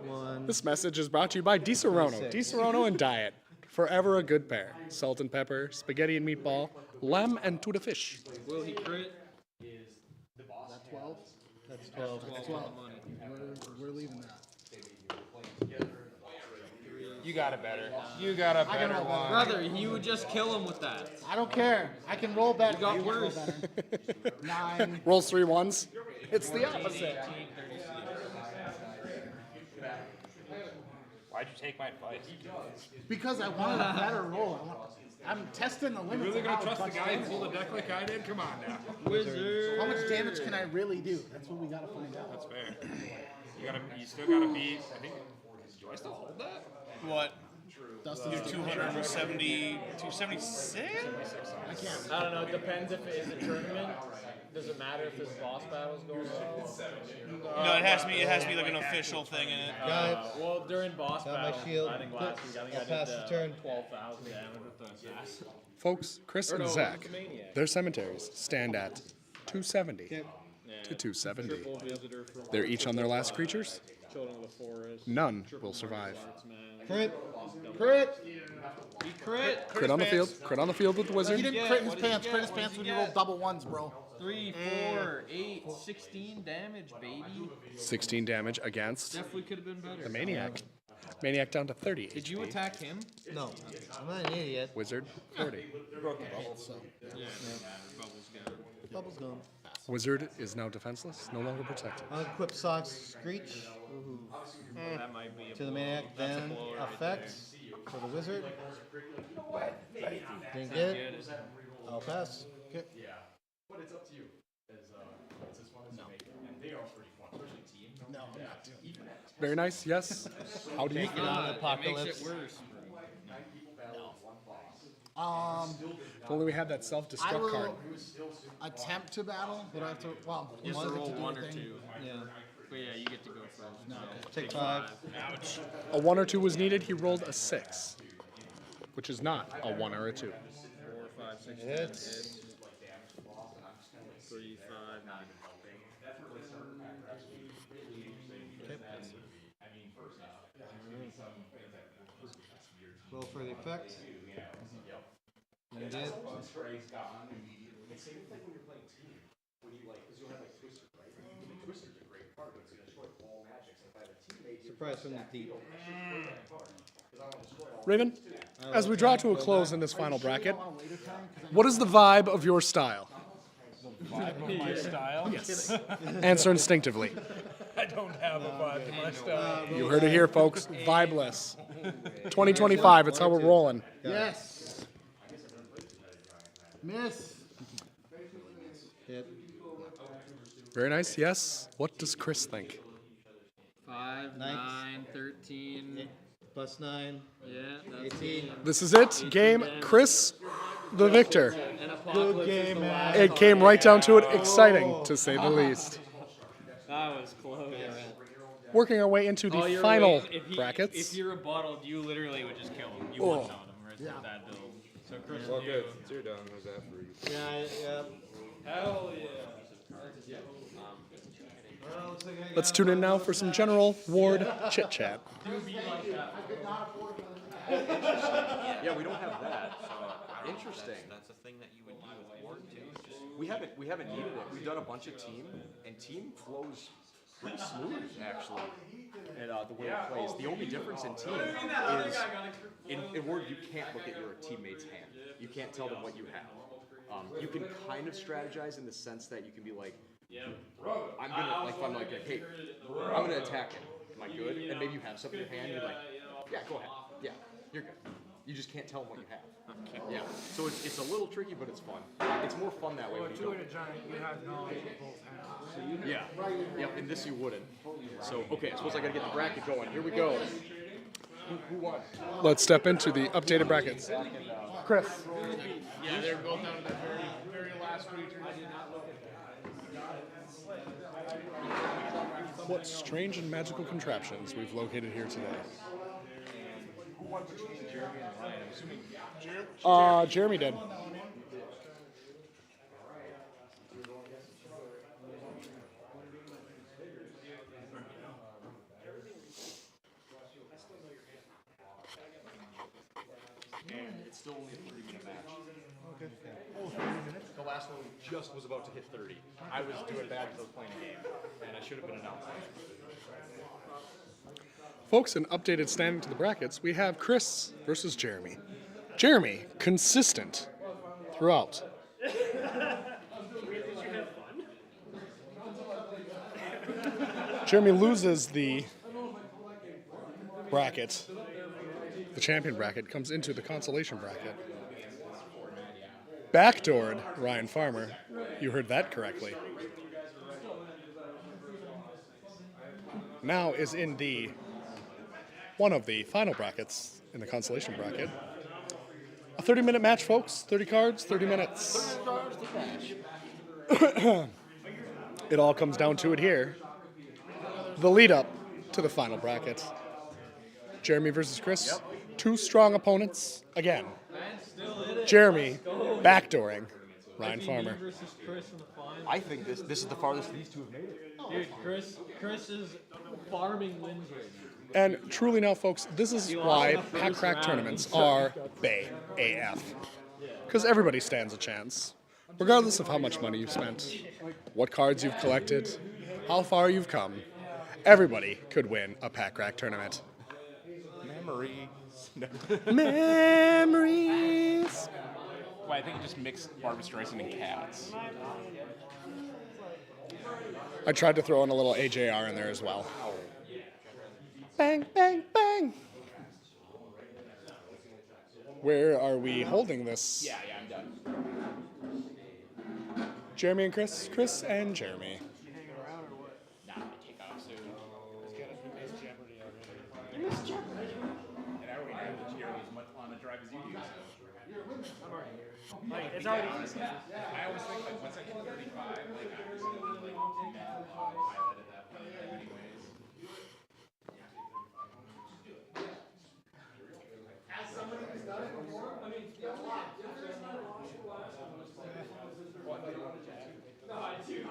Speaker 22: 1.
Speaker 1: This message is brought to you by Di Serono. Di Serono and Diet. Forever a good pair. Salt and pepper, spaghetti and meatball, lamb and tuna fish.
Speaker 8: Will he crit?
Speaker 15: That 12?
Speaker 22: That's 12.
Speaker 8: That's 12 money.
Speaker 15: We're leaving that.
Speaker 10: You got it better. You got a better one.
Speaker 8: Brother, you would just kill him with that.
Speaker 15: I don't care. I can roll better.
Speaker 8: You got
Speaker 15: can roll
Speaker 8: worse.
Speaker 15: better. 9.
Speaker 1: Rolls 3 ones. It's the opposite.
Speaker 10: Why'd you take my advice?
Speaker 15: Because I wanted a better roll. I'm testing the limits.
Speaker 10: You really
Speaker 15: of
Speaker 10: gonna
Speaker 15: how
Speaker 10: trust the
Speaker 15: much
Speaker 10: guy who
Speaker 15: damage-
Speaker 10: pulled a deck like I did? Come on now.
Speaker 8: Wizard.
Speaker 15: How much damage can I really do? That's what we gotta find out.
Speaker 10: That's fair. You still gotta beat. I think. Do I still hold that?
Speaker 2: What?
Speaker 15: Dustin's
Speaker 2: You're 270, 276?
Speaker 8: I don't know. It depends if it is a tournament. Does it matter if this boss battle's going on?
Speaker 2: No, it has to be like an official thing in it.
Speaker 8: Well, during boss
Speaker 22: Got my
Speaker 8: battle,
Speaker 22: shield.
Speaker 8: I think last week, I think
Speaker 22: I'll
Speaker 8: I
Speaker 22: pass
Speaker 8: did
Speaker 22: the turn.
Speaker 8: 12,000 damage with the assassin.
Speaker 1: Folks, Chris and Zach, their cemeteries stand at 270 to 270. They're each on their last creatures.
Speaker 8: Children of the Forest.
Speaker 1: None will survive.
Speaker 15: Crit. Crit.
Speaker 8: He crit.
Speaker 1: Crit on the field. Crit on the field with the wizard.
Speaker 15: He didn't crit his pants. Crit his pants when you roll double ones, bro.
Speaker 8: 3, 4, 8, 16 damage, baby.
Speaker 1: 16 damage against
Speaker 8: Definitely could have been better.
Speaker 1: the Maniac. Maniac down to 30.
Speaker 8: Did you
Speaker 1: HP.
Speaker 8: attack him?
Speaker 22: No, I'm not an idiot.
Speaker 1: Wizard 40.
Speaker 22: Broke the bubble, so.
Speaker 8: Yeah. Bubble's gone.
Speaker 22: Bubble's gone.
Speaker 1: Wizard is now defenseless, no longer protected.
Speaker 22: Unequip Sock Screech.
Speaker 8: That might be a
Speaker 22: To the Maniac,
Speaker 8: that's a
Speaker 22: then
Speaker 8: blow right
Speaker 22: effects for the Wizard. Didn't get it. I'll pass. Okay.
Speaker 5: Yeah, but it's up to you. It's as fun as you make it. And they are pretty fun, especially team.
Speaker 15: No, I'm not doing
Speaker 5: Even at
Speaker 1: Very nice, yes. How do you
Speaker 22: Take it on the apocalypse.
Speaker 8: It makes it worse.
Speaker 1: If only we had that
Speaker 15: I
Speaker 1: self-destruct card.
Speaker 15: will attempt to battle, but I have to. Well,
Speaker 8: You have
Speaker 15: one
Speaker 8: to roll
Speaker 15: to do
Speaker 8: 1 or
Speaker 15: anything.
Speaker 8: 2.
Speaker 22: Yeah.
Speaker 8: But yeah, you get to go first.
Speaker 15: No,
Speaker 22: Take 5.
Speaker 8: Ouch.
Speaker 1: A 1 or 2 was needed. He rolled a 6, which is not a 1 or a 2.
Speaker 8: 4, 5, 6, 10
Speaker 22: Hits.
Speaker 8: hits. 3, 5, 9.
Speaker 22: Roll for the effect. You did. Surprise from the deep.
Speaker 1: Raven, as we draw to a close in this final bracket, what is the vibe of your style?
Speaker 17: Vibe of my style?
Speaker 1: Yes. Answer instinctively.
Speaker 17: I don't have a vibe to my style.
Speaker 1: You heard it here, folks. Vibeless. 2025, it's how we're rolling.
Speaker 15: Yes. Miss.
Speaker 22: Hit.
Speaker 1: Very nice, yes. What does Chris think?
Speaker 8: 5, 9, 13.
Speaker 22: Plus 9.
Speaker 8: Yeah, that's
Speaker 22: 18.
Speaker 1: This is it. Game, Chris, the victor.
Speaker 8: And Apocalypse is the last
Speaker 1: It came right down to it. Exciting, to say the least.
Speaker 8: That was close.
Speaker 1: Working our way into the
Speaker 8: Oh, you're
Speaker 1: final
Speaker 8: right. If
Speaker 1: brackets.
Speaker 8: If you rebutted, you literally would just kill him. You
Speaker 1: Oh.
Speaker 8: wouldn't on him right with that build. So Chris,
Speaker 10: Well,
Speaker 8: you.
Speaker 10: good. Since you're done, how's that for you?
Speaker 22: Yeah, yeah.
Speaker 8: Hell yeah.
Speaker 22: Well, looks like I
Speaker 1: Let's
Speaker 22: got
Speaker 1: tune in now for some general ward chit chat.
Speaker 5: Yeah, we don't have that. Interesting.
Speaker 19: That's a thing that you would do with Ward too. Just
Speaker 5: We haven't needed it. We've done a bunch of team, and team flows pretty smooth actually. And the way it plays. The only difference in team is in Word you can't look at your teammate's hand. You can't tell them what you have. You can kind of strategize in the sense that you can be like, I'm gonna like if I'm like, hey, I'm gonna attack him. Am I good? And maybe you have something in your hand. You're like, yeah, go ahead. Yeah, you're good. You just can't tell them what you have. Yeah. So it's a little tricky, but it's fun. It's more fun that way. When you don't.
Speaker 4: giant, you have knowledge of both hands.
Speaker 5: Yeah. Yep. In this you wouldn't. So okay, I suppose I gotta get the bracket going. Here we go. Who won?
Speaker 1: Let's step into the updated brackets. Chris.
Speaker 2: Yeah, they're both down to the very last creature.
Speaker 1: What strange and magical contraptions we've located here today.
Speaker 10: Who won between Jeremy and Ryan? I'm assuming
Speaker 1: Jeremy did.
Speaker 5: And it's still only a 30-minute match.
Speaker 15: Okay.
Speaker 5: The last one just was about to hit 30. I was doing bad because I was playing a game, and I should have been announced.
Speaker 1: Folks, in updated standing to the brackets, we have Chris versus Jeremy. Jeremy, consistent throughout. Jeremy loses the bracket. The champion bracket comes into the consolation bracket. Backdoored Ryan Farmer. You heard that correctly. Now is in the one of the final brackets in the consolation bracket. A 30-minute match, folks. 30 cards, 30 minutes. It all comes down to it here. The lead up to the final bracket. Jeremy versus Chris.
Speaker 5: Yep.
Speaker 1: Two strong opponents. Again, Jeremy backdooring Ryan Farmer.
Speaker 8: versus Chris in the final.
Speaker 5: I think this is the farthest these two have made it.
Speaker 8: Dude, Chris is
Speaker 16: farming wins right now.
Speaker 1: And truly now, folks, this is why pack crack tournaments are Bay AF. Because everybody stands a chance. Regardless of how much money you've spent, what cards you've collected, how far you've come, everybody could win a pack crack tournament.
Speaker 7: Memories.
Speaker 1: Memories.
Speaker 7: Well, I think it just mixed Barbra Streisand and Cats.
Speaker 1: I tried to throw in a little AJR in there as well. Bang, bang, bang. Where are we holding this?
Speaker 7: Yeah, I'm done.
Speaker 1: Jeremy and Chris? Chris and Jeremy.
Speaker 7: Nah, I take off soon.
Speaker 21: You missed Jeopardy.
Speaker 7: And I already have the Jeremy as much on the drive as you do.
Speaker 21: It's already.
Speaker 7: I always think like once I hit 35, like I'm just gonna be like pilot at that point anyways.
Speaker 21: Has somebody who's done it before? I mean, that's a lot. No, I do.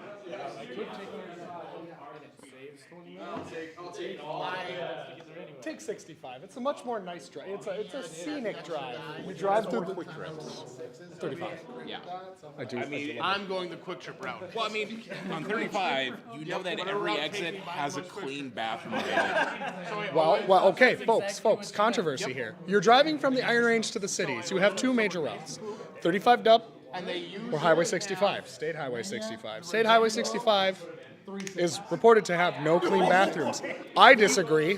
Speaker 21: I could take I'll take
Speaker 1: Take 65. It's a much more nice drive. It's a scenic drive. We drive through the quick trips. 35.
Speaker 7: Yeah.
Speaker 1: I do.
Speaker 7: I mean,
Speaker 2: I'm going the quick trip route.
Speaker 7: Well, I mean, on 35, you know that every exit has a clean bathroom available.
Speaker 1: Well, okay, folks, controversy here. You're driving from the Iron Range to the cities. You have two major routes, 35 Dub or Highway 65, State Highway 65. State Highway 65 is reported to have no clean bathrooms. I disagree.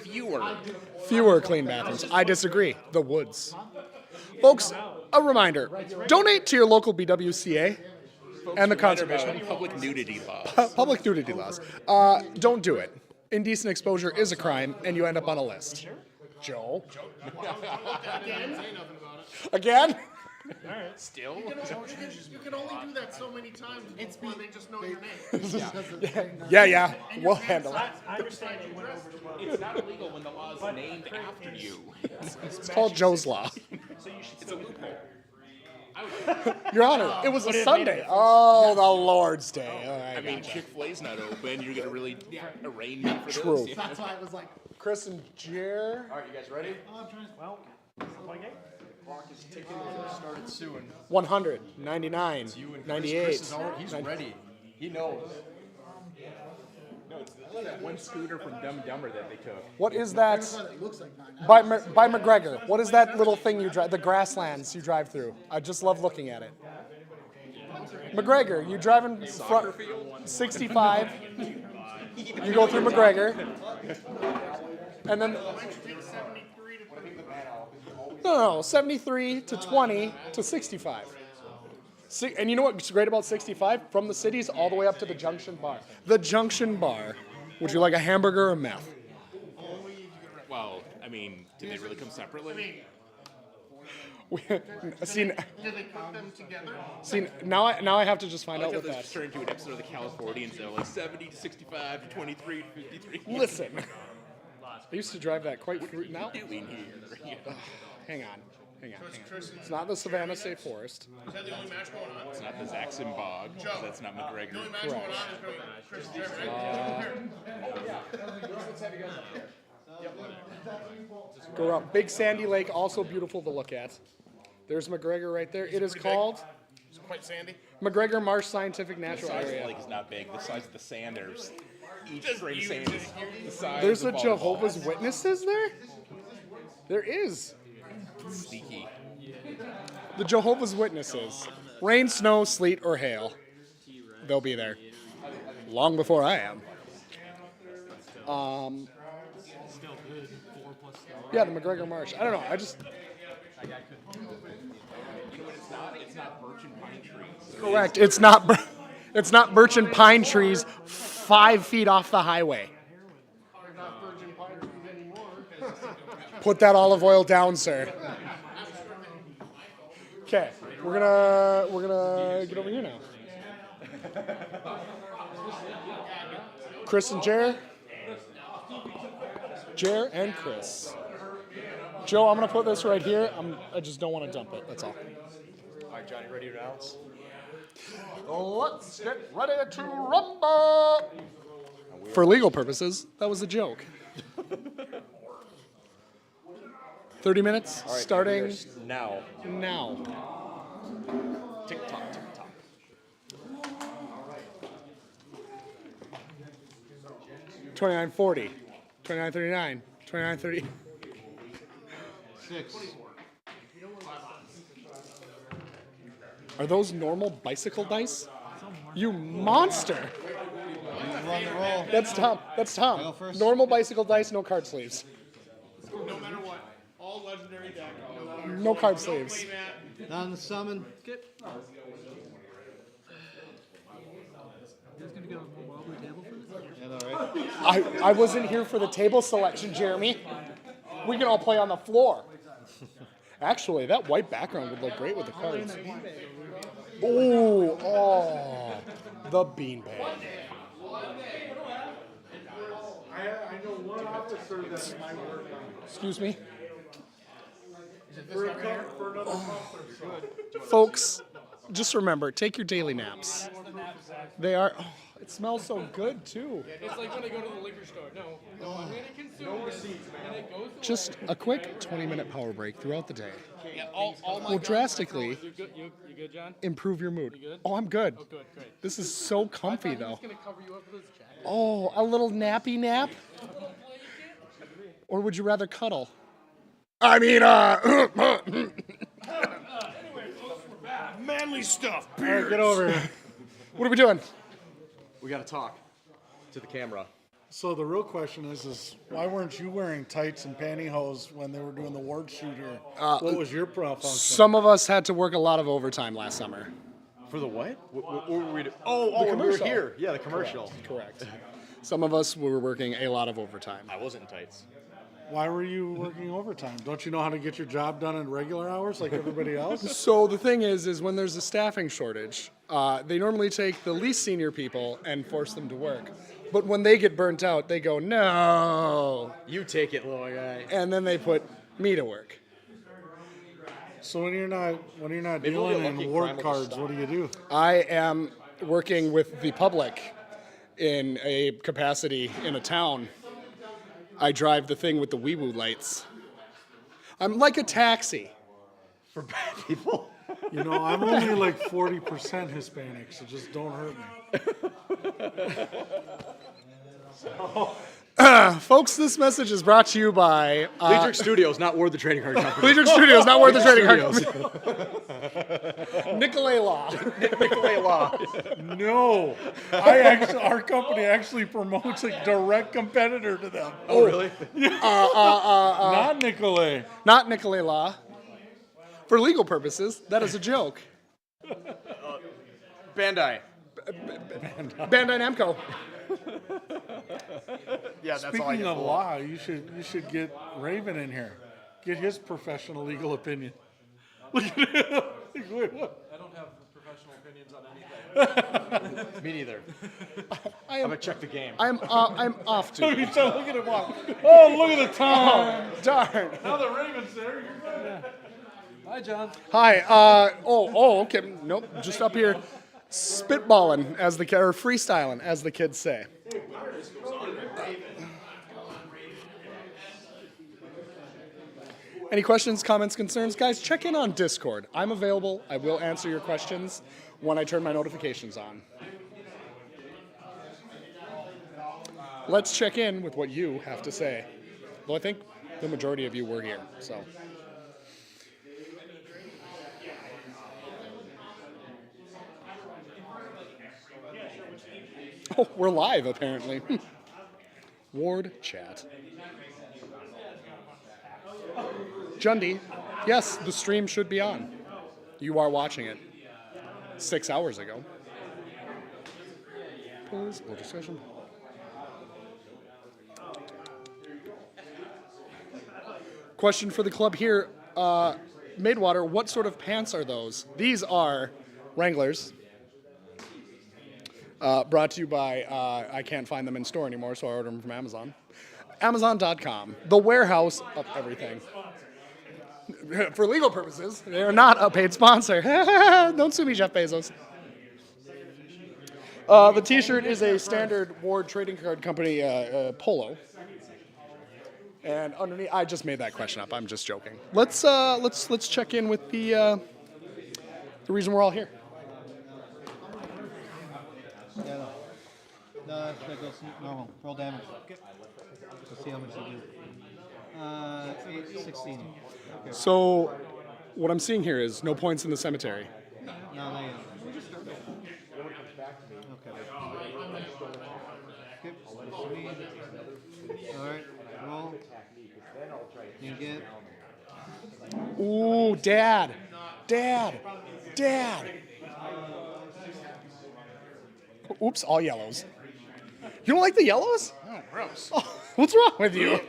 Speaker 1: Fewer clean bathrooms. I disagree. The woods. Folks, a reminder, donate to your local BWCA and the conservation.
Speaker 7: Public nudity laws.
Speaker 1: Public nudity laws. Don't do it. Indecent exposure is a crime, and you end up on a list. Joe? Again?
Speaker 7: Still?
Speaker 2: You can only do that so many times before they just know your name.
Speaker 1: Yeah, we'll handle it.
Speaker 2: I understand you went over.
Speaker 7: It's not illegal when the law is named after you.
Speaker 1: It's called Joe's Law.
Speaker 7: It's a loophole.
Speaker 1: Your Honor, it was a Sunday. Oh, the Lord's Day. All right,
Speaker 7: I mean,
Speaker 1: gotcha.
Speaker 7: Chick-fil-A's not open. You're going to really arraign me for
Speaker 1: True.
Speaker 7: this?
Speaker 21: That's why I was like,
Speaker 1: Chris and Jer.
Speaker 5: All right, you guys ready?
Speaker 21: well,
Speaker 5: Clock is ticking. We're gonna start it soon.
Speaker 1: 100, 99,
Speaker 5: You and Chris.
Speaker 1: 98.
Speaker 5: Chris is already, he's
Speaker 1: 90.
Speaker 5: ready. He knows.
Speaker 7: No, it's that one scooter from Dumb and Dumber that they took.
Speaker 1: What is that?
Speaker 21: it looks like mine.
Speaker 1: By McGregor. What is that little thing you drive? The grasslands you drive through. I just love looking at it. McGregor, you drive in front 65. You go through McGregor, and then no, 73 to 20 to 65. And you know what's great about 65? From the cities all the way up to the Junction Bar. The Junction Bar. Would you like a hamburger or meth?
Speaker 7: Well, I mean, did they really come separately?
Speaker 1: See,
Speaker 2: Do they put them together?
Speaker 1: now I have to just find
Speaker 7: I
Speaker 1: out
Speaker 7: like
Speaker 1: what
Speaker 7: how
Speaker 1: that.
Speaker 7: this turned into an episode of the Californians, though, like 70 to 65 to 23 to 53.
Speaker 1: Listen, I used to drive that quite now.
Speaker 7: Doing here.
Speaker 1: Hang on. It's not the Savannah State Forest.
Speaker 2: Is that the only match going on?
Speaker 7: It's not the Zaxxon Bog, 'cause that's not McGregor.
Speaker 2: The only match going on is Chris and Jeremy, right?
Speaker 1: Go around. Big Sandy Lake, also beautiful to look at. There's McGregor right there. It is called
Speaker 2: It's quite sandy.
Speaker 1: McGregor Marsh Scientific
Speaker 7: The
Speaker 1: Natural
Speaker 7: size of the
Speaker 1: Area.
Speaker 7: lake is not big. The size of the sand, there's each grain of sand is the size
Speaker 1: There's
Speaker 7: of
Speaker 1: a
Speaker 7: a
Speaker 1: Jehovah's Witnesses there? There is.
Speaker 7: Sneaky.
Speaker 1: The Jehovah's Witnesses. Rain, snow, sleet, or hail. They'll be there. Long before I am. Yeah, the McGregor Marsh. I don't know. I just.
Speaker 7: You know what it's not? It's not birch and pine trees.
Speaker 1: Correct. It's not. It's not birch and pine trees 5 feet off the highway.
Speaker 2: They're not virgin pine trees anymore.
Speaker 1: Put that olive oil down, sir. Okay, we're gonna get over here now. Chris and Jer and Chris. Joe, I'm gonna put this right here. I just don't want to dump it. That's all.
Speaker 5: All right, Johnny, ready to announce?
Speaker 1: Let's get ready to rumble. For legal purposes, that was a joke. 30 minutes,
Speaker 5: All right,
Speaker 1: starting
Speaker 5: now.
Speaker 1: now.
Speaker 5: Tick tock, tick tock.
Speaker 1: $29.40, $29.39, $29.30.
Speaker 12: 6.
Speaker 1: Are those normal bicycle dice? You monster!
Speaker 12: Run the roll.
Speaker 1: That's Tom. That's Tom.
Speaker 12: I go first?
Speaker 1: Normal bicycle dice, no card sleeves.
Speaker 2: No matter what, all legendary deck.
Speaker 1: No card sleeves.
Speaker 12: On the summon.
Speaker 16: Skip. You guys gonna get a wobbly table for this?
Speaker 12: Yeah, all right.
Speaker 1: I wasn't here for the table selection, Jeremy. We can all play on the floor. Actually, that white background would look great with the cards. Ooh, oh, the beanbag.
Speaker 4: I know one officer that might work on it.
Speaker 1: Excuse me?
Speaker 4: For another month or so.
Speaker 1: Folks, just remember, take your daily naps. They are, oh, it smells so good too.
Speaker 16: It's like when I go to the liquor store. No, I'm gonna consume receipts, man. It goes to
Speaker 1: Just a quick 20-minute power break throughout the day
Speaker 16: yeah, all my
Speaker 1: will
Speaker 16: guns-
Speaker 1: drastically
Speaker 16: You good, you good, John?
Speaker 1: improve your mood.
Speaker 16: You good?
Speaker 1: Oh, I'm good.
Speaker 16: Oh, good, great.
Speaker 1: This is so comfy
Speaker 16: I thought he
Speaker 1: though.
Speaker 16: was gonna cover you up with his jacket.
Speaker 1: Oh, a little nappy nap? Or would you rather cuddle? I mean,
Speaker 5: Manly stuff.
Speaker 4: All right, get over here.
Speaker 1: What are we doing?
Speaker 5: We got to talk to the camera.
Speaker 4: So the real question is why weren't you wearing tights and pantyhose when they were doing the ward shoot here? What was your function?
Speaker 1: Some of us had to work a lot of overtime last summer.
Speaker 5: For the what? What were we doing?
Speaker 1: The
Speaker 5: Oh, we were
Speaker 1: commercial.
Speaker 5: here. Yeah, the commercial.
Speaker 1: Correct. Some of us were working a lot of overtime.
Speaker 5: I wasn't in tights.
Speaker 4: Why were you working overtime? Don't you know how to get your job done in regular hours like everybody else?
Speaker 1: So the thing is when there's a staffing shortage, they normally take the least senior people and force them to work. But when they get burnt out, they go, no.
Speaker 5: You take it, little guy.
Speaker 1: And then they put me to work.
Speaker 4: So when you're not
Speaker 5: Maybe we'll
Speaker 4: dealing
Speaker 5: get lucky
Speaker 4: in
Speaker 5: and
Speaker 4: ward
Speaker 5: crime will
Speaker 4: cards,
Speaker 5: stop.
Speaker 4: what do you do?
Speaker 1: I am working with the public in a capacity in a town. I drive the thing with the wee-woo lights. I'm like a taxi.
Speaker 5: For bad people.
Speaker 4: You know, I'm only like 40% Hispanic, so just don't hurt me.
Speaker 1: Folks, this message is brought to you by
Speaker 5: Leadrick Studios, not Ward the Trading Card Company.
Speaker 1: Leadrick Studios, not Ward the Trading Card
Speaker 5: Studios.
Speaker 1: Nicolay Law.
Speaker 5: Nicolay Law.
Speaker 4: No, our company actually promotes a direct competitor to them.
Speaker 5: Oh, really?
Speaker 4: Not Nicolay.
Speaker 1: Not Nicolay Law. For legal purposes, that is a joke.
Speaker 5: Bandai.
Speaker 1: Bandai Namco.
Speaker 5: Yeah, that's all I
Speaker 4: Speaking
Speaker 5: get
Speaker 4: of
Speaker 5: for.
Speaker 4: law, you should get Raven in here. Get his professional legal opinion. Look at him. Wait, what?
Speaker 16: I don't have professional opinions on anything.
Speaker 5: Me neither. I'm gonna check the game.
Speaker 1: I'm off to.
Speaker 4: Look at him walk. Oh, look at the time.
Speaker 1: Darn.
Speaker 4: Now the Raven's there. You're good.
Speaker 16: Hi, John.
Speaker 1: Hi. Okay. Nope. Just up here, spitballing or freestyling, as the kids say. Any questions, comments, concerns? Guys, check in on Discord. I'm available. I will answer your questions when I turn my notifications on. Let's check in with what you have to say. Well, I think the majority of you were here, so. Oh, we're live, apparently. Ward chat. Jundi, yes, the stream should be on. You are watching it 6 hours ago. Please, or discussion. Question for the club here. Maidwater, what sort of pants are those? These are Wranglers. Brought to you by, I can't find them in store anymore, so I order them from Amazon. Amazon.com, the warehouse of everything. For legal purposes, they are not a paid sponsor. Don't sue me, Jeff Bezos. The T-shirt is a standard Ward Trading Card Company polo. And underneath, I just made that question up. I'm just joking. Let's check in with the reason we're all here.
Speaker 22: Yeah, no. No, that goes normal. Roll damage. Let's see how much you do. 16. Okay.
Speaker 1: So, what I'm seeing here is no points in the cemetery.
Speaker 22: No, not yet. Okay. Alright, roll. You get.
Speaker 1: Ooh, Dad. Oops, all yellows. You don't like the yellows?
Speaker 2: Oh, gross.
Speaker 1: Oh, what's wrong with you?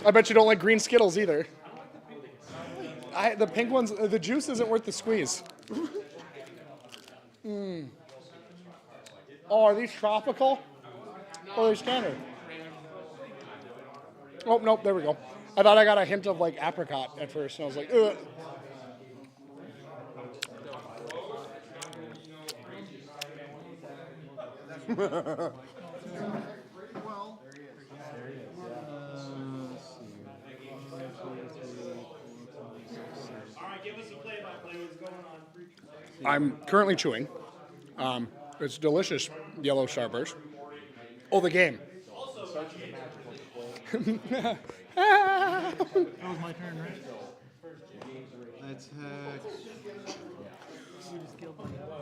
Speaker 1: I bet you don't like green Skittles either. The pink ones, the juice isn't worth the squeeze. Oh, are these tropical? Or are they standard? Oh, nope, there we go. I thought I got a hint of like apricot at first, and I was like, ugh. I'm currently chewing. It's delicious yellow Starburst. Oh, the game.
Speaker 22: That was my turn, right? Attack.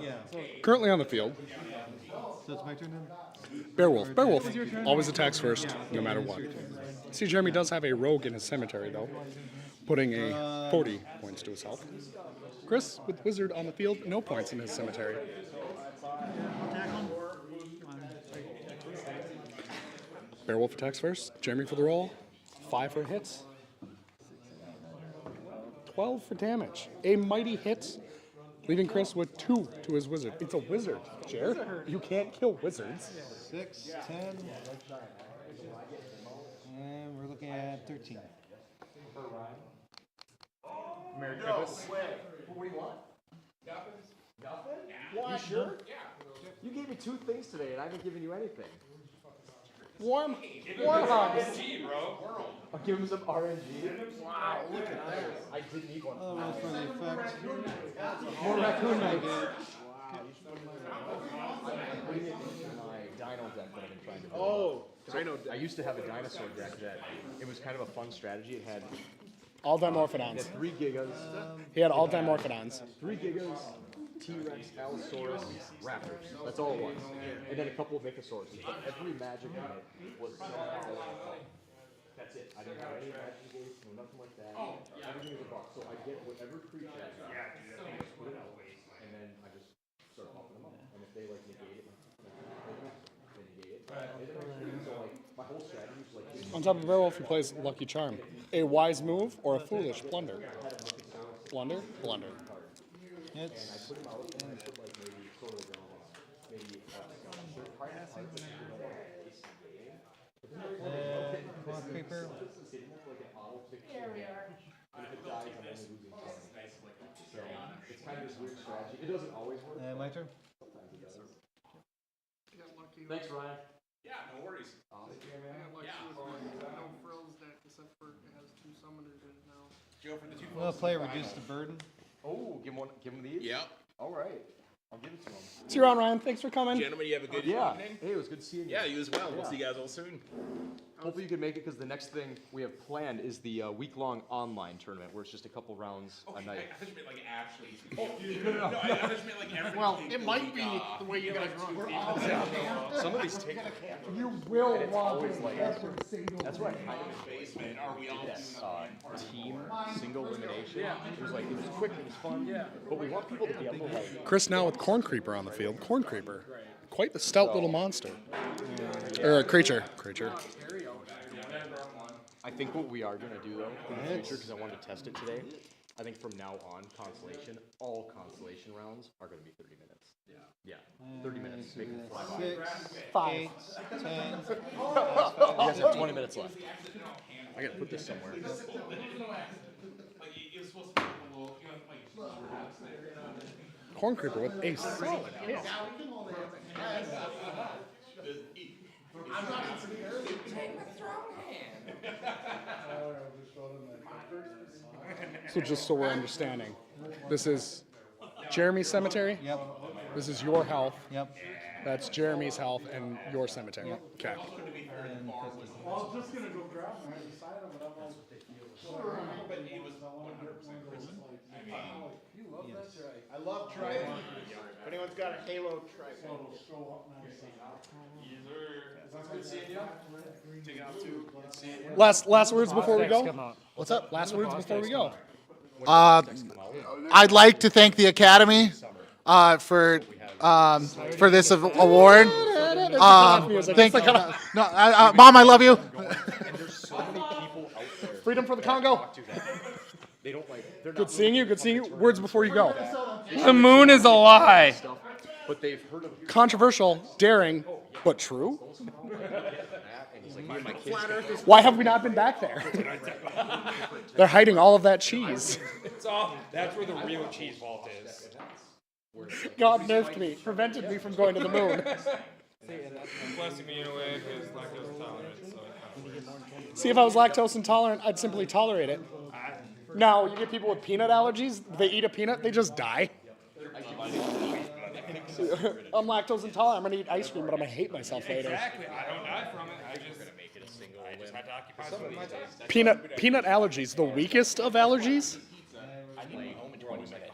Speaker 22: Yeah.
Speaker 1: Currently on the field.
Speaker 22: So it's my turn then?
Speaker 1: Beowulf. Beowulf always attacks first, no matter what. See, Jeremy does have a rogue in his cemetery, though, putting a 40 points to his health. Chris, with Wizard on the field, no points in his cemetery. Beowulf attacks first. Jeremy for the roll. 5 for hits. 12 for damage. A mighty hit, leaving Chris with 2 to his wizard. It's a wizard, Jer. You can't kill wizards.
Speaker 22: 6, 10. And we're looking at 13.
Speaker 5: Merry Christmas. What do you want? Nothing?
Speaker 1: Why?
Speaker 5: You sure? Yeah. You gave me 2 things today, and I haven't given you anything.
Speaker 1: Warm
Speaker 5: hugs.
Speaker 7: RNG, bro.
Speaker 5: I'll give him some RNG. Wow, look at that. I did need one.
Speaker 22: Oh, for the effect.
Speaker 5: More raccoon night.
Speaker 22: Wow.
Speaker 5: I'm putting it into my dino deck that I've been trying to build.
Speaker 2: Oh,
Speaker 5: dino deck. I used to have a dinosaur deck that it was kind of a fun strategy. It had
Speaker 1: all Dimorphodons.
Speaker 5: It had 3 gigas.
Speaker 1: He had all Dimorphodons.
Speaker 5: 3 gigas, T-Rex, Allosaurus, Raptors. That's all it was. And then a couple of Mythosaurs. But every magic in it was that's it. I didn't have any magic gates, no nothing like that. Everything was a buck. So I get whatever creature I got, put it out, and then I just start popping them up. And if they like negate it, they negate it. So like my whole strategy was like
Speaker 1: On top of Beowulf, he plays Lucky Charm. A wise move or a foolish blunder? Blunder? Blunder.
Speaker 22: It's. Clock paper.
Speaker 5: It's kind of this weird strategy. It doesn't always work.
Speaker 22: My turn.
Speaker 5: Thanks, Ryan.
Speaker 7: Yeah, no worries.
Speaker 2: No frills deck except for it has 2 summoners in it now.
Speaker 7: Joe, for the 2
Speaker 22: Well, play reduce the burden.
Speaker 5: Oh, give him these?
Speaker 7: Yep.
Speaker 5: All right. I'll give it to him.
Speaker 1: See you around, Ryan. Thanks for coming.
Speaker 7: Gentlemen, you have a good
Speaker 5: Yeah.
Speaker 7: evening.
Speaker 5: Hey, it was good seeing you.
Speaker 7: Yeah, you as well. We'll
Speaker 5: Yeah.
Speaker 7: see you guys all soon.
Speaker 5: Hopefully you can make it because the next thing we have planned is the week-long online tournament where it's just a couple rounds a night.
Speaker 7: I just meant like actually.
Speaker 5: No.
Speaker 7: No, I just meant like every.
Speaker 2: Well, it might be the way you guys run.
Speaker 5: Some of these take.
Speaker 1: You will
Speaker 5: and it's
Speaker 1: want
Speaker 5: always
Speaker 1: it
Speaker 5: like
Speaker 1: every single
Speaker 5: that's right.
Speaker 1: week.
Speaker 5: Kind of
Speaker 7: basement. Are we all?
Speaker 5: Team single elimination. Yeah. It was quick. It was fun. Yeah. But we want people to be able to like.
Speaker 1: Chris now with Corn Creeper on the field. Corn Creeper. Quite the stout little monster. Or creature.
Speaker 5: I think what we are going to do, though, in the future, because I wanted to test it today, I think from now on, all constellation rounds are going to be 30 minutes. Yeah. 30 minutes. Make them fly by.
Speaker 22: 6,
Speaker 1: 5.
Speaker 22: 8, 10.
Speaker 5: You guys have 20 minutes left. I got to put this somewhere.
Speaker 1: Corn Creeper with a solid hit. I'm not insecure.
Speaker 7: Take the throne hand.
Speaker 1: So just so we're understanding, this is Jeremy's cemetery?
Speaker 22: Yep.
Speaker 1: This is your health?
Speaker 22: Yep.
Speaker 1: That's Jeremy's health and your cemetery?
Speaker 22: Yep.
Speaker 1: Okay.
Speaker 22: And
Speaker 4: Well, I was just gonna go grab them. I decided, but I'm like,
Speaker 7: But he was 100% Christian. I mean,
Speaker 4: you love that trike.
Speaker 20: I love Trident. If anyone's got a Halo Trident.
Speaker 4: So it'll show up nice.
Speaker 3: Good seeing you. Take out two. Good seeing you.
Speaker 1: Last words before we go?
Speaker 15: What's up?
Speaker 1: Last words before we go.
Speaker 15: I'd like to thank the Academy for this award. Thank, no, Mom, I love you.
Speaker 1: Freedom for the Congo.
Speaker 5: They don't like. They're
Speaker 1: Good
Speaker 5: not
Speaker 1: seeing you. Good seeing you. Words before you go.
Speaker 17: The moon is a lie.
Speaker 5: But they've heard of
Speaker 1: Controversial, daring, but true.
Speaker 5: and he's like, me and my kids.
Speaker 1: Why have we not been back there? They're hiding all of that cheese.
Speaker 10: It's all. That's where the real cheese vault is.
Speaker 1: God nerfed me, prevented me from going to the moon.
Speaker 10: Blessing me in a way because lactose intolerant. So
Speaker 1: See, if I was lactose intolerant, I'd simply tolerate it. Now, you get people with peanut allergies, they eat a peanut, they just die. I'm lactose intolerant, I'm gonna eat ice cream, but I'm gonna hate myself later.
Speaker 10: exactly. I don't die from it. I just had to occupy some of my days.
Speaker 1: Peanut allergies, the weakest of allergies?
Speaker 5: I need home in 20 minutes.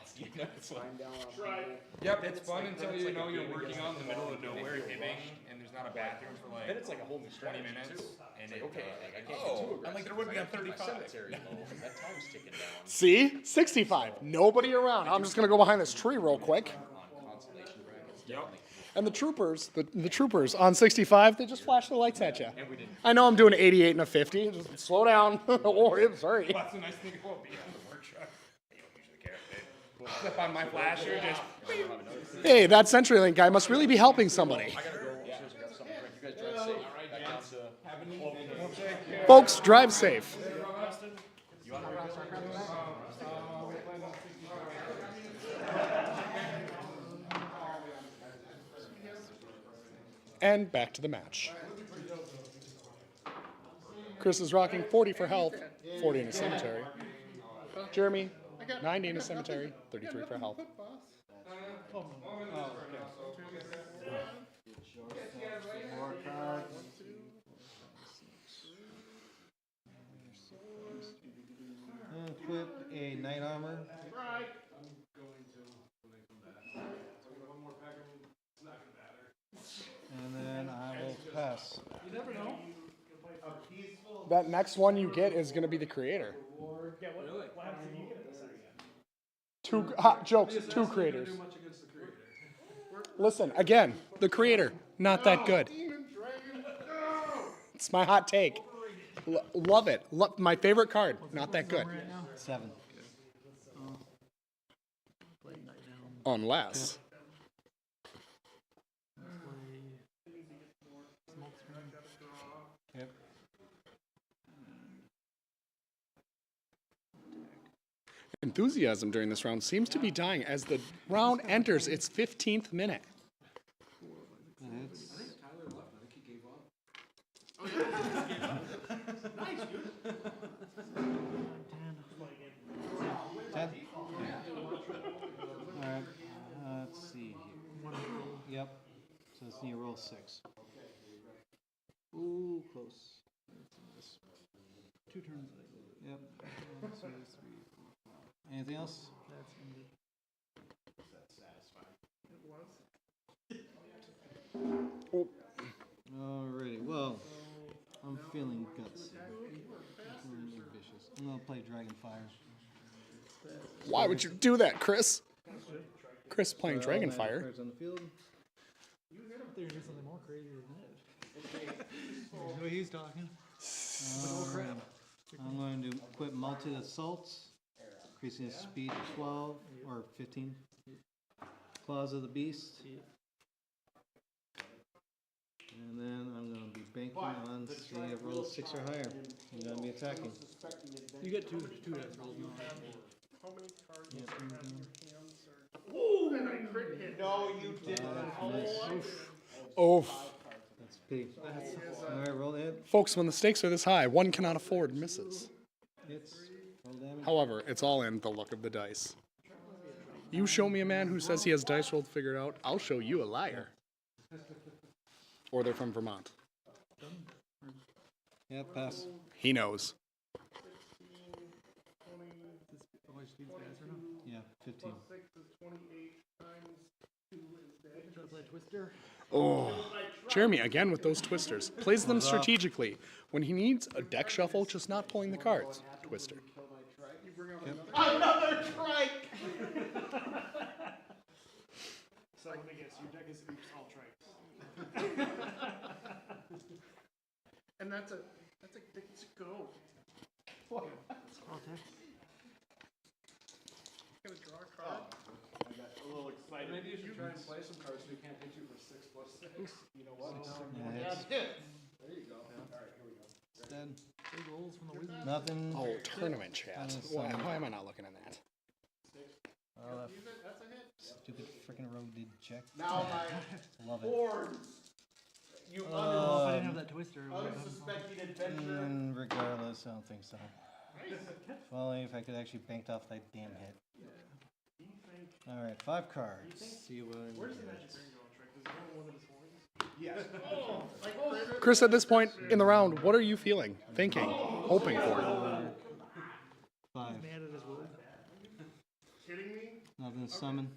Speaker 10: Yep, it's fun until you know you're working out in the middle of nowhere, hibbing, and there's not a bathroom for like.
Speaker 5: Then it's like a whole new
Speaker 10: 20 minutes, and it,
Speaker 5: Okay, I can't get too aggressive.
Speaker 7: I'm like, there would be on 35.
Speaker 5: Cemetery, though. That time's ticking down.
Speaker 1: See? 65. Nobody around. I'm just gonna go behind this tree real quick.
Speaker 10: Yep.
Speaker 1: And the troopers, the troopers on 65, they just flash the lights at you. I know I'm doing 88 and a 50. Just slow down. Oh, sorry.
Speaker 10: Well, that's the nice thing about being on the work truck. They don't usually care. They flip on my flasher, just.
Speaker 1: Hey, that CenturyLink guy must really be helping somebody.
Speaker 5: I gotta go. Seriously, grab something to drink. You guys drive safe. Back down to
Speaker 1: Folks, drive safe.
Speaker 5: You want to
Speaker 1: And back to the match. Chris is rocking 40 for health, 40 in a cemetery. Jeremy, 90 in a cemetery, 33 for health.
Speaker 22: Equip a knight armor. And then I will pass.
Speaker 4: You never know.
Speaker 1: That next one you get is going to be the creator.
Speaker 4: Yeah, what happens if you get this again?
Speaker 1: Two hot jokes, two creators. Listen, again, the creator, not that good. It's my hot take. Love it. My favorite card, not that good.
Speaker 22: 7.
Speaker 1: Unless.
Speaker 22: Yep.
Speaker 1: Enthusiasm during this round seems to be dying as the round enters its 15th minute.
Speaker 22: Alright, let's see here. Yep. So it's near roll 6. Ooh, close.
Speaker 16: 2 turns.
Speaker 22: Yep. 1, 2, 3, 4, 5. Anything else? Alrighty, well, I'm feeling gutsy. I'm feeling ambitious. I'm gonna play Dragonfire.
Speaker 1: Why would you do that, Chris? Chris playing Dragonfire.
Speaker 22: Cards on the field.
Speaker 16: You heard him there do something more crazy than that. No, he's talking.
Speaker 22: I'm going to equip Multi Assaults, increasing his speed to 12 or 15. Claws of the Beast. And then I'm going to be banking on see a roll 6 or higher. I'm going to be attacking.
Speaker 16: You get two dice rolls now.
Speaker 20: How many cards
Speaker 22: Yep.
Speaker 20: do you have in your hands? Or... crit hit. No, you didn't.
Speaker 1: Oh,
Speaker 22: That's P. All right, roll the hit.
Speaker 1: folks, when the stakes are this high, one cannot afford misses.
Speaker 22: Hits. Roll damage.
Speaker 1: However, it's all in the luck of the dice. You show me a man who says he has dice rolled figured out, I'll show you a liar. Or they're from Vermont.
Speaker 22: Yeah, pass.
Speaker 1: He knows.
Speaker 22: Yeah, 15.
Speaker 1: Oh, Jeremy, again with those twisters. Plays them strategically. When he needs a deck shuffle, just not pulling the cards. Twister.
Speaker 20: Another trike!
Speaker 4: So let me guess, your deck is all trikes. And that's a go. What? Gonna draw a card.
Speaker 20: I got a little excited.
Speaker 9: Maybe you should try and play some cards so we can't hit you for 6+6. You know what?
Speaker 22: Yeah, hits.
Speaker 9: There you go. All right, here we go.
Speaker 22: Dead.
Speaker 8: Big rolls from the Wizards.
Speaker 22: Nothing.
Speaker 1: Oh, tournament chat. Why am I not looking at that?
Speaker 22: Oh, that stupid freaking rogue did check.
Speaker 20: Now
Speaker 22: Love
Speaker 20: my
Speaker 22: it.
Speaker 20: horns. You
Speaker 8: If I didn't have that twister.
Speaker 20: unsuspecting adventurer.
Speaker 22: Regardless, I don't think so. If only if I could actually banked off that damn hit. All right, 5 cards. See what.
Speaker 4: Where's the magic ring going, Trick? Does he have one of his horns? Yes.
Speaker 1: Chris, at this point in the round, what are you feeling, thinking, hoping for?
Speaker 22: 5.
Speaker 8: Mad at his word.
Speaker 4: Kidding me?
Speaker 22: Nothing to summon.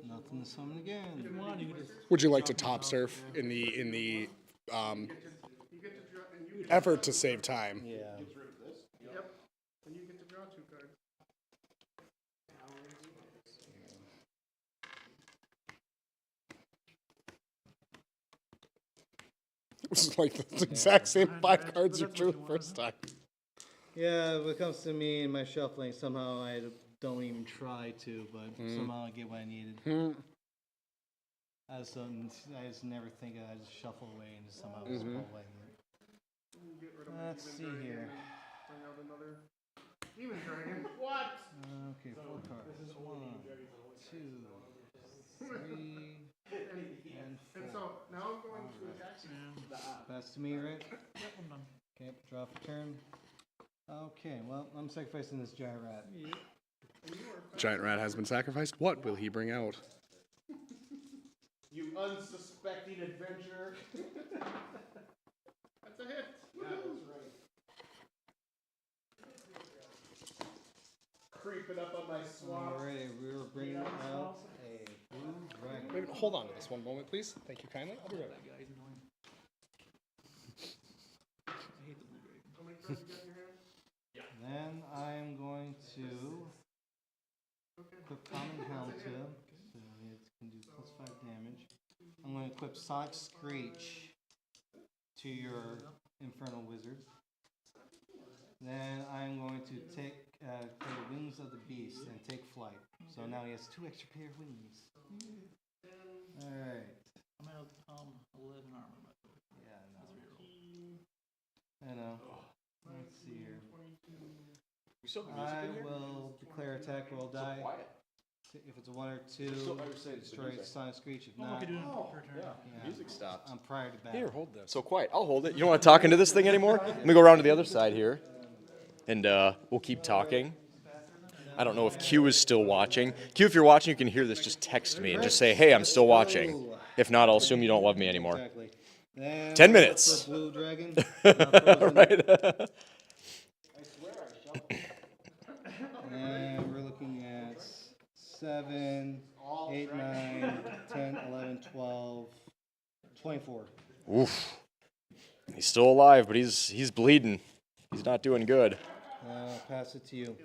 Speaker 22: Nothing to summon again.
Speaker 1: Would you like to top surf in the effort to save time?
Speaker 22: Yeah.
Speaker 4: Yep. And you get to draw 2 cards.
Speaker 1: It was like the exact same 5 cards you drew the first time.
Speaker 22: Yeah, when it comes to me and my shuffling, somehow I don't even try to, but somehow I get what I needed. I just never think I just shuffle away and just somehow just pull away. Let's see here.
Speaker 4: Bring out another demon dragon. What?
Speaker 22: Okay, 4 cards. 1, 2, 3, and 4.
Speaker 4: And so now I'm going to attack you.
Speaker 22: Pass to me, right?
Speaker 8: Yep, I'm done.
Speaker 22: Okay, draw for turn. Okay, well, I'm sacrificing this giant rat.
Speaker 1: Giant rat has been sacrificed. What will he bring out?
Speaker 20: You unsuspecting adventurer.
Speaker 4: That's a hit.
Speaker 20: That was right. Creeping up on my swamp.
Speaker 22: Alright, we were bringing out a blue dragon.
Speaker 1: Wait, hold on to this one moment, please. Thank you kindly. I'll be right back.
Speaker 8: That guy's annoying. I hate the blue dragon.
Speaker 4: How many cards you got in your hand?
Speaker 22: Then I'm going to equip Common Helm to him, so it can do +5 damage. I'm going to equip Sonic Screech to your Infernal Wizard. Then I'm going to take play Wings of the Beast and take flight. So now he has 2 extra pair of wings. Alright.
Speaker 8: I'm at 11 armor, by the way.
Speaker 22: Yeah, I know. Let's see here.
Speaker 5: We still have music
Speaker 22: I
Speaker 5: in here?
Speaker 22: will declare attack roll die.
Speaker 5: So quiet.
Speaker 22: If it's a 1 or 2, destroy Sonic Screech. If
Speaker 8: Oh,
Speaker 22: not,
Speaker 8: we could do it per turn.
Speaker 22: yeah,
Speaker 5: Music stops.
Speaker 22: I'm prior to battle.
Speaker 1: Here, hold this.
Speaker 5: So quiet. I'll hold it. You don't want to talk into this thing anymore? Let me go around to the other side here, and we'll keep talking. I don't know if Q is still watching. Q, if you're watching, you can hear this. Just text me and just say, "Hey, I'm still watching." If not, I'll assume you don't love me anymore.
Speaker 22: Exactly. Then
Speaker 5: 10 minutes.
Speaker 22: for Blue Dragon.
Speaker 5: Right.
Speaker 22: And we're looking at 7, 8, 9, 10, 11, 12, 24.
Speaker 5: Oof. He's still alive, but he's bleeding. He's not doing good.
Speaker 22: I'll pass it to you.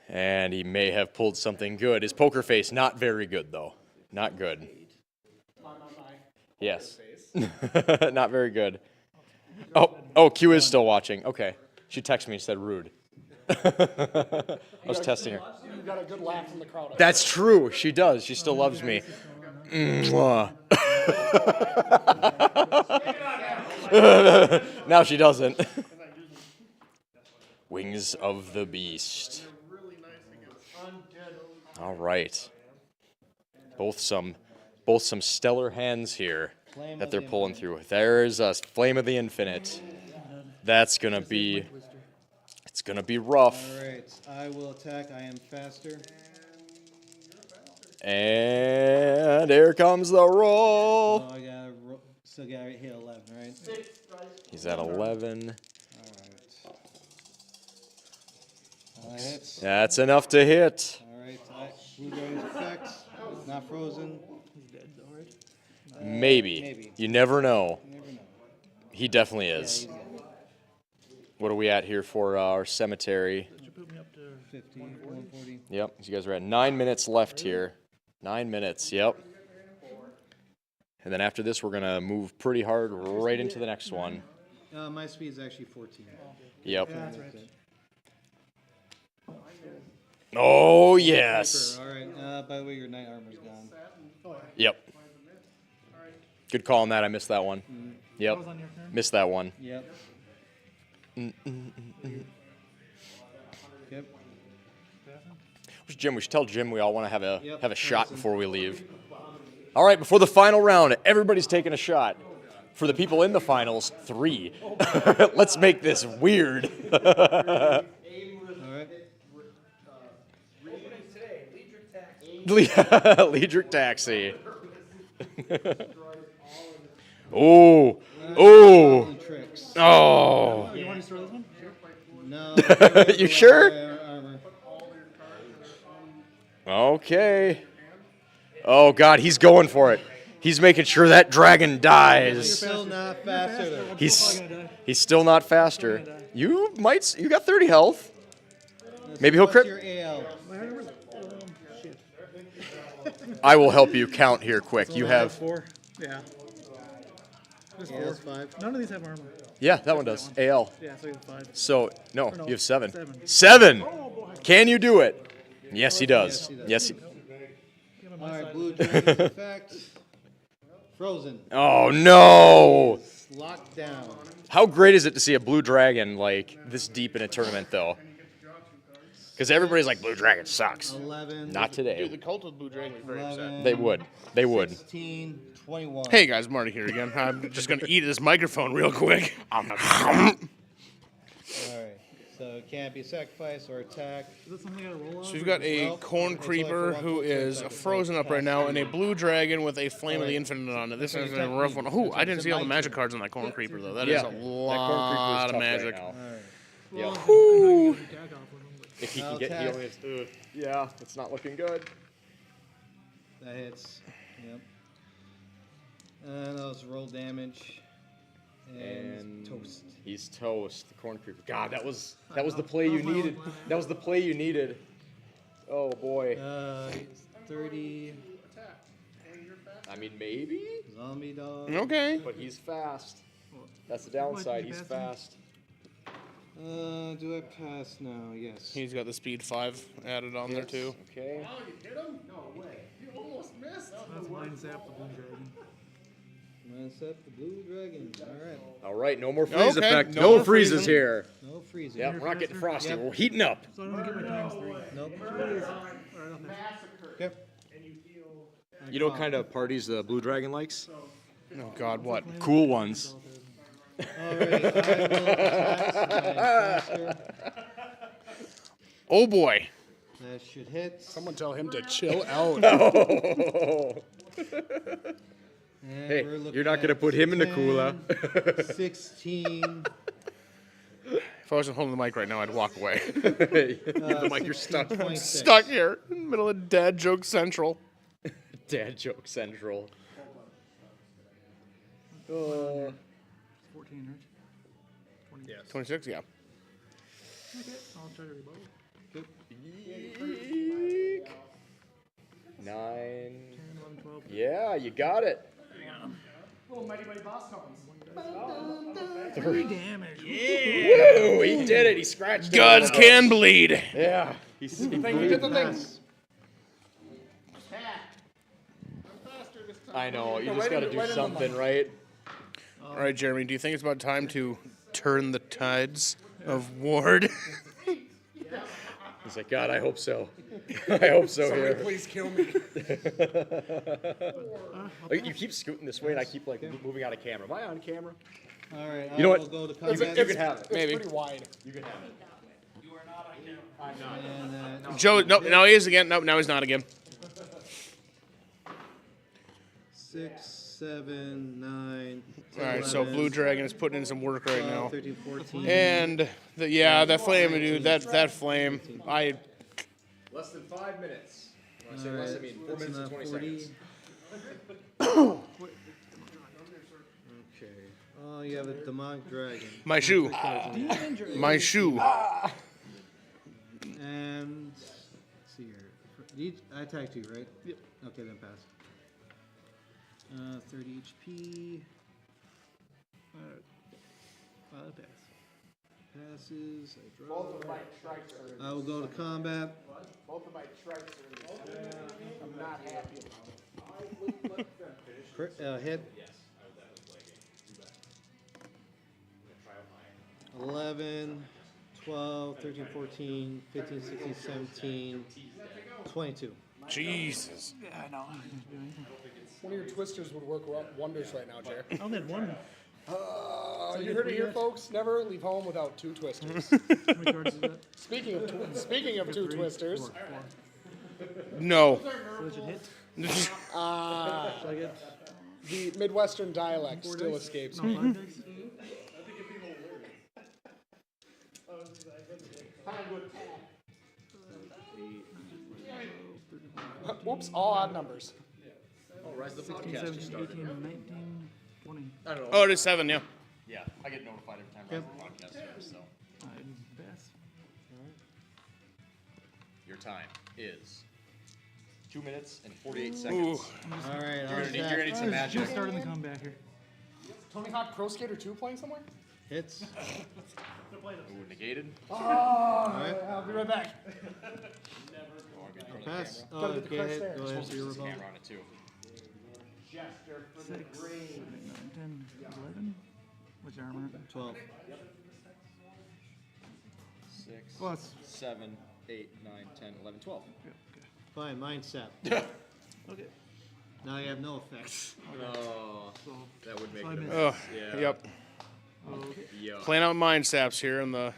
Speaker 5: And he may have pulled something good. His poker face, not very good, though. Not good. Yes. Not very good. Oh, Q is still watching. Okay. She texted me and said rude. I was testing her.
Speaker 1: You got a good laugh from the crowd.
Speaker 5: That's true. She does. She still loves me. Mwah. Now she doesn't. Wings of the Beast. All right. Both some stellar hands here that they're pulling through. There's a Flame of the Infinite. That's gonna be. It's gonna be rough.
Speaker 22: All right, I will attack. I am faster.
Speaker 5: And here comes the roll.
Speaker 22: Oh, I gotta still gotta hit 11, right?
Speaker 5: He's at 11.
Speaker 22: All right.
Speaker 5: That's enough to hit.
Speaker 22: All right, Blue Dragon's effects. Not frozen.
Speaker 5: Maybe. You never know.
Speaker 22: You never know.
Speaker 5: He definitely is. What are we at here for our cemetery?
Speaker 22: 50, 140.
Speaker 5: Yep, you guys are at 9 minutes left here. 9 minutes, yep. And then after this, we're going to move pretty hard right into the next one.
Speaker 22: My speed is actually 14.
Speaker 5: Yep.
Speaker 22: Yeah, that's right.
Speaker 5: Oh, yes.
Speaker 22: All right. By the way, your knight armor's gone.
Speaker 5: Yep. Good call on that. I missed that one. Yep.
Speaker 22: That was on your turn?
Speaker 5: Missed that one.
Speaker 22: Yep. Yep.
Speaker 5: Jim, we should tell Jim we all want to have a
Speaker 22: Yep,
Speaker 5: have a shot
Speaker 22: awesome.
Speaker 5: before we leave. All right, before the final round, everybody's taking a shot. For the people in the finals, 3. Let's make this weird.
Speaker 22: All right.
Speaker 5: Liedric Taxi. Oh. Oh. Oh.
Speaker 16: You want to throw this one?
Speaker 22: No.
Speaker 5: You sure?
Speaker 22: Armor.
Speaker 5: Okay. Oh God, he's going for it. He's making sure that dragon dies.
Speaker 22: Still not faster. Though.
Speaker 5: He's still not faster. You got 30 health. Maybe he'll
Speaker 22: What's
Speaker 5: crit.
Speaker 22: your AL?
Speaker 5: I will help you count here quick.
Speaker 16: So
Speaker 5: You
Speaker 16: I
Speaker 5: have
Speaker 16: 4. Yeah. There's
Speaker 22: Yeah,
Speaker 16: 4.
Speaker 22: that's 5.
Speaker 16: None of these have armor.
Speaker 5: Yeah, that one does. AL.
Speaker 16: Yeah, so you have 5.
Speaker 5: So no,
Speaker 16: Or no,
Speaker 5: you have 7.
Speaker 16: 7.
Speaker 5: 7. Can you do it? Yes, he does. Yes. He...
Speaker 22: All right, Blue Dragon's effect. Frozen.
Speaker 5: Oh no!
Speaker 22: Locked down.
Speaker 5: How great is it to see a blue dragon like this deep in a tournament, though? Because everybody's like, blue dragon sucks.
Speaker 22: 11.
Speaker 5: Not today.
Speaker 2: Dude, the cult of Blue Dragon would be very upset.
Speaker 5: They would. They would.
Speaker 22: 16, 21.
Speaker 2: Hey guys, Marty here again. I'm just gonna eat this microphone real quick.
Speaker 22: All right. So it can't be sacrificed or attack.
Speaker 16: Is that something I gotta roll on?
Speaker 2: So we've got a
Speaker 22: Well,
Speaker 2: corn
Speaker 22: it's only for
Speaker 2: creeper
Speaker 22: one
Speaker 2: who
Speaker 22: full turn,
Speaker 2: is
Speaker 22: so I can
Speaker 2: frozen up right now, and a blue dragon with a flame of the infinite on it. This is a rough one. Ooh, I didn't see all the magic cards on that corn creeper though. That is a lot of magic.
Speaker 5: Yeah.
Speaker 2: Whew.
Speaker 5: If he can
Speaker 22: I'll
Speaker 5: get
Speaker 22: attack.
Speaker 5: healing, yeah, it's not looking good.
Speaker 22: That hits. Yep. And those roll damage. And toast.
Speaker 5: He's toast. The corn creeper. God, that was the play you needed. That was the play you needed. Oh boy.
Speaker 22: 30.
Speaker 5: I mean, maybe.
Speaker 22: Zombie dog.
Speaker 2: Okay.
Speaker 5: But he's fast. That's the downside. He's fast.
Speaker 22: Do I pass now? Yes.
Speaker 2: He's got the speed 5 added on there too.
Speaker 5: Okay.
Speaker 4: Oh, you hit him? No way. You almost missed.
Speaker 16: That's Mind Zap, the Blue Dragon.
Speaker 22: Mindset the Blue Dragon. All right.
Speaker 5: All right. No more freeze
Speaker 2: Okay,
Speaker 5: effect.
Speaker 2: no
Speaker 5: No
Speaker 2: more
Speaker 5: freezes
Speaker 2: freezing.
Speaker 5: here.
Speaker 22: No freezing.
Speaker 5: Yep. We're not getting frosty.
Speaker 22: Yep.
Speaker 5: We're heating up.
Speaker 16: So I'm gonna get my times 3.
Speaker 22: Nope. Okay.
Speaker 5: You know what kind of parties the blue dragon likes?
Speaker 2: Oh God, what?
Speaker 5: Cool ones.
Speaker 22: All right. I will attack. Faster.
Speaker 2: Oh boy.
Speaker 22: That should hit.
Speaker 1: Someone tell him to chill out.
Speaker 22: And
Speaker 5: Hey,
Speaker 22: we're looking
Speaker 5: you're not gonna
Speaker 22: at
Speaker 5: put him in the
Speaker 22: 10,
Speaker 5: cooler.
Speaker 22: 16.
Speaker 2: If I wasn't holding the mic right now, I'd walk away.
Speaker 5: The mic, you're stuck.
Speaker 22: 16,
Speaker 2: I'm
Speaker 22: 26.
Speaker 2: stuck here in the middle of Dad Joke Central.
Speaker 5: Dad joke central.
Speaker 16: 14, right?
Speaker 2: 26, yeah.
Speaker 16: Okay, I'll try to rebuttal.
Speaker 22: Good.
Speaker 5: 9.
Speaker 16: 10, 11, 12.
Speaker 5: Yeah, you got it.
Speaker 1: Little mighty mighty boss tones.
Speaker 16: 3 damage.
Speaker 5: Woo! He did it. He scratched it.
Speaker 1: Gods can bleed.
Speaker 5: Yeah.
Speaker 1: He did the thing.
Speaker 5: I know. You
Speaker 1: No,
Speaker 5: just
Speaker 1: right
Speaker 5: got to
Speaker 1: in-
Speaker 5: do
Speaker 1: right in the
Speaker 5: something,
Speaker 1: mic.
Speaker 5: right?
Speaker 1: All right, Jeremy, do you think it's about time to turn the tides of Ward?
Speaker 5: He's like, God, I hope so. I hope so.
Speaker 1: Somebody
Speaker 5: here.
Speaker 1: please kill me.
Speaker 5: You keep scooting this way, and I keep like moving out of camera. Am I on camera?
Speaker 22: All right.
Speaker 5: You know
Speaker 22: I
Speaker 5: what?
Speaker 22: will go to
Speaker 5: You
Speaker 22: combat.
Speaker 5: can have it.
Speaker 1: Maybe.
Speaker 22: It's pretty
Speaker 1: wide.
Speaker 5: You can have it.
Speaker 1: Joe, no, now he is again. No, now he's not again.
Speaker 22: 6, 7, 9.
Speaker 1: All right, so
Speaker 22: 11,
Speaker 1: Blue Dragon is putting in some work right
Speaker 22: 12,
Speaker 1: now.
Speaker 22: 13, 14.
Speaker 1: And that flame, dude, that flame,
Speaker 5: Less than 5 minutes. When I say
Speaker 22: All
Speaker 5: less, I
Speaker 22: right,
Speaker 5: mean 4
Speaker 22: that's
Speaker 5: minutes and
Speaker 22: enough,
Speaker 5: 20
Speaker 22: 40.
Speaker 5: seconds.
Speaker 22: Okay. Oh, you have a demonic dragon.
Speaker 1: My shoe. My shoe.
Speaker 22: And let's see here. I attacked you, right? Yep. Okay, then pass. 30 HP. Pass. Passes. I draw.
Speaker 1: Both of my strikes are
Speaker 22: I will go to combat.
Speaker 1: Both of my strikes are I'm not happy about.
Speaker 22: Hit. 11, 12, 13, 14, 15, 16, 17, 22.
Speaker 1: Jesus.
Speaker 16: Yeah, I know.
Speaker 1: One of your twisters would work wonders right now, Jer.
Speaker 16: I only had one.
Speaker 1: You heard it here, folks. Never leave home without 2 twisters.
Speaker 16: How many cards is that?
Speaker 1: Speaking of 2
Speaker 16: 3,
Speaker 1: twisters.
Speaker 16: 4.
Speaker 1: No.
Speaker 16: So it should hit?
Speaker 1: Ah.
Speaker 16: Should I get
Speaker 1: The Midwestern dialect
Speaker 16: 4
Speaker 1: still
Speaker 16: dice?
Speaker 1: escapes
Speaker 16: No,
Speaker 1: me.
Speaker 16: 5 dice?
Speaker 1: Whoops, all odd numbers.
Speaker 5: Oh, Rise of the
Speaker 16: 16,
Speaker 5: Podcast
Speaker 16: 17,
Speaker 5: just started.
Speaker 16: 18, 19, 20.
Speaker 5: I don't know.
Speaker 1: Oh, it is 7, yeah.
Speaker 5: Yeah, I get notified every time Rise of the Podcast starts, so.
Speaker 16: I pass.
Speaker 5: Your time is 2 minutes and 48 seconds.
Speaker 22: All right.
Speaker 5: You're gonna need some magic.
Speaker 16: Just starting the comeback here.
Speaker 1: Tony Hawk Pro Skater 2 playing somewhere?
Speaker 22: Hits.
Speaker 5: Ooh, negated.
Speaker 1: Oh,
Speaker 22: right.
Speaker 1: I'll be right back.
Speaker 22: Pass.
Speaker 1: Gotta
Speaker 22: Oh,
Speaker 1: get the
Speaker 22: okay.
Speaker 1: cards
Speaker 22: Hit.
Speaker 1: there.
Speaker 22: Go ahead. Do your
Speaker 5: There's a
Speaker 22: rebuttal.
Speaker 5: camera on it too.
Speaker 16: 6, 7, 8, 9, 10, 11. What's your armor?
Speaker 22: 12.
Speaker 5: 6,
Speaker 16: Plus.
Speaker 5: 7, 8, 9, 10, 11, 12.
Speaker 22: Fine. Mindset.
Speaker 16: Okay.
Speaker 22: Now you have no effects.
Speaker 5: Oh, that would make
Speaker 16: So I
Speaker 5: it a
Speaker 16: missed.
Speaker 5: mess.
Speaker 1: Oh,
Speaker 5: Yeah.
Speaker 1: yep.
Speaker 16: Okay.
Speaker 5: Yeah.
Speaker 1: Playing out mind saps here in the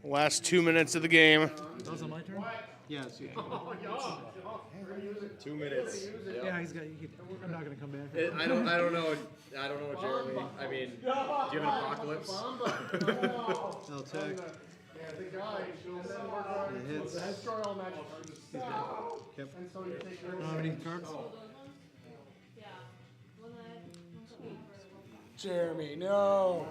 Speaker 1: last 2 minutes of the game.
Speaker 16: That was on my turn?
Speaker 22: Yes. You
Speaker 5: 2 minutes.
Speaker 16: Yeah, he's got. I'm not gonna come back. here.
Speaker 5: I don't know. I don't know, Jeremy. I mean, do you have an apocalypse?
Speaker 22: I'll attack. It hits. Yep.
Speaker 16: How many cards?
Speaker 1: Jeremy, no.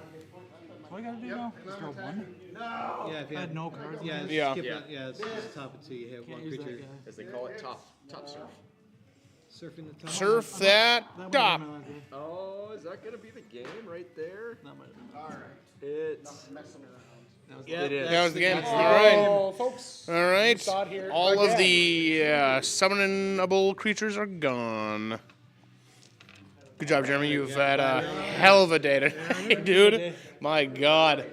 Speaker 16: What I gotta do now? Just draw 1?
Speaker 22: Yeah, if you
Speaker 16: I
Speaker 22: have
Speaker 16: had no cards.
Speaker 22: Yeah,
Speaker 16: in
Speaker 1: Yeah.
Speaker 22: skip
Speaker 5: Yeah.
Speaker 22: it. Yeah, just top it till you hit
Speaker 16: Can't
Speaker 22: one
Speaker 16: use that
Speaker 22: creature.
Speaker 16: guy.
Speaker 5: As they call it, top surf.
Speaker 22: Surfing the top.
Speaker 1: Surf that
Speaker 16: That would've
Speaker 1: top.
Speaker 16: been my last day.
Speaker 5: Oh, is that gonna be the game right there?
Speaker 16: That might have been.
Speaker 5: It's.
Speaker 16: That was
Speaker 22: Yeah,
Speaker 5: It is.
Speaker 1: That was the game.
Speaker 22: That's
Speaker 1: All
Speaker 22: the
Speaker 1: right.
Speaker 22: game.
Speaker 1: Folks. All All right. saw it here All of again. the summonable creatures are gone. Good job, Jeremy. You've had a hell of a day today, dude. My God.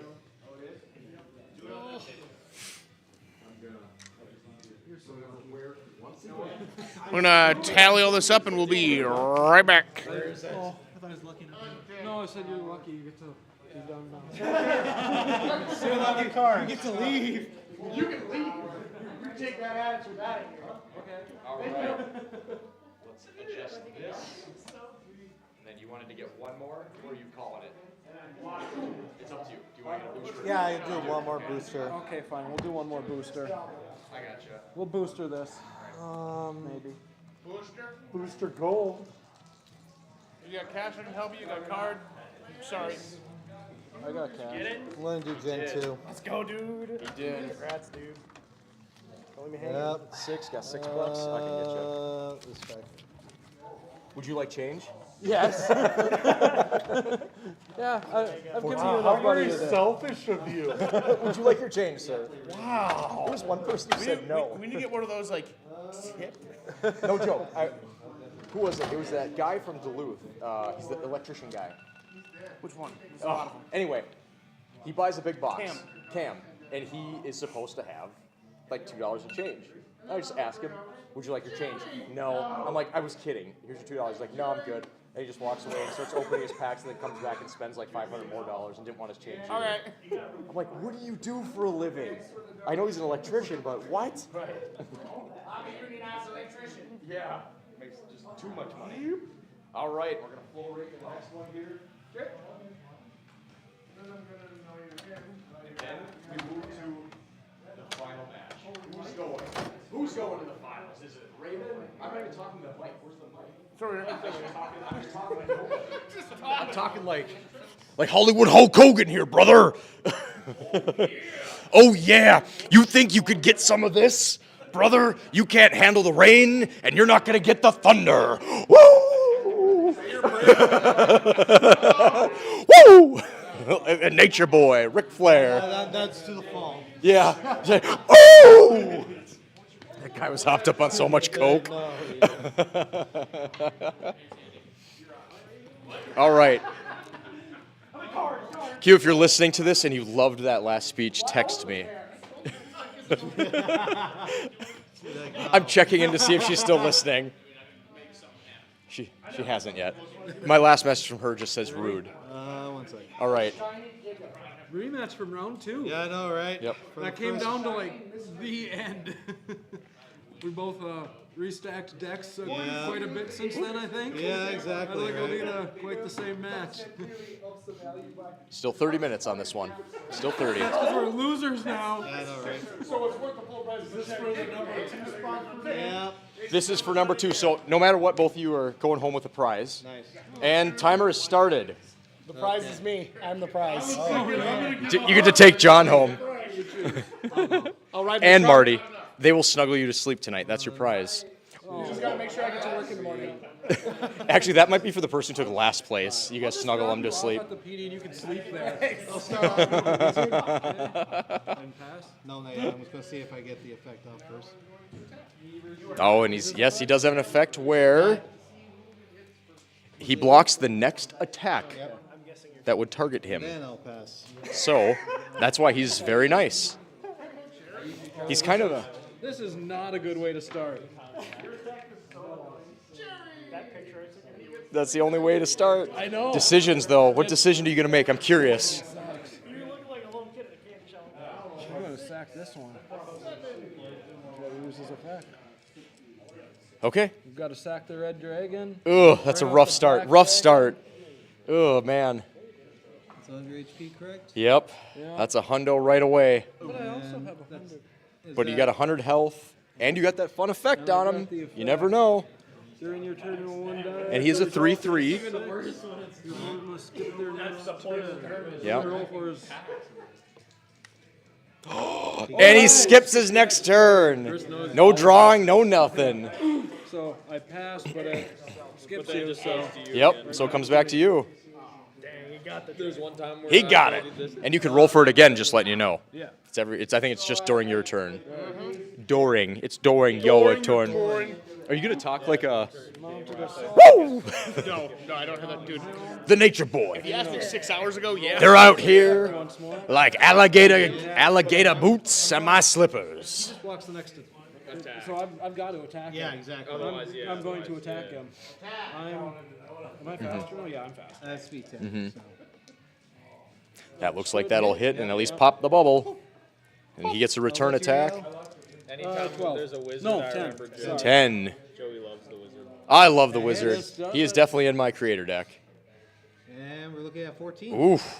Speaker 1: We're gonna tally all this up, and we'll be right back.
Speaker 16: Oh, I thought I was lucky enough. No, I said you're lucky. You get to be done now.
Speaker 1: Still lucky card.
Speaker 16: You get to leave.
Speaker 1: You can leave. You take that attitude out of here. Okay.
Speaker 5: All right. Let's adjust this. And then you wanted to get one more, or are you calling it? It's up to you. Do you want to get a booster?
Speaker 22: Yeah, I do one more booster.
Speaker 16: Okay, fine. We'll do one more booster.
Speaker 5: I gotcha.
Speaker 16: We'll booster this. Maybe.
Speaker 1: Booster.
Speaker 16: Booster gold.
Speaker 1: You got cash I can help you. You got card. Sorry.
Speaker 16: I got cash.
Speaker 1: Get it?
Speaker 22: I'm gonna do Gen 2.
Speaker 1: Let's go, dude.
Speaker 5: He did.
Speaker 1: Congrats, dude.
Speaker 5: Don't leave me hanging.
Speaker 22: Yep.
Speaker 5: Got $6 bucks. I can get you.
Speaker 22: This guy.
Speaker 5: Would you like change?
Speaker 16: Yes. Yeah, I've given you enough money today.
Speaker 9: Selfish of you.
Speaker 5: Would you like your change, sir?
Speaker 2: Wow.
Speaker 5: There was one person who said no.
Speaker 2: We need to get one of those like tip.
Speaker 5: No joke. Who was it? It was that guy from Duluth. He's the electrician guy.
Speaker 2: Which one? There's a lot of them.
Speaker 5: Anyway, he buys a big box.
Speaker 2: Cam.
Speaker 5: And he is supposed to have like $2 in change. I just ask him, would you like your change? No. I'm like, I was kidding. Here's your $2. He's like, no, I'm good. And he just walks away and starts opening his packs and then comes back and spends like $500 more and didn't want his change.
Speaker 2: All right.
Speaker 5: I'm like, what do you do for a living? I know he's an electrician, but what?
Speaker 2: Right.
Speaker 5: I'm a unionized electrician. Yeah. Makes just too much money. All right, we're going to flow rate the last one here. Okay. And then we move to the final match. Who's going? Who's going to the finals? Is it Raven? I'm not even talking to the mic. Where's the mic? I'm talking like Hollywood Hulk Hogan here, brother. Oh yeah, you think you could get some of this, brother? You can't handle the rain, and you're not gonna get the thunder. Woo! Woo! A nature boy, Ric Flair.
Speaker 22: That's to the fall.
Speaker 5: Yeah. Oh! That guy was hopped up on so much coke. All right. Q, if you're listening to this and you loved that last speech, text me. I'm checking in to see if she's still listening. She hasn't yet. My last message from her just says rude.
Speaker 22: 1 second.
Speaker 5: All right.
Speaker 16: Rematch from round 2.
Speaker 22: Yeah, I know, right?
Speaker 5: Yep.
Speaker 16: That came down to like the end. We both restacked decks quite a bit since then, I think.
Speaker 22: Yeah, exactly,
Speaker 16: I think
Speaker 22: right.
Speaker 16: it'll be quite the same match.
Speaker 5: Still 30 minutes on this one. Still 30.
Speaker 16: That's because we're losers now.
Speaker 22: I know, right?
Speaker 9: So it's worth the full price. Is this for the number 2 spot for me?
Speaker 22: Yeah.
Speaker 5: This is for number 2, so no matter what, both of you are going home with a prize.
Speaker 22: Nice.
Speaker 5: And timer is started.
Speaker 1: The prize is me. I'm the prize.
Speaker 5: You get to take John home.
Speaker 1: I'll ride
Speaker 5: And Marty. They will snuggle you to sleep tonight. That's your prize.
Speaker 1: You just gotta make sure I get to work in the morning.
Speaker 5: Actually, that might be for the person who took last place. You guys snuggle them to sleep.
Speaker 16: At the PD and you can sleep there.
Speaker 22: And pass? No, not yet. I'm just going to see if I get the effect off first.
Speaker 5: Oh, and he does have an effect where he blocks the next attack that would target him.
Speaker 22: Then I'll pass.
Speaker 5: So that's why he's very nice. He's kind of a.
Speaker 16: This is not a good way to start.
Speaker 5: That's the only way to start.
Speaker 16: I know.
Speaker 5: Decisions, though. What decision are you going to make? I'm curious.
Speaker 16: I'm going to sack this one. Use his effect.
Speaker 5: Okay.
Speaker 16: We've got to sack the red dragon.
Speaker 5: Ugh, that's a
Speaker 16: Bring out
Speaker 5: rough
Speaker 16: the
Speaker 5: start.
Speaker 16: black
Speaker 5: Rough
Speaker 16: dragon.
Speaker 5: start. Oh, man.
Speaker 22: It's under HP, correct?
Speaker 5: Yep.
Speaker 16: Yeah.
Speaker 5: That's a hundo right away.
Speaker 16: But I also have 100.
Speaker 5: But you got 100 health, and you got that fun effect on him. You never know.
Speaker 16: During your turn, roll 1 die.
Speaker 5: And he is a 3/3.
Speaker 16: Even worse when it's you must skip their next turn.
Speaker 5: Yep.
Speaker 16: Roll for his
Speaker 5: And he skips his next turn. No drawing, no nothing.
Speaker 16: So I passed, but it skips you. So
Speaker 5: Yep, so it comes back to you.
Speaker 16: dang, he got the. There's one time where
Speaker 5: He got it. And you can roll for it again, just letting you know.
Speaker 16: Yeah.
Speaker 5: I think it's just during your turn. It's during your turn. Are you gonna talk like a
Speaker 2: Woo! No, I don't have that, dude.
Speaker 5: the nature boy?
Speaker 2: If you asked me 6 hours ago, yeah.
Speaker 5: They're out here like alligator boots and my slippers.
Speaker 16: Blocks the next attack. So I've got to attack him.
Speaker 22: Yeah, exactly.
Speaker 16: I'm going to attack him. Am I faster? Oh yeah, I'm fast.
Speaker 22: That's sweet 10.
Speaker 5: Mhm. That looks like that'll hit and at least pop the bubble. And he gets a return attack.
Speaker 17: Anytime
Speaker 16: 12.
Speaker 17: there's a wizard,
Speaker 16: No,
Speaker 17: I
Speaker 16: 10.
Speaker 17: remember Joey.
Speaker 5: 10.
Speaker 17: Joey loves the wizard.
Speaker 5: I love the wizard. He is definitely in my creator deck.
Speaker 22: And we're looking at 14.
Speaker 5: Oof.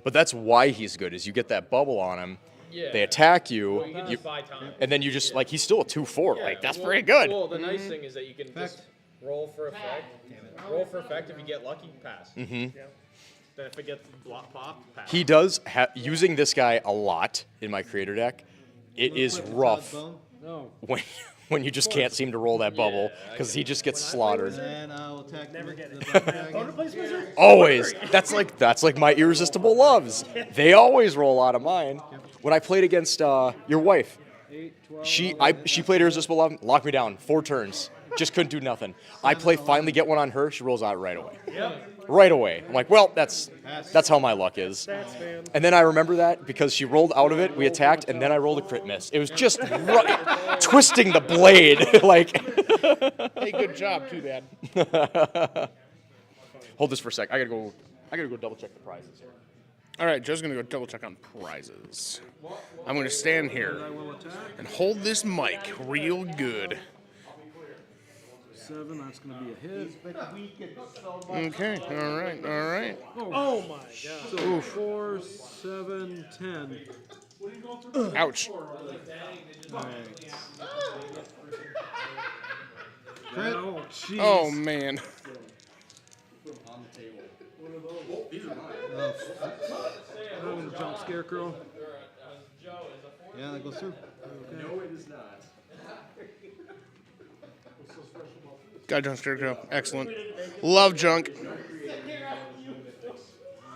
Speaker 5: But that's why he's good, is you get that bubble on him.
Speaker 17: Yeah.
Speaker 5: They attack you,
Speaker 17: Well, you can just buy time.
Speaker 5: and then you just, like, he's still a 2/4.
Speaker 17: Yeah,
Speaker 5: Like, that's
Speaker 17: well-
Speaker 5: pretty good.
Speaker 17: Well, the nice thing is that you can just roll for effect. Roll for effect. If you get lucky, pass.
Speaker 5: Mhm.
Speaker 17: Then if it gets block pop, pass.
Speaker 5: He does, using this guy a lot in my creator deck, it is rough
Speaker 16: No.
Speaker 5: when you just can't seem to roll that bubble because he just gets slaughtered.
Speaker 22: And I'll attack
Speaker 4: Never get it.
Speaker 22: dragon.
Speaker 5: Always. That's like my irresistible loves. They always roll out of mine. When I played against your wife, she played irresistible love, locked me down 4 turns. Just couldn't do nothing. I finally get one on her. She rolls out right away. Right away. I'm like, well, that's how my luck is. And then I remember that because she rolled out of it, we attacked, and then I rolled a crit miss. It was just twisting the blade. Like,
Speaker 2: Hey, good job, too, Dad.
Speaker 5: hold this for a sec. I gotta go double check the prizes here.
Speaker 2: All right, Joe's gonna go double check on prizes. I'm gonna stand here and hold this mic real good.
Speaker 16: 7, that's going to be a hit.
Speaker 2: Okay, all right.
Speaker 4: Oh my god.
Speaker 16: So 4, 7, 10.
Speaker 2: Ouch.
Speaker 16: Oh, jeez.
Speaker 2: Oh man.
Speaker 16: I'm going to jump Scarecrow.
Speaker 22: Yeah, that goes through.
Speaker 16: Okay.
Speaker 5: No, it is not.
Speaker 2: Got Junk Scarecrow. Excellent. Love Junk.
Speaker 16: And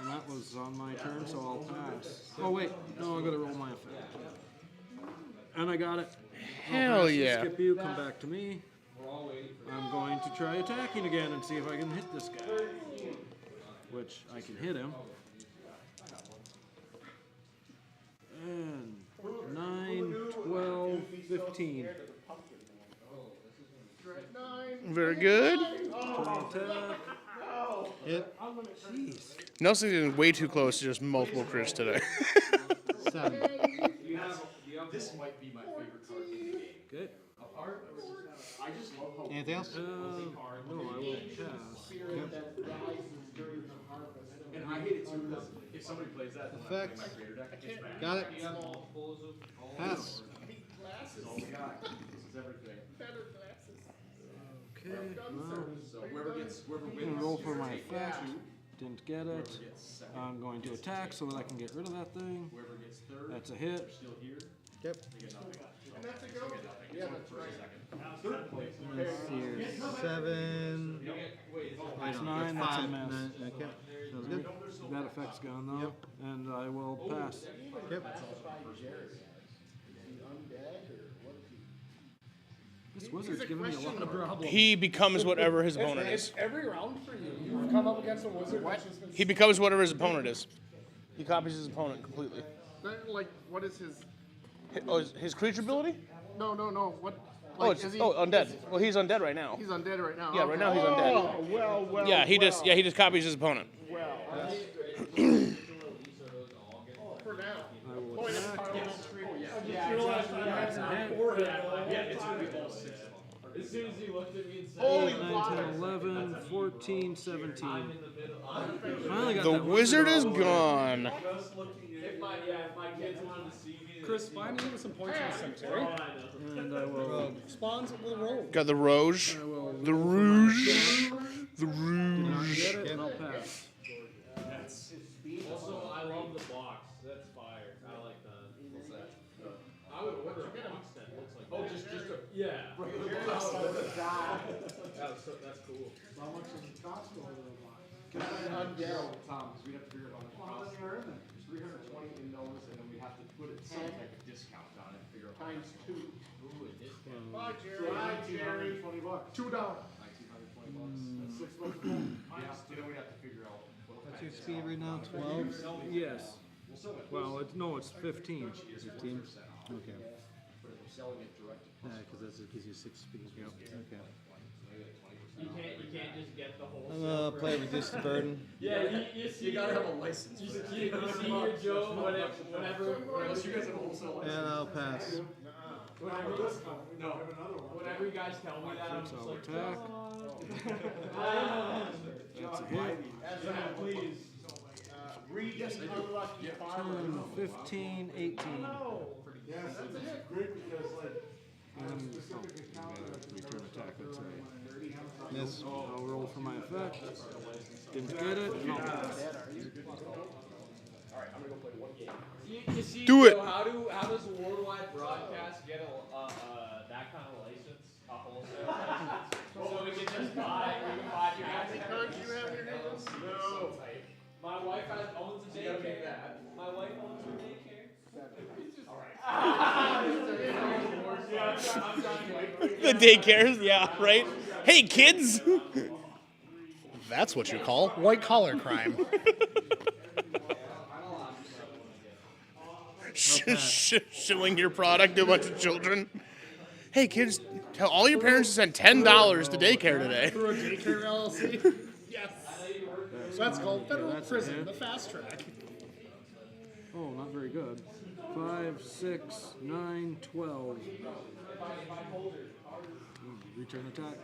Speaker 16: that was on my turn, so I'll pass. Oh, wait. No, I got to roll my effect. And I got it.
Speaker 2: Hell
Speaker 16: I'll pass
Speaker 2: yeah.
Speaker 16: Skip you, come back to me. I'm going to try attacking again and see if I can hit this guy. Which I can hit him. And 9, 12, 15.
Speaker 2: Very good.
Speaker 22: Hit.
Speaker 16: Jeez.
Speaker 2: Nelson's getting way too close to just multiple crits today.
Speaker 22: 7.
Speaker 5: This might be my favorite card in the game.
Speaker 16: Good.
Speaker 5: I just love how
Speaker 22: Anything else?
Speaker 16: No, I will pass.
Speaker 5: And I hate it too because if somebody plays that, then when I play
Speaker 22: Effects.
Speaker 5: my creator deck, I get back.
Speaker 22: Got it. Pass.
Speaker 5: This is all we got. This is everything.
Speaker 16: Okay, well,
Speaker 5: So whoever
Speaker 16: I'm
Speaker 5: wins.
Speaker 16: going to roll for my effect. Didn't get it. I'm going to attack so that I can get rid of that thing.
Speaker 5: Whoever gets third.
Speaker 16: That's a hit.
Speaker 5: Still here.
Speaker 22: Yep.
Speaker 5: They get nothing.
Speaker 22: Let's see here. 7.
Speaker 16: That's 9. That's a
Speaker 22: 5.
Speaker 16: miss.
Speaker 22: 9. Okay. Sounds good.
Speaker 16: That effect's gone though, and I will pass.
Speaker 22: Yep.
Speaker 16: This wizard's giving me a lot of problems.
Speaker 2: He becomes whatever his opponent is.
Speaker 4: Every round for you. You've come up against a wizard. That's just been
Speaker 2: He becomes whatever his opponent is. He copies his opponent completely.
Speaker 20: Like, what is his?
Speaker 2: His creature ability?
Speaker 20: No. What?
Speaker 2: Oh,
Speaker 20: Like,
Speaker 2: it's
Speaker 20: is he,
Speaker 2: undead. Well, he's undead right now.
Speaker 20: He's undead right now.
Speaker 2: Yeah, right now he's undead.
Speaker 20: Oh, well.
Speaker 2: Yeah, he just copies his opponent.
Speaker 20: For now.
Speaker 16: I will attack.
Speaker 17: As soon as he looked at me and said,
Speaker 16: 8, 9, 10, 11, 14, 17. Finally got
Speaker 2: The
Speaker 16: that
Speaker 2: wizard is
Speaker 16: all over.
Speaker 2: gone.
Speaker 17: if my kids wanted to see me.
Speaker 4: Chris, find me with some points in the cemetery.
Speaker 16: And I will.
Speaker 4: Spawns with a roll.
Speaker 2: Got the Rouge. The Rouge. The
Speaker 16: Not
Speaker 2: Rouge.
Speaker 16: get it, and I'll pass.
Speaker 17: Also, I love the box. That's fire. I like that. What's that? I would order a box that looks like that. Just a yeah. That's cool.
Speaker 4: How much does it cost to order a box?
Speaker 5: Tom, because we'd have to figure out how much it costs. There's 320 in those, and then we have to put some type of discount on it. Figure out
Speaker 20: Times 2.
Speaker 5: Ooh, a discount.
Speaker 20: Bye, Jerry.
Speaker 5: $1,920.
Speaker 20: $2.
Speaker 5: $1,920. That's $6 more. Yeah, so then we have to figure out.
Speaker 22: What's your speed right now? 12?
Speaker 16: Yes. Well, it's 15.
Speaker 22: 15? Okay.
Speaker 5: But if we're selling it direct to
Speaker 22: Yeah, because that gives you 6 speed. Yep. Okay.
Speaker 17: You can't just get the whole.
Speaker 22: I'm gonna play Reduce the Burden.
Speaker 17: Yeah, you see.
Speaker 5: You gotta have a license.
Speaker 17: You see your Joe whenever
Speaker 5: Unless you guys have a wholesale license.
Speaker 22: And I'll pass.
Speaker 17: Whenever you guys tell me that, I'm just
Speaker 16: So
Speaker 17: like,
Speaker 16: attack. That's a hit.
Speaker 17: please.
Speaker 16: 10, 15, 18.
Speaker 4: Yes, that's a hit. Great because, like,
Speaker 16: And return attack, that's a
Speaker 22: Miss.
Speaker 16: I'll roll for my effect. Didn't get it, and I'll pass.
Speaker 5: Alright, I'm gonna go play one game.
Speaker 17: You see,
Speaker 2: Do it.
Speaker 17: Joe, how does Worldwide Broadcast get that kind of license?
Speaker 2: The daycares, yeah, right? Hey, kids!
Speaker 1: That's what you call white collar crime.
Speaker 2: Shilling your product to a bunch of children. Hey, kids, tell all your parents to send $10 to daycare today.
Speaker 1: Through a daycare LLC? Yes. That's called federal prison, the fast track.
Speaker 16: Oh, not very good. 5, 6, 9, 12. Return attack.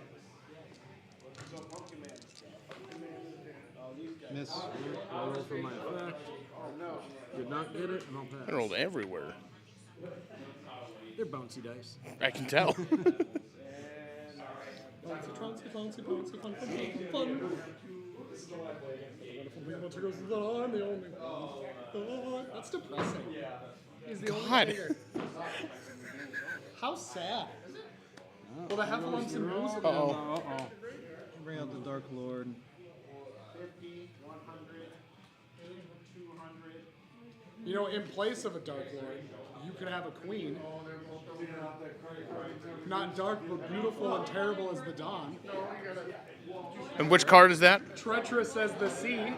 Speaker 22: Miss.
Speaker 16: I'll roll for my effect. Did not get it, and I'll pass.
Speaker 2: I rolled everywhere.
Speaker 16: They're bouncy dice.
Speaker 2: I can tell.
Speaker 1: Bouncy, bouncy, bouncy, bouncy, fun, fun, fun, fun. Once it goes to the arm, the only. Oh, that's depressing. He's the only
Speaker 2: God.
Speaker 1: player. How sad. Will the Heffalumps and Moose?
Speaker 2: Uh-oh.
Speaker 22: Bring out the Dark Lord.
Speaker 1: You know, in place of a Dark Lord, you could have a queen. Not dark, but beautiful and terrible as the dawn.
Speaker 2: And which card is that?
Speaker 1: Treacherous as the sea.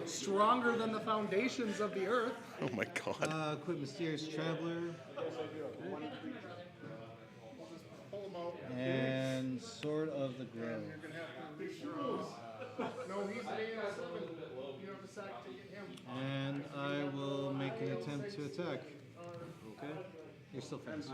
Speaker 1: Stronger than the foundations of the earth.
Speaker 2: Oh my god.
Speaker 22: Equip Mysterious Traveler. And Sword of the Grove. And I will make an attempt to attack. Okay. You're still fast.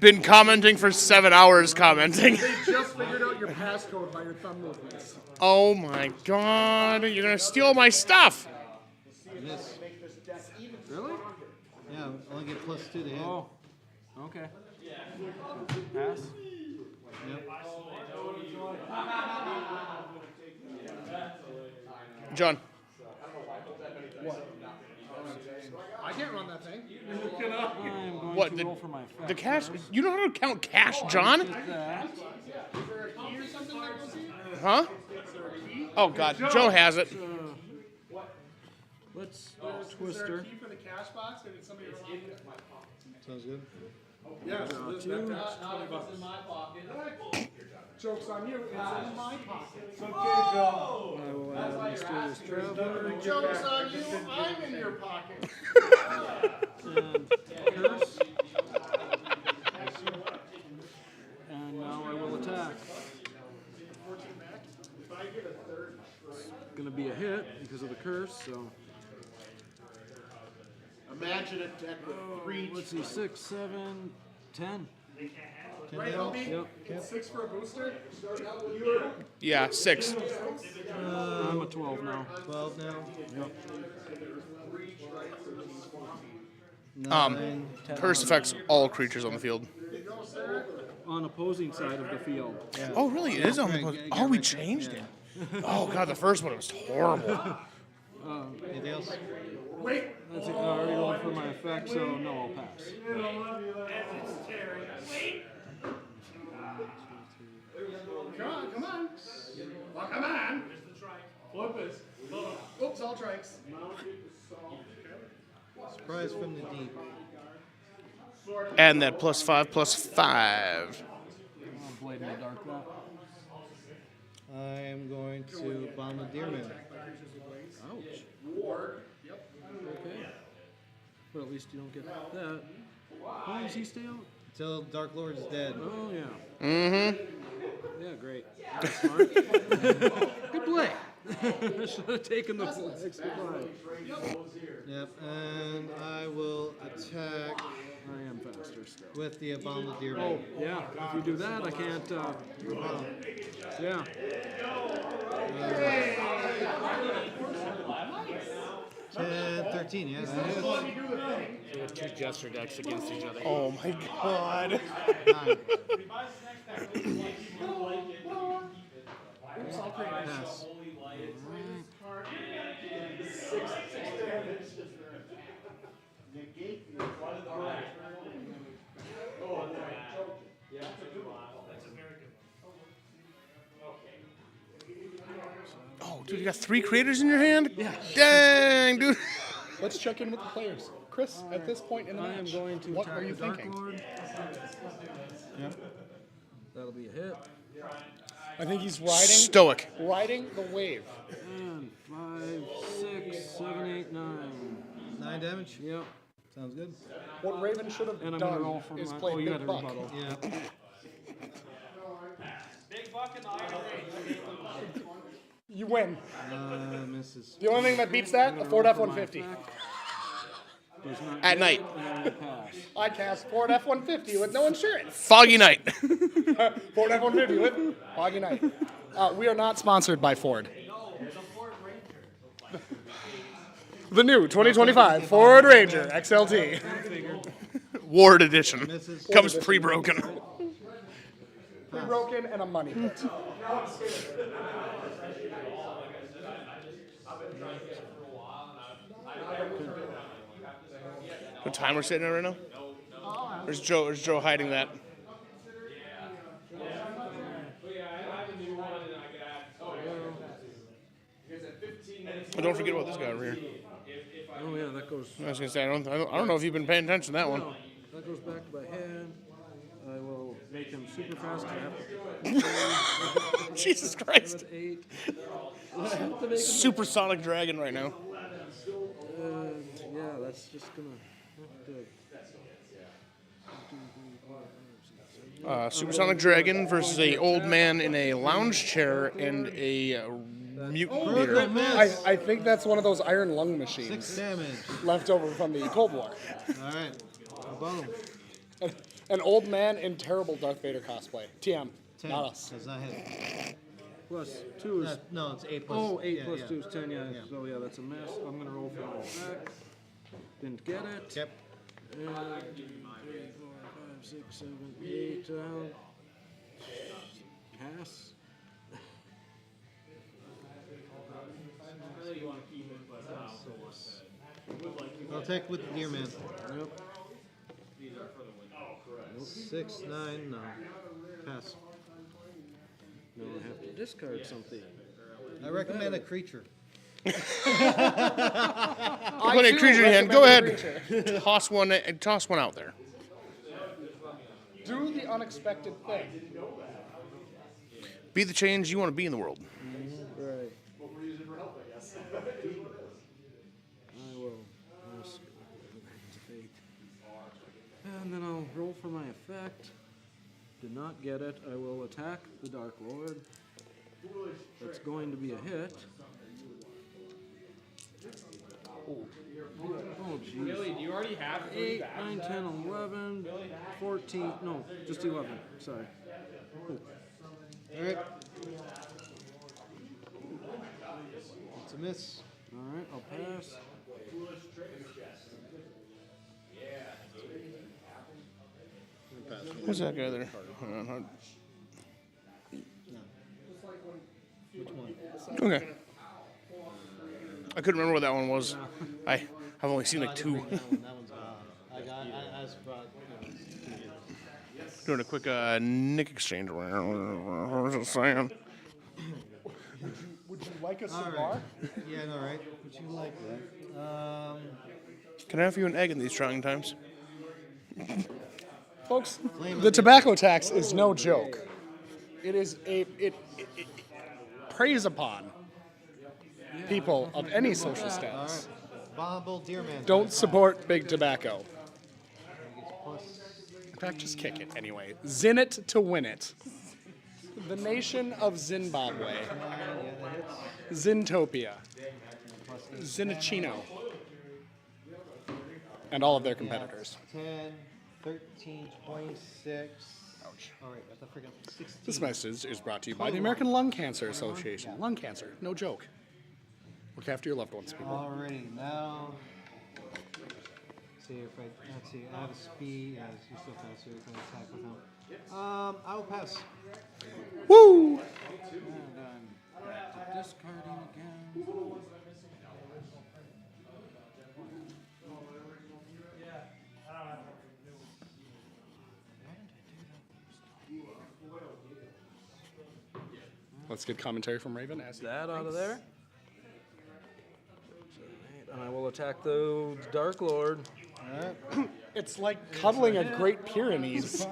Speaker 2: Been commenting for 7 hours commenting.
Speaker 1: They just figured out your passcode by your thumb movements.
Speaker 2: Oh my god, you're gonna steal my stuff.
Speaker 22: Miss.
Speaker 16: Really?
Speaker 22: Yeah, only get +2 to hit.
Speaker 16: Oh, okay. Pass?
Speaker 22: Yep.
Speaker 2: John.
Speaker 1: What? I can't run that thing.
Speaker 16: I'm going
Speaker 2: What?
Speaker 16: to
Speaker 2: The,
Speaker 16: roll for my effect
Speaker 2: the cash?
Speaker 16: first.
Speaker 2: You know how to count cash, John?
Speaker 16: Take that.
Speaker 2: Huh? Oh god, Joe has it.
Speaker 16: Let's
Speaker 1: Is
Speaker 16: twist
Speaker 1: there a
Speaker 16: her.
Speaker 1: key for the cash box, or did somebody roll it?
Speaker 22: Sounds good.
Speaker 1: Yes,
Speaker 16: Draw
Speaker 1: that
Speaker 16: two.
Speaker 1: cash, $20.
Speaker 4: in my pocket.
Speaker 1: Joke's on you, it's in my pocket.
Speaker 16: I will add Mysterious Traveler.
Speaker 1: Joke's on you, I'm in your pocket.
Speaker 16: And curse. And now I will attack. It's gonna be a hit because of the curse, so.
Speaker 20: Imagine a deck with 3.
Speaker 16: Let's see, 6, 7, 10.
Speaker 1: Right, Obi?
Speaker 16: Yep.
Speaker 1: It's 6 for a booster?
Speaker 2: Yeah, 6.
Speaker 16: I'm a 12 now.
Speaker 22: 12 now.
Speaker 16: Yep.
Speaker 22: 9, 10.
Speaker 2: Curse affects all creatures on the field.
Speaker 16: On opposing side of the field.
Speaker 22: Yeah.
Speaker 2: Oh, really? It is on the
Speaker 22: Right,
Speaker 2: post.
Speaker 22: get
Speaker 2: Oh, we
Speaker 22: right there.
Speaker 2: changed
Speaker 22: Yeah.
Speaker 2: it. Oh god, the first one was horrible.
Speaker 22: Anything else?
Speaker 1: Wait.
Speaker 16: That's it. I already rolled for my effect, so no, I'll pass.
Speaker 1: Come on. Well, come on. Flip it. Oops, all trikes.
Speaker 22: Surprise from the deep.
Speaker 2: And that +5/+5.
Speaker 16: Blade in the dark that.
Speaker 22: I'm going to Bombardierman.
Speaker 16: Ouch. Okay. But at least you don't get that. How long does he stay out?
Speaker 22: Until Dark Lord is dead.
Speaker 16: Oh, yeah.
Speaker 2: Mm-hmm.
Speaker 16: Yeah, great. That's smart. Good play. I should have taken the extra 5.
Speaker 22: Yep, and I will attack
Speaker 16: I am faster still.
Speaker 22: with the Bombardierman.
Speaker 16: Oh, yeah. If you do that, I can't. Yeah.
Speaker 22: 10, 13, yes. That is.
Speaker 7: So we have 2 Jester decks against each other.
Speaker 2: Oh my god.
Speaker 22: 9.
Speaker 16: Pass.
Speaker 2: Oh, Dude, you got 3 creators in your hand? Yeah. Dang, dude.
Speaker 1: Let's check in with the players. Chris, at this point in the match,
Speaker 12: I am going to
Speaker 1: what
Speaker 12: attack
Speaker 1: are you
Speaker 12: the Dark
Speaker 1: thinking?
Speaker 12: Lord. Yep. That'll be a hit.
Speaker 1: I think he's riding.
Speaker 2: Stoic.
Speaker 1: Riding the wave.
Speaker 12: And 5, 6, 7, 8, 9.
Speaker 22: 9 damage?
Speaker 12: Yep.
Speaker 22: Sounds good.
Speaker 1: What Raven should have
Speaker 12: And I'm gonna roll
Speaker 1: done
Speaker 12: for
Speaker 1: is
Speaker 12: my.
Speaker 1: play
Speaker 12: Oh, you
Speaker 1: Big
Speaker 12: got a
Speaker 1: Buck.
Speaker 12: rebuttal.
Speaker 22: Yeah.
Speaker 17: Big buck in the iron range.
Speaker 1: You win.
Speaker 22: Misses.
Speaker 1: The only thing that beats that, a Ford F-150.
Speaker 2: At night.
Speaker 1: I cast Ford F-150 with no insurance.
Speaker 2: Foggy night.
Speaker 1: Ford F-150 with foggy night. We are not sponsored by Ford. The new 2025 Ford Ranger XLT.
Speaker 2: Ward edition.
Speaker 22: Misses.
Speaker 2: Comes pre-broken.
Speaker 1: Pre-broken and a money pit.
Speaker 2: What time we're sitting at right now? Where's Joe? Where's Joe hiding that? Oh, don't forget about this guy over here.
Speaker 12: Oh yeah, that goes.
Speaker 2: I was gonna say I don't know if you've been paying attention to that one.
Speaker 12: No, that goes back to my hand. I will make him super fast tap.
Speaker 2: Jesus Christ.
Speaker 12: 7, 8.
Speaker 2: Supersonic dragon right now.
Speaker 12: Yeah, that's just gonna have to.
Speaker 2: Supersonic dragon versus a old man in a lounge chair and a mutant leader.
Speaker 1: I think that's one of those iron lung machines.
Speaker 22: 6 damage.
Speaker 1: Left over from the Cold War.
Speaker 22: All right. Boom.
Speaker 1: An old man in terrible Darth Vader cosplay. TM.
Speaker 22: 10.
Speaker 1: Not us.
Speaker 22: Does not hit.
Speaker 12: Plus 2 is.
Speaker 22: No, it's 8 plus.
Speaker 12: Oh, 8
Speaker 22: yeah,
Speaker 12: plus
Speaker 22: yeah.
Speaker 12: 2 is 10, yeah. So yeah, that's a miss. I'm gonna roll for my attack. Didn't get it.
Speaker 22: Yep.
Speaker 12: And 3, 4, 5, 6, 7, 8 down. Pass.
Speaker 22: I'll attack with the Deer Man.
Speaker 12: Yep.
Speaker 22: 6, 9, no. Pass.
Speaker 12: Now I have to discard something.
Speaker 22: I recommend a creature.
Speaker 2: Put a creature in hand. Go ahead. Toss one out there.
Speaker 1: Do the unexpected thing.
Speaker 2: Be the change you want to be in the world.
Speaker 12: Right. I will ask fate. And then I'll roll for my effect. Did not get it. I will attack the Dark Lord. That's going to be a hit. Oh, jeez.
Speaker 17: Billy, do you already have
Speaker 12: 8, 9, 10, 11, 14. No, just 11. Sorry. Oh.
Speaker 22: All right. It's a miss.
Speaker 12: All right, I'll pass.
Speaker 2: Who's that guy there?
Speaker 22: Which one?
Speaker 2: Okay. I couldn't remember what that one was. I've only seen like 2.
Speaker 22: That one's I just brought.
Speaker 2: Doing a quick Nick exchange. Just saying.
Speaker 1: Would you like a
Speaker 22: All
Speaker 1: cigar?
Speaker 22: right. Yeah, no, right. Would you like that?
Speaker 2: Can I offer you an egg in these trying times?
Speaker 1: Folks, the tobacco tax is no joke. It is it preys upon people of any social status.
Speaker 22: Bombable Deer Man.
Speaker 1: Don't support big tobacco. In fact, just kick it anyway. Zin it to win it. The nation of Zimbabwe. Zintopia. Zinachino. And all of their competitors.
Speaker 22: 10, 13, 26. Ouch. All right, that's a freaking 16.
Speaker 1: This message is brought to you by the American Lung Cancer Association. Lung cancer, no joke. Look after your loved ones, people.
Speaker 22: Alrighty, now. Let's see, I have a speed. Yeah, he's still fast, so you can attack with him. I will pass.
Speaker 1: Woo!
Speaker 12: And I'm back to discarding again.
Speaker 1: Let's get commentary from Raven.
Speaker 12: That out of there. will attack the Dark Lord.
Speaker 1: It's like cuddling a Great Pyrenees.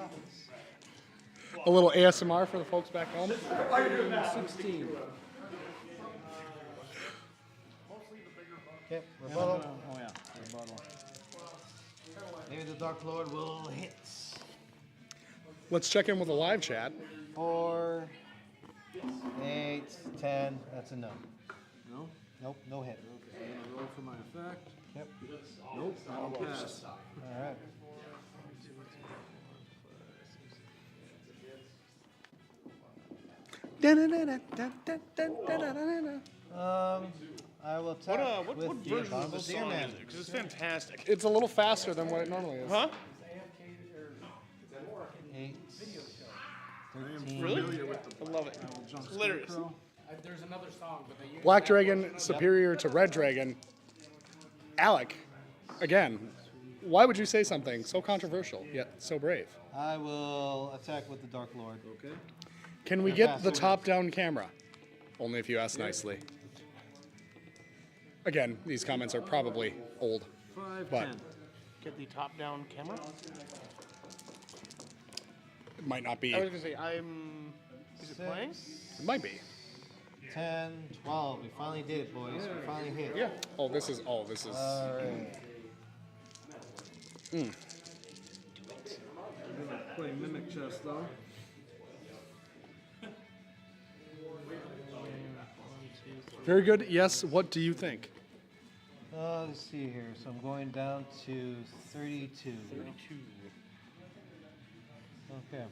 Speaker 1: A little ASMR for the folks back home.
Speaker 12: 16.
Speaker 22: Okay, rebuttal.
Speaker 12: Oh yeah, rebuttal.
Speaker 22: Maybe the Dark Lord will hit.
Speaker 1: Let's check in with a live chat.
Speaker 22: 4, 8, 10. That's a no.
Speaker 12: No?
Speaker 22: Nope, no hit.
Speaker 12: Okay, I'm gonna roll for my effect.
Speaker 22: Yep.
Speaker 12: Nope, I'll pass.
Speaker 22: All right. I will attack
Speaker 2: What
Speaker 22: with the
Speaker 2: version of
Speaker 22: Abominable
Speaker 2: the song
Speaker 22: Deerman.
Speaker 2: is it? Because it's fantastic.
Speaker 1: It's a little faster than what it normally is.
Speaker 2: Huh?
Speaker 22: 8,
Speaker 2: I am
Speaker 22: 13.
Speaker 2: familiar with them. I love it. It's hilarious.
Speaker 4: There's another song, but they use
Speaker 1: Black Dragon superior to Red Dragon. Alec, again, why would you say something so controversial yet so brave?
Speaker 22: I will attack with the Dark Lord.
Speaker 12: Okay.
Speaker 1: Can we get the top-down camera? Only if you ask nicely. Again, these comments are probably old.
Speaker 12: 5,
Speaker 1: but
Speaker 12: 10.
Speaker 2: Get the top-down camera.
Speaker 1: it might not be.
Speaker 2: I was gonna say Is it playing?
Speaker 1: It might be.
Speaker 22: 10, 12. We finally did it, boys. We finally hit.
Speaker 1: Yeah. Oh, this is.
Speaker 22: All right.
Speaker 1: Mm.
Speaker 12: I'm gonna play Mimic Chess though.
Speaker 1: Very good. Yes. What do you think?
Speaker 22: Let's see here. So I'm going down to 32.
Speaker 2: 32.
Speaker 22: Okay.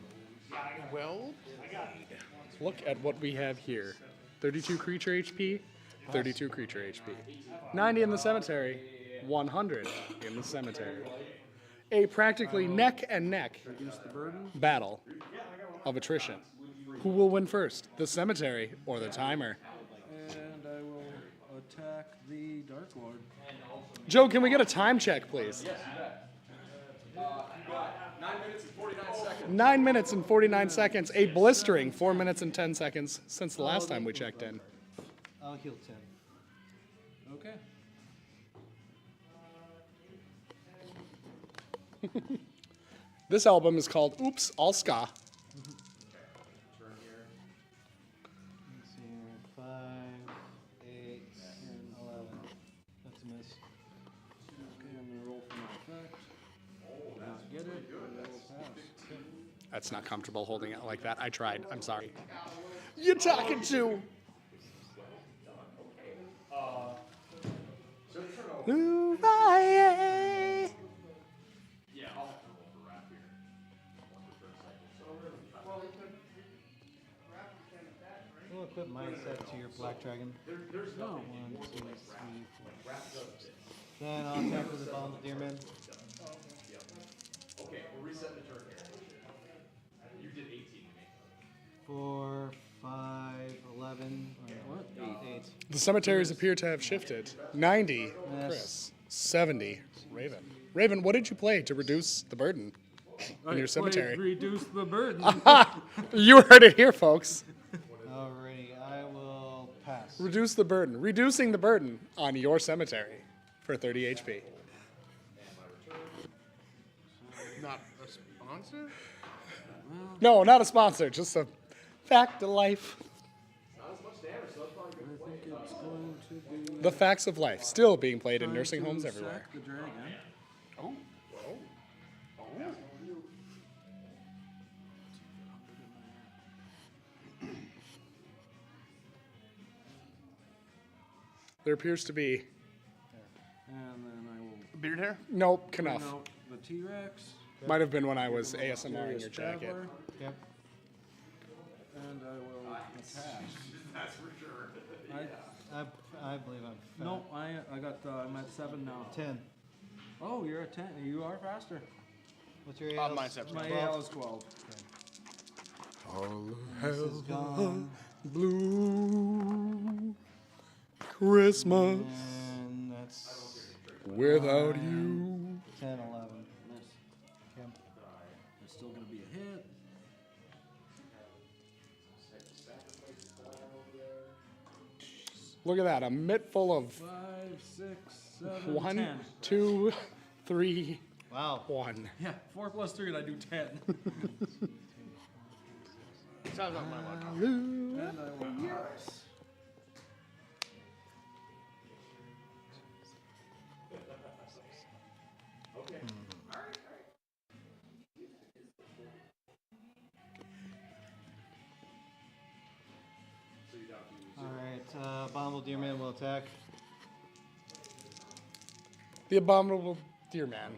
Speaker 2: Well,
Speaker 1: Let's look at what we have here. 32 creature HP, 32 creature HP. 90 in the cemetery, 100 in the cemetery. A practically neck and neck
Speaker 12: Reduce the burden.
Speaker 1: battle of attrition. Who will win first, the cemetery or the timer?
Speaker 12: And I will attack the Dark Lord.
Speaker 1: Joe, can we get a time check, please? 9 minutes and 49 seconds. A blistering 4 minutes and 10 seconds since the last time we checked in.
Speaker 22: I'll heal 10.
Speaker 12: Okay.
Speaker 1: This album is called Oops, All Ska.
Speaker 22: Let's see here. 5, 8, 11. That's a miss.
Speaker 12: Okay, I'm gonna roll for my effect. Not get it. I will pass.
Speaker 1: That's not comfortable holding it like that. I tried. I'm sorry. You're talking to. Ooh, yeah.
Speaker 22: We'll equip mindset to your Black Dragon.
Speaker 12: No.
Speaker 22: 1, 2, 3, 4. Then I'll attack with the Abominable Deerman.
Speaker 5: Okay, we're resetting the turn here. You did 18 to me.
Speaker 22: 4, 5, 11. What? 8.
Speaker 1: The cemeteries appear to have shifted. 90, Chris. 70, Raven. Raven, what did you play to reduce the burden in your cemetery?
Speaker 12: Reduce the burden.
Speaker 1: You heard it here, folks.
Speaker 22: Alrighty, I will pass.
Speaker 1: Reduce the burden. Reducing the burden on your cemetery for 30 HP.
Speaker 2: not a sponsor?
Speaker 1: No, not a sponsor. Just a fact of life. The facts of life still being played in nursing homes everywhere.
Speaker 12: The dragon.
Speaker 2: Oh.
Speaker 1: There appears to be.
Speaker 12: And then I will
Speaker 2: beard hair?
Speaker 1: Nope,
Speaker 12: bring
Speaker 1: Knuff.
Speaker 12: out the T-Rex.
Speaker 1: Might have been when I was ASMR in your jacket.
Speaker 12: Traveler,
Speaker 22: Yep.
Speaker 12: and I will attack.
Speaker 5: That's for sure.
Speaker 22: I believe I'm fat.
Speaker 12: No, I got I'm at 7 now.
Speaker 22: 10.
Speaker 12: Oh, you're at 10. You are faster.
Speaker 22: What's your AL?
Speaker 2: Mine's at
Speaker 12: My
Speaker 2: 12.
Speaker 12: AL is 12.
Speaker 1: All
Speaker 22: This is gone.
Speaker 1: blue Christmas
Speaker 22: And that's
Speaker 1: without you.
Speaker 22: 10, 11.
Speaker 12: Miss.
Speaker 22: Okay.
Speaker 12: It's still going to be a hit.
Speaker 1: Look at that, a mitt full of
Speaker 12: 5, 6, 7,
Speaker 1: 1,
Speaker 12: 10.
Speaker 1: 2, 3,
Speaker 22: Wow.
Speaker 1: 1.
Speaker 12: Yeah, 4 plus 3, and I do 10.
Speaker 2: Sounds like my luck.
Speaker 12: And I will pass.
Speaker 22: Alright, Abominable Deerman will attack.
Speaker 1: The Abominable Deer Man.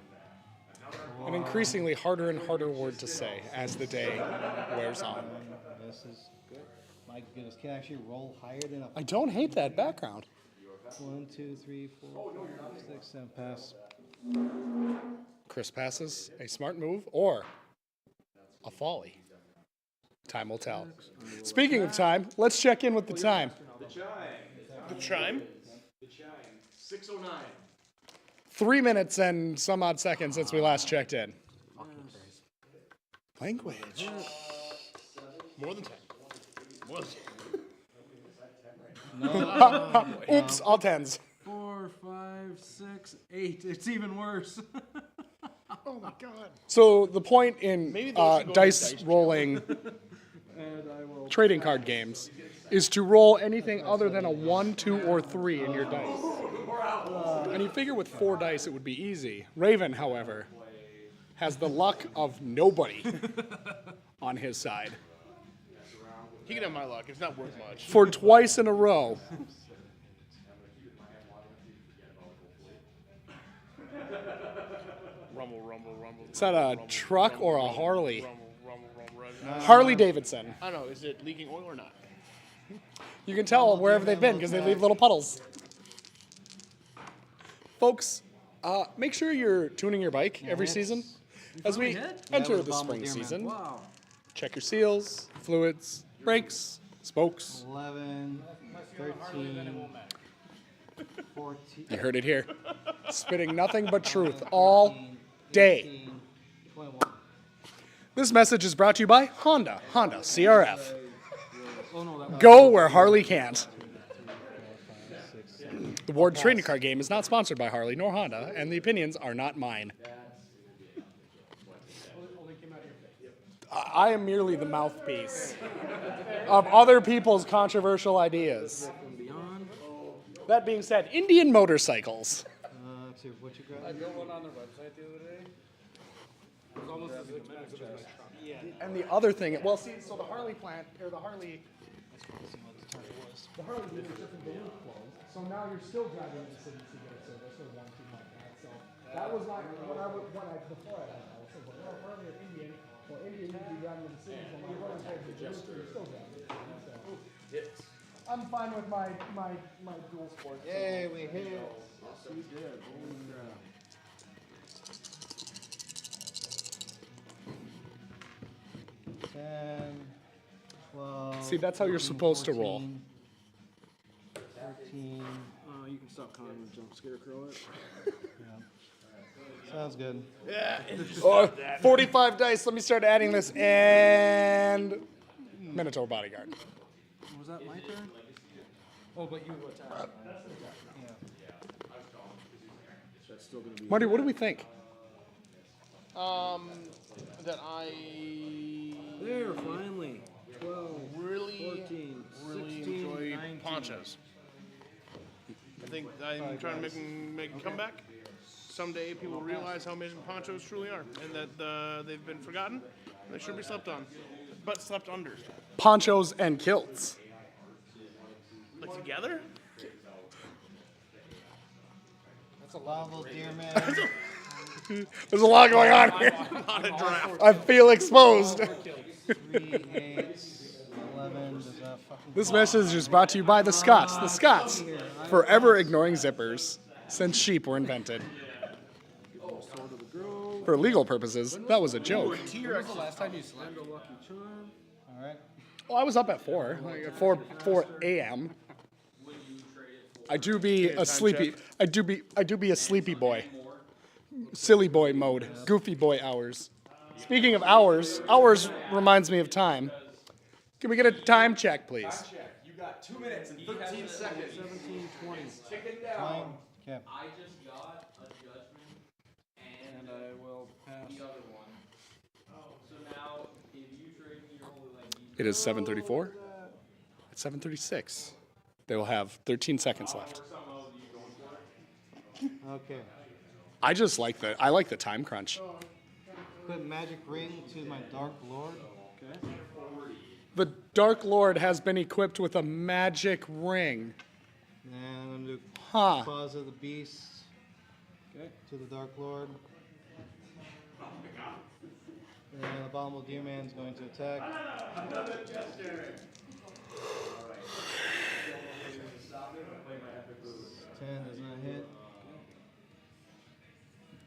Speaker 1: An increasingly harder and harder word to say as the day wears on.
Speaker 22: This is good. My goodness, can I actually roll higher than a.
Speaker 1: I don't hate that background.
Speaker 22: 1, 2, 3, 4, 5, 6, 7, pass.
Speaker 1: Chris passes, a smart move, or a folly. Time will tell. Speaking of time, let's check in with the time.
Speaker 2: The chime?
Speaker 21: The chime. 6:09.
Speaker 1: 3 minutes and some odd seconds since we last checked in. Language.
Speaker 2: More than 10. More than 10.
Speaker 1: Oops, all tens.
Speaker 12: 4, 5, 6, 8. It's even worse.
Speaker 2: Oh my god.
Speaker 1: So the point in
Speaker 2: Maybe those should go in
Speaker 1: dice
Speaker 2: dice
Speaker 1: rolling
Speaker 12: And I will
Speaker 1: trading card games is to roll anything other than a 1, 2, or 3 in your dice. And you figure with 4 dice it would be easy. Raven, however, has the luck of nobody on his side.
Speaker 2: He can have my luck. It's not worth much.
Speaker 1: For twice in a row.
Speaker 2: Rumble, rumble, rumble.
Speaker 1: Is that a truck or a Harley?
Speaker 2: Rumble.
Speaker 1: Harley Davidson.
Speaker 2: I don't know. Is it leaking oil or not?
Speaker 1: You can tell wherever they've been because they leave little puddles. Folks, make sure you're tuning your bike every season. As we enter the spring season,
Speaker 12: Wow.
Speaker 1: check your seals, fluids, brakes, spokes.
Speaker 22: 11, 13, 14.
Speaker 1: You heard it here. Spitting nothing but truth all day.
Speaker 22: 21.
Speaker 1: This message is brought to you by Honda. Honda CRF.
Speaker 12: Oh, no, that
Speaker 1: Go where Harley can't. The Ward Trading Card Game is not sponsored by Harley nor Honda, and the opinions are not mine. I am merely the mouthpiece of other people's controversial ideas. That being said, Indian motorcycles.
Speaker 22: To what you grab?
Speaker 4: I built one on their website the other day. It was almost as expensive as my truck. Yeah.
Speaker 1: And the other thing, well, see, so the Harley plant, or the Harley dealership in Duluth closed, so now you're still driving in the city to get a service or 1, 2 like that. So that was my, before I had that, I was like, well, Harley or Indian, well, Indian need to be driving in the city, so my brother's driving in Duluth, so you're still driving. So I'm fine with my dual sport.
Speaker 22: Yay, we hit it.
Speaker 12: We did. Holy crap.
Speaker 22: Ten, 12.
Speaker 1: See, that's how you're supposed to roll.
Speaker 22: 13.
Speaker 12: You can stop calling me jump scarecrow it.
Speaker 22: Sounds good.
Speaker 2: Yeah.
Speaker 1: 45 dice. Let me start adding this. And Minotaur Bodyguard.
Speaker 12: Was that my turn? Oh, but you attacked. That's still gonna be.
Speaker 1: Marty, what do we think?
Speaker 2: That I
Speaker 12: There, finally. 12,
Speaker 2: really,
Speaker 12: 14,
Speaker 2: really
Speaker 12: 16,
Speaker 2: enjoy
Speaker 12: 19.
Speaker 2: ponchos. I think I'm trying to make a comeback. Someday people realize how amazing ponchos truly are, and that they've been forgotten. They should be slept on, but slept under.
Speaker 1: Ponchos and kilts.
Speaker 2: Like together?
Speaker 22: That's a Abominable Deerman.
Speaker 1: There's a lot going on here. I feel exposed.
Speaker 22: 3, 8, 11. Does that fucking.
Speaker 1: This message is brought to you by the Scots. The Scots, forever ignoring zippers since sheep were invented. For legal purposes, that was a joke.
Speaker 4: When was the last time you slept?
Speaker 22: All right.
Speaker 1: Well, I was up at 4, like at 4 a.m. I do be a sleepy. I do be a sleepy boy. Silly boy mode. Goofy boy hours. Speaking of hours reminds me of time. Can we get a time check, please?
Speaker 5: You got 2 minutes and 13 seconds.
Speaker 12: 17, 20.
Speaker 5: Tick it down.
Speaker 12: Okay.
Speaker 8: I just got a judgment
Speaker 12: And I will pass.
Speaker 8: the other one. So now, if you trade me your holy like
Speaker 1: It is 7:34. At 7:36, they will have 13 seconds left.
Speaker 12: Okay.
Speaker 1: I just like the time crunch.
Speaker 12: Put magic ring to my Dark Lord. Okay.
Speaker 1: The Dark Lord has been equipped with a magic ring.
Speaker 12: And I'm going to do
Speaker 1: Huh.
Speaker 12: Claws of the Beast. Okay. To the Dark Lord. And Abominable Deer Man's going to attack. 10 does not hit.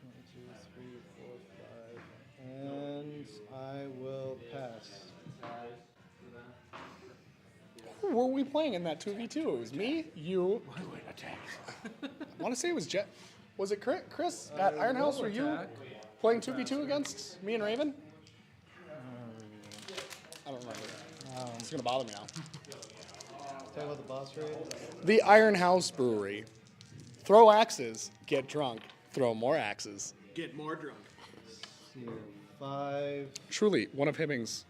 Speaker 12: 1, 2, 3, 4, 5. And I will pass.
Speaker 1: Who were we playing in that 2v2? It was me, you. I want to say it was Jet. Was it Chris at Iron House? Were you playing 2v2 against me and Raven? I don't remember. It's gonna bother me now.
Speaker 12: Talk about the boss raid.
Speaker 1: The Iron House Brewery. Throw axes, get drunk. Throw more axes.
Speaker 20: Get more drunk.
Speaker 12: 5.
Speaker 1: Truly, one of Hibbing's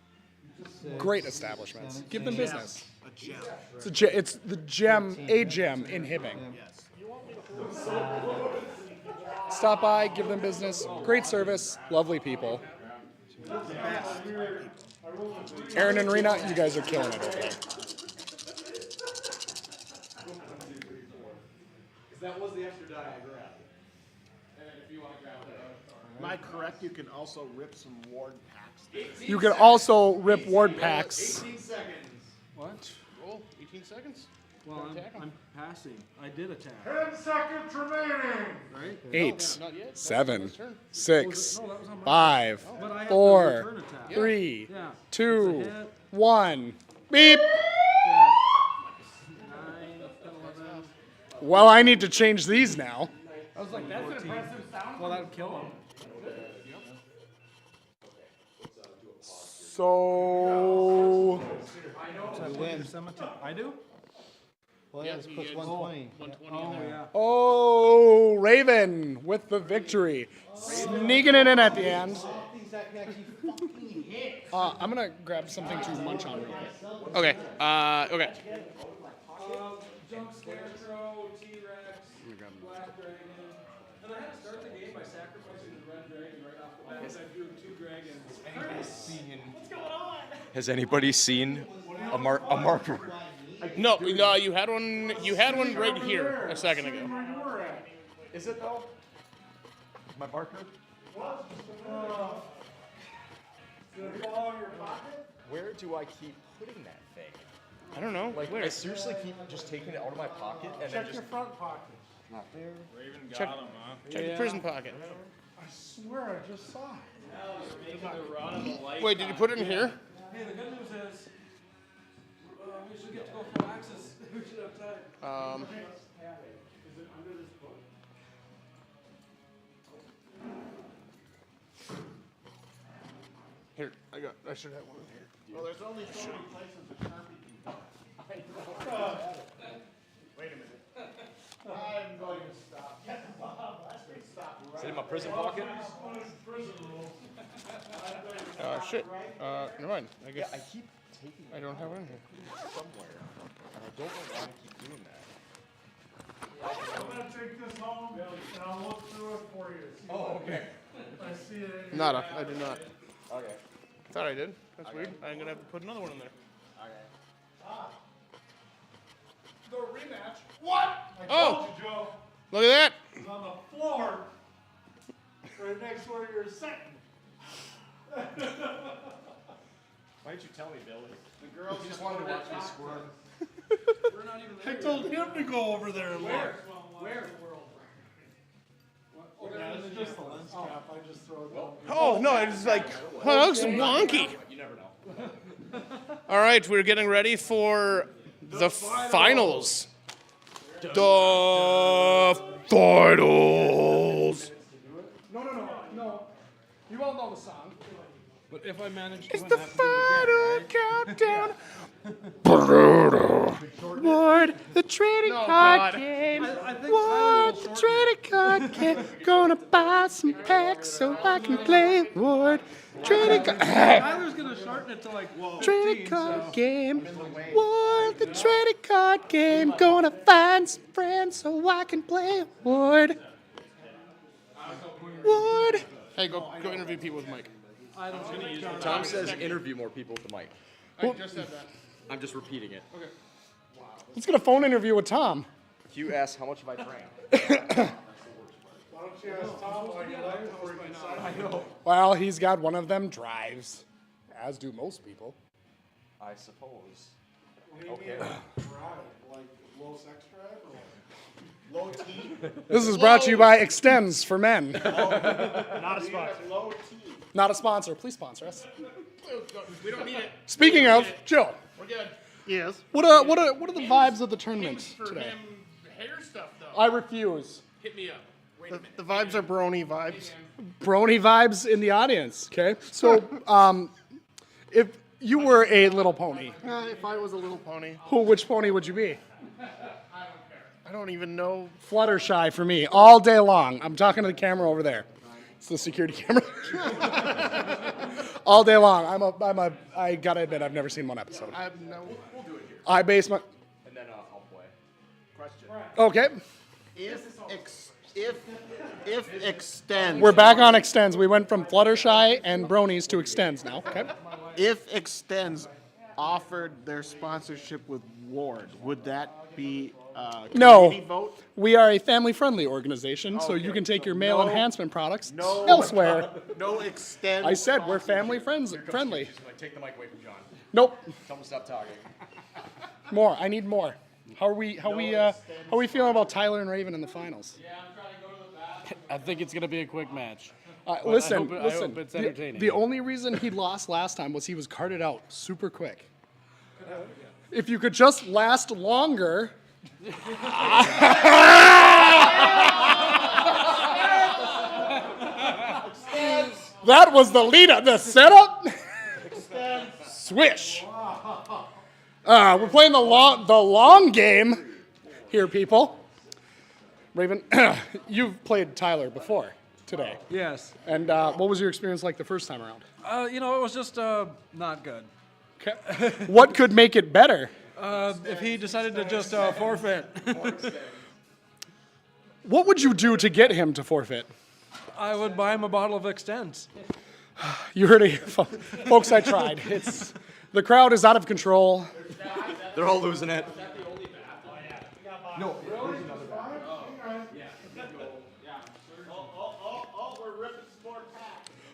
Speaker 1: great establishments.
Speaker 12: 17.
Speaker 1: Give them business.
Speaker 20: A gem.
Speaker 1: It's the gem, a gem in Hibbing.
Speaker 20: Yes.
Speaker 1: Stop by, give them business. Great service, lovely people.
Speaker 20: The best.
Speaker 1: Aaron and Rena, you guys are killing it over there.
Speaker 3: That was the extra die I grabbed. And then if you want to grab
Speaker 20: Am I correct? You can also rip some ward packs.
Speaker 1: You can also rip ward packs.
Speaker 3: 18 seconds.
Speaker 12: What?
Speaker 2: Roll 18 seconds.
Speaker 12: Well, I'm passing. I did attack.
Speaker 4: 10 seconds remaining.
Speaker 12: Right?
Speaker 1: 8,
Speaker 2: not yet.
Speaker 1: 7,
Speaker 2: turn.
Speaker 1: 6,
Speaker 12: No, that was on my
Speaker 1: 5,
Speaker 12: turn. But I have the
Speaker 1: 4,
Speaker 12: return attack.
Speaker 1: 3,
Speaker 12: Yeah.
Speaker 1: 2,
Speaker 12: It's a hit.
Speaker 1: 1. Beep.
Speaker 12: 9, 10, 11.
Speaker 1: Well, I need to change these now.
Speaker 8: I was like, that's an impressive sound.
Speaker 12: Well, that would kill him.
Speaker 1: So
Speaker 12: I win. I do? Well, yeah,
Speaker 2: Yeah,
Speaker 12: this
Speaker 2: you
Speaker 12: puts
Speaker 2: get
Speaker 12: 120.
Speaker 2: 120 in there.
Speaker 12: Yeah.
Speaker 1: Oh, Raven with the victory. Sneaking it in at the end. I'm going to grab something to munch on real quick.
Speaker 2: Okay. Okay.
Speaker 8: Junk Scarecrow, T-Rex, Black Dragon. And I had to start the game by sacrificing the red dragon right off the bat. I drew 2 dragons. What's going on?
Speaker 5: Has anybody seen a marker?
Speaker 2: No, you had one. You had one right here a second ago.
Speaker 1: Is it though?
Speaker 5: My marker? Where do I keep putting that thing?
Speaker 2: I don't know.
Speaker 5: Like,
Speaker 2: Where?
Speaker 5: I seriously keep just taking it out of my pocket and then
Speaker 4: Check
Speaker 5: just.
Speaker 4: your front pocket.
Speaker 5: Not there.
Speaker 17: Raven got
Speaker 2: Check-
Speaker 17: him, huh?
Speaker 2: Check your prison pocket.
Speaker 4: I swear I just saw it.
Speaker 17: Making the run of the light.
Speaker 2: Wait, did you put it in here?
Speaker 8: Hey, the good news is we should get to go for Axis. We should have time.
Speaker 2: Here, I should have one in here.
Speaker 20: Well, there's only so many places the Sharpie can go.
Speaker 4: Wait a minute. I'm going to stop. Stop
Speaker 5: Is it in my prison pocket?
Speaker 2: Shit. Never mind. I
Speaker 5: Yeah,
Speaker 2: guess
Speaker 5: I keep taking
Speaker 2: I don't have it in here.
Speaker 5: somewhere, and I don't know why I keep doing that.
Speaker 4: I'm going to take this home and I'll look through it for you. See
Speaker 5: Oh,
Speaker 4: what-
Speaker 5: okay.
Speaker 4: If I see it in
Speaker 2: Nada. I did not.
Speaker 5: Okay.
Speaker 2: I thought I did. That's weird. I'm gonna have to put another one in there.
Speaker 4: The rematch. What? I
Speaker 2: Oh!
Speaker 4: told you, Joe.
Speaker 2: Look at that.
Speaker 4: It's on the floor. Right next to where you're sitting.
Speaker 5: Why didn't you tell me, Billy?
Speaker 20: The girls just wanted to watch me squirm.
Speaker 8: We're not even
Speaker 4: I
Speaker 8: there.
Speaker 4: told him to go over there and look.
Speaker 8: Where?
Speaker 4: Yeah, it's just the lens cap. I just throw it down.
Speaker 2: Oh no! It's like, oh, that looks wonky.
Speaker 5: You never know.
Speaker 2: All right, we're getting ready for the finals. The finals.
Speaker 1: No. You all know the song.
Speaker 16: But if I manage to
Speaker 1: It's
Speaker 16: win,
Speaker 1: the
Speaker 16: I have to do it again,
Speaker 1: final
Speaker 16: right?
Speaker 1: countdown. Ward, the trading
Speaker 16: No,
Speaker 1: card
Speaker 16: God.
Speaker 1: game.
Speaker 16: I think
Speaker 1: Ward, the trading card game. Gonna buy some packs so I can play Ward. Trading card.
Speaker 16: Tyler's gonna shorten it to like
Speaker 1: Trading
Speaker 16: 15,
Speaker 1: card
Speaker 16: so.
Speaker 1: game. Ward, the trading card game. Gonna find some friends so I can play Ward. Ward.
Speaker 2: Hey, go interview people with Mike.
Speaker 5: Tom says interview more people with the mic.
Speaker 2: I just said that.
Speaker 5: I'm just repeating it.
Speaker 2: Okay.
Speaker 1: Let's get a phone interview with Tom.
Speaker 5: Q asks how much have I drank?
Speaker 9: Why don't you ask Tom why you like before he decides? I know.
Speaker 1: Well, he's got one of them drives, as do most people.
Speaker 5: I suppose.
Speaker 9: What do you
Speaker 5: Okay.
Speaker 9: mean, drive? Like low sex drive or what?
Speaker 20: Low T.
Speaker 1: This is brought to you by Extends for Men.
Speaker 20: Not a sponsor. Low T.
Speaker 1: Not a sponsor. Please sponsor us.
Speaker 2: We don't need it.
Speaker 1: Speaking of, Joe,
Speaker 2: We're good.
Speaker 20: Yes.
Speaker 1: what are the vibes of the tournament
Speaker 2: For
Speaker 1: today?
Speaker 2: him, hair stuff though.
Speaker 1: I refuse.
Speaker 2: Hit me up. Wait a minute.
Speaker 20: The vibes are brony vibes.
Speaker 1: Brony vibes in the audience. Okay, so if you were a little pony,
Speaker 20: If I was a little pony,
Speaker 1: which pony would you be?
Speaker 20: I don't even know.
Speaker 1: Fluttershy for me, all day long. I'm talking to the camera over there. It's the security camera. All day long. I gotta admit, I've never seen one episode.
Speaker 20: I have no.
Speaker 2: We'll do it here.
Speaker 1: I base my.
Speaker 5: And then I'll play.
Speaker 20: Question.
Speaker 1: Okay,
Speaker 20: If Extends.
Speaker 1: we're back on Extends. We went from Fluttershy and Bronies to Extends now. Okay.
Speaker 20: If Extends offered their sponsorship with Ward, would that be a
Speaker 1: No,
Speaker 20: community vote?
Speaker 1: we are a family-friendly organization, so you
Speaker 20: Okay,
Speaker 1: can take
Speaker 20: so
Speaker 1: your male
Speaker 20: no-
Speaker 1: enhancement products
Speaker 20: No.
Speaker 1: elsewhere.
Speaker 20: No Extend.
Speaker 1: I said we're family friendly.
Speaker 5: Take the mic away from John.
Speaker 1: Nope.
Speaker 5: Tell him to stop talking.
Speaker 1: More. I need more. How are we feeling about Tyler and Raven in the finals?
Speaker 12: I think it's going to be a quick match.
Speaker 1: Listen,
Speaker 12: I
Speaker 1: listen.
Speaker 12: hope it's
Speaker 1: The-
Speaker 12: entertaining.
Speaker 1: The only reason he lost last time was he was carted out super quick. If you could just last longer. That was the lead up, the setup. Swish. We're playing the long game here, people. Raven, you've played Tyler before today.
Speaker 12: Yes.
Speaker 1: And what was your experience like the first time around?
Speaker 12: It was just not good.
Speaker 1: What could make it better?
Speaker 12: If he decided to just forfeit.
Speaker 1: What would you do to get him to forfeit?
Speaker 12: I would buy him a bottle of Extends.
Speaker 1: You heard it, folks. I tried. The crowd is out of control.
Speaker 5: They're all losing it.
Speaker 20: No.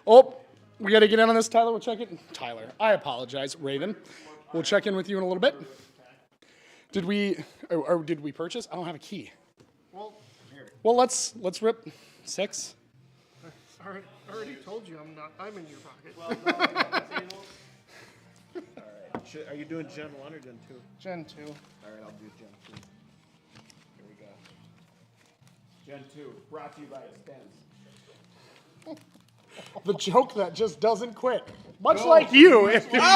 Speaker 1: Oh, we got to get in on this, Tyler. We'll check it. Tyler, I apologize, Raven. We'll check in with you in a little bit. Did we purchase? I don't have a key. Well, let's rip 6.
Speaker 20: I already told you I'm in your pocket. Are you doing Gen 1 or Gen 2?
Speaker 1: Gen 2.
Speaker 20: All right, I'll do Gen 2. Here we go. Gen 2, brought to you by Extends.
Speaker 1: The joke that just doesn't quit. Much like you. If you
Speaker 9: Hey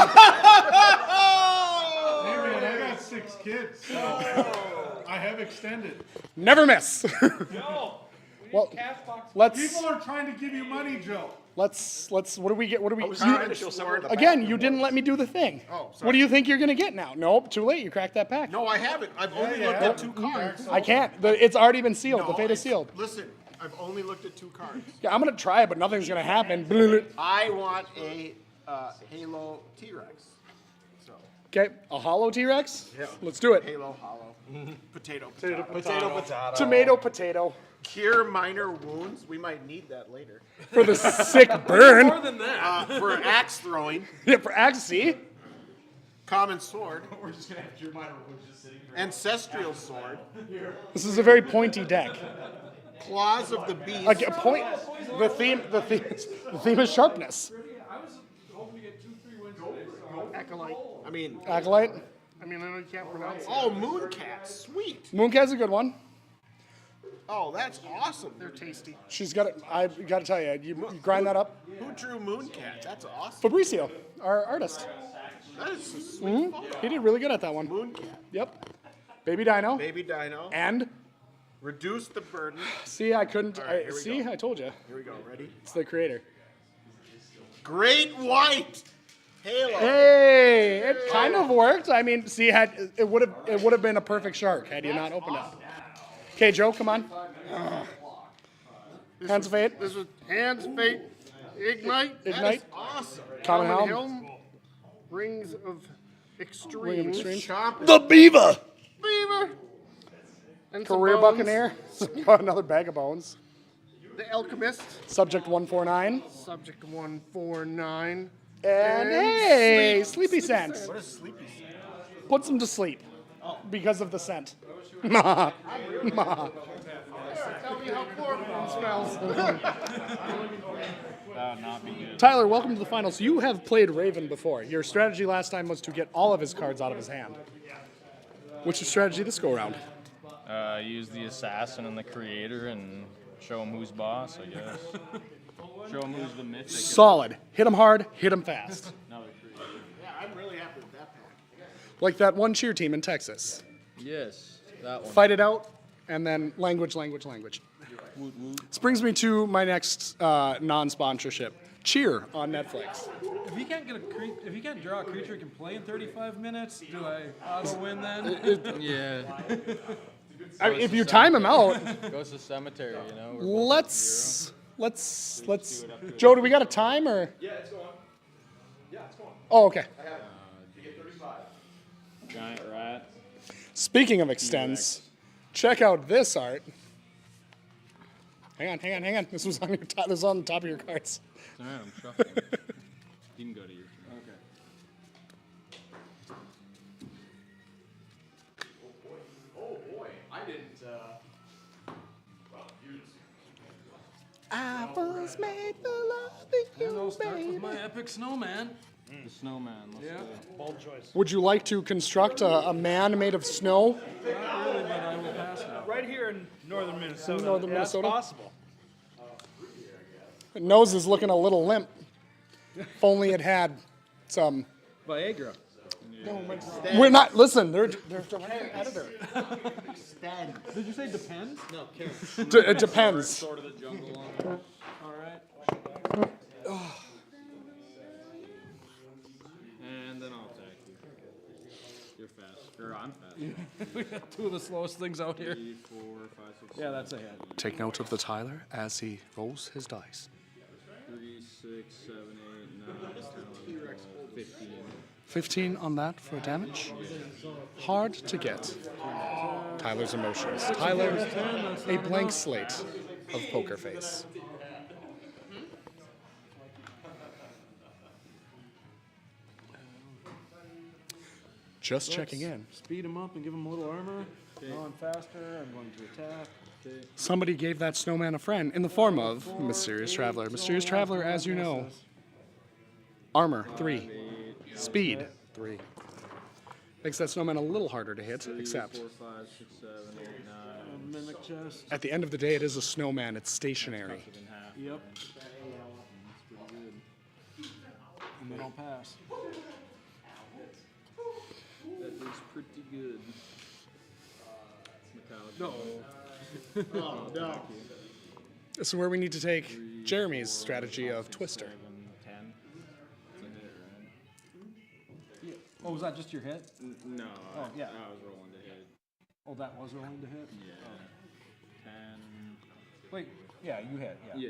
Speaker 9: man, I got 6 kids, so I have extended.
Speaker 1: never miss. Well, let's
Speaker 9: People are trying to give you money, Joe.
Speaker 1: let's. What do we get? What do we?
Speaker 5: was trying to show somewhere the
Speaker 1: Again,
Speaker 5: back
Speaker 1: you didn't let me do the thing.
Speaker 20: Oh,
Speaker 1: What
Speaker 20: sorry.
Speaker 1: do you think you're gonna get now? Nope, too late. You cracked that pack.
Speaker 20: No, I haven't. I've only looked at 2 cards.
Speaker 1: I can't. It's already been sealed. The
Speaker 20: No,
Speaker 1: fate is sealed.
Speaker 20: Listen, I've only looked at 2 cards.
Speaker 1: Yeah, I'm gonna try it, but nothing's gonna happen.
Speaker 20: I want a Halo T-Rex. So
Speaker 1: Okay, a hollow T-Rex.
Speaker 20: Yeah.
Speaker 1: Let's do it.
Speaker 20: Halo Hollow. Potato.
Speaker 1: Tomato, potato.
Speaker 20: Cure minor wounds. We might need that later.
Speaker 1: For the sick burn.
Speaker 20: More than that. For axe throwing.
Speaker 1: Yeah, for axe. See.
Speaker 20: Common sword.
Speaker 5: We're just gonna have cure minor wounds just sitting here.
Speaker 20: Ancestral sword.
Speaker 1: This is a very pointy deck.
Speaker 20: Claws of the beast.
Speaker 1: Like a point. The theme is sharpness.
Speaker 16: I was hoping to get 2-3 wins today. So.
Speaker 20: Acolyte. I mean,
Speaker 1: Acolyte.
Speaker 20: I know you can't pronounce it. Oh, Mooncat. Sweet.
Speaker 1: Mooncat's a good one.
Speaker 20: Oh, that's awesome. They're tasty.
Speaker 1: She's got it. I got to tell you, you grind that up.
Speaker 20: Who drew Mooncat? That's awesome.
Speaker 1: Fabricio, our artist.
Speaker 20: That is a sweet photo.
Speaker 1: He did really good at that one.
Speaker 20: Mooncat.
Speaker 1: Yep. Baby Dino.
Speaker 20: Baby Dino.
Speaker 1: And
Speaker 20: reduce the burden.
Speaker 1: see, I couldn't.
Speaker 20: All right, here we
Speaker 1: see,
Speaker 20: go.
Speaker 1: I told you.
Speaker 20: Here we go. Ready?
Speaker 1: It's the creator.
Speaker 20: Great White Halo.
Speaker 1: Hey, it kind of worked. I mean, see, had it would have been a perfect shark had you not opened it. Okay, Joe, come on. Hands of Fate.
Speaker 20: This was Hands of Fate. Ignite. That
Speaker 1: Ignite.
Speaker 20: is awesome.
Speaker 1: Common
Speaker 20: Common
Speaker 1: Helm.
Speaker 20: Rings of Extreme.
Speaker 1: Ring of Extreme.
Speaker 20: Chomp.
Speaker 1: The Beaver.
Speaker 20: Beaver. And some
Speaker 1: Career
Speaker 20: bones.
Speaker 1: Buccaneer. Another bag of bones.
Speaker 20: The Alchemist.
Speaker 1: Subject 149.
Speaker 20: Subject 149.
Speaker 1: And hey, Sleepy Scent.
Speaker 20: What is Sleepy Scent?
Speaker 1: Puts him to sleep because of the scent. Ma. Ma.
Speaker 20: Tell me how chloroform smells.
Speaker 17: That would not be good.
Speaker 1: Tyler, welcome to the finals. You have played Raven before. Your strategy last time was to get all of his cards out of his hand. What's your strategy this go around?
Speaker 17: Use the assassin and the creator and show him who's boss, I guess. Show him who's the mythic.
Speaker 1: Solid. Hit him hard, hit him fast.
Speaker 17: Another creator.
Speaker 20: Yeah, I'm really happy with that pack.
Speaker 1: Like that one cheer team in Texas.
Speaker 17: Yes, that one.
Speaker 1: Fight it out, and then language, language, language. This brings me to my next non-sponsorship. Cheer on Netflix.
Speaker 16: If he can't if he can't draw a creature he can play in 35 minutes, do I auto win then?
Speaker 17: Yeah.
Speaker 1: I mean, if you time him out,
Speaker 17: Goes to cemetery, you know.
Speaker 1: let's. Joe, do we got a time or?
Speaker 5: Yeah, it's going. Yeah, it's going.
Speaker 1: Oh, okay.
Speaker 5: I have you get 35.
Speaker 17: Giant rat.
Speaker 1: Speaking of extends, check out this art. Hang on. This was on your top. This was on the top of your cards.
Speaker 17: All right, I'm shuffling. You can go to your turn.
Speaker 16: Okay.
Speaker 5: Oh boy, I didn't. Well, you just.
Speaker 1: I was made for loving
Speaker 16: And I'll start with my epic snowman.
Speaker 17: The snowman. Let's
Speaker 16: Yeah.
Speaker 17: go.
Speaker 20: Bold choice.
Speaker 1: Would you like to construct a man made of snow?
Speaker 16: Not really, but I will pass now.
Speaker 4: Right here in northern Minnesota.
Speaker 1: Northern
Speaker 4: Yeah, it's
Speaker 1: Minnesota?
Speaker 4: possible.
Speaker 1: Nose is looking a little limp. If only it had some.
Speaker 16: Viagra.
Speaker 1: We're not. Listen, they're direct editor.
Speaker 16: Did you say depends?
Speaker 19: No, Karen.
Speaker 1: It depends.
Speaker 17: Sword of the jungle on.
Speaker 16: All right.
Speaker 17: And then I'll attack you. You're fast. Or I'm fast.
Speaker 16: We got two of the slowest things out here.
Speaker 17: 3, 4, 5, 6,
Speaker 16: Yeah, that's a hit.
Speaker 11: Take note of the Tyler as he rolls his dice.
Speaker 17: 3, 6, 7, 8, 9, 10, 11, 12, 15.
Speaker 11: 15 on that for damage. Hard to get.
Speaker 1: Tyler's emotions. Tyler, a blank slate of poker face. Just
Speaker 16: Let's
Speaker 1: checking in.
Speaker 16: Speed him up and give him a little armor. Now I'm faster. I'm going to attack. Okay.
Speaker 1: Somebody gave that snowman a friend in the form of Mysterious Traveler. Mysterious Traveler, as you know, armor 3, speed 3. Makes that snowman a little harder to hit,
Speaker 17: 3,
Speaker 1: except
Speaker 17: 4, 5, 6, 7, 8, 9.
Speaker 16: Mimic chest.
Speaker 1: at the end of the day, it is a snowman. It's stationary.
Speaker 17: Cut it in half.
Speaker 16: Yep.
Speaker 17: That's pretty good.
Speaker 16: And then I'll pass.
Speaker 17: That is pretty good. Metallic.
Speaker 20: No. Oh, no.
Speaker 1: This is where we need to take Jeremy's strategy of Twister.
Speaker 17: 7, 10. It's a hit, right?
Speaker 16: Yeah. Oh, was that just your hit?
Speaker 17: No.
Speaker 16: Oh, yeah.
Speaker 17: I was rolling to hit.
Speaker 16: Oh, that was rolling to hit?
Speaker 17: Yeah. 10.
Speaker 16: Wait, yeah, you hit, yeah.
Speaker 17: Yeah.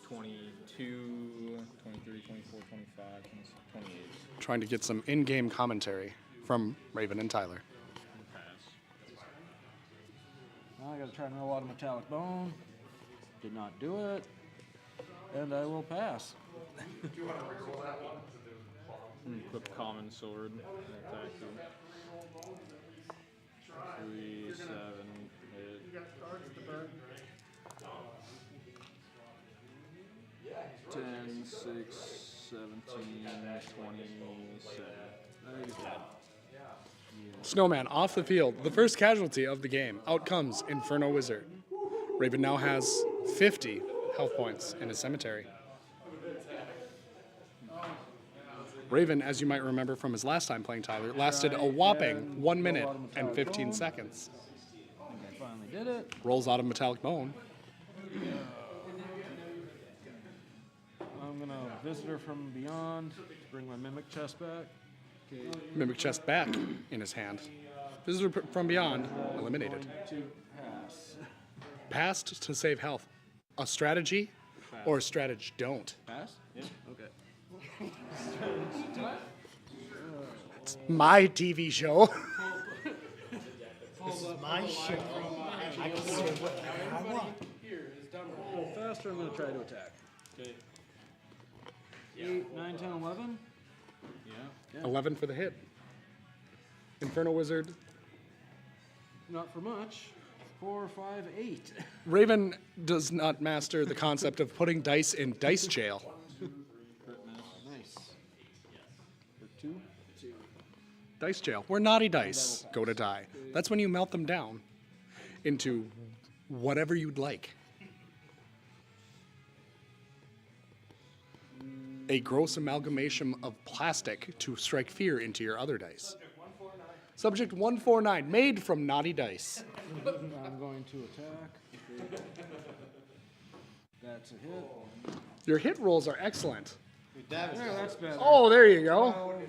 Speaker 17: 22, 23, 24, 25, 26, 28.
Speaker 1: Trying to get some in-game commentary from Raven and Tyler.
Speaker 17: Pass.
Speaker 16: Now I gotta try and roll out a metallic bone. Did not do it. And I will pass.
Speaker 17: Equip common sword. Attack you. 3, 7, hit. 10, 6, 17, 27. He's dead.
Speaker 1: Snowman off the field, the first casualty of the game. Out comes Inferno Wizard. Raven now has 50 health points in his cemetery. Raven, as you might remember from his last time playing Tyler, lasted a whopping 1 minute and 15 seconds.
Speaker 12: I think I finally did it.
Speaker 1: Rolls out of Metallic Bone.
Speaker 12: I'm gonna Visitor from Beyond. Bring my Mimic Chest back. Okay.
Speaker 1: Mimic Chest back in his hand. Visitor from Beyond eliminated.
Speaker 12: To pass.
Speaker 1: Passed to save health. A strategy or a strategy don't.
Speaker 12: Pass? Yeah. Okay.
Speaker 1: It's my TV show.
Speaker 12: This is
Speaker 21: my show. I can say whatever I want.
Speaker 12: Go faster, I'm going to try to attack. Okay. 8, 9, 10, 11? Yeah.
Speaker 1: 11 for the hit. Inferno Wizard.
Speaker 12: Not for much. 4, 5, 8.
Speaker 1: Raven does not master the concept of putting dice in dice jail.
Speaker 12: Nice. For 2? 2.
Speaker 1: Dice jail, where naughty dice go to die. That's when you melt them down into whatever you'd like. A gross amalgamation of plastic to strike fear into your other dice. Subject 149, made from naughty dice.
Speaker 12: I'm going to attack. That's a hit.
Speaker 1: Your hit rolls are excellent.
Speaker 12: Yeah, that's better.
Speaker 1: Oh, there you go.
Speaker 12: 12,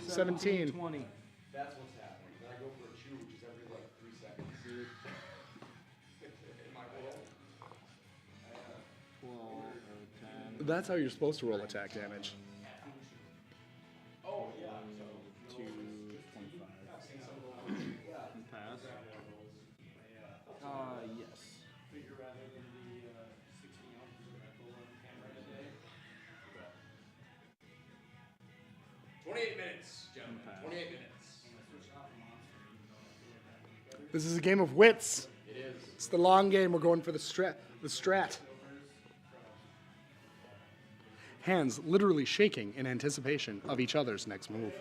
Speaker 1: 17.
Speaker 12: 20.
Speaker 5: That's what's happening. Then I go for a chew, which is every like 3 seconds. In my world.
Speaker 12: 12 or 10.
Speaker 1: That's how you're supposed to roll attack damage.
Speaker 5: Oh, yeah.
Speaker 12: 2, 25. Pass. Yes.
Speaker 5: 28 minutes, gentlemen. 28 minutes.
Speaker 1: This is a game of wits.
Speaker 5: It is.
Speaker 1: It's the long game. We're going for the strat. Hands literally shaking in anticipation of each other's next move.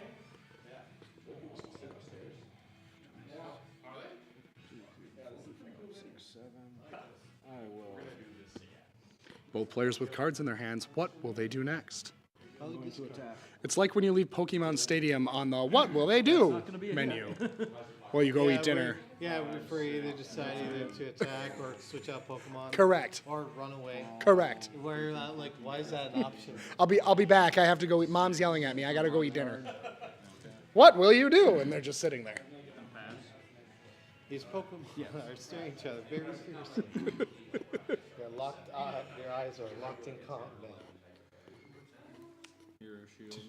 Speaker 1: Both players with cards in their hands. What will they do next?
Speaker 12: I'm going to attack.
Speaker 1: It's like when you leave Pokemon Stadium on the "What will they do?"
Speaker 12: not gonna be a
Speaker 1: menu.
Speaker 12: hit.
Speaker 1: Well, you go eat dinner.
Speaker 22: Before you either decide either to attack or switch out Pokemon.
Speaker 1: Correct.
Speaker 22: Or run away.
Speaker 1: Correct.
Speaker 22: Where you're not like, why is that an option?
Speaker 1: I'll be back. I have to go eat. Mom's yelling at me. I gotta go eat dinner. What will you do? And they're just sitting there.
Speaker 22: These Pokemon are staring at each other very fiercely. They're locked. Their eyes are locked in combat.
Speaker 12: Hero shield.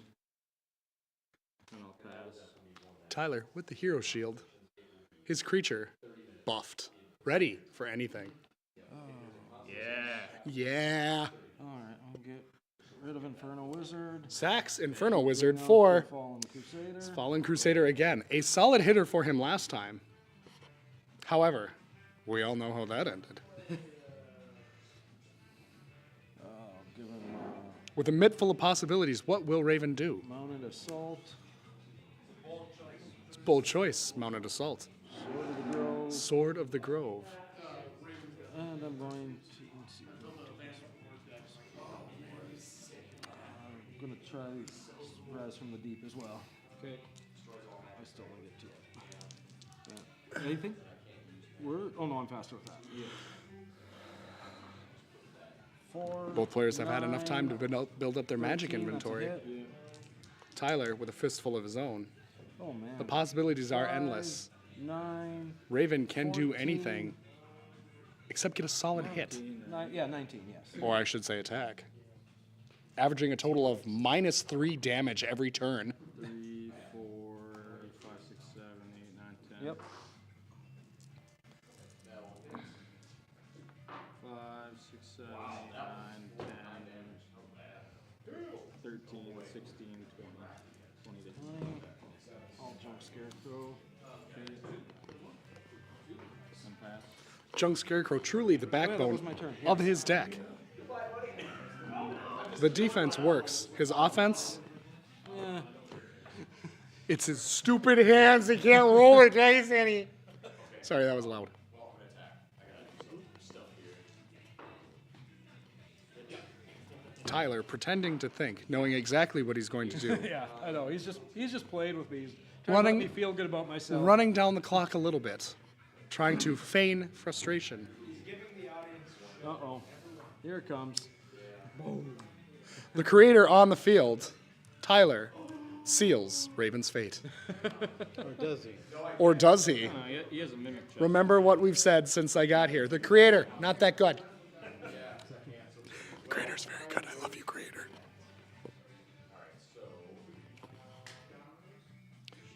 Speaker 12: And I'll pass.
Speaker 1: Tyler with the hero shield. His creature buffed, ready for anything. Yeah.
Speaker 12: All right, I'll get rid of Inferno Wizard.
Speaker 1: Sacks Inferno Wizard
Speaker 12: Bring out
Speaker 1: for
Speaker 12: the Fallen Crusader.
Speaker 1: Fallen Crusader again. A solid hitter for him last time. However, we all know how that ended.
Speaker 12: Give him
Speaker 1: With a mitt full of possibilities, what will Raven do?
Speaker 12: Mounted Assault.
Speaker 1: It's a bold choice, Mounted Assault.
Speaker 12: Sword of the Grove.
Speaker 1: Sword of the Grove.
Speaker 12: And I'm going to, let's see. I'm going to try Rise from the Deep as well. Okay. I still want to get to it. Anything? Oh no, I'm faster with that. Yeah. 4,
Speaker 1: Both players have had enough time to
Speaker 12: 9,
Speaker 1: build up their magic
Speaker 12: 13, that's a
Speaker 1: inventory.
Speaker 12: hit.
Speaker 1: Tyler with a fistful of his own.
Speaker 12: Oh man.
Speaker 1: The possibilities are
Speaker 12: 5,
Speaker 1: endless.
Speaker 12: 9.
Speaker 1: Raven can do
Speaker 12: 14,
Speaker 1: anything except get a solid hit.
Speaker 12: 19, yes.
Speaker 1: Or I should say attack. Averaging a total of -3 damage every turn.
Speaker 12: 3, 4, 5, 6, 7, 8, 9, 10. Yep. 5, 6, 7, 8, 9, 10, 13, 16, 20. 20 to 20. I'll jump Scarecrow. Okay. And pass.
Speaker 1: Junk Scarecrow, truly the
Speaker 12: that
Speaker 1: backbone
Speaker 12: was my turn,
Speaker 1: of
Speaker 12: yes.
Speaker 1: his deck. The defense works. His offense,
Speaker 12: Yeah.
Speaker 1: it's his stupid hands. He can't roll a dice any. Sorry, that was loud. Tyler pretending to think, knowing exactly what he's going to do.
Speaker 16: Yeah, I know. He's just played with me. He's trying to let me feel good about myself.
Speaker 1: Running down the clock a little bit, trying to feign frustration.
Speaker 16: Uh-oh. Here it comes. Boom.
Speaker 1: The creator on the field, Tyler, seals Raven's fate.
Speaker 22: Or does he?
Speaker 1: Or does he?
Speaker 16: He has a mimic check.
Speaker 1: Remember what we've said since I got here. The creator, not that good. The creator's very good. I love you, creator.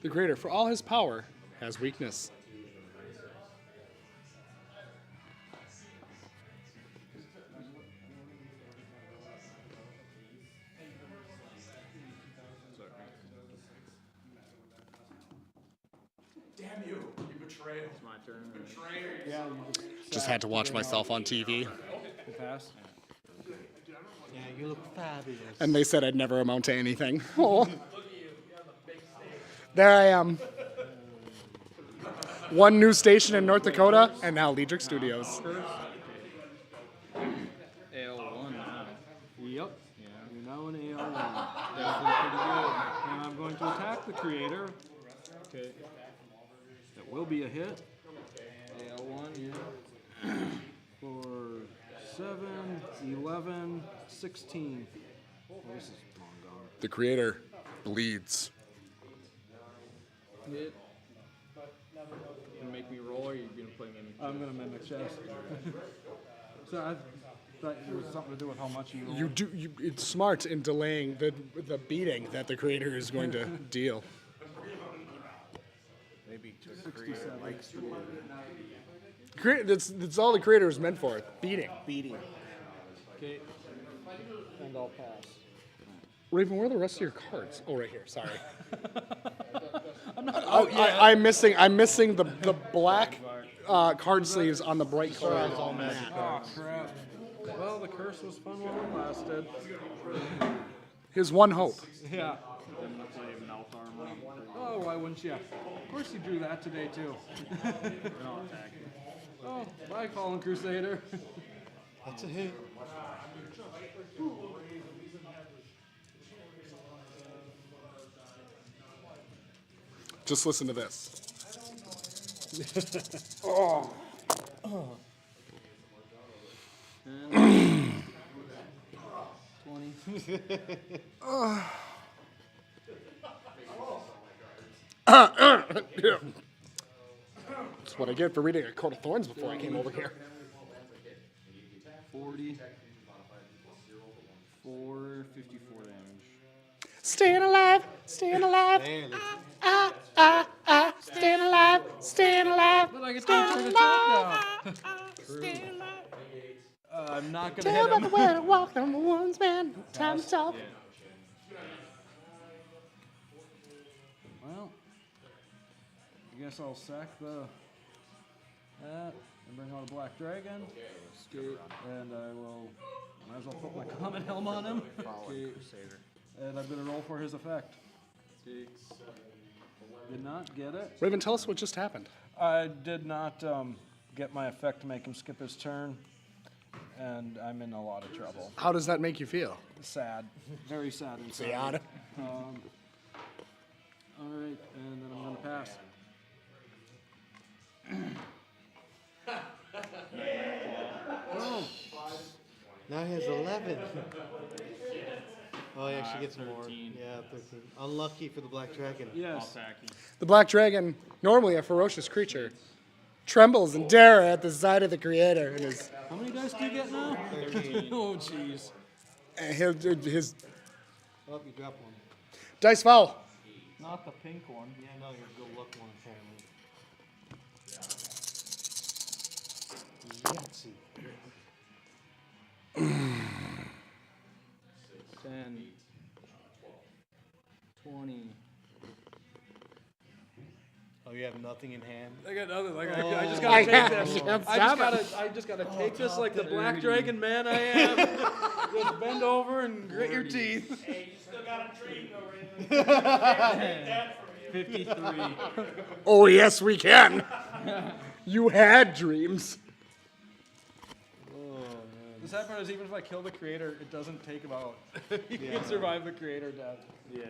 Speaker 1: The creator, for all his power, has weakness.
Speaker 3: Damn you! You betrayal.
Speaker 8: It's my turn.
Speaker 3: Betrayer.
Speaker 16: Yeah, you
Speaker 1: Just had to watch myself on TV.
Speaker 16: You pass.
Speaker 22: Yeah, you look fabulous.
Speaker 1: And they said I'd never amount to anything. Oh. There I am. One news station in North Dakota, and now Liedrich Studios.
Speaker 8: AL1 now.
Speaker 16: Yep. Yeah. You're now in AL1. Definitely pretty good. And I'm going to attack the creator. Okay. That will be a hit. AL1, yeah. For 7, 11, 16. Oh, this is long gone.
Speaker 1: The creator bleeds.
Speaker 8: Hit. Gonna make me roll, or are you gonna play mimic?
Speaker 16: I'm gonna mimic chess. So I thought it was something to do with how much you roll.
Speaker 1: You do. It's smart in delaying the beating that the creator is going to deal.
Speaker 22: Maybe the creator likes the
Speaker 1: That's all the creator is meant for. Beating.
Speaker 22: beating.
Speaker 16: Okay. And I'll pass.
Speaker 1: Raven, where are the rest of your cards? Oh, right here. Sorry.
Speaker 16: I'm not.
Speaker 1: I'm missing the black card sleeves on the bright color.
Speaker 16: Oh crap. Well, the curse was fun while it lasted.
Speaker 1: His one hope.
Speaker 16: Yeah.
Speaker 8: Then let's play mouth armor.
Speaker 16: Oh, why wouldn't you? Of course you drew that today too.
Speaker 8: Then I'll attack you.
Speaker 16: Oh, bye, Fallen Crusader.
Speaker 22: That's a hit.
Speaker 1: Just listen to this. Oh.
Speaker 8: 20.
Speaker 1: That's what I get for reading A Coat of Thorns before I came over here.
Speaker 8: 40. 454 damage.
Speaker 1: Staying alive, staying alive. Staying alive, staying alive.
Speaker 16: But I get to turn attack now. I'm not gonna hit
Speaker 1: Tell
Speaker 16: him.
Speaker 1: by the way to walk on the ones, man. Time to talk.
Speaker 16: Well, I guess I'll sack that and bring out a black dragon. Escape, and I will. Might as well put my common helm on him. Okay. And I'm gonna roll for his effect. Did not get it.
Speaker 1: Raven, tell us what just happened.
Speaker 16: I did not get my effect to make him skip his turn, and I'm in a lot of trouble.
Speaker 1: How does that make you feel?
Speaker 16: Sad, very sad and sad.
Speaker 1: Sad.
Speaker 16: All right, and then I'm gonna pass.
Speaker 22: Oh. Now he has 11. Oh, he actually gets more.
Speaker 8: 13.
Speaker 22: Yeah, 13. Unlucky for the Black Dragon.
Speaker 16: Yes.
Speaker 1: The black dragon, normally a ferocious creature, trembles in terror at the sight of the creator and his
Speaker 16: How many dice do you get now?
Speaker 22: 13.
Speaker 16: Oh, jeez.
Speaker 1: his
Speaker 22: Oh, you dropped one.
Speaker 1: dice foul.
Speaker 16: Not the pink one.
Speaker 22: Yeah, no, your good luck one, apparently. Yahtzee.
Speaker 8: 10. 20.
Speaker 22: Oh, you have nothing in hand?
Speaker 16: I got nothing. Like
Speaker 22: Oh.
Speaker 16: I just gotta take this.
Speaker 1: can't
Speaker 16: I just gotta take this like the black dragon man I am. Just bend over and grit your teeth.
Speaker 3: Hey, you still got a dream though, Raven.
Speaker 16: 53.
Speaker 1: Oh yes, we can. You had dreams.
Speaker 16: The sad part is even if I kill the creator, it doesn't take him out. You
Speaker 12: Yeah.
Speaker 16: can survive the creator death. Yeah,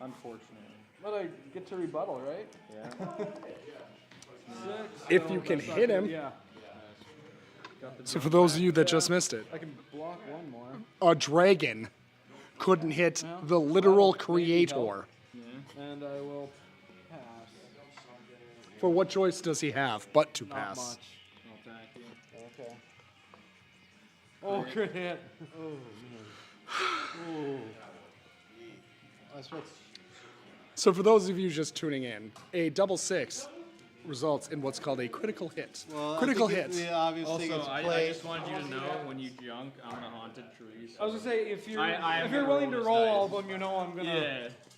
Speaker 16: unfortunately. But I get to rebuttal, right? Yeah. 6.
Speaker 1: If
Speaker 16: so
Speaker 1: you can
Speaker 16: that's not
Speaker 1: hit
Speaker 16: good.
Speaker 1: him.
Speaker 16: Yeah. Got the
Speaker 1: So
Speaker 16: jump
Speaker 1: for those of
Speaker 16: back.
Speaker 1: you that
Speaker 16: Yeah,
Speaker 1: just missed it,
Speaker 16: I can block one more.
Speaker 1: a dragon couldn't hit
Speaker 16: Yeah.
Speaker 1: the literal
Speaker 16: Well, maybe help.
Speaker 1: creator.
Speaker 16: Yeah. And I will pass.
Speaker 1: For what choice does he have but to
Speaker 16: Not
Speaker 1: pass?
Speaker 16: much. No, thank you. Okay. Oh, crit hit. Oh, man.
Speaker 12: I suppose.
Speaker 1: So for those of you just tuning in, a double 6 results in what's called a critical hit.
Speaker 12: Well, I
Speaker 1: critical
Speaker 12: think
Speaker 1: hit.
Speaker 12: the obvious thing is
Speaker 17: I
Speaker 12: play.
Speaker 17: just wanted you to know when you junk, I'm gonna haunted trees.
Speaker 16: I was gonna say if you're
Speaker 17: I am
Speaker 16: if you're
Speaker 17: gonna
Speaker 16: willing to
Speaker 17: this
Speaker 16: roll
Speaker 17: dice.
Speaker 16: all of them, you know I'm gonna.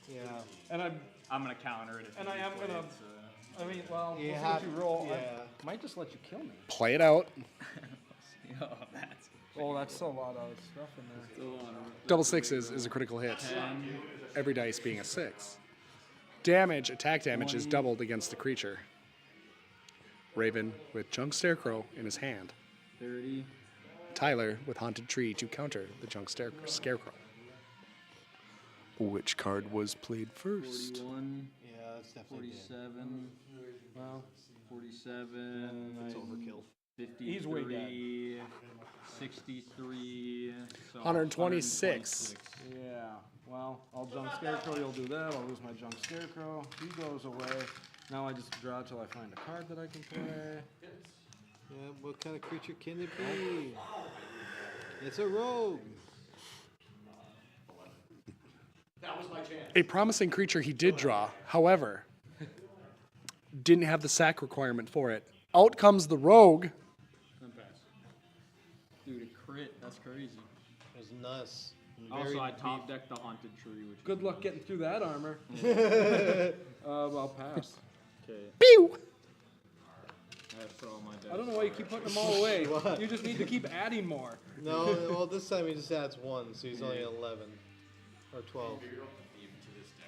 Speaker 17: Yeah.
Speaker 12: Yeah.
Speaker 16: And
Speaker 17: I'm gonna counter it. If
Speaker 16: and
Speaker 17: you
Speaker 16: I am
Speaker 17: play
Speaker 16: gonna.
Speaker 17: it, so.
Speaker 16: I mean, well,
Speaker 12: You
Speaker 16: we'll see
Speaker 12: have-
Speaker 16: what you roll.
Speaker 12: yeah.
Speaker 16: I might just let you kill me.
Speaker 1: Play it out.
Speaker 17: Oh, that's.
Speaker 16: Oh, that's a lot of stuff in there.
Speaker 1: Double 6 is a critical hit. Every dice being a 6. Damage, attack damage is
Speaker 16: 20.
Speaker 1: doubled against the creature. Raven with Junk Scarecrow in his hand.
Speaker 16: 30.
Speaker 1: Tyler with Haunted Tree to counter the Junk Scarecrow. Which card was played first?
Speaker 16: 41.
Speaker 12: Yeah, that's definitely good.
Speaker 16: 47. Well, 47.
Speaker 12: It's overkill.
Speaker 16: 53. He's way dead.
Speaker 17: 63. So
Speaker 1: 126.
Speaker 16: Yeah. Well, I'll junk scarecrow. You'll do that. I'll lose my junk scarecrow. He goes away. Now I just draw till I find a card that I can play.
Speaker 12: Yeah, what kind of creature can it be? It's a rogue.
Speaker 21: That was my chance.
Speaker 1: A promising creature he did draw, however, didn't have the sack requirement for it. Out comes the rogue.
Speaker 17: Dude, a crit. That's crazy.
Speaker 12: It's nuts.
Speaker 17: Also, I top decked the haunted tree, which.
Speaker 16: Good luck getting through that armor. I'll pass.
Speaker 17: Okay.
Speaker 1: Pew!
Speaker 17: I have to throw all my dice.
Speaker 16: I don't know why you keep putting them all away.
Speaker 12: What?
Speaker 16: You just need to keep adding more.
Speaker 12: No, well, this time he just adds 1, so he's only at 11. Or 12.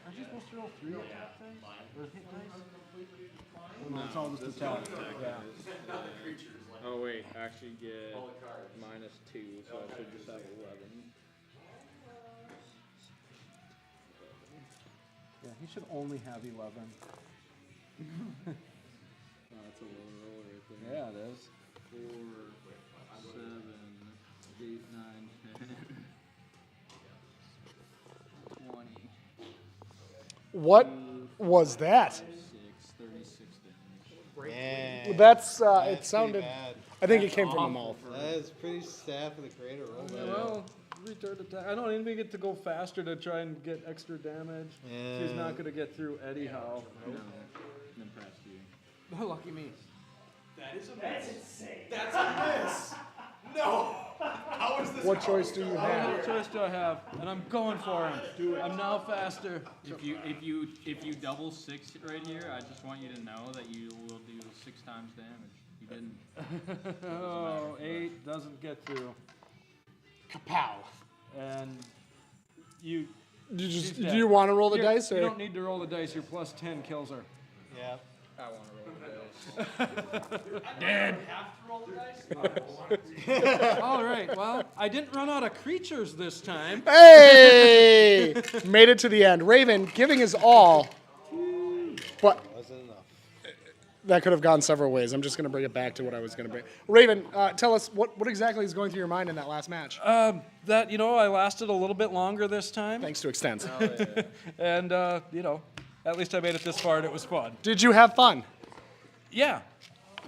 Speaker 16: Aren't you supposed to roll 3 attack dice? Or hit dice? No, it's all just attack. Yeah.
Speaker 17: Oh wait, actually get -2, so I should just have 11.
Speaker 16: Yeah, he should only have 11.
Speaker 17: Oh, that's a low roll right there.
Speaker 16: Yeah, it is.
Speaker 17: 4, 7, 8, 9, 10, 20.
Speaker 1: What was that?
Speaker 17: 6, 36 damage.
Speaker 12: Yeah.
Speaker 1: That's,
Speaker 12: That's
Speaker 1: it sounded,
Speaker 12: pretty bad.
Speaker 1: I think it came from the mouth.
Speaker 12: That is pretty sad for the creator roll.
Speaker 16: Well, retard attack. I don't even get to go faster to try and get extra damage. She's
Speaker 12: Yeah.
Speaker 16: not going to get through anyhow.
Speaker 17: No, I'm impressed you.
Speaker 16: Oh, lucky me.
Speaker 21: That is a miss. That's insane. That's a miss. No. How is this?
Speaker 1: What choice do you have?
Speaker 16: What choice do I have? And I'm going for him. Do it. I'm now faster.
Speaker 17: If you double 6 right here, I just want you to know that you will do 6 times damage. You didn't.
Speaker 16: Oh, 8 doesn't get through.
Speaker 1: Kapow.
Speaker 16: And you.
Speaker 1: You just,
Speaker 16: she's
Speaker 1: do
Speaker 16: dead.
Speaker 1: you want to roll the
Speaker 16: You're-
Speaker 1: dice? Or?
Speaker 16: You don't need to roll the dice. Your plus 10 kills her.
Speaker 12: Yeah.
Speaker 17: I want to roll the dice.
Speaker 16: Dead. All right. Well, I didn't run out of creatures this time.
Speaker 1: Hey! Made it to the end. Raven giving his all, but
Speaker 12: Wasn't enough.
Speaker 1: that could have gone several ways. I'm just going to bring it back to what I was going to bring. Raven, tell us what exactly is going through your mind in that last match?
Speaker 16: That, I lasted a little bit longer this time.
Speaker 1: Thanks to Extents.
Speaker 16: And, at least I made it this far and it was fun.
Speaker 1: Did you have fun?
Speaker 16: Yeah.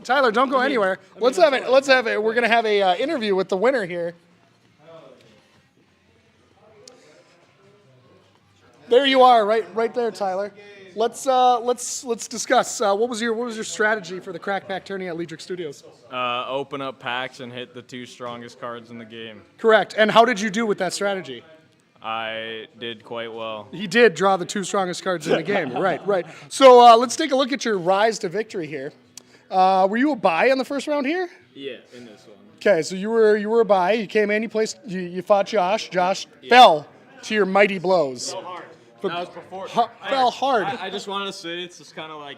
Speaker 1: Tyler, don't go anywhere. Let's have it. We're going to have a interview with the winner here. There you are, right there, Tyler. Let's discuss. What was your strategy for the Crack Pack tourney at Leedrick Studios?
Speaker 17: Open up packs and hit the 2 strongest cards in the game.
Speaker 1: Correct. And how did you do with that strategy?
Speaker 17: I did quite well.
Speaker 1: He did draw the 2 strongest cards in the game. Right. So let's take a look at your rise to victory here. Were you a buy in the first round here?
Speaker 17: Yeah, in this one.
Speaker 1: Okay, so you were a buy. You came in. You fought Josh. Josh fell to your mighty blows.
Speaker 17: Fell hard. That was before.
Speaker 1: Fell hard.
Speaker 17: I just wanted to say it's just kind of like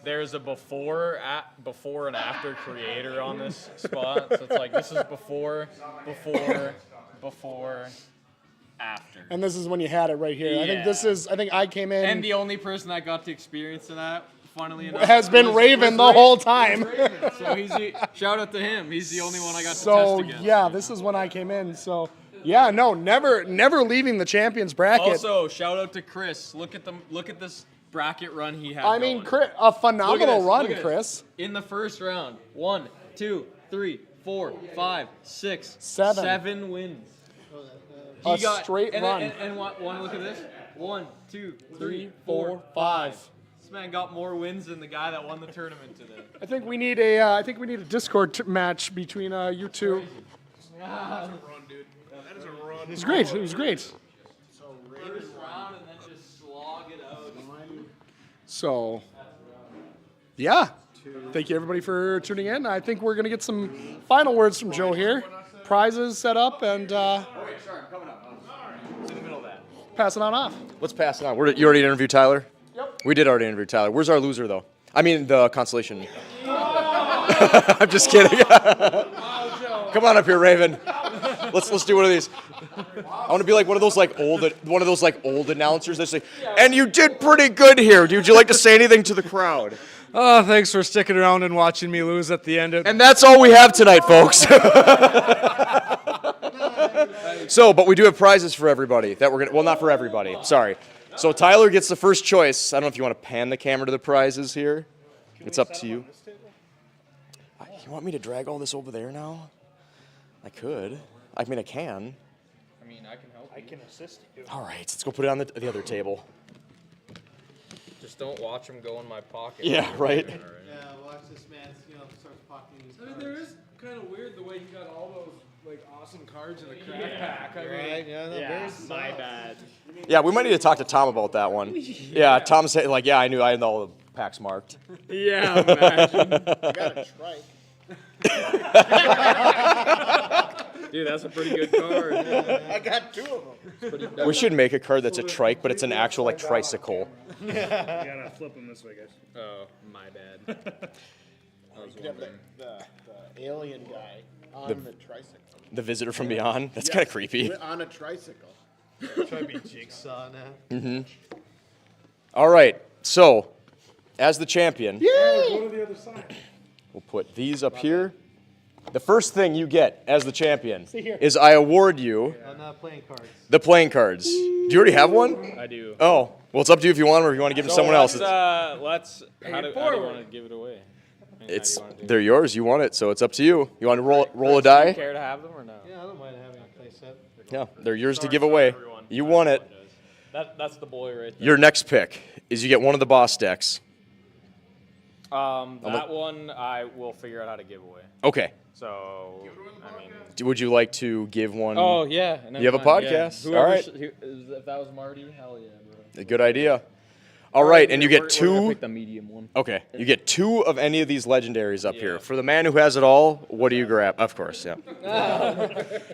Speaker 17: there's a before and after creator on this spot. So it's like this is before, after.
Speaker 1: And this is when you had it right here. I think
Speaker 17: Yeah.
Speaker 1: this is. I think I came in.
Speaker 8: And the only person that got to experience that, funnily enough,
Speaker 1: has been Raven the whole time.
Speaker 8: So shout out to him. He's the only one I got to
Speaker 1: So
Speaker 8: test against.
Speaker 1: yeah, this is when I came in. So yeah, no, never leaving the champions bracket.
Speaker 8: Also, shout out to Chris. Look at this bracket run he had.
Speaker 1: I mean,
Speaker 8: going.
Speaker 1: Chris, a
Speaker 8: Look at
Speaker 1: phenomenal
Speaker 8: this,
Speaker 1: run,
Speaker 8: look at this.
Speaker 1: Chris.
Speaker 8: In the first round, 1, 2, 3, 4, 5, 6,
Speaker 1: 7.
Speaker 8: 7 wins.
Speaker 1: A straight
Speaker 8: and,
Speaker 1: run.
Speaker 8: And want to look at this? 1, 2, 3, 4, 5. This man got more wins than the guy that won the tournament today.
Speaker 1: I think we need a Discord match between you two.
Speaker 8: Ah.
Speaker 2: That is a run.
Speaker 1: It was great. It was great.
Speaker 8: First round and then just slog it out.
Speaker 1: So, yeah. Thank you, everybody, for tuning in. I think we're going to get some final words from Joe here. Prizes set up, and
Speaker 5: I'm coming up.
Speaker 8: It's in the middle of that.
Speaker 1: pass it on off.
Speaker 5: Let's pass it on. You already interviewed Tyler?
Speaker 1: Yep.
Speaker 5: We did already interview Tyler. Where's our loser, though? I mean, the consolation. I'm just kidding. Come on up here, Raven. Let's do one of these. I want to be like one of those old announcers that say, "And you did pretty good here. Would you like to say anything to the crowd?"
Speaker 14: Oh, thanks for sticking around and watching me lose at the end.
Speaker 5: And that's all we have tonight, folks. So, but we do have prizes for everybody that we're gonna. Well, not for everybody. Sorry. So Tyler gets the first choice. I don't know if you want to pan the camera to the prizes here. It's up to you. You want me to drag all this over there now? I could. I mean, I can.
Speaker 8: I mean, I can help.
Speaker 20: I can assist you.
Speaker 5: All right, let's go put it on the other table.
Speaker 8: Just don't watch him go in my pocket.
Speaker 5: Yeah, right.
Speaker 22: Yeah, watch this man, starts pocketing these
Speaker 16: I mean,
Speaker 22: cards.
Speaker 16: there is kind of weird the way he got all those like awesome cards in a crack pack. I mean,
Speaker 22: Right, yeah, no, very
Speaker 8: my
Speaker 22: solid.
Speaker 8: bad.
Speaker 5: Yeah, we might need to talk to Tom about that one. Yeah, Tom said, like, yeah, I knew I had all the packs marked.
Speaker 8: Yeah, imagine.
Speaker 2: I got a trike.
Speaker 8: Dude, that's a pretty good card.
Speaker 2: I got 2 of them.
Speaker 5: We should make a card that's a trike, but it's an actual like tricycle.
Speaker 20: You gotta flip them this way, guys.
Speaker 8: Oh, my bad. I was
Speaker 2: You could have
Speaker 8: wondering.
Speaker 2: the alien guy on
Speaker 5: The-
Speaker 2: the tricycle.
Speaker 5: The visitor from beyond. That's
Speaker 2: Yes,
Speaker 5: kind of creepy.
Speaker 2: On a tricycle.
Speaker 22: Try to be Jigsaw now.
Speaker 5: Mm-hmm. All right. So, as the champion,
Speaker 4: Go to the other side.
Speaker 5: we'll put these up here. The first thing you get as the champion
Speaker 4: See here.
Speaker 5: is I award you
Speaker 22: Playing cards.
Speaker 5: the playing cards. Do you already have one?
Speaker 17: I do.
Speaker 5: Oh, well, it's up to you if you want them or if you want to give them to someone else.
Speaker 17: Let's, how do you want to give it away? I mean,
Speaker 5: They're yours. You want it, so it's up to you. You want to roll a die?
Speaker 17: Do you care to have them or no?
Speaker 22: Yeah, I don't mind having a play set.
Speaker 5: Yeah, they're yours to give away. You want it.
Speaker 17: That's the boy right there.
Speaker 5: Your next pick is you get one of the boss decks.
Speaker 17: That one I will figure out how to give away.
Speaker 5: Okay.
Speaker 17: So, I mean.
Speaker 5: Would you like to give one?
Speaker 17: Oh yeah. and
Speaker 5: You have a
Speaker 17: then, yeah.
Speaker 5: podcast.
Speaker 17: Whoever
Speaker 5: All right.
Speaker 17: If that was Marty, hell yeah, bro.
Speaker 5: A good idea. All right, and you
Speaker 17: we're
Speaker 5: get
Speaker 17: gonna
Speaker 5: two.
Speaker 17: pick the medium one.
Speaker 5: Okay, you get 2 of any of these legendaries up here. For the man who has it all, what do you grab? Of course, yeah.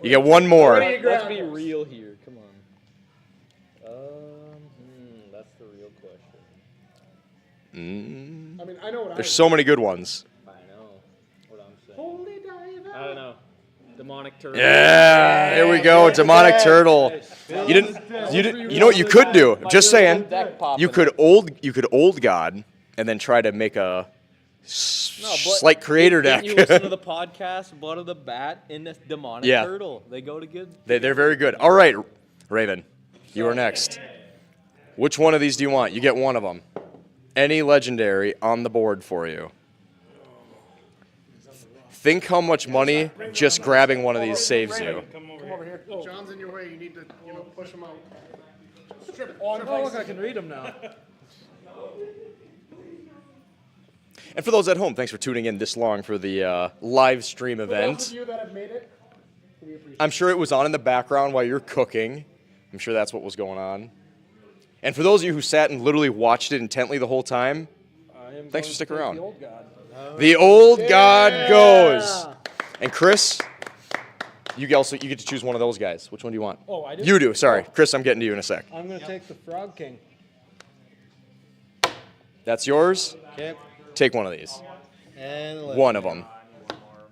Speaker 5: You get one more.
Speaker 17: Let's be real here. Come on. That's the real question.
Speaker 5: Mm.
Speaker 1: I mean, I know what
Speaker 5: There's so many good ones.
Speaker 17: I know what I'm saying. I don't know. Demonic turtle.
Speaker 5: Yeah, here we go, demonic turtle. You didn't. You know what you could do? Just saying. You could old god, and then try to make a slight creator deck.
Speaker 8: Didn't you listen to the podcast, Blood of the Bat and the Demonic
Speaker 5: Yeah.
Speaker 8: Turtle? They go to good.
Speaker 5: They're very good. All right, Raven, you are next. Which one of these do you want? You get one of them. Any legendary on the board for you. Think how much money just grabbing one of these saves you.
Speaker 2: Come over here. John's in your way. You need to, push him out. Strip.
Speaker 16: Oh, look, I can read them now.
Speaker 5: And for those at home, thanks for tuning in this long for the live stream
Speaker 1: For those
Speaker 5: event.
Speaker 1: of you that have made it, we appreciate
Speaker 5: I'm sure it was on in the background while you're cooking. I'm sure that's what was going on. And for those of you who sat and literally watched it intently the whole time, thanks for sticking around.
Speaker 16: The old god.
Speaker 5: The old god goes. And Chris, you get to choose one of those guys. Which one do you want?
Speaker 16: Oh, I do?
Speaker 5: You do. Sorry, Chris. I'm getting to you in a sec.
Speaker 16: I'm going to take the Frog King.
Speaker 5: That's yours.
Speaker 22: Okay.
Speaker 5: Take one of these.
Speaker 22: And
Speaker 5: One of them.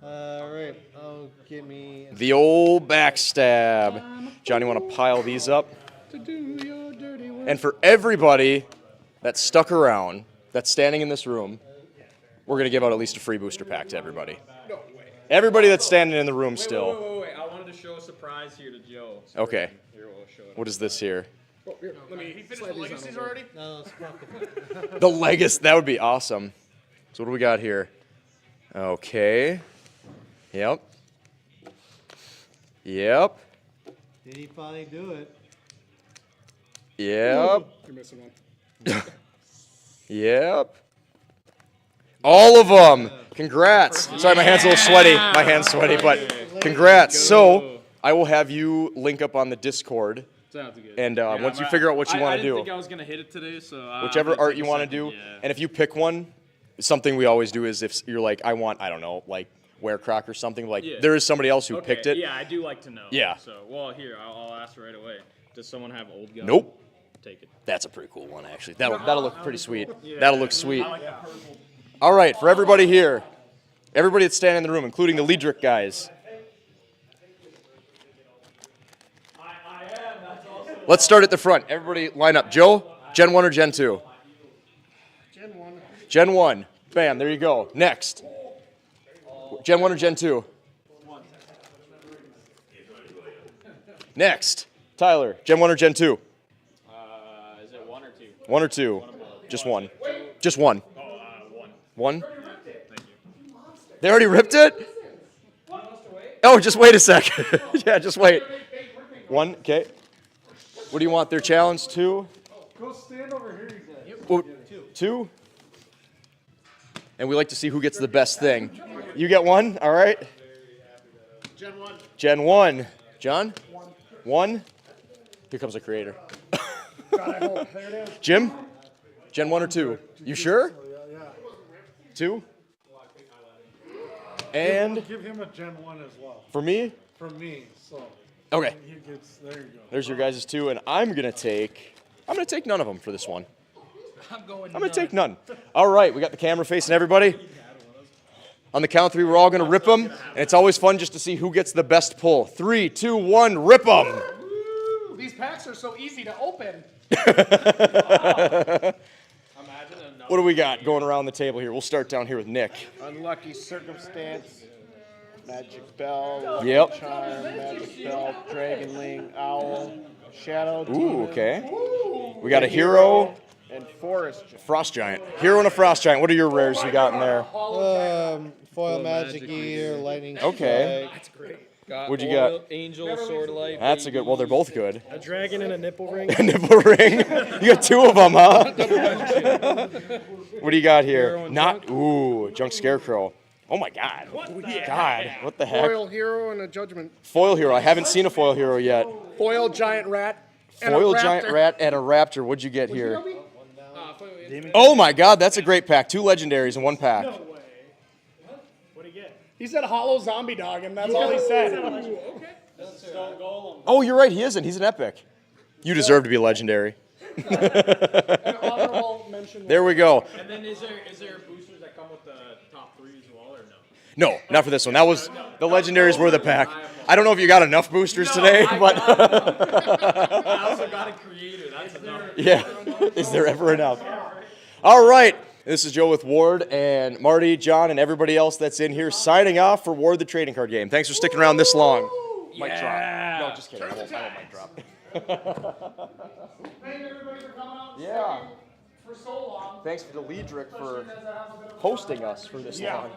Speaker 22: All right. Oh, give me.
Speaker 5: The old backstab. John, you want to pile these up? And for everybody that stuck around, that's standing in this room, we're going to give out at least a free booster pack to everybody. Everybody that's standing in the room still.
Speaker 8: Wait. I wanted to show a surprise here to Joe. So
Speaker 5: Okay.
Speaker 8: Here, we'll show it.
Speaker 5: What is this here?
Speaker 2: Let me finish the legacies already.
Speaker 22: No, it's
Speaker 5: The Legacy. That would be awesome. So what do we got here? Okay. Yep. Yep.
Speaker 22: Did he finally do it?
Speaker 5: Yep.
Speaker 1: You're missing one.
Speaker 5: Yep. All of them. Congrats. Sorry, my hand's a little sweaty. My hand's sweaty, but congrats. So I will have you link up on the Discord.
Speaker 8: Sounds good.
Speaker 5: And once you figure out what you want to do.
Speaker 8: I didn't think I was going to hit it today, so...
Speaker 5: Whichever
Speaker 8: I'm gonna
Speaker 5: art
Speaker 8: take
Speaker 5: you
Speaker 8: a
Speaker 5: want to
Speaker 8: second,
Speaker 5: do.
Speaker 8: yeah.
Speaker 5: And if you pick one, something we always do is if you're like, I want, I don't know, like Werecroc or something, like
Speaker 8: Yeah.
Speaker 5: there is somebody else who
Speaker 8: Okay,
Speaker 5: picked it.
Speaker 8: Yeah, I do like to know.
Speaker 5: Yeah.
Speaker 8: So, well, here, I'll ask right away. Does someone have old guns?
Speaker 5: Nope.
Speaker 8: Take it.
Speaker 5: That's a pretty cool one, actually. That'll look pretty sweet.
Speaker 8: Yeah.
Speaker 5: That'll look sweet.
Speaker 8: I like that purple.
Speaker 5: All right, for everybody here, everybody that's standing in the room, including the Liedrich guys. Let's start at the front. Everybody line up. Joe, Gen 1 or Gen 2?
Speaker 2: Gen 1.
Speaker 5: Gen 1. Bam, there you go. Next. Gen 1 or Gen 2? Next. Tyler, Gen 1 or Gen 2?
Speaker 8: Is it 1 or 2?
Speaker 5: 1 or 2? Just one. Just one.
Speaker 8: One.
Speaker 5: One? They already ripped it? Oh, just wait a sec. Yeah, just wait. One, okay. What do you want their challenge? 2?
Speaker 4: Go stand over here, you guys.
Speaker 5: Oh, 2? And we like to see who gets the best thing. You get one? All right.
Speaker 2: Gen 1.
Speaker 5: Gen 1. John? 1? Here comes a creator. Jim? Gen 1 or 2? You sure? 2? And
Speaker 4: Give him a Gen 1 as well.
Speaker 5: for me?
Speaker 4: For me, so.
Speaker 5: Okay.
Speaker 4: He gets, there you go.
Speaker 5: There's your guys' 2, and I'm gonna take none of them for this one. I'm gonna take none. All right, we got the camera facing everybody. On the count of 3, we're all gonna rip them, and it's always fun just to see who gets the best pull. 3, 2, 1, rip them.
Speaker 2: These packs are so easy to open.
Speaker 5: What do we got going around the table here? We'll start down here with Nick.
Speaker 20: Unlucky Circumstance, Magic Bell,
Speaker 5: Yep.
Speaker 20: Charm, Magic Bell, Dragonling, Owl, Shadow
Speaker 5: Ooh,
Speaker 20: Demon,
Speaker 5: okay. We got a hero,
Speaker 20: and Forest Giant.
Speaker 5: Frost Giant. Hero and a Frost Giant. What are your rares you got in there?
Speaker 22: Foil Magic Ear, Lightning
Speaker 5: Okay.
Speaker 22: Strike.
Speaker 8: That's great.
Speaker 5: What'd you got?
Speaker 8: Angel, Sword of Light.
Speaker 5: That's a good. Well, they're both good.
Speaker 20: A dragon and a nipple ring.
Speaker 5: A nipple ring. You got 2 of them, huh? What do you got here? Not. Ooh, Junk Scarecrow. Oh my God. God, what the heck?
Speaker 2: Foil hero and a judgment.
Speaker 5: Foil hero. I haven't seen a foil hero yet.
Speaker 2: Foil giant rat. And
Speaker 5: Foil
Speaker 2: a
Speaker 5: giant
Speaker 2: raptor.
Speaker 5: rat and a raptor. What'd you get here? Oh my God, that's a great pack. 2 legendaries in 1 pack.
Speaker 2: He said hollow zombie dog, and that's all he said.
Speaker 8: Stone Golem.
Speaker 5: Oh, you're right. He isn't. He's an epic. You deserve to be legendary. There we go.
Speaker 8: And then is there boosters that come with the top 3 as well, or no?
Speaker 5: No, not for this one. That was the legendaries were the pack. I don't know if you got enough boosters today, but
Speaker 8: I also got a creator. That's enough.
Speaker 5: yeah. Is there ever enough? All right. This is Joe with Ward and Marty, John, and everybody else that's in here signing off for Ward the Trading Card Game. Thanks for sticking around this long. Mic drop. No, just kidding. I won't mic drop.
Speaker 2: Thank everybody for coming out.
Speaker 5: Yeah.
Speaker 2: For so long.
Speaker 5: Thanks to Liedrich for hosting us for this long.